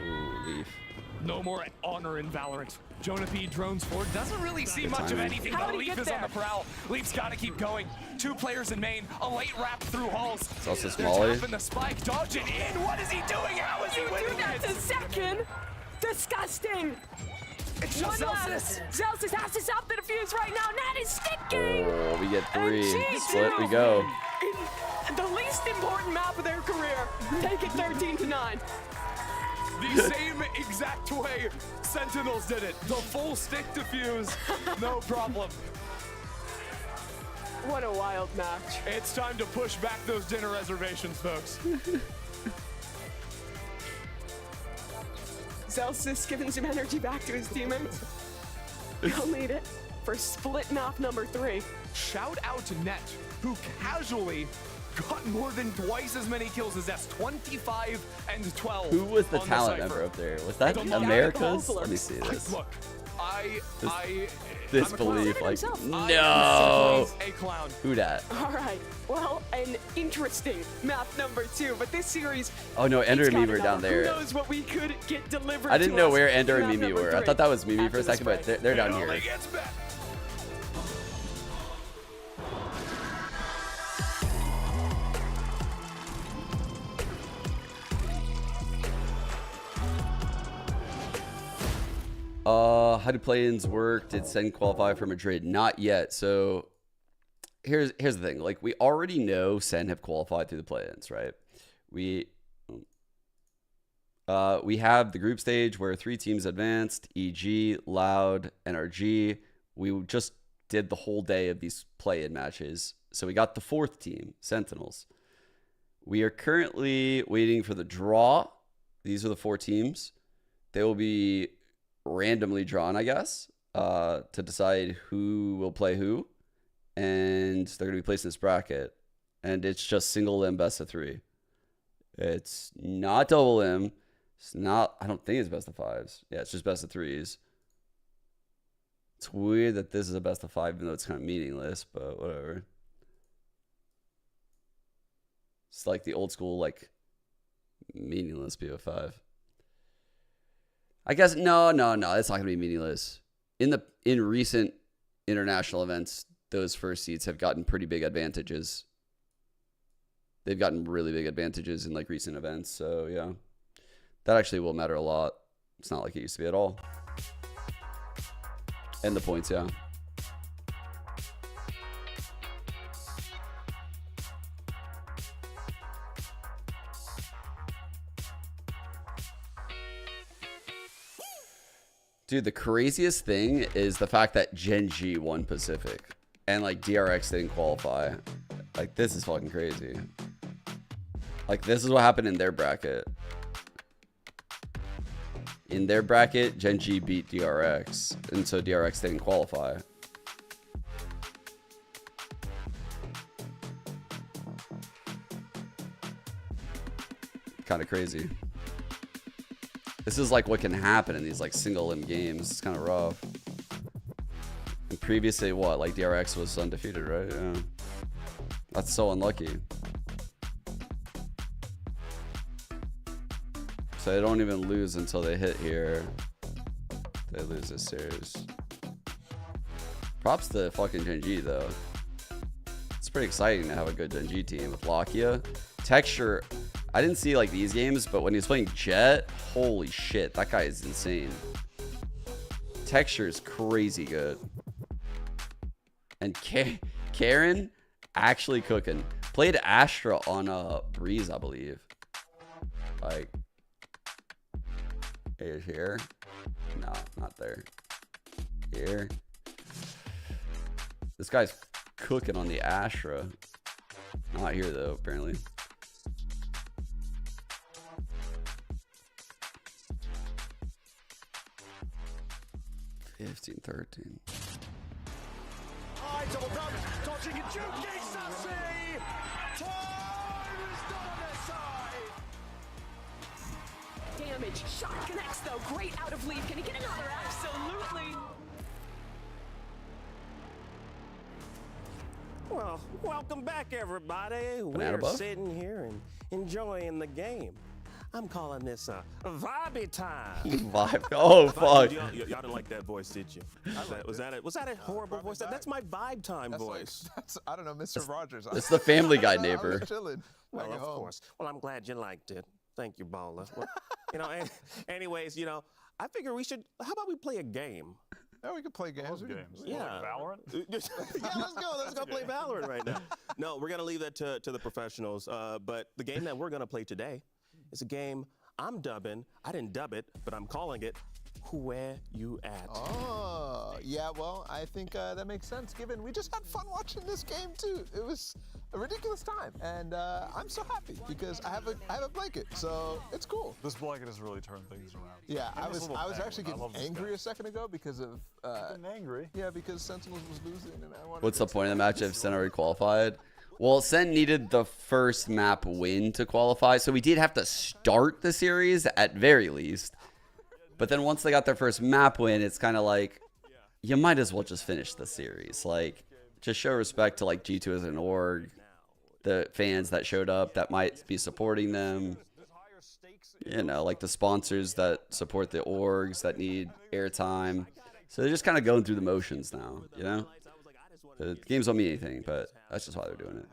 Ooh, Leaf. No more honor in Valorant. Jonah P drones forward. Doesn't really see much of anything, but Leaf is on the prowl. Leaf's got to keep going. 2 players in main. A late wrap through halls. It's also They're Smalley. tapping the spike, dodging in. What is he doing? How is he winning Do that this? to Second. Disgusting. It's just Zelsis. Zelsis has to stop the defuse right now. Nat is sticking. Oh, we get 3. And Split we G2, go. in the least important map of their career, take it 13-9. The same exact way Sentinels did it. The full stick defuse, no problem. What a wild match. It's time to push back those dinner reservations, folks. Zelsis giving some energy back to his teammates. He'll need it for split map number 3. Shout out to Net, who casually got more than twice as many kills as S, 25 and 12. Who was the on talent Cypher. member up there? Was that The America's? Monarch Let me see this. Look, Disbelief, like, I'm no. a clown. Who dat? All right. Well, an interesting map number 2, but this series. Oh no, Ender and it's Mimi were gotta down go. there. Who knows what we could get delivered? I didn't to know us where Ender in and map Mimi number were. I 3 thought that was Mimi after for a this second, but break. they're down here. How do play-ins work? Did Sen qualify for Madrid? Not yet. So here's the thing. Like, we already know Sen have qualified through the play-ins, right? We have the group stage where 3 teams advanced: EG, Loud, NRG. We just did the whole day of these play-in matches. So we got the 4th team, Sentinels. We are currently waiting for the draw. These are the 4 teams. They will be randomly drawn, I guess, to decide who will play who. And they're going to be placed in this bracket. And it's just single limb best of 3. It's not double limb. It's not, I don't think it's best of 5s. Yeah, it's just best of 3s. It's weird that this is a best of 5, even though it's kind of meaningless, but whatever. It's like the old school, like, meaningless BO5. I guess no, it's not gonna be meaningless. In recent international events, those first seeds have gotten pretty big advantages. They've gotten really big advantages in like recent events, so yeah. That actually will matter a lot. It's not like it used to be at all. And the points, yeah. Dude, the craziest thing is the fact that Gen G won Pacific and like DRX didn't qualify. Like, this is fucking crazy. Like, this is what happened in their bracket. In their bracket, Gen G beat DRX, and so DRX didn't qualify. Kind of crazy. This is like what can happen in these like single limb games. It's kind of rough. And previously, what, like DRX was undefeated, right? Yeah. That's so unlucky. So they don't even lose until they hit here. They lose this series. Props to fucking Gen G though. It's pretty exciting to have a good Gen G team with Lakia. Texture, I didn't see like these games, but when he was playing Jet, holy shit, that guy is insane. Texture is crazy good. And Karen actually cooking. Played Astra on Breeze, I believe. Like, is here? No, not there. Here. This guy's cooking on the Astra. Not here though, apparently. $15, $13. High double done, dodging a juke, Sassy! Time is not on their side! damage. Shot connects though. Great out of lead. Can he get another? Absolutely. Well, welcome back, everybody. Banana We're buff? sitting here and enjoying the game. I'm calling this a vibey time. Vibe. Oh, fuck. Y'all didn't like that voice, did you? Was that a horrible voice? That's my vibe time voice. That's, I don't know, Mr. Rogers. It's the Family Guy I neighbor. was chilling. Well, of course. Well, I'm glad you liked it. Thank you, Baller. Well, anyways, I figure we should. How about we play a game? Yeah, we could play games. Yeah. Like Valorant? Yeah, let's go play Valorant right now. No, we're gonna leave that to the professionals. But the game that we're gonna play today is a game I'm dubbing. I didn't dub it, but I'm calling it Where You At. Oh, yeah, well, I think that makes sense, given we just had fun watching this game, too. It was a ridiculous time, and I'm so happy because I have a blanket, so it's cool. This blanket has really turned things around. Yeah, I was penguin. actually getting angry a second ago because of... Getting angry? Yeah, because Sentinels was losing, and I wanted What's the point of the match if Sen already qualified? Well, Sen needed the first map win to qualify, so we did have to start the series at very least. But then once they got their first map win, it's kind of like, you might as well just finish the series. Like, just show respect to like G2 as an org, the fans that showed up that might be supporting them. Like the sponsors that support the orgs that need airtime. So they're just kind of going through the motions now, The games don't mean anything, but that's just why they're doing it.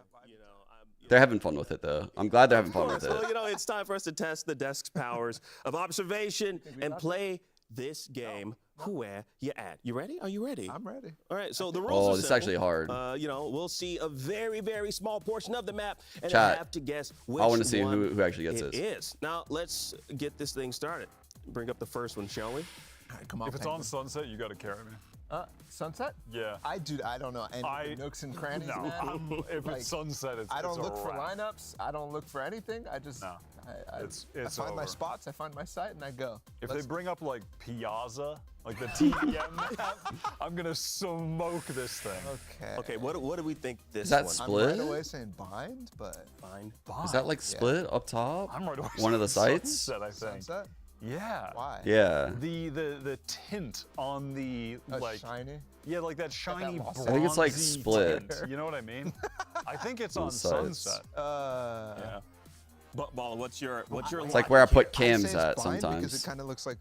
They're having fun with it, though. I'm glad they're having fun with it. Well, it's time for us to test the desk's powers of observation and play this game. Where You At? You ready? Are you ready? I'm ready. All right, so the rules are this is simple. actually hard. We'll see a very, very small portion of the map, and Chat, I have to guess which I want to see one who actually gets it this. is. Now, let's get this thing started. Bring up the first one, shall we? All right, come on, If it's on Sunset, you got to carry me. Sunset? Yeah. I don't know any nooks and crannies. No, man. if it's Sunset, it's I don't it's look a for wrap. lineups. I don't look for anything. I just I find my over. spots. I find my site, and I go. If they bring up like Piazza, like the TPM map, I'm gonna smoke this thing. Okay. Okay, what do we think this Is that one? split? I'm right away saying bind, but Bind. Is that like split up top? I'm right away One of the saying sites? Sunset, I think. Sunset? Yeah. Why? Yeah. The tint on the like shiny. Yeah, like that shiny bronzy I think it's like split. tint. You know what I mean? I think it's On on sites. Sunset. Yeah. Baller, what's your It's like where I put I'd cams say at it's bind sometimes. because it kind of looks like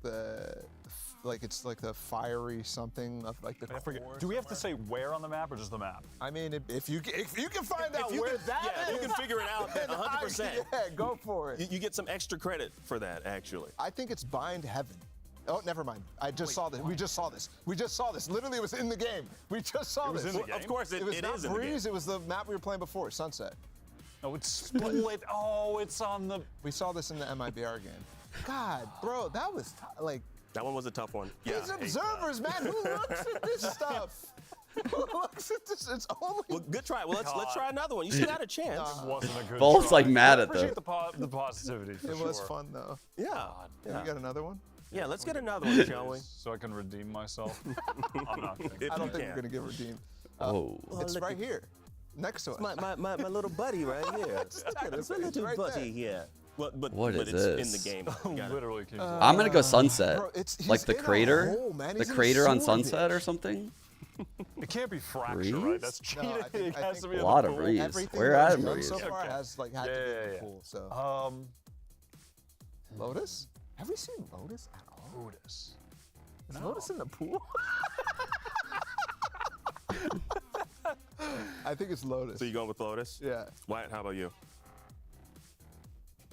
it's like the fiery something of like the. I forget. core Do we have to somewhere. say where on the map or just the map? I mean, if you can find out you where can- that yeah, is, you can figure it out then 100%. Yeah, go for it. You get some extra credit for that, actually. I think it's bind heaven. Oh, never mind. I just saw this. We just saw this. We just saw this. Literally, it was in the game. We just saw was this. in the game? Of course, it was is not in the game. Breeze. It was the map we were playing before, Sunset. No, it's split. Oh, it's on the. We saw this in the MIBR game. God, bro, that was like. That one was a tough one. Yeah. These observers, man, who looks at this stuff? Who looks at this? It's only. Well, good try. Well, let's try another one. You still got a chance. It wasn't a good Ball's try. like mad I at appreciate them. the positivity. For It sure. was fun though. Yeah. Yeah, we got another one. Yeah, let's get another one, shall we? So I can redeem myself. I'm not kidding. If I don't you think can. we're gonna get redeemed. Oh. It's right here, next to us. My little buddy right here. It's a little right buddy there. here. But What but is it's this? in the game. You got it. Literally keeps I'm gonna go Sunset. Bro, he's Like the in a crater? hole, man. The He's in a crater on sewer Sunset ditch. or something? It can't be fracture, Breeze? right? That's No, cheating. I think- it has to be A in lot the of pool. Breeze. Everything Where that at we've done Breeze? so far Okay. has like had to be in the Yeah. pool. So Um, Lotus? Have we seen Lotus at all? Lotus. Is Lotus in the pool? I think it's Lotus. So you going with Lotus? Yeah. Wyatt, how about you?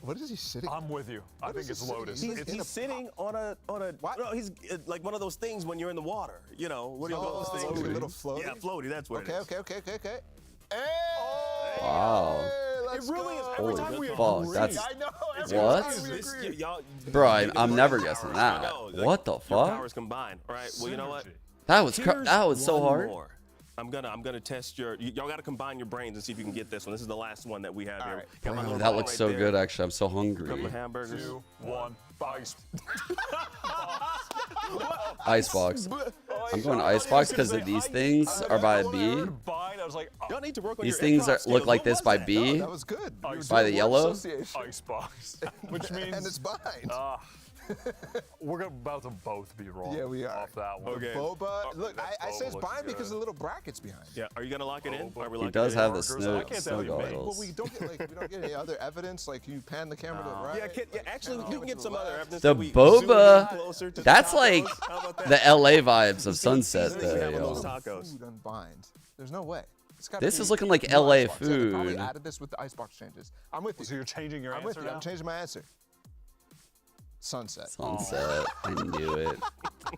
What is he sitting? I'm with you. I think is it's he sitting? Lotus. He's, It's he's sitting on a What? No, he's like one of those things when you're in the water. You know, what do you call those Oh, things? a little floaty? Yeah, floaty. That's what Okay, it is. okay. Hey! Wow. Let's It really is. go. Every Holy time we fuck, agree. that's- I know. Every What? time we This- agree. y'all, Bro, you can I'm run never the guessing powers. I that. know, like, What the Your fuck? powers combined. All right. Well, you know what? Synergy. That was Here's that was so one hard. more. I'm gonna test y'all gotta combine your brains and see if you can get this one. This is the last one that we have here. right. Got my Bro, little that ball looks right so there. good. Actually, I'm so Couple hungry. of hamburgers. 2, 1, ice. Icebox. I'm going Icebox because these things are by a B. Buy a was like, y'all need to work on These your things improv skills. look like What this was by that? B. No, that was good. You were By doing the word yellow. association. Icebox, which means and it's behind. We're about to both be wrong. Yeah, we are. Off that one. Okay. Boba, look, I say it's Boba behind looks because good. the little brackets behind. Yeah, are you gonna lock it in? Are we He locking does it in? have the I snow can't tell you, man. But goggles. we don't get any other evidence. Like you pan the camera to the right. Yeah, actually, you can get some other evidence. The that we zoom in boba, closer to the that's tacos. like How about that? the LA vibes of Sunset Seasoning we have there, on those yo. tacos. Food unbind. There's no way. It's gotta This be is looking like no LA icebox. Yeah, they probably food. added this with the icebox changes. I'm with you. So you're changing your I'm answer with you. now? I'm changing my answer. Sunset. Sunset. I knew it.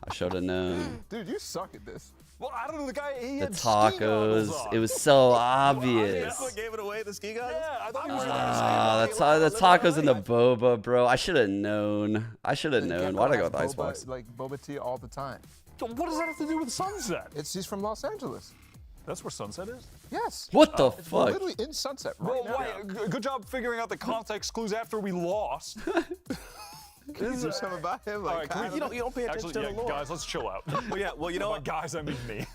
I should have known. Dude, you suck at this. Well, I don't know. The guy, he The had ski goggles tacos. on. It was so obvious. That's what gave it away, the ski goggles? Yeah, I thought you were The tacos and the boba, bro. I should have known. I should have known. Why'd I go with Boba, icebox? like boba tea all the time. What does that have to do with Sunset? He's from Los Angeles. That's where Sunset is? Yes. What the We're fuck? literally in Sunset right Well, now. why? Good job figuring out the context clues after we lost. Can you do something about him? All Like, right, can we, You don't pay attention actually, to the lore. guys, let's chill out. Well, you know By what? guys, I mean me.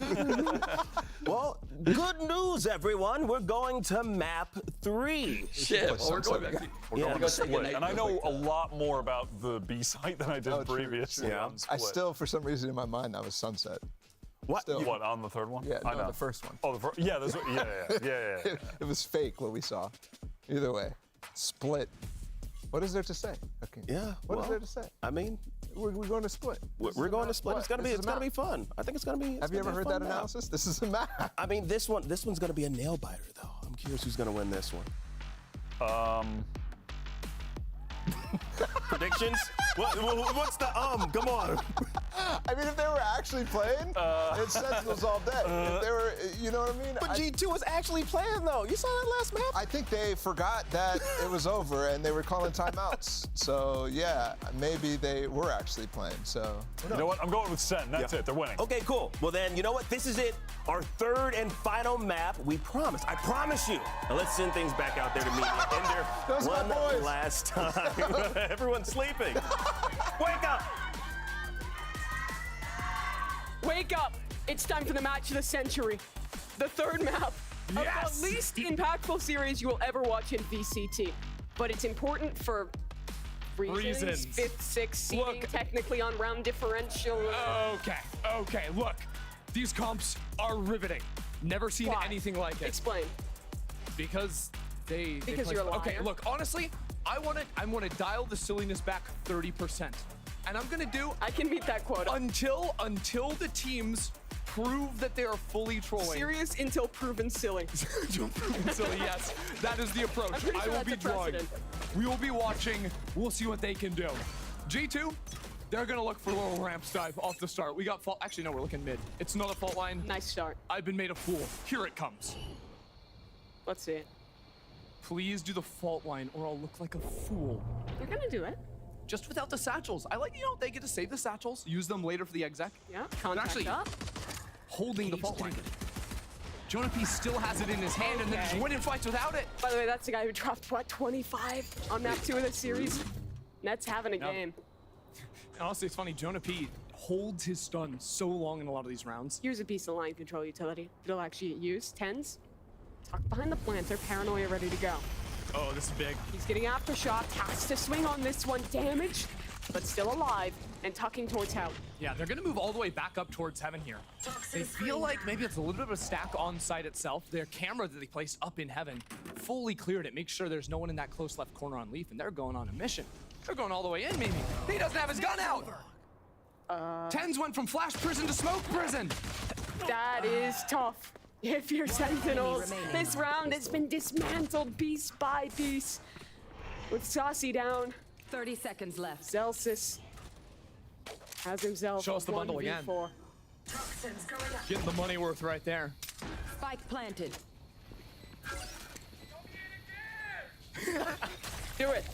Well, good news, everyone. We're going to map 3. Shit. Well, we're going back to We're going to Split, and I know a lot more about the B site than I did previously. Yeah. on I Split. still, for some reason in my mind, that was Sunset. What? Still. What, on the third one? Yeah, I no, know. the first one. Oh, the first? Yeah, that's what, yeah. It was fake what we saw. Either way, Split. What is there to say? Okay. Yeah. What is well, there to say? I mean, We're going to Split. we're going to Split. It's gonna be fun. I think it's gonna be. Have you ever heard that analysis? This is a map. I mean, this one's gonna be a nail biter though. I'm curious who's gonna win this one. Predictions? What's the Come on. I mean, if they were actually playing, it's Sentinels all day. If they were, you know what I mean? But G2 was actually playing though. You saw that last map? I think they forgot that it was over and they were calling timeouts. So yeah, maybe they were actually playing. So You know what? I'm going with Sen. That's it. They're winning. Okay, cool. Well then, you know what? This is it. Our third and final map. We promise. I promise you. Now let's send things back out there to meet Ender Those are my boys. last time. Everyone's sleeping. Wake up. Wake up! It's time for the match of the century. The third map of the least impactful series you will ever watch in VCT. But it's important for reasons. 5th, 6th seeding, technically on round differential. Okay, look. These comps are riveting. Never seen anything like it. Explain. Because they Because play you're a liar. Okay, look, honestly, I want to dial the silliness back 30%. And I'm gonna do I can meet that quota. until the teams prove that they are fully trolling. Serious until proven silly. Proven silly, yes. That is the approach. I'm pretty sure I will that's be a drawing. precedent. We will be watching. We'll see what they can do. G2, they're gonna look for a little ramp dive off the start. We got fault. Actually, no, we're looking mid. It's not a fault line. Nice start. I've been made a fool. Here it comes. Let's see it. Please do the fault line or I'll look like a fool. They're gonna do it. Just without the satchels. I like, they get to save the satchels, use them later for the exec. Yeah, But contact actually, up. holding the fault line. Jonah P still has it in his hand and then just winning fights without it. By the way, that's the guy who dropped, what, 25 on map 2 of the series? Nets having a game. Honestly, it's funny, Jonah P holds his stun so long in a lot of these rounds. Here's a piece of line control utility. It'll actually get used. 10s. Tucked behind the planter, paranoia ready to go. Oh, this is big. He's getting aftershocked, has to swing on this one. Damaged, but still alive, and tucking towards Hell. Yeah, they're gonna move all the way back up towards Heaven here. They feel like maybe it's a little bit of a stack on site itself. Their camera that they placed up in Heaven fully cleared it. Make sure there's no one in that close left corner on Leaf, and they're going on a mission. They're going all the way in, maybe. He doesn't have his gun out. Tens went from flash prison to smoke prison. That is tough. If you're Sentinels, this round has been dismantled piece by piece. With Saucy down. 30 seconds left. Celsius has himself Show us the bundle again. 1v4. Getting the money worth right there. Spike planted. Do it.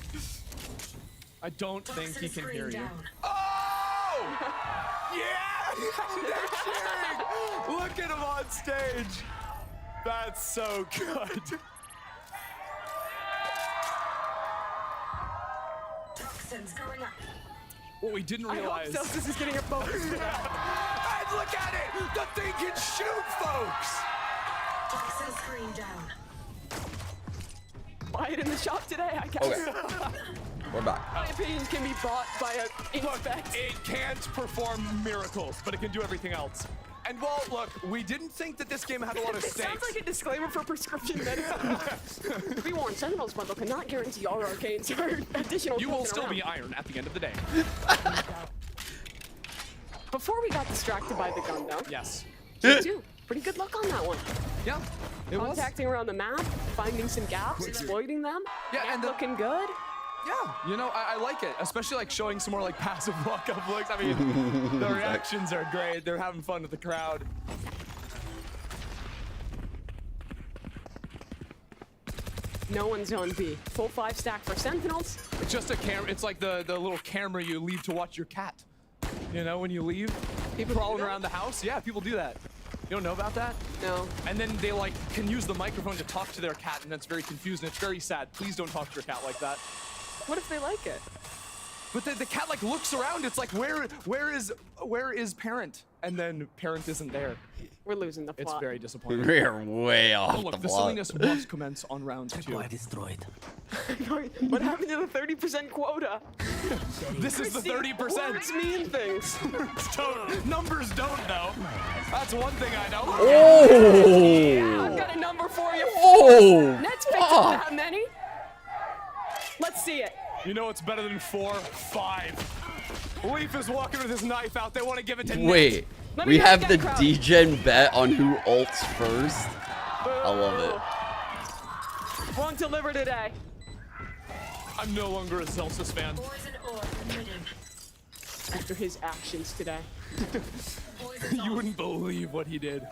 I don't think he can hear you. Oh! Yeah! They're cheering! Look at him on stage. That's so good. What we didn't realize. I hope Celsius is getting a bonus. And look at it! The thing can shoot, folks! Buy it in the shop today, I guess. Okay. We're back. My opinions can be bought by a inspect. It can't perform miracles, but it can do everything else. And well, look, we didn't think that this game had a lot of It stakes. sounds like a disclaimer for prescription medicine. Be warned, Sentinel's bundle cannot guarantee all arcanes or additional. You will tokens still around. be iron at the end of the day. Before we got distracted by the gun, though. Yes. G2, pretty good luck on that one. Yeah. It was. Contacting around the map, finding some gaps, exploiting them. Yeah, and looking good. Yeah, you know, I like it, especially like showing some more like passive walk-up looks. I mean, the reactions are great. They're having fun with the crowd. No one's on B. Full 5 stack for Sentinels. It's just a camera. It's like the little camera you leave to watch your cat. You know, when you leave, people crawling around the house. Yeah, people do that. You don't know about that? No. And then they like can use the microphone to talk to their cat, and that's very confusing. It's very sad. Please don't talk to your cat like that. What if they like it? But the cat like looks around. It's like where is parent? And then parent isn't there. We're losing the plot. It's very disappointing. We're way off Oh, look, the the plot. silliness must commence on round 2. destroyed. What happened to the 30% quota? This is the 30%. Words mean things. Numbers don't though. That's one thing I know. Oh! I've got a number for you. Oh! Nets picked up that many. Let's see it. You know what's better than 4? 5. Leaf is walking with his knife out. They want to give it to Wait, Let we me have get the crowd. degen bet on who ults first. I love it. Won't deliver today. I'm no longer a Celsius fan. After his actions today. You wouldn't believe what he did.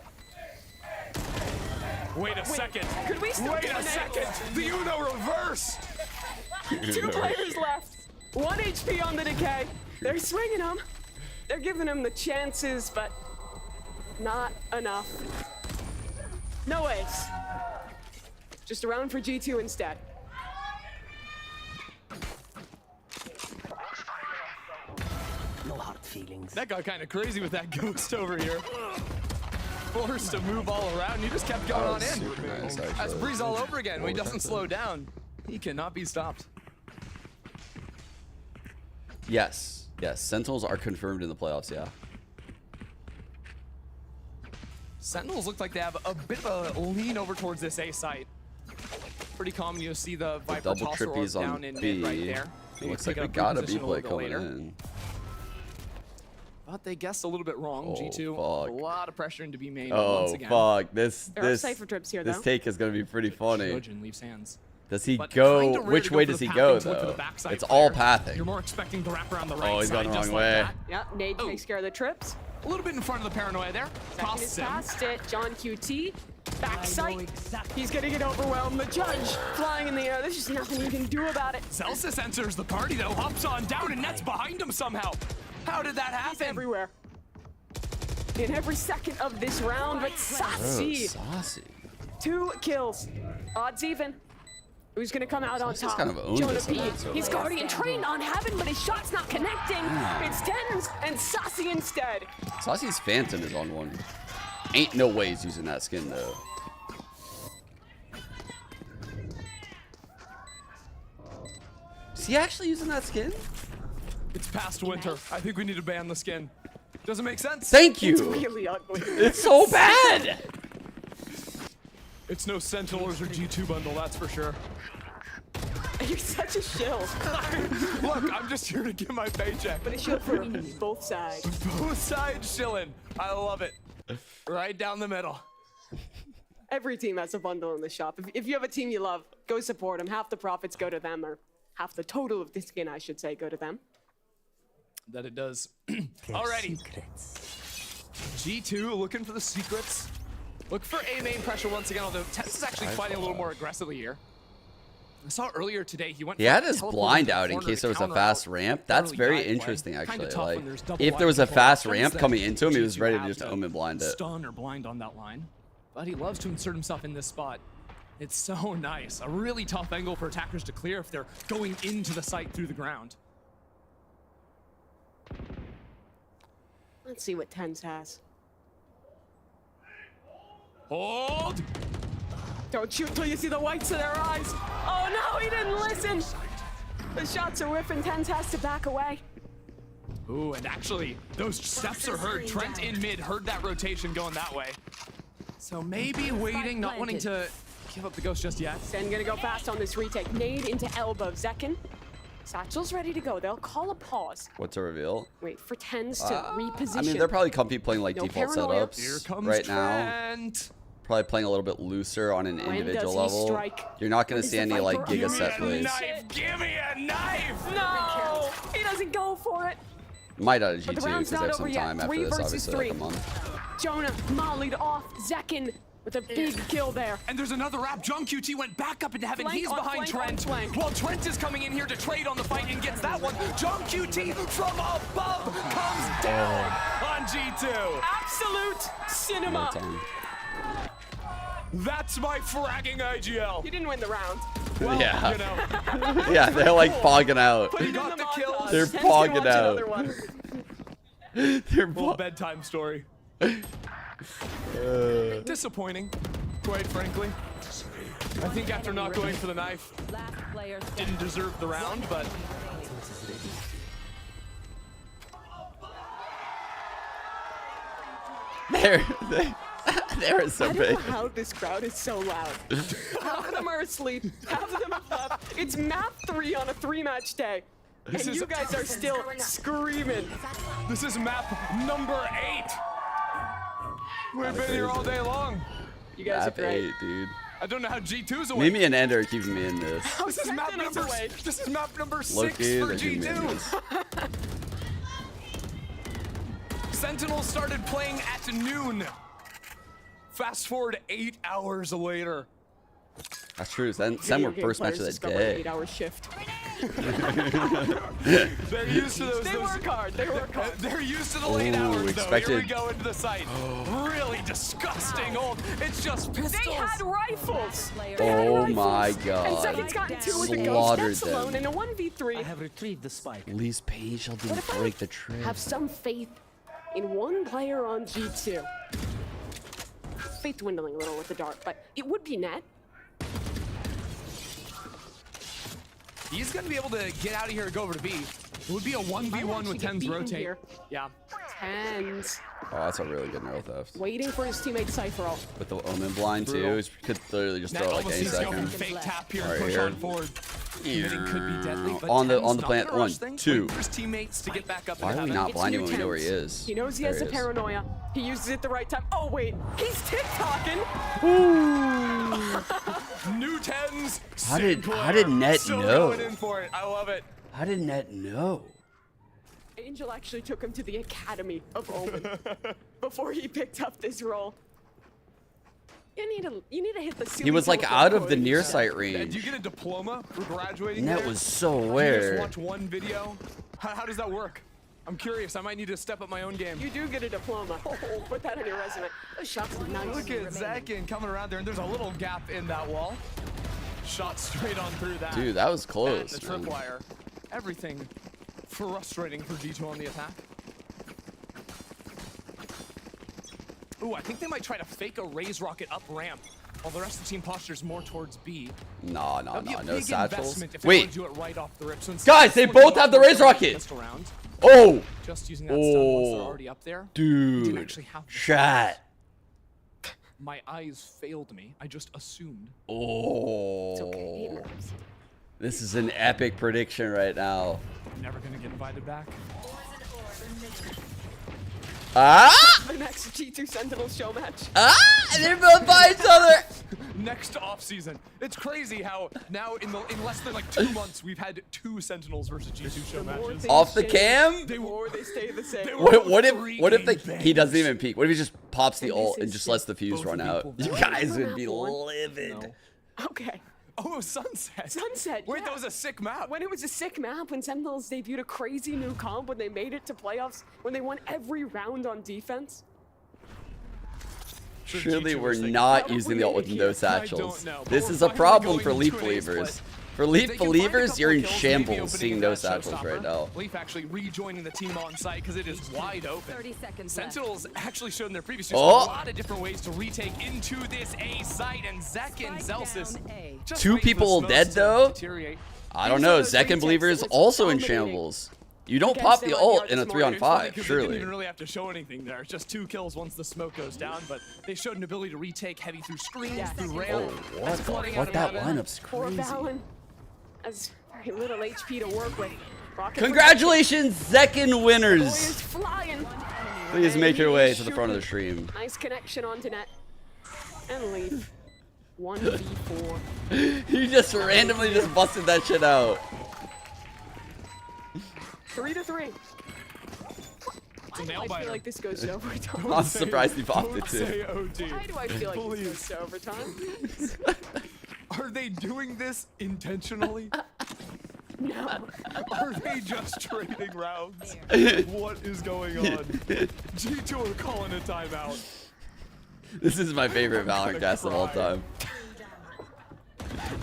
Wait a second. Could we still Wait get a an second. The Uno reverse. 2 players left. 1 HP on the decay. They're swinging him. They're giving him the chances, but not enough. No ace. Just around for G2 instead. No hard feelings. That got kind of crazy with that ghost over here. Forced to move all around. He just kept going on in. Nice, That's Breeze all over again. When he doesn't slow down, he cannot be stopped. Yes. Yes. Sentinels are confirmed in the playoffs, yeah. Sentinels look like they have a bit of a lean over towards this A site. Pretty common. You'll see the Viper Double tosser orb trippies down on in B. mid right there. Maybe Looks like pick we up got a reposition B little play bit coming later. in. But they guessed a little bit wrong. Oh, G2, fuck. a lot of pressure to be made Oh, once again. fuck. This There are Cypher trips here, this though. take is going to be pretty funny. Trojan leaves hands. Does he But go? kinda rare Which to go way for does the he pathing go, to look for the though? backside It's all player. pathing. You're more expecting the wrap around the right Oh, he's side, going the just wrong like way. that. Yeah, Nade takes care of the trips. A little bit in front of the paranoia there. Second Costs is him. past it. John QT. Back sight. He's gonna get overwhelmed. The judge flying in the air. There's just nothing you can do about it. Celsius enters the party though, hops on down, and Net's behind him somehow. How did that happen? He's everywhere. In every second of this round, but Saucy. Saucy. 2 kills. Odds even. Who's gonna come out on Saucy's top? kind of owned Jonah this P. one so He's far. Guardian trained on Heaven, but his shot's not connecting. Yeah. It's Tens and Saucy instead. Saucy's Phantom is on one. Ain't no way he's using that skin, though. Is he actually using that skin? It's past winter. I think we need to ban the skin. Doesn't make sense. Thank you. It's really ugly. It's so bad. It's no Sentinels or G2 bundle, that's for sure. You're such a shill. Look, I'm just here to get my paycheck. But a shill for both sides. Both sides chilling. I love it. Right down the middle. Every team has a bundle in the shop. If you have a team you love, go support them. Half the profits go to them, or half the total of the skin, I should say, go to them. That it does. Alrighty. G2 looking for the secrets. Look for A main pressure once again, although Tess is actually fighting a little more aggressively here. I saw earlier today he went. He had his blind out in case there was a fast ramp. That's very interesting, actually. Like, if there was a fast ramp coming into him, he was ready to just omen blind it. Stun or blind on that line, but he loves to insert himself in this spot. It's so nice. A really tough angle for attackers to clear if they're going into the site through the ground. Let's see what Tens has. Hold! Don't shoot till you see the whites of their eyes. Oh no, he didn't listen. The shots are whiffing. Tens has to back away. Ooh, and actually, those steps are heard. Trent in mid heard that rotation going that way. So maybe waiting, not wanting to give up the ghost just yet. Sen gonna go fast on this retake. Nade into elbow. Zekin. Satchel's ready to go. They'll call a pause. What's a reveal? Wait for Tens to reposition. I mean, they're probably comfy playing like No default paranoia. setups Here comes right Trent. now. Probably playing a little bit looser on an When individual does he level. strike? You're not going to Is see the any Viper like on giga the set plays. Give me a knife! No, he doesn't go for it. Might out of But the G2 round's because they not have over some yet. time after 3 this, versus obviously 3. like a month. Jonah mollied off. Zekin with a big kill there. And there's another wrap. John QT went back up into heaven. Flank He's on behind flank on Trent. flank. While Trent is coming in here to trade on the fight and gets that one. John QT from above comes down on G2. Absolute cinema. That's my fragging IGL. He didn't win the round. Well, Yeah. you know. Yeah, they're like fogging out. But he got the kills. They're Tens can fogging watch out. another one. They're Little bedtime story. Disappointing, quite frankly. I think after not going for the knife, didn't deserve the round, but They were so I don't big. know how this crowd is so loud. Half of them are asleep, half of them have left. It's map 3 on a 3-match day. This and is- you guys are still screaming. this is map number 8. We've been here all day long. You guys Map are great. 8, dude. I don't know how G2's away. Mimi and Ender are keeping me in this. This is map number. This is map number 6 Low-key, for they're keeping me in G2. this. Sentinels started playing at noon. Fast forward 8 hours later. That's true. Sen Video were game first match players of the discover an day. 8-hour shift. They're used to those. They work hard. They work hard. They're used to the late Ooh, hours, though. Here we expected. go into the site. Really disgusting old. It's just pistols. They had rifles. They had Oh rifles. my And god. Second's gotten 2 with the ghost. Slaughtered That's alone them. in a 1v3. I have retrieved the spike. Least Page shall What if I break the trip. have some faith in one player on G2. Faith dwindling a little with the dart, but it would be net. He's going to be able to get out of here and go over to B. It would be a 1v1 with Tens rotate. Here. Yeah. Tens Oh, that's a really good neural theft. waiting for his teammate Cypher ult. With the Omen blind too, Brutal. he could literally just Net throw it like almost any needs to go second. for fake tap here Right and push here. on forward. Hitting could be deadly, but On the Tens plant, not gonna rush 1, things, 2. wait for his teammates to get back up Why into are we heaven. not blinding new when we know where Tens. he is? He knows he There has the is. paranoia. He uses it at the right time. Oh wait, he's TikToking. New Tens. How did Net Still know? going in for it. I love it. How did Net know? Angel actually took him to the Academy of Omen before he picked up this role. You need to hit the ceiling. He was like out of the near sight Did range. you get a diploma for graduating? Net there? was so Did you aware. just watch one video? How does that work? I'm curious. I might need to step up my own game. You do get a diploma. Put that on your resume. Those shots are nice. Look at Zakin coming around there, and there's a little gap in that wall. Shot straight on through that. Dude, that was And close, the man. tripwire. Everything frustrating for G2 on the attack. Ooh, I think they might try to fake a raise rocket up ramp, while the rest of the team postures more towards B. No, That'd be a no big satchels. investment if they Wait, wanna do it right off the rip. So guys, they both have the raise rocket. Oh, Just using that stun once they're already up there. dude, Didn't actually have the chat. My eyes failed me. I just assumed. Oh, It's okay. It matters. this is an epic prediction right now. Never gonna get invited back. Ah! The next G2 Sentinel show match. Ah! They're both by each other. Next off season. It's crazy how now in less than like 2 months we've had 2 Sentinels versus G2 show matches. Off the cam? Or they stay the same. What if he doesn't even peek? What if he just pops the ult and just lets the fuse run out? You guys would be livid. Okay. Oh, Sunset. Sunset. Wait, yeah. that was a sick map. When it was a sick map, when Sentinels debuted a crazy new comp, when they made it to playoffs, when they won every round on defense. Surely we're not using the ult with no satchels. know, but This we're is a finally problem going for into Leaf an ace believers. split. For Leaf believers, you're in shambles seeing no satchels right now. Leaf actually rejoining the team on site because it is wide open. 30 seconds Sentinels left. actually showed in their previous years a Oh. lot of different ways to retake into this A site, and Zek and Zelsis just Two wait for the people smokes dead to though? deteriorate. I don't know. Zek and believers also in shambles. You don't pop the ult in a 3-on-5, They surely. didn't even really have to show anything there. It's just 2 kills once the smoke goes down, but they showed an ability to retake heavy through screens, through rail. Oh, what the fuck? That lineup's Poor crazy. Valen has very little HP to work with. Rocket Congratulations, Zekin Boy is winners! flying. Please And make your he way is to the front of the shooting. stream. Nice connection onto net. And Leaf. 1v4. He just randomly just busted that shit out. 3-3. Why do I feel like this goes to overtime? I'm surprised he popped it Say too. OD. Why do I feel like this goes to overtime? Are they doing this intentionally? No. Are they just trading rounds? What is going on? G2 are calling a timeout. This is my favorite Valorant cast of all time.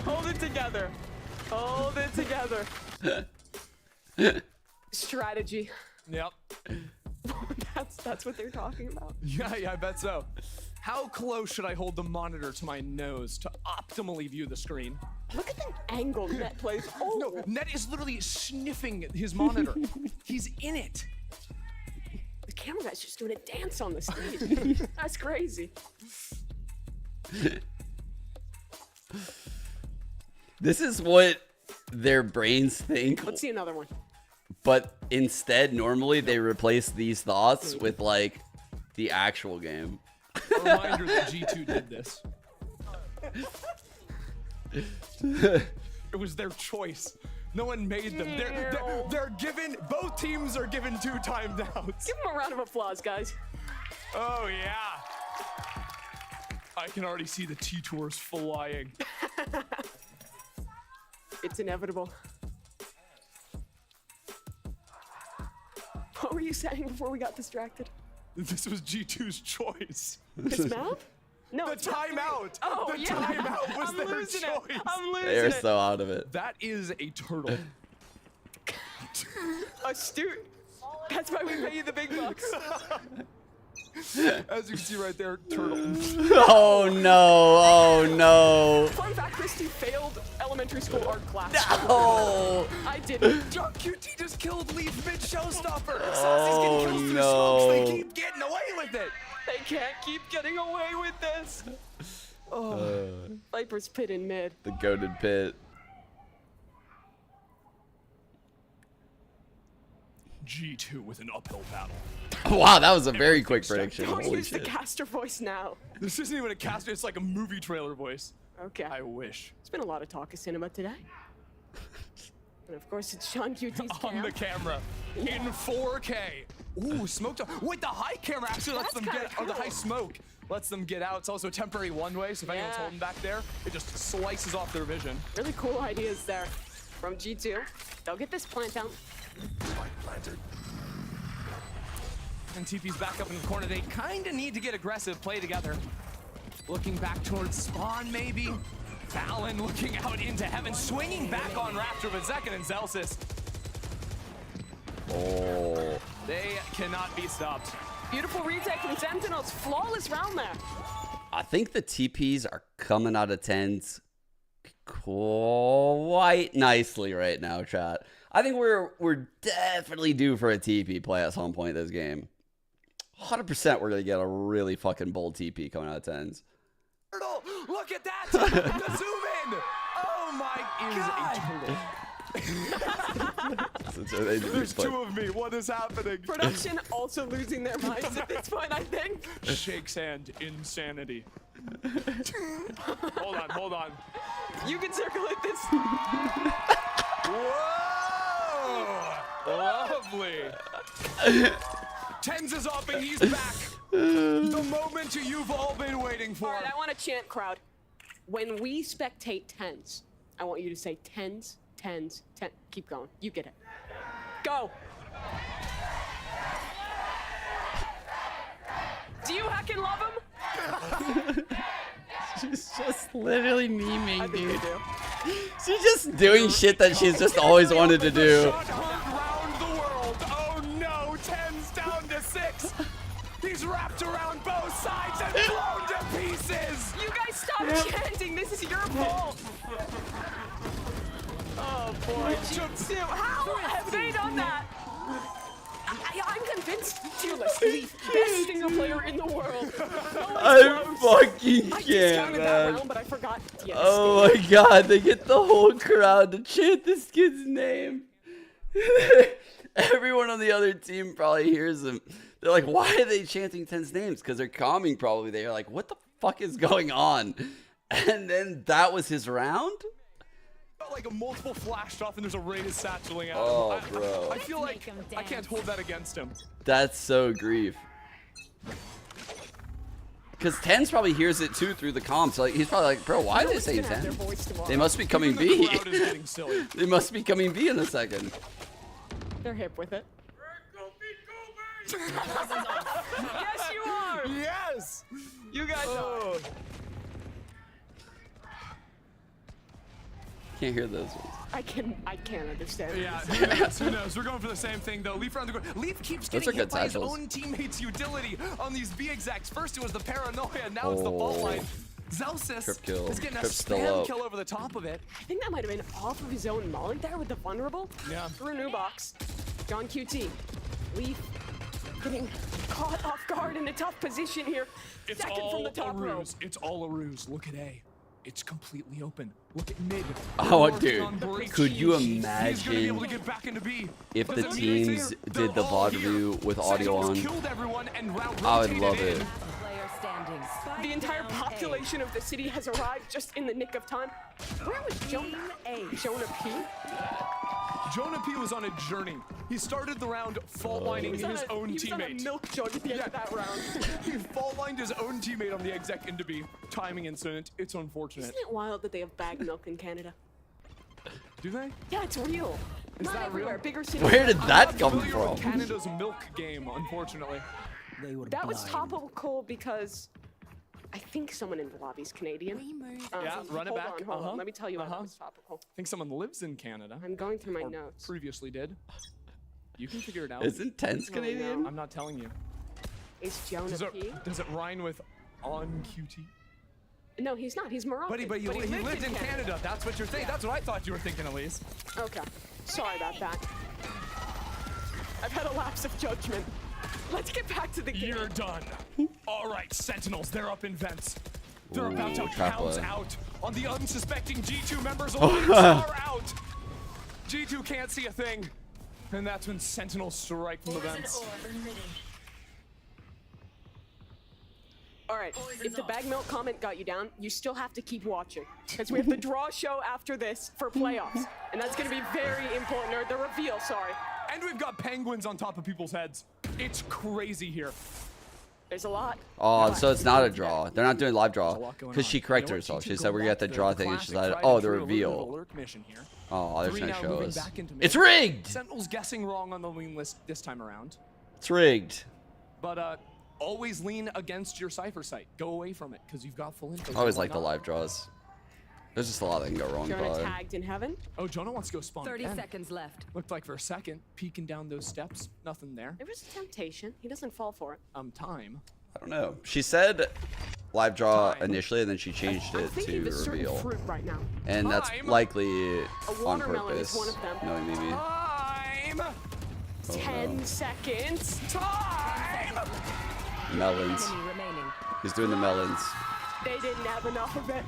Hold it together. Hold it together. Strategy. Yep. That's what they're talking about. Yeah, I bet so. How close should I hold the monitor to my nose to optimally view the screen? Look at the angle Net plays. Oh. No, Net is literally sniffing his monitor. He's in it. The camera guy's just doing a dance on the stage. That's crazy. This is what their brains think. Let's see another one. But instead, normally they replace these thoughts with like the actual game. A reminder that G2 did this. It was their choice. No one made them. They're given. Both teams are given 2 timeouts. Give them a round of applause, guys. Oh yeah. I can already see the T-Tours flying. It's inevitable. What were you saying before we got distracted? This was G2's choice. This map? No, the timeout. Oh, the yeah. timeout was I'm their losing choice. it. I'm losing They're it. so out of it. That is a turtle. Astute. That's why we pay you the big bucks. As you can see right there, turtle. Oh no! Oh no! Fun fact, Christy failed elementary school art class. No! I didn't. John QT just killed Leaf mid-showstopper. Oh, getting kills through no. smokes. They keep getting away with it. They can't keep getting away with this. Oh, Viper's pit in mid. The goated pit. G2 with an uphill battle. Wow, that was a very quick prediction. Don't Holy use the shit. caster voice now. This isn't even a caster, it's like a movie trailer voice. Okay. I wish. There's been a lot of talk of cinema today. And of course, it's Sean QT's On the camera. In 4K. Ooh, smoked up. Wait, the high camera actually lets them get, or the high smoke lets them get out. It's also a temporary one-way, so if anyone's holding back there, it just slices off their vision. Really cool ideas there from G2. They'll get this plant out. Planted. And TP's back up in the corner. They kind of need to get aggressive, play together. Looking back towards spawn, maybe. Valen looking out into heaven, swinging back on Raptor, but Zekin and Zelsis. Oh. They cannot be stopped. Beautiful retake from Sentinels. Flawless round there. I think the TPs are coming out of 10s quite nicely right now, chat. I think we're definitely due for a TP play at some point this game. 100% we're going to get a really fucking bold TP coming out of 10s. Look at that! The zoom in! Oh my God! There's 2 of me. What is happening? Production also losing their minds at this point, I think. Shakes hand. Insanity. Hold on. You can circulate this. Whoa! Lovely. Tens is up and he's back. The moment you've all been waiting for. All right, I want to chant, crowd. When we spectate 10s, I want you to say 10s, 10s, 10. Keep going. You get it. Go. Do you heckin' love him? She's just literally memeing, I think dude. they do. She's just doing shit that she's just always wanted to do. Around the world. Oh no, 10's down to 6. He's wrapped around both sides and blown to pieces. You guys stop chanting. This is your fault. Oh boy, G2. How have they done that? I'm convinced Tearless is the best single player in the world. I fucking I can't, discounted that man. round, but I forgot. Yes. Oh my god, they get the whole crowd to chant this kid's name. Everyone on the other team probably hears him. They're like, why are they chanting 10's names? Because they're calming probably. They're like, what the fuck is going on? And then that was his round? Like a multiple flashed off and there's a rated satcheling out. Oh, bro. I feel like I can't hold that against him. That's so grief. Because 10's probably hears it too through the comms. So like, he's probably like, bro, why are they saying 10? They must be coming B. They must be coming B in a second. They're hip with it. Yes, you are. Yes. You guys are. Can't hear those ones. I can't understand. Yeah, this. who knows? We're going for the same thing though. Leaf around the corner. Leaf keeps Those getting are hit good by his satchels. own teammates' utility on these B execs. First it was the paranoia, now it's the fault line. Zelsis Trip kill. is getting a Trip's still spam up. kill over the top of it. I think that might have been off of his own molly there with the vulnerable. Yeah. Through new box. John QT. Leaf getting caught off guard in a tough position here. It's Second all from the top a row. ruse. It's all a ruse. Look at A. It's completely open. Look at mid. Oh, Working dude. on break. Could you He's gonna be able imagine to get back into B. if the Does it mean teams anything? did the They're all VOD here. review with audio Sentinels on? killed everyone and I would rotated love in. it. Player standing. The entire population of the city has arrived just in the nick of time. Where was Jonah A? Jonah P? Jonah P was on a journey. He started the round fault lining his own he was on a teammate. milk jug at the end of that round. He fault lined his own teammate on the exec into B. Timing incident. It's unfortunate. Isn't it wild that they have bagged milk in Canada? Do they? Yeah, it's real. Is Not that everywhere. real? Bigger cities. Where did I'm that not come familiar with from? Canada's milk game, unfortunately. That was topical because I think someone in the lobby's Canadian. Yeah, run it hold back. On, hold on. Let me tell you why that was topical. I think someone lives in Canada. I'm going through my or notes. Previously did. You can figure it out. Isn't 10's Canadian? I'm not telling you. Is Jonah P? Does it rhyme with on QT? No, he's not. He's Moroccan. But he lived in Canada. That's what you're thinking. That's what I thought you were thinking, Elise. Okay. Sorry about that. I've had a lapse of judgment. Let's get back to the game. You're done. All right, Sentinels, they're up in vents. They're about to trap pounce play. out on the unsuspecting G2 members. Far out. G2 can't see a thing. And that's when Sentinels strike from the vents. All right, if the bag milk comment got you down, you still have to keep watching because we have the draw show after this for playoffs, and that's going to be very important, or the reveal, sorry. And we've got penguins on top of people's heads. It's crazy here. There's a lot. Oh, so it's not a draw. They're not doing live draw. Because she corrected herself. She said we're going to get the draw thing, and she said, oh, the reveal. Oh, they're trying to show us. It's rigged! Sentinels guessing wrong on the lean list this time around. It's rigged. But always lean against your Cypher site. Go away from it, because you've got full info. I always like the live draws. There's just a lot that can go wrong. Jonah Probably. tagged in heaven. Oh, Jonah wants to go spawn 30 again. seconds left. Looked like for a second, peeking down those steps, nothing there. There was a temptation. He doesn't fall for it. Time. I don't know. She said live draw initially, and then she changed it Thinking to of a certain reveal. fruit right now. And that's likely on watermelon is purpose. one of them. Knowing Mibr. Time! Oh, 10 no. seconds. Time! Melons. Enemy remaining. He's doing the melons. They didn't have enough of it.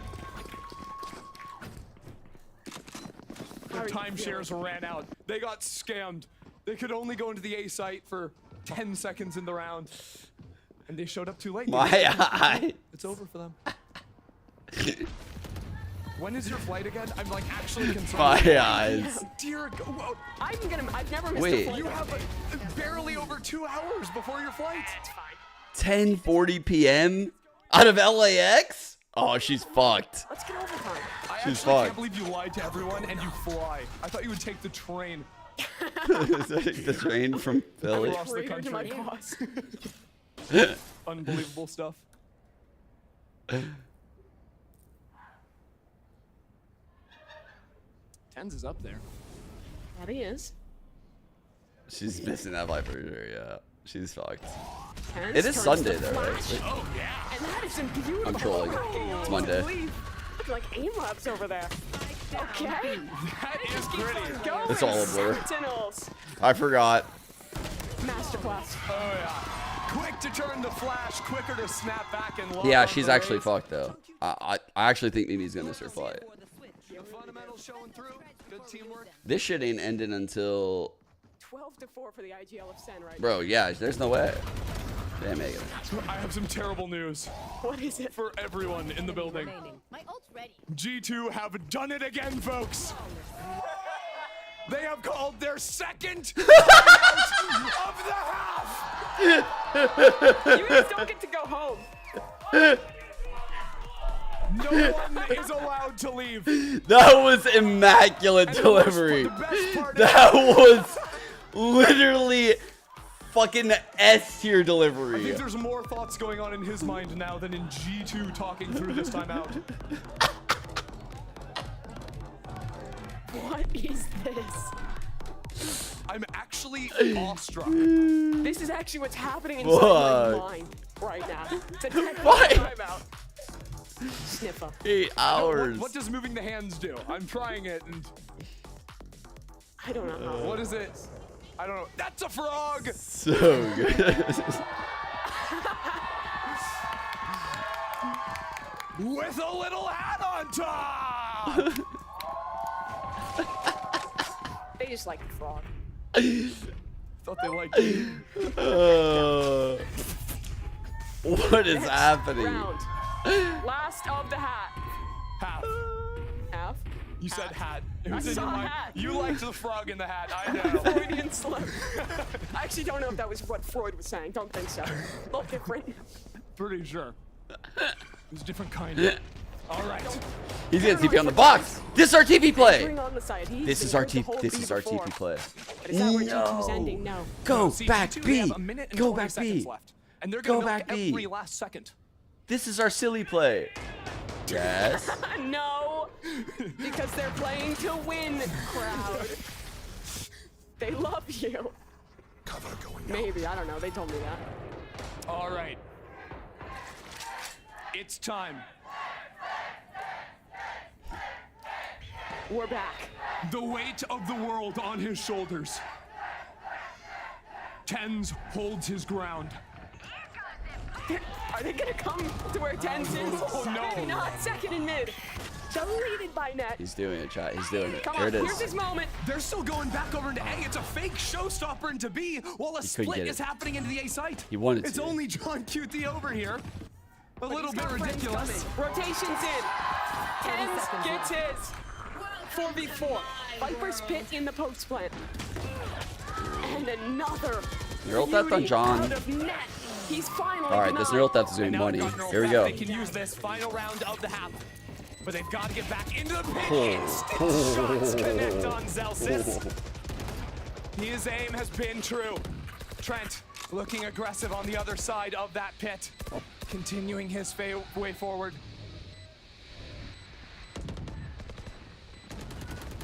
Their timeshares ran out. They got scammed. They could only go into the A site for 10 seconds in the round. And they showed up too late. My eye. It's over for them. When is your flight again? I'm like actually concerned. My eyes. Dear God. I've never missed Wait. a flight. You have barely over 2 hours before your flight. It's fine. 10:40 p.m. out of LAX? Oh, she's fucked. Let's get overtime. I She's actually fucked. can't believe you lied to everyone and you fly. I thought you would take the train. The train from Philly. Across the Traitor to my country. cause. Unbelievable stuff. Tens is up there. That he is. She's missing that Viper here, yeah. She's fucked. Tens It is turns Sunday to though, right? flash. Wait. Oh yeah. And that is some beautiful. I'm trolling. working. It's Monday. Look like aim labs over there. Okay. That is pretty. Going. It's all a blur. Sentinels. I forgot. Masterclass. Oh yeah. Quick to turn the flash, quicker to snap back and lock Yeah, on she's the actually raise. fucked though. I actually think Mimi's gonna miss her fight. The fundamentals showing through. Good teamwork. This shit ain't ending until 12-4 for the IGL of Sen right bro. Yeah, there's no way. Damn, Megan. I have some terrible news. What is it? For everyone in the building. My ult's ready. G2 have done it again, folks. They have called their second timeout of the half. You guys don't get to go home. No one is allowed to leave. That was immaculate delivery. That was literally fucking S tier I delivery. think there's more thoughts going on in his mind now than in G2 talking through this timeout. What is this? I'm actually awestruck. This is actually what's happening inside my mind right now. It's a technical Why? timeout. Sniffer. 8 hours. What does moving the hands do? I'm trying it and I don't know how. what is it? I don't know. That's a frog! So good. With a little hat on top! They just like the frog. Thought they liked me. What is Next happening? Round. Last of the hat. Half. Half? You said hat. It I was in saw your mind. hat. You liked the frog in the hat. I know. Freudian slip. I actually don't know if that was what Freud was saying. Don't think so. A little different. Pretty sure. It was a different kind. All right. He's gonna TP on the box. This is our TP play. Bring on the side. He's This been is our good the TP. whole This B is our before. TP play. But is that where G2's ending? No. Go See, back G2, they B. have a minute and Go 20 back seconds B. left, and they're Go gonna milk back B. every last second. This is our silly play. Yes. No, because they're playing to win, crowd. They love you. Cover going out. Maybe, I don't know. They told me that. All right. It's time. We're back. The weight of the world on his shoulders. Tens holds his ground. Are they gonna come to where Tens is? Oh, no. Maybe not. Second and mid. Deleted by net. He's doing it, chat. He's doing it. Come Here on, it here's is. his moment. They're still going back over into A. It's a fake showstopper into B, while a He couldn't split get is it. happening into the A site. He wanted It's to. only John QT over here. A little bit ridiculous. Rotations in. Tens gets his. 4v4. Viper's pit in the post plant. And another. Neural theft on beauty John. out of net. He's finally All right, this neural theft is doing money. Here we go. They can use this final round of the half. But they've got to get back into the pit. Oh. Instant shots connect on Zelsis. His aim has been true. Trent looking aggressive on the other side of that pit. Continuing his way forward.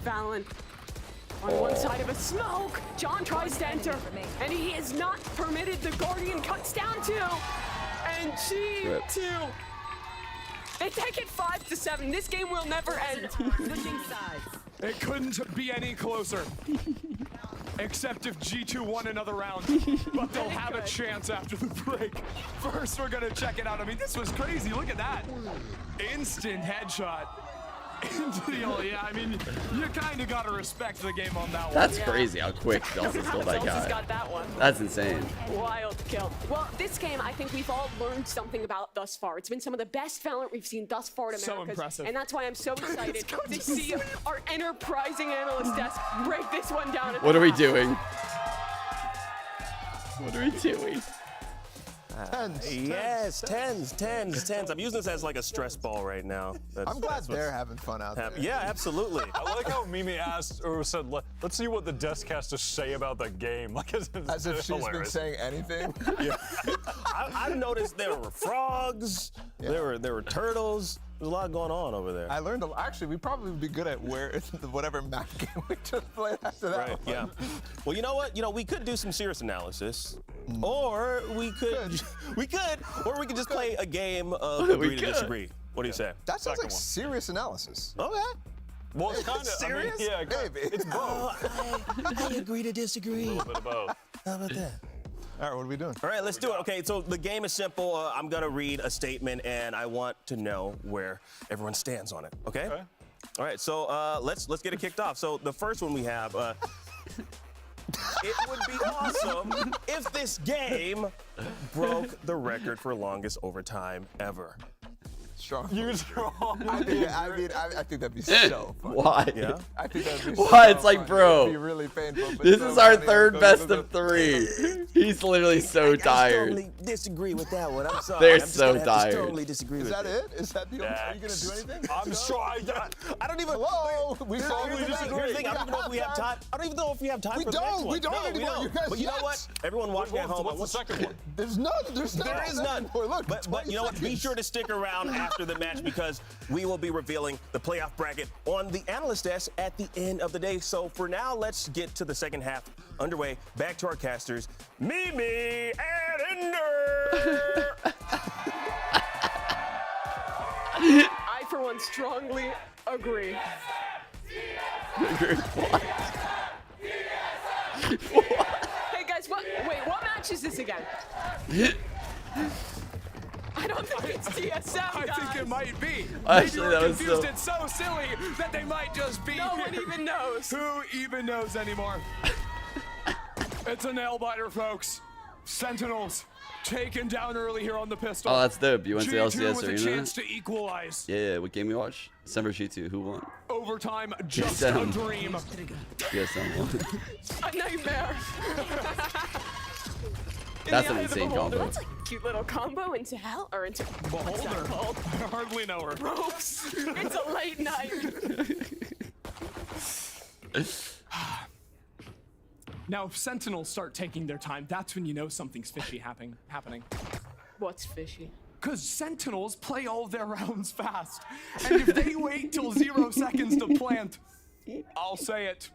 Valen on one side of a smoke. John tries to enter, and he is not permitted. The Guardian cuts down two, and G2. They take it 5-7. This game will never end. Switching sides. It couldn't be any closer. Except if G2 won another round. But they'll have a chance after the break. First, we're gonna check it out. I mean, this was crazy. Look at that. Instant headshot. Into the yeah, I mean, you kind of got to respect the game on that one. That's crazy how quick Delta's killed that Zelsis guy. got that one. That's insane. Wild kill. Well, this game, I think we've all learned something about thus far. It's been some of the best Valorant we've seen thus far in So Americas. impressive. And that's why I'm so excited to see our enterprising analyst desk break this one down. What are we doing? What are we doing? Yes, tens. I'm using this as like a stress ball right now. I'm glad they're having fun out there. Yeah, absolutely. I like how Mimi asked or said, "Let's see what the desk has to say about the game." Like as if she's been saying anything. Yeah. I noticed there were frogs. There were turtles. There's a lot going on over there. I learned a lot. Actually, we probably would be good at whatever map game we just played after that. Right, yeah. Well, you know what? We could do some serious analysis. Or we could just play a game of agree to disagree. What do you say? That sounds like serious analysis. Okay. Well, it's kind of serious. I mean, yeah, it's both. I agree to disagree. A little bit of both. How about that? All right, what are we doing? All right, let's do it. Okay, so the game is simple. I'm gonna read a statement, and I want to know where everyone stands on it. Okay. All right, so let's get it kicked off. So the first one we have. It would be awesome if this game broke the record for longest overtime ever. Strong. You're strong. I think that'd be so funny. Why? Yeah. I think that'd be Why? so It's like, funny. bro, It'd be really painful. But this so is our funny. third best of 3. He's literally so I tired. strongly disagree with that one. I'm sorry. They're I'm just so gonna have to tired. strongly disagree Is with that it? Is that the only? Are you gonna do anything? I'm sure. I don't even. Hello. We Here's the thing. I don't even know if we have time. I don't even know if we have time for the next one. We don't No, anymore. You guys But you know what? Everyone watching at home. What's the second one? There's none. There is none. Look, But you know what? Be sure to stick around after the match because we will be revealing the playoff bracket on the analyst desk at the end of the day. So for now, let's get to the second half underway. Back to our casters, Mimi and Ender. I, for one, strongly agree. Hey guys, what match is this again? I don't think it's TSM, guys. I think it might be. Actually, Maybe that we're was confused. so- It's so silly that they might just be. No one even knows. Who even knows anymore? It's a nail biter, folks. Sentinels taken down early here on the pistol. Oh, that's dope. You went to the G2 LCS with a Arena? chance to equalize. Yeah, what game you watch? December G2. Who won? Overtime, just TSM. a dream. TSM won. A nightmare. That's In an the eye of the insane beholder. combo. That's a cute little combo into hell or into what's that Beholder. called? I hardly know her. Ropes. It's a late night. Now, if Sentinels start taking their time, that's when you know something's fishy happening. What's fishy? Because Sentinels play all their rounds fast. And if they wait till 0 seconds to plant, I'll say it.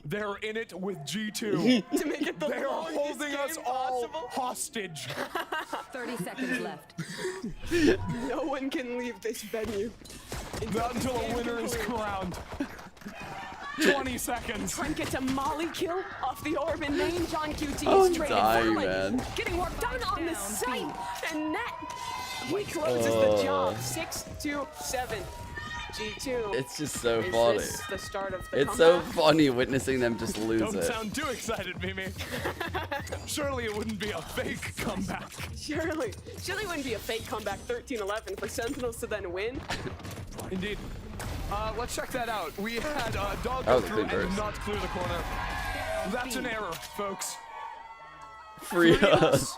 They're in it with G2. To make it the They're longest holding game us all possible? hostage. 30 seconds left. No one can leave this venue. Not until a winner is crowned. 20 seconds. Trent gets a molly kill off the orb in main. John QT I'm is traded dying, forward. man. Getting work done on the site. And Net, he closes the job. 6-7. G2. It's just so Is funny. this the start of the It's so comeback? funny witnessing them just lose Don't it. sound too excited, Mimi. Surely it wouldn't be a fake comeback. Surely it wouldn't be a fake comeback 13-11 for Sentinels to then win. Indeed. Let's check that out. We had Dog That go was a through good and burst. not clear the corner. That's an error, folks. Free us.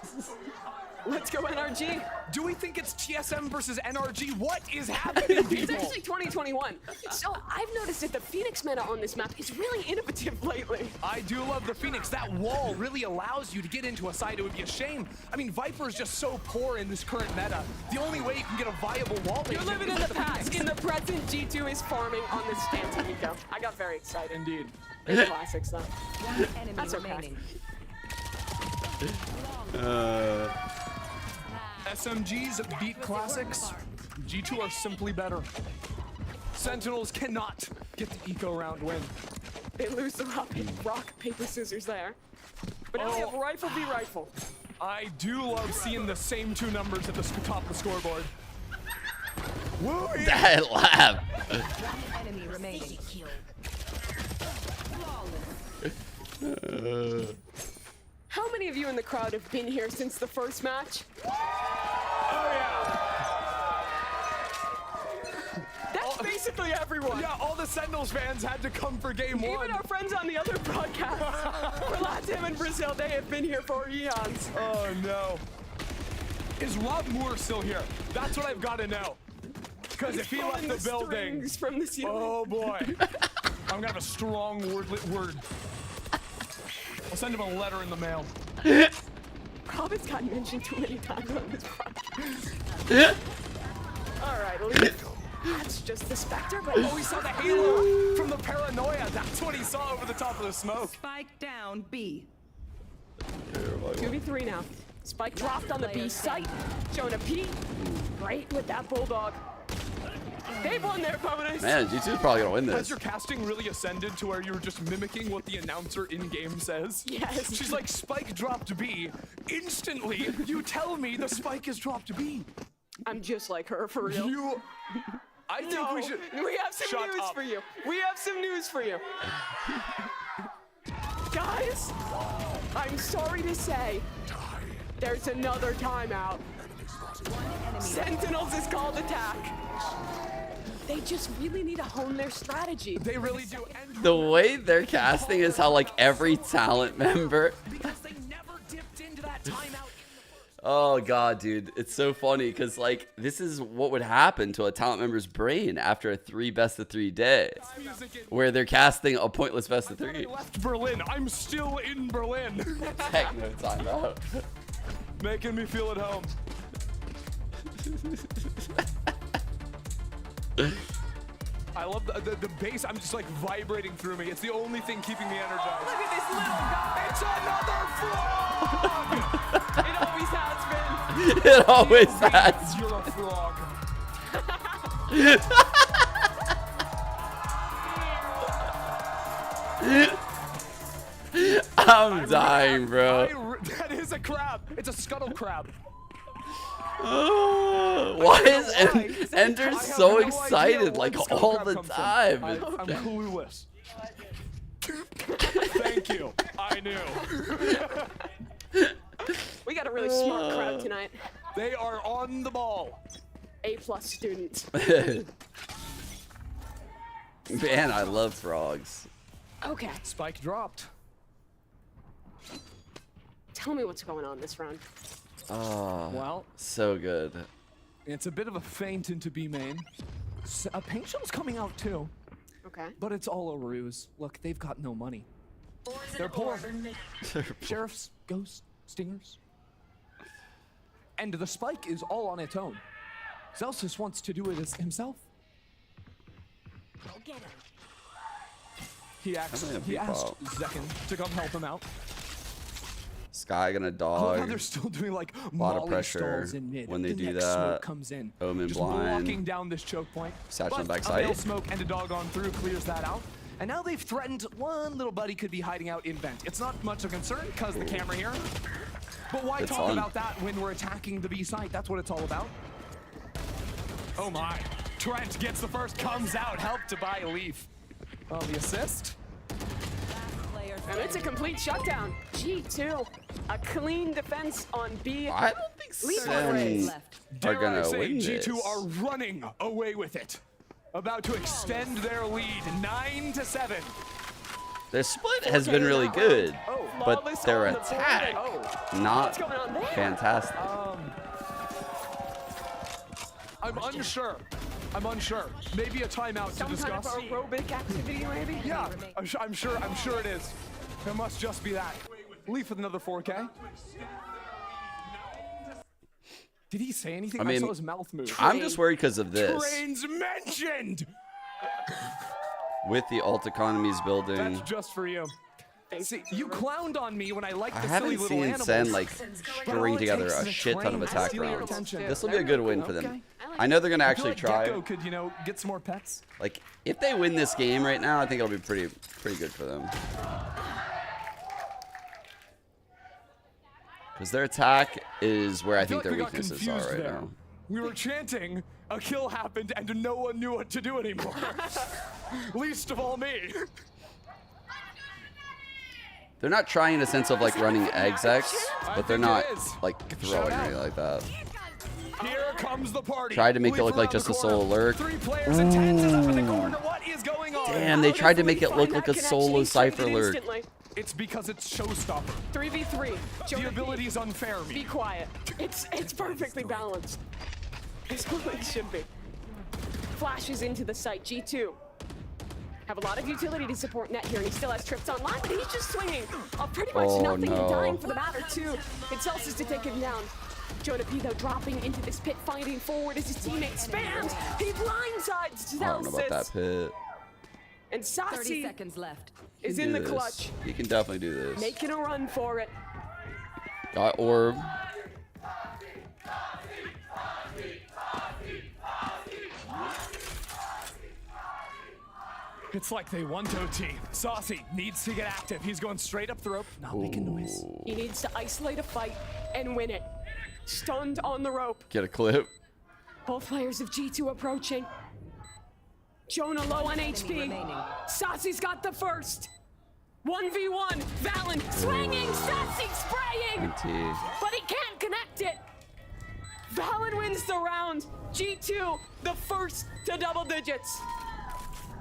Let's go NRG. Do we think it's TSM versus NRG? What is happening, It's people? actually 2021. So I've noticed that the Phoenix meta on this map is really innovative lately. I do love the Phoenix. That wall really allows you to get into a side. It would be a shame. I mean, Viper is just so poor in this current meta. The only way you can get a viable wall You're is living in with the past. In the present, G2 is farming on this stance of Eco. I got very excited. Indeed. It's classics though. One enemy That's okay. remaining. SMGs beat classics. G2 are simply better. Sentinels cannot get the eco round win. They lose the rock, paper, scissors there. But now we have rifle v rifle. I do love seeing the same 2 numbers at the top of the scoreboard. Woo! That laugh. One enemy remaining. How many of you in the crowd have been here since the first match? Oh yeah! That's basically everyone. Yeah, all the Sentinels fans had to come for game 1. Even our friends on the other broadcast. For Latam and Brazil, they have been here for eons. Oh no. Is Rob Moore still here? That's what I've got to know. Because if he left the building, from the ceiling. oh boy, I'm gonna have a strong word. I'll send him a letter in the mail. Rob has gotten mentioned too many times on this podcast. All right, leave. that's just the Spectre, but Oh, he saw the halo from the paranoia. That's what he saw over the top of the smoke. Spike down B. 2v3 now. Spike dropped on the B site. Jonah P. Great with that Bulldog. They've won their bonus. Man, G2's probably gonna win Has this. your casting really ascended to where you're just mimicking what the announcer in-game says? Yes. She's like, Spike dropped B. Instantly, you tell me the Spike is dropped B. I'm just like her, for real. I think we should. We have some Shut news up. for you. We have some news for you. Guys, I'm sorry to say, there's another timeout. Sentinels is called attack. They just really need to hone their strategy. They really do. The way they're casting is how like every talent member. Because they never dipped into that timeout. Oh god, dude, it's so funny because like this is what would happen to a talent member's brain after a 3 best of 3 day, where they're casting a pointless best of 3. I left Berlin. I'm still in Berlin. Techno timeout. Making me feel at home. I love the bass. I'm just like vibrating through me. It's the only thing keeping me energized. Look at this little guy. It's another frog! It always has been. It always has. You're a frog. I'm dying, bro. That is a crab. It's a scuttle crab. Why is Ender so excited like all the time? I'm clueless. Thank you. I knew. We got a really smart crowd tonight. They are on the ball. A+ students. Man, I love frogs. Okay. Spike dropped. Tell me what's going on this round. Oh, well, so good. It's a bit of a feint into B main. A paint shell's coming out too. Okay. But it's all a ruse. Look, they've got no money. They're poor. Sheriffs, ghosts, stingers. And the spike is all on its own. Celsius wants to do it as himself. Go get him. He asked Zekken to come help him out. Sky gonna Oh, dog. they're still doing like a lot of molly pressure stalls in mid. when they The do next that. smoke comes in. Omen Just blind. walking down this choke point. Satchel But backside. a male smoke and a dog on through clears that out. And now they've threatened one little buddy could be hiding out in vent. It's not much of a concern because the camera here. But why It's talk on. about that when we're attacking the B site? That's what it's all about. Oh my. Trent gets the first, comes out, help to buy a leaf. Oh, the assist. And it's a complete shutdown. G2, a clean defense on B. I don't think Sen are Dare I gonna say, win G2 this. are running away with it. About to extend their lead, 9-7. Their split has been really good, but their attack not fantastic. I'm unsure. Maybe a timeout Some to discuss. kind of aerobic activity, maybe? Yeah, I'm sure it is. It must just be that. Leaf with another 4K. Did he say anything? I mean, saw his mouth move. I'm just worried because of this. Trains mentioned. With the alt economies building, That's just for you. See, you clowned on me when I liked I the silly haven't little seen animals. Sen like But all string it together takes a is shit ton of train attack steal your rounds. attention. This will be a good win for them. Okay. I know they're gonna I feel actually like try. Gecko could, get some more pets. Like if they win this game right now, I think it'll be pretty good for them. Because their attack is where I think their we got weaknesses are confused right there. now. We were chanting, a kill happened, and no one knew what to do anymore. Least of all me. They're not trying in a sense of like running execs, but they're think not it is. like throwing or anything like that. Here comes the party. Tried to make it Leaf look like around just the a corner. solo lurk. 3 players and 10s is up in the corner. What is going on? Damn, they tried to make it look like a solo Cypher lurk. It's because it's showstopper. 3v3. The ability is unfair. Be quiet. It's perfectly balanced. It's what it should be. Flashes into the site. G2 have a lot of utility to support Net here, and he still has trips online, but he's just swinging pretty much nothing and dying for the matter too. It's Celsius to take him down. Jonah P though dropping into this pit, fighting forward as his teammate spams. He blindsides I don't know about that pit. And 30 Saucy seconds left. is He in can the do this. clutch, He can definitely do this. making a run for it. Got orb. It's like they want OT. Saucy needs to get active. He's going straight up the rope, not making noise. He needs to isolate a fight and win it. Stunned on the rope. Get a clip. Both players of G2 approaching. Jonah low on HP. Saucy's got the first. 1v1. Valen swinging. Saucy spraying. But he can't connect it. Valen wins the round. G2, the first to double digits.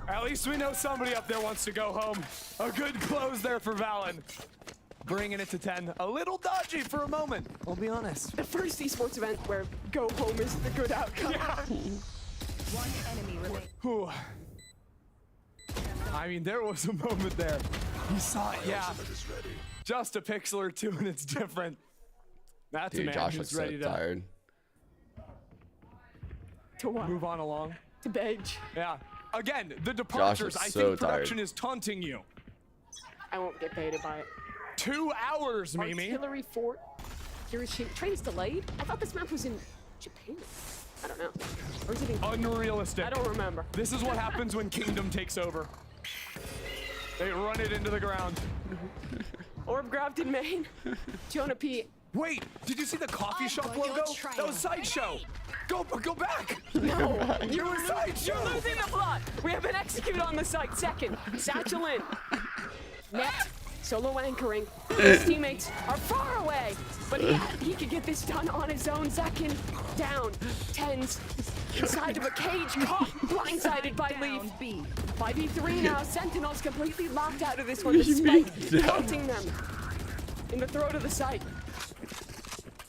At least we know somebody up there wants to go home. A good close there for Valen. Bringing it to 10. A little dodgy for a moment, I'll be honest. The first esports event where go home is the good outcome. One enemy remaining. Whew. I mean, there was a moment there. You saw it, yeah. Just a pixel or two and it's different. That's a Dude, man Josh who's looks so ready to tired. To what? move on along. To bench. Yeah. Again, the departures, I think production is taunting you. I won't get baited by it. 2 hours, Mimi. Artillery Fort. Hiroshima. Train's delayed? I thought this map was in Japan. I don't know. Or is it in Unrealistic. I don't remember. This is what happens when Kingdom takes over. They run it into the ground. Orb grabbed in main. Jonah P. Wait, did you see the coffee shop logo? That was Sideshow. Go back. No, You're a Sideshow. You're losing the plot. We have been executed on the site. Second, Satchel in. Net, solo anchoring. His teammates are far away, but he could get this done on his own. Second, down. Tens, inside of a cage, caught, blindsided by Leaf. 5v3 now. Sentinels completely locked out of this one, despite taunting them in the throat of the site.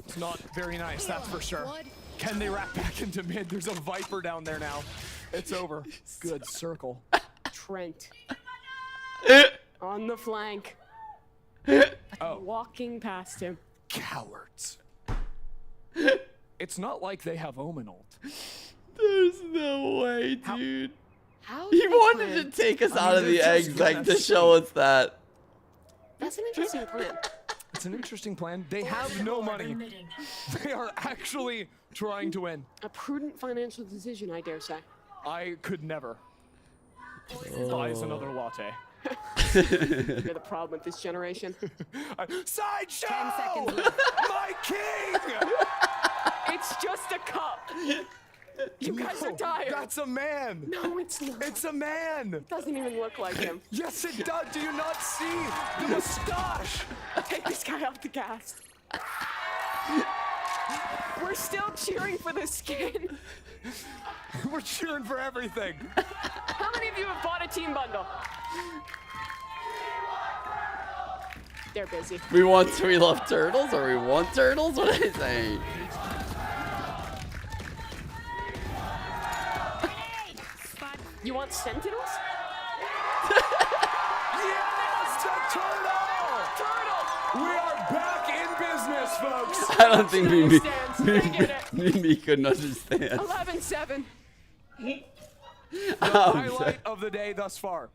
It's not very nice, that's for sure. Can they wrap back into mid? There's a Viper down there now. It's over. Good circle. Trent. On the flank. Walking past him. Cowards. It's not like they have Omen ult. There's no way, dude. How He wanted to take us out of the eggs, like, to show us that. That's an interesting plan. It's an interesting plan. They have no money. They are actually trying to win. A prudent financial decision, I dare say. I could never. Buys another latte. You're the problem with this generation. Sideshow! 10 seconds left. My king! It's just a cup. You guys are tired. That's a man. No, it's not. It's a man. It doesn't even look like him. Yes, it does. Do you not see the mustache? Take this guy off the cast. We're still cheering for the skin. We're cheering for everything. How many of you have bought a team bundle? They're busy. We love turtles, or we want turtles? What are they saying? You want Sentinels? Yes, the turtle! Turtle! We are back in business, folks. I don't think Mimi couldn't understand. 11-7. The highlight of the day thus far.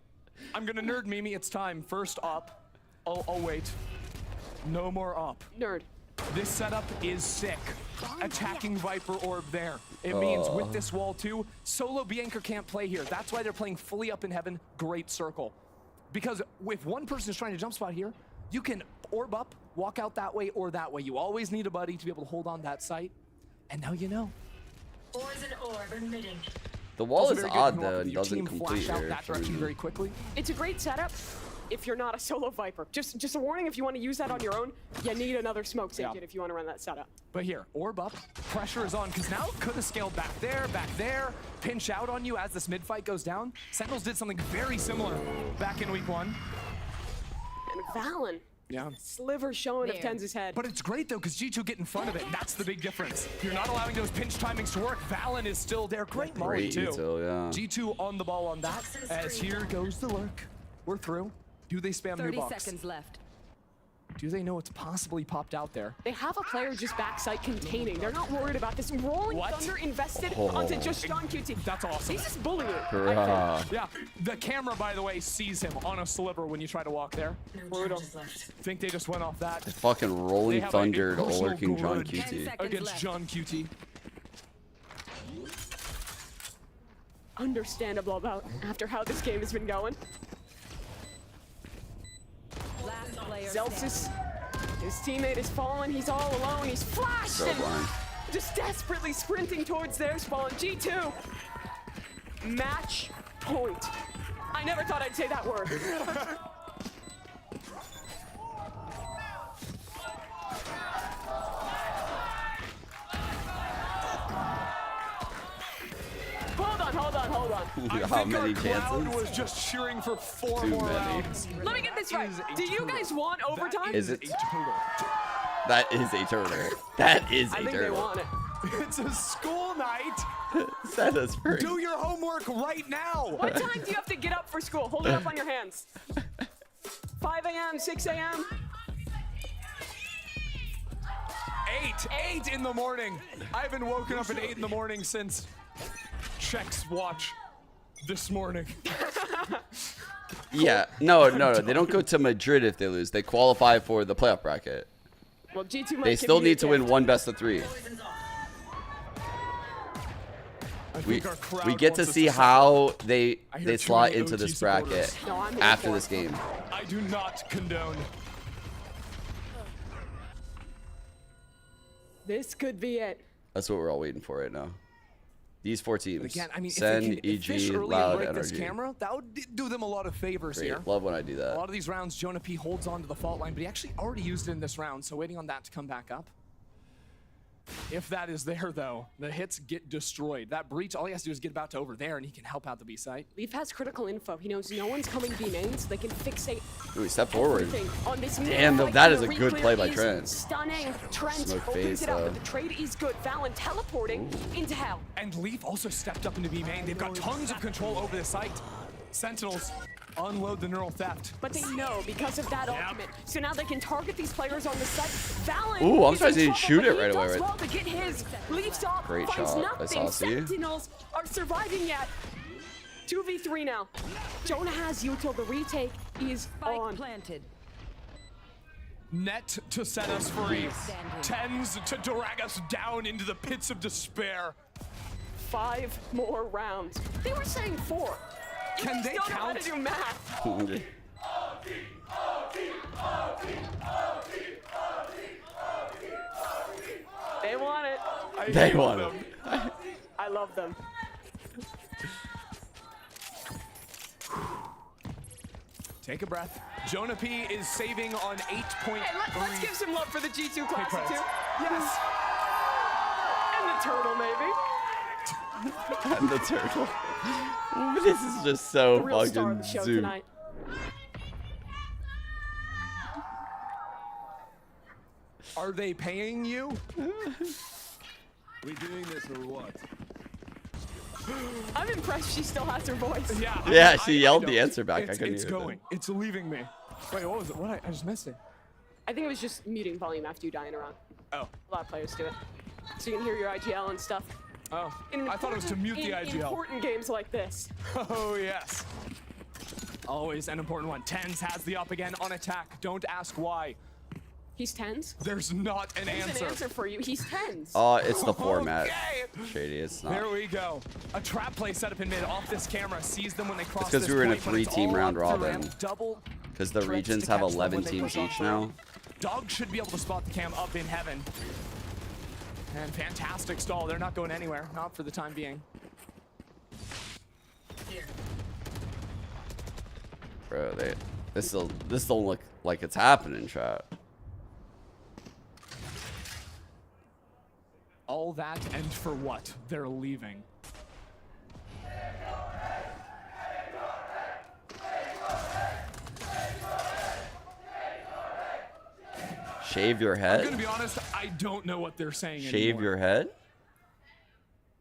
I'm gonna nerd Mimi. It's time. First up. I'll wait. No more up. Nerd. This setup is sick. Attacking Viper Orb there. It means with this wall too, solo Bianca can't play here. That's why they're playing fully up in heaven. Great circle. Because if one person is trying to jump spot here, you can orb up, walk out that way or that way. You always need a buddy to be able to hold on that site. And now you know. Poison orb emitting. The wall Also is very good odd if you want though, and your doesn't team complete flash out here. that direction very quickly. It's a great setup if you're not a solo Viper. Just a warning, if you want to use that on your own, you need another smoke agent if you want to run that setup. But here, orb up, pressure is on, because now it could have scaled back there, pinch out on you as this mid fight goes down. Sentinels did something very similar back in week 1. And Valen. Yeah. Sliver showing of Tenz's head. But it's great though, because G2 get in front of it. That's the big difference. You're not allowing those pinch timings to work. Valen is still there. Great Molly too. G2 on the ball on that. As here goes the lurk. We're through. Do they spam new 30 box? seconds left. Do they know it's possibly popped out there? They have a player just backside containing. They're not worried about this. Rolling Thunder invested onto just John QT. That's awesome. He's just bullying. Yeah, the camera, by the way, sees him on a sliver when you try to walk there. Brutal. Think they just went off that. Fucking rolling thunder to lurking John QT. Against John QT. Understandable about after how this game has been going. Zelsis, his teammate is fallen. He's all alone. He's flashed So blind. just desperately sprinting towards their spawn. G2, match point. I never thought I'd say that word. Hold on. How many Crowd chances? was just cheering for 4 Too more many. rounds. Let me get this right. Do you guys want overtime? Is it? That is a turtle. That is I a think they turtle. want it. It's a school night. Set us free. Do your homework right now. What time do you have to get up for school? Hold it up on your hands. 5 a.m., 6 a.m. 8 in the morning. I've been woken up at 8 in the morning since Check's watch this morning. Yeah, no, they don't go to Madrid if they lose. They qualify for the playoff bracket. Well, G2 might They give still you need a to win gift. one best of 3. We get to see how they slot into this bracket after this game. I do not condone. This could be it. That's what we're all waiting for right now. These 4 teams. Again, I mean, Sen, if they can fish EG, early and Loud, break this Energy. camera, that would do them a lot of favors Great. here. Love when I do A that. lot of these rounds, Jonah P holds on to the fault line, but he actually already used it in this round, so waiting on that to come back up. If that is there, though, the hits get destroyed. That breach, all he has to do is get about to over there, and he can help out the B site. Leaf has critical info. He knows no one's coming B main, so they can fixate Ooh, step forward. everything on this Damn, mid. that is a The good reclear play by is Trent. Stunning. Trent Smoke opens phase, it up, but the trade is good. Valen teleporting into hell. And Leaf also stepped up into B main. They've got tons of control over the site. Sentinels unload the neural theft. But they know because of that ultimate. So now they can target these players on the site. Valen Ooh, I'm is surprised in he didn't trouble, shoot but it right he away, does right? well to get his. Leafs off, Great finds shot by nothing. Saucy. Sentinels are surviving yet. 2v3 now. Jonah has you till the retake is on. Planted. Net to set us free. Tens to drag us down into the pits of despair. 5 more rounds. They were saying 4. Can they Don't know how count? to do math. They want it. They want it. I love them. Take a breath. Jonah P is saving on 8.3. Hey, let's give some love for the G2 Classic credits. too. Yes. And the turtle, maybe. And the turtle. This is just so The real star of fucking the show zoom. tonight. Are they paying you? We doing this or what? I'm impressed she still has her voice. Yeah. Yeah, she yelled the answer back. I It's, couldn't it's hear it going. It's leaving me. Wait, what was it? What? I just missed it. I think it was just muting volume after you dying around. Oh. A lot of players do it. So you can hear your IGL and stuff. Oh. In I thought it was to mute the in IGL. important games like this. Oh, yes. Always an important one. Tens has the up again on attack. Don't ask why. He's 10s? There's not an There's answer. an answer for you. He's 10s. It's the format. Okay. Shady, it's not. There we go. A trap play set up in mid off this camera. Sees them when they cross It's 'cause this we were in a point, but it's 3-team all round up through robin. ramp. Double Because the threats regions to have catch them 11 when they teams push on each through. now. Dog should be able to spot the cam up in heaven. And fantastic stall. They're not going anywhere. Not for the time being. Bro, this don't look like it's happening, chat. All that and for what? They're leaving. Shave your I'm head? gonna be honest, I don't know what they're saying Shave anymore. your head?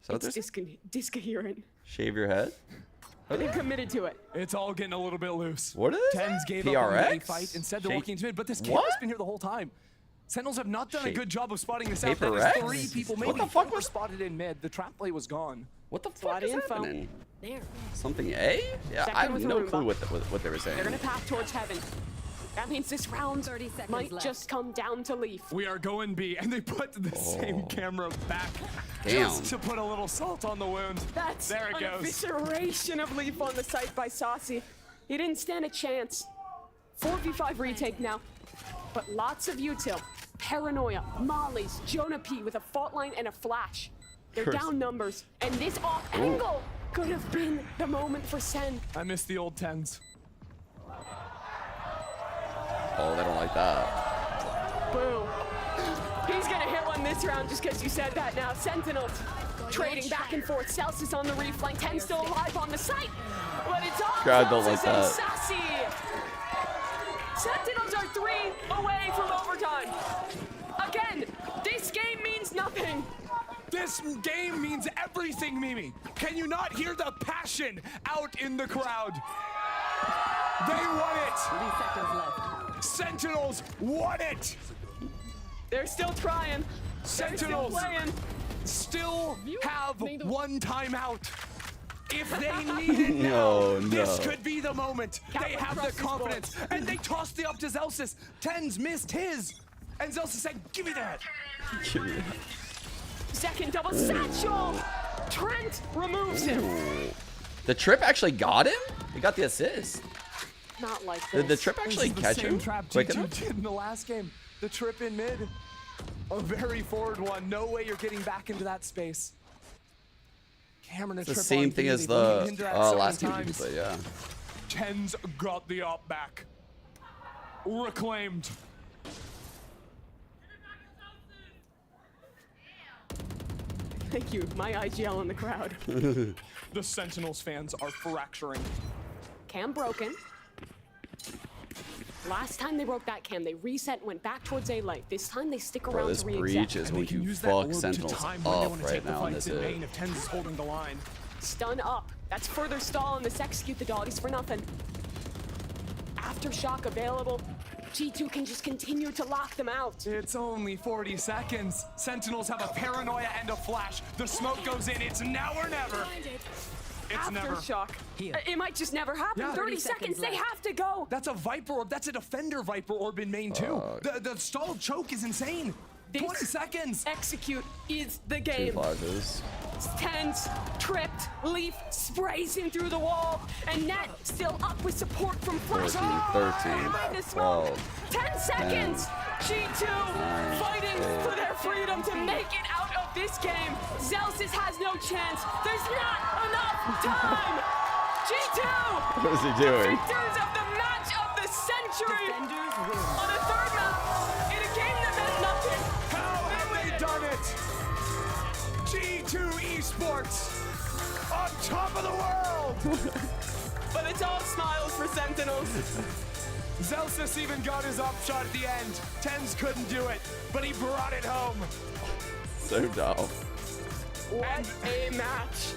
So It's discoherent. Shave your head? and they're committed to it. It's all getting a little bit loose. What is Tens gave up on the A fight. Instead, they're walking into mid, but this camera's been here the whole time. Sentinels have not done a good job of spotting this out. That is 3 people, maybe what the fuck was spotted in mid. The trap play was gone. What the fuck is happening? There. Something A? Yeah, I have no clue what they were saying. They're gonna path towards heaven. That means this round might just come down to Leaf. We are going B, and they put the same camera back just to put a little salt on the wound. That's there it goes. Evisceration of Leaf on the site by Saucy. He didn't stand a chance. 4v5 retake now, but lots of util. Paranoia, Molly's, Jonah P with a fault line and a flash. They're down numbers, and this off angle could have been the moment for Sen. I miss the old Tens. Oh, they don't like that. Boom. He's gonna hit one this round just because you said that now. Sentinels trading back and forth. Celsius is on the reflank. 10 still alive on the site, but it's all God, don't like Celsius that. and Sassy. Sentinels are 3 away from overtime. Again, this game means nothing. This game means everything, Mimi. Can you not hear the passion out in the crowd? They won it. 3 seconds left. Sentinels won it. They're still trying. Sentinels still have 1 timeout. If they need it now, this could be the moment. They have the confidence, and they tossed it up to Zelsis. Tens missed his, and Zelsis said, "Give me that." Give me that. Second double satchel. Trent removes him. The trip actually got him? He got the assist. Not like this. Did the trip actually catch him quick G2 enough? did in the last game. The trip in mid. A very forward one. No way you're getting back into that space. Cameron and It's the trip same on thing B. as They've only hinted at the certain last game we times. played, yeah. Tens got the op back. Reclaimed. Thank you, my IGL in the crowd. The Sentinels fans are fracturing. Cam broken. Last time they broke that cam, they reset and went back towards A light. This time they stick around Bro, this to re-exec. breach is when you fuck Sentinels up right now in this hit. If Tens is holding the line. Stun up. That's further stall on this execute the doggies for nothing. Aftershock available. G2 can just continue to lock them out. It's only 40 seconds. Sentinels have a paranoia and a flash. The smoke goes in. It's now or never. It's never. Aftershock. It might just never happen. Yeah. 30 seconds, they have to go. That's a Viper Orb. That's a Defender Viper Orb in main too. The stalled choke is insane. 20 seconds. Execute is the 2 game. flashes. Tens, tripped, Leaf sprays him through the wall, and Net still up with support from Flash. 13, 12, 10 seconds. G2 fighting for their freedom to make it out of this game. Zelsis has no chance. There's not enough time. G2. What is he doing? Victors of the match of the century. On a 3rd map in a game that meant nothing. How have they done it? G2 Esports on top of the world. But it's all smiles for Sentinels. Zelsis even got his up shot at the end. Tens couldn't do it, but he brought it home. So dumb. What a match.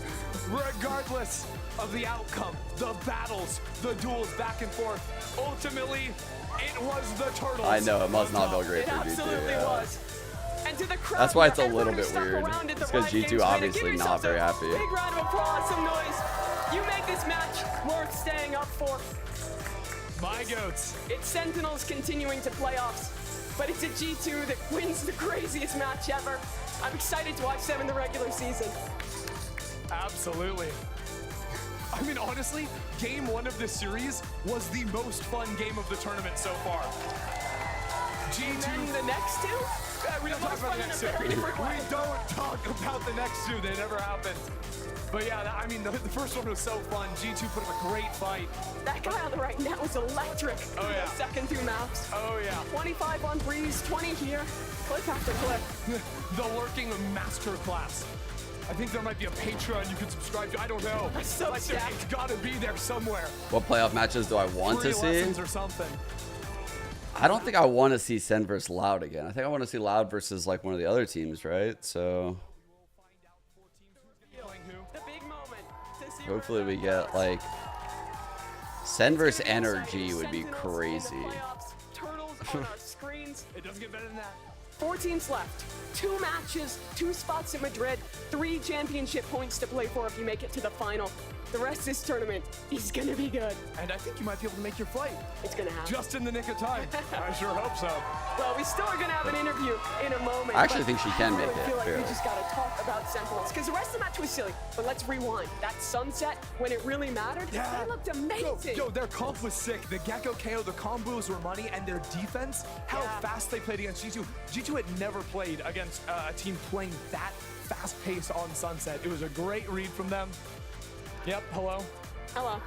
Regardless of the outcome, the battles, the duels back and forth, ultimately, it was the Turtles. I know, it must not feel great It for G2. absolutely Yeah. was. And to the crowd, That's why it's a everyone little who bit stuck weird. around at the It's 'cause Riot G2 Games arena, obviously give not yourself very a happy. Big round of applause, some noise. You make this match worth staying up for. My goats. It's Sentinels continuing to playoffs, but it's a G2 that wins the craziest match ever. I'm excited to watch them in the regular season. Absolutely. I mean, honestly, game 1 of this series was the most fun game of the tournament so far. G2. And then the next 2? We don't talk about the next 2. We don't talk about the next 2. They never happened. But yeah, I mean, the first one was so fun. G2 put up a great fight. That guy on the right net was electric. Oh, yeah. The second 2 maps. Oh, yeah. 25 on Breeze, 20 here. Clip after clip. The lurking masterclass. I think there might be a Patreon you can subscribe to. I don't know. So like, it's gotta be there somewhere. What playoff matches do I want to see? Lessons or something. I don't think I want to see Sen versus Loud again. I think I want to see Loud versus like one of the other teams, right? So The big moment to see Hopefully we get like Sen versus Energy would be crazy. Turtles on our screens. It doesn't get better than that. 4 teams left. 2 matches, 2 spots in Madrid, 3 championship points to play for if you make it to the final. The rest of this tournament is gonna be good. And I think you might be able to make your flight. It's gonna happen. Just in the nick of time. I sure hope so. Well, we still are gonna have an interview in a moment. I actually think she can make I it, feel like we fairly. just gotta talk about Sentinels, because the rest of the match was silly. But let's rewind. That sunset, when it really mattered, they looked amazing. Yo, their comp was sick. The Gecko KO, the combos were money, and their defense, how fast they played against G2. G2 had never played against a team playing that fast pace on Sunset. It was a great read from them. Yep, hello. Hello.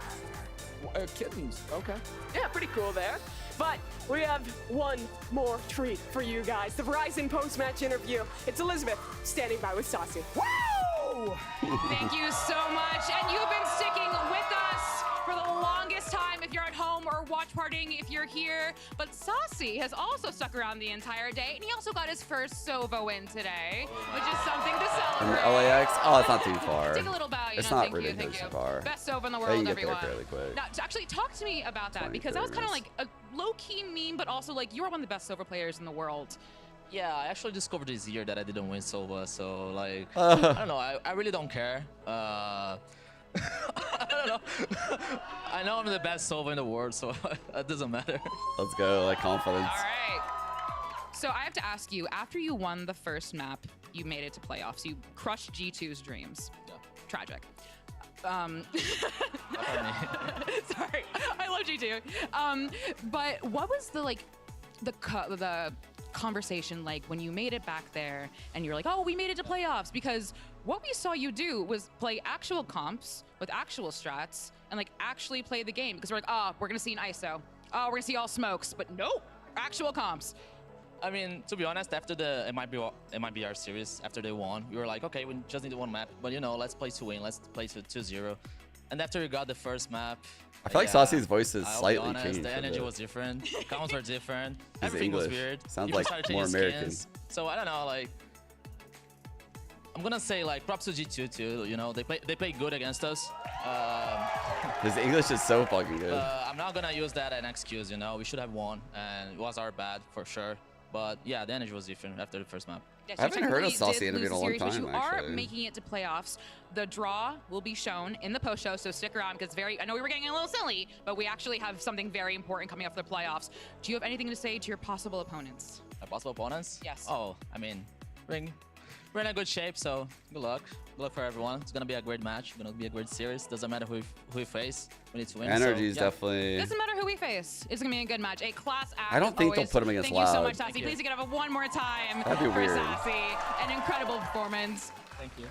Kittens, okay. Yeah, pretty cool there. But we have one more treat for you guys. The Verizon post-match interview. It's Elizabeth standing by with Saucy. Woo! Thank you so much. And you've been sticking with us for the longest time if you're at home or watch partying if you're here. But Saucy has also stuck around the entire day, and he also got his first Sova win today, which is something to And celebrate. LAX? Oh, it's not too far. Take a little bow, you It's know, not thank you, ridiculous thank you. far. Best Sova in the Yeah, world, you get there everyone. fairly quick. Now, to actually talk to me about that, because that was kind of like a low-key meme, but also like you're one of the best Sova players in the world. Yeah, I actually discovered this year that I didn't win Sova, so like, I don't know, I really don't care. I don't know. I know I'm the best Sova in the world, so it doesn't matter. Let's go, like confidence. All right. So I have to ask you, after you won the first map, you made it to playoffs. You crushed G2's dreams. Yeah. Tragic. Sorry, I love G2. But what was the the conversation like when you made it back there and you're like, oh, we made it to playoffs? Because what we saw you do was play actual comps with actual strats and like actually play the game. Because we're like, oh, we're gonna see an ISO. Oh, we're gonna see all smokes. But nope, actual comps. I mean, to be honest, after the MIBR series, after they won, we were like, okay, we just need one map. But you know, let's play to win. Let's play to 2-0. And after we got the first map, I feel like Saucy's voice is I'll be slightly honest, changed. the a energy bit. was different. Comms were different. He's Everything was English. weird. Sounds People like started more changing American. skins. So I don't know, like, I'm gonna say like props to G2 too. You know, they play good against us. His English is so fucking good. I'm not gonna use that as an excuse. You know, we should have won, and it was our bad for sure. But yeah, the energy was different after the first map. Yes, I haven't heard of Saucy did interview in a lose long the series, time, but you are actually. making it to playoffs. The draw will be shown in the post show, so stick around because I know we were getting a little silly, but we actually have something very important coming up for the playoffs. Do you have anything to say to your possible opponents? My possible opponents? Yes. Oh, I mean, we're in a good shape, so good luck. Good luck for everyone. It's gonna be a great match. It's gonna be a great series. Doesn't matter who we face. We need to win. Energy is so, yeah. definitely. Doesn't matter who we face. It's gonna be a good match. A class act. I don't think they'll always. put him against Thank you so Loud. much, Sassy. Please give it up one more time That'd be for weird. Sassy. An incredible performance. Thank you.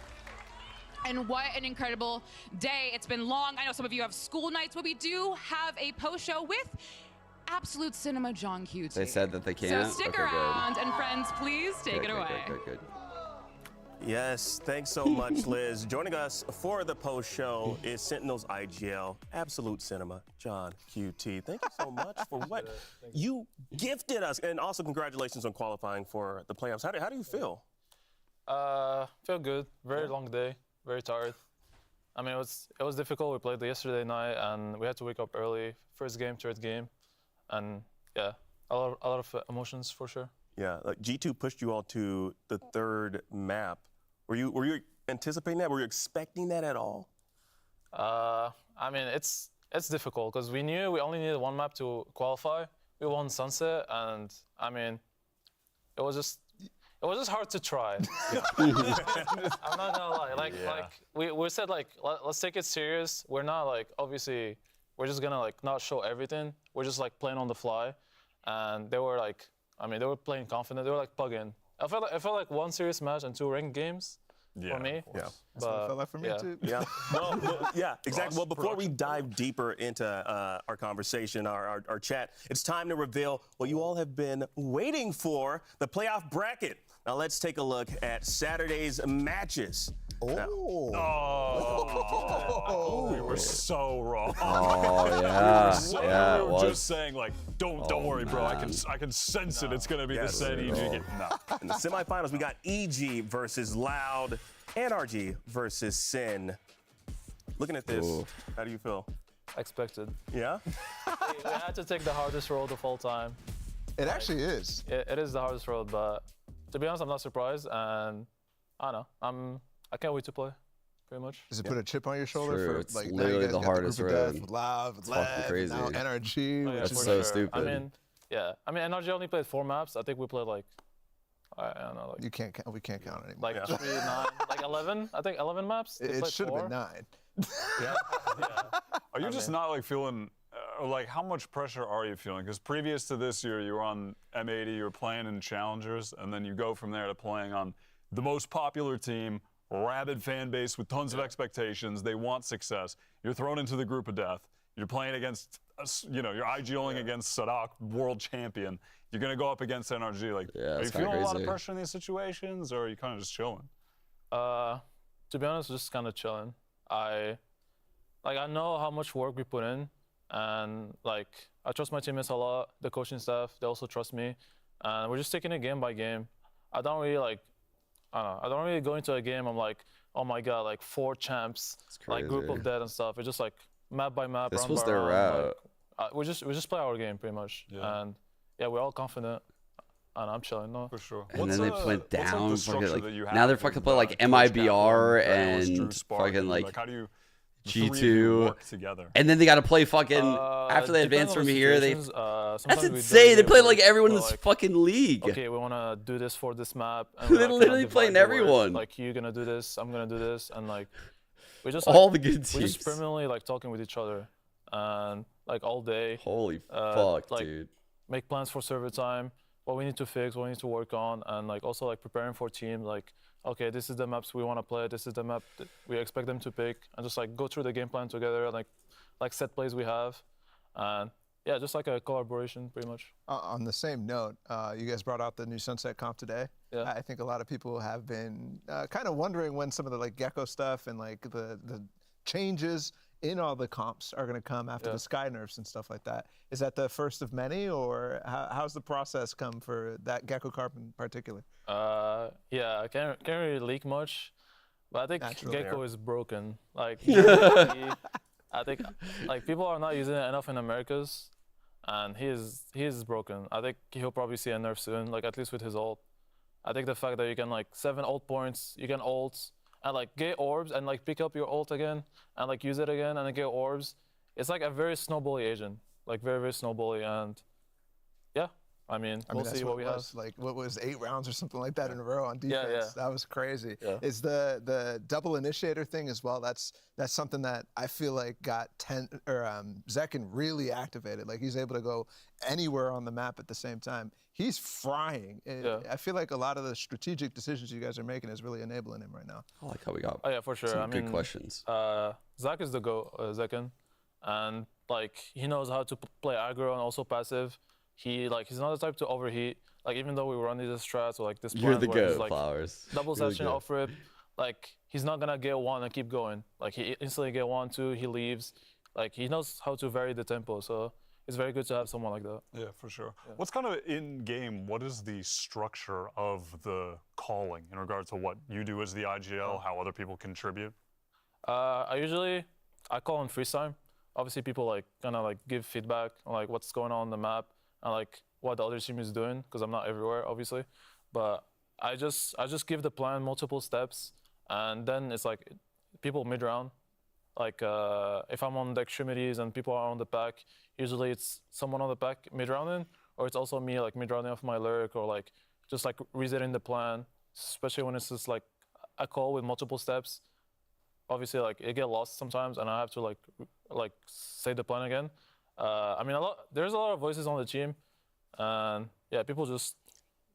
And what an incredible day. It's been long. I know some of you have school nights, but we do have a post show with Absolute Cinema John QT. They said that they can't. So stick Okay, around, and friends, please take it away. Good. Yes, thanks so much, Liz. Joining us for the post show is Sentinels IGL, Absolute Cinema, John QT. Thank you so much for what you gifted us, and also congratulations on qualifying for the playoffs. How do you feel? Feel good. Very long day. Very tired. I mean, it was difficult. We played yesterday night, and we had to wake up early. First game, third game, and yeah, a lot of emotions for sure. Yeah, like G2 pushed you all to the third map. Were you anticipating that? Were you expecting that at all? I mean, it's difficult because we knew we only needed one map to qualify. We won Sunset, and I mean, it was just hard to try. I'm not gonna lie. Like we said, like let's take it serious. We're not like obviously we're just gonna like not show everything. We're just like playing on the fly, and they were like, I mean, they were playing confident. They were like plugging. I felt like one serious match and 2 ranked games for me. Yeah, that's what it felt like for me too. Yeah, well, yeah, exactly. Well, before we dive deeper into our conversation, our chat, it's time to reveal what you all have been waiting for, the playoff bracket. Now let's take a look at Saturday's matches. We were so wrong. Oh yeah, yeah. We were just saying like, don't worry, bro. I can sense it. It's gonna be the same EG game. No. In the semifinals, we got EG versus Loud, NRG versus Sin. Looking at this, how do you feel? Expected. Yeah? We had to take the hardest road of all time. It actually is. It is the hardest road, but to be honest, I'm not surprised, and I don't know. I can't wait to play, pretty much. Does it put a chip on your shoulder True, for it's like now literally you guys the got hardest the group of road. death with Live, with It's fucking Lev, crazy. and now NRG. Oh, yeah, That's for so sure. stupid. I mean, yeah. I mean, NRG only played 4 maps. I think we played like, I don't know, like. You can't count. We can't count anymore. Like 3, 9, like 11. I think 11 maps. They It played should have 4. been 9. Are you just not like feeling, or like how much pressure are you feeling? Because previous to this year, you were on M80, you were playing in Challengers, and then you go from there to playing on the most popular team, rabid fan base with tons of expectations. They want success. You're thrown into the group of death. You're playing against, you're IGLing against Sadak, world champion. You're gonna go up against NRG. Like, are you feeling a lot of pressure in these situations, or are you kind of just chilling? To be honest, just kind of chilling. I know how much work we put in, and like I trust my teammates a lot. The coaching staff, they also trust me, and we're just taking it game by game. I don't really I don't really go into a game. I'm like, oh my god, like 4 champs, like group of dead and stuff. It's just like map by map. This round was by their round. route. Like, we just play our game pretty much, and yeah, we're all confident. And I'm chilling, no. For sure. And then they went down. The Fucking, like, that you now they're have fucking with, playing like George Kaplan, MIBR Analyst, Drew and Spark, fucking like how do you the three of you G2. work together? And then they got to play fucking after they advance from here. That's sometimes we insane. They do play work, like everyone in so, this like, fucking league. Okay, we want to do this for this map. And They're literally playing everyone. Like, you're going to do this, I'm going to do this. And, like, we just, all the good we're just teams. permanently, like, talking with each other. And, like, all day. Holy fuck, like, dude. Make plans for server time, what we need to fix, what we need to work on. And, like, also, like, preparing for team. Like, okay, this is the maps we want to play. This is the map that we expect them to pick. And just, like, go through the game plan together. Like set plays we have. And, yeah, just like a collaboration, pretty much. On the same note, you guys brought out the new Sunset comp today. Yeah. I think a lot of people have been kind of wondering when some of the like Gecko stuff and like the changes in all the comps are going to come after the Sky nerfs and stuff like that. Is that the first of many, or how's the process come for that Gecko carp in particular? Yeah, I can't really leak much, but I think Natural Gecko there. is broken. Like, I think like people are not using it enough in Americas, and he is broken. I think he'll probably see a nerf soon, like at least with his ult. I think the fact that you can like 7 ult points, you can ult and like get orbs and like pick up your ult again and like use it again and then get orbs. It's like a very snowbally agent, like very snowbally, and yeah. I mean, we'll that's see what we have. Like, what was 8 rounds or something like that in a row on defense? Yeah. That was crazy. Yeah. Is the double initiator thing as well? That's something that I feel like got Zekin really activated. Like, he's able to go anywhere on the map at the same time. He's frying. I feel like a lot of the strategic decisions you guys are making is really enabling him right now. I like how we got. Oh yeah, for sure. Some I mean, good questions. Zach is the Zekin, and like he knows how to play aggro and also passive. He's not the type to overheat. Like, even though we run these strats or like this You're plan the where he's goat, like Flowers. double You're the session goat. off rip, like he's not gonna get 1 and keep going. Like, he instantly get 1, 2, he leaves. Like, he knows how to vary the tempo. So it's very good to have someone like that. Yeah, for sure. What's kind of in game? What is the structure of the calling in regard to what you do as the IGL, how other people contribute? I call on freeze time. Obviously, people like kind of like give feedback on like what's going on the map and like what the other team is doing, because I'm not everywhere, obviously. But I just give the plan multiple steps, and then it's like people mid round. Like if I'm on the extremities and people are on the pack, usually it's someone on the pack mid rounding, or it's also me like mid rounding off my lurk, or like just like resetting the plan, especially when it's just like a call with multiple steps. Obviously, like it get lost sometimes, and I have to like say the plan again. I mean, there's a lot of voices on the team, and yeah, people just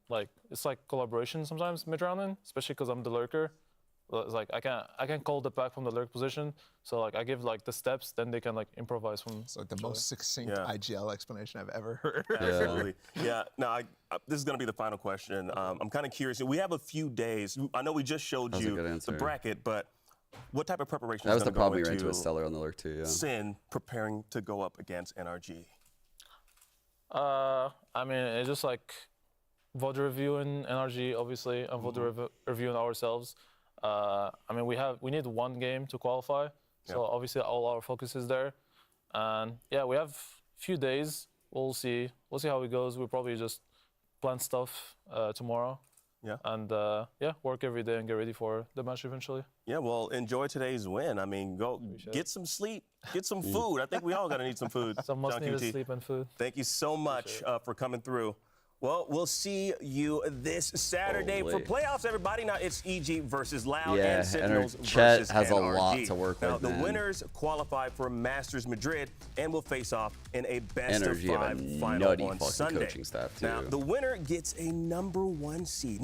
like it's like collaboration sometimes mid rounding, especially because I'm the lurker. It's like I can call the pack from the lurk position, so like I give like the steps, then they can like improvise from. It's like the most succinct IGL explanation I've ever heard. Absolutely. Yeah. Now, this is going to be the final question. I'm kind of curious. We have a few days. I know we just showed you the bracket, but what type of preparation That is was the going to go problem we ran into a into Stellar on the lurk too. Yeah. Sin preparing to go up against NRG? I mean, it's just like VOD reviewing NRG, obviously, and VOD reviewing ourselves. I mean, we need 1 game to qualify, So obviously all our focus is there. And yeah, we have a few days. We'll see how it goes. We'll probably just plan stuff tomorrow. Yeah. And yeah, work every day and get ready for the match eventually. Yeah, well, enjoy today's win. I mean, go get some sleep, get some food. I think we all gotta need some food. Some must John need QT. sleep and food. Thank you so much for coming through. Well, we'll see you this Saturday for playoffs, everybody. Now it's EG versus Loud and Sentinels Chet versus has NRG. a lot to work now, with, the man. winners qualify for Masters Madrid and will face off in a best NRG of have a 5 final nutty on fucking Sunday. coaching staff, too. Now, the winner gets a number one seed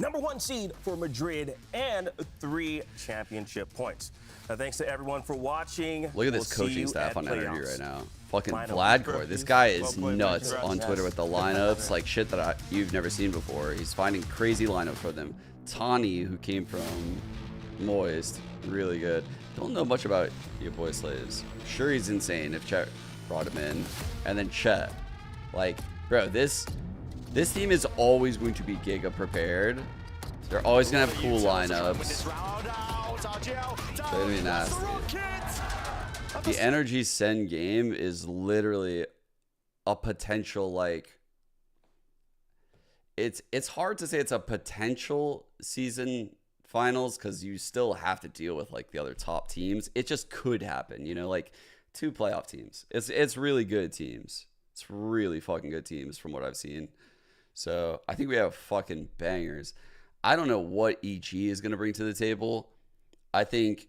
for Madrid and 3 championship points. Now, thanks to everyone for watching. Look at this We'll see coaching you staff at on NRG playoffs. right now. Fucking Final. Vladkor. This guy is Well played, nuts man. on Congrats. Twitter with the lineups, like shit that you've never seen before. He's finding crazy lineups for them. Tani, who came from Moist, really good. Don't know much about your boy Slaves. Sure, he's insane if Chet brought him in. And then Chet. Like, bro, this team is always going to be Giga prepared. They're always going to have cool lineups. They're going to be nasty. The Energy Sen game is literally a potential, like, it's hard to say it's a potential season finals because you still have to deal with like the other top teams. It just could happen, you know, like 2 playoff teams. It's really good teams. It's really fucking good teams from what I've seen. So I think we have fucking bangers. I don't know what EG is going to bring to the table. I think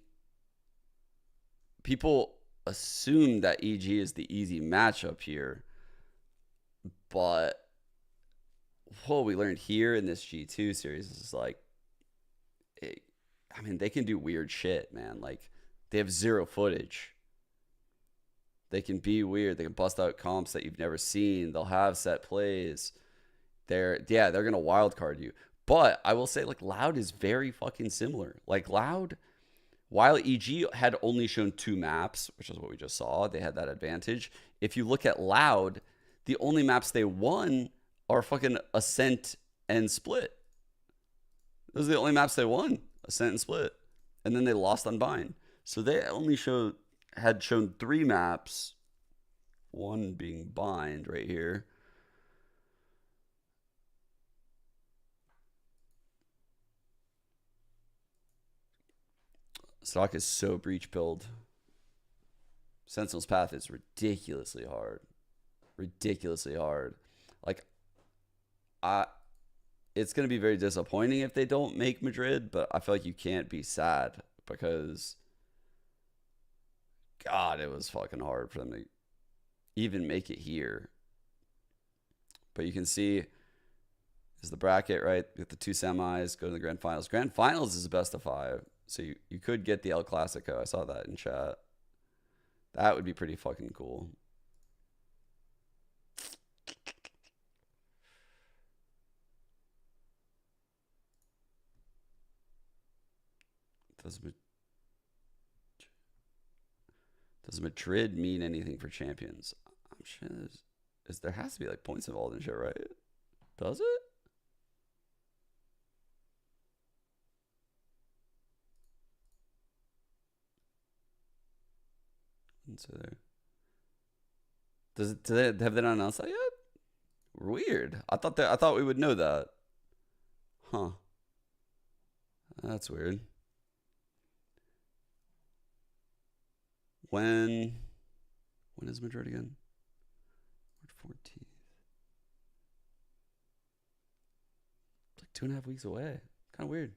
people assume that EG is the easy matchup here, but what we learned here in this G2 series is like, I mean, they can do weird shit, man. Like, they have 0 footage. They can be weird. They can bust out comps that you've never seen. They'll have set plays. They're going to wild card you. But I will say, like, Loud is very fucking similar. Like, Loud, while EG had only shown 2 maps, which is what we just saw, they had that advantage. If you look at Loud, the only maps they won are fucking Ascent and Split. Those are the only maps they won, Ascent and Split. And then they lost on Bind. So they only had shown 3 maps, one being Bind right here. Stock is so breach build. Sentinel's path is ridiculously hard. Ridiculously hard. Like, it's going to be very disappointing if they don't make Madrid, but I feel like you can't be sad because, God, it was fucking hard for them to even make it here. But you can see is the bracket, right? With the 2 semis, go to the grand finals. Grand finals is the best of 5. So you could get the El Clasico. I saw that in chat. That would be pretty fucking cool. Does Madrid mean anything for champions? I'm sure there has to be like points involved in shit, right? Does it? So there. Have they not announced that yet? Weird. I thought we would know that. Huh. That's weird. When is Madrid again? March 14th. It's like 2.5 weeks away. Kind of weird.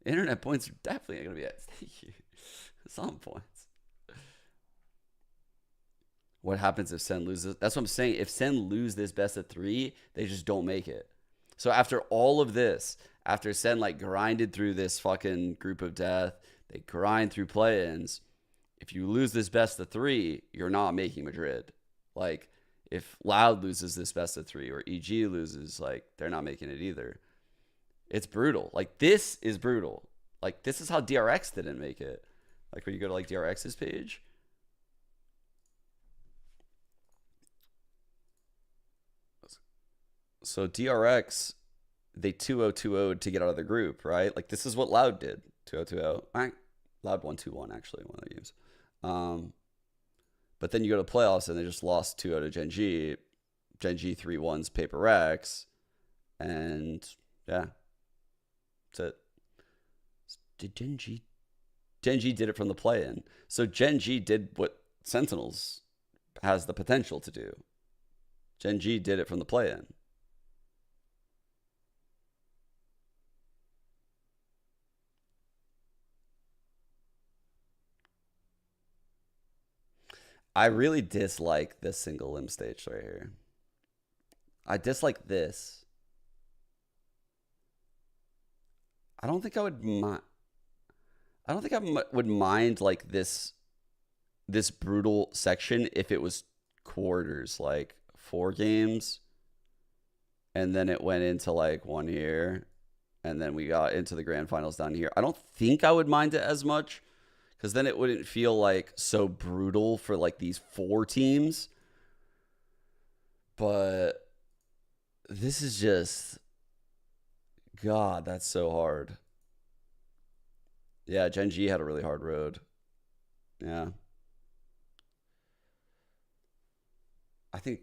Internet points are definitely going to be at stake here. Some points. What happens if Sen loses? That's what I'm saying. If Sen lose this best of 3, they just don't make it. So after all of this, after Sen like grinded through this fucking group of death, they grind through play-ins. If you lose this best of 3, you're not making Madrid. Like, if Loud loses this best of 3 or EG loses, like, they're not making it either. It's brutal. Like, this is brutal. Like, this is how DRX didn't make it. Like, when you go to, like, DRX's page. So, DRX, they 2-0-2-0'd to get out of the group, right? Like, this is what Loud did. 2-0-2-0. Loud 1-2-1 actually, one of the games. But then you go to playoffs and they just lost 2-0 to Gen G. Gen G 3-1's Paper Rex. And yeah, that's it. Did Gen G did it from the play-in. So Gen G did what Sentinels has the potential to do. Gen G did it from the play-in. I really dislike this single limb stage right here. I dislike this. I don't think I would mind. I don't think I would mind like this brutal section if it was quarters, like 4 games, and then it went into like 1 year, and then we got into the grand finals down here. I don't think I would mind it as much, because then it wouldn't feel like so brutal for like these 4 teams. But this is just, God, that's so hard. Yeah, Gen G had a really hard road. Yeah. I think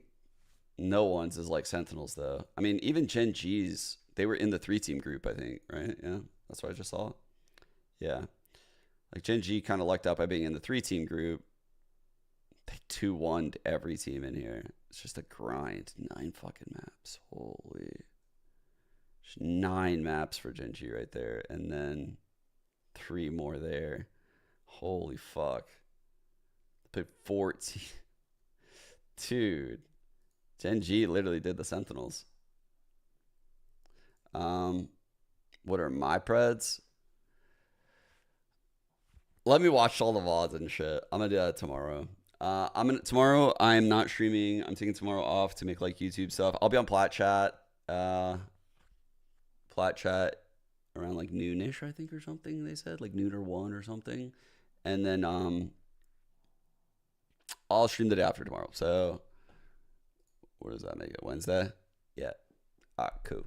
no one's is like Sentinels, though. I mean, even Gen G's, they were in the 3-team group, I think, right? Yeah, that's what I just saw. Yeah. Like, Gen G kind of lucked out by being in the 3-team group. They 2-1'd every team in here. It's just a grind. 9 fucking maps. Holy. Just 9 maps for Gen G right there. And then 3 more there. Holy fuck. Put 14. Dude. Gen G literally did the Sentinels. What are my preds? Let me watch all the VODs and shit. I'm gonna do that tomorrow. Tomorrow I'm not streaming. I'm taking tomorrow off to make like YouTube stuff. I'll be on Plat Chat. Plat Chat around like noonish, I think, or something. They said like noon or 1 or something, and then I'll stream the day after tomorrow. So what does that make it? Wednesday? Yeah. All right, cool.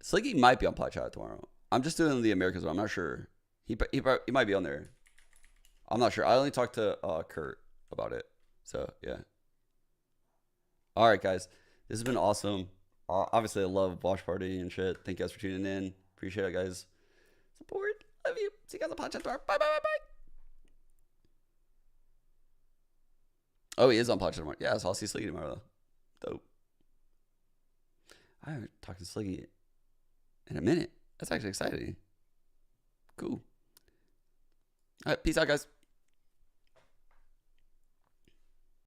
Sliggy might be on Plat Chat tomorrow. I'm just doing the Americas one. I'm not sure. He might be on there. I'm not sure. I only talked to Kurt about it. So, yeah. All right, guys. This has been awesome. Obviously, I love Watch Party and shit. Thank you guys for tuning in. Appreciate it, guys. Support. Love you. See you guys on Plat Chat tomorrow. Bye, bye, bye, bye. Oh, he is on Plat Chat tomorrow. Yeah, so I'll see Sliggy tomorrow, though. Dope. I haven't talked to Sliggy in a minute. That's actually exciting. Cool. All right, peace out, guys.